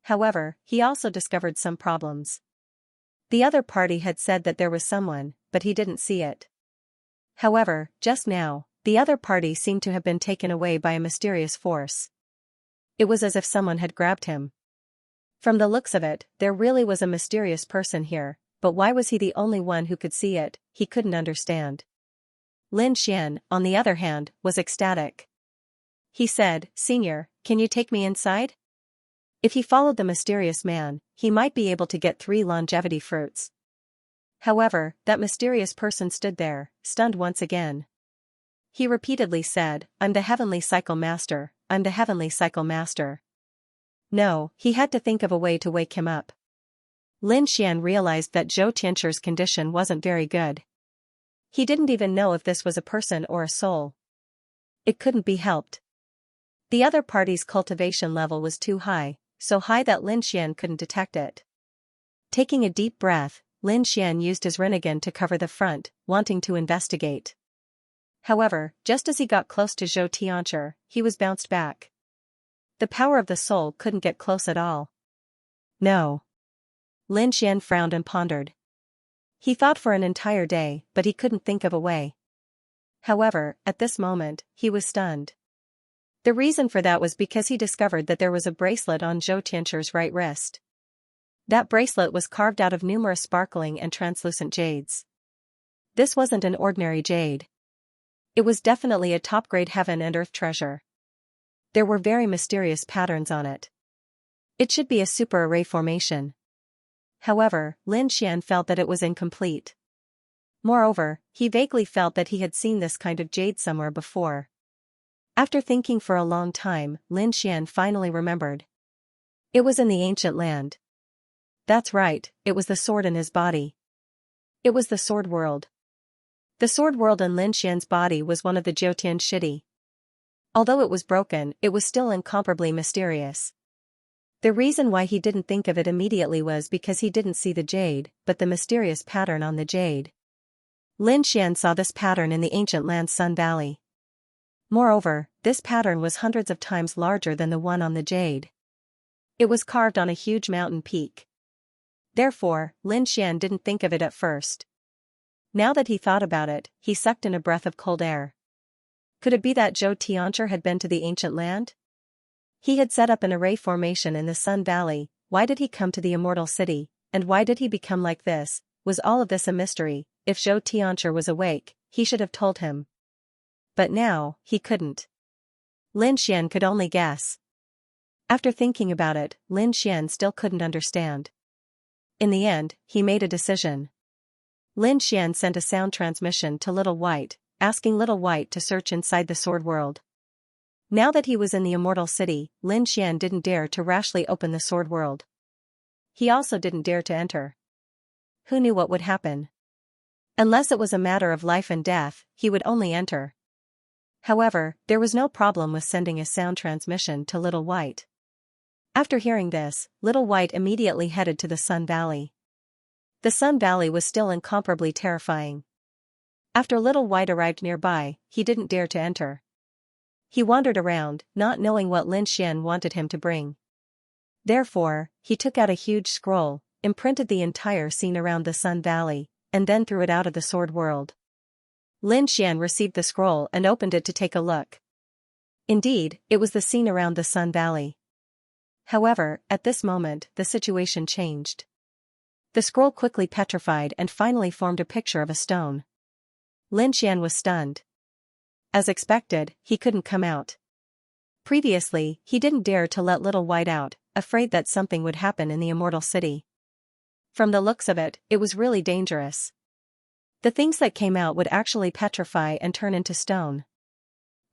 However, he also discovered some problems. The other party had said that there was someone, but he didn't see it. However, just now, the other party seemed to have been taken away by a mysterious force. It was as if someone had grabbed him. From the looks of it, there really was a mysterious person here, but why was he the only one who could see it? He couldn't understand. Lin Xian, on the other hand, was ecstatic. He said, "Senior, can you take me inside?" If he followed the mysterious man, he might be able to get 3 longevity fruits. However, that mysterious person stood there, stunned once again. He repeatedly said, "I'm the Heavenly Cycle Master, I'm the Heavenly Cycle Master." No, he had to think of a way to wake him up. Lin Xian realized that Zhou Tianchu's condition wasn't very good. He didn't even know if this was a person or a soul. It couldn't be helped. The other party's cultivation level was too high, so high that Lin Xian couldn't detect it. Taking a deep breath, Lin Xian used his Rinnegan to cover the front, wanting to investigate. However, just as he got close to Zhou Tianchu, he was bounced back. The power of the soul couldn't get close at all. No. Lin Xian frowned and pondered. He thought for an entire day, but he couldn't think of a way. However, at this moment, he was stunned. The reason for that was because he discovered that there was a bracelet on Zhou Tianchu's right wrist. That bracelet was carved out of numerous sparkling and translucent jades. This wasn't an ordinary jade. It was definitely a top-grade heaven and earth treasure. There were very mysterious patterns on it. It should be a super array formation. However, Lin Xian felt that it was incomplete. Moreover, he vaguely felt that he had seen this kind of jade somewhere before. After thinking for a long time, Lin Xian finally remembered. It was in the ancient land. That's right, it was the sword in his body. It was the sword world. The sword world in Lin Xian's body was one of the Jiutian Shidi. Although it was broken, it was still incomparably mysterious. The reason why he didn't think of it immediately was because he didn't see the jade, but the mysterious pattern on the jade. Lin Xian saw this pattern in the ancient land Sun Valley. Moreover, this pattern was hundreds of times larger than the one on the jade. It was carved on a huge mountain peak. Therefore, Lin Xian didn't think of it at first. Now that he thought about it, he sucked in a breath of cold air. Could it be that Zhou Tianchu had been to the ancient land? He had set up an array formation in the Sun Valley. Why did he come to the Immortal City, and why did he become like this? Was all of this a mystery? If Zhou Tianchu was awake, he should have told him. But now, he couldn't. Lin Xian could only guess. After thinking about it, Lin Xian still couldn't understand. In the end, he made a decision. Lin Xian sent a sound transmission to Little White, asking Little White to search inside the sword world. Now that he was in the Immortal City, Lin Xian didn't dare to rashly open the sword world. He also didn't dare to enter. Who knew what would happen? Unless it was a matter of life and death, he would only enter. However, there was no problem with sending a sound transmission to Little White. After hearing this, Little White immediately headed to the Sun Valley. The Sun Valley was still incomparably terrifying. After Little White arrived nearby, he didn't dare to enter. He wandered around, not knowing what Lin Xian wanted him to bring. Therefore, he took out a huge scroll, imprinted the entire scene around the Sun Valley, and then threw it out of the sword world. Lin Xian received the scroll and opened it to take a look. Indeed, it was the scene around the Sun Valley. However, at this moment, the situation changed. The scroll quickly petrified and finally formed a picture of a stone. Lin Xian was stunned. As expected, he couldn't come out. Previously, he didn't dare to let Little White out, afraid that something would happen in the Immortal City. From the looks of it, it was really dangerous. The things that came out would actually petrify and turn into stone.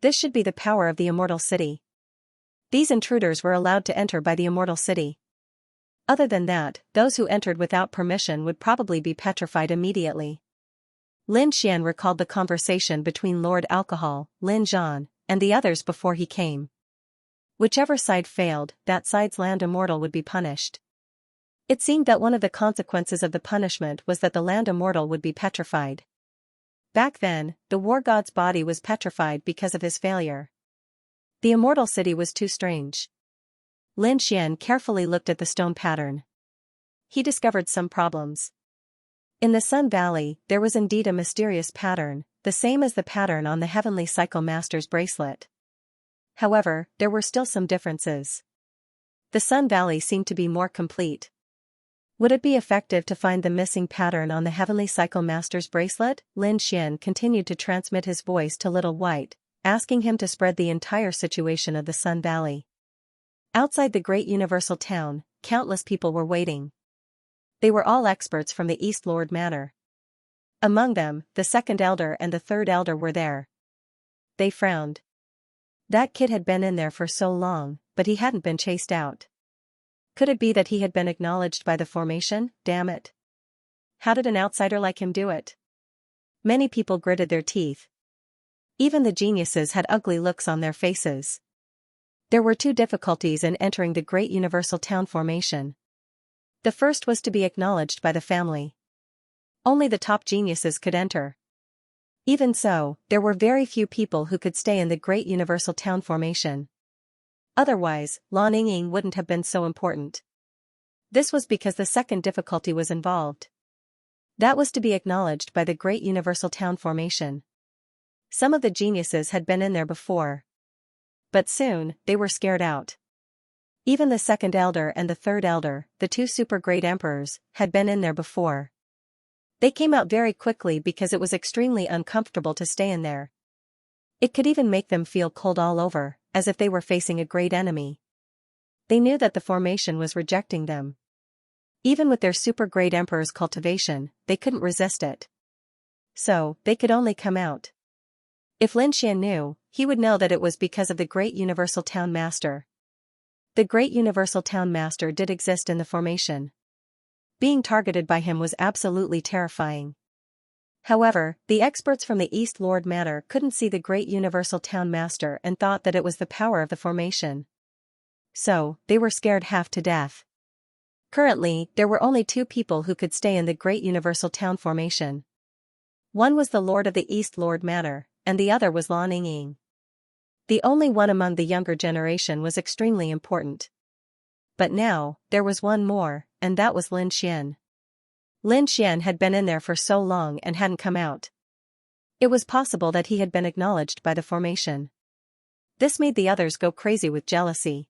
This should be the power of the Immortal City. These intruders were allowed to enter by the Immortal City. Other than that, those who entered without permission would probably be petrified immediately. Lin Xian recalled the conversation between Lord Alcohol, Lin Zhan, and the others before he came. Whichever side failed, that side's land immortal would be punished. It seemed that one of the consequences of the punishment was that the land immortal would be petrified. Back then, the war god's body was petrified because of his failure. The Immortal City was too strange. Lin Xian carefully looked at the stone pattern. He discovered some problems. In the Sun Valley, there was indeed a mysterious pattern, the same as the pattern on the Heavenly Cycle Master's bracelet. However, there were still some differences. The Sun Valley seemed to be more complete. Would it be effective to find the missing pattern on the Heavenly Cycle Master's bracelet? Lin Xian continued to transmit his voice to Little White, asking him to spread the entire situation of the Sun Valley. Outside the great universal town, countless people were waiting. They were all experts from the East Lord Manor. Among them, the second elder and the third elder were there. They frowned. That kid had been in there for so long, but he hadn't been chased out. Could it be that he had been acknowledged by the formation? Damn it. How did an outsider like him do it? Many people gritted their teeth. Even the geniuses had ugly looks on their faces. There were two difficulties in entering the great universal town formation. The first was to be acknowledged by the family. Only the top geniuses could enter. Even so, there were very few people who could stay in the great universal town formation. Otherwise, Lan Ying wouldn't have been so important. This was because the second difficulty was involved. That was to be acknowledged by the great universal town formation. Some of the geniuses had been in there before. But soon, they were scared out. Even the second elder and the third elder, the two super great emperors, had been in there before. They came out very quickly because it was extremely uncomfortable to stay in there. It could even make them feel cold all over, as if they were facing a great enemy. They knew that the formation was rejecting them. Even with their super great emperor's cultivation, they couldn't resist it. So, they could only come out. If Lin Xian knew, he would know that it was because of the great universal town master. The great universal town master did exist in the formation. Being targeted by him was absolutely terrifying. However, the experts from the East Lord Manor couldn't see the great universal town master and thought that it was the power of the formation. So, they were scared half to death. Currently, there were only two people who could stay in the great universal town formation. One was the Lord of the East Lord Manor, and the other was Lan Ying. The only one among the younger generation was extremely important. But now, there was one more, and that was Lin Xian. Lin Xian had been in there for so long and hadn't come out. It was possible that he had been acknowledged by the formation. This made the others go crazy with jealousy.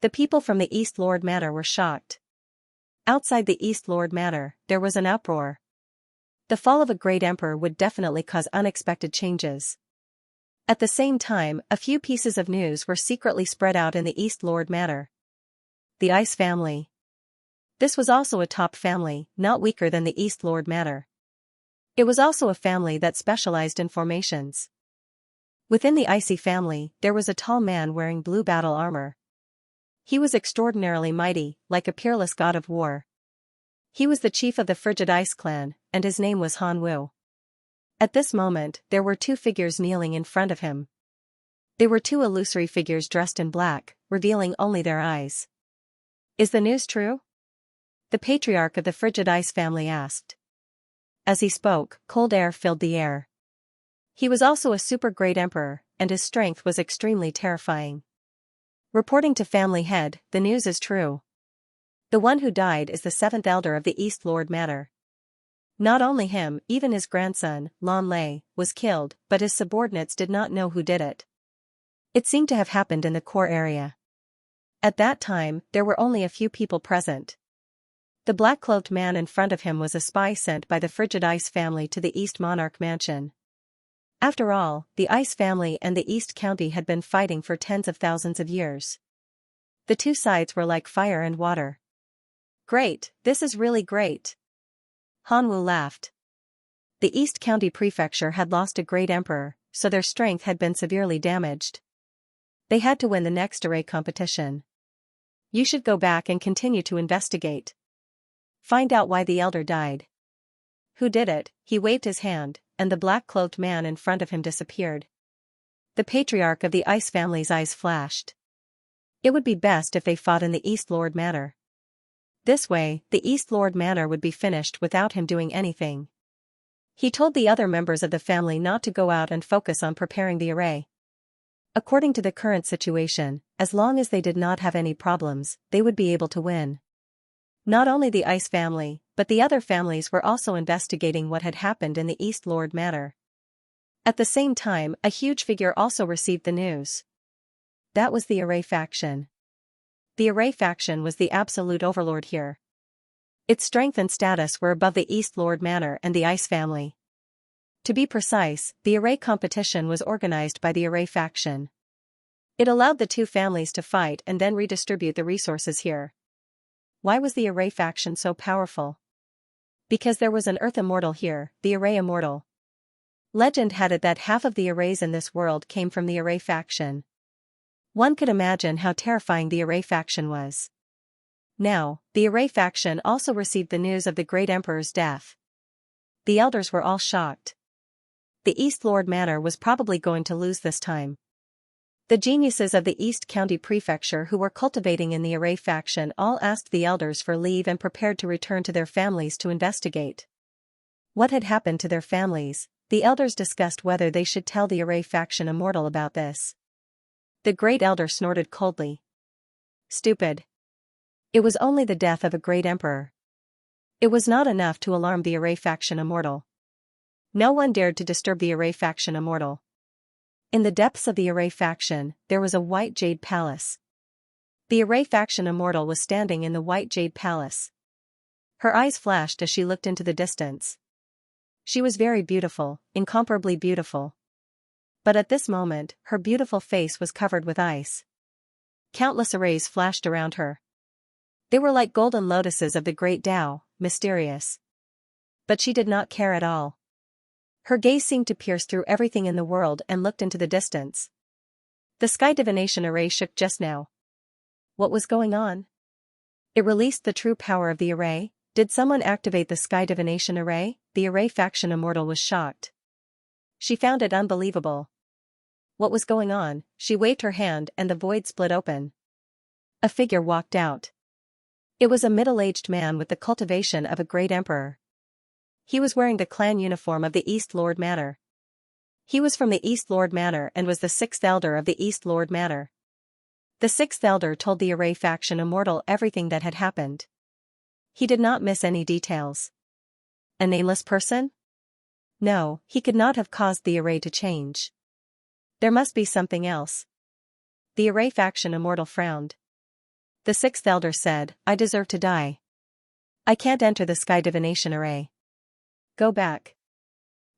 The people from the East Lord Manor were shocked. Outside the East Lord Manor, there was an uproar. The fall of a great emperor would definitely cause unexpected changes. At the same time, a few pieces of news were secretly spread out in the East Lord Manor. The Ice family. This was also a top family, not weaker than the East Lord Manor. It was also a family that specialized in formations. Within the Icy family, there was a tall man wearing blue battle armor. He was extraordinarily mighty, like a peerless god of war. He was the chief of the Frigid Ice clan, and his name was Han Wu. At this moment, there were two figures kneeling in front of him. They were two illusory figures dressed in black, revealing only their eyes. Is the news true? The patriarch of the Frigid Ice family asked. As he spoke, cold air filled the air. He was also a super great emperor, and his strength was extremely terrifying. Reporting to family head, the news is true. The one who died is the seventh elder of the East Lord Manor. Not only him, even his grandson, Lan Lei, was killed, but his subordinates did not know who did it. It seemed to have happened in the core area. At that time, there were only a few people present. The black-cloaked man in front of him was a spy sent by the Frigid Ice family to the East Monarch Mansion. After all, the Ice family and the East County had been fighting for tens of thousands of years. The two sides were like fire and water. Great, this is really great. Han Wu laughed. The East County Prefecture had lost a great emperor, so their strength had been severely damaged. They had to win the next array competition. You should go back and continue to investigate. Find out why the elder died. Who did it? He waved his hand, and the black-cloaked man in front of him disappeared. The patriarch of the Ice family's eyes flashed. It would be best if they fought in the East Lord Manor. This way, the East Lord Manor would be finished without him doing anything. He told the other members of the family not to go out and focus on preparing the array. According to the current situation, as long as they did not have any problems, they would be able to win. Not only the Ice family, but the other families were also investigating what had happened in the East Lord Manor. At the same time, a huge figure also received the news. That was the Array faction. The Array faction was the absolute overlord here. Its strength and status were above the East Lord Manor and the Ice family. To be precise, the Array competition was organized by the Array faction. It allowed the two families to fight and then redistribute the resources here. Why was the Array faction so powerful? Because there was an Earth Immortal here, the Array Immortal. Legend had it that half of the Arrays in this world came from the Array faction. One could imagine how terrifying the Array faction was. Now, the Array faction also received the news of the Great Emperor's death. The elders were all shocked. The East Lord Manor was probably going to lose this time. The geniuses of the East County Prefecture who were cultivating in the Array faction all asked the elders for leave and prepared to return to their families to investigate what had happened to their families. The elders discussed whether they should tell the Array faction Immortal about this. The Great Elder snorted coldly. Stupid. It was only the death of a great emperor. It was not enough to alarm the Array faction Immortal. No one dared to disturb the Array faction Immortal. In the depths of the Array faction, there was a white jade palace. The Array faction Immortal was standing in the white jade palace. Her eyes flashed as she looked into the distance. She was very beautiful, incomparably beautiful. But at this moment, her beautiful face was covered with ice. Countless arrays flashed around her. They were like golden lotuses of the great Tao, mysterious. But she did not care at all. Her gaze seemed to pierce through everything in the world and looked into the distance. The Sky Divination Array shook just now. What was going on? It released the true power of the Array. Did someone activate the Sky Divination Array? The Array faction Immortal was shocked. She found it unbelievable. What was going on? She waved her hand and the void split open. A figure walked out. It was a middle-aged man with the cultivation of a great emperor. He was wearing the clan uniform of the East Lord Manor. He was from the East Lord Manor and was the sixth elder of the East Lord Manor. The sixth elder told the Array faction Immortal everything that had happened. He did not miss any details. A nameless person? No, he could not have caused the Array to change. There must be something else. The Array faction Immortal frowned. The sixth elder said, I deserve to die. I can't enter the Sky Divination Array. Go back.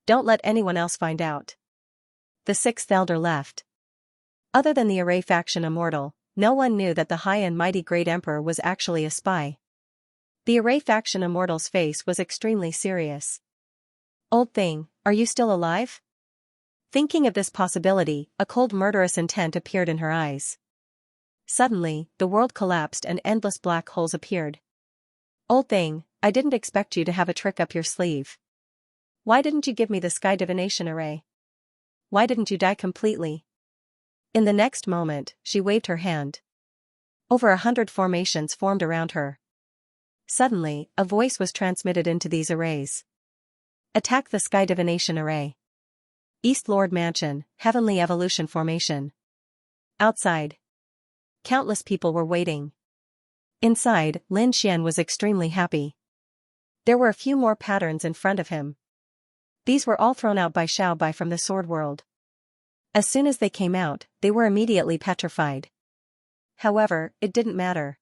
Don't let anyone else find out. The sixth elder left. Other than the Array faction Immortal, no one knew that the high and mighty great emperor was actually a spy. The Array faction Immortal's face was extremely serious. Old thing, are you still alive? Thinking of this possibility, a cold murderous intent appeared in her eyes. Suddenly, the world collapsed and endless black holes appeared. Old thing, I didn't expect you to have a trick up your sleeve. Why didn't you give me the Sky Divination Array? Why didn't you die completely? In the next moment, she waved her hand. Over 100 formations formed around her. Suddenly, a voice was transmitted into these arrays. Attack the Sky Divination Array. East Lord Mansion, Heavenly Evolution Formation. Outside. Countless people were waiting. Inside, Lin Xian was extremely happy. There were a few more patterns in front of him. These were all thrown out by Xiao Bai from the Sword World. As soon as they came out, they were immediately petrified. However, it didn't matter.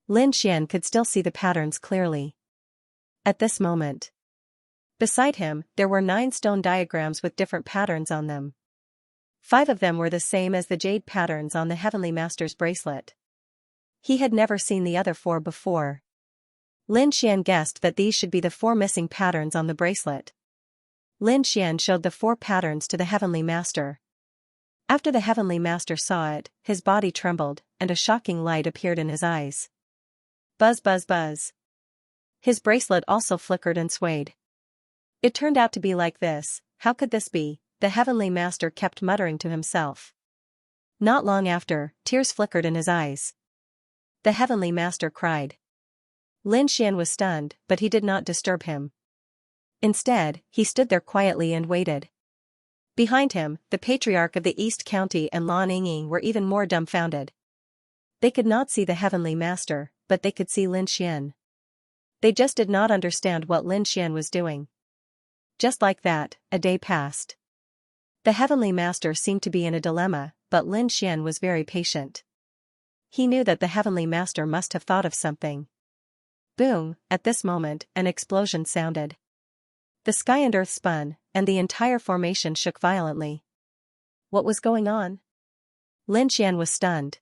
Lin Xian could still see the patterns clearly. At this moment. Beside him, there were 9 stone diagrams with different patterns on them. 5 of them were the same as the jade patterns on the Heavenly Master's bracelet. He had never seen the other 4 before. Lin Xian guessed that these should be the 4 missing patterns on the bracelet. Lin Xian showed the 4 patterns to the Heavenly Master. After the Heavenly Master saw it, his body trembled, and a shocking light appeared in his eyes. Buzz buzz buzz. His bracelet also flickered and swayed. It turned out to be like this. How could this be? The Heavenly Master kept muttering to himself. Not long after, tears flickered in his eyes. The Heavenly Master cried. Lin Xian was stunned, but he did not disturb him. Instead, he stood there quietly and waited. Behind him, the Patriarch of the East County and Lan Yingying were even more dumbfounded. They could not see the Heavenly Master, but they could see Lin Xian. They just did not understand what Lin Xian was doing. Just like that, a day passed. The Heavenly Master seemed to be in a dilemma, but Lin Xian was very patient. He knew that the Heavenly Master must have thought of something. Boom! At this moment, an explosion sounded. The sky and earth spun, and the entire formation shook violently. What was going on? Lin Xian was stunned.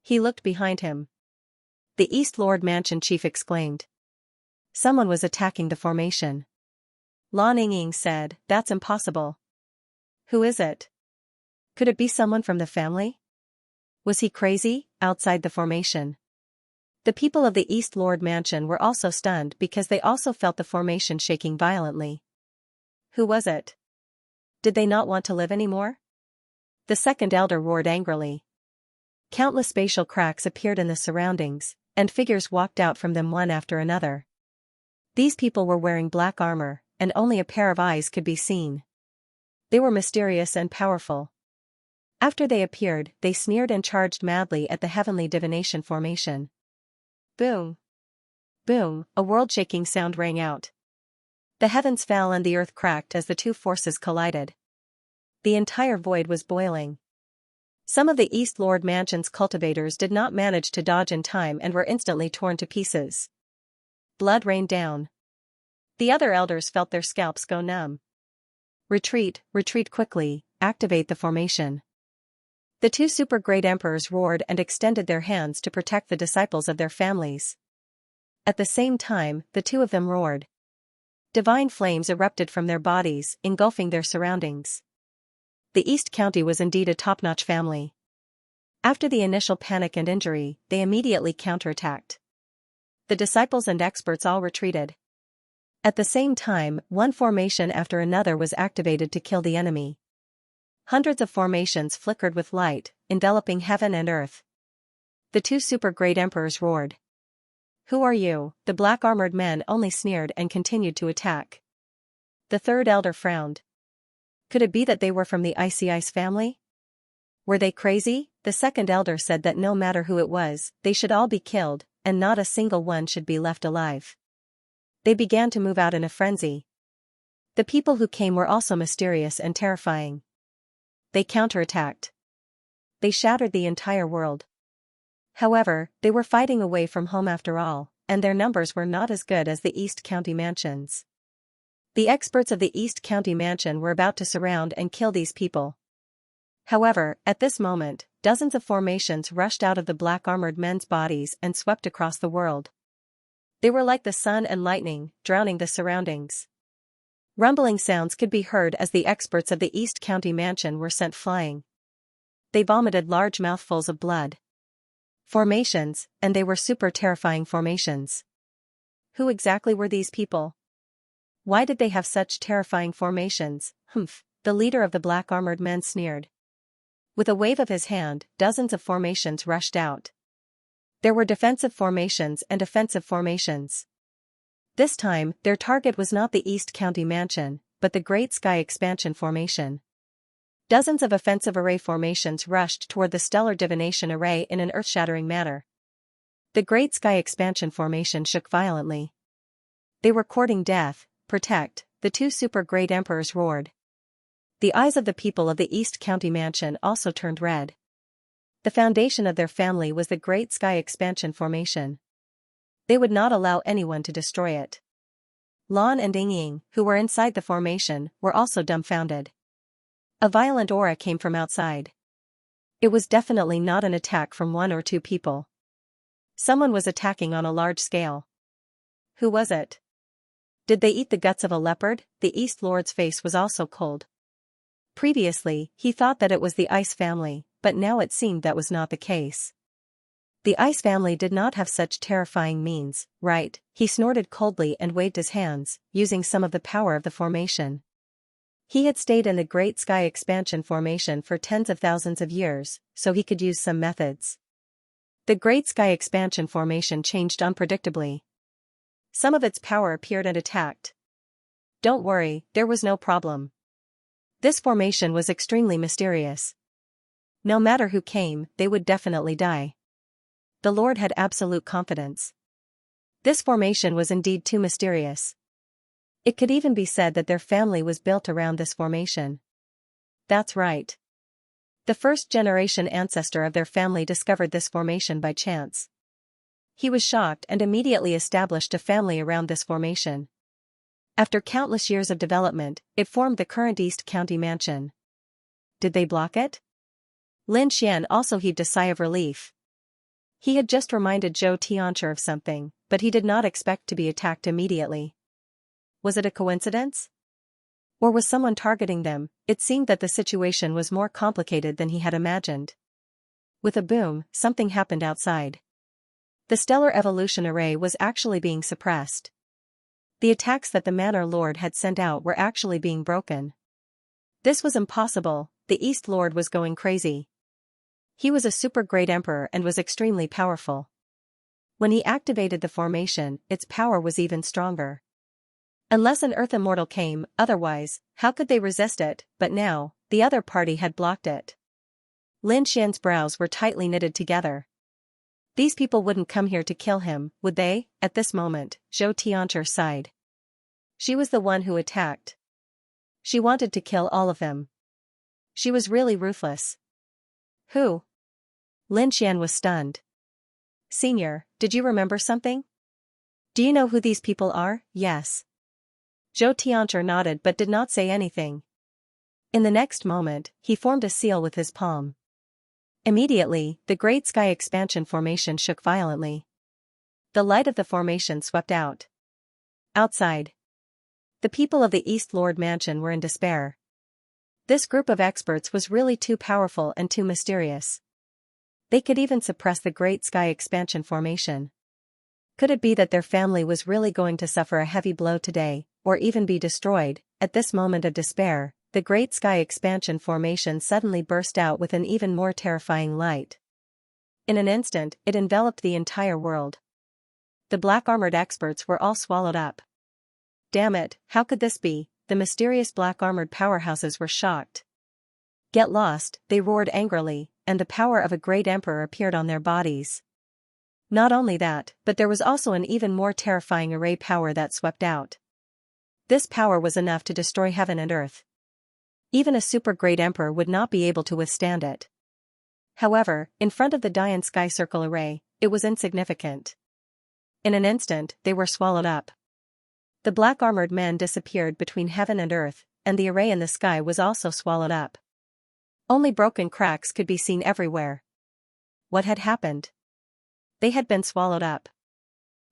He looked behind him. The East Lord Mansion chief exclaimed. Someone was attacking the formation. Lan Yingying said, "That's impossible." Who is it? Could it be someone from the family? Was he crazy, outside the formation? The people of the East Lord Mansion were also stunned because they also felt the formation shaking violently. Who was it? Did they not want to live anymore? The second elder roared angrily. Countless spatial cracks appeared in the surroundings, and figures walked out from them one after another. These people were wearing black armor, and only a pair of eyes could be seen. They were mysterious and powerful. After they appeared, they sneered and charged madly at the heavenly divination formation. Boom! Boom! A world-shaking sound rang out. The heavens fell and the earth cracked as the two forces collided. The entire void was boiling. Some of the East Lord Mansion's cultivators did not manage to dodge in time and were instantly torn to pieces. Blood rained down. The other elders felt their scalps go numb. Retreat, retreat quickly, activate the formation. The two super great emperors roared and extended their hands to protect the disciples of their families. At the same time, the two of them roared. Divine flames erupted from their bodies, engulfing their surroundings. The East County was indeed a top-notch family. After the initial panic and injury, they immediately counterattacked. The disciples and experts all retreated. At the same time, one formation after another was activated to kill the enemy. Hundreds of formations flickered with light, enveloping heaven and earth. The two super great emperors roared. Who are you? The black-armored men only sneered and continued to attack. The third elder frowned. Could it be that they were from the Icy Ice family? Were they crazy? The second elder said that no matter who it was, they should all be killed, and not a single one should be left alive. They began to move out in a frenzy. The people who came were also mysterious and terrifying. They counterattacked. They shattered the entire world. However, they were fighting away from home after all, and their numbers were not as good as the East County Mansions. The experts of the East County Mansion were about to surround and kill these people. However, at this moment, dozens of formations rushed out of the black-armored men's bodies and swept across the world. They were like the sun and lightning, drowning the surroundings. Rumbling sounds could be heard as the experts of the East County Mansion were sent flying. They vomited large mouthfuls of blood. Formations, and they were super terrifying formations. Who exactly were these people? Why did they have such terrifying formations? The leader of the black-armored men sneered. With a wave of his hand, dozens of formations rushed out. There were defensive formations and offensive formations. This time, their target was not the East County Mansion, but the Great Sky Expansion Formation. Dozens of offensive array formations rushed toward the Stellar Divination Array in an earth-shattering manner. The Great Sky Expansion Formation shook violently. They were courting death. Protect, the two super great emperors roared. The eyes of the people of the East County Mansion also turned red. The foundation of their family was the Great Sky Expansion Formation. They would not allow anyone to destroy it. Lan and Yingying, who were inside the formation, were also dumbfounded. A violent aura came from outside. It was definitely not an attack from one or two people. Someone was attacking on a large scale. Who was it? Did they eat the guts of a leopard? The East Lord's face was also cold. Previously, he thought that it was the Ice family, but now it seemed that was not the case. The Ice family did not have such terrifying means, right? He snorted coldly and waved his hands, using some of the power of the formation. He had stayed in the Great Sky Expansion Formation for tens of thousands of years, so he could use some methods. The Great Sky Expansion Formation changed unpredictably. Some of its power appeared and attacked. Don't worry, there was no problem. This formation was extremely mysterious. No matter who came, they would definitely die. The Lord had absolute confidence. This formation was indeed too mysterious. It could even be said that their family was built around this formation. That's right. The first-generation ancestor of their family discovered this formation by chance. He was shocked and immediately established a family around this formation. After countless years of development, it formed the current East County Mansion. Did they block it? Lin Xian also heaved a sigh of relief. He had just reminded Zhou Tianchi of something, but he did not expect to be attacked immediately. Was it a coincidence? Or was someone targeting them? It seemed that the situation was more complicated than he had imagined. With a boom, something happened outside. The stellar evolution array was actually being suppressed. The attacks that the Manor Lord had sent out were actually being broken. This was impossible, the East Lord was going crazy. He was a super great emperor and was extremely powerful. When he activated the formation, its power was even stronger. Unless an Earth Immortal came, otherwise, how could they resist it? But now, the other party had blocked it. Lin Xian's brows were tightly knitted together. These people wouldn't come here to kill him, would they? At this moment, Zhou Tianchi sighed. She was the one who attacked. She wanted to kill all of them. She was really ruthless. Who? Lin Xian was stunned. Senior, did you remember something? Do you know who these people are? Yes. Zhou Tianchi nodded but did not say anything. In the next moment, he formed a seal with his palm. Immediately, the Great Sky Expansion formation shook violently. The light of the formation swept out. Outside. The people of the East Lord Mansion were in despair. This group of experts was really too powerful and too mysterious. They could even suppress the Great Sky Expansion formation. Could it be that their family was really going to suffer a heavy blow today, or even be destroyed? At this moment of despair, the Great Sky Expansion formation suddenly burst out with an even more terrifying light. In an instant, it enveloped the entire world. The black-armored experts were all swallowed up. Damn it, how could this be? The mysterious black-armored powerhouses were shocked. Get lost, they roared angrily, and the power of a great emperor appeared on their bodies. Not only that, but there was also an even more terrifying array power that swept out. This power was enough to destroy heaven and earth. Even a super great emperor would not be able to withstand it. However, in front of the Dian Sky Circle array, it was insignificant. In an instant, they were swallowed up. The black-armored men disappeared between heaven and earth, and the array in the sky was also swallowed up. Only broken cracks could be seen everywhere. What had happened? They had been swallowed up.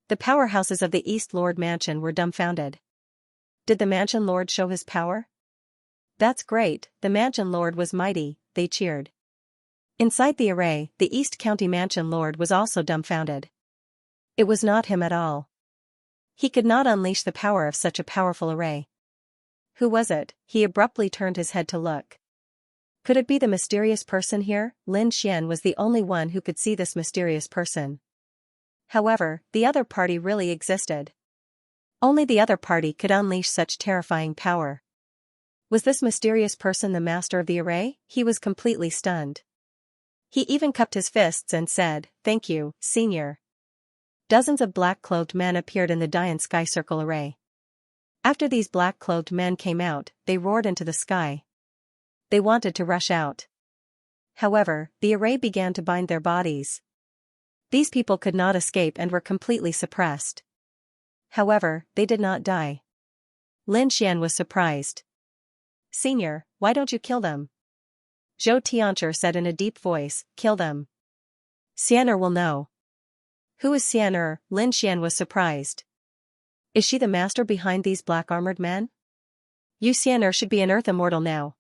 The powerhouses of the East Lord Mansion were dumbfounded. Did the Mansion Lord show his power? That's great, the Mansion Lord was mighty, they cheered. Inside the array, the East County Mansion Lord was also dumbfounded. It was not him at all. He could not unleash the power of such a powerful array. Who was it? He abruptly turned his head to look. Could it be the mysterious person here? Lin Xian was the only one who could see this mysterious person. However, the other party really existed. Only the other party could unleash such terrifying power. Was this mysterious person the master of the array? He was completely stunned. He even cupped his fists and said, "Thank you, Senior." Dozens of black-clothed men appeared in the Dian Sky Circle array. After these black-clothed men came out, they roared into the sky. They wanted to rush out. However, the array began to bind their bodies. These people could not escape and were completely suppressed. However, they did not die. Lin Xian was surprised. "Senior, why don't you kill them?" Zhou Tianchi said in a deep voice, "Kill them. Xian'er will know." Who is Xian'er? Lin Xian was surprised. Is she the master behind these black-armored men? You Xian'er should be an Earth Immortal now.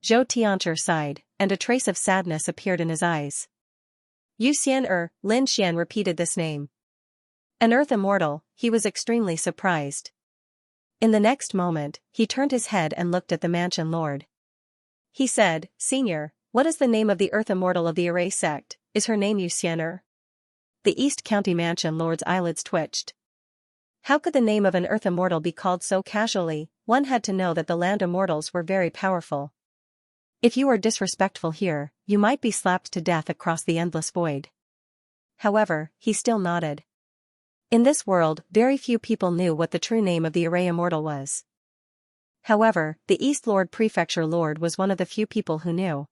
Zhou Tianchi sighed, and a trace of sadness appeared in his eyes. You Xian'er, Lin Xian repeated this name. An Earth Immortal, he was extremely surprised. In the next moment, he turned his head and looked at the Mansion Lord. He said, "Senior, what is the name of the Earth Immortal of the Array sect? Is her name Yu Xian'er?" The East County Mansion Lord's eyelids twitched. How could the name of an Earth Immortal be called so casually? One had to know that the Land Immortals were very powerful. If you are disrespectful here, you might be slapped to death across the endless void. However, he still nodded. In this world, very few people knew what the true name of the Array Immortal was. However, the East Lord Prefecture Lord was one of the few people who knew.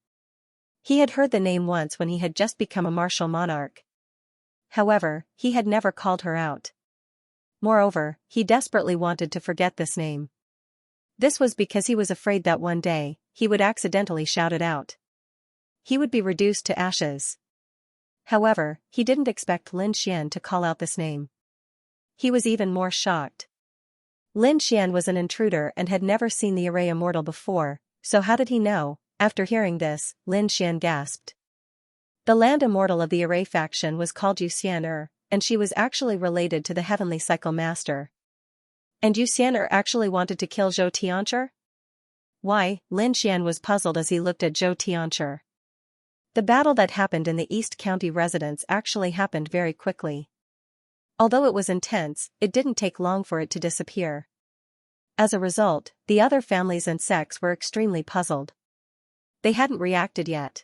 He had heard the name once when he had just become a martial monarch. However, he had never called her out. Moreover, he desperately wanted to forget this name. This was because he was afraid that one day, he would accidentally shout it out. He would be reduced to ashes. However, he didn't expect Lin Xian to call out this name. He was even more shocked. Lin Xian was an intruder and had never seen the Array Immortal before, so how did he know? After hearing this, Lin Xian gasped. The land immortal of the Array faction was called Xianxia, and she was actually related to the Heavenly Cycle Master. And Xianxia actually wanted to kill Zhou Tianchi? Why? Lin Xian was puzzled as he looked at Zhou Tianchi. The battle that happened in the East County residence actually happened very quickly. Although it was intense, it didn't take long for it to disappear. As a result, the other families and sects were extremely puzzled. They hadn't reacted yet.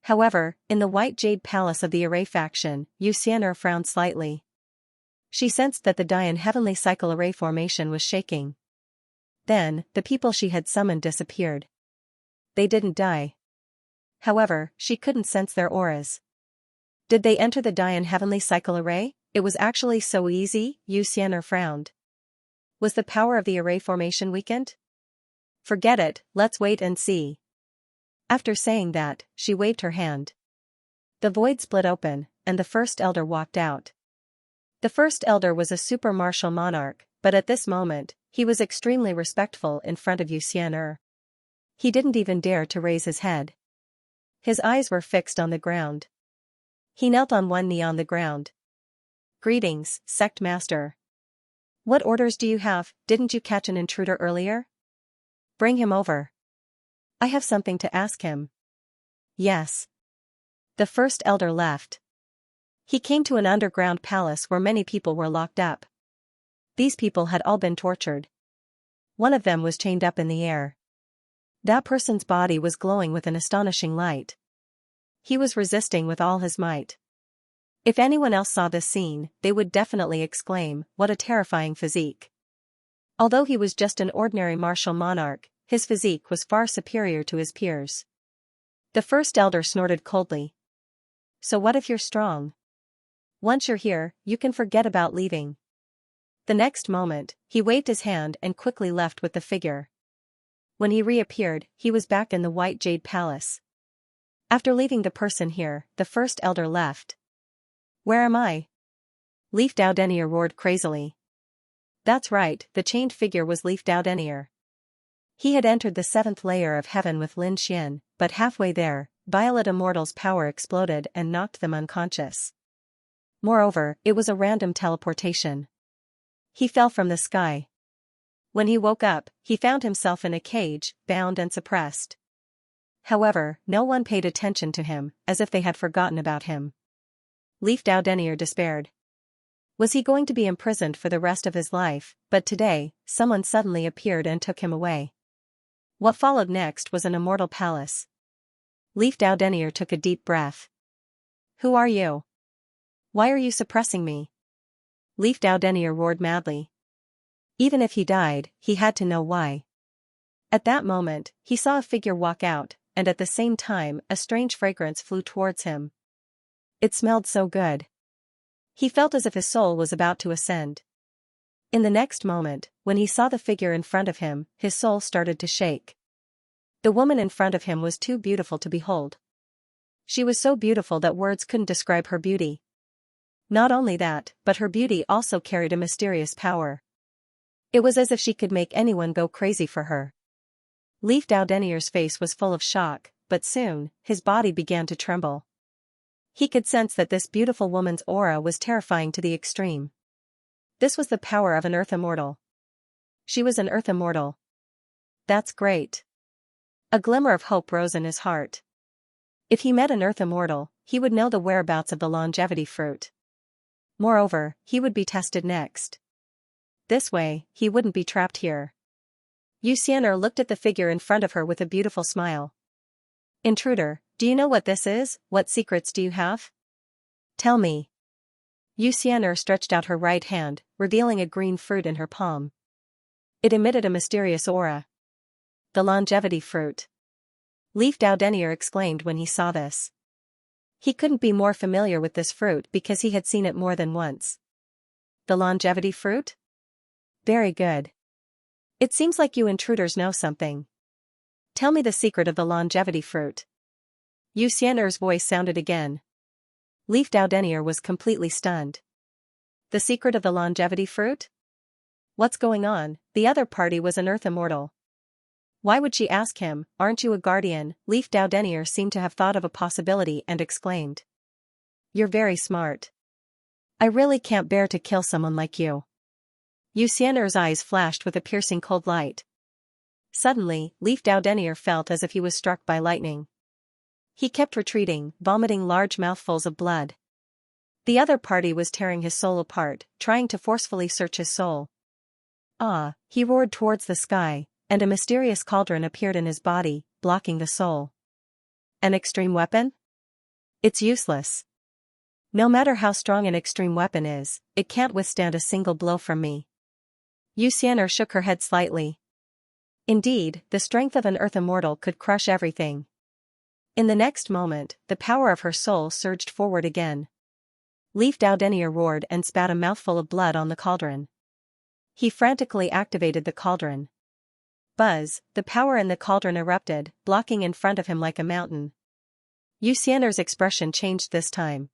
However, in the White Jade Palace of the Array faction, Xianxia frowned slightly. She sensed that the Dian Heavenly Cycle Array formation was shaking. Then, the people she had summoned disappeared. They didn't die. However, she couldn't sense their auras. Did they enter the Dian Heavenly Cycle Array? It was actually so easy, Xianxia frowned. Was the power of the array formation weakened? Forget it, let's wait and see. After saying that, she waved her hand. The void split open, and the first elder walked out. The first elder was a super martial monarch, but at this moment, he was extremely respectful in front of Xianxia. He didn't even dare to raise his head. His eyes were fixed on the ground. He knelt on one knee on the ground. Greetings, Sect Master. What orders do you have? Didn't you catch an intruder earlier? Bring him over. I have something to ask him. Yes. The first elder left. He came to an underground palace where many people were locked up. These people had all been tortured. One of them was chained up in the air. That person's body was glowing with an astonishing light. He was resisting with all his might. If anyone else saw this scene, they would definitely exclaim, "What a terrifying physique." Although he was just an ordinary martial monarch, his physique was far superior to his peers. The first elder snorted coldly. So what if you're strong? Once you're here, you can forget about leaving. The next moment, he waved his hand and quickly left with the figure. When he reappeared, he was back in the White Jade Palace. After leaving the person here, the first elder left. Where am I? Leaf Dao Denier roared crazily. That's right, the chained figure was Leaf Dao Denier. He had entered the 7th layer of heaven with Lin Xian, but halfway there, Violet Immortal's power exploded and knocked them unconscious. Moreover, it was a random teleportation. He fell from the sky. When he woke up, he found himself in a cage, bound and suppressed. However, no one paid attention to him, as if they had forgotten about him. Leaf Dao Denier despaired. Was he going to be imprisoned for the rest of his life? But today, someone suddenly appeared and took him away. What followed next was an immortal palace. Leaf Dao Denier took a deep breath. Who are you? Why are you suppressing me? Leaf Dao Denier roared madly. Even if he died, he had to know why. At that moment, he saw a figure walk out, and at the same time, a strange fragrance flew towards him. It smelled so good. He felt as if his soul was about to ascend. In the next moment, when he saw the figure in front of him, his soul started to shake. The woman in front of him was too beautiful to behold. She was so beautiful that words couldn't describe her beauty. Not only that, but her beauty also carried a mysterious power. It was as if she could make anyone go crazy for her. Leaf Dao Denier's face was full of shock, but soon, his body began to tremble. He could sense that this beautiful woman's aura was terrifying to the extreme. This was the power of an Earth Immortal. She was an Earth Immortal. That's great. A glimmer of hope rose in his heart. If he met an Earth Immortal, he would know the whereabouts of the longevity fruit. Moreover, he would be tested next. This way, he wouldn't be trapped here. Xianxia looked at the figure in front of her with a beautiful smile. Intruder, do you know what this is? What secrets do you have? Tell me. Xianxia stretched out her right hand, revealing a green fruit in her palm. It emitted a mysterious aura. The longevity fruit. Leaf Denier exclaimed when he saw this. He couldn't be more familiar with this fruit because he had seen it more than once. The longevity fruit? Very good. It seems like you intruders know something. Tell me the secret of the longevity fruit. Xianxier's voice sounded again. Leaf Denier was completely stunned. The secret of the longevity fruit? What's going on? The other party was an Earth Immortal. Why would she ask him, aren't you a guardian? Leaf Denier seemed to have thought of a possibility and exclaimed. You're very smart. I really can't bear to kill someone like you. Xianxier's eyes flashed with a piercing cold light. Suddenly, Leaf Denier felt as if he was struck by lightning. He kept retreating, vomiting large mouthfuls of blood. The other party was tearing his soul apart, trying to forcefully search his soul. Ah, he roared towards the sky, and a mysterious cauldron appeared in his body, blocking the soul. An extreme weapon? It's useless. No matter how strong an extreme weapon is, it can't withstand a single blow from me. Xianxia shook her head slightly. Indeed, the strength of an Earth Immortal could crush everything. In the next moment, the power of her soul surged forward again. Leaf Denier roared and spat a mouthful of blood on the cauldron. He frantically activated the cauldron. Buzz, the power in the cauldron erupted, blocking in front of him like a mountain. Xianxier's expression changed this time.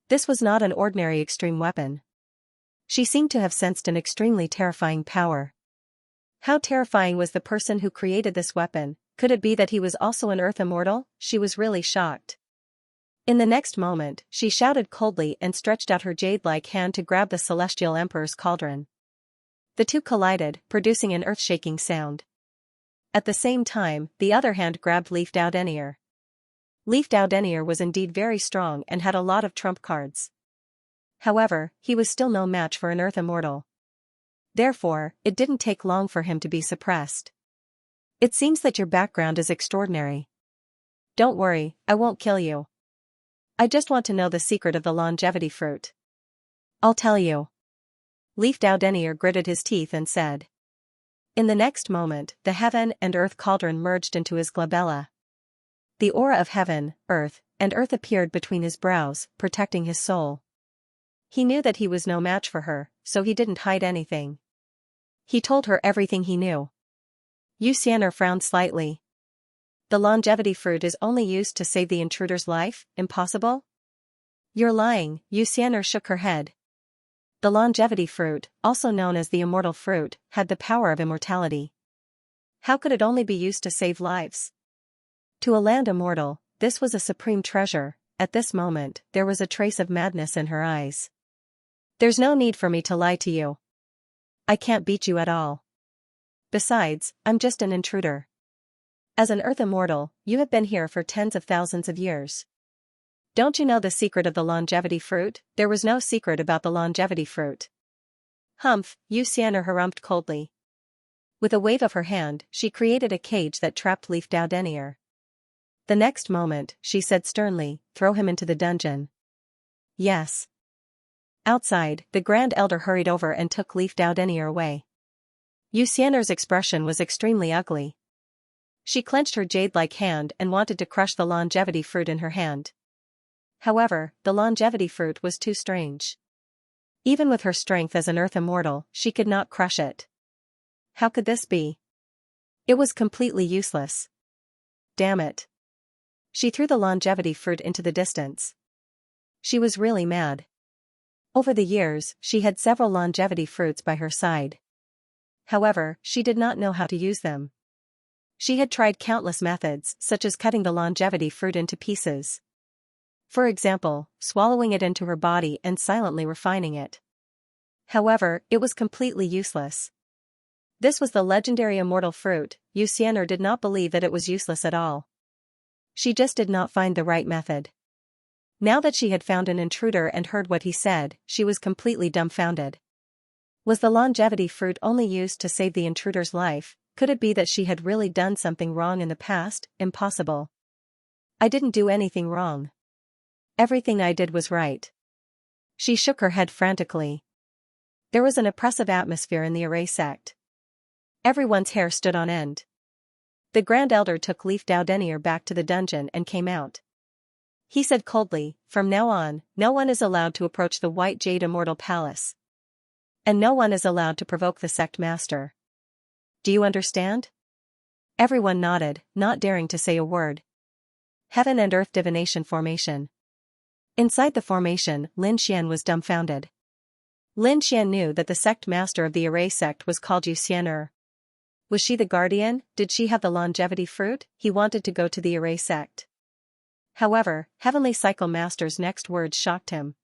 This was not an ordinary extreme weapon. She seemed to have sensed an extremely terrifying power. How terrifying was the person who created this weapon? Could it be that he was also an Earth Immortal? She was really shocked. In the next moment, she shouted coldly and stretched out her jade-like hand to grab the Celestial Emperor's cauldron. The two collided, producing an earth-shaking sound. At the same time, the other hand grabbed Leaf Denier. Leaf Denier was indeed very strong and had a lot of trump cards. However, he was still no match for an Earth Immortal. Therefore, it didn't take long for him to be suppressed. It seems that your background is extraordinary. Don't worry, I won't kill you. I just want to know the secret of the longevity fruit. I'll tell you. Leaf Denier gritted his teeth and said. In the next moment, the heaven and earth cauldron merged into his glabella. The aura of heaven, earth, and earth appeared between his brows, protecting his soul. He knew that he was no match for her, so he didn't hide anything. He told her everything he knew. Xianxia frowned slightly. The longevity fruit is only used to save the intruder's life? Impossible? You're lying. Xianxia shook her head. The longevity fruit, also known as the immortal fruit, had the power of immortality. How could it only be used to save lives? To a land immortal, this was a supreme treasure. At this moment, there was a trace of madness in her eyes. There's no need for me to lie to you. I can't beat you at all. Besides, I'm just an intruder. As an Earth Immortal, you have been here for tens of thousands of years. Don't you know the secret of the longevity fruit? There was no secret about the longevity fruit. Humph, Xianxia harumphed coldly. With a wave of her hand, she created a cage that trapped Leaf Denier. The next moment, she said sternly, throw him into the dungeon. Yes. Outside, the Grand Elder hurried over and took Leaf Denier away. Xianxier's expression was extremely ugly. She clenched her jade-like hand and wanted to crush the longevity fruit in her hand. However, the longevity fruit was too strange. Even with her strength as an Earth Immortal, she could not crush it. How could this be? It was completely useless. Damn it. She threw the longevity fruit into the distance. She was really mad. Over the years, she had several longevity fruits by her side. However, she did not know how to use them. She had tried countless methods, such as cutting the longevity fruit into pieces. For example, swallowing it into her body and silently refining it. However, it was completely useless. This was the legendary immortal fruit. Xianxia did not believe that it was useless at all. She just did not find the right method. Now that she had found an intruder and heard what he said, she was completely dumbfounded. Was the longevity fruit only used to save the intruder's life? Could it be that she had really done something wrong in the past? Impossible. I didn't do anything wrong. Everything I did was right. She shook her head frantically. There was an oppressive atmosphere in the Array sect. Everyone's hair stood on end. The Grand Elder took Leaf Doudenier back to the dungeon and came out. He said coldly, "From now on, no one is allowed to approach the White Jade Immortal Palace. And no one is allowed to provoke the sect master. Do you understand?" Everyone nodded, not daring to say a word. Heaven and Earth Divination Formation. Inside the formation, Lin Xian was dumbfounded. Lin Xian knew that the sect master of the Array sect was called Xian'er. Was she the guardian? Did she have the longevity fruit? He wanted to go to the Array sect. However, Heavenly Cycle Master's next words shocked him.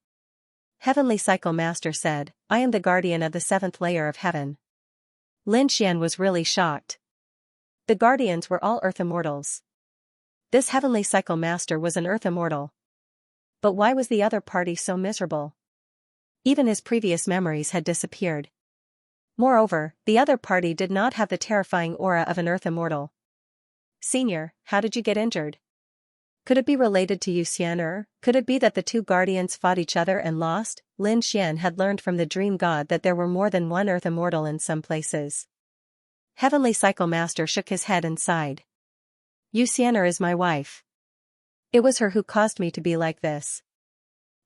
Heavenly Cycle Master said, "I am the guardian of the 7th layer of heaven." Lin Xian was really shocked. The guardians were all Earth Immortals. This Heavenly Cycle Master was an Earth Immortal. But why was the other party so miserable? Even his previous memories had disappeared. Moreover, the other party did not have the terrifying aura of an Earth Immortal. "Senior, how did you get injured? Could it be related to Xian'er? Could it be that the two guardians fought each other and lost?" Lin Xian had learned from the dream god that there were more than one Earth Immortal in some places. Heavenly Cycle Master shook his head and sighed. "Xian'er is my wife. It was her who caused me to be like this."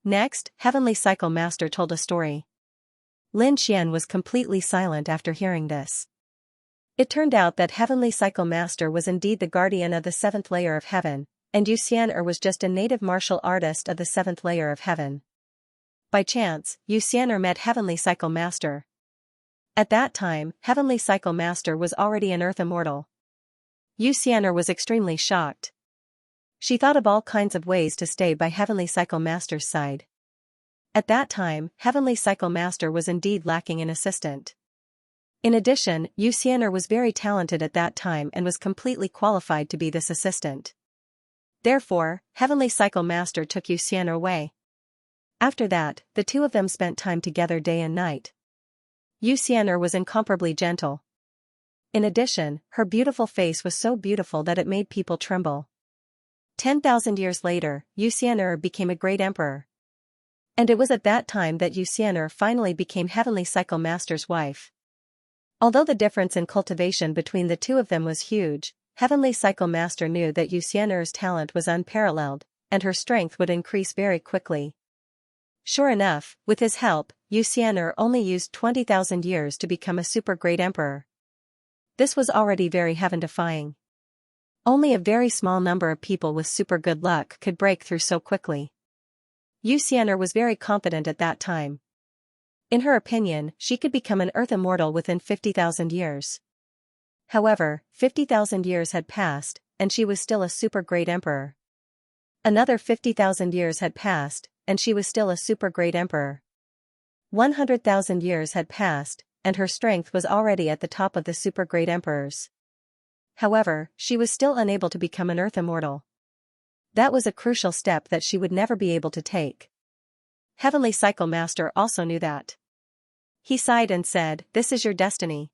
Next, Heavenly Cycle Master told a story. Lin Xian was completely silent after hearing this. It turned out that Heavenly Cycle Master was indeed the guardian of the 7th layer of heaven, and Xian'er was just a native martial artist of the 7th layer of heaven. By chance, Xian'er met Heavenly Cycle Master. At that time, Heavenly Cycle Master was already an Earth Immortal. Xian'er was extremely shocked. She thought of all kinds of ways to stay by Heavenly Cycle Master's side. At that time, Heavenly Cycle Master was indeed lacking an assistant. In addition, Xian'er was very talented at that time and was completely qualified to be this assistant. Therefore, Heavenly Cycle Master took Xian'er away. After that, the two of them spent time together day and night. Xian'er was incomparably gentle. In addition, her beautiful face was so beautiful that it made people tremble. 10,000 years later, Xian'er became a great emperor. And it was at that time that Xian'er finally became Heavenly Cycle Master's wife. Although the difference in cultivation between the two of them was huge, Heavenly Cycle Master knew that Xian'er's talent was unparalleled, and her strength would increase very quickly. Sure enough, with his help, Xian'er only used 20,000 years to become a super great emperor. This was already very heaven-defying. Only a very small number of people with super good luck could break through so quickly. Xian'er was very confident at that time. In her opinion, she could become an Earth Immortal within 50,000 years. However, 50,000 years had passed, and she was still a super great emperor. Another 50,000 years had passed, and she was still a super great emperor. 100,000 years had passed, and her strength was already at the top of the super great emperors. However, she was still unable to become an Earth Immortal. That was a crucial step that she would never be able to take. Heavenly Cycle Master also knew that. He sighed and said, "This is your destiny.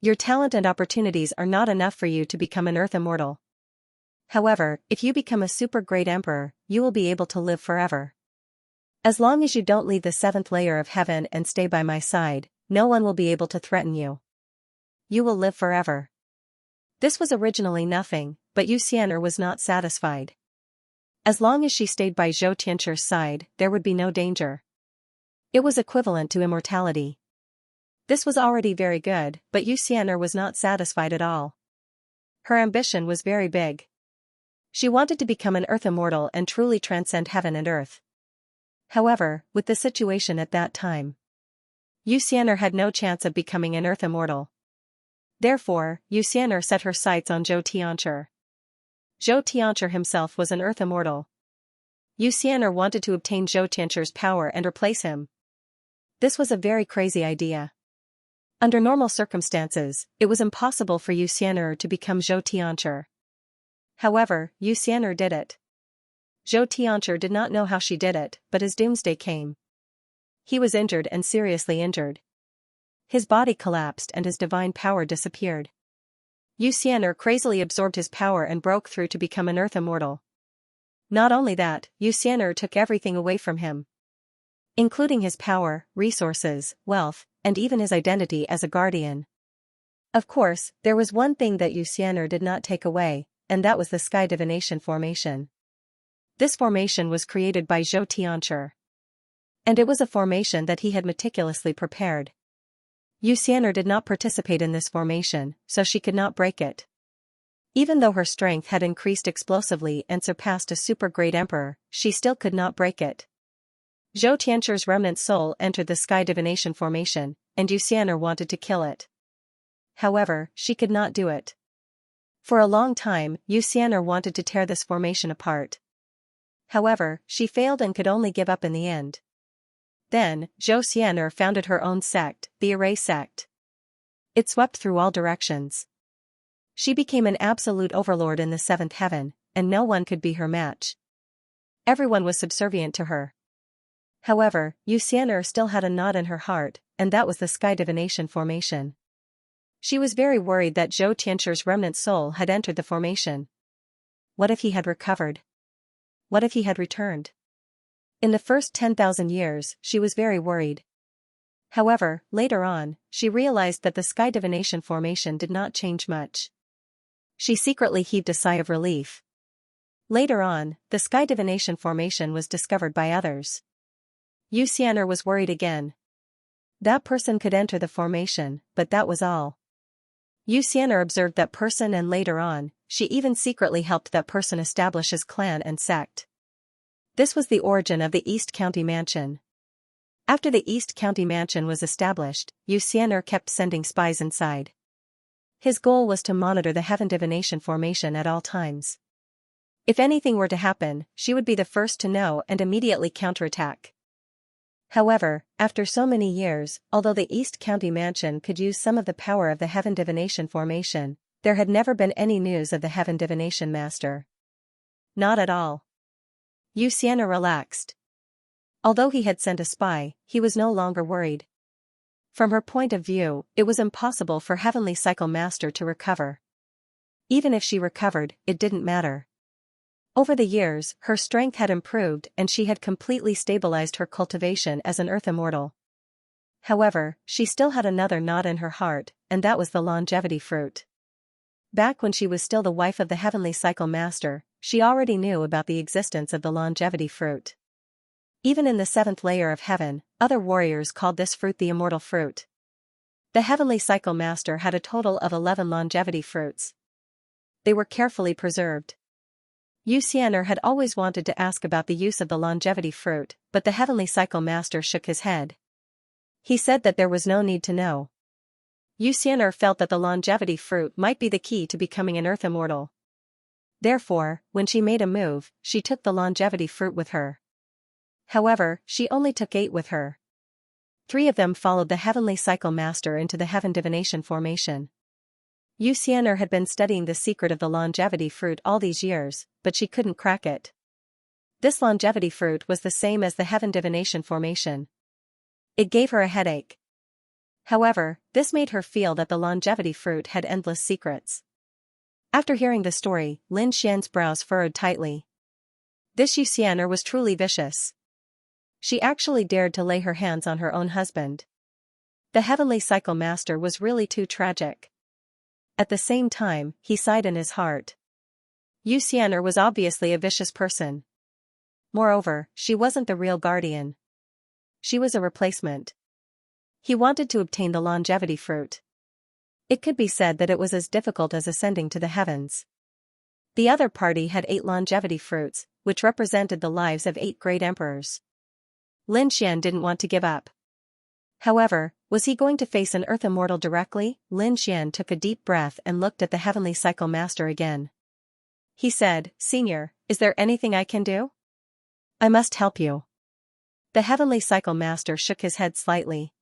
Your talent and opportunities are not enough for you to become an Earth Immortal. However, if you become a super great emperor, you will be able to live forever. As long as you don't leave the 7th layer of heaven and stay by my side, no one will be able to threaten you. You will live forever." This was originally nothing, but Xian'er was not satisfied. As long as she stayed by Zhou Tianchu's side, there would be no danger. It was equivalent to immortality. This was already very good, but Xian'er was not satisfied at all. Her ambition was very big. She wanted to become an Earth Immortal and truly transcend heaven and earth. However, with the situation at that time, Xian'er had no chance of becoming an Earth Immortal. Therefore, Xian'er set her sights on Zhou Tianchu. Zhou Tianchu himself was an Earth Immortal. Xian'er wanted to obtain Zhou Tianchu's power and replace him. This was a very crazy idea. Under normal circumstances, it was impossible for Xian'er to become Zhou Tianchu. However, Xian'er did it. Zhou Tianchu did not know how she did it, but his doomsday came. He was injured and seriously injured. His body collapsed and his divine power disappeared. Xian'er crazily absorbed his power and broke through to become an Earth Immortal. Not only that, Xian'er took everything away from him, including his power, resources, wealth, and even his identity as a guardian. Of course, there was one thing that Xianxia did not take away, and that was the sky divination formation. This formation was created by Zhou Tianchi. And it was a formation that he had meticulously prepared. Xianxia did not participate in this formation, so she could not break it. Even though her strength had increased explosively and surpassed a super great emperor, she still could not break it. Zhou Tianchi's remnant soul entered the sky divination formation, and Xianxia wanted to kill it. However, she could not do it. For a long time, Xianxia wanted to tear this formation apart. However, she failed and could only give up in the end. Then, Zhou Xianxia founded her own sect, the Array sect. It swept through all directions. She became an absolute overlord in the seventh heaven, and no one could be her match. Everyone was subservient to her. However, Xianxia still had a knot in her heart, and that was the sky divination formation. She was very worried that Zhou Tianchi's remnant soul had entered the formation. What if he had recovered? What if he had returned? In the first 10,000 years, she was very worried. However, later on, she realized that the sky divination formation did not change much. She secretly heaved a sigh of relief. Later on, the sky divination formation was discovered by others. Xianxia was worried again. That person could enter the formation, but that was all. Xianxia observed that person, and later on, she even secretly helped that person establish his clan and sect. This was the origin of the East County Mansion. After the East County Mansion was established, Xianxia kept sending spies inside. His goal was to monitor the heaven divination formation at all times. If anything were to happen, she would be the first to know and immediately counterattack. However, after so many years, although the East County Mansion could use some of the power of the heaven divination formation, there had never been any news of the heaven divination master. Not at all. Xianxia relaxed. Although he had sent a spy, he was no longer worried. From her point of view, it was impossible for Heavenly Cycle Master to recover. Even if she recovered, it didn't matter. Over the years, her strength had improved and she had completely stabilized her cultivation as an Earth Immortal. However, she still had another knot in her heart, and that was the longevity fruit. Back when she was still the wife of the Heavenly Cycle Master, she already knew about the existence of the longevity fruit. Even in the seventh layer of heaven, other warriors called this fruit the immortal fruit. The Heavenly Cycle Master had a total of 11 longevity fruits. They were carefully preserved. Xianxia had always wanted to ask about the use of the longevity fruit, but the Heavenly Cycle Master shook his head. He said that there was no need to know. Xianxia felt that the longevity fruit might be the key to becoming an Earth Immortal. Therefore, when she made a move, she took the longevity fruit with her. However, she only took 8 with her. 3 of them followed the Heavenly Cycle Master into the heaven divination formation. Xianxia had been studying the secret of the longevity fruit all these years, but she couldn't crack it. This longevity fruit was the same as the heaven divination formation. It gave her a headache. However, this made her feel that the longevity fruit had endless secrets. After hearing the story, Lin Xian's brows furrowed tightly. This Xianxia was truly vicious. She actually dared to lay her hands on her own husband. The Heavenly Cycle Master was really too tragic. At the same time, he sighed in his heart. Xianxia was obviously a vicious person. Moreover, she wasn't the real guardian. She was a replacement. He wanted to obtain the longevity fruit. It could be said that it was as difficult as ascending to the heavens. The other party had 8 longevity fruits, which represented the lives of 8 great emperors. Lin Xian didn't want to give up. However, was he going to face an Earth Immortal directly? Lin Xian took a deep breath and looked at the Heavenly Cycle Master again. He said, "Senior, is there anything I can do? I must help you." The Heavenly Cycle Master shook his head slightly.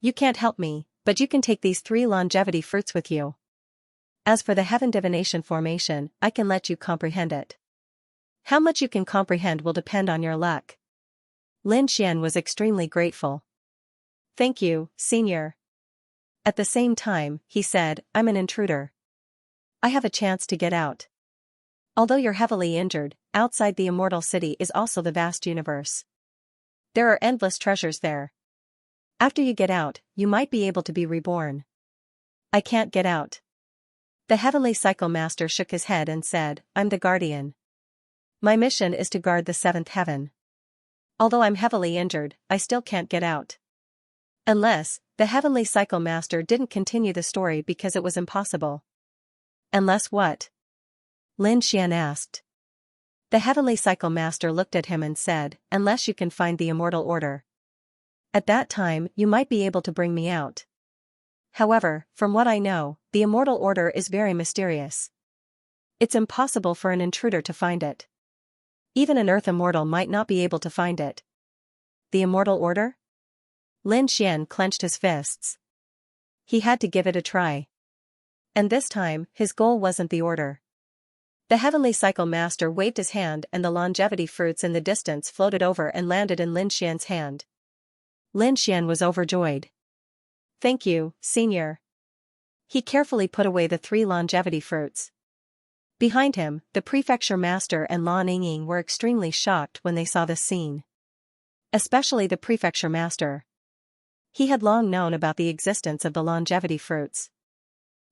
"You can't help me, but you can take these 3 longevity fruits with you. As for the heaven divination formation, I can let you comprehend it. How much you can comprehend will depend on your luck." Lin Xian was extremely grateful. "Thank you, Senior." At the same time, he said, "I'm an intruder. I have a chance to get out. Although you're heavily injured, outside the immortal city is also the vast universe. There are endless treasures there. After you get out, you might be able to be reborn." I can't get out. The Heavenly Cycle Master shook his head and said, I'm the guardian. My mission is to guard the seventh heaven. Although I'm heavily injured, I still can't get out. Unless, the Heavenly Cycle Master didn't continue the story because it was impossible. Unless what? Lin Xian asked. The Heavenly Cycle Master looked at him and said, unless you can find the Immortal Order. At that time, you might be able to bring me out. However, from what I know, the Immortal Order is very mysterious. It's impossible for an intruder to find it. Even an Earth Immortal might not be able to find it. The Immortal Order? Lin Xian clenched his fists. He had to give it a try. And this time, his goal wasn't the order. The Heavenly Cycle Master waved his hand and the longevity fruits in the distance floated over and landed in Lin Xian's hand. Lin Xian was overjoyed. Thank you, Senior. He carefully put away the 3 longevity fruits. Behind him, the Prefecture Master and Lan Yingying were extremely shocked when they saw this scene. Especially the Prefecture Master. He had long known about the existence of the longevity fruits.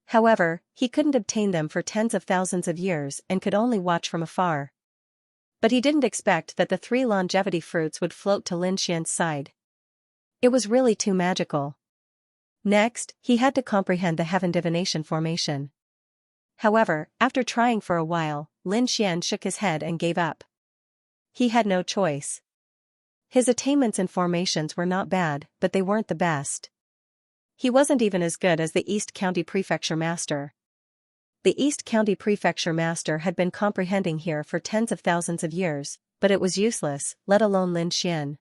However, he couldn't obtain them for tens of thousands of years and could only watch from afar. But he didn't expect that the 3 longevity fruits would float to Lin Xian's side. It was really too magical. Next, he had to comprehend the Heaven Divination formation. However, after trying for a while, Lin Xian shook his head and gave up. He had no choice. His attainments in formations were not bad, but they weren't the best. He wasn't even as good as the East County Prefecture Master. The East County Prefecture Master had been comprehending here for tens of thousands of years, but it was useless, let alone Lin Xian.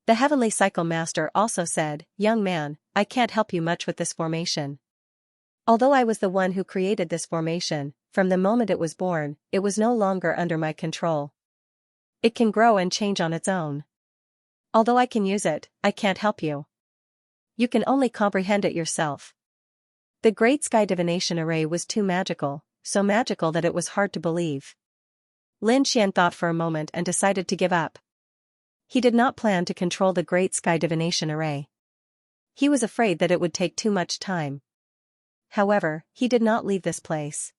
The Heavenly Cycle Master also said, Young man, I can't help you much with this formation. Although I was the one who created this formation, from the moment it was born, it was no longer under my control. It can grow and change on its own. Although I can use it, I can't help you. You can only comprehend it yourself. The Great Sky Divination Array was too magical, so magical that it was hard to believe. Lin Xian thought for a moment and decided to give up. He did not plan to control the Great Sky Divination Array. He was afraid that it would take too much time. However, he did not leave this place.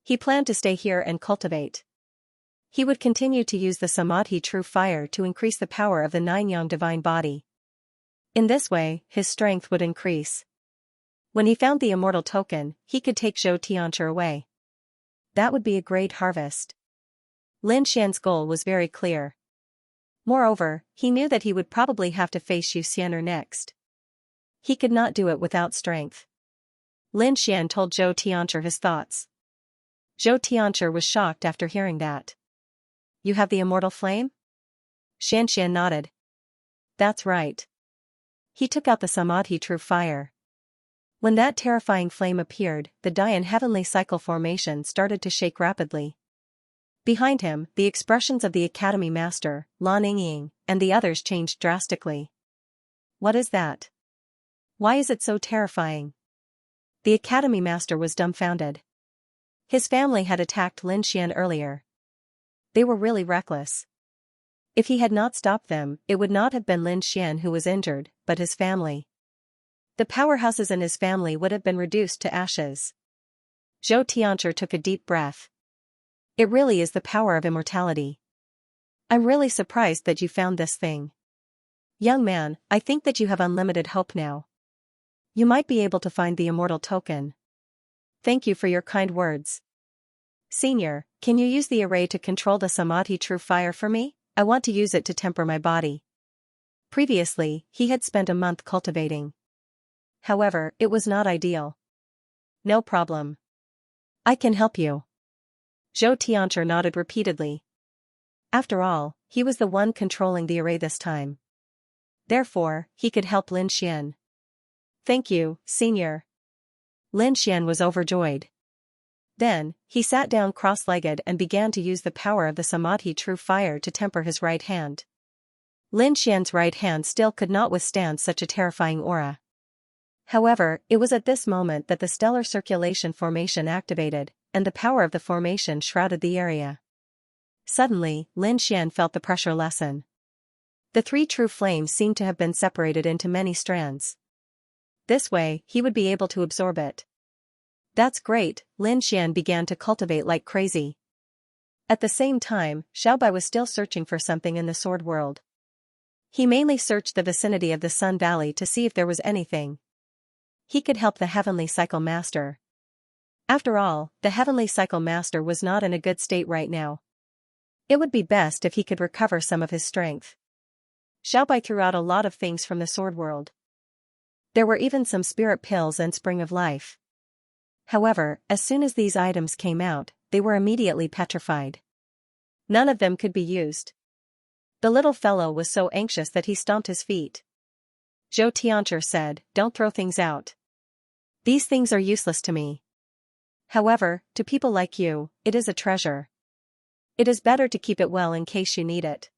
He planned to stay here and cultivate. He would continue to use the Samadhi True Fire to increase the power of the 9-yang divine body. In this way, his strength would increase. When he found the immortal token, he could take Zhou Tianchi away. That would be a great harvest. Lin Xian's goal was very clear. Moreover, he knew that he would probably have to face Xianxia next. He could not do it without strength. Lin Xian told Zhou Tianchi his thoughts. Zhou Tianchi was shocked after hearing that. You have the immortal flame? Xianxia nodded. That's right. He took out the Samadhi True Fire. When that terrifying flame appeared, the Dian Heavenly Cycle formation started to shake rapidly. Behind him, the expressions of the Academy Master, Lan Yingying, and the others changed drastically. What is that? Why is it so terrifying? The Academy Master was dumbfounded. His family had attacked Lin Xian earlier. They were really reckless. If he had not stopped them, it would not have been Lin Xian who was injured, but his family. The powerhouses in his family would have been reduced to ashes. Zhou Tianchi took a deep breath. It really is the power of immortality. I'm really surprised that you found this thing. Young man, I think that you have unlimited hope now. You might be able to find the immortal token. Thank you for your kind words. Senior, can you use the array to control the Samadhi True Fire for me? I want to use it to temper my body. Previously, he had spent a month cultivating. However, it was not ideal. No problem. I can help you. Zhou Tianchi nodded repeatedly. After all, he was the one controlling the array this time. Therefore, he could help Lin Xian. Thank you, Senior. Lin Xian was overjoyed. Then, he sat down cross-legged and began to use the power of the Samadhi True Fire to temper his right hand. Lin Xian's right hand still could not withstand such a terrifying aura. However, it was at this moment that the stellar circulation formation activated, and the power of the formation shrouded the area. Suddenly, Lin Xian felt the pressure lessen. The 3 true flames seemed to have been separated into many strands. This way, he would be able to absorb it. That's great, Lin Xian began to cultivate like crazy. At the same time, Xiaobai was still searching for something in the sword world. He mainly searched the vicinity of the Sun Valley to see if there was anything he could help the Heavenly Cycle Master. After all, the Heavenly Cycle Master was not in a good state right now. It would be best if he could recover some of his strength. Xiaobai threw out a lot of things from the sword world. There were even some spirit pills and spring of life. However, as soon as these items came out, they were immediately petrified. None of them could be used. The little fellow was so anxious that he stomped his feet. Zhou Tianzhi said, "Don't throw things out. These things are useless to me. However, to people like you, it is a treasure. It is better to keep it well in case you need it.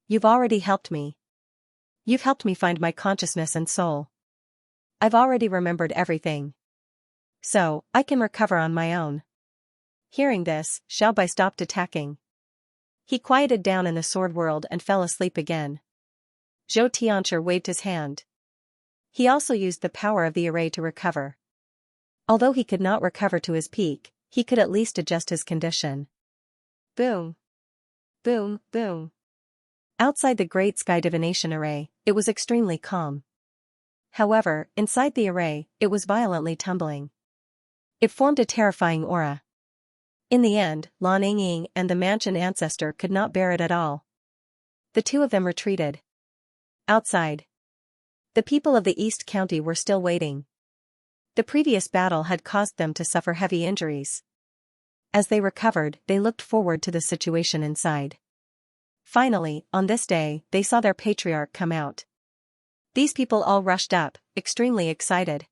You've already helped me. You've helped me find my consciousness and soul. I've already remembered everything. So, I can recover on my own." Hearing this, Xiaobai stopped attacking. He quieted down in the sword world and fell asleep again. Zhou Tianzhi waved his hand. He also used the power of the array to recover. Although he could not recover to his peak, he could at least adjust his condition. Boom. Boom, boom. Outside the Great Sky Divination Array, it was extremely calm. However, inside the array, it was violently tumbling. It formed a terrifying aura. In the end, Lan Yingying and the mansion ancestor could not bear it at all. The two of them retreated. Outside, the people of the East County were still waiting. The previous battle had caused them to suffer heavy injuries. As they recovered, they looked forward to the situation inside. Finally, on this day, they saw their patriarch come out. These people all rushed up, extremely excited.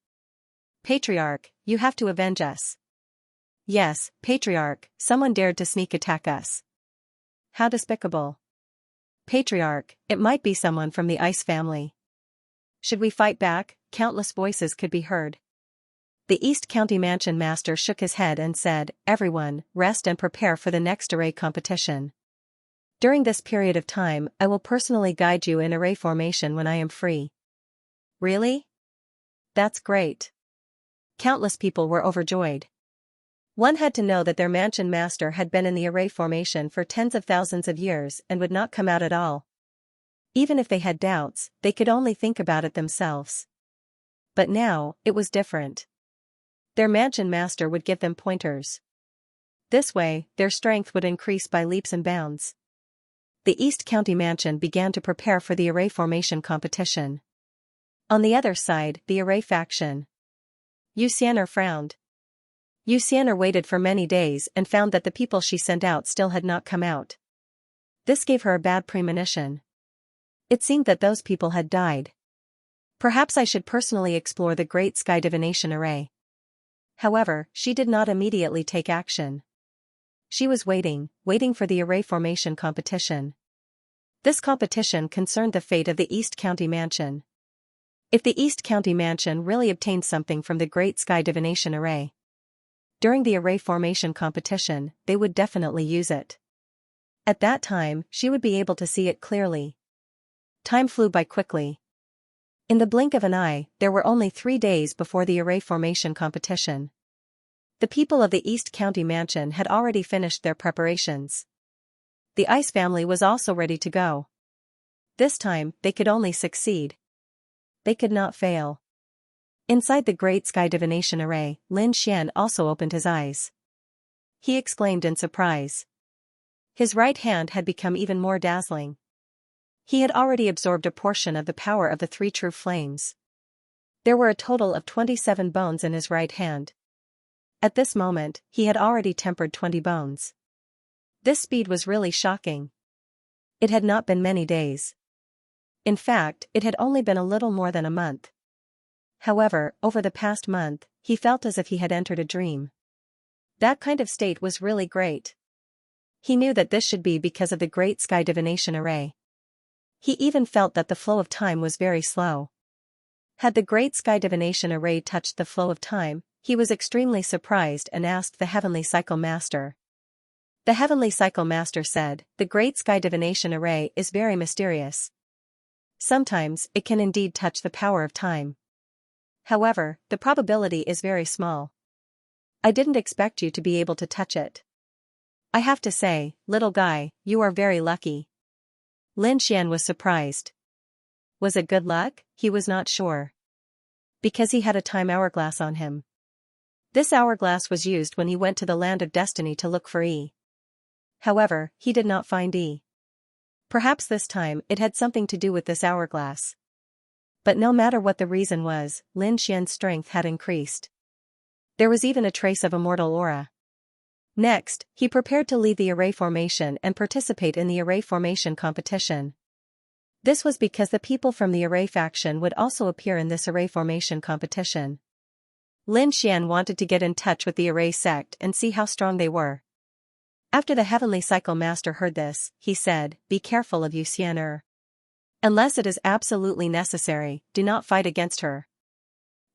"Patriarch, you have to avenge us." "Yes, Patriarch, someone dared to sneak attack us." "How despicable." "Patriarch, it might be someone from the Ice family." "Should we fight back?" Countless voices could be heard. The East County Mansion Master shook his head and said, "Everyone, rest and prepare for the next array competition. During this period of time, I will personally guide you in array formation when I am free." "Really? That's great." Countless people were overjoyed. One had to know that their mansion master had been in the array formation for tens of thousands of years and would not come out at all. Even if they had doubts, they could only think about it themselves. But now, it was different. Their mansion master would give them pointers. This way, their strength would increase by leaps and bounds. The East County Mansion began to prepare for the array formation competition. On the other side, the array faction. Yu Xian'er frowned. Yu Xian'er waited for many days and found that the people she sent out still had not come out. This gave her a bad premonition. It seemed that those people had died. Perhaps I should personally explore the Great Sky Divination Array. However, she did not immediately take action. She was waiting for the array formation competition. This competition concerned the fate of the East County Mansion. If the East County Mansion really obtained something from the Great Sky Divination Array, during the array formation competition, they would definitely use it. At that time, she would be able to see it clearly. Time flew by quickly. In the blink of an eye, there were only 3 days before the array formation competition. The people of the East County Mansion had already finished their preparations. The Ice family was also ready to go. This time, they could only succeed. They could not fail. Inside the Great Sky Divination Array, Lin Xian also opened his eyes. He exclaimed in surprise. His right hand had become even more dazzling. He had already absorbed a portion of the power of the 3 true flames. There were a total of 27 bones in his right hand. At this moment, he had already tempered 20 bones. This speed was really shocking. It had not been many days. In fact, it had only been a little more than a month. However, over the past month, he felt as if he had entered a dream. That kind of state was really great. He knew that this should be because of the Great Sky Divination Array. He even felt that the flow of time was very slow. Had the Great Sky Divination Array touched the flow of time, he was extremely surprised and asked the Heavenly Cycle Master. The Heavenly Cycle Master said, "The Great Sky Divination Array is very mysterious. Sometimes, it can indeed touch the power of time. However, the probability is very small. I didn't expect you to be able to touch it. I have to say, little guy, you are very lucky. Lin Xian was surprised. Was it good luck? He was not sure. Because he had a time hourglass on him. This hourglass was used when he went to the land of destiny to look for E. However, he did not find E. Perhaps this time it had something to do with this hourglass. But no matter what the reason was, Lin Xian's strength had increased. There was even a trace of immortal aura. Next, he prepared to leave the array formation and participate in the array formation competition. This was because the people from the array faction would also appear in this array formation competition. Lin Xian wanted to get in touch with the array sect and see how strong they were. After the Heavenly Cycle Master heard this, he said, "Be careful of Xianxia. Unless it is absolutely necessary, do not fight against her."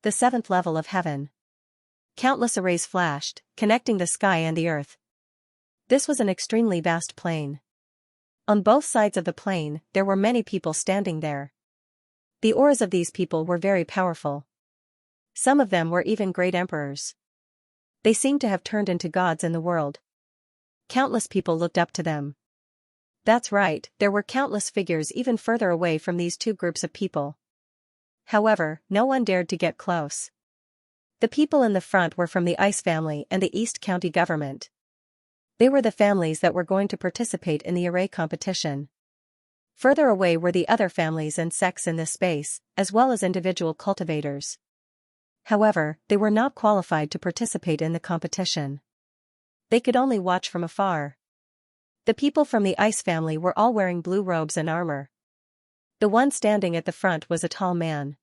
The 7th level of heaven. Countless arrays flashed, connecting the sky and the earth. This was an extremely vast plain. On both sides of the plain, there were many people standing there. The auras of these people were very powerful. Some of them were even great emperors. They seemed to have turned into gods in the world. Countless people looked up to them. That's right, there were countless figures even further away from these two groups of people. However, no one dared to get close. The people in the front were from the Ice family and the East County government. They were the families that were going to participate in the array competition. Further away were the other families and sects in this space, as well as individual cultivators. However, they were not qualified to participate in the competition. They could only watch from afar. The people from the Ice family were all wearing blue robes and armor. The one standing at the front was a tall man.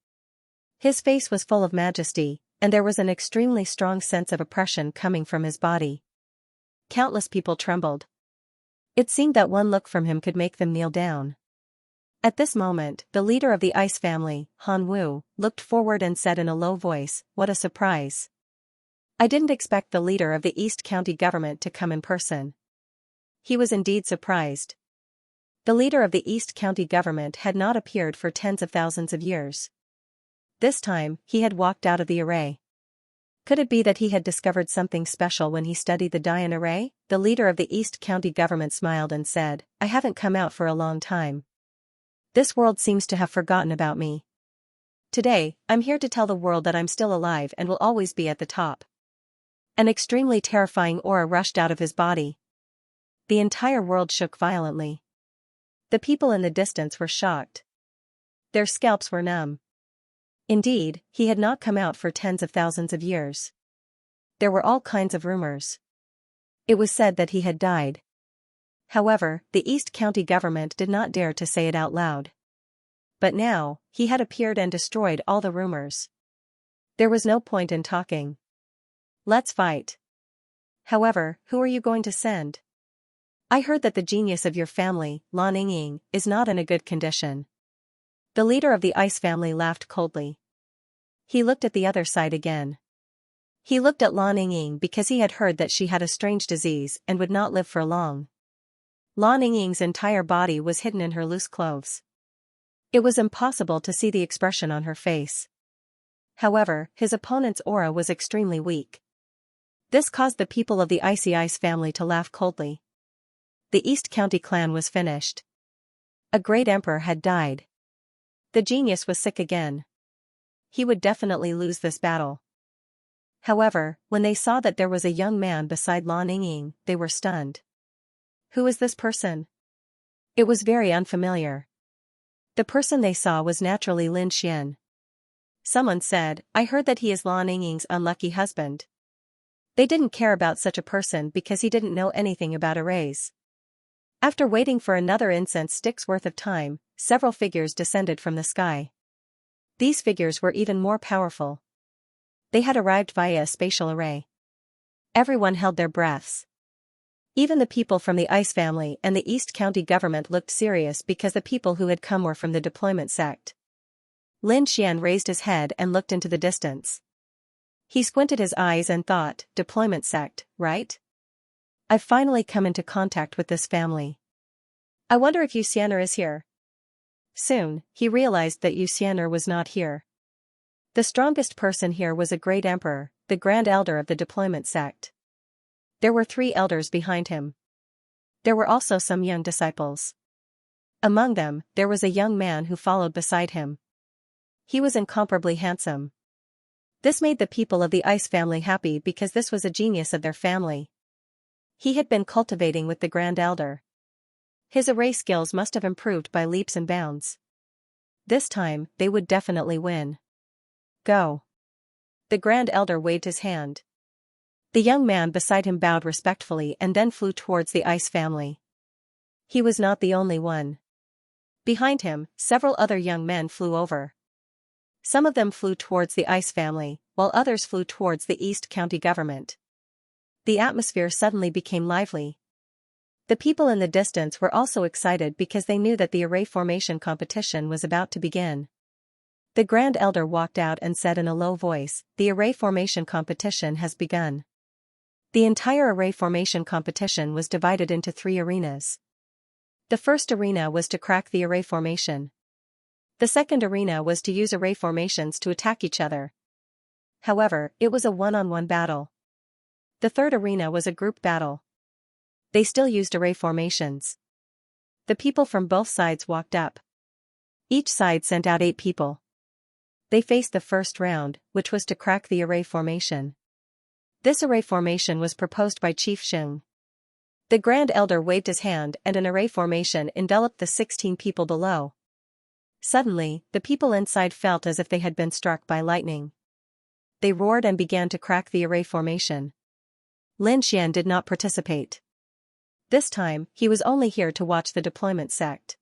His face was full of majesty, and there was an extremely strong sense of oppression coming from his body. Countless people trembled. It seemed that one look from him could make them kneel down. At this moment, the leader of the Ice family, Han Wu, looked forward and said in a low voice, "What a surprise. I didn't expect the leader of the East County government to come in person." He was indeed surprised. The leader of the East County government had not appeared for tens of thousands of years. This time, he had walked out of the array. Could it be that he had discovered something special when he studied the Dian array? The leader of the East County government smiled and said, "I haven't come out for a long time. This world seems to have forgotten about me. Today, I'm here to tell the world that I'm still alive and will always be at the top." An extremely terrifying aura rushed out of his body. The entire world shook violently. The people in the distance were shocked. Their scalps were numb. Indeed, he had not come out for tens of thousands of years. There were all kinds of rumors. It was said that he had died. However, the East County government did not dare to say it out loud. But now, he had appeared and destroyed all the rumors. There was no point in talking. Let's fight. However, who are you going to send? I heard that the genius of your family, Lan Yingying, is not in a good condition. The leader of the Ice family laughed coldly. He looked at the other side again. He looked at Lan Yingying because he had heard that she had a strange disease and would not live for long. Lan Yingying's entire body was hidden in her loose clothes. It was impossible to see the expression on her face. However, his opponent's aura was extremely weak. This caused the people of the Ice family to laugh coldly. The East County clan was finished. A great emperor had died. The genius was sick again. He would definitely lose this battle. However, when they saw that there was a young man beside Lan Yingying, they were stunned. Who is this person? It was very unfamiliar. The person they saw was naturally Lin Xian. Someone said, "I heard that he is Lan Yingying's unlucky husband." They didn't care about such a person because he didn't know anything about arrays. After waiting for another incense stick's worth of time, several figures descended from the sky. These figures were even more powerful. They had arrived via a spatial array. Everyone held their breaths. Even the people from the Ice family and the East County government looked serious because the people who had come were from the deployment sect. Lin Xian raised his head and looked into the distance. He squinted his eyes and thought, deployment sect, right? I've finally come into contact with this family. I wonder if Xianxia is here. Soon, he realized that Xianxia was not here. The strongest person here was a great emperor, the grand elder of the deployment sect. There were 3 elders behind him. There were also some young disciples. Among them, there was a young man who followed beside him. He was incomparably handsome. This made the people of the Ice family happy because this was a genius of their family. He had been cultivating with the Grand Elder. His array skills must have improved by leaps and bounds. This time, they would definitely win. Go. The Grand Elder waved his hand. The young man beside him bowed respectfully and then flew towards the Ice family. He was not the only one. Behind him, several other young men flew over. Some of them flew towards the Ice family, while others flew towards the East County government. The atmosphere suddenly became lively. The people in the distance were also excited because they knew that the array formation competition was about to begin. The Grand Elder walked out and said in a low voice, "The array formation competition has begun." The entire array formation competition was divided into 3 arenas. The first arena was to crack the array formation. The second arena was to use array formations to attack each other. However, it was a one-on-one battle. The third arena was a group battle. They still used array formations. The people from both sides walked up. Each side sent out 8 people. They faced the first round, which was to crack the array formation. This array formation was proposed by Chief Xiang. The Grand Elder waved his hand and an array formation enveloped the 16 people below. Suddenly, the people inside felt as if they had been struck by lightning. They roared and began to crack the array formation. Lin Xian did not participate. This time, he was only here to watch the deployment sect.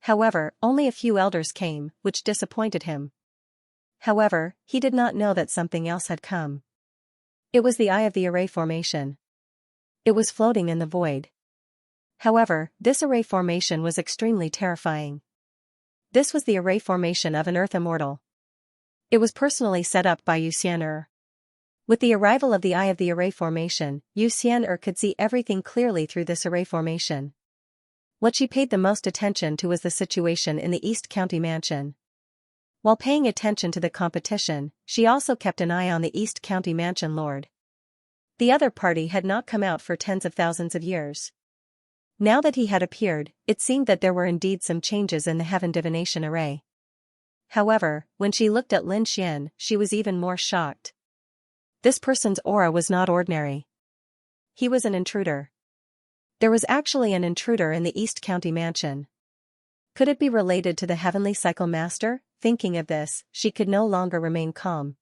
However, only a few elders came, which disappointed him. However, he did not know that something else had come. It was the eye of the array formation. It was floating in the void. However, this array formation was extremely terrifying. This was the array formation of an Earth Immortal. It was personally set up by Xianxia. With the arrival of the eye of the array formation, Xianxia could see everything clearly through this array formation. What she paid the most attention to was the situation in the East County Mansion. While paying attention to the competition, she also kept an eye on the East County Mansion Lord. The other party had not come out for tens of thousands of years. Now that he had appeared, it seemed that there were indeed some changes in the heaven divination array. However, when she looked at Lin Xian, she was even more shocked. This person's aura was not ordinary. He was an intruder. There was actually an intruder in the East County Mansion. Could it be related to the Heavenly Cycle Master? Thinking of this, she could no longer remain calm.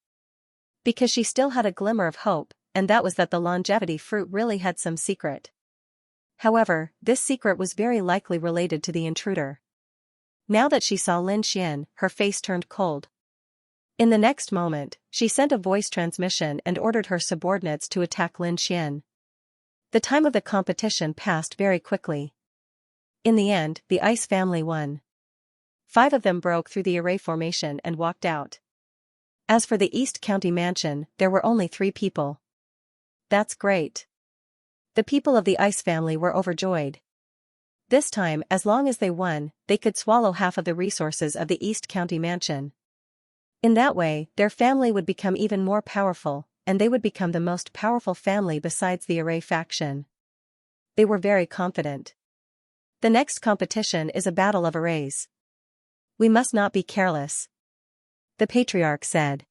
Because she still had a glimmer of hope, and that was that the longevity fruit really had some secret. However, this secret was very likely related to the intruder. Now that she saw Lin Xian, her face turned cold. In the next moment, she sent a voice transmission and ordered her subordinates to attack Lin Xian. The time of the competition passed very quickly. In the end, the Ice family won. 5 of them broke through the array formation and walked out. As for the East County Mansion, there were only 3 people. That's great. The people of the Ice family were overjoyed. This time, as long as they won, they could swallow half of the resources of the East County Mansion. In that way, their family would become even more powerful, and they would become the most powerful family besides the Array faction. They were very confident. The next competition is a battle of arrays. We must not be careless. The Patriarch said.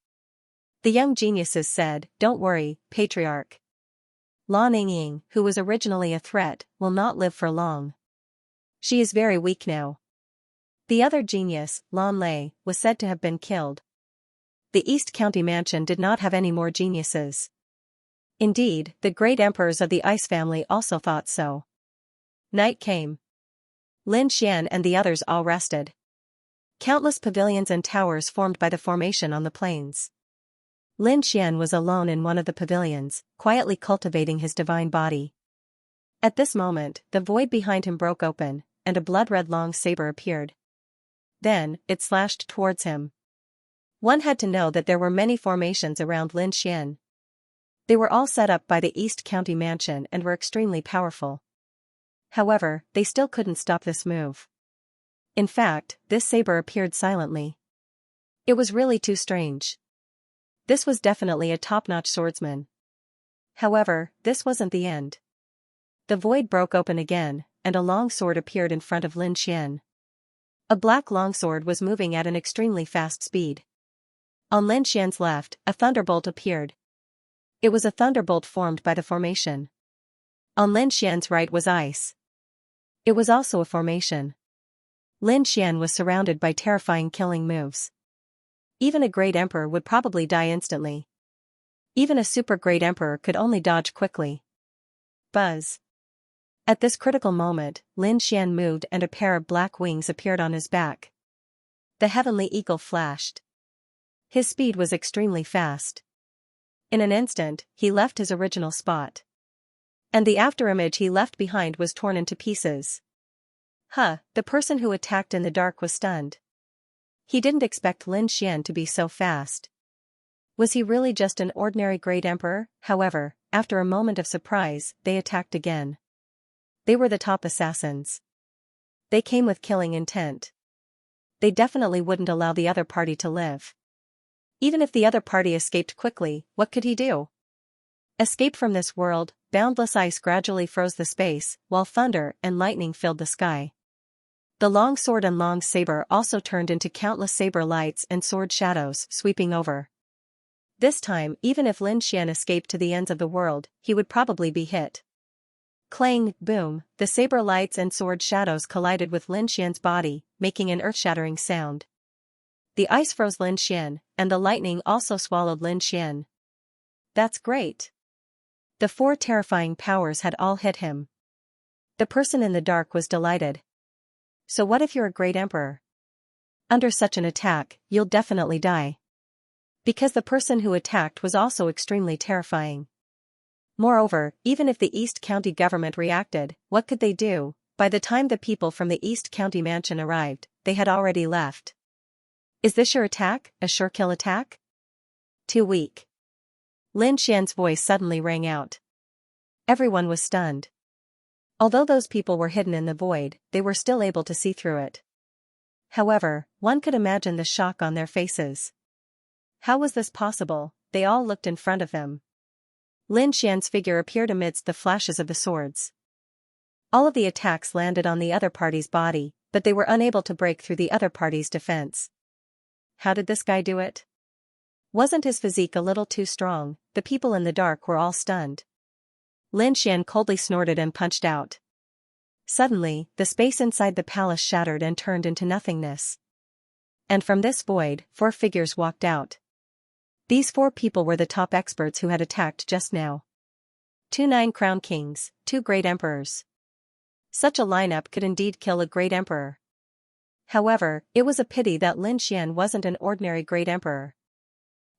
The young geniuses said, "Don't worry, Patriarch. Lan Ying, who was originally a threat, will not live for long. She is very weak now." The other genius, Lan Lei, was said to have been killed. The East County Mansion did not have any more geniuses. Indeed, the great emperors of the Ice family also thought so. Night came. Lin Xian and the others all rested. Countless pavilions and towers formed by the formation on the plains. Lin Xian was alone in one of the pavilions, quietly cultivating his divine body. At this moment, the void behind him broke open, and a blood-red long saber appeared. Then, it slashed towards him. One had to know that there were many formations around Lin Xian. They were all set up by the East County Mansion and were extremely powerful. However, they still couldn't stop this move. In fact, this saber appeared silently. It was really too strange. This was definitely a top-notch swordsman. However, this wasn't the end. The void broke open again, and a long sword appeared in front of Lin Xian. A black longsword was moving at an extremely fast speed. On Lin Xian's left, a thunderbolt appeared. It was a thunderbolt formed by the formation. On Lin Xian's right was ice. It was also a formation. Lin Xian was surrounded by terrifying killing moves. Even a great emperor would probably die instantly. Even a super great emperor could only dodge quickly. Buzz. At this critical moment, Lin Xian moved and a pair of black wings appeared on his back. The heavenly eagle flashed. His speed was extremely fast. In an instant, he left his original spot. And the afterimage he left behind was torn into pieces. The person who attacked in the dark was stunned. He didn't expect Lin Xian to be so fast. Was he really just an ordinary great emperor? However, after a moment of surprise, they attacked again. They were the top assassins. They came with killing intent. They definitely wouldn't allow the other party to live. Even if the other party escaped quickly, what could he do? Escape from this world. Boundless ice gradually froze the space, while thunder and lightning filled the sky. The long sword and long saber also turned into countless saber lights and sword shadows sweeping over. This time, even if Lin Xian escaped to the ends of the world, he would probably be hit. Clang, boom, the saber lights and sword shadows collided with Lin Xian's body, making an earth-shattering sound. The ice froze Lin Xian, and the lightning also swallowed Lin Xian. That's great. The four terrifying powers had all hit him. The person in the dark was delighted. So what if you're a great emperor? Under such an attack, you'll definitely die. Because the person who attacked was also extremely terrifying. Moreover, even if the East County government reacted, what could they do? By the time the people from the East County mansion arrived, they had already left. Is this your attack? A sure kill attack? Too weak. Lin Xian's voice suddenly rang out. Everyone was stunned. Although those people were hidden in the void, they were still able to see through it. However, one could imagine the shock on their faces. How was this possible? They all looked in front of them. Lin Xian's figure appeared amidst the flashes of the swords. All of the attacks landed on the other party's body, but they were unable to break through the other party's defense. How did this guy do it? Wasn't his physique a little too strong? The people in the dark were all stunned. Lin Xian coldly snorted and punched out. Suddenly, the space inside the palace shattered and turned into nothingness. And from this void, 4 figures walked out. These 4 people were the top experts who had attacked just now. 2 9-crown kings, 2 great emperors. Such a lineup could indeed kill a great emperor. However, it was a pity that Lin Xian wasn't an ordinary great emperor.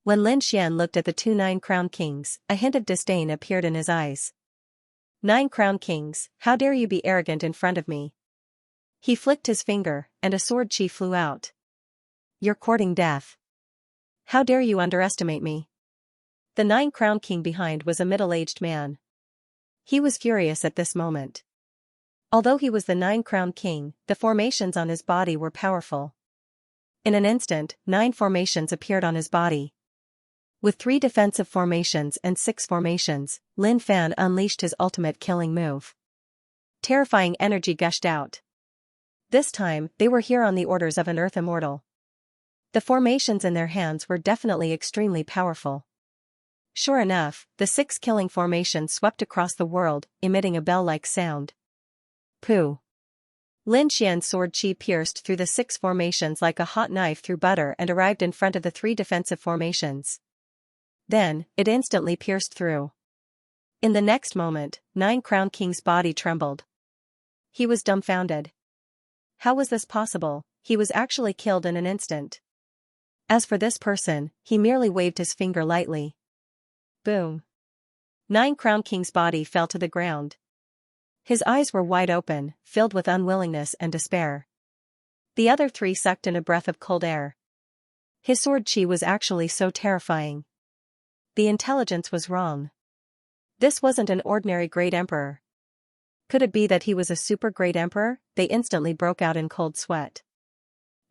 When Lin Xian looked at the 2 9-crown kings, a hint of disdain appeared in his eyes. 9-crown kings, how dare you be arrogant in front of me? He flicked his finger, and a sword chi flew out. You're courting death. How dare you underestimate me? The 9-crown king behind was a middle-aged man. He was furious at this moment. Although he was the 9-crown king, the formations on his body were powerful. In an instant, 9 formations appeared on his body. With 3 defensive formations and 6 formations, Lin Fan unleashed his ultimate killing move. Terrifying energy gushed out. This time, they were here on the orders of an Earth Immortal. The formations in their hands were definitely extremely powerful. Sure enough, the 6 killing formations swept across the world, emitting a bell-like sound. Pooh! Lin Xian's sword chi pierced through the 6 formations like a hot knife through butter and arrived in front of the 3 defensive formations. Then, it instantly pierced through. In the next moment, 9-crown king's body trembled. He was dumbfounded. How was this possible? He was actually killed in an instant. As for this person, he merely waved his finger lightly. Boom! 9-crown king's body fell to the ground. His eyes were wide open, filled with unwillingness and despair. The other 3 sucked in a breath of cold air. His sword chi was actually so terrifying. The intelligence was wrong. This wasn't an ordinary great emperor. Could it be that he was a super great emperor? They instantly broke out in cold sweat.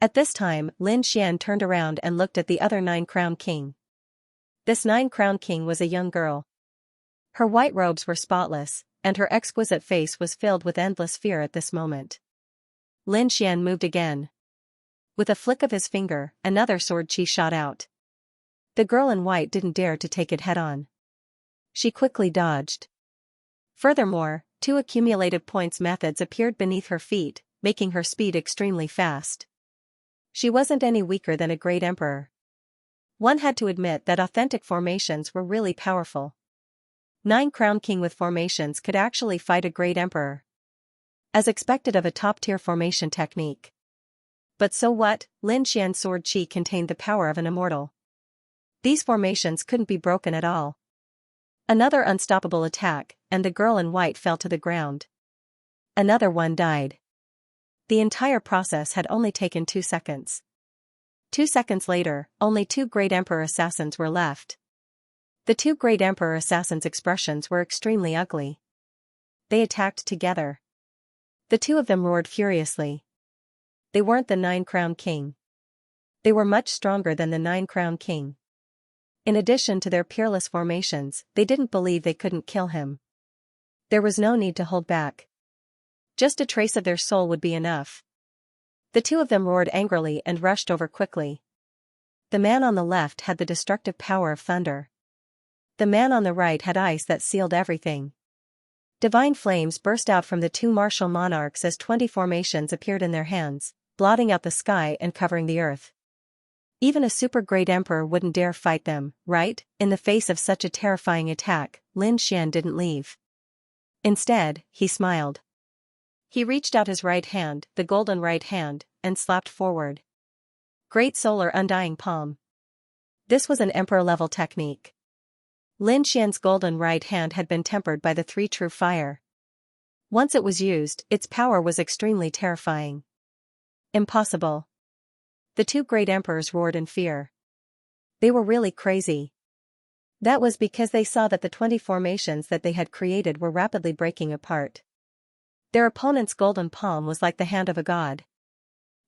At this time, Lin Xian turned around and looked at the other nine-crown king. This nine-crown king was a young girl. Her white robes were spotless, and her exquisite face was filled with endless fear at this moment. Lin Xian moved again. With a flick of his finger, another sword chi shot out. The girl in white didn't dare to take it head-on. She quickly dodged. Furthermore, 2 accumulated points methods appeared beneath her feet, making her speed extremely fast. She wasn't any weaker than a great emperor. One had to admit that authentic formations were really powerful. 9-crown king with formations could actually fight a great emperor. As expected of a top-tier formation technique. But so what, Lin Xian's sword chi contained the power of an immortal. These formations couldn't be broken at all. Another unstoppable attack, and the girl in white fell to the ground. Another one died. The entire process had only taken 2 seconds. 2 seconds later, only 2 great emperor assassins were left. The 2 great emperor assassins' expressions were extremely ugly. They attacked together. The 2 of them roared furiously. They weren't the 9-crown king. They were much stronger than the 9-crown king. In addition to their peerless formations, they didn't believe they couldn't kill him. There was no need to hold back. Just a trace of their soul would be enough. The 2 of them roared angrily and rushed over quickly. The man on the left had the destructive power of thunder. The man on the right had ice that sealed everything. Divine flames burst out from the 2 martial monarchs as 20 formations appeared in their hands, blotting out the sky and covering the earth. Even a super great emperor wouldn't dare fight them, right? In the face of such a terrifying attack, Lin Xian didn't leave. Instead, he smiled. He reached out his right hand, the golden right hand, and slapped forward. Great solar undying palm. This was an emperor-level technique. Lin Xian's golden right hand had been tempered by the 3 true fire. Once it was used, its power was extremely terrifying. Impossible. The 2 great emperors roared in fear. They were really crazy. That was because they saw that the 20 formations that they had created were rapidly breaking apart. Their opponent's golden palm was like the hand of a god.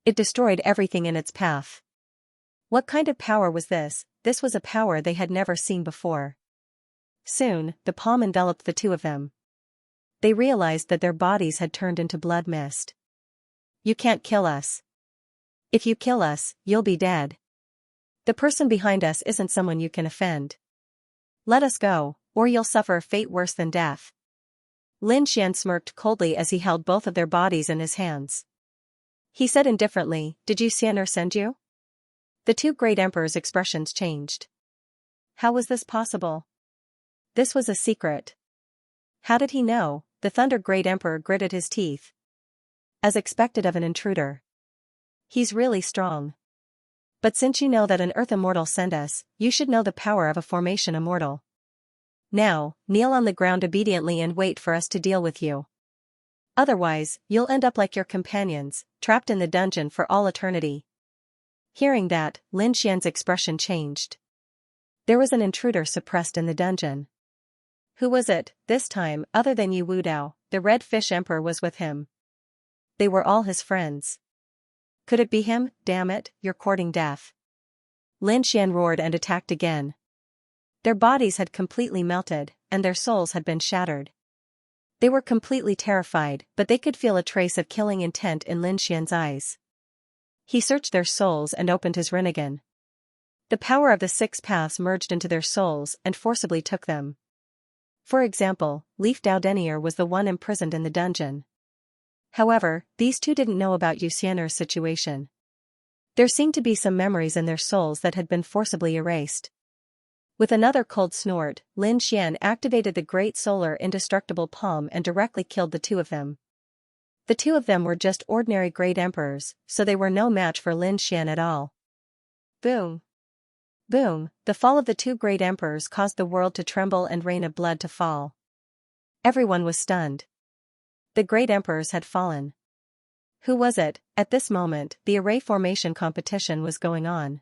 It destroyed everything in its path. What kind of power was this? This was a power they had never seen before. Soon, the palm enveloped the 2 of them. They realized that their bodies had turned into blood mist. You can't kill us. If you kill us, you'll be dead. The person behind us isn't someone you can offend. Let us go, or you'll suffer a fate worse than death. Lin Xian smirked coldly as he held both of their bodies in his hands. He said indifferently, "Did you Xian'er send you?" The 2 great emperors' expressions changed. How was this possible? This was a secret. How did he know? The Thunder Great Emperor gritted his teeth. As expected of an intruder. He's really strong. But since you know that an Earth Immortal sent us, you should know the power of a Formation Immortal. Now, kneel on the ground obediently and wait for us to deal with you. Otherwise, you'll end up like your companions, trapped in the dungeon for all eternity. Hearing that, Lin Xian's expression changed. There was an intruder suppressed in the dungeon. Who was it, this time, other than Yu Wudao? The Red Fish Emperor was with him. They were all his friends. Could it be him? Damn it, you're courting death. Lin Xian roared and attacked again. Their bodies had completely melted, and their souls had been shattered. They were completely terrified, but they could feel a trace of killing intent in Lin Xian's eyes. He searched their souls and opened his Rinnegan. The power of the 6 paths merged into their souls and forcibly took them. For example, Leaf Dao Denier was the one imprisoned in the dungeon. However, these 2 didn't know about Yu Xian'er's situation. There seemed to be some memories in their souls that had been forcibly erased. With another cold snort, Lin Xian activated the Great Solar Indestructible Palm and directly killed the 2 of them. The 2 of them were just ordinary great emperors, so they were no match for Lin Xian at all. Boom! Boom! The fall of the 2 great emperors caused the world to tremble and rain of blood to fall. Everyone was stunned. The great emperors had fallen. Who was it? At this moment, the array formation competition was going on.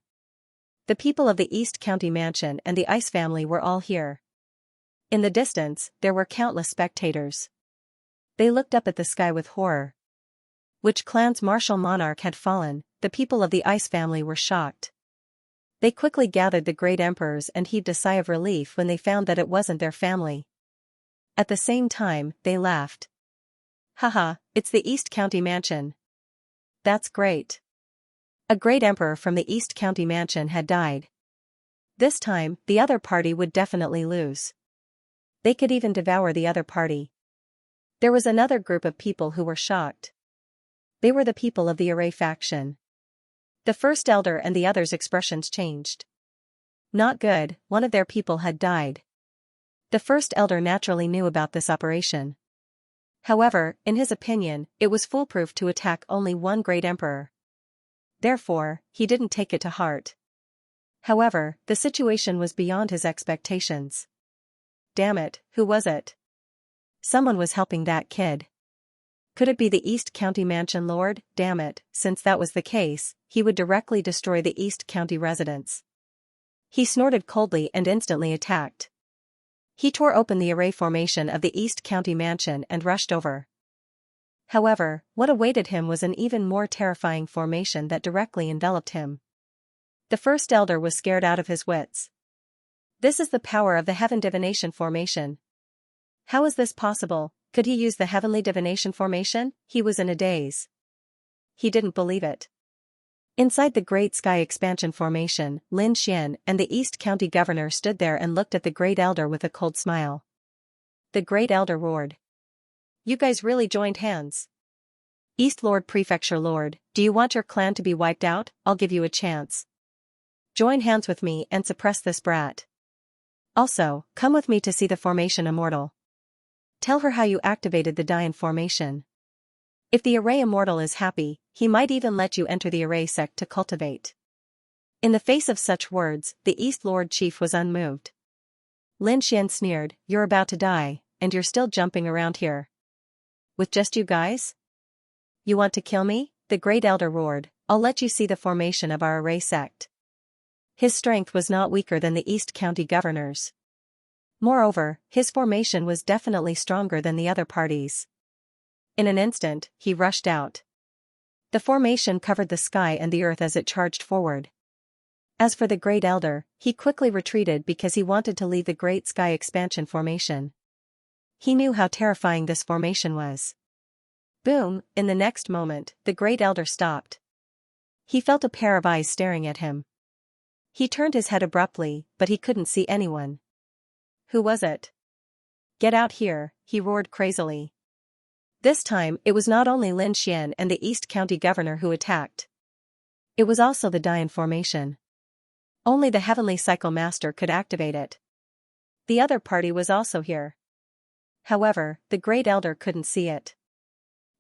The people of the East County Mansion and the Ice family were all here. In the distance, there were countless spectators. They looked up at the sky with horror. Which clan's martial monarch had fallen? the people of the Ice family were shocked. They quickly gathered the great emperors and heaved a sigh of relief when they found that it wasn't their family. At the same time, they laughed. Haha, it's the East County Mansion. That's great. A great emperor from the East County Mansion had died. This time, the other party would definitely lose. They could even devour the other party. There was another group of people who were shocked. They were the people of the Array faction. The first elder and the others' expressions changed. Not good, one of their people had died. The first elder naturally knew about this operation. However, in his opinion, it was foolproof to attack only one great emperor. Therefore, he didn't take it to heart. However, the situation was beyond his expectations. Damn it, who was it? Someone was helping that kid. Could it be the East County Mansion Lord? Damn it, since that was the case, he would directly destroy the East County residents. He snorted coldly and instantly attacked. He tore open the array formation of the East County Mansion and rushed over. However, what awaited him was an even more terrifying formation that directly enveloped him. The first elder was scared out of his wits. This is the power of the Heaven Divination Formation. How is this possible? Could he use the Heavenly Divination Formation? He was in a daze. He didn't believe it. Inside the Great Sky Expansion Formation, Lin Xian and the East County Governor stood there and looked at the Great Elder with a cold smile. The Great Elder roared. You guys really joined hands. East Lord Prefecture Lord, do you want your clan to be wiped out? I'll give you a chance. Join hands with me and suppress this brat. Also, come with me to see the formation Immortal. Tell her how you activated the Dian formation. If the Array Immortal is happy, he might even let you enter the Array sect to cultivate. In the face of such words, the East Lord Chief was unmoved. Lin Xian sneered, you're about to die, and you're still jumping around here. With just you guys? You want to kill me? The Great Elder roared, I'll let you see the formation of our Array sect. His strength was not weaker than the East County Governor's. Moreover, his formation was definitely stronger than the other parties. In an instant, he rushed out. The formation covered the sky and the earth as it charged forward. As for the Great Elder, he quickly retreated because he wanted to leave the Great Sky Expansion Formation. He knew how terrifying this formation was. Boom, in the next moment, the Great Elder stopped. He felt a pair of eyes staring at him. He turned his head abruptly, but he couldn't see anyone. Who was it? Get out here, he roared crazily. This time, it was not only Lin Xian and the East County Governor who attacked. It was also the Dian formation. Only the Heavenly Cycle Master could activate it. The other party was also here. However, the Great Elder couldn't see it.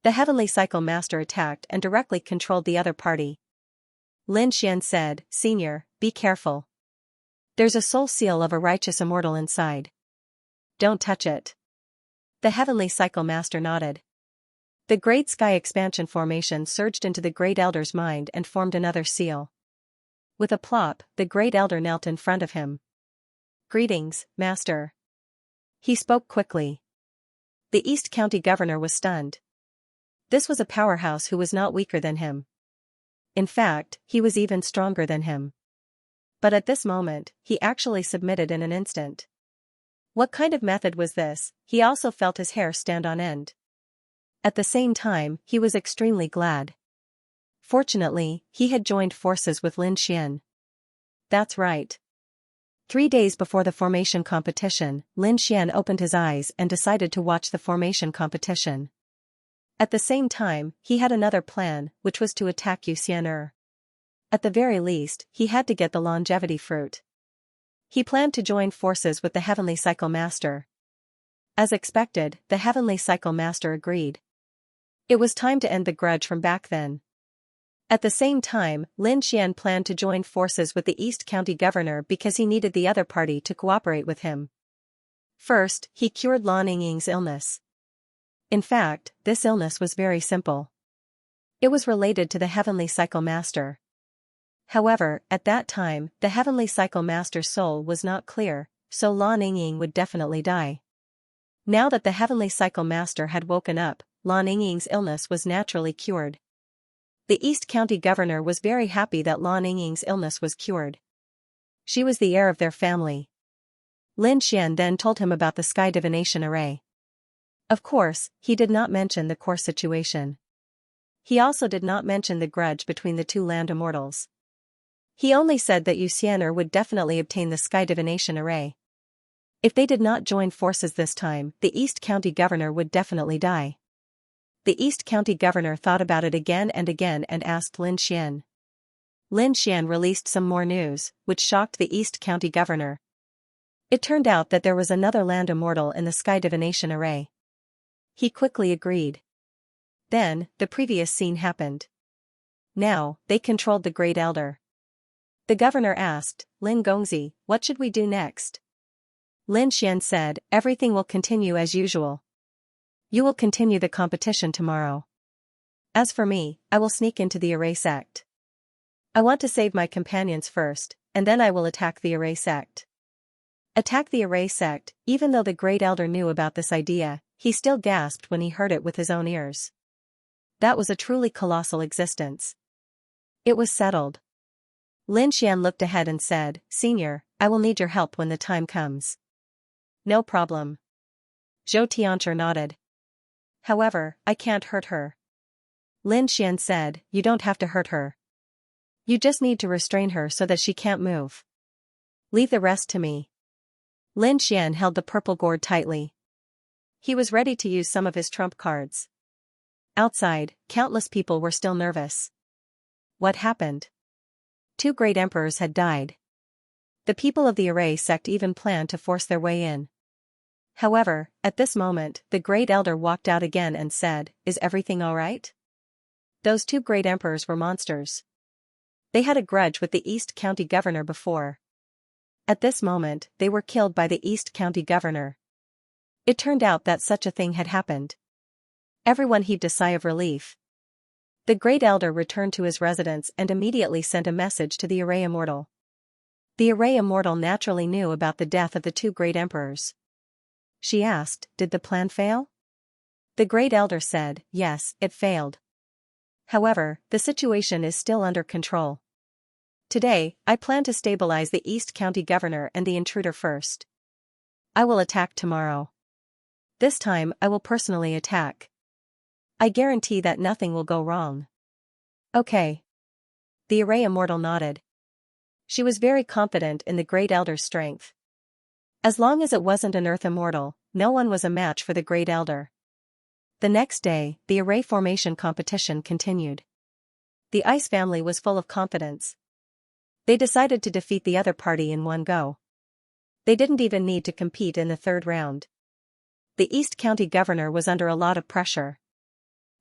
The Heavenly Cycle Master attacked and directly controlled the other party. Lin Xian said, Senior, be careful. There's a soul seal of a righteous immortal inside. Don't touch it. The Heavenly Cycle Master nodded. The Great Sky Expansion Formation surged into the Great Elder's mind and formed another seal. With a plop, the Great Elder knelt in front of him. Greetings, Master. He spoke quickly. The East County Governor was stunned. This was a powerhouse who was not weaker than him. In fact, he was even stronger than him. But at this moment, he actually submitted in an instant. What kind of method was this? He also felt his hair stand on end. At the same time, he was extremely glad. Fortunately, he had joined forces with Lin Xian. That's right. 3 days before the formation competition, Lin Xian opened his eyes and decided to watch the formation competition. At the same time, he had another plan, which was to attack Xianxia. At the very least, he had to get the longevity fruit. He planned to join forces with the Heavenly Cycle Master. As expected, the Heavenly Cycle Master agreed. It was time to end the grudge from back then. At the same time, Lin Xian planned to join forces with the East County Governor because he needed the other party to cooperate with him. First, he cured Lan Yingying's illness. In fact, this illness was very simple. It was related to the Heavenly Cycle Master. However, at that time, the Heavenly Cycle Master's soul was not clear, so Lan Yingying would definitely die. Now that the Heavenly Cycle Master had woken up, Lan Yingying's illness was naturally cured. The East County governor was very happy that Lan Yingying's illness was cured. She was the heir of their family. Lin Xian then told him about the sky divination array. Of course, he did not mention the course situation. He also did not mention the grudge between the two land immortals. He only said that Xianxia would definitely obtain the sky divination array. If they did not join forces this time, the East County governor would definitely die. The East County governor thought about it again and asked Lin Xian. Lin Xian released some more news, which shocked the East County governor. It turned out that there was another land immortal in the sky divination array. He quickly agreed. Then, the previous scene happened. Now, they controlled the Great Elder. The governor asked, Lin Gongzi, what should we do next? Lin Xian said, everything will continue as usual. You will continue the competition tomorrow. As for me, I will sneak into the array sect. I want to save my companions first, and then I will attack the array sect. Attack the array sect. Even though the Great Elder knew about this idea, he still gasped when he heard it with his own ears. That was a truly colossal existence. It was settled. Lin Xian looked ahead and said, Senior, I will need your help when the time comes. No problem. Zhou Tianzhi nodded. However, I can't hurt her. Lin Xian said, you don't have to hurt her. You just need to restrain her so that she can't move. Leave the rest to me. Lin Xian held the purple gourd tightly. He was ready to use some of his trump cards. Outside, countless people were still nervous. What happened? 2 great emperors had died. The people of the array sect even planned to force their way in. However, at this moment, the Great Elder walked out again and said, is everything alright? Those 2 great emperors were monsters. They had a grudge with the East County governor before. At this moment, they were killed by the East County governor. It turned out that such a thing had happened. Everyone heaved a sigh of relief. The Great Elder returned to his residence and immediately sent a message to the Array Immortal. The Array Immortal naturally knew about the death of the 2 great emperors. She asked, did the plan fail? The Great Elder said, yes, it failed. However, the situation is still under control. Today, I plan to stabilize the East County governor and the intruder first. I will attack tomorrow. This time I will personally attack. I guarantee that nothing will go wrong. Okay. The Array Immortal nodded. She was very confident in the Great Elder's strength. As long as it wasn't an Earth Immortal, no one was a match for the Great Elder. The next day, the array formation competition continued. The Ice family was full of confidence. They decided to defeat the other party in one go. They didn't even need to compete in the 3rd round. The East County governor was under a lot of pressure.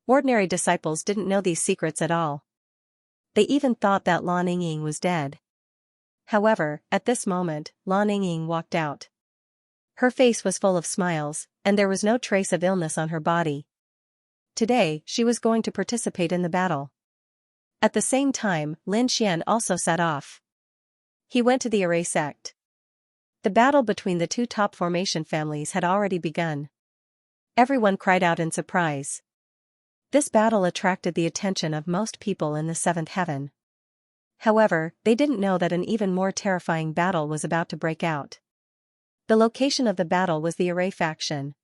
Ordinary disciples didn't know these secrets at all. They even thought that Lan Yingying was dead. However, at this moment, Lan Yingying walked out. Her face was full of smiles, and there was no trace of illness on her body. Today, she was going to participate in the battle. At the same time, Lin Xian also set off. He went to the array sect. The battle between the 2 top formation families had already begun. Everyone cried out in surprise. This battle attracted the attention of most people in the 7th heaven. However, they didn't know that an even more terrifying battle was about to break out. The location of the battle was the array faction.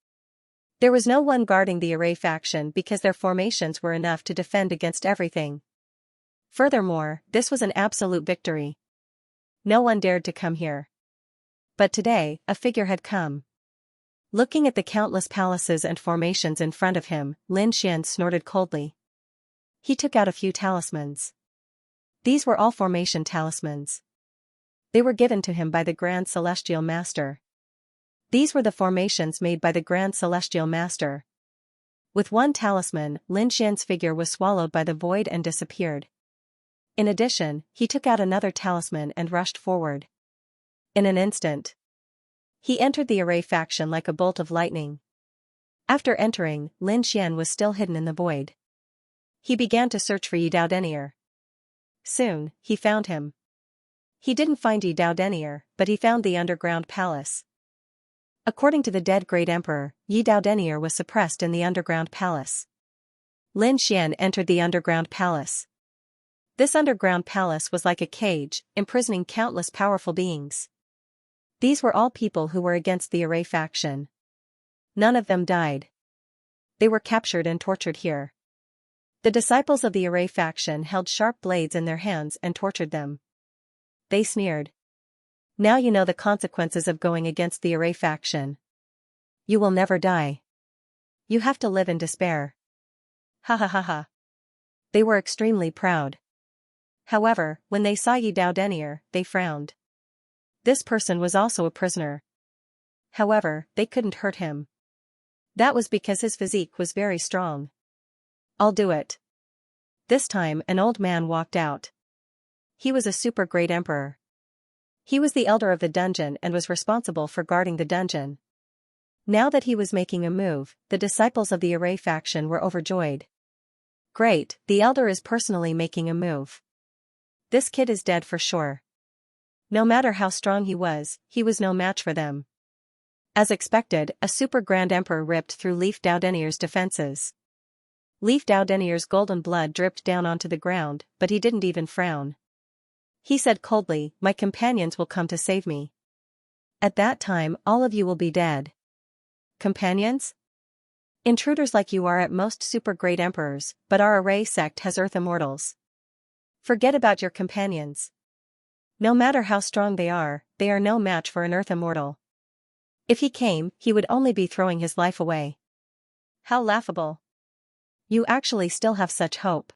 There was no one guarding the array faction because their formations were enough to defend against everything. Furthermore, this was an absolute victory. No one dared to come here. But today, a figure had come. Looking at the countless palaces and formations in front of him, Lin Xian snorted coldly. He took out a few talismans. These were all formation talismans. They were given to him by the Grand Celestial Master. These were the formations made by the Grand Celestial Master. With one talisman, Lin Xian's figure was swallowed by the void and disappeared. In addition, he took out another talisman and rushed forward. In an instant, he entered the array faction like a bolt of lightning. After entering, Lin Xian was still hidden in the void. He began to search for Yi Dao Denier. Soon, he found him. He didn't find Yi Dao Denier, but he found the underground palace. According to the dead great emperor, Yi Dao Denier was suppressed in the underground palace. Lin Xian entered the underground palace. This underground palace was like a cage, imprisoning countless powerful beings. These were all people who were against the Array faction. None of them died. They were captured and tortured here. The disciples of the Array faction held sharp blades in their hands and tortured them. They sneered. Now you know the consequences of going against the Array faction. You will never die. You have to live in despair. Ha ha ha ha. They were extremely proud. However, when they saw Yi Dao Denier, they frowned. This person was also a prisoner. However, they couldn't hurt him. That was because his physique was very strong. I'll do it. This time an old man walked out. He was a super great emperor. He was the elder of the dungeon and was responsible for guarding the dungeon. Now that he was making a move, the disciples of the Array faction were overjoyed. Great, the elder is personally making a move. This kid is dead for sure. No matter how strong he was no match for them. As expected, a super grand emperor ripped through Leaf Dao Denier's defenses. Leaf Dao Denier's golden blood dripped down onto the ground, but he didn't even frown. He said coldly, "My companions will come to save me. At that time all of you will be dead." Companions? Intruders like you are at most super great emperors, but our Array sect has Earth immortals. Forget about your companions. No matter how strong they are no match for an Earth immortal. If he came, he would only be throwing his life away. How laughable. You actually still have such hope.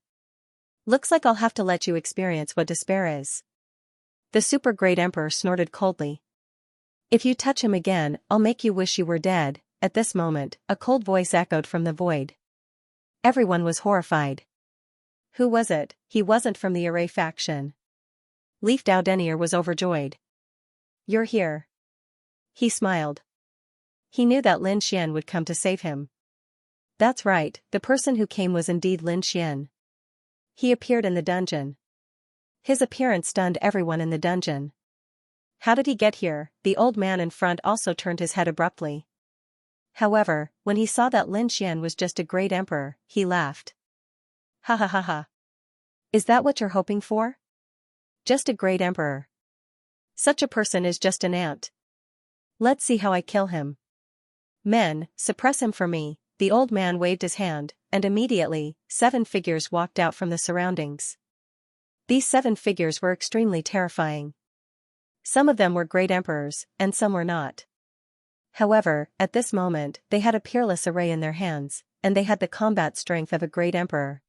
Looks like I'll have to let you experience what despair is. The super great emperor snorted coldly. If you touch him again, I'll make you wish you were dead. At this moment, a cold voice echoed from the void. Everyone was horrified. Who was it? He wasn't from the Array faction. Leaf Dao Denier was overjoyed. You're here. He smiled. He knew that Lin Xian would come to save him. That's right, the person who came was indeed Lin Xian. He appeared in the dungeon. His appearance stunned everyone in the dungeon. How did he get here? The old man in front also turned his head abruptly. However, when he saw that Lin Xian was just a great emperor, he laughed. Ha ha ha ha. Is that what you're hoping for? Just a great emperor. Such a person is just an ant. Let's see how I kill him. Men, suppress him for me. The old man waved his hand, and immediately, 7 figures walked out from the surroundings. These 7 figures were extremely terrifying. Some of them were great emperors, and some were not. However, at this moment, they had a peerless array in their hands, and they had the combat strength of a great emperor.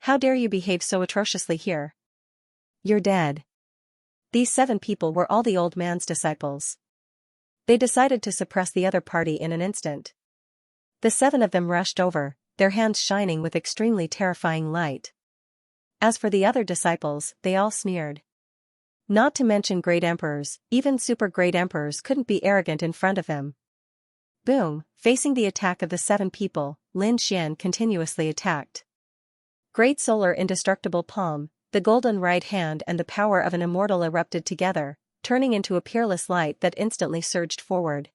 How dare you behave so atrociously here? You're dead. These 7 people were all the old man's disciples. They decided to suppress the other party in an instant. The 7 of them rushed over, their hands shining with extremely terrifying light. As for the other disciples, they all sneered. Not to mention great emperors, even super great emperors couldn't be arrogant in front of them. Boom, facing the attack of the 7 people, Lin Xian continuously attacked. Great solar indestructible palm, the golden right hand and the power of an immortal erupted together, turning into a peerless light that instantly surged forward.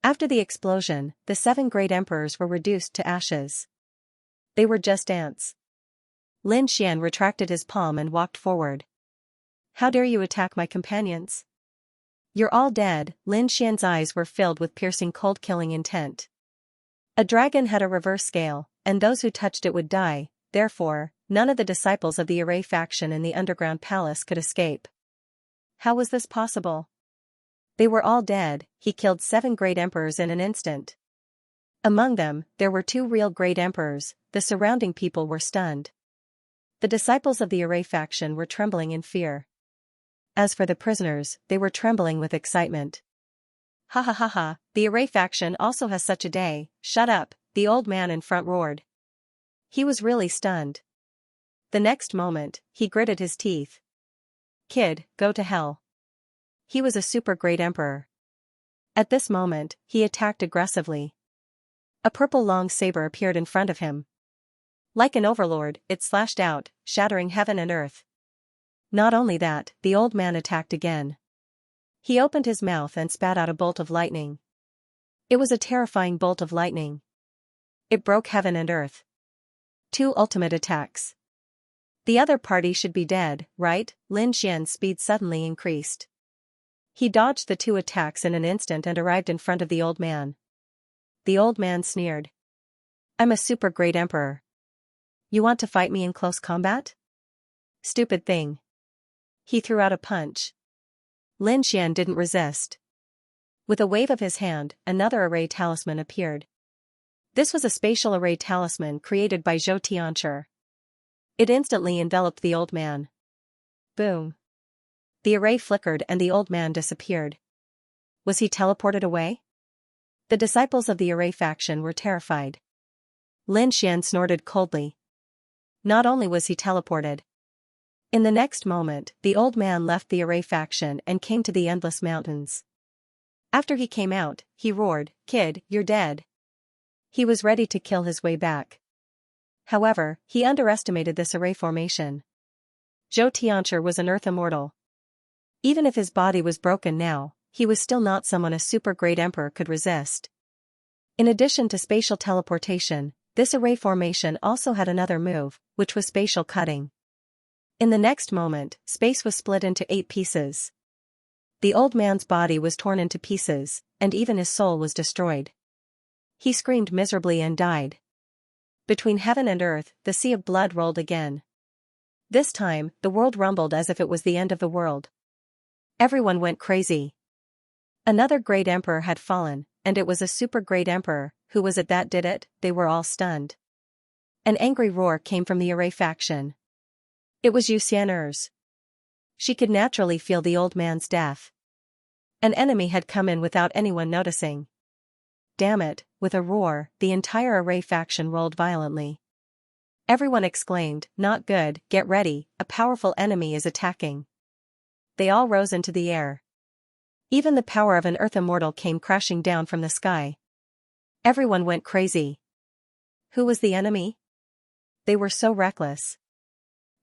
After the explosion, the 7 great emperors were reduced to ashes. They were just ants. Lin Xian retracted his palm and walked forward. How dare you attack my companions? You're all dead. Lin Xian's eyes were filled with piercing cold-killing intent. A dragon had a reverse scale, and those who touched it would die, therefore, none of the disciples of the Array faction in the underground palace could escape. How was this possible? They were all dead. He killed 7 great emperors in an instant. Among them, there were 2 real great emperors. The surrounding people were stunned. The disciples of the Array faction were trembling in fear. As for the prisoners, they were trembling with excitement. Ha ha ha ha, the Array faction also has such a day. Shut up, the old man in front roared. He was really stunned. The next moment, he gritted his teeth. Kid, go to hell. He was a super great emperor. At this moment, he attacked aggressively. A purple long saber appeared in front of him. Like an overlord, it slashed out, shattering heaven and earth. Not only that, the old man attacked again. He opened his mouth and spat out a bolt of lightning. It was a terrifying bolt of lightning. It broke heaven and earth. 2 ultimate attacks. The other party should be dead, right? Lin Xian's speed suddenly increased. He dodged the two attacks in an instant and arrived in front of the old man. The old man sneered. I'm a super great emperor. You want to fight me in close combat? Stupid thing. He threw out a punch. Lin Xian didn't resist. With a wave of his hand, another array talisman appeared. This was a spatial array talisman created by Xianxia. It instantly enveloped the old man. Boom. The array flickered and the old man disappeared. Was he teleported away? The disciples of the array faction were terrified. Lin Xian snorted coldly. Not only was he teleported. In the next moment, the old man left the array faction and came to the endless mountains. After he came out, he roared, "Kid, you're dead." He was ready to kill his way back. However, he underestimated this array formation. Xianxia was an earth immortal. Even if his body was broken now, he was still not someone a super great emperor could resist. In addition to spatial teleportation, this array formation also had another move, which was spatial cutting. In the next moment, space was split into 8 pieces. The old man's body was torn into pieces, and even his soul was destroyed. He screamed miserably and died. Between heaven and earth, the sea of blood rolled again. This time, the world rumbled as if it was the end of the world. Everyone went crazy. Another great emperor had fallen, and it was a super great emperor. Who was it that did it? They were all stunned. An angry roar came from the array faction. It was Xianxia. She could naturally feel the old man's death. An enemy had come in without anyone noticing. Damn it, with a roar, the entire array faction rolled violently. Everyone exclaimed, "Not good, get ready, a powerful enemy is attacking." They all rose into the air. Even the power of an earth immortal came crashing down from the sky. Everyone went crazy. Who was the enemy? They were so reckless.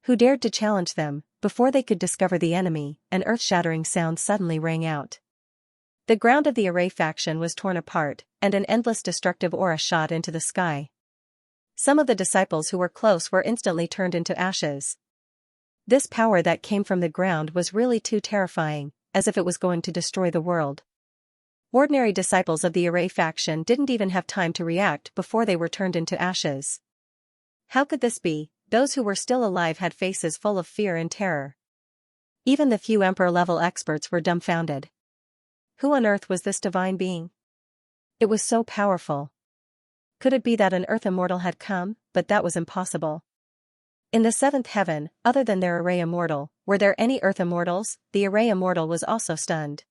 Who dared to challenge them? Before they could discover the enemy, an earth-shattering sound suddenly rang out. The ground of the array faction was torn apart, and an endless destructive aura shot into the sky. Some of the disciples who were close were instantly turned into ashes. This power that came from the ground was really too terrifying, as if it was going to destroy the world. Ordinary disciples of the array faction didn't even have time to react before they were turned into ashes. How could this be? Those who were still alive had faces full of fear and terror. Even the few emperor-level experts were dumbfounded. Who on earth was this divine being? It was so powerful. Could it be that an earth immortal had come? But that was impossible. In the 7th heaven, other than their array immortal, were there any earth immortals? The array immortal was also stunned.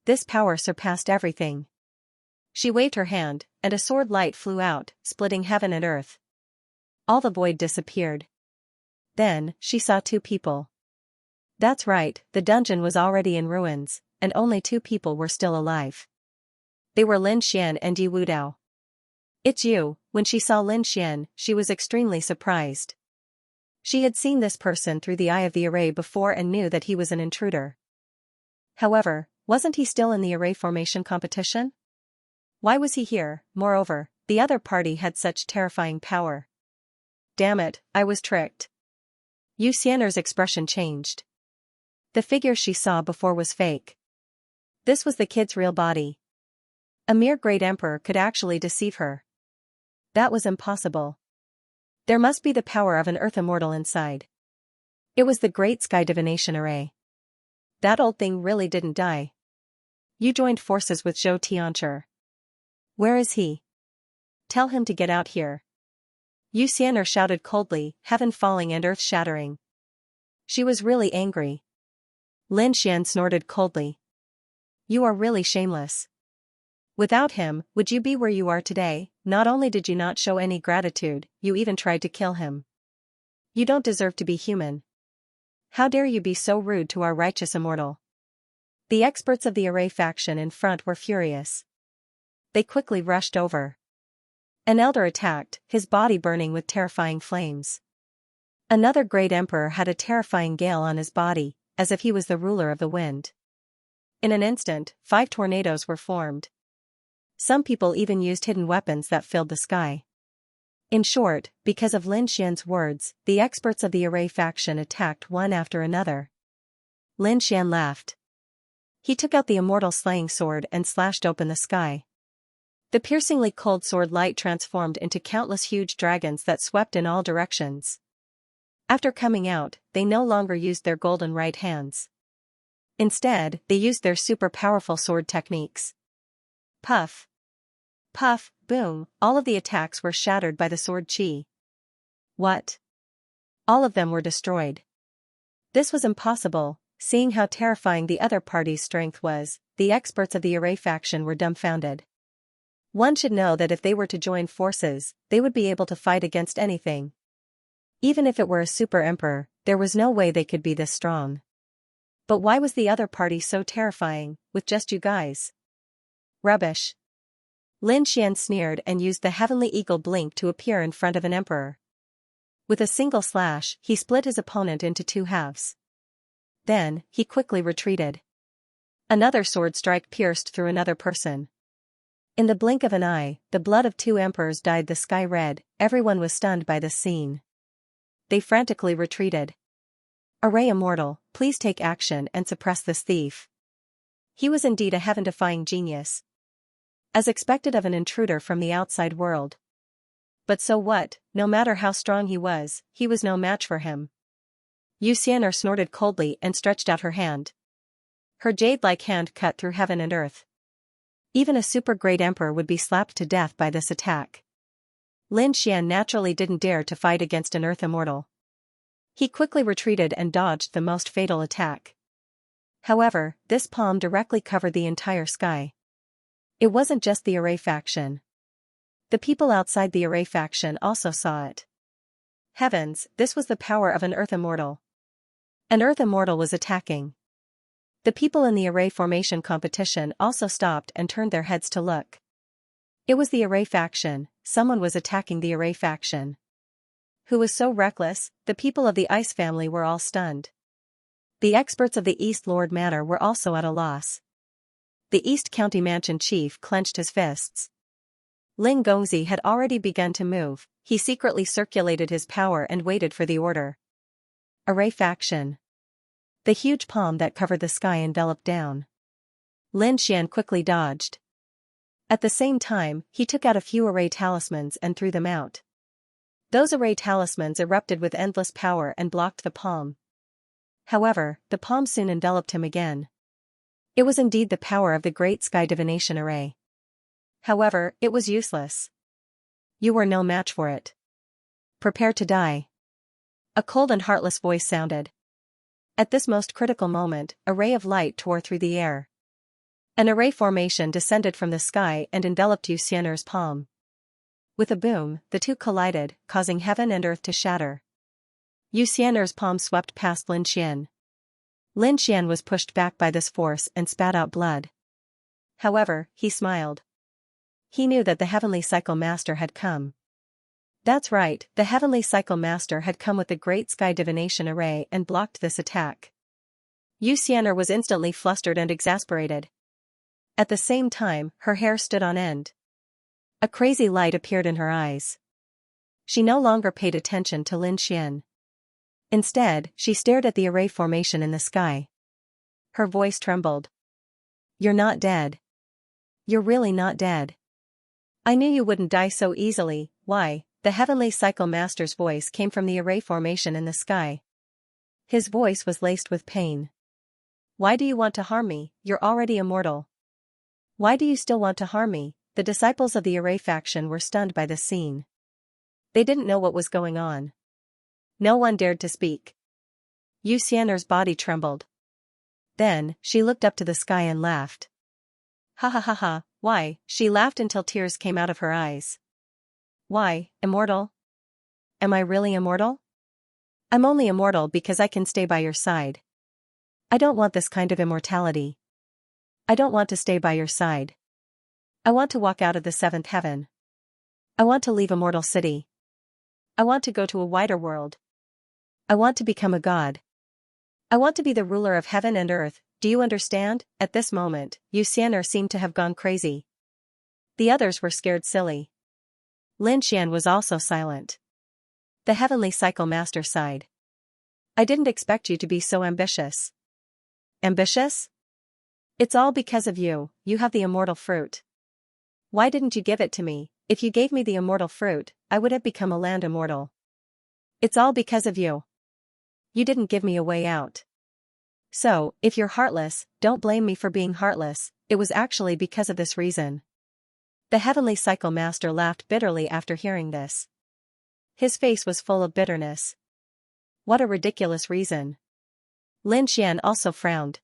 This power surpassed everything. She waved her hand, and a sword light flew out, splitting heaven and earth. All the void disappeared. Then, she saw 2 people. That's right, the dungeon was already in ruins, and only 2 people were still alive. They were Lin Xian and Yi Wudao. "It's you." When she saw Lin Xian, she was extremely surprised. She had seen this person through the eye of the array before and knew that he was an intruder. However, wasn't he still in the array formation competition? Why was he here? Moreover, the other party had such terrifying power. Damn it, I was tricked. Xianxia's expression changed. The figure she saw before was fake. This was the kid's real body. A mere great emperor could actually deceive her. That was impossible. There must be the power of an earth immortal inside. It was the great sky divination array. That old thing really didn't die. You joined forces with Xianxia. Where is he? Tell him to get out here. Xianxia shouted coldly, heaven falling and earth shattering. She was really angry. Lin Xian snorted coldly. You are really shameless. Without him, would you be where you are today? Not only did you not show any gratitude, you even tried to kill him. You don't deserve to be human. How dare you be so rude to our righteous immortal? The experts of the array faction in front were furious. They quickly rushed over. An elder attacked, his body burning with terrifying flames. Another great emperor had a terrifying gale on his body, as if he was the ruler of the wind. In an instant, 5 tornadoes were formed. Some people even used hidden weapons that filled the sky. In short, because of Lin Xian's words, the experts of the Array faction attacked one after another. Lin Xian laughed. He took out the immortal slaying sword and slashed open the sky. The piercingly cold sword light transformed into countless huge dragons that swept in all directions. After coming out, they no longer used their golden right hands. Instead, they used their super powerful sword techniques. Puff. Puff, boom, all of the attacks were shattered by the sword chi. What? All of them were destroyed. This was impossible, seeing how terrifying the other party's strength was. The experts of the Array faction were dumbfounded. One should know that if they were to join forces, they would be able to fight against anything. Even if it were a super emperor, there was no way they could be this strong. But why was the other party so terrifying, with just you guys? Rubbish. Lin Xian sneered and used the heavenly eagle blink to appear in front of an emperor. With a single slash, he split his opponent into two halves. Then, he quickly retreated. Another sword strike pierced through another person. In the blink of an eye, the blood of two emperors dyed the sky red. Everyone was stunned by this scene. They frantically retreated. Array Immortal, please take action and suppress this thief. He was indeed a heaven-defying genius. As expected of an intruder from the outside world. But so what, no matter how strong he was no match for him. Xianxia snorted coldly and stretched out her hand. Her jade-like hand cut through heaven and earth. Even a super-great emperor would be slapped to death by this attack. Lin Xian naturally didn't dare to fight against an earth immortal. He quickly retreated and dodged the most fatal attack. However, this palm directly covered the entire sky. It wasn't just the Array faction. The people outside the Array faction also saw it. Heavens, this was the power of an earth immortal. An earth immortal was attacking. The people in the Array formation competition also stopped and turned their heads to look. It was the Array faction. Someone was attacking the Array faction. Who was so reckless? The people of the Ice family were all stunned. The experts of the East Lord Manor were also at a loss. The East County Mansion chief clenched his fists. Ling Gongzi had already begun to move. He secretly circulated his power and waited for the order. Array faction. The huge palm that covered the sky enveloped down. Lin Xian quickly dodged. At the same time, he took out a few Array talismans and threw them out. Those Array talismans erupted with endless power and blocked the palm. However, the palm soon enveloped him again. It was indeed the power of the great sky divination array. However, it was useless. You were no match for it. Prepare to die. A cold and heartless voice sounded. At this most critical moment, a ray of light tore through the air. An array formation descended from the sky and enveloped Xianxia's palm. With a boom, the two collided, causing heaven and earth to shatter. Xianxia's palm swept past Lin Xian. Lin Xian was pushed back by this force and spat out blood. However, he smiled. He knew that the Heavenly Cycle Master had come. That's right, the Heavenly Cycle Master had come with the Great Sky Divination Array and blocked this attack. Xianxia was instantly flustered and exasperated. At the same time, her hair stood on end. A crazy light appeared in her eyes. She no longer paid attention to Lin Xian. Instead, she stared at the array formation in the sky. Her voice trembled. You're not dead. You're really not dead. I knew you wouldn't die so easily. Why? The Heavenly Cycle Master's voice came from the array formation in the sky. His voice was laced with pain. Why do you want to harm me? You're already immortal. Why do you still want to harm me? The disciples of the array faction were stunned by this scene. They didn't know what was going on. No one dared to speak. Xianxia's body trembled. Then, she looked up to the sky and laughed. Ha ha ha ha, why? She laughed until tears came out of her eyes. Why, immortal? Am I really immortal? I'm only immortal because I can stay by your side. I don't want this kind of immortality. I don't want to stay by your side. I want to walk out of the seventh heaven. I want to leave Immortal City. I want to go to a wider world. I want to become a god. I want to be the ruler of heaven and earth. Do you understand? At this moment, Xianxia seemed to have gone crazy. The others were scared silly. Lin Xian was also silent. The Heavenly Cycle Master sighed. I didn't expect you to be so ambitious. Ambitious? It's all because of you, you have the immortal fruit. Why didn't you give it to me? If you gave me the immortal fruit, I would have become a land immortal. It's all because of you. You didn't give me a way out. So, if you're heartless, don't blame me for being heartless, it was actually because of this reason. The Heavenly Cycle Master laughed bitterly after hearing this. His face was full of bitterness. What a ridiculous reason. Lin Xian also frowned.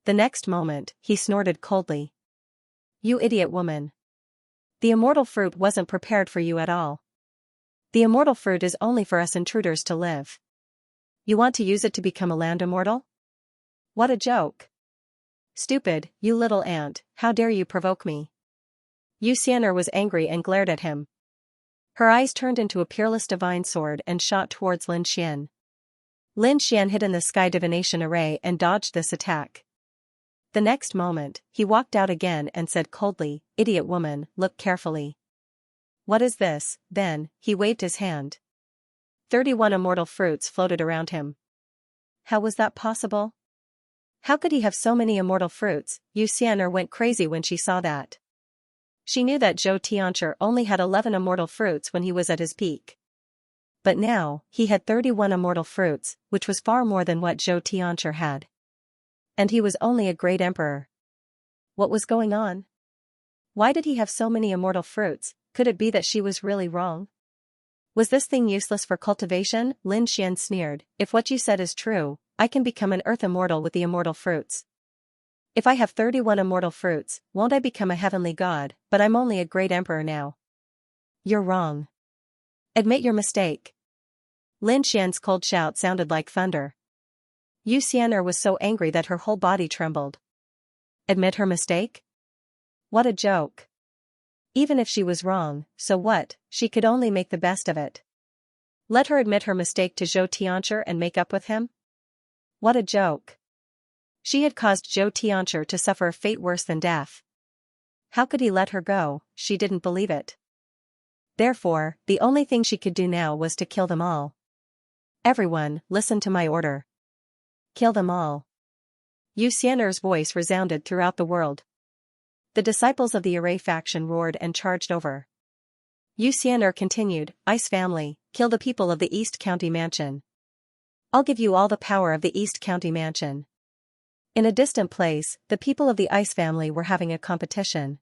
The next moment, he snorted coldly. You idiot woman. The immortal fruit wasn't prepared for you at all. The immortal fruit is only for us intruders to live. You want to use it to become a land immortal? What a joke. Stupid, you little ant, how dare you provoke me? Xianxia was angry and glared at him. Her eyes turned into a peerless divine sword and shot towards Lin Xian. Lin Xian hid in the sky divination array and dodged this attack. The next moment, he walked out again and said coldly, Idiot woman, look carefully. What is this? Then, he waved his hand. 31 immortal fruits floated around him. How was that possible? How could he have so many immortal fruits? Xianxia went crazy when she saw that. She knew that Zhou Tianchi only had 11 immortal fruits when he was at his peak. But now, he had 31 immortal fruits, which was far more than what Zhou Tianchi had. And he was only a great emperor. What was going on? Why did he have so many immortal fruits? Could it be that she was really wrong? Was this thing useless for cultivation? Lin Xian sneered, if what you said is true, I can become an earth immortal with the immortal fruits. If I have 31 immortal fruits, won't I become a heavenly god? But I'm only a great emperor now. You're wrong. Admit your mistake. Lin Xian's cold shout sounded like thunder. Xianxia was so angry that her whole body trembled. Admit her mistake? What a joke. Even if she was wrong, so what, she could only make the best of it. Let her admit her mistake to Zhou Tianchi and make up with him? What a joke. She had caused Zhou Tianchi to suffer a fate worse than death. How could he let her go? She didn't believe it. Therefore, the only thing she could do now was to kill them all. Everyone, listen to my order. Kill them all. Xianxia's voice resounded throughout the world. The disciples of the Array faction roared and charged over. Xianxia continued, Ice family, kill the people of the East County Mansion. I'll give you all the power of the East County Mansion. In a distant place, the people of the Ice family were having a competition.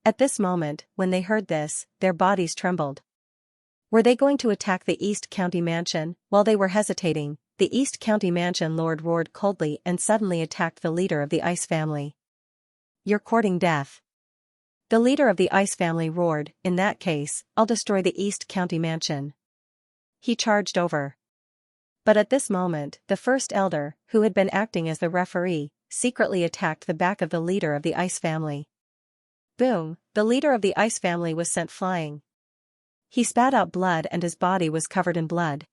At this moment, when they heard this, their bodies trembled. Were they going to attack the East County Mansion? While they were hesitating, the East County Mansion Lord roared coldly and suddenly attacked the leader of the Ice family. You're courting death. The leader of the Ice family roared, in that case, I'll destroy the East County Mansion. He charged over. But at this moment, the first elder, who had been acting as the referee, secretly attacked the back of the leader of the Ice family. Boom, the leader of the Ice family was sent flying. He spat out blood and his body was covered in blood.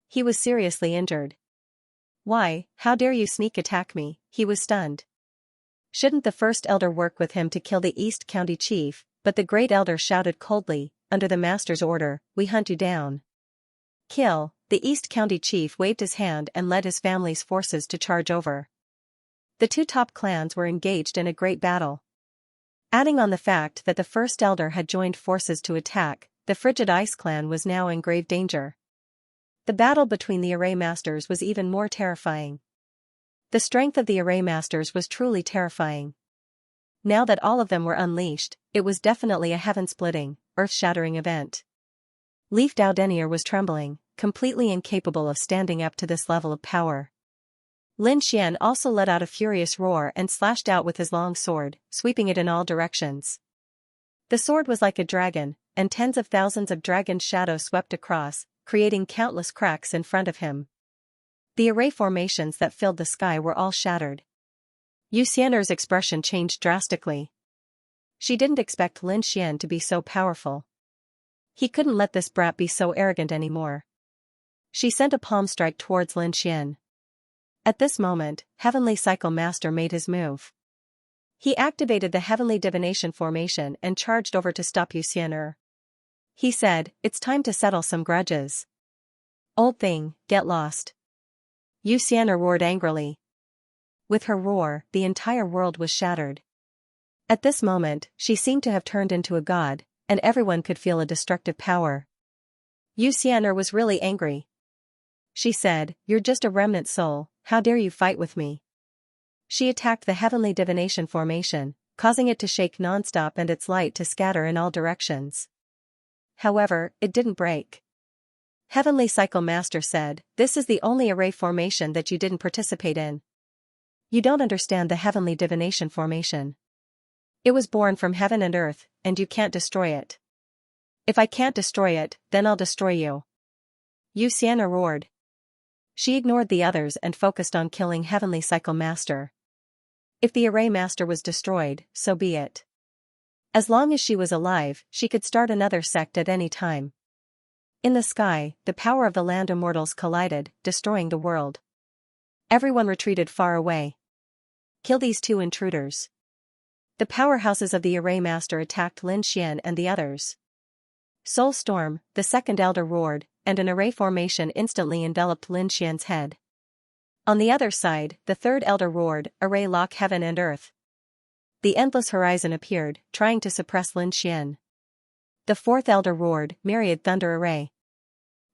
He was seriously injured. Why, how dare you sneak attack me? He was stunned. Shouldn't the first elder work with him to kill the East County chief? But the great elder shouted coldly, under the master's order, we hunt you down. Kill. The East County chief waved his hand and led his family's forces to charge over. The two top clans were engaged in a great battle. Adding on the fact that the first elder had joined forces to attack, the Frigid Ice clan was now in grave danger. The battle between the Array Masters was even more terrifying. The strength of the Array Masters was truly terrifying. Now that all of them were unleashed, it was definitely a heaven-splitting, earth-shattering event. Leaf Dao Denier was trembling, completely incapable of standing up to this level of power. Lin Xian also let out a furious roar and slashed out with his long sword, sweeping it in all directions. The sword was like a dragon, and tens of thousands of dragon shadows swept across, creating countless cracks in front of him. The array formations that filled the sky were all shattered. Xianxia's expression changed drastically. She didn't expect Lin Xian to be so powerful. He couldn't let this brat be so arrogant anymore. She sent a palm strike towards Lin Xian. At this moment, Heavenly Cycle Master made his move. He activated the Heavenly Divination formation and charged over to stop Xianxia. He said, "It's time to settle some grudges." "Old thing, get lost." Xianxia roared angrily. With her roar, the entire world was shattered. At this moment, she seemed to have turned into a god, and everyone could feel a destructive power. Xianxia was really angry. She said, "You're just a remnant soul, how dare you fight with me?" She attacked the heavenly divination formation, causing it to shake nonstop and its light to scatter in all directions. However, it didn't break. Heavenly Cycle Master said, "This is the only array formation that you didn't participate in. You don't understand the heavenly divination formation. It was born from heaven and earth, and you can't destroy it. If I can't destroy it, then I'll destroy you." Xianxia roared. She ignored the others and focused on killing Heavenly Cycle Master. If the Array Master was destroyed, so be it. As long as she was alive, she could start another sect at any time. In the sky, the power of the land immortals collided, destroying the world. Everyone retreated far away. "Kill these two intruders." The powerhouses of the Array Master attacked Lin Xian and the others. Soul Storm, the second elder roared, and an array formation instantly enveloped Lin Xian's head. On the other side, the third elder roared, "Array lock heaven and earth." The endless horizon appeared, trying to suppress Lin Xian. The fourth elder roared, "Myriad thunder array."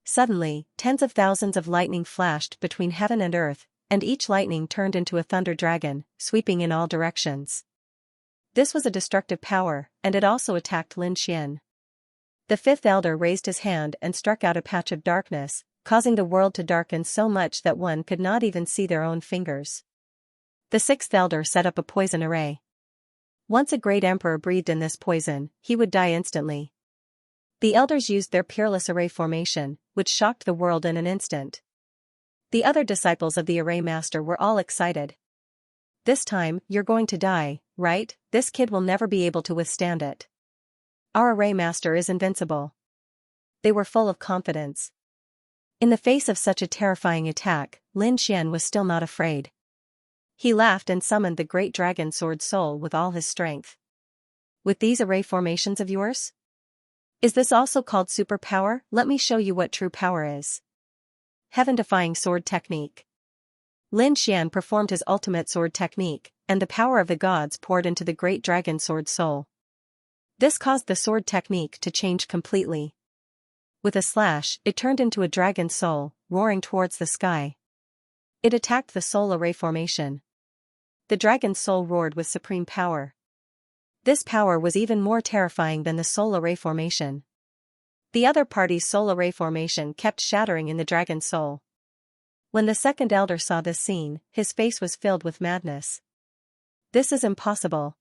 Suddenly, tens of thousands of lightning flashed between heaven and earth, and each lightning turned into a thunder dragon, sweeping in all directions. This was a destructive power, and it also attacked Lin Xian. The fifth elder raised his hand and struck out a patch of darkness, causing the world to darken so much that one could not even see their own fingers. The sixth elder set up a poison array. Once a great emperor breathed in this poison, he would die instantly. The elders used their peerless array formation, which shocked the world in an instant. The other disciples of the Array Master were all excited. "This time, you're going to die, right? This kid will never be able to withstand it. Our Array Master is invincible." They were full of confidence. In the face of such a terrifying attack, Lin Xian was still not afraid. He laughed and summoned the great dragon sword soul with all his strength. "With these array formations of yours? Is this also called superpower? Let me show you what true power is." Heaven-defying sword technique. Lin Xian performed his ultimate sword technique, and the power of the gods poured into the great dragon sword soul. This caused the sword technique to change completely. With a slash, it turned into a dragon soul, roaring towards the sky. It attacked the soul array formation. The dragon soul roared with supreme power. This power was even more terrifying than the soul array formation. The other party's soul array formation kept shattering in the dragon soul. When the second elder saw this scene, his face was filled with madness. "This is impossible.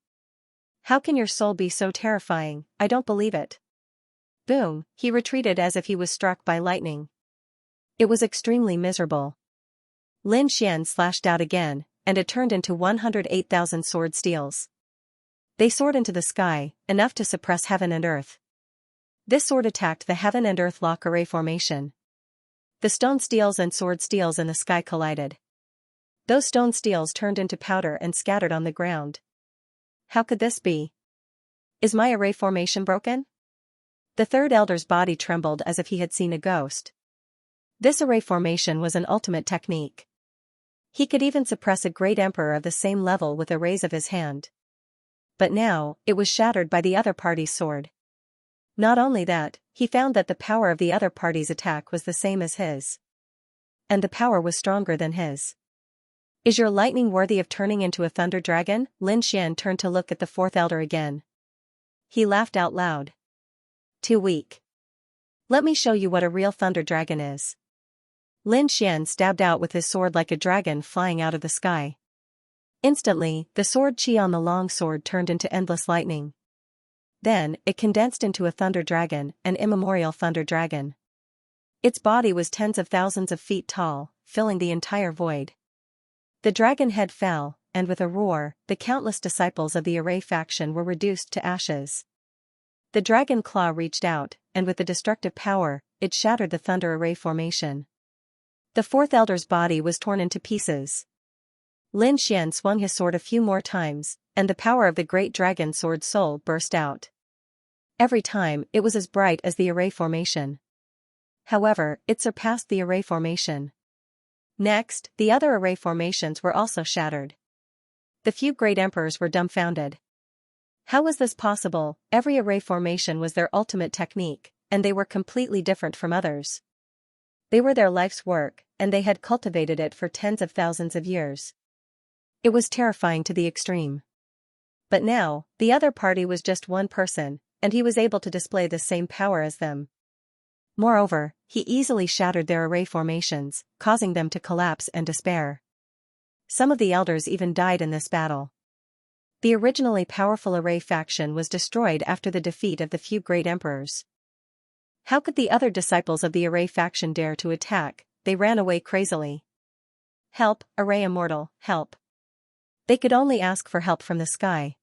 How can your soul be so terrifying? I don't believe it." Boom, he retreated as if he was struck by lightning. It was extremely miserable. Lin Xian slashed out again, and it turned into 108,000 sword steels. They soared into the sky, enough to suppress heaven and earth. This sword attacked the heaven and earth lock array formation. The stone steels and sword steels in the sky collided. Those stone steels turned into powder and scattered on the ground. How could this be? Is my array formation broken? The third elder's body trembled as if he had seen a ghost. This array formation was an ultimate technique. He could even suppress a great emperor of the same level with a raise of his hand. But now, it was shattered by the other party's sword. Not only that, he found that the power of the other party's attack was the same as his. And the power was stronger than his. "Is your lightning worthy of turning into a thunder dragon?" Lin Xian turned to look at the fourth elder again. He laughed out loud. "Too weak. Let me show you what a real thunder dragon is." Lin Xian stabbed out with his sword like a dragon flying out of the sky. Instantly, the sword chi on the long sword turned into endless lightning. Then, it condensed into a thunder dragon, an immemorial thunder dragon. Its body was tens of thousands of feet tall, filling the entire void. The dragon head fell, and with a roar, the countless disciples of the Array faction were reduced to ashes. The dragon claw reached out, and with the destructive power, it shattered the thunder array formation. The fourth elder's body was torn into pieces. Lin Xian swung his sword a few more times, and the power of the great dragon sword soul burst out. Every time, it was as bright as the array formation. However, it surpassed the array formation. Next, the other array formations were also shattered. The few great emperors were dumbfounded. How was this possible? Every array formation was their ultimate technique, and they were completely different from others. They were their life's work, and they had cultivated it for tens of thousands of years. It was terrifying to the extreme. But now, the other party was just one person, and he was able to display the same power as them. Moreover, he easily shattered their array formations, causing them to collapse and despair. Some of the elders even died in this battle. The originally powerful array faction was destroyed after the defeat of the few great emperors. How could the other disciples of the array faction dare to attack? They ran away crazily. Help, Array Immortal, help. They could only ask for help from the sky.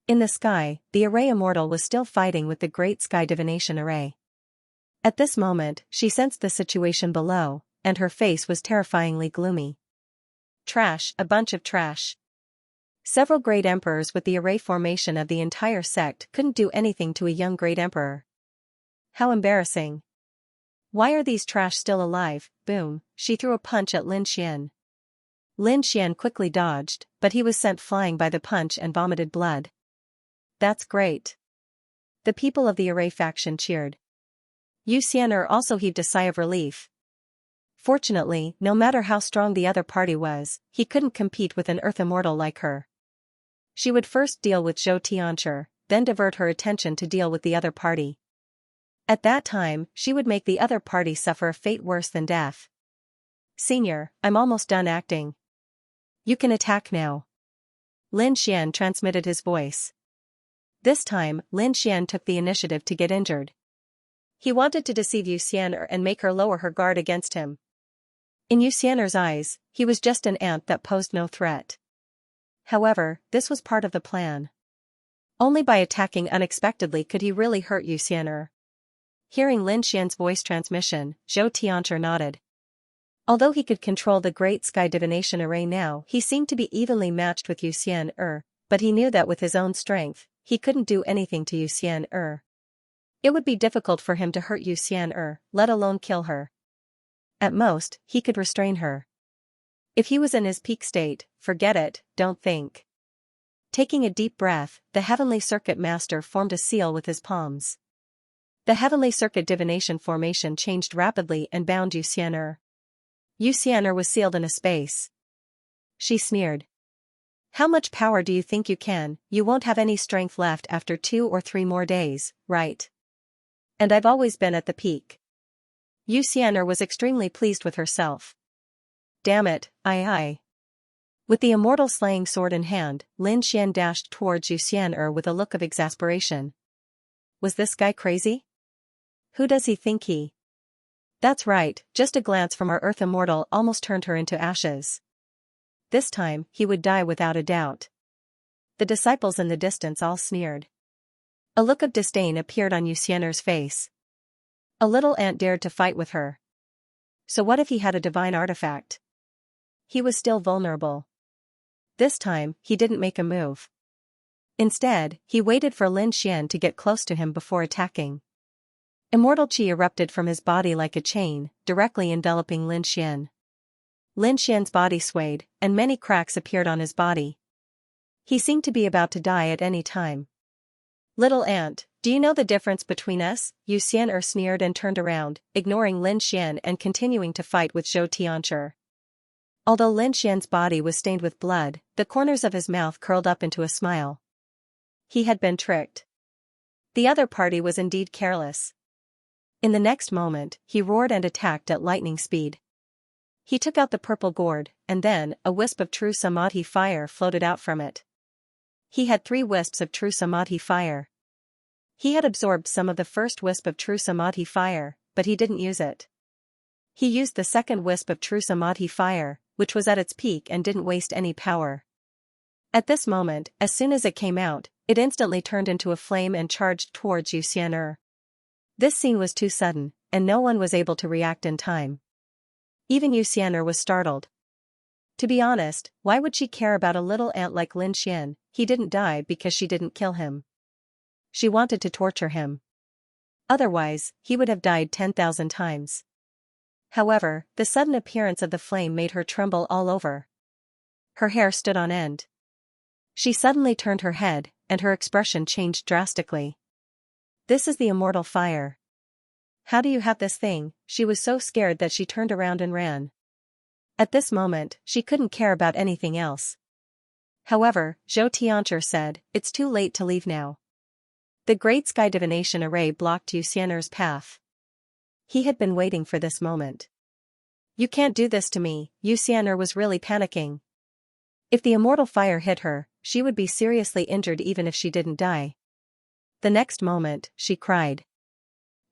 In the sky, the Array Immortal was still fighting with the great sky divination array. At this moment, she sensed the situation below, and her face was terrifyingly gloomy. Trash, a bunch of trash. Several great emperors with the array formation of the entire sect couldn't do anything to a young great emperor. How embarrassing. Why are these trash still alive? Boom, she threw a punch at Lin Xian. Lin Xian quickly dodged, but he was sent flying by the punch and vomited blood. That's great. The people of the array faction cheered. Xianxia also heaved a sigh of relief. Fortunately, no matter how strong the other party was, he couldn't compete with an Earth Immortal like her. She would first deal with Xianxia, then divert her attention to deal with the other party. At that time, she would make the other party suffer a fate worse than death. Senior, I'm almost done acting. You can attack now. Lin Xian transmitted his voice. This time, Lin Xian took the initiative to get injured. He wanted to deceive Xianxia and make her lower her guard against him. In Xianxia's eyes, he was just an ant that posed no threat. However, this was part of the plan. Only by attacking unexpectedly could he really hurt Xianxia. Hearing Lin Xian's voice transmission, Xianxia nodded. Although he could control the great sky divination array now, he seemed to be evenly matched with Xianxia, but he knew that with his own strength, he couldn't do anything to Xianxia. It would be difficult for him to hurt Xianxia, let alone kill her. At most, he could restrain her. If he was in his peak state, forget it, don't think. Taking a deep breath, the Heavenly Circuit Master formed a seal with his palms. The Heavenly Circuit divination formation changed rapidly and bound Xianxia. Xianxia was sealed in a space. She sneered. How much power do you think you can? You won't have any strength left after 2 or 3 more days, right? And I've always been at the peak. Xianxia was extremely pleased with herself. Damn it, aye. With the immortal slaying sword in hand, Lin Xian dashed towards Xianxia with a look of exasperation. Was this guy crazy? Who does he think he? That's right, just a glance from our Earth Immortal almost turned her into ashes. This time, he would die without a doubt. The disciples in the distance all sneered. A look of disdain appeared on Xianxia's face. A little ant dared to fight with her. So what if he had a divine artifact? He was still vulnerable. This time, he didn't make a move. Instead, he waited for Lin Xian to get close to him before attacking. Immortal Qi erupted from his body like a chain, directly enveloping Lin Xian. Lin Xian's body swayed, and many cracks appeared on his body. He seemed to be about to die at any time. Little ant, do you know the difference between us? Xianxia sneered and turned around, ignoring Lin Xian and continuing to fight with Xianxia. Although Lin Xian's body was stained with blood, the corners of his mouth curled up into a smile. He had been tricked. The other party was indeed careless. In the next moment, he roared and attacked at lightning speed. He took out the purple gourd, and then, a wisp of true samadhi fire floated out from it. He had 3 wisps of true samadhi fire. He had absorbed some of the first wisp of true samadhi fire, but he didn't use it. He used the second wisp of true samadhi fire, which was at its peak and didn't waste any power. At this moment, as soon as it came out, it instantly turned into a flame and charged towards Xianxia. This scene was too sudden, and no one was able to react in time. Even Xianxia was startled. To be honest, why would she care about a little ant like Lin Xian? He didn't die because she didn't kill him. she wanted to torture him. Otherwise, he would have died 10,000 times. However, the sudden appearance of the flame made her tremble all over. Her hair stood on end. She suddenly turned her head, and her expression changed drastically. "This is the immortal fire. How do you have this thing?" She was so scared that she turned around and ran. At this moment, she couldn't care about anything else. However, Xianxia said, "It's too late to leave now." The great sky divination array blocked Xianxia's path. He had been waiting for this moment. "You can't do this to me," Xianxia was really panicking. If the immortal fire hit her, she would be seriously injured even if she didn't die. The next moment, she cried.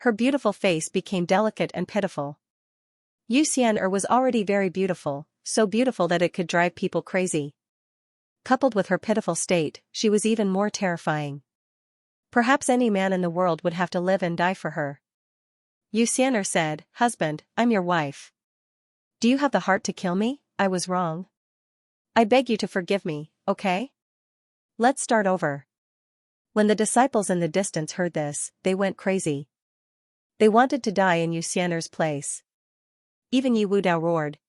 Her beautiful face became delicate and pitiful. Xianxia was already very beautiful, so beautiful that it could drive people crazy. Coupled with her pitiful state, she was even more terrifying. Perhaps any man in the world would have to live and die for her. Xianxia said, "Husband, I'm your wife. Do you have the heart to kill me? I was wrong. I beg you to forgive me, okay? Let's start over." When the disciples in the distance heard this, they went crazy. They wanted to die in Xianxia's place. Even Wu Dao roared.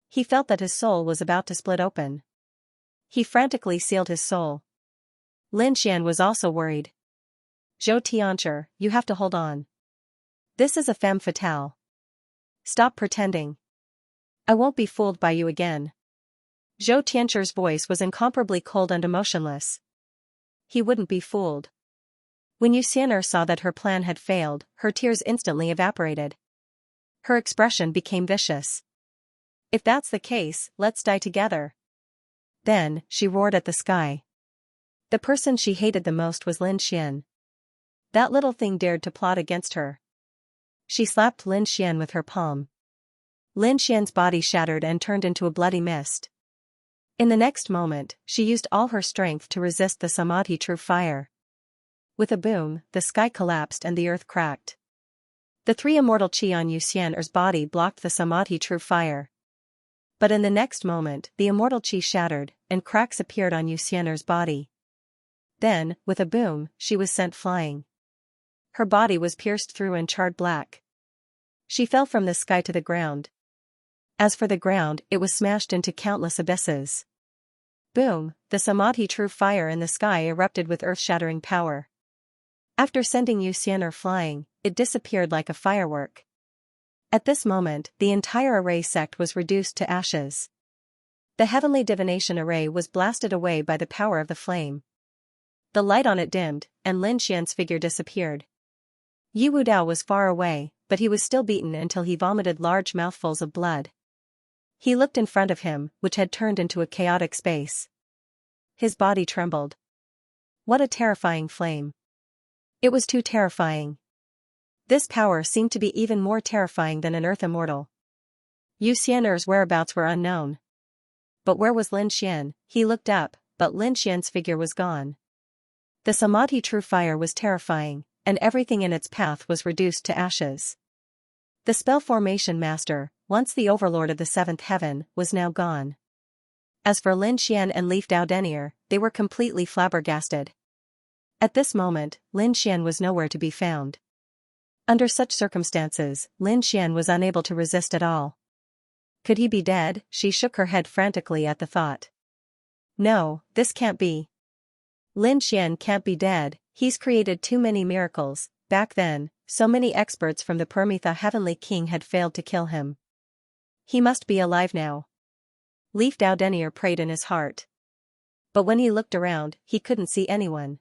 He felt that his soul was about to split open. He frantically sealed his soul. Lin Xian was also worried. "Xianxia, you have to hold on. This is a femme fatale. Stop pretending. I won't be fooled by you again." Xianxia's voice was incomparably cold and emotionless. He wouldn't be fooled. When Xianxia saw that her plan had failed, her tears instantly evaporated. Her expression became vicious. "If that's the case, let's die together." Then, she roared at the sky. The person she hated the most was Lin Xian. That little thing dared to plot against her. She slapped Lin Xian with her palm. Lin Xian's body shattered and turned into a bloody mist. In the next moment, she used all her strength to resist the Samadhi true fire. With a boom, the sky collapsed and the earth cracked. The three immortal chi on Xianxia's body blocked the Samadhi true fire. But in the next moment, the immortal chi shattered, and cracks appeared on Xianxia's body. Then, with a boom, she was sent flying. Her body was pierced through and charred black. She fell from the sky to the ground. As for the ground, it was smashed into countless abysses. Boom, the Samadhi true fire in the sky erupted with earth-shattering power. After sending Xianxia flying, it disappeared like a firework. At this moment, the entire array sect was reduced to ashes. The heavenly divination array was blasted away by the power of the flame. The light on it dimmed, and Lin Xian's figure disappeared. Wu Dao was far away, but he was still beaten until he vomited large mouthfuls of blood. He looked in front of him, which had turned into a chaotic space. His body trembled. What a terrifying flame. It was too terrifying. This power seemed to be even more terrifying than an earth immortal. Xianxia's whereabouts were unknown. But where was Lin Xian? He looked up, but Lin Xian's figure was gone. The Samadhi true fire was terrifying, and everything in its path was reduced to ashes. The spell formation master, once the overlord of the seventh heaven, was now gone. As for Lin Xian and Leaf Dao Denier, they were completely flabbergasted. At this moment, Lin Xian was nowhere to be found. Under such circumstances, Lin Xian was unable to resist at all. Could he be dead? She shook her head frantically at the thought. No, this can't be. Lin Xian can't be dead. He's created too many miracles. Back then, so many experts from the Permitha Heavenly King had failed to kill him. He must be alive now. Leaf Dao Denier prayed in his heart. But when he looked around, he couldn't see anyone.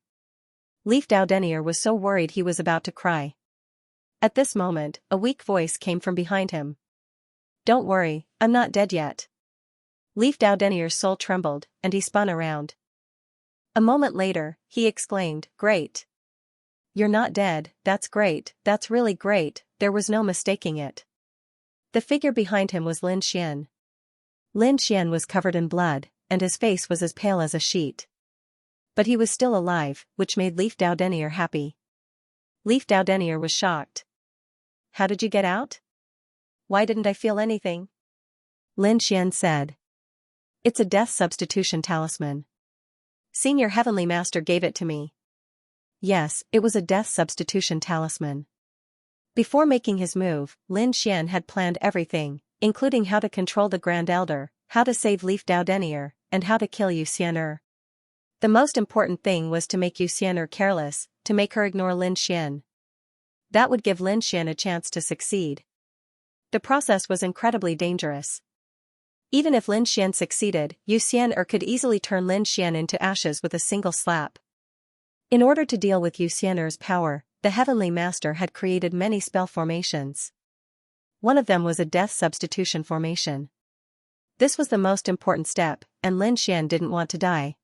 Leaf Dao Denier was so worried he was about to cry. At this moment, a weak voice came from behind him. Don't worry, I'm not dead yet. Leaf Dao Denier's soul trembled, and he spun around. A moment later, he exclaimed, Great. You're not dead, that's great, that's really great, there was no mistaking it. The figure behind him was Lin Xian. Lin Xian was covered in blood, and his face was as pale as a sheet. But he was still alive, which made Leaf Dao Denier happy. Leaf Dao Denier was shocked. How did you get out? Why didn't I feel anything? Lin Xian said. It's a death substitution talisman. Senior Heavenly Master gave it to me. Yes, it was a death substitution talisman. Before making his move, Lin Xian had planned everything, including how to control the Grand Elder, how to save Leaf Dao Denier, and how to kill Yu Xian'er. The most important thing was to make Yu Xian'er careless, to make her ignore Lin Xian. That would give Lin Xian a chance to succeed. The process was incredibly dangerous. Even if Lin Xian succeeded, Yu Xian'er could easily turn Lin Xian into ashes with a single slap. In order to deal with Yu Xian'er's power, the Heavenly Master had created many spell formations. One of them was a death substitution formation. This was the most important step, and Lin Xian didn't want to die.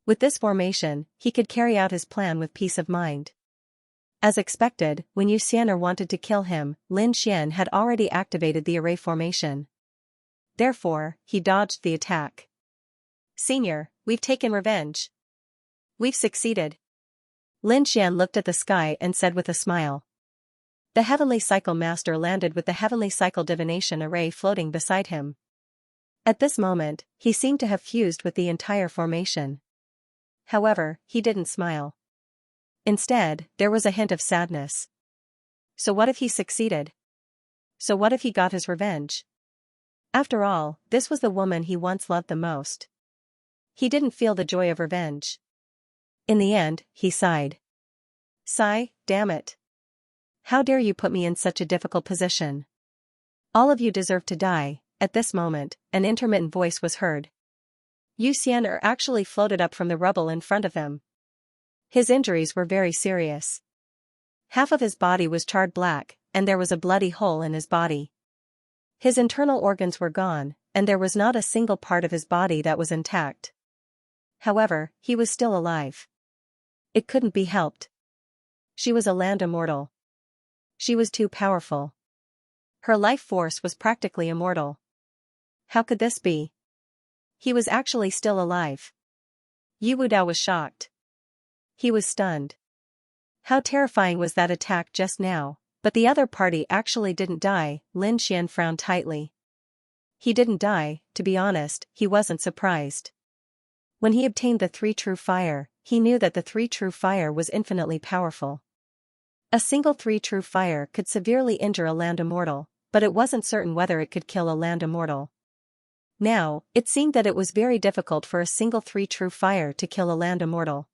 With this formation, he could carry out his plan with peace of mind. As expected, when Yu Xian'er wanted to kill him, Lin Xian had already activated the array formation. Therefore, he dodged the attack. "Senior, we've taken revenge. We've succeeded." Lin Xian looked at the sky and said with a smile. The Heavenly Cycle Master landed with the Heavenly Cycle Divination array floating beside him. At this moment, he seemed to have fused with the entire formation. However, he didn't smile. Instead, there was a hint of sadness. So what if he succeeded? So what if he got his revenge? After all, this was the woman he once loved the most. He didn't feel the joy of revenge. In the end, he sighed. "Sigh, damn it. How dare you put me in such a difficult position? All of you deserve to die." At this moment, an intermittent voice was heard. Yu Xian'er actually floated up from the rubble in front of him. His injuries were very serious. Half of his body was charred black, and there was a bloody hole in his body. His internal organs were gone, and there was not a single part of his body that was intact. However, he was still alive. It couldn't be helped. She was a land immortal. She was too powerful. Her life force was practically immortal. How could this be? He was actually still alive. Yu Wudao was shocked. He was stunned. How terrifying was that attack just now, but the other party actually didn't die. Lin Xian frowned tightly. He didn't die, to be honest, he wasn't surprised. When he obtained the 3 true fire, he knew that the 3 true fire was infinitely powerful. A single 3 true fire could severely injure a land immortal, but it wasn't certain whether it could kill a land immortal. Now, it seemed that it was very difficult for a single 3 true fire to kill a land immortal.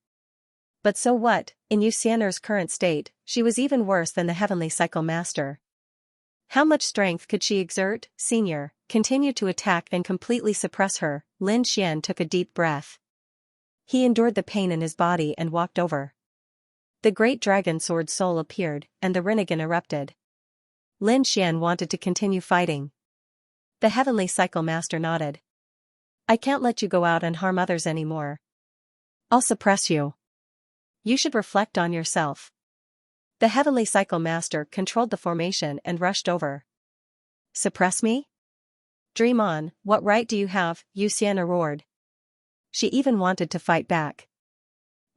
But so what, in Yu Xian'er's current state, she was even worse than the Heavenly Cycle Master. How much strength could she exert? Senior, continue to attack and completely suppress her. Lin Xian took a deep breath. He endured the pain in his body and walked over. The great dragon sword soul appeared, and the Rinnegan erupted. Lin Xian wanted to continue fighting. The Heavenly Cycle Master nodded. "I can't let you go out and harm others anymore. I'll suppress you. You should reflect on yourself." The Heavenly Cycle Master controlled the formation and rushed over. "Suppress me? Dream on, what right do you have?" Yu Xian'er roared. She even wanted to fight back.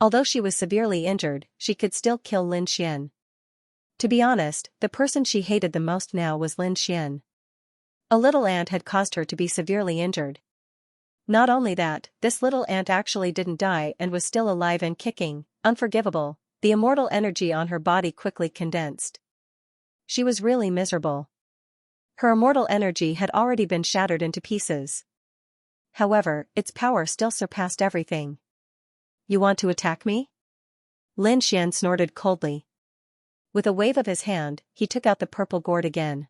Although she was severely injured, she could still kill Lin Xian. To be honest, the person she hated the most now was Lin Xian. A little ant had caused her to be severely injured. Not only that, this little ant actually didn't die and was still alive and kicking. Unforgivable, the immortal energy on her body quickly condensed. She was really miserable. Her immortal energy had already been shattered into pieces. However, its power still surpassed everything. "You want to attack me?" Lin Xian snorted coldly. With a wave of his hand, he took out the purple gourd again.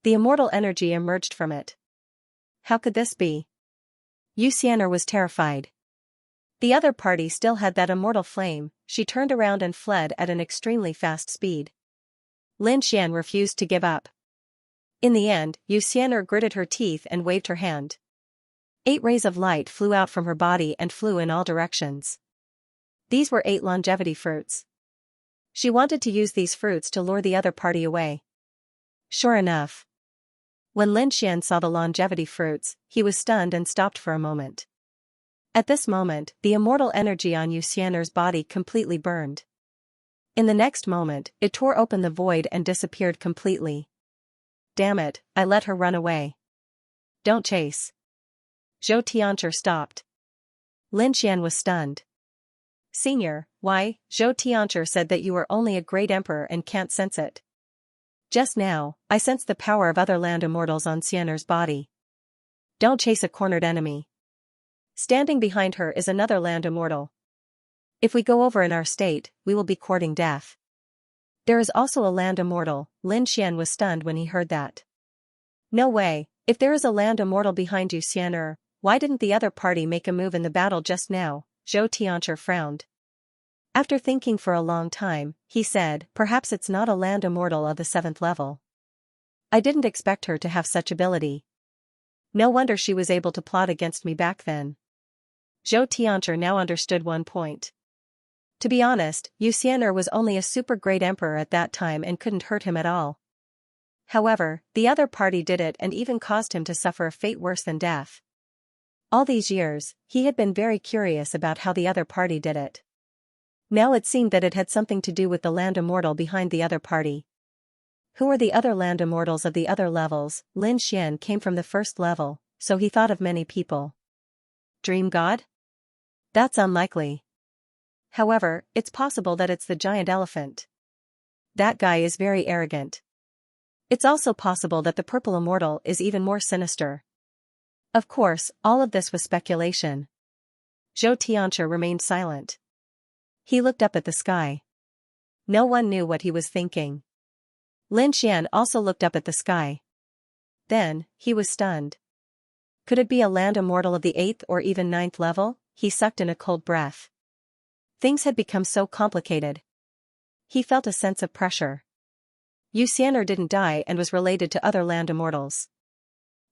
The immortal energy emerged from it. How could this be? Yu Xian'er was terrified. The other party still had that immortal flame. She turned around and fled at an extremely fast speed. Lin Xian refused to give up. In the end, Yu Xian'er gritted her teeth and waved her hand. 8 rays of light flew out from her body and flew in all directions. These were 8 longevity fruits. She wanted to use these fruits to lure the other party away. Sure enough. When Lin Xian saw the longevity fruits, he was stunned and stopped for a moment. At this moment, the immortal energy on Yu Xian'er's body completely burned. In the next moment, it tore open the void and disappeared completely. Damn it, I let her run away. Don't chase. Zhou Tianzhi stopped. Lin Xian was stunned. Senior, Why, Zhou Tiancher said that you are only a great emperor and can't sense it. Just now, I sensed the power of other land immortals on Xian'er's body. Don't chase a cornered enemy. Standing behind her is another land immortal. If we go over in our state, we will be courting death. There is also a land immortal. Lin Xian was stunned when he heard that. No way, if there is a land immortal behind you, Xian'er, why didn't the other party make a move in the battle just now? Zhou Tiancher frowned. After thinking for a long time, he said, perhaps it's not a land immortal of the 7th level. I didn't expect her to have such ability. No wonder she was able to plot against me back then. Zhou Tiancher now understood one point. To be honest, Yu Xian'er was only a super great emperor at that time and couldn't hurt him at all. However, the other party did it and even caused him to suffer a fate worse than death. All these years, he had been very curious about how the other party did it. Now it seemed that it had something to do with the land immortal behind the other party. Who are the other land immortals of the other levels? Lin Xian came from the 1st level, so he thought of many people. Dream God? That's unlikely. However, it's possible that it's the giant elephant. That guy is very arrogant. It's also possible that the purple immortal is even more sinister. Of course, all of this was speculation. Zhou Tiancher remained silent. He looked up at the sky. No one knew what he was thinking. Lin Xian also looked up at the sky. Then, he was stunned. Could it be a land immortal of the 8th or even 9th level? He sucked in a cold breath. Things had become so complicated. He felt a sense of pressure. Yu Xian'er didn't die and was related to other land immortals.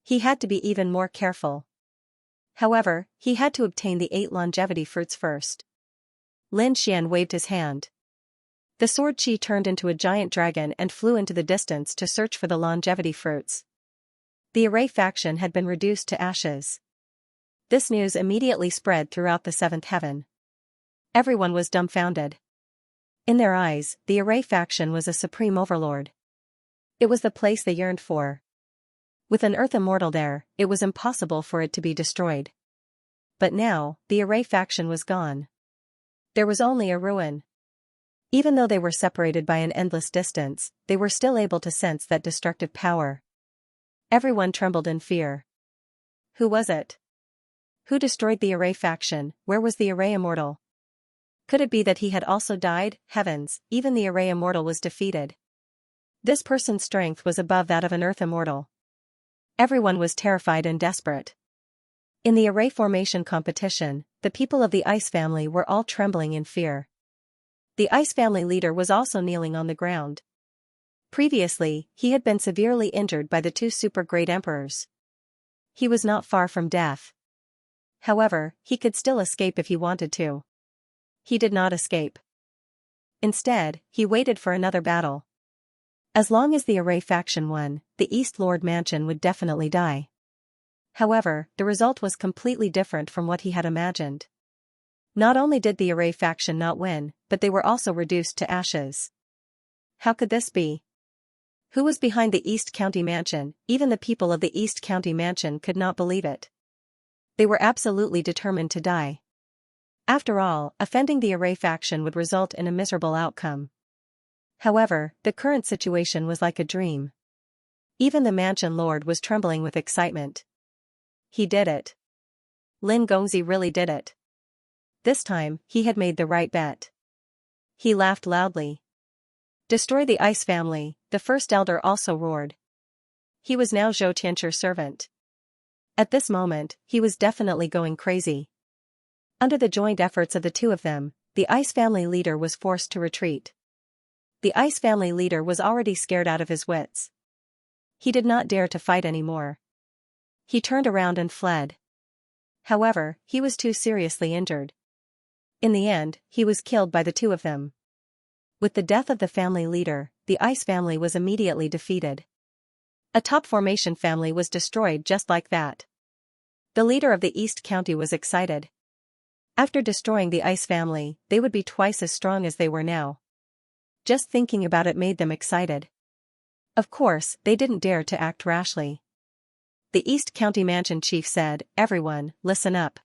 He had to be even more careful. However, he had to obtain the 8 longevity fruits first. Lin Xian waved his hand. The sword Qi turned into a giant dragon and flew into the distance to search for the longevity fruits. The Array faction had been reduced to ashes. This news immediately spread throughout the 7th heaven. Everyone was dumbfounded. In their eyes, the Array faction was a supreme overlord. It was the place they yearned for. With an Earth immortal there, it was impossible for it to be destroyed. But now, the Array faction was gone. There was only a ruin. Even though they were separated by an endless distance, they were still able to sense that destructive power. Everyone trembled in fear. Who was it? Who destroyed the Array faction? Where was the Array immortal? Could it be that he had also died? Heavens, even the Array immortal was defeated. This person's strength was above that of an Earth immortal. Everyone was terrified and desperate. In the Array formation competition, the people of the Ice family were all trembling in fear. The Ice family leader was also kneeling on the ground. Previously, he had been severely injured by the 2 super great emperors. He was not far from death. However, he could still escape if he wanted to. He did not escape. Instead, he waited for another battle. As long as the Array faction won, the East Lord Mansion would definitely die. However, the result was completely different from what he had imagined. Not only did the Array faction not win, but they were also reduced to ashes. How could this be? Who was behind the East County Mansion? Even the people of the East County Mansion could not believe it. They were absolutely determined to die. After all, offending the Array faction would result in a miserable outcome. However, the current situation was like a dream. Even the mansion lord was trembling with excitement. He did it. Lin Gongzi really did it. This time, he had made the right bet. He laughed loudly. Destroy the Ice family, the first elder also roared. He was now Zhou Tiancher's servant. At this moment, he was definitely going crazy. Under the joint efforts of the 2 of them, the Ice family leader was forced to retreat. The Ice family leader was already scared out of his wits. He did not dare to fight anymore. He turned around and fled. However, he was too seriously injured. In the end, he was killed by the 2 of them. With the death of the family leader, the Ice family was immediately defeated. A top formation family was destroyed just like that. The leader of the East County was excited. After destroying the Ice family, they would be twice as strong as they were now. Just thinking about it made them excited. Of course, they didn't dare to act rashly. The East County Mansion chief said, "Everyone, listen up.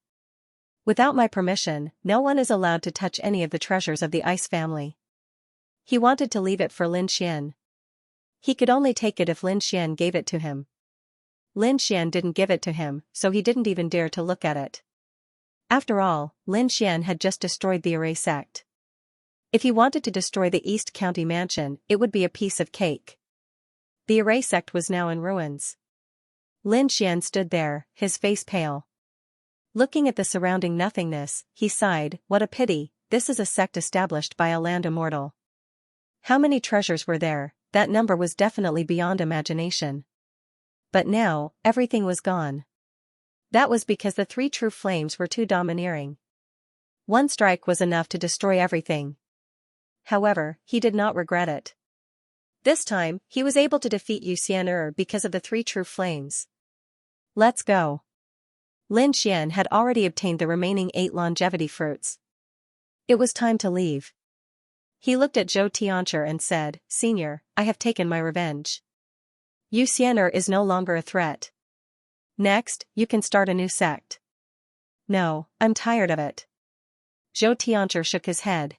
Without my permission, no one is allowed to touch any of the treasures of the ice family. He wanted to leave it for Lin Xian. He could only take it if Lin Xian gave it to him. Lin Xian didn't give it to him, so he didn't even dare to look at it. After all, Lin Xian had just destroyed the Array sect. If he wanted to destroy the East County mansion, it would be a piece of cake. The Array sect was now in ruins. Lin Xian stood there, his face pale. Looking at the surrounding nothingness, he sighed, what a pity, this is a sect established by a land immortal. How many treasures were there? That number was definitely beyond imagination. But now, everything was gone. That was because the three true flames were too domineering. One strike was enough to destroy everything. However, he did not regret it. This time, he was able to defeat Xianxia because of the three true flames. Let's go. Lin Xian had already obtained the remaining 8 longevity fruits. It was time to leave. He looked at Zhou Tianchi and said, Senior, I have taken my revenge. Xianxia is no longer a threat. Next, you can start a new sect. No, I'm tired of it. Zhou Tianchi shook his head.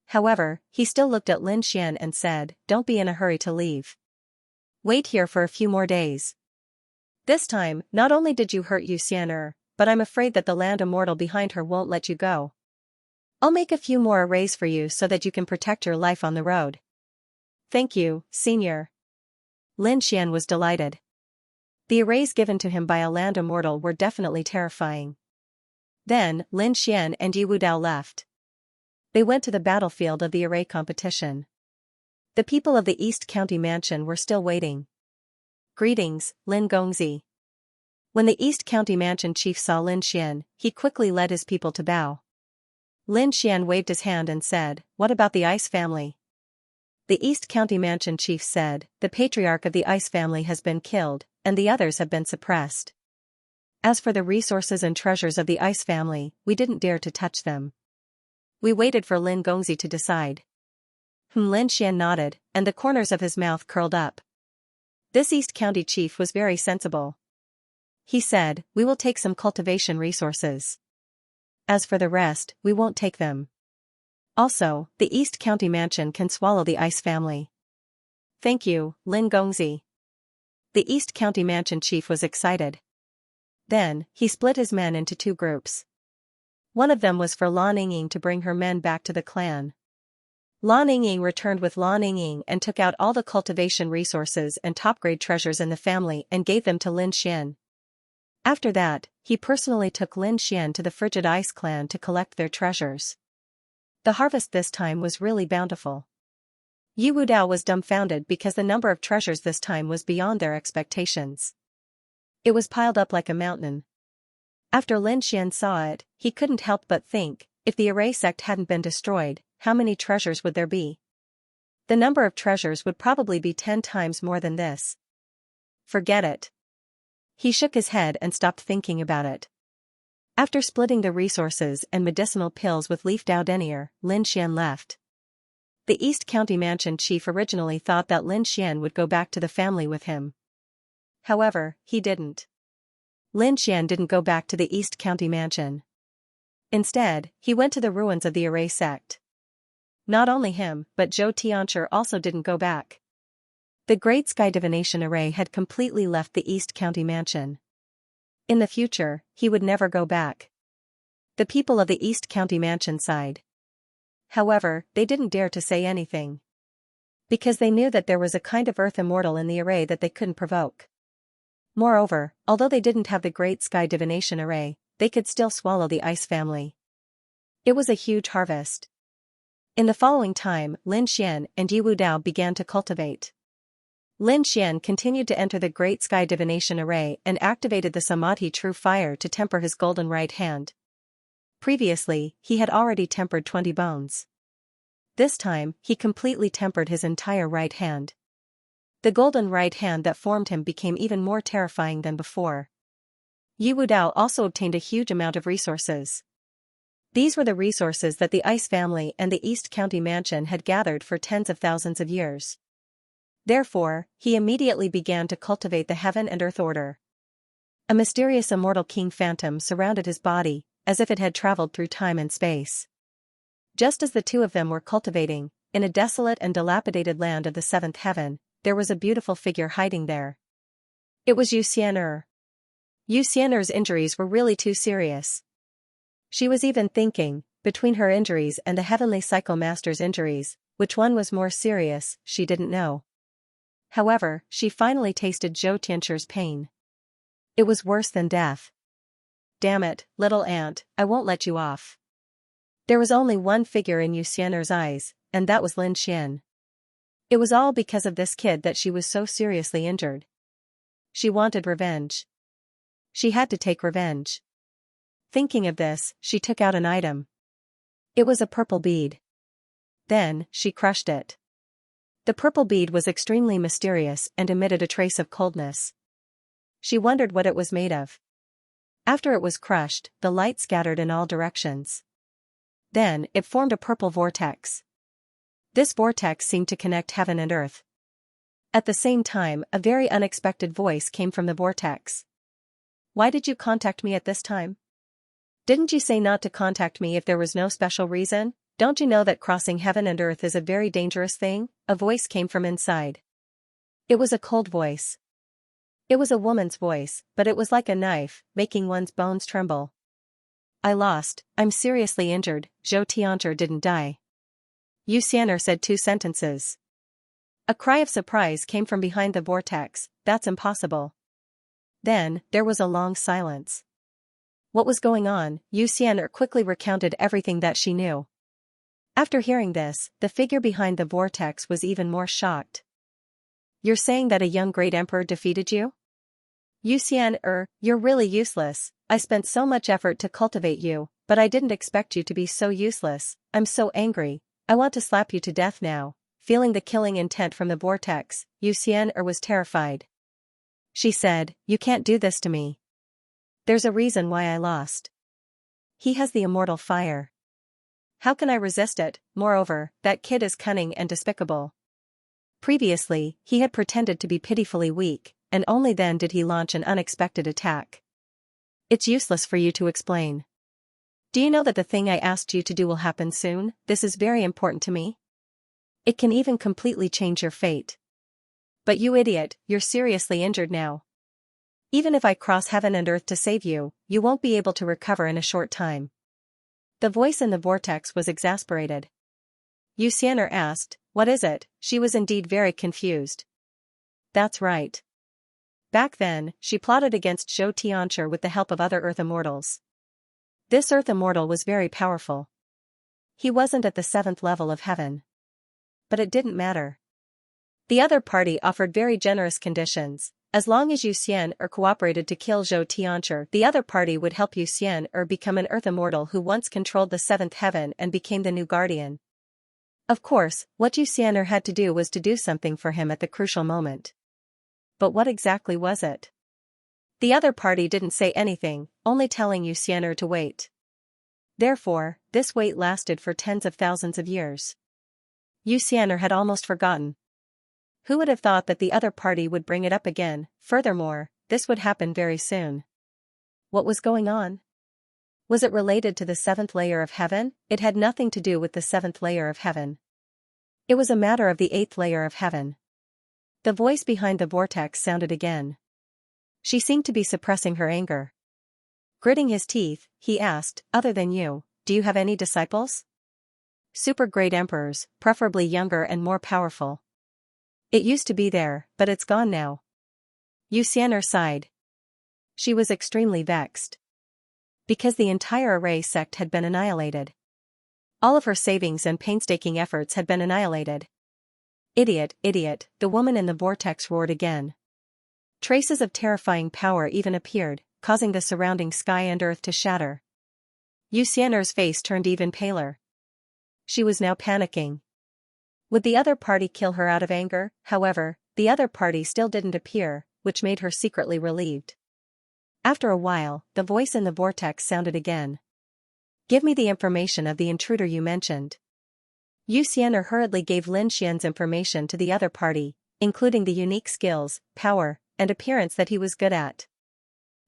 However, he still looked at Lin Xian and said, don't be in a hurry to leave. Wait here for a few more days. This time, not only did you hurt Xianxia, but I'm afraid that the land immortal behind her won't let you go. I'll make a few more arrays for you so that you can protect your life on the road. Thank you, Senior. Lin Xian was delighted. The arrays given to him by a land immortal were definitely terrifying. Then, Lin Xian and Yi Wudao left. They went to the battlefield of the array competition. The people of the East County Mansion were still waiting. Greetings, Lin Gongzi. When the East County Mansion chief saw Lin Xian, he quickly led his people to bow. Lin Xian waved his hand and said, what about the Ice family? The East County Mansion chief said, the patriarch of the Ice family has been killed, and the others have been suppressed. As for the resources and treasures of the Ice family, we didn't dare to touch them. We waited for Lin Gongzi to decide. Lin Xian nodded, and the corners of his mouth curled up. This East County chief was very sensible. He said, we will take some cultivation resources. As for the rest, we won't take them. Also, the East County Mansion can swallow the Ice family. Thank you, Lin Gongzi. The East County Mansion chief was excited. Then, he split his men into 2 groups. One of them was for Lan Yingying to bring her men back to the clan. Lan Yingying returned with Lan Yingying and took out all the cultivation resources and top-grade treasures in the family and gave them to Lin Xian. After that, he personally took Lin Xian to the Frigid Ice clan to collect their treasures. The harvest this time was really bountiful. Yi Wudao was dumbfounded because the number of treasures this time was beyond their expectations. It was piled up like a mountain. After Lin Xian saw it, he couldn't help but think, if the Array sect hadn't been destroyed, how many treasures would there be? The number of treasures would probably be 10 times more than this. Forget it. He shook his head and stopped thinking about it. After splitting the resources and medicinal pills with Leaf Dao Denier, Lin Xian left. The East County Mansion chief originally thought that Lin Xian would go back to the family with him. However, he didn't. Lin Xian didn't go back to the East County Mansion. Instead, he went to the ruins of the Array sect. Not only him, but Zhou Tianchi also didn't go back. The Great Sky Divination Array had completely left the East County Mansion. In the future, he would never go back. The people of the East County Mansion sighed. However, they didn't dare to say anything. Because they knew that there was a kind of earth immortal in the array that they couldn't provoke. Moreover, although they didn't have the Great Sky Divination Array, they could still swallow the Ice family. It was a huge harvest. In the following time, Lin Xian and Yi Wudao began to cultivate. Lin Xian continued to enter the Great Sky Divination Array and activated the Samadhi True Fire to temper his golden right hand. Previously, he had already tempered 20 bones. This time, he completely tempered his entire right hand. The golden right hand that formed him became even more terrifying than before. Yi Wudao also obtained a huge amount of resources. These were the resources that the Ice family and the East County Mansion had gathered for tens of thousands of years. Therefore, he immediately began to cultivate the Heaven and Earth Order. A mysterious immortal king phantom surrounded his body, as if it had traveled through time and space. Just as the two of them were cultivating, in a desolate and dilapidated land of the seventh heaven, there was a beautiful figure hiding there. It was Xianxia. Xianxia's injuries were really too serious. She was even thinking, between her injuries and the heavenly psychomaster's injuries, which one was more serious, she didn't know. However, she finally tasted Xianxia's pain. It was worse than death. Damn it, little ant, I won't let you off. There was only one figure in Xianxia's eyes, and that was Lin Xian. It was all because of this kid that she was so seriously injured. She wanted revenge. She had to take revenge. Thinking of this, she took out an item. It was a purple bead. Then, she crushed it. The purple bead was extremely mysterious and emitted a trace of coldness. She wondered what it was made of. After it was crushed, the light scattered in all directions. Then, it formed a purple vortex. This vortex seemed to connect heaven and earth. At the same time, a very unexpected voice came from the vortex. Why did you contact me at this time? Didn't you say not to contact me if there was no special reason? Don't you know that crossing heaven and earth is a very dangerous thing? A voice came from inside. It was a cold voice. It was a woman's voice, but it was like a knife, making one's bones tremble. I lost, I'm seriously injured, Xianxia didn't die. Xianxia said 2 sentences. A cry of surprise came from behind the vortex, that's impossible. Then, there was a long silence. What was going on? Xianxia quickly recounted everything that she knew. After hearing this, the figure behind the vortex was even more shocked. You're saying that a young great emperor defeated you? Xianxia, you're really useless. I spent so much effort to cultivate you, but I didn't expect you to be so useless. I'm so angry. I want to slap you to death now. Feeling the killing intent from the vortex, Xianxia was terrified. She said, you can't do this to me. There's a reason why I lost. He has the immortal fire. How can I resist it? Moreover, that kid is cunning and despicable. Previously, he had pretended to be pitifully weak, and only then did he launch an unexpected attack. It's useless for you to explain. Do you know that the thing I asked you to do will happen soon? This is very important to me. It can even completely change your fate. But you idiot, you're seriously injured now. Even if I cross heaven and earth to save you, you won't be able to recover in a short time. The voice in the vortex was exasperated. Xianxia asked, what is it? She was indeed very confused. That's right. Back then, she plotted against Xianxia with the help of other Earth Immortals. This Earth Immortal was very powerful. He wasn't at the 7th level of heaven. But it didn't matter. The other party offered very generous conditions. As long as Xianxia cooperated to kill Xianxia, the other party would help Xianxia become an Earth Immortal who once controlled the 7th heaven and became the new guardian. Of course, what Xianxia had to do was to do something for him at the crucial moment. But what exactly was it? The other party didn't say anything, only telling Xianxia to wait. Therefore, this wait lasted for tens of thousands of years. Xianxia had almost forgotten. Who would have thought that the other party would bring it up again? Furthermore, this would happen very soon. What was going on? Was it related to the 7th layer of heaven? It had nothing to do with the 7th layer of heaven. It was a matter of the 8th layer of heaven. The voice behind the vortex sounded again. She seemed to be suppressing her anger. Gritting his teeth, he asked, other than you, do you have any disciples? Super great emperors, preferably younger and more powerful. It used to be there, but it's gone now. Xianxia sighed. She was extremely vexed. Because the entire array sect had been annihilated. All of her savings and painstaking efforts had been annihilated. Idiot, idiot, the woman in the vortex roared again. Traces of terrifying power even appeared, causing the surrounding sky and earth to shatter. Xianxia's face turned even paler. She was now panicking. Would the other party kill her out of anger? However, the other party still didn't appear, which made her secretly relieved. After a while, the voice in the vortex sounded again. Give me the information of the intruder you mentioned. Xianxia hurriedly gave Lin Xian's information to the other party, including the unique skills, power, and appearance that he was good at.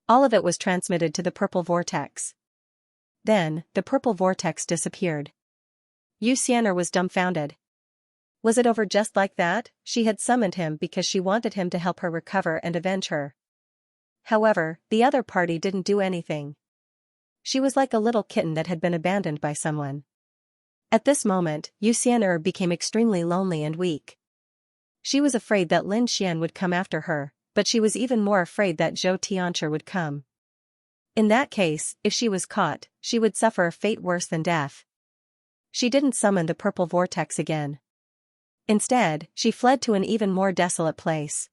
All of it was transmitted to the purple vortex. Then, the purple vortex disappeared. Xianxia was dumbfounded. Was it over just like that? She had summoned him because she wanted him to help her recover and avenge her. However, the other party didn't do anything. She was like a little kitten that had been abandoned by someone. At this moment, Xianxia became extremely lonely and weak. She was afraid that Lin Xian would come after her, but she was even more afraid that Zhou Tianchi would come. In that case, if she was caught, she would suffer a fate worse than death. She didn't summon the purple vortex again. Instead, she fled to an even more desolate place.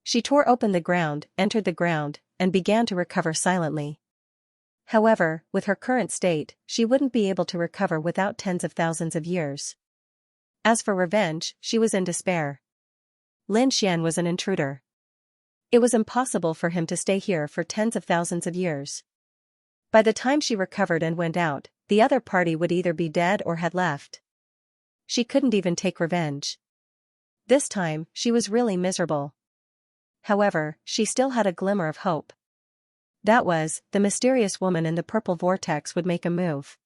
She tore open the ground, entered the ground, and began to recover silently. However, with her current state, she wouldn't be able to recover without tens of thousands of years. As for revenge, she was in despair. Lin Xian was an intruder. It was impossible for him to stay here for tens of thousands of years. By the time she recovered and went out, the other party would either be dead or had left. She couldn't even take revenge. This time, she was really miserable. However, she still had a glimmer of hope. That was, the mysterious woman in the purple vortex would make a move.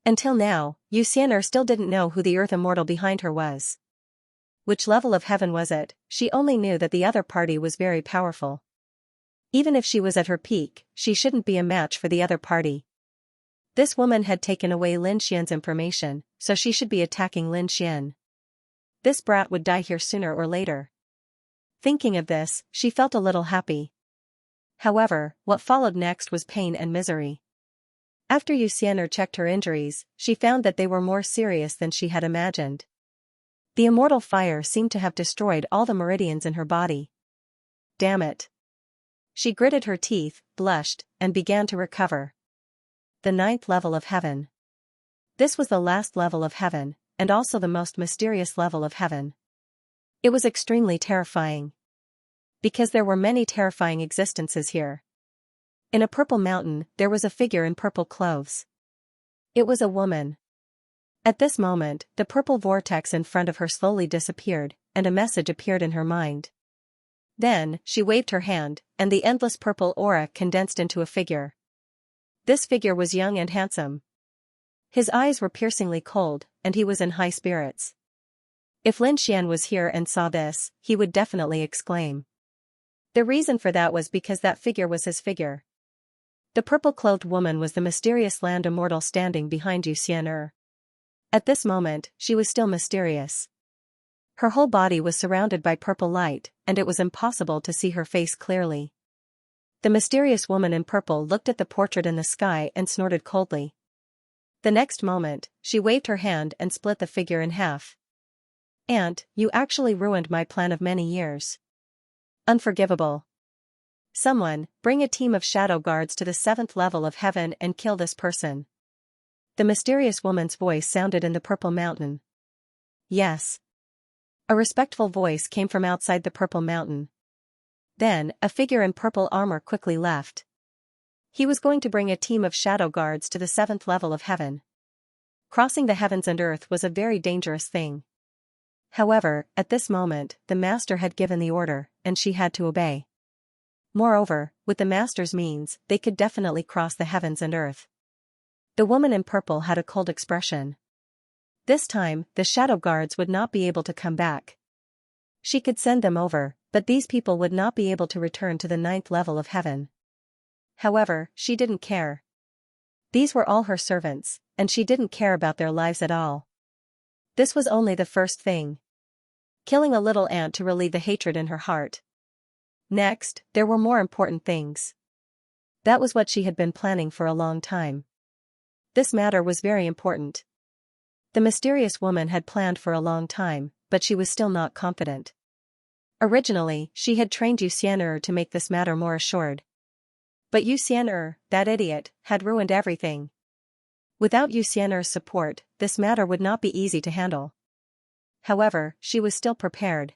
Until now, Xianxia still didn't know who the earth immortal behind her was. Which level of heaven was it? She only knew that the other party was very powerful. Even if she was at her peak, she shouldn't be a match for the other party. This woman had taken away Lin Xian's information, so she should be attacking Lin Xian. This brat would die here sooner or later. Thinking of this, she felt a little happy. However, what followed next was pain and misery. After Xianxia checked her injuries, she found that they were more serious than she had imagined. The immortal fire seemed to have destroyed all the meridians in her body. Damn it. She gritted her teeth, blushed, and began to recover. The 9th level of heaven. This was the last level of heaven, and also the most mysterious level of heaven. It was extremely terrifying. Because there were many terrifying existences here. In a purple mountain, there was a figure in purple clothes. It was a woman. At this moment, the purple vortex in front of her slowly disappeared, and a message appeared in her mind. Then, she waved her hand, and the endless purple aura condensed into a figure. This figure was young and handsome. His eyes were piercingly cold, and he was in high spirits. If Lin Xian was here and saw this, he would definitely exclaim. The reason for that was because that figure was his figure. The purple-clothed woman was the mysterious land immortal standing behind Xianxia. At this moment, she was still mysterious. Her whole body was surrounded by purple light, and it was impossible to see her face clearly. The mysterious woman in purple looked at the portrait in the sky and snorted coldly. The next moment, she waved her hand and split the figure in half. "Aunt, you actually ruined my plan of many years. Unforgivable. Someone, bring a team of shadow guards to the 7th level of heaven and kill this person." The mysterious woman's voice sounded in the purple mountain. Yes. A respectful voice came from outside the purple mountain. Then, a figure in purple armor quickly left. He was going to bring a team of shadow guards to the 7th level of heaven. Crossing the heavens and earth was a very dangerous thing. However, at this moment, the master had given the order, and she had to obey. Moreover, with the master's means, they could definitely cross the heavens and earth. The woman in purple had a cold expression. This time, the shadow guards would not be able to come back. She could send them over, but these people would not be able to return to the 9th level of heaven. However, she didn't care. These were all her servants, and she didn't care about their lives at all. This was only the first thing. Killing a little ant to relieve the hatred in her heart. Next, there were more important things. That was what she had been planning for a long time. This matter was very important. The mysterious woman had planned for a long time, but she was still not confident. Originally, she had trained Xianxia to make this matter more assured. But Xianxia, that idiot, had ruined everything. Without Xianxia's support, this matter would not be easy to handle. However, she was still prepared.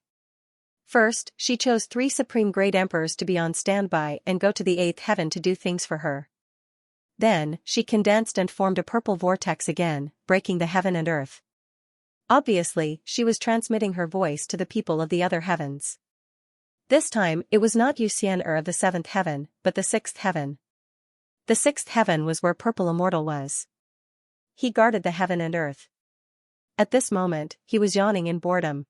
First, she chose 3 supreme great emperors to be on standby and go to the 8th heaven to do things for her. Then, she condensed and formed a purple vortex again, breaking the heaven and earth. Obviously, she was transmitting her voice to the people of the other heavens. This time, it was not Xianxia of the 7th heaven, but the 6th heaven. The sixth heaven was where Purple Immortal was. He guarded the heaven and earth. At this moment, he was yawning in boredom.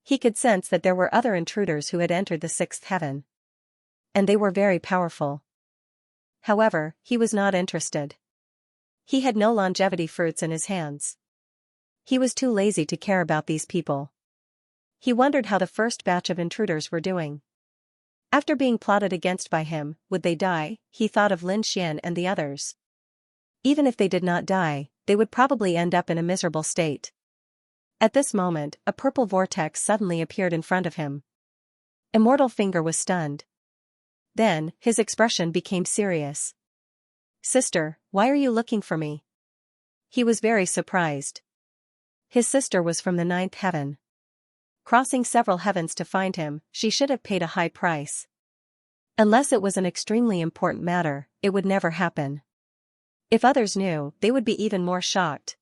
He could sense that there were other intruders who had entered the sixth heaven. And they were very powerful. However, he was not interested. He had no longevity fruits in his hands. He was too lazy to care about these people. He wondered how the first batch of intruders were doing. After being plotted against by him, would they die? He thought of Lin Xian and the others. Even if they did not die, they would probably end up in a miserable state. At this moment, a purple vortex suddenly appeared in front of him. Immortal Finger was stunned. Then, his expression became serious. "Sister, why are you looking for me?" He was very surprised. His sister was from the ninth heaven. Crossing several heavens to find him, she should have paid a high price. Unless it was an extremely important matter, it would never happen. If others knew, they would be even more shocked.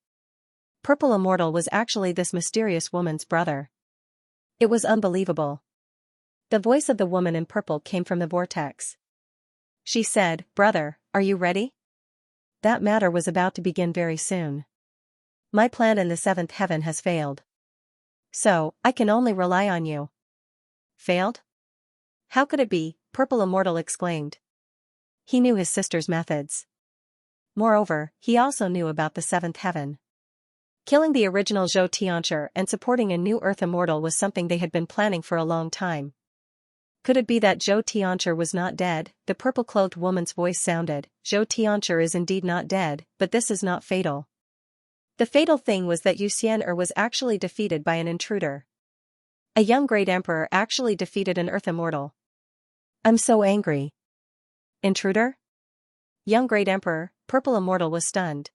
Purple Immortal was actually this mysterious woman's brother. It was unbelievable. The voice of the woman in purple came from the vortex. She said, "Brother, are you ready? That matter was about to begin very soon. My plan in the seventh heaven has failed. So, I can only rely on you." Failed? How could it be? Purple Immortal exclaimed. He knew his sister's methods. Moreover, he also knew about the seventh heaven. Killing the original Xianxia and supporting a new Earth Immortal was something they had been planning for a long time. Could it be that Xianxia was not dead? The purple-clothed woman's voice sounded. Xianxia is indeed not dead, but this is not fatal. The fatal thing was that Xianxia was actually defeated by an intruder. A young great emperor actually defeated an Earth Immortal. I'm so angry. Intruder? Young great emperor, Purple Immortal was stunned.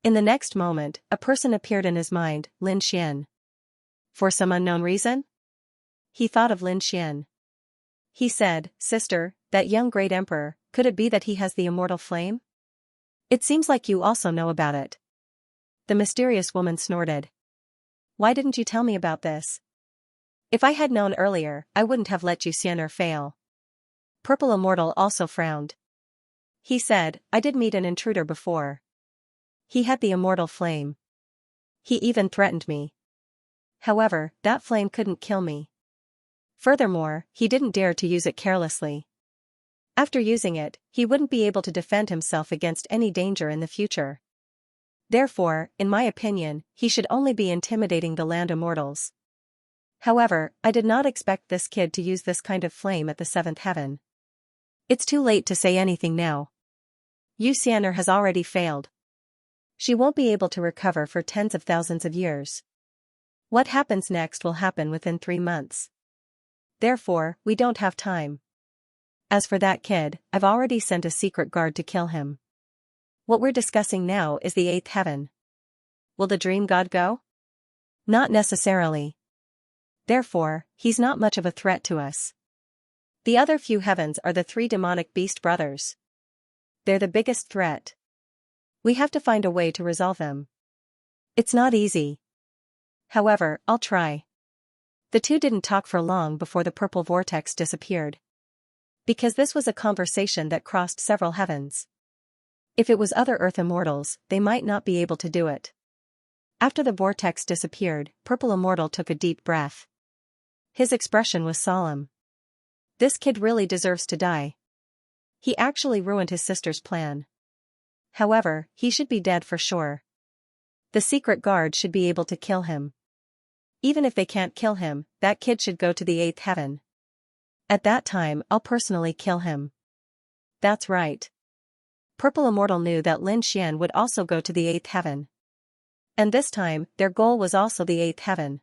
In the next moment, a person appeared in his mind, Lin Xian. For some unknown reason? He thought of Lin Xian. He said, "Sister, that young great emperor, could it be that he has the immortal flame? It seems like you also know about it." The mysterious woman snorted. "Why didn't you tell me about this? If I had known earlier, I wouldn't have let Xianxia fail." Purple Immortal also frowned. He said, "I did meet an intruder before. He had the immortal flame. He even threatened me. However, that flame couldn't kill me. Furthermore, he didn't dare to use it carelessly. After using it, he wouldn't be able to defend himself against any danger in the future. Therefore, in my opinion, he should only be intimidating the land immortals. However, I did not expect this kid to use this kind of flame at the seventh heaven. It's too late to say anything now. Xianxia has already failed. She won't be able to recover for tens of thousands of years. What happens next will happen within 3 months. Therefore, we don't have time. As for that kid, I've already sent a secret guard to kill him. What we're discussing now is the eighth heaven. Will the dream god go? Not necessarily. Therefore, he's not much of a threat to us. The other few heavens are the 3 demonic beast brothers. They're the biggest threat. We have to find a way to resolve them. It's not easy. However, I'll try." The two didn't talk for long before the purple vortex disappeared. Because this was a conversation that crossed several heavens. If it was other Earth Immortals, they might not be able to do it. After the vortex disappeared, Purple Immortal took a deep breath. His expression was solemn. This kid really deserves to die. He actually ruined his sister's plan. However, he should be dead for sure. The secret guard should be able to kill him. Even if they can't kill him, that kid should go to the eighth heaven. At that time, I'll personally kill him. That's right. Purple Immortal knew that Lin Xian would also go to the eighth heaven. And this time, their goal was also the eighth heaven.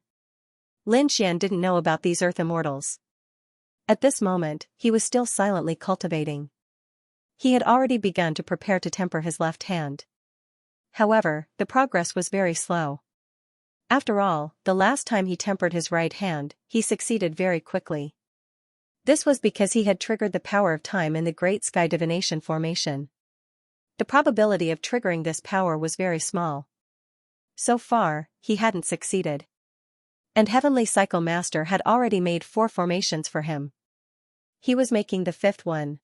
Lin Xian didn't know about these Earth Immortals. At this moment, he was still silently cultivating. He had already begun to prepare to temper his left hand. However, the progress was very slow. After all, the last time he tempered his right hand, he succeeded very quickly. This was because he had triggered the power of time in the Great Sky Divination formation. The probability of triggering this power was very small. So far, he hadn't succeeded. And Heavenly Cycle Master had already made 4 formations for him. He was making the 5th one.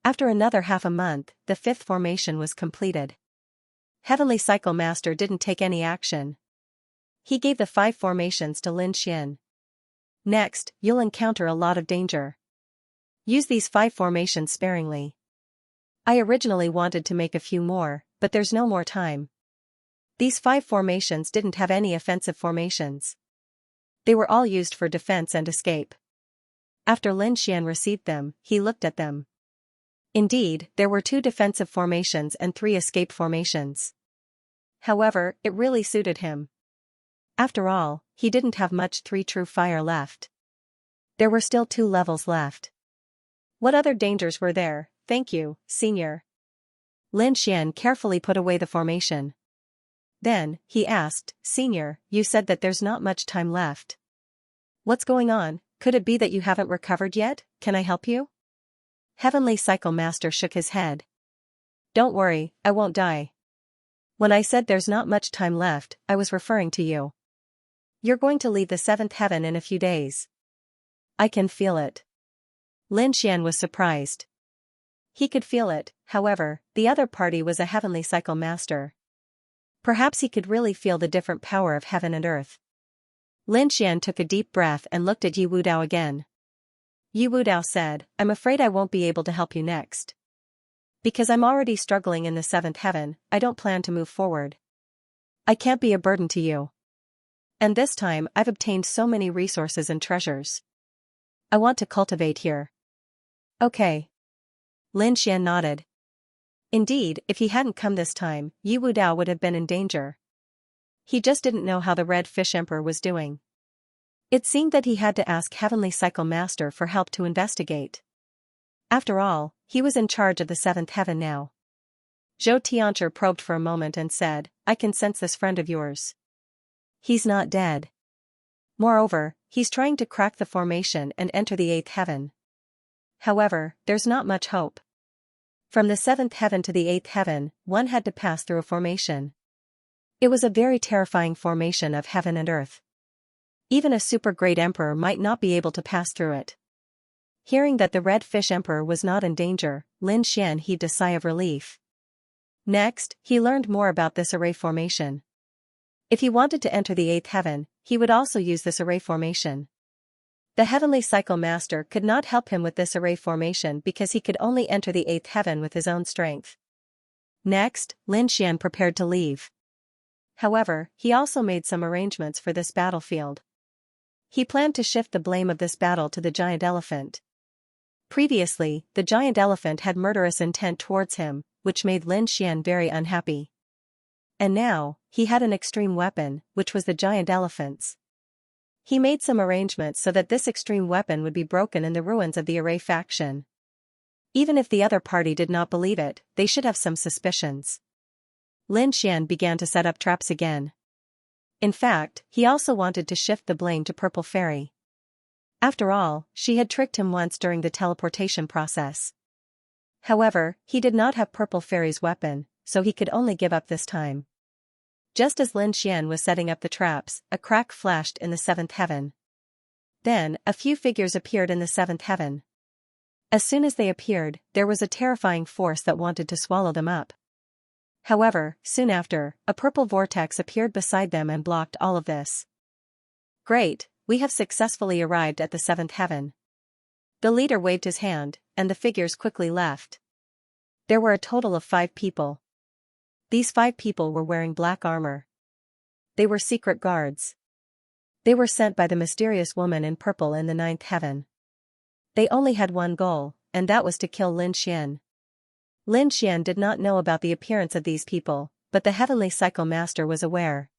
After another half a month, the fifth formation was completed. Heavenly Cycle Master didn't take any action. He gave the 5 formations to Lin Xian. Next, you'll encounter a lot of danger. Use these 5 formations sparingly. I originally wanted to make a few more, but there's no more time. These 5 formations didn't have any offensive formations. They were all used for defense and escape. After Lin Xian received them, he looked at them. Indeed, there were 2 defensive formations and 3 escape formations. However, it really suited him. After all, he didn't have much 3 true fire left. There were still 2 levels left. What other dangers were there? Thank you, Senior. Lin Xian carefully put away the formation. Then, he asked, Senior, you said that there's not much time left. What's going on? Could it be that you haven't recovered yet? Can I help you? Heavenly Cycle Master shook his head. Don't worry, I won't die. When I said there's not much time left, I was referring to you. You're going to leave the 7th heaven in a few days. I can feel it. Lin Xian was surprised. He could feel it, however, the other party was a Heavenly Cycle Master. Perhaps he could really feel the different power of heaven and earth. Lin Xian took a deep breath and looked at Yi Wudao again. Yi Wudao said, I'm afraid I won't be able to help you next. Because I'm already struggling in the 7th heaven, I don't plan to move forward. I can't be a burden to you. And this time I've obtained so many resources and treasures. I want to cultivate here. Okay. Lin Xian nodded. Indeed, if he hadn't come this time, Yi Wudao would have been in danger. He just didn't know how the Red Fish Emperor was doing. It seemed that he had to ask Heavenly Cycle Master for help to investigate. After all, he was in charge of the 7th heaven now. Zhou Tianchi probed for a moment and said, I can sense this friend of yours. He's not dead. Moreover, he's trying to crack the formation and enter the 8th heaven. However, there's not much hope. From the 7th heaven to the 8th heaven, one had to pass through a formation. It was a very terrifying formation of heaven and earth. Even a super great emperor might not be able to pass through it. Hearing that the Red Fish Emperor was not in danger, Lin Xian heaved a sigh of relief. Next, he learned more about this array formation. If he wanted to enter the 8th heaven, he would also use this array formation. The Heavenly Cycle Master could not help him with this array formation because he could only enter the 8th heaven with his own strength. Next, Lin Xian prepared to leave. However, he also made some arrangements for this battlefield. He planned to shift the blame of this battle to the giant elephant. Previously, the giant elephant had murderous intent towards him, which made Lin Xian very unhappy. And now, he had an extreme weapon, which was the giant elephant's. He made some arrangements so that this extreme weapon would be broken in the ruins of the Array faction. Even if the other party did not believe it, they should have some suspicions. Lin Xian began to set up traps again. In fact, he also wanted to shift the blame to Purple Fairy. After all, she had tricked him once during the teleportation process. However, he did not have Purple Fairy's weapon, so he could only give up this time. Just as Lin Xian was setting up the traps, a crack flashed in the 7th heaven. Then, a few figures appeared in the 7th heaven. As soon as they appeared, there was a terrifying force that wanted to swallow them up. However, soon after, a purple vortex appeared beside them and blocked all of this. Great, we have successfully arrived at the 7th heaven. The leader waved his hand, and the figures quickly left. There were a total of 5 people. These 5 people were wearing black armor. They were secret guards. They were sent by the mysterious woman in purple in the 9th heaven. They only had one goal, and that was to kill Lin Xian. Lin Xian did not know about the appearance of these people, but the Heavenly Cycle Master was aware.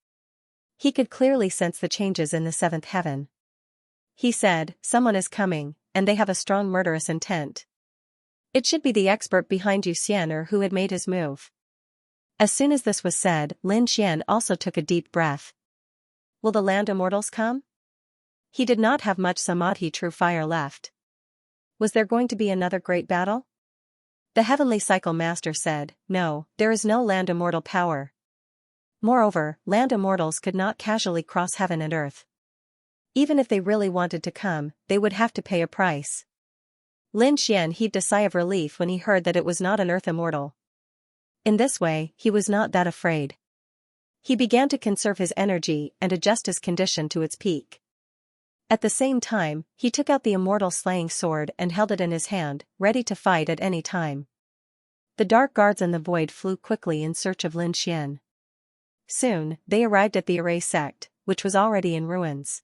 He could clearly sense the changes in the 7th heaven. He said, someone is coming, and they have a strong murderous intent. It should be the expert behind Yu Xian who had made his move. As soon as this was said, Lin Xian also took a deep breath. Will the land immortals come? He did not have much Samadhi true fire left. Was there going to be another great battle? The Heavenly Cycle Master said, no, there is no land immortal power. Moreover, land immortals could not casually cross heaven and earth. Even if they really wanted to come, they would have to pay a price. Lin Xian heaved a sigh of relief when he heard that it was not an earth immortal. In this way, he was not that afraid. He began to conserve his energy and adjust his condition to its peak. At the same time, he took out the immortal slaying sword and held it in his hand, ready to fight at any time. The dark guards in the void flew quickly in search of Lin Xian. Soon, they arrived at the Array sect, which was already in ruins.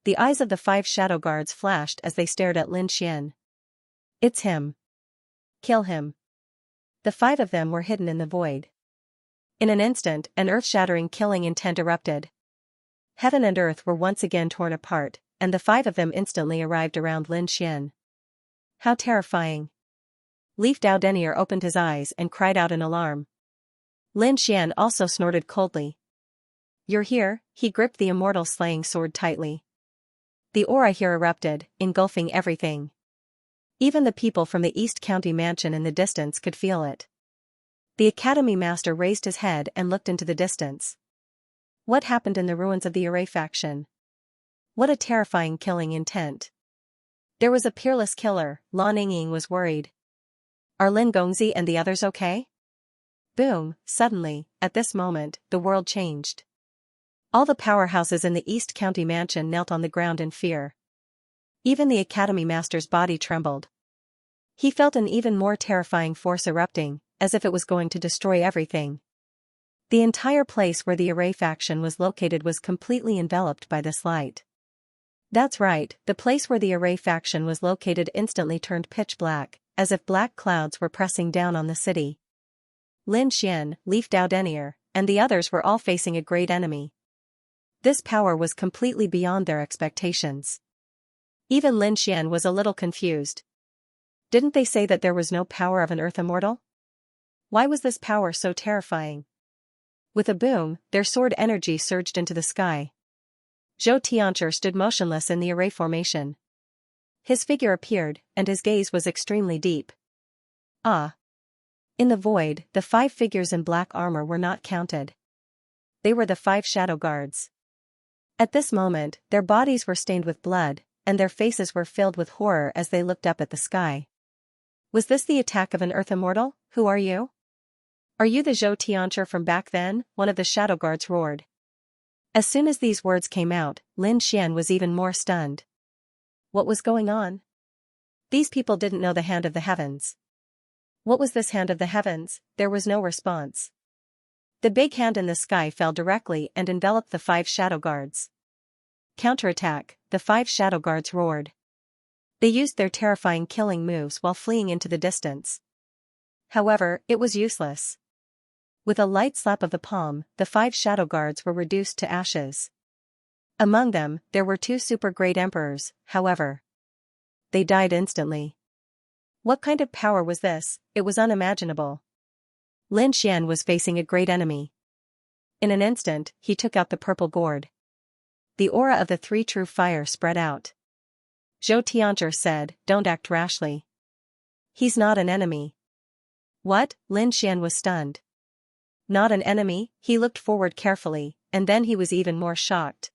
The eyes of the 5 shadow guards flashed as they stared at Lin Xian. It's him. Kill him. The 5 of them were hidden in the void. In an instant, an earth-shattering killing intent erupted. Heaven and earth were once again torn apart, and the 5 of them instantly arrived around Lin Xian. How terrifying. Leaf Dao Denier opened his eyes and cried out in alarm. Lin Xian also snorted coldly. You're here, he gripped the immortal slaying sword tightly. The aura here erupted, engulfing everything. Even the people from the East County mansion in the distance could feel it. The Academy Master raised his head and looked into the distance. What happened in the ruins of the Array faction? What a terrifying killing intent. There was a peerless killer, Lan Yingying was worried. Are Lin Gongzi and the others okay? Boom, suddenly, at this moment, the world changed. All the powerhouses in the East County mansion knelt on the ground in fear. Even the Academy Master's body trembled. He felt an even more terrifying force erupting, as if it was going to destroy everything. The entire place where the Array faction was located was completely enveloped by this light. That's right, the place where the Array faction was located instantly turned pitch black, as if black clouds were pressing down on the city. Lin Xian, Leaf Dao Denier, and the others were all facing a great enemy. This power was completely beyond their expectations. Even Lin Xian was a little confused. Didn't they say that there was no power of an earth immortal? Why was this power so terrifying? With a boom, their sword energy surged into the sky. Zhou Tianchi stood motionless in the Array formation. His figure appeared, and his gaze was extremely deep. Ah! In the void, the 5 figures in black armor were not counted. They were the 5 shadow guards. At this moment, their bodies were stained with blood, and their faces were filled with horror as they looked up at the sky. Was this the attack of an earth immortal? Who are you? Are you the Zhou Tianchi from back then? One of the shadow guards roared. As soon as these words came out, Lin Xian was even more stunned. What was going on? These people didn't know the Hand of the Heavens. What was this Hand of the Heavens? There was no response. The big hand in the sky fell directly and enveloped the 5 shadow guards. Counterattack, the 5 shadow guards roared. They used their terrifying killing moves while fleeing into the distance. However, it was useless. With a light slap of the palm, the 5 shadow guards were reduced to ashes. Among them, there were 2 super great emperors, however. They died instantly. What kind of power was this? It was unimaginable. Lin Xian was facing a great enemy. In an instant, he took out the purple gourd. The aura of the 3 true fire spread out. Zhou Tianchi said, "Don't act rashly. He's not an enemy." What? Lin Xian was stunned. Not an enemy? He looked forward carefully, and then he was even more shocked.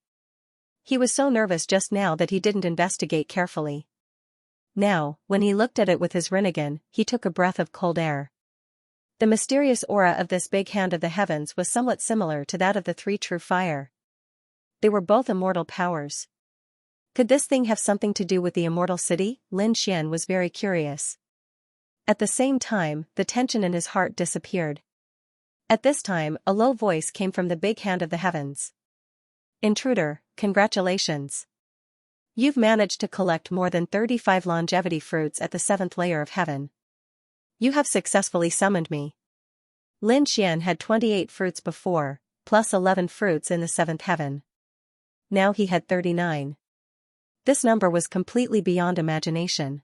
He was so nervous just now that he didn't investigate carefully. Now, when he looked at it with his Rinnegan, he took a breath of cold air. The mysterious aura of this big hand of the heavens was somewhat similar to that of the 3 true fire. They were both immortal powers. Could this thing have something to do with the immortal city? Lin Xian was very curious. At the same time, the tension in his heart disappeared. At this time, a low voice came from the big hand of the heavens. Intruder, congratulations. You've managed to collect more than 35 longevity fruits at the 7th layer of heaven. You have successfully summoned me. Lin Xian had 28 fruits before, plus 11 fruits in the 7th heaven. Now he had 39. This number was completely beyond imagination.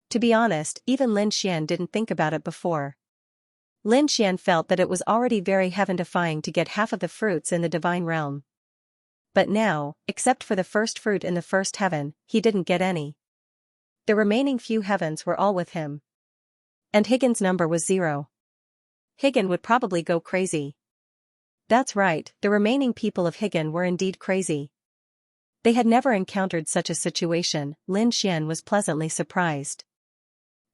To be honest, even Lin Xian didn't think about it before. Lin Xian felt that it was already very heaven-defying to get half of the fruits in the divine realm. But now, except for the first fruit in the 1st heaven, he didn't get any. The remaining few heavens were all with him. And Higgins' number was 0. Higgin would probably go crazy. That's right, the remaining people of Higgin were indeed crazy. They had never encountered such a situation. Lin Xian was pleasantly surprised.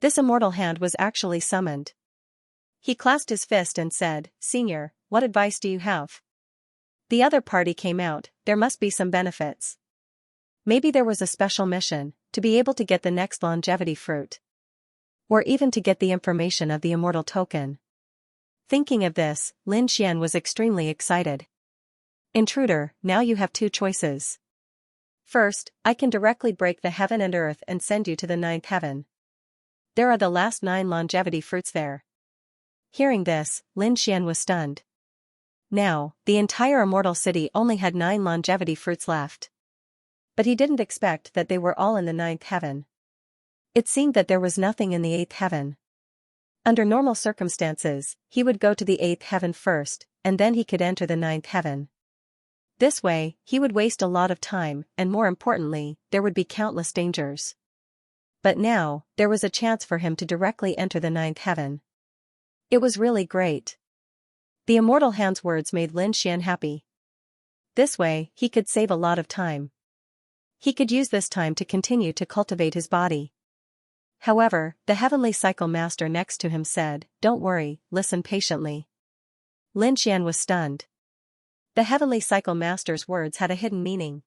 This immortal hand was actually summoned. He clasped his fist and said, "Senior, what advice do you have?" The other party came out. There must be some benefits. Maybe there was a special mission, to be able to get the next longevity fruit. Or even to get the information of the immortal token. Thinking of this, Lin Xian was extremely excited. "Intruder, now you have two choices. First, I can directly break the heaven and earth and send you to the ninth heaven. There are the last 9 longevity fruits there." Hearing this, Lin Xian was stunned. Now, the entire immortal city only had 9 longevity fruits left. But he didn't expect that they were all in the ninth heaven. It seemed that there was nothing in the 8th heaven. Under normal circumstances, he would go to the 8th heaven first, and then he could enter the ninth heaven. This way, he would waste a lot of time, and more importantly, there would be countless dangers. But now, there was a chance for him to directly enter the ninth heaven. It was really great. The immortal hand's words made Lin Xian happy. This way, he could save a lot of time. He could use this time to continue to cultivate his body. However, the heavenly cycle master next to him said, "Don't worry, listen patiently." Lin Xian was stunned. The heavenly cycle master's words had a hidden meaning.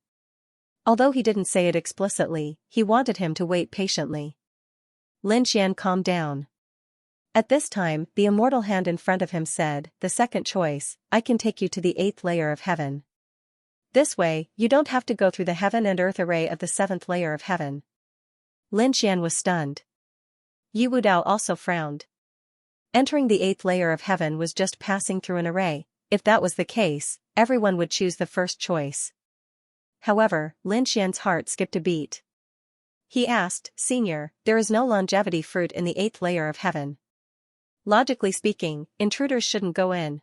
Although he didn't say it explicitly, he wanted him to wait patiently. Lin Xian calmed down. At this time, the immortal hand in front of him said, "The second choice, I can take you to the 8th layer of heaven. This way, you don't have to go through the heaven and earth array of the 7th layer of heaven." Lin Xian was stunned. Yi Wudao also frowned. Entering the 8th layer of heaven was just passing through an array. If that was the case, everyone would choose the first choice. However, Lin Xian's heart skipped a beat. He asked, "Senior, there is no longevity fruit in the 8th layer of heaven. Logically speaking, intruders shouldn't go in.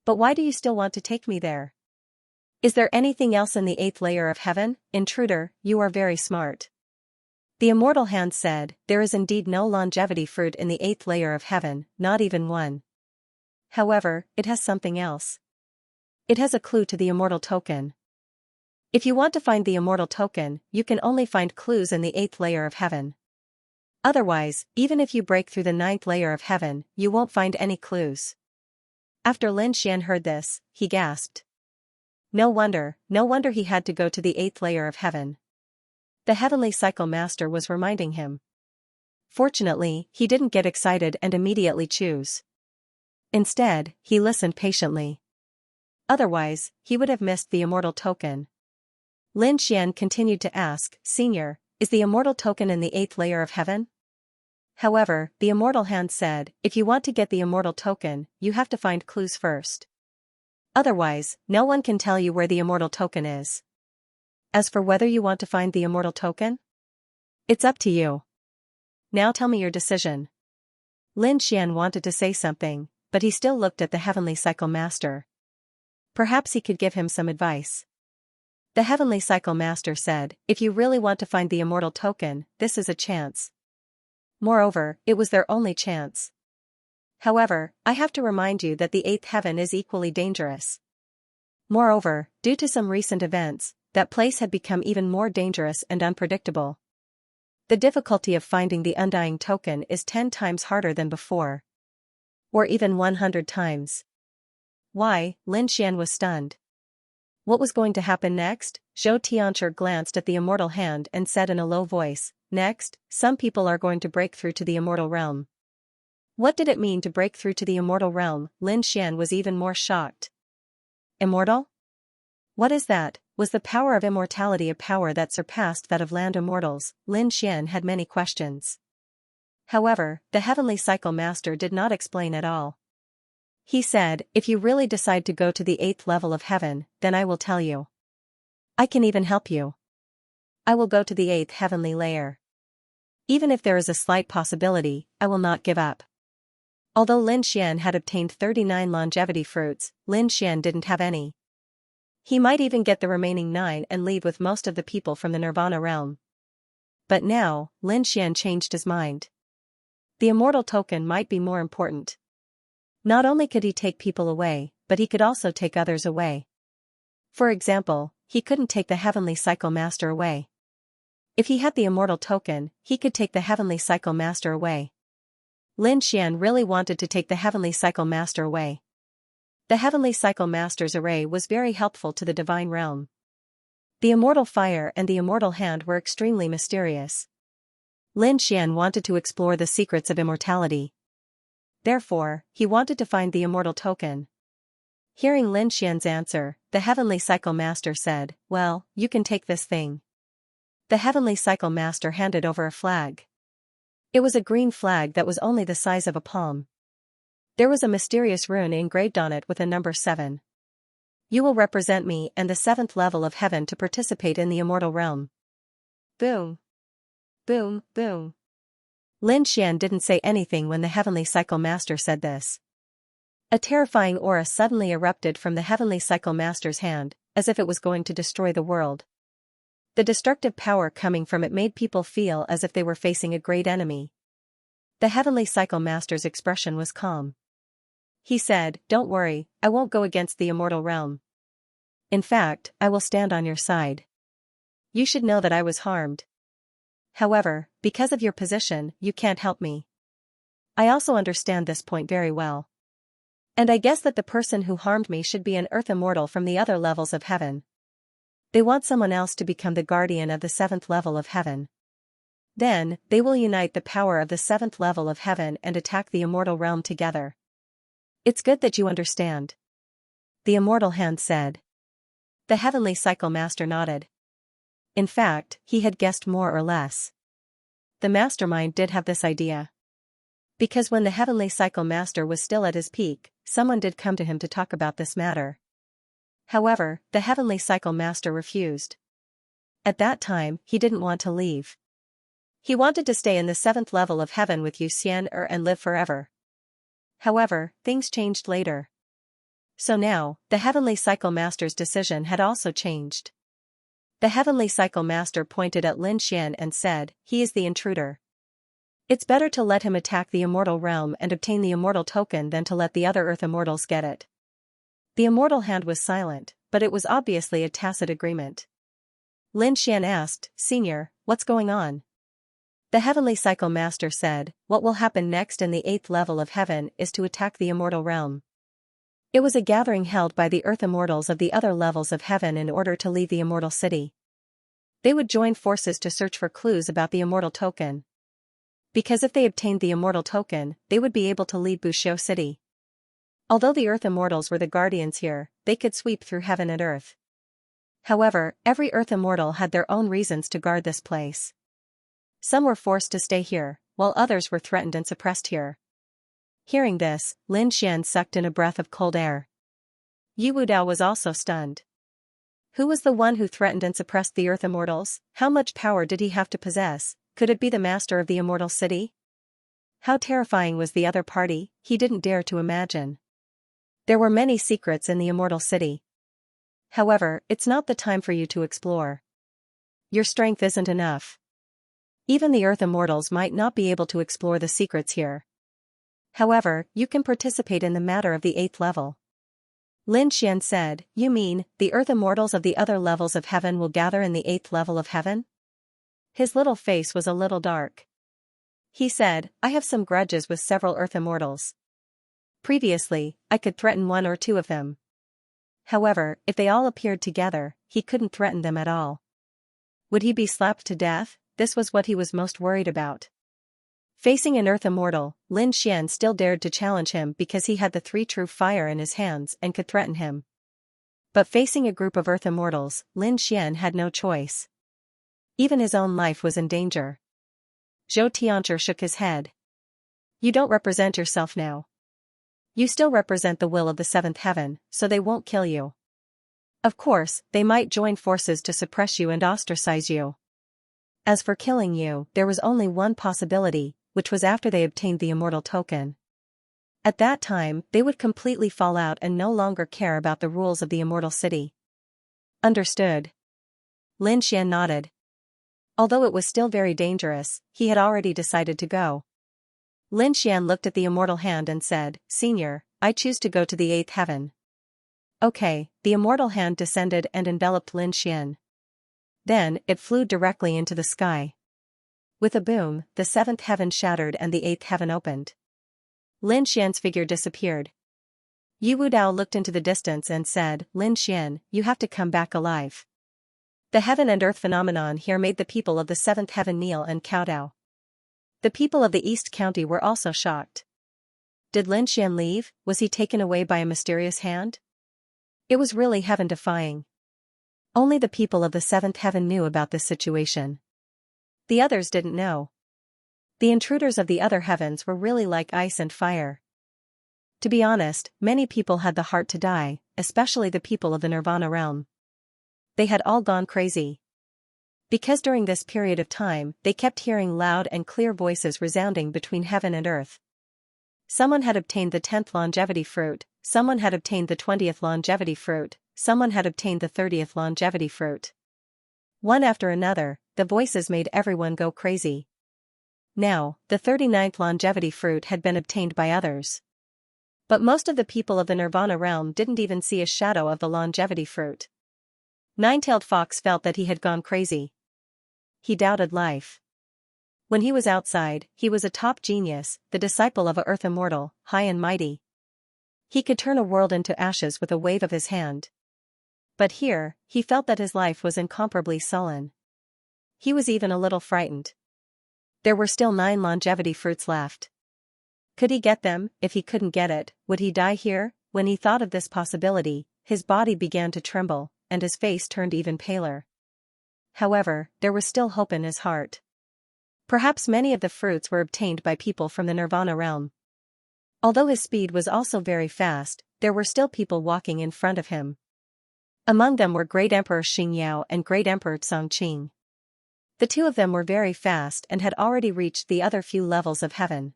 But why do you still want to take me there? Is there anything else in the 8th layer of heaven? Intruder, you are very smart." The immortal hand said, "There is indeed no longevity fruit in the 8th layer of heaven, not even one. However, it has something else. It has a clue to the immortal token. If you want to find the immortal token, you can only find clues in the 8th layer of heaven. Otherwise, even if you break through the 9th layer of heaven, you won't find any clues." After Lin Xian heard this, he gasped. No wonder he had to go to the 8th layer of heaven. The heavenly cycle master was reminding him. Fortunately, he didn't get excited and immediately choose. Instead, he listened patiently. Otherwise, he would have missed the immortal token. Lin Xian continued to ask, "Senior, is the immortal token in the 8th layer of heaven?" However, the immortal hand said, "If you want to get the immortal token, you have to find clues first. Otherwise, no one can tell you where the immortal token is. As for whether you want to find the immortal token, it's up to you. Now tell me your decision." Lin Xian wanted to say something, but he still looked at the heavenly cycle master. Perhaps he could give him some advice. The heavenly cycle master said, "If you really want to find the immortal token, this is a chance." Moreover, it was their only chance. However, I have to remind you that the 8th heaven is equally dangerous. Moreover, due to some recent events, that place had become even more dangerous and unpredictable. The difficulty of finding the undying token is 10 times harder than before. Or even 100 times. Why? Lin Xian was stunned. What was going to happen next? Zhou Tianchi glanced at the immortal hand and said in a low voice, "Next, some people are going to break through to the immortal realm." What did it mean to break through to the immortal realm? Lin Xian was even more shocked. Immortal? What is that? Was the power of immortality a power that surpassed that of land immortals? Lin Xian had many questions. However, the heavenly cycle master did not explain at all. He said, "If you really decide to go to the 8th level of heaven, then I will tell you. I can even help you. I will go to the 8th heavenly layer. Even if there is a slight possibility, I will not give up." Although Lin Xian had obtained 39 longevity fruits, Lin Xian didn't have any. He might even get the remaining 9 and leave with most of the people from the Nirvana realm. But now, Lin Xian changed his mind. The immortal token might be more important. Not only could he take people away, but he could also take others away. For example, he couldn't take the Heavenly Cycle Master away. If he had the immortal token, he could take the Heavenly Cycle Master away. Lin Xian really wanted to take the Heavenly Cycle Master away. The Heavenly Cycle Master's array was very helpful to the Divine Realm. The immortal fire and the immortal hand were extremely mysterious. Lin Xian wanted to explore the secrets of immortality. Therefore, he wanted to find the immortal token. Hearing Lin Xian's answer, the Heavenly Cycle Master said, "Well, you can take this thing." The Heavenly Cycle Master handed over a flag. It was a green flag that was only the size of a palm. There was a mysterious rune engraved on it with a number 7. You will represent me and the 7th level of heaven to participate in the immortal realm. Boom. Boom, boom. Lin Xian didn't say anything when the Heavenly Cycle Master said this. A terrifying aura suddenly erupted from the Heavenly Cycle Master's hand, as if it was going to destroy the world. The destructive power coming from it made people feel as if they were facing a great enemy. The Heavenly Cycle Master's expression was calm. He said, "Don't worry, I won't go against the immortal realm. In fact, I will stand on your side. You should know that I was harmed. However, because of your position, you can't help me. I also understand this point very well. And I guess that the person who harmed me should be an earth immortal from the other levels of heaven. They want someone else to become the guardian of the 7th level of heaven. Then, they will unite the power of the 7th level of heaven and attack the immortal realm together. It's good that you understand." The immortal hand said. The Heavenly Cycle Master nodded. In fact, he had guessed more or less. The mastermind did have this idea. Because when the Heavenly Cycle Master was still at his peak, someone did come to him to talk about this matter. However, the Heavenly Cycle Master refused. At that time, he didn't want to leave. He wanted to stay in the 7th level of heaven with Xianxia and live forever. However, things changed later. So now, the Heavenly Cycle Master's decision had also changed. The Heavenly Cycle Master pointed at Lin Xian and said, "He is the intruder. It's better to let him attack the immortal realm and obtain the immortal token than to let the other earth immortals get it." The immortal hand was silent, but it was obviously a tacit agreement. Lin Xian asked, "Senior, what's going on?" The Heavenly Cycle Master said, "What will happen next in the 8th level of heaven is to attack the immortal realm." It was a gathering held by the earth immortals of the other levels of heaven in order to leave the immortal city. They would join forces to search for clues about the immortal token. Because if they obtained the immortal token, they would be able to lead Buxiu City. Although the earth immortals were the guardians here, they could sweep through heaven and earth. However, every earth immortal had their own reasons to guard this place. Some were forced to stay here, while others were threatened and suppressed here. Hearing this, Lin Xian sucked in a breath of cold air. Yu Wudao was also stunned. Who was the one who threatened and suppressed the earth immortals? How much power did he have to possess? Could it be the master of the immortal city? How terrifying was the other party? He didn't dare to imagine. There were many secrets in the immortal city. However, it's not the time for you to explore. Your strength isn't enough. Even the earth immortals might not be able to explore the secrets here. However, you can participate in the matter of the 8th level. Lin Xian said, "You mean, the earth immortals of the other levels of heaven will gather in the 8th level of heaven?" His little face was a little dark. He said, "I have some grudges with several earth immortals. Previously, I could threaten 1 or 2 of them. However, if they all appeared together, he couldn't threaten them at all. Would he be slapped to death? This was what he was most worried about. Facing an earth immortal, Lin Xian still dared to challenge him because he had the 3 true fire in his hands and could threaten him. But facing a group of earth immortals, Lin Xian had no choice. Even his own life was in danger. Zhou Tianzhi shook his head. "You don't represent yourself now. You still represent the will of the 7th heaven, so they won't kill you. Of course, they might join forces to suppress you and ostracize you. As for killing you, there was only one possibility, which was after they obtained the immortal token. At that time, they would completely fall out and no longer care about the rules of the immortal city." Understood. Lin Xian nodded. Although it was still very dangerous, he had already decided to go. Lin Xian looked at the immortal hand and said, "Senior, I choose to go to the 8th heaven." Okay, the immortal hand descended and enveloped Lin Xian. Then, it flew directly into the sky. With a boom, the seventh heaven shattered and the eighth heaven opened. Lin Xian's figure disappeared. Yu Wudao looked into the distance and said, "Lin Xian, you have to come back alive." The heaven and earth phenomenon here made the people of the seventh heaven kneel and kowtow. The people of the East County were also shocked. Did Lin Xian leave? Was he taken away by a mysterious hand? It was really heaven-defying. Only the people of the seventh heaven knew about this situation. The others didn't know. The intruders of the other heavens were really like ice and fire. To be honest, many people had the heart to die, especially the people of the Nirvana realm. They had all gone crazy. Because during this period of time, they kept hearing loud and clear voices resounding between heaven and earth. Someone had obtained the 10th longevity fruit, someone had obtained the 20th longevity fruit, someone had obtained the 30th longevity fruit. One after another, the voices made everyone go crazy. Now, the 39th longevity fruit had been obtained by others. But most of the people of the Nirvana realm didn't even see a shadow of the longevity fruit. Nine-tailed fox felt that he had gone crazy. He doubted life. When he was outside, he was a top genius, the disciple of a earth immortal, high and mighty. He could turn a world into ashes with a wave of his hand. But here, he felt that his life was incomparably sullen. He was even a little frightened. There were still 9 longevity fruits left. Could he get them? If he couldn't get it, would he die here? When he thought of this possibility, his body began to tremble, and his face turned even paler. However, there was still hope in his heart. Perhaps many of the fruits were obtained by people from the Nirvana realm. Although his speed was also very fast, there were still people walking in front of him. Among them were Great Emperor Xingyao and Great Emperor Tsongqing. The two of them were very fast and had already reached the other few levels of heaven.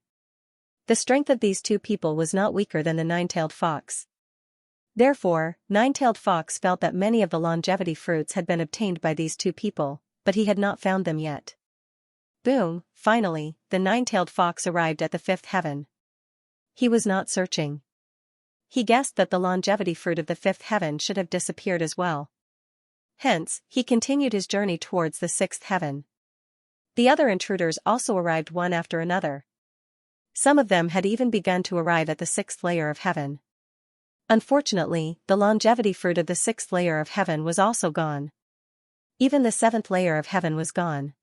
The strength of these two people was not weaker than the nine-tailed fox. Therefore, Nine-tailed Fox felt that many of the longevity fruits had been obtained by these two people, but he had not found them yet. Boom, finally, the Nine-tailed Fox arrived at the 5th heaven. He was not searching. He guessed that the longevity fruit of the 5th heaven should have disappeared as well. Hence, he continued his journey towards the 6th heaven. The other intruders also arrived one after another. Some of them had even begun to arrive at the 6th layer of heaven. Unfortunately, the longevity fruit of the 6th layer of heaven was also gone. Even the 7th layer of heaven was gone.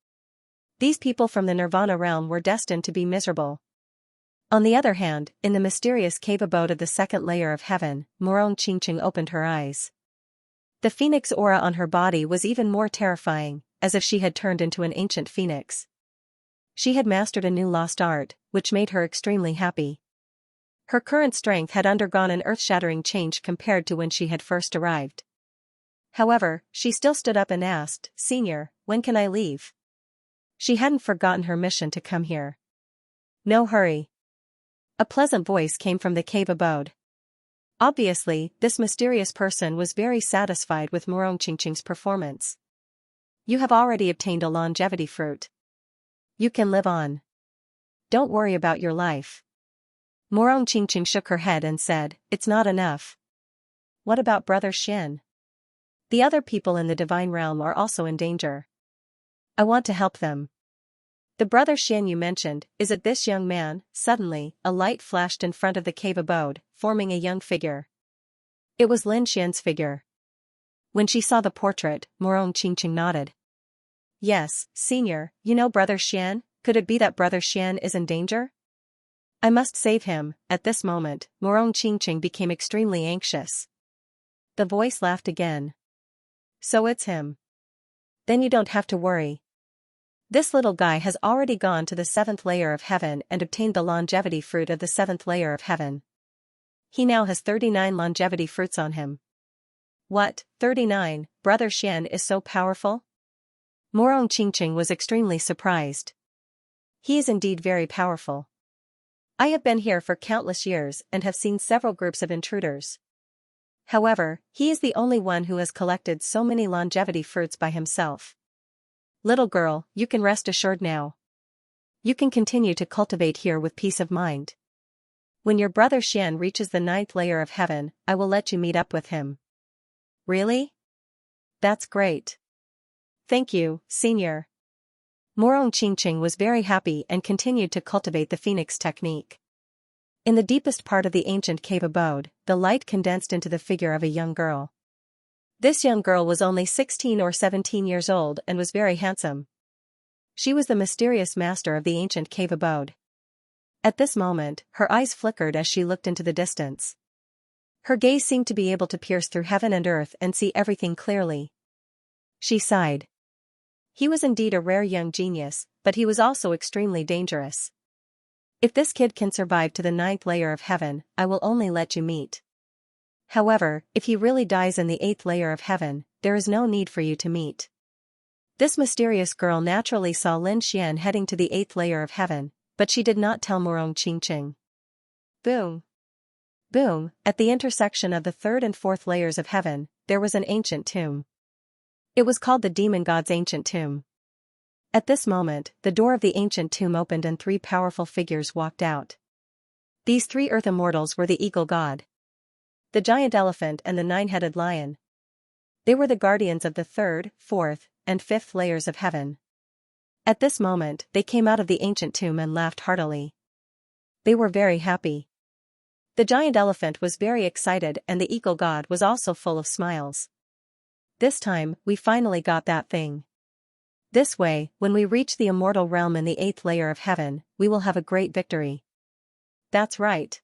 These people from the Nirvana realm were destined to be miserable. On the other hand, in the mysterious cave abode of the 2nd layer of heaven, Morong Qingqing opened her eyes. The phoenix aura on her body was even more terrifying, as if she had turned into an ancient phoenix. She had mastered a new lost art, which made her extremely happy. Her current strength had undergone an earth-shattering change compared to when she had first arrived. However, she still stood up and asked, "Senior, when can I leave?" She hadn't forgotten her mission to come here. "No hurry." A pleasant voice came from the cave abode. Obviously, this mysterious person was very satisfied with Morong Qingqing's performance. "You have already obtained a longevity fruit. You can live on. Don't worry about your life." Morong Qingqing shook her head and said, "It's not enough." "What about Brother Xin? The other people in the divine realm are also in danger. I want to help them." "The Brother Xin you mentioned, is it this young man?" Suddenly, a light flashed in front of the cave abode, forming a young figure. It was Lin Xian's figure. When she saw the portrait, Morong Qingqing nodded. "Yes, Senior, you know Brother Xian? Could it be that Brother Xian is in danger? I must save him." At this moment, Morong Qingqing became extremely anxious. The voice laughed again. "So it's him. Then you don't have to worry. This little guy has already gone to the 7th layer of heaven and obtained the longevity fruit of the 7th layer of heaven. He now has 39 longevity fruits on him." "What, 39? Brother Xian is so powerful?" Morong Qingqing was extremely surprised. "He is indeed very powerful. I have been here for countless years and have seen several groups of intruders. However, he is the only one who has collected so many longevity fruits by himself. Little girl, you can rest assured now. You can continue to cultivate here with peace of mind. When your brother Xian reaches the 9th layer of heaven, I will let you meet up with him. Really? That's great. Thank you, Senior. Morong Qingqing was very happy and continued to cultivate the phoenix technique. In the deepest part of the ancient cave abode, the light condensed into the figure of a young girl. This young girl was only 16 or 17 years old and was very handsome. She was the mysterious master of the ancient cave abode. At this moment, her eyes flickered as she looked into the distance. Her gaze seemed to be able to pierce through heaven and earth and see everything clearly. She sighed. He was indeed a rare young genius, but he was also extremely dangerous. If this kid can survive to the 9th layer of heaven, I will only let you meet. However, if he really dies in the 8th layer of heaven, there is no need for you to meet. This mysterious girl naturally saw Lin Xian heading to the 8th layer of heaven, but she did not tell Morong Qingqing. Boom. Boom, at the intersection of the 3rd and 4th layers of heaven, there was an ancient tomb. It was called the demon god's ancient tomb. At this moment, the door of the ancient tomb opened and 3 powerful figures walked out. These 3 earth immortals were the eagle god, the giant elephant and the 9-headed lion. They were the guardians of the 3rd, 4th, and 5th layers of heaven. At this moment, they came out of the ancient tomb and laughed heartily. They were very happy. The giant elephant was very excited and the eagle god was also full of smiles. This time, we finally got that thing. This way, when we reach the immortal realm in the 8th layer of heaven, we will have a great victory. That's right.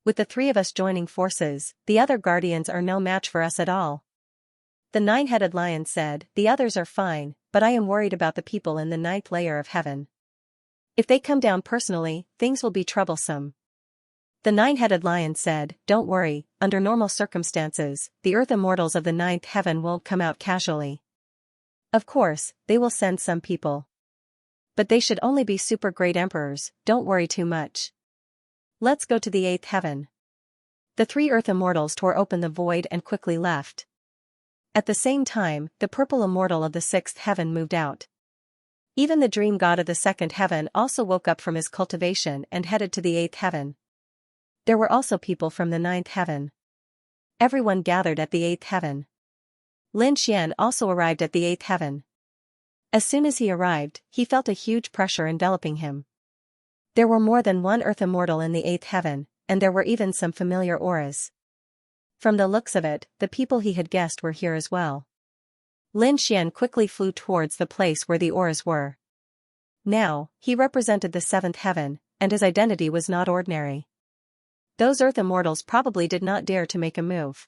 With the 3 of us joining forces, the other guardians are no match for us at all. The 9-headed lion said, the others are fine, but I am worried about the people in the 9th layer of heaven. If they come down personally, things will be troublesome. The 9-headed lion said, don't worry, under normal circumstances, the earth immortals of the 9th heaven won't come out casually. Of course, they will send some people. But they should only be super great emperors, don't worry too much. Let's go to the 8th heaven. The 3 earth immortals tore open the void and quickly left. At the same time, the purple immortal of the 6th heaven moved out. Even the dream god of the 2nd heaven also woke up from his cultivation and headed to the 8th heaven. There were also people from the 9th heaven. Everyone gathered at the 8th heaven. Lin Xian also arrived at the 8th heaven. As soon as he arrived, he felt a huge pressure enveloping him. There were more than 1 earth immortal in the 8th heaven, and there were even some familiar auras. From the looks of it, the people he had guessed were here as well. Lin Xian quickly flew towards the place where the auras were. Now, he represented the 7th heaven, and his identity was not ordinary. Those earth immortals probably did not dare to make a move.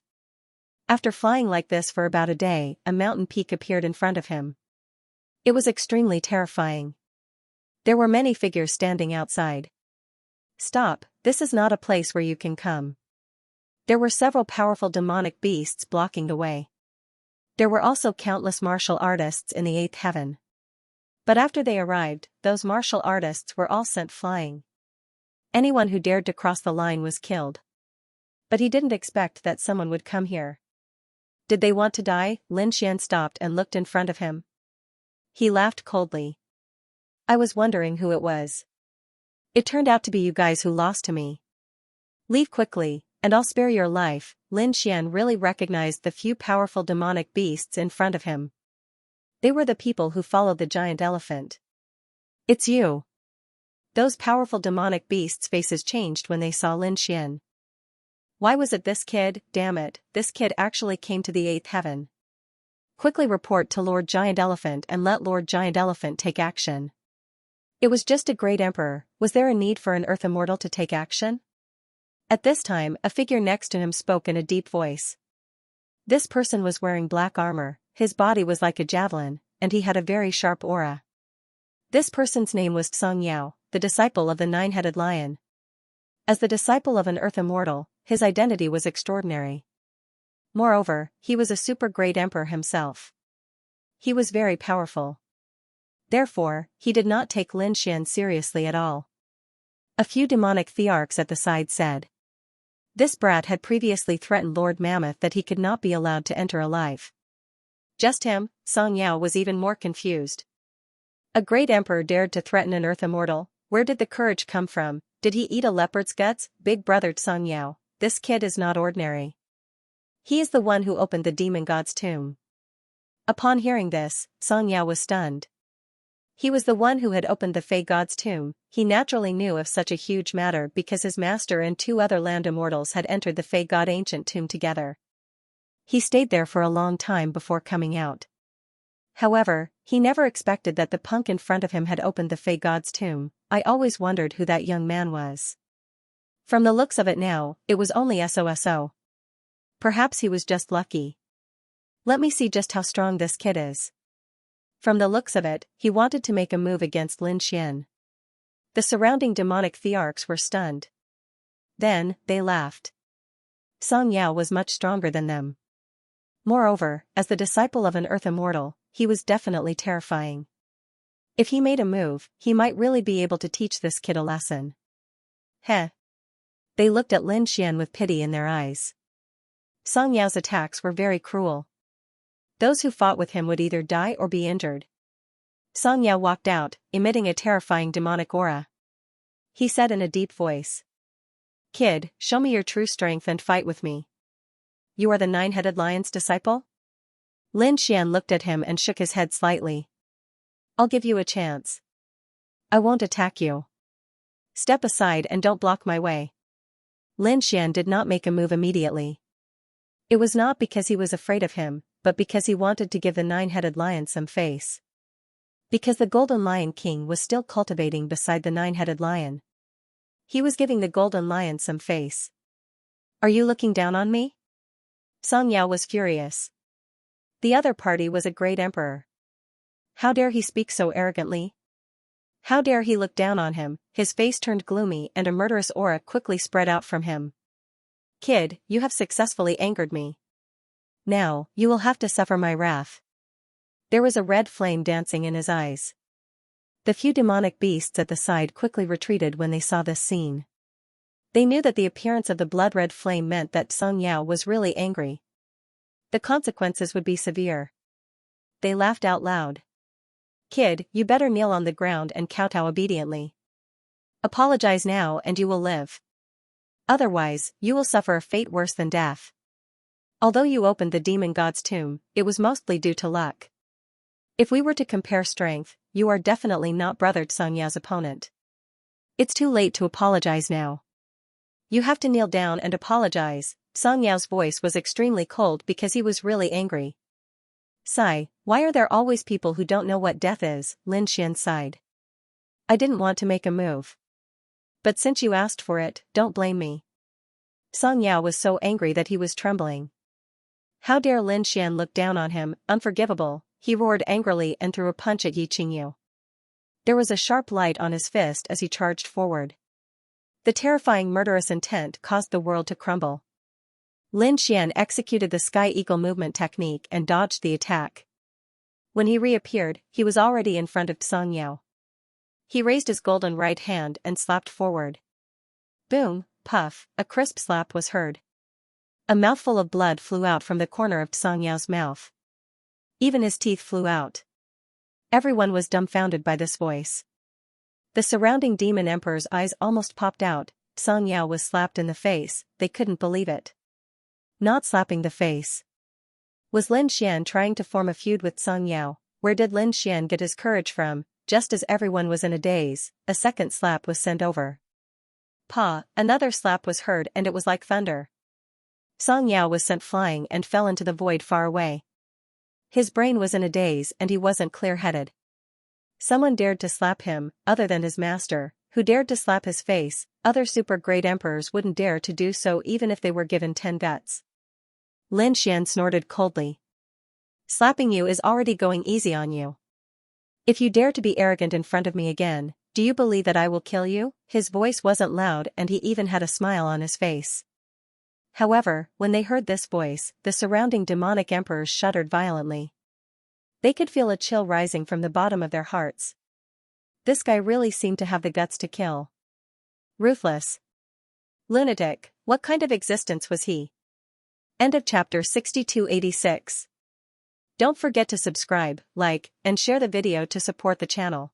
After flying like this for about a day, a mountain peak appeared in front of him. It was extremely terrifying. There were many figures standing outside. Stop, this is not a place where you can come. There were several powerful demonic beasts blocking the way. There were also countless martial artists in the 8th heaven. But after they arrived, those martial artists were all sent flying. Anyone who dared to cross the line was killed. But he didn't expect that someone would come here. Did they want to die? Lin Xian stopped and looked in front of him. He laughed coldly. I was wondering who it was. It turned out to be you guys who lost to me. Leave quickly, and I'll spare your life. Lin Xian really recognized the few powerful demonic beasts in front of him. They were the people who followed the giant elephant. It's you. Those powerful demonic beasts' faces changed when they saw Lin Xian. Why was it this kid? Damn it, this kid actually came to the 8th heaven. Quickly report to Lord Giant Elephant and let Lord Giant Elephant take action. It was just a great emperor, was there a need for an earth immortal to take action? At this time, a figure next to him spoke in a deep voice. This person was wearing black armor, his body was like a javelin, and he had a very sharp aura. This person's name was Xianxia, the disciple of the 9-headed lion. As the disciple of an earth immortal, his identity was extraordinary. Moreover, he was a super great emperor himself. He was very powerful. Therefore, he did not take Lin Xian seriously at all. A few demonic thearchs at the side said. This brat had previously threatened Lord Mammoth that he could not be allowed to enter alive. Just him, Xianxia was even more confused. A great emperor dared to threaten an earth immortal, where did the courage come from? Did he eat a leopard's guts? Big brother Xianxia, this kid is not ordinary. He is the one who opened the demon god's tomb. Upon hearing this, Xianxia was stunned. He was the one who had opened the Fey god's tomb. He naturally knew of such a huge matter because his master and 2 other land immortals had entered the Fey god ancient tomb together. He stayed there for a long time before coming out. However, he never expected that the punk in front of him had opened the Fey god's tomb. I always wondered who that young man was. From the looks of it now, it was only SOSO. Perhaps he was just lucky. Let me see just how strong this kid is. From the looks of it, he wanted to make a move against Lin Xian. The surrounding demonic thearchs were stunned. Then, they laughed. Xianxia was much stronger than them. Moreover, as the disciple of an earth immortal, he was definitely terrifying. If he made a move, he might really be able to teach this kid a lesson. Heh. They looked at Lin Xian with pity in their eyes. Xianxia's attacks were very cruel. Those who fought with him would either die or be injured. Xianxia walked out, emitting a terrifying demonic aura. He said in a deep voice. Kid, show me your true strength and fight with me. You are the 9-headed lion's disciple? Lin Xian looked at him and shook his head slightly. I'll give you a chance. I won't attack you. Step aside and don't block my way. Lin Xian did not make a move immediately. It was not because he was afraid of him, but because he wanted to give the 9-headed lion some face. Because the Golden Lion King was still cultivating beside the 9-headed lion. He was giving the Golden Lion some face. Are you looking down on me? Xianxia was furious. The other party was a great emperor. How dare he speak so arrogantly? How dare he look down on him? His face turned gloomy and a murderous aura quickly spread out from him. Kid, you have successfully angered me. Now, you will have to suffer my wrath. There was a red flame dancing in his eyes. The few demonic beasts at the side quickly retreated when they saw this scene. They knew that the appearance of the blood-red flame meant that Xianxia was really angry. The consequences would be severe. They laughed out loud. Kid, you better kneel on the ground and kowtow obediently. Apologize now and you will live. Otherwise, you will suffer a fate worse than death. Although you opened the demon god's tomb, it was mostly due to luck. If we were to compare strength, you are definitely not brother Xianxia's opponent. It's too late to apologize now. You have to kneel down and apologize. Xianxia's voice was extremely cold because he was really angry. Sigh, why are there always people who don't know what death is? Lin Xian sighed. I didn't want to make a move. But since you asked for it, don't blame me. Xianxia was so angry that he was trembling. How dare Lin Xian look down on him, unforgivable, he roared angrily and threw a punch at Yi Qingyu. There was a sharp light on his fist as he charged forward. The terrifying murderous intent caused the world to crumble. Lin Xian executed the Sky Eagle movement technique and dodged the attack. When he reappeared, he was already in front of Xianxia. He raised his golden right hand and slapped forward. Boom, puff, a crisp slap was heard. A mouthful of blood flew out from the corner of Xianxia's mouth. Even his teeth flew out. Everyone was dumbfounded by this voice. The surrounding demon emperor's eyes almost popped out. Xianxia was slapped in the face, they couldn't believe it. Not slapping the face. Was Lin Xian trying to form a feud with Xianxia? Where did Lin Xian get his courage from? Just as everyone was in a daze, a second slap was sent over. Pa, another slap was heard and it was like thunder. Xianxia was sent flying and fell into the void far away. His brain was in a daze and he wasn't clear-headed. Someone dared to slap him, other than his master, who dared to slap his face. Other super great emperors wouldn't dare to do so even if they were given 10 guts. Lin Xian snorted coldly. Slapping you is already going easy on you. If you dare to be arrogant in front of me again, do you believe that I will kill you? His voice wasn't loud and he even had a smile on his face. However, when they heard this voice, the surrounding demonic emperors shuddered violently. They could feel a chill rising from the bottom of their hearts. This guy really seemed to have the guts to kill. Ruthless. Lunatic, what kind of existence was he? End of chapter 6286. Don't forget to subscribe, like, and share the video to support the channel.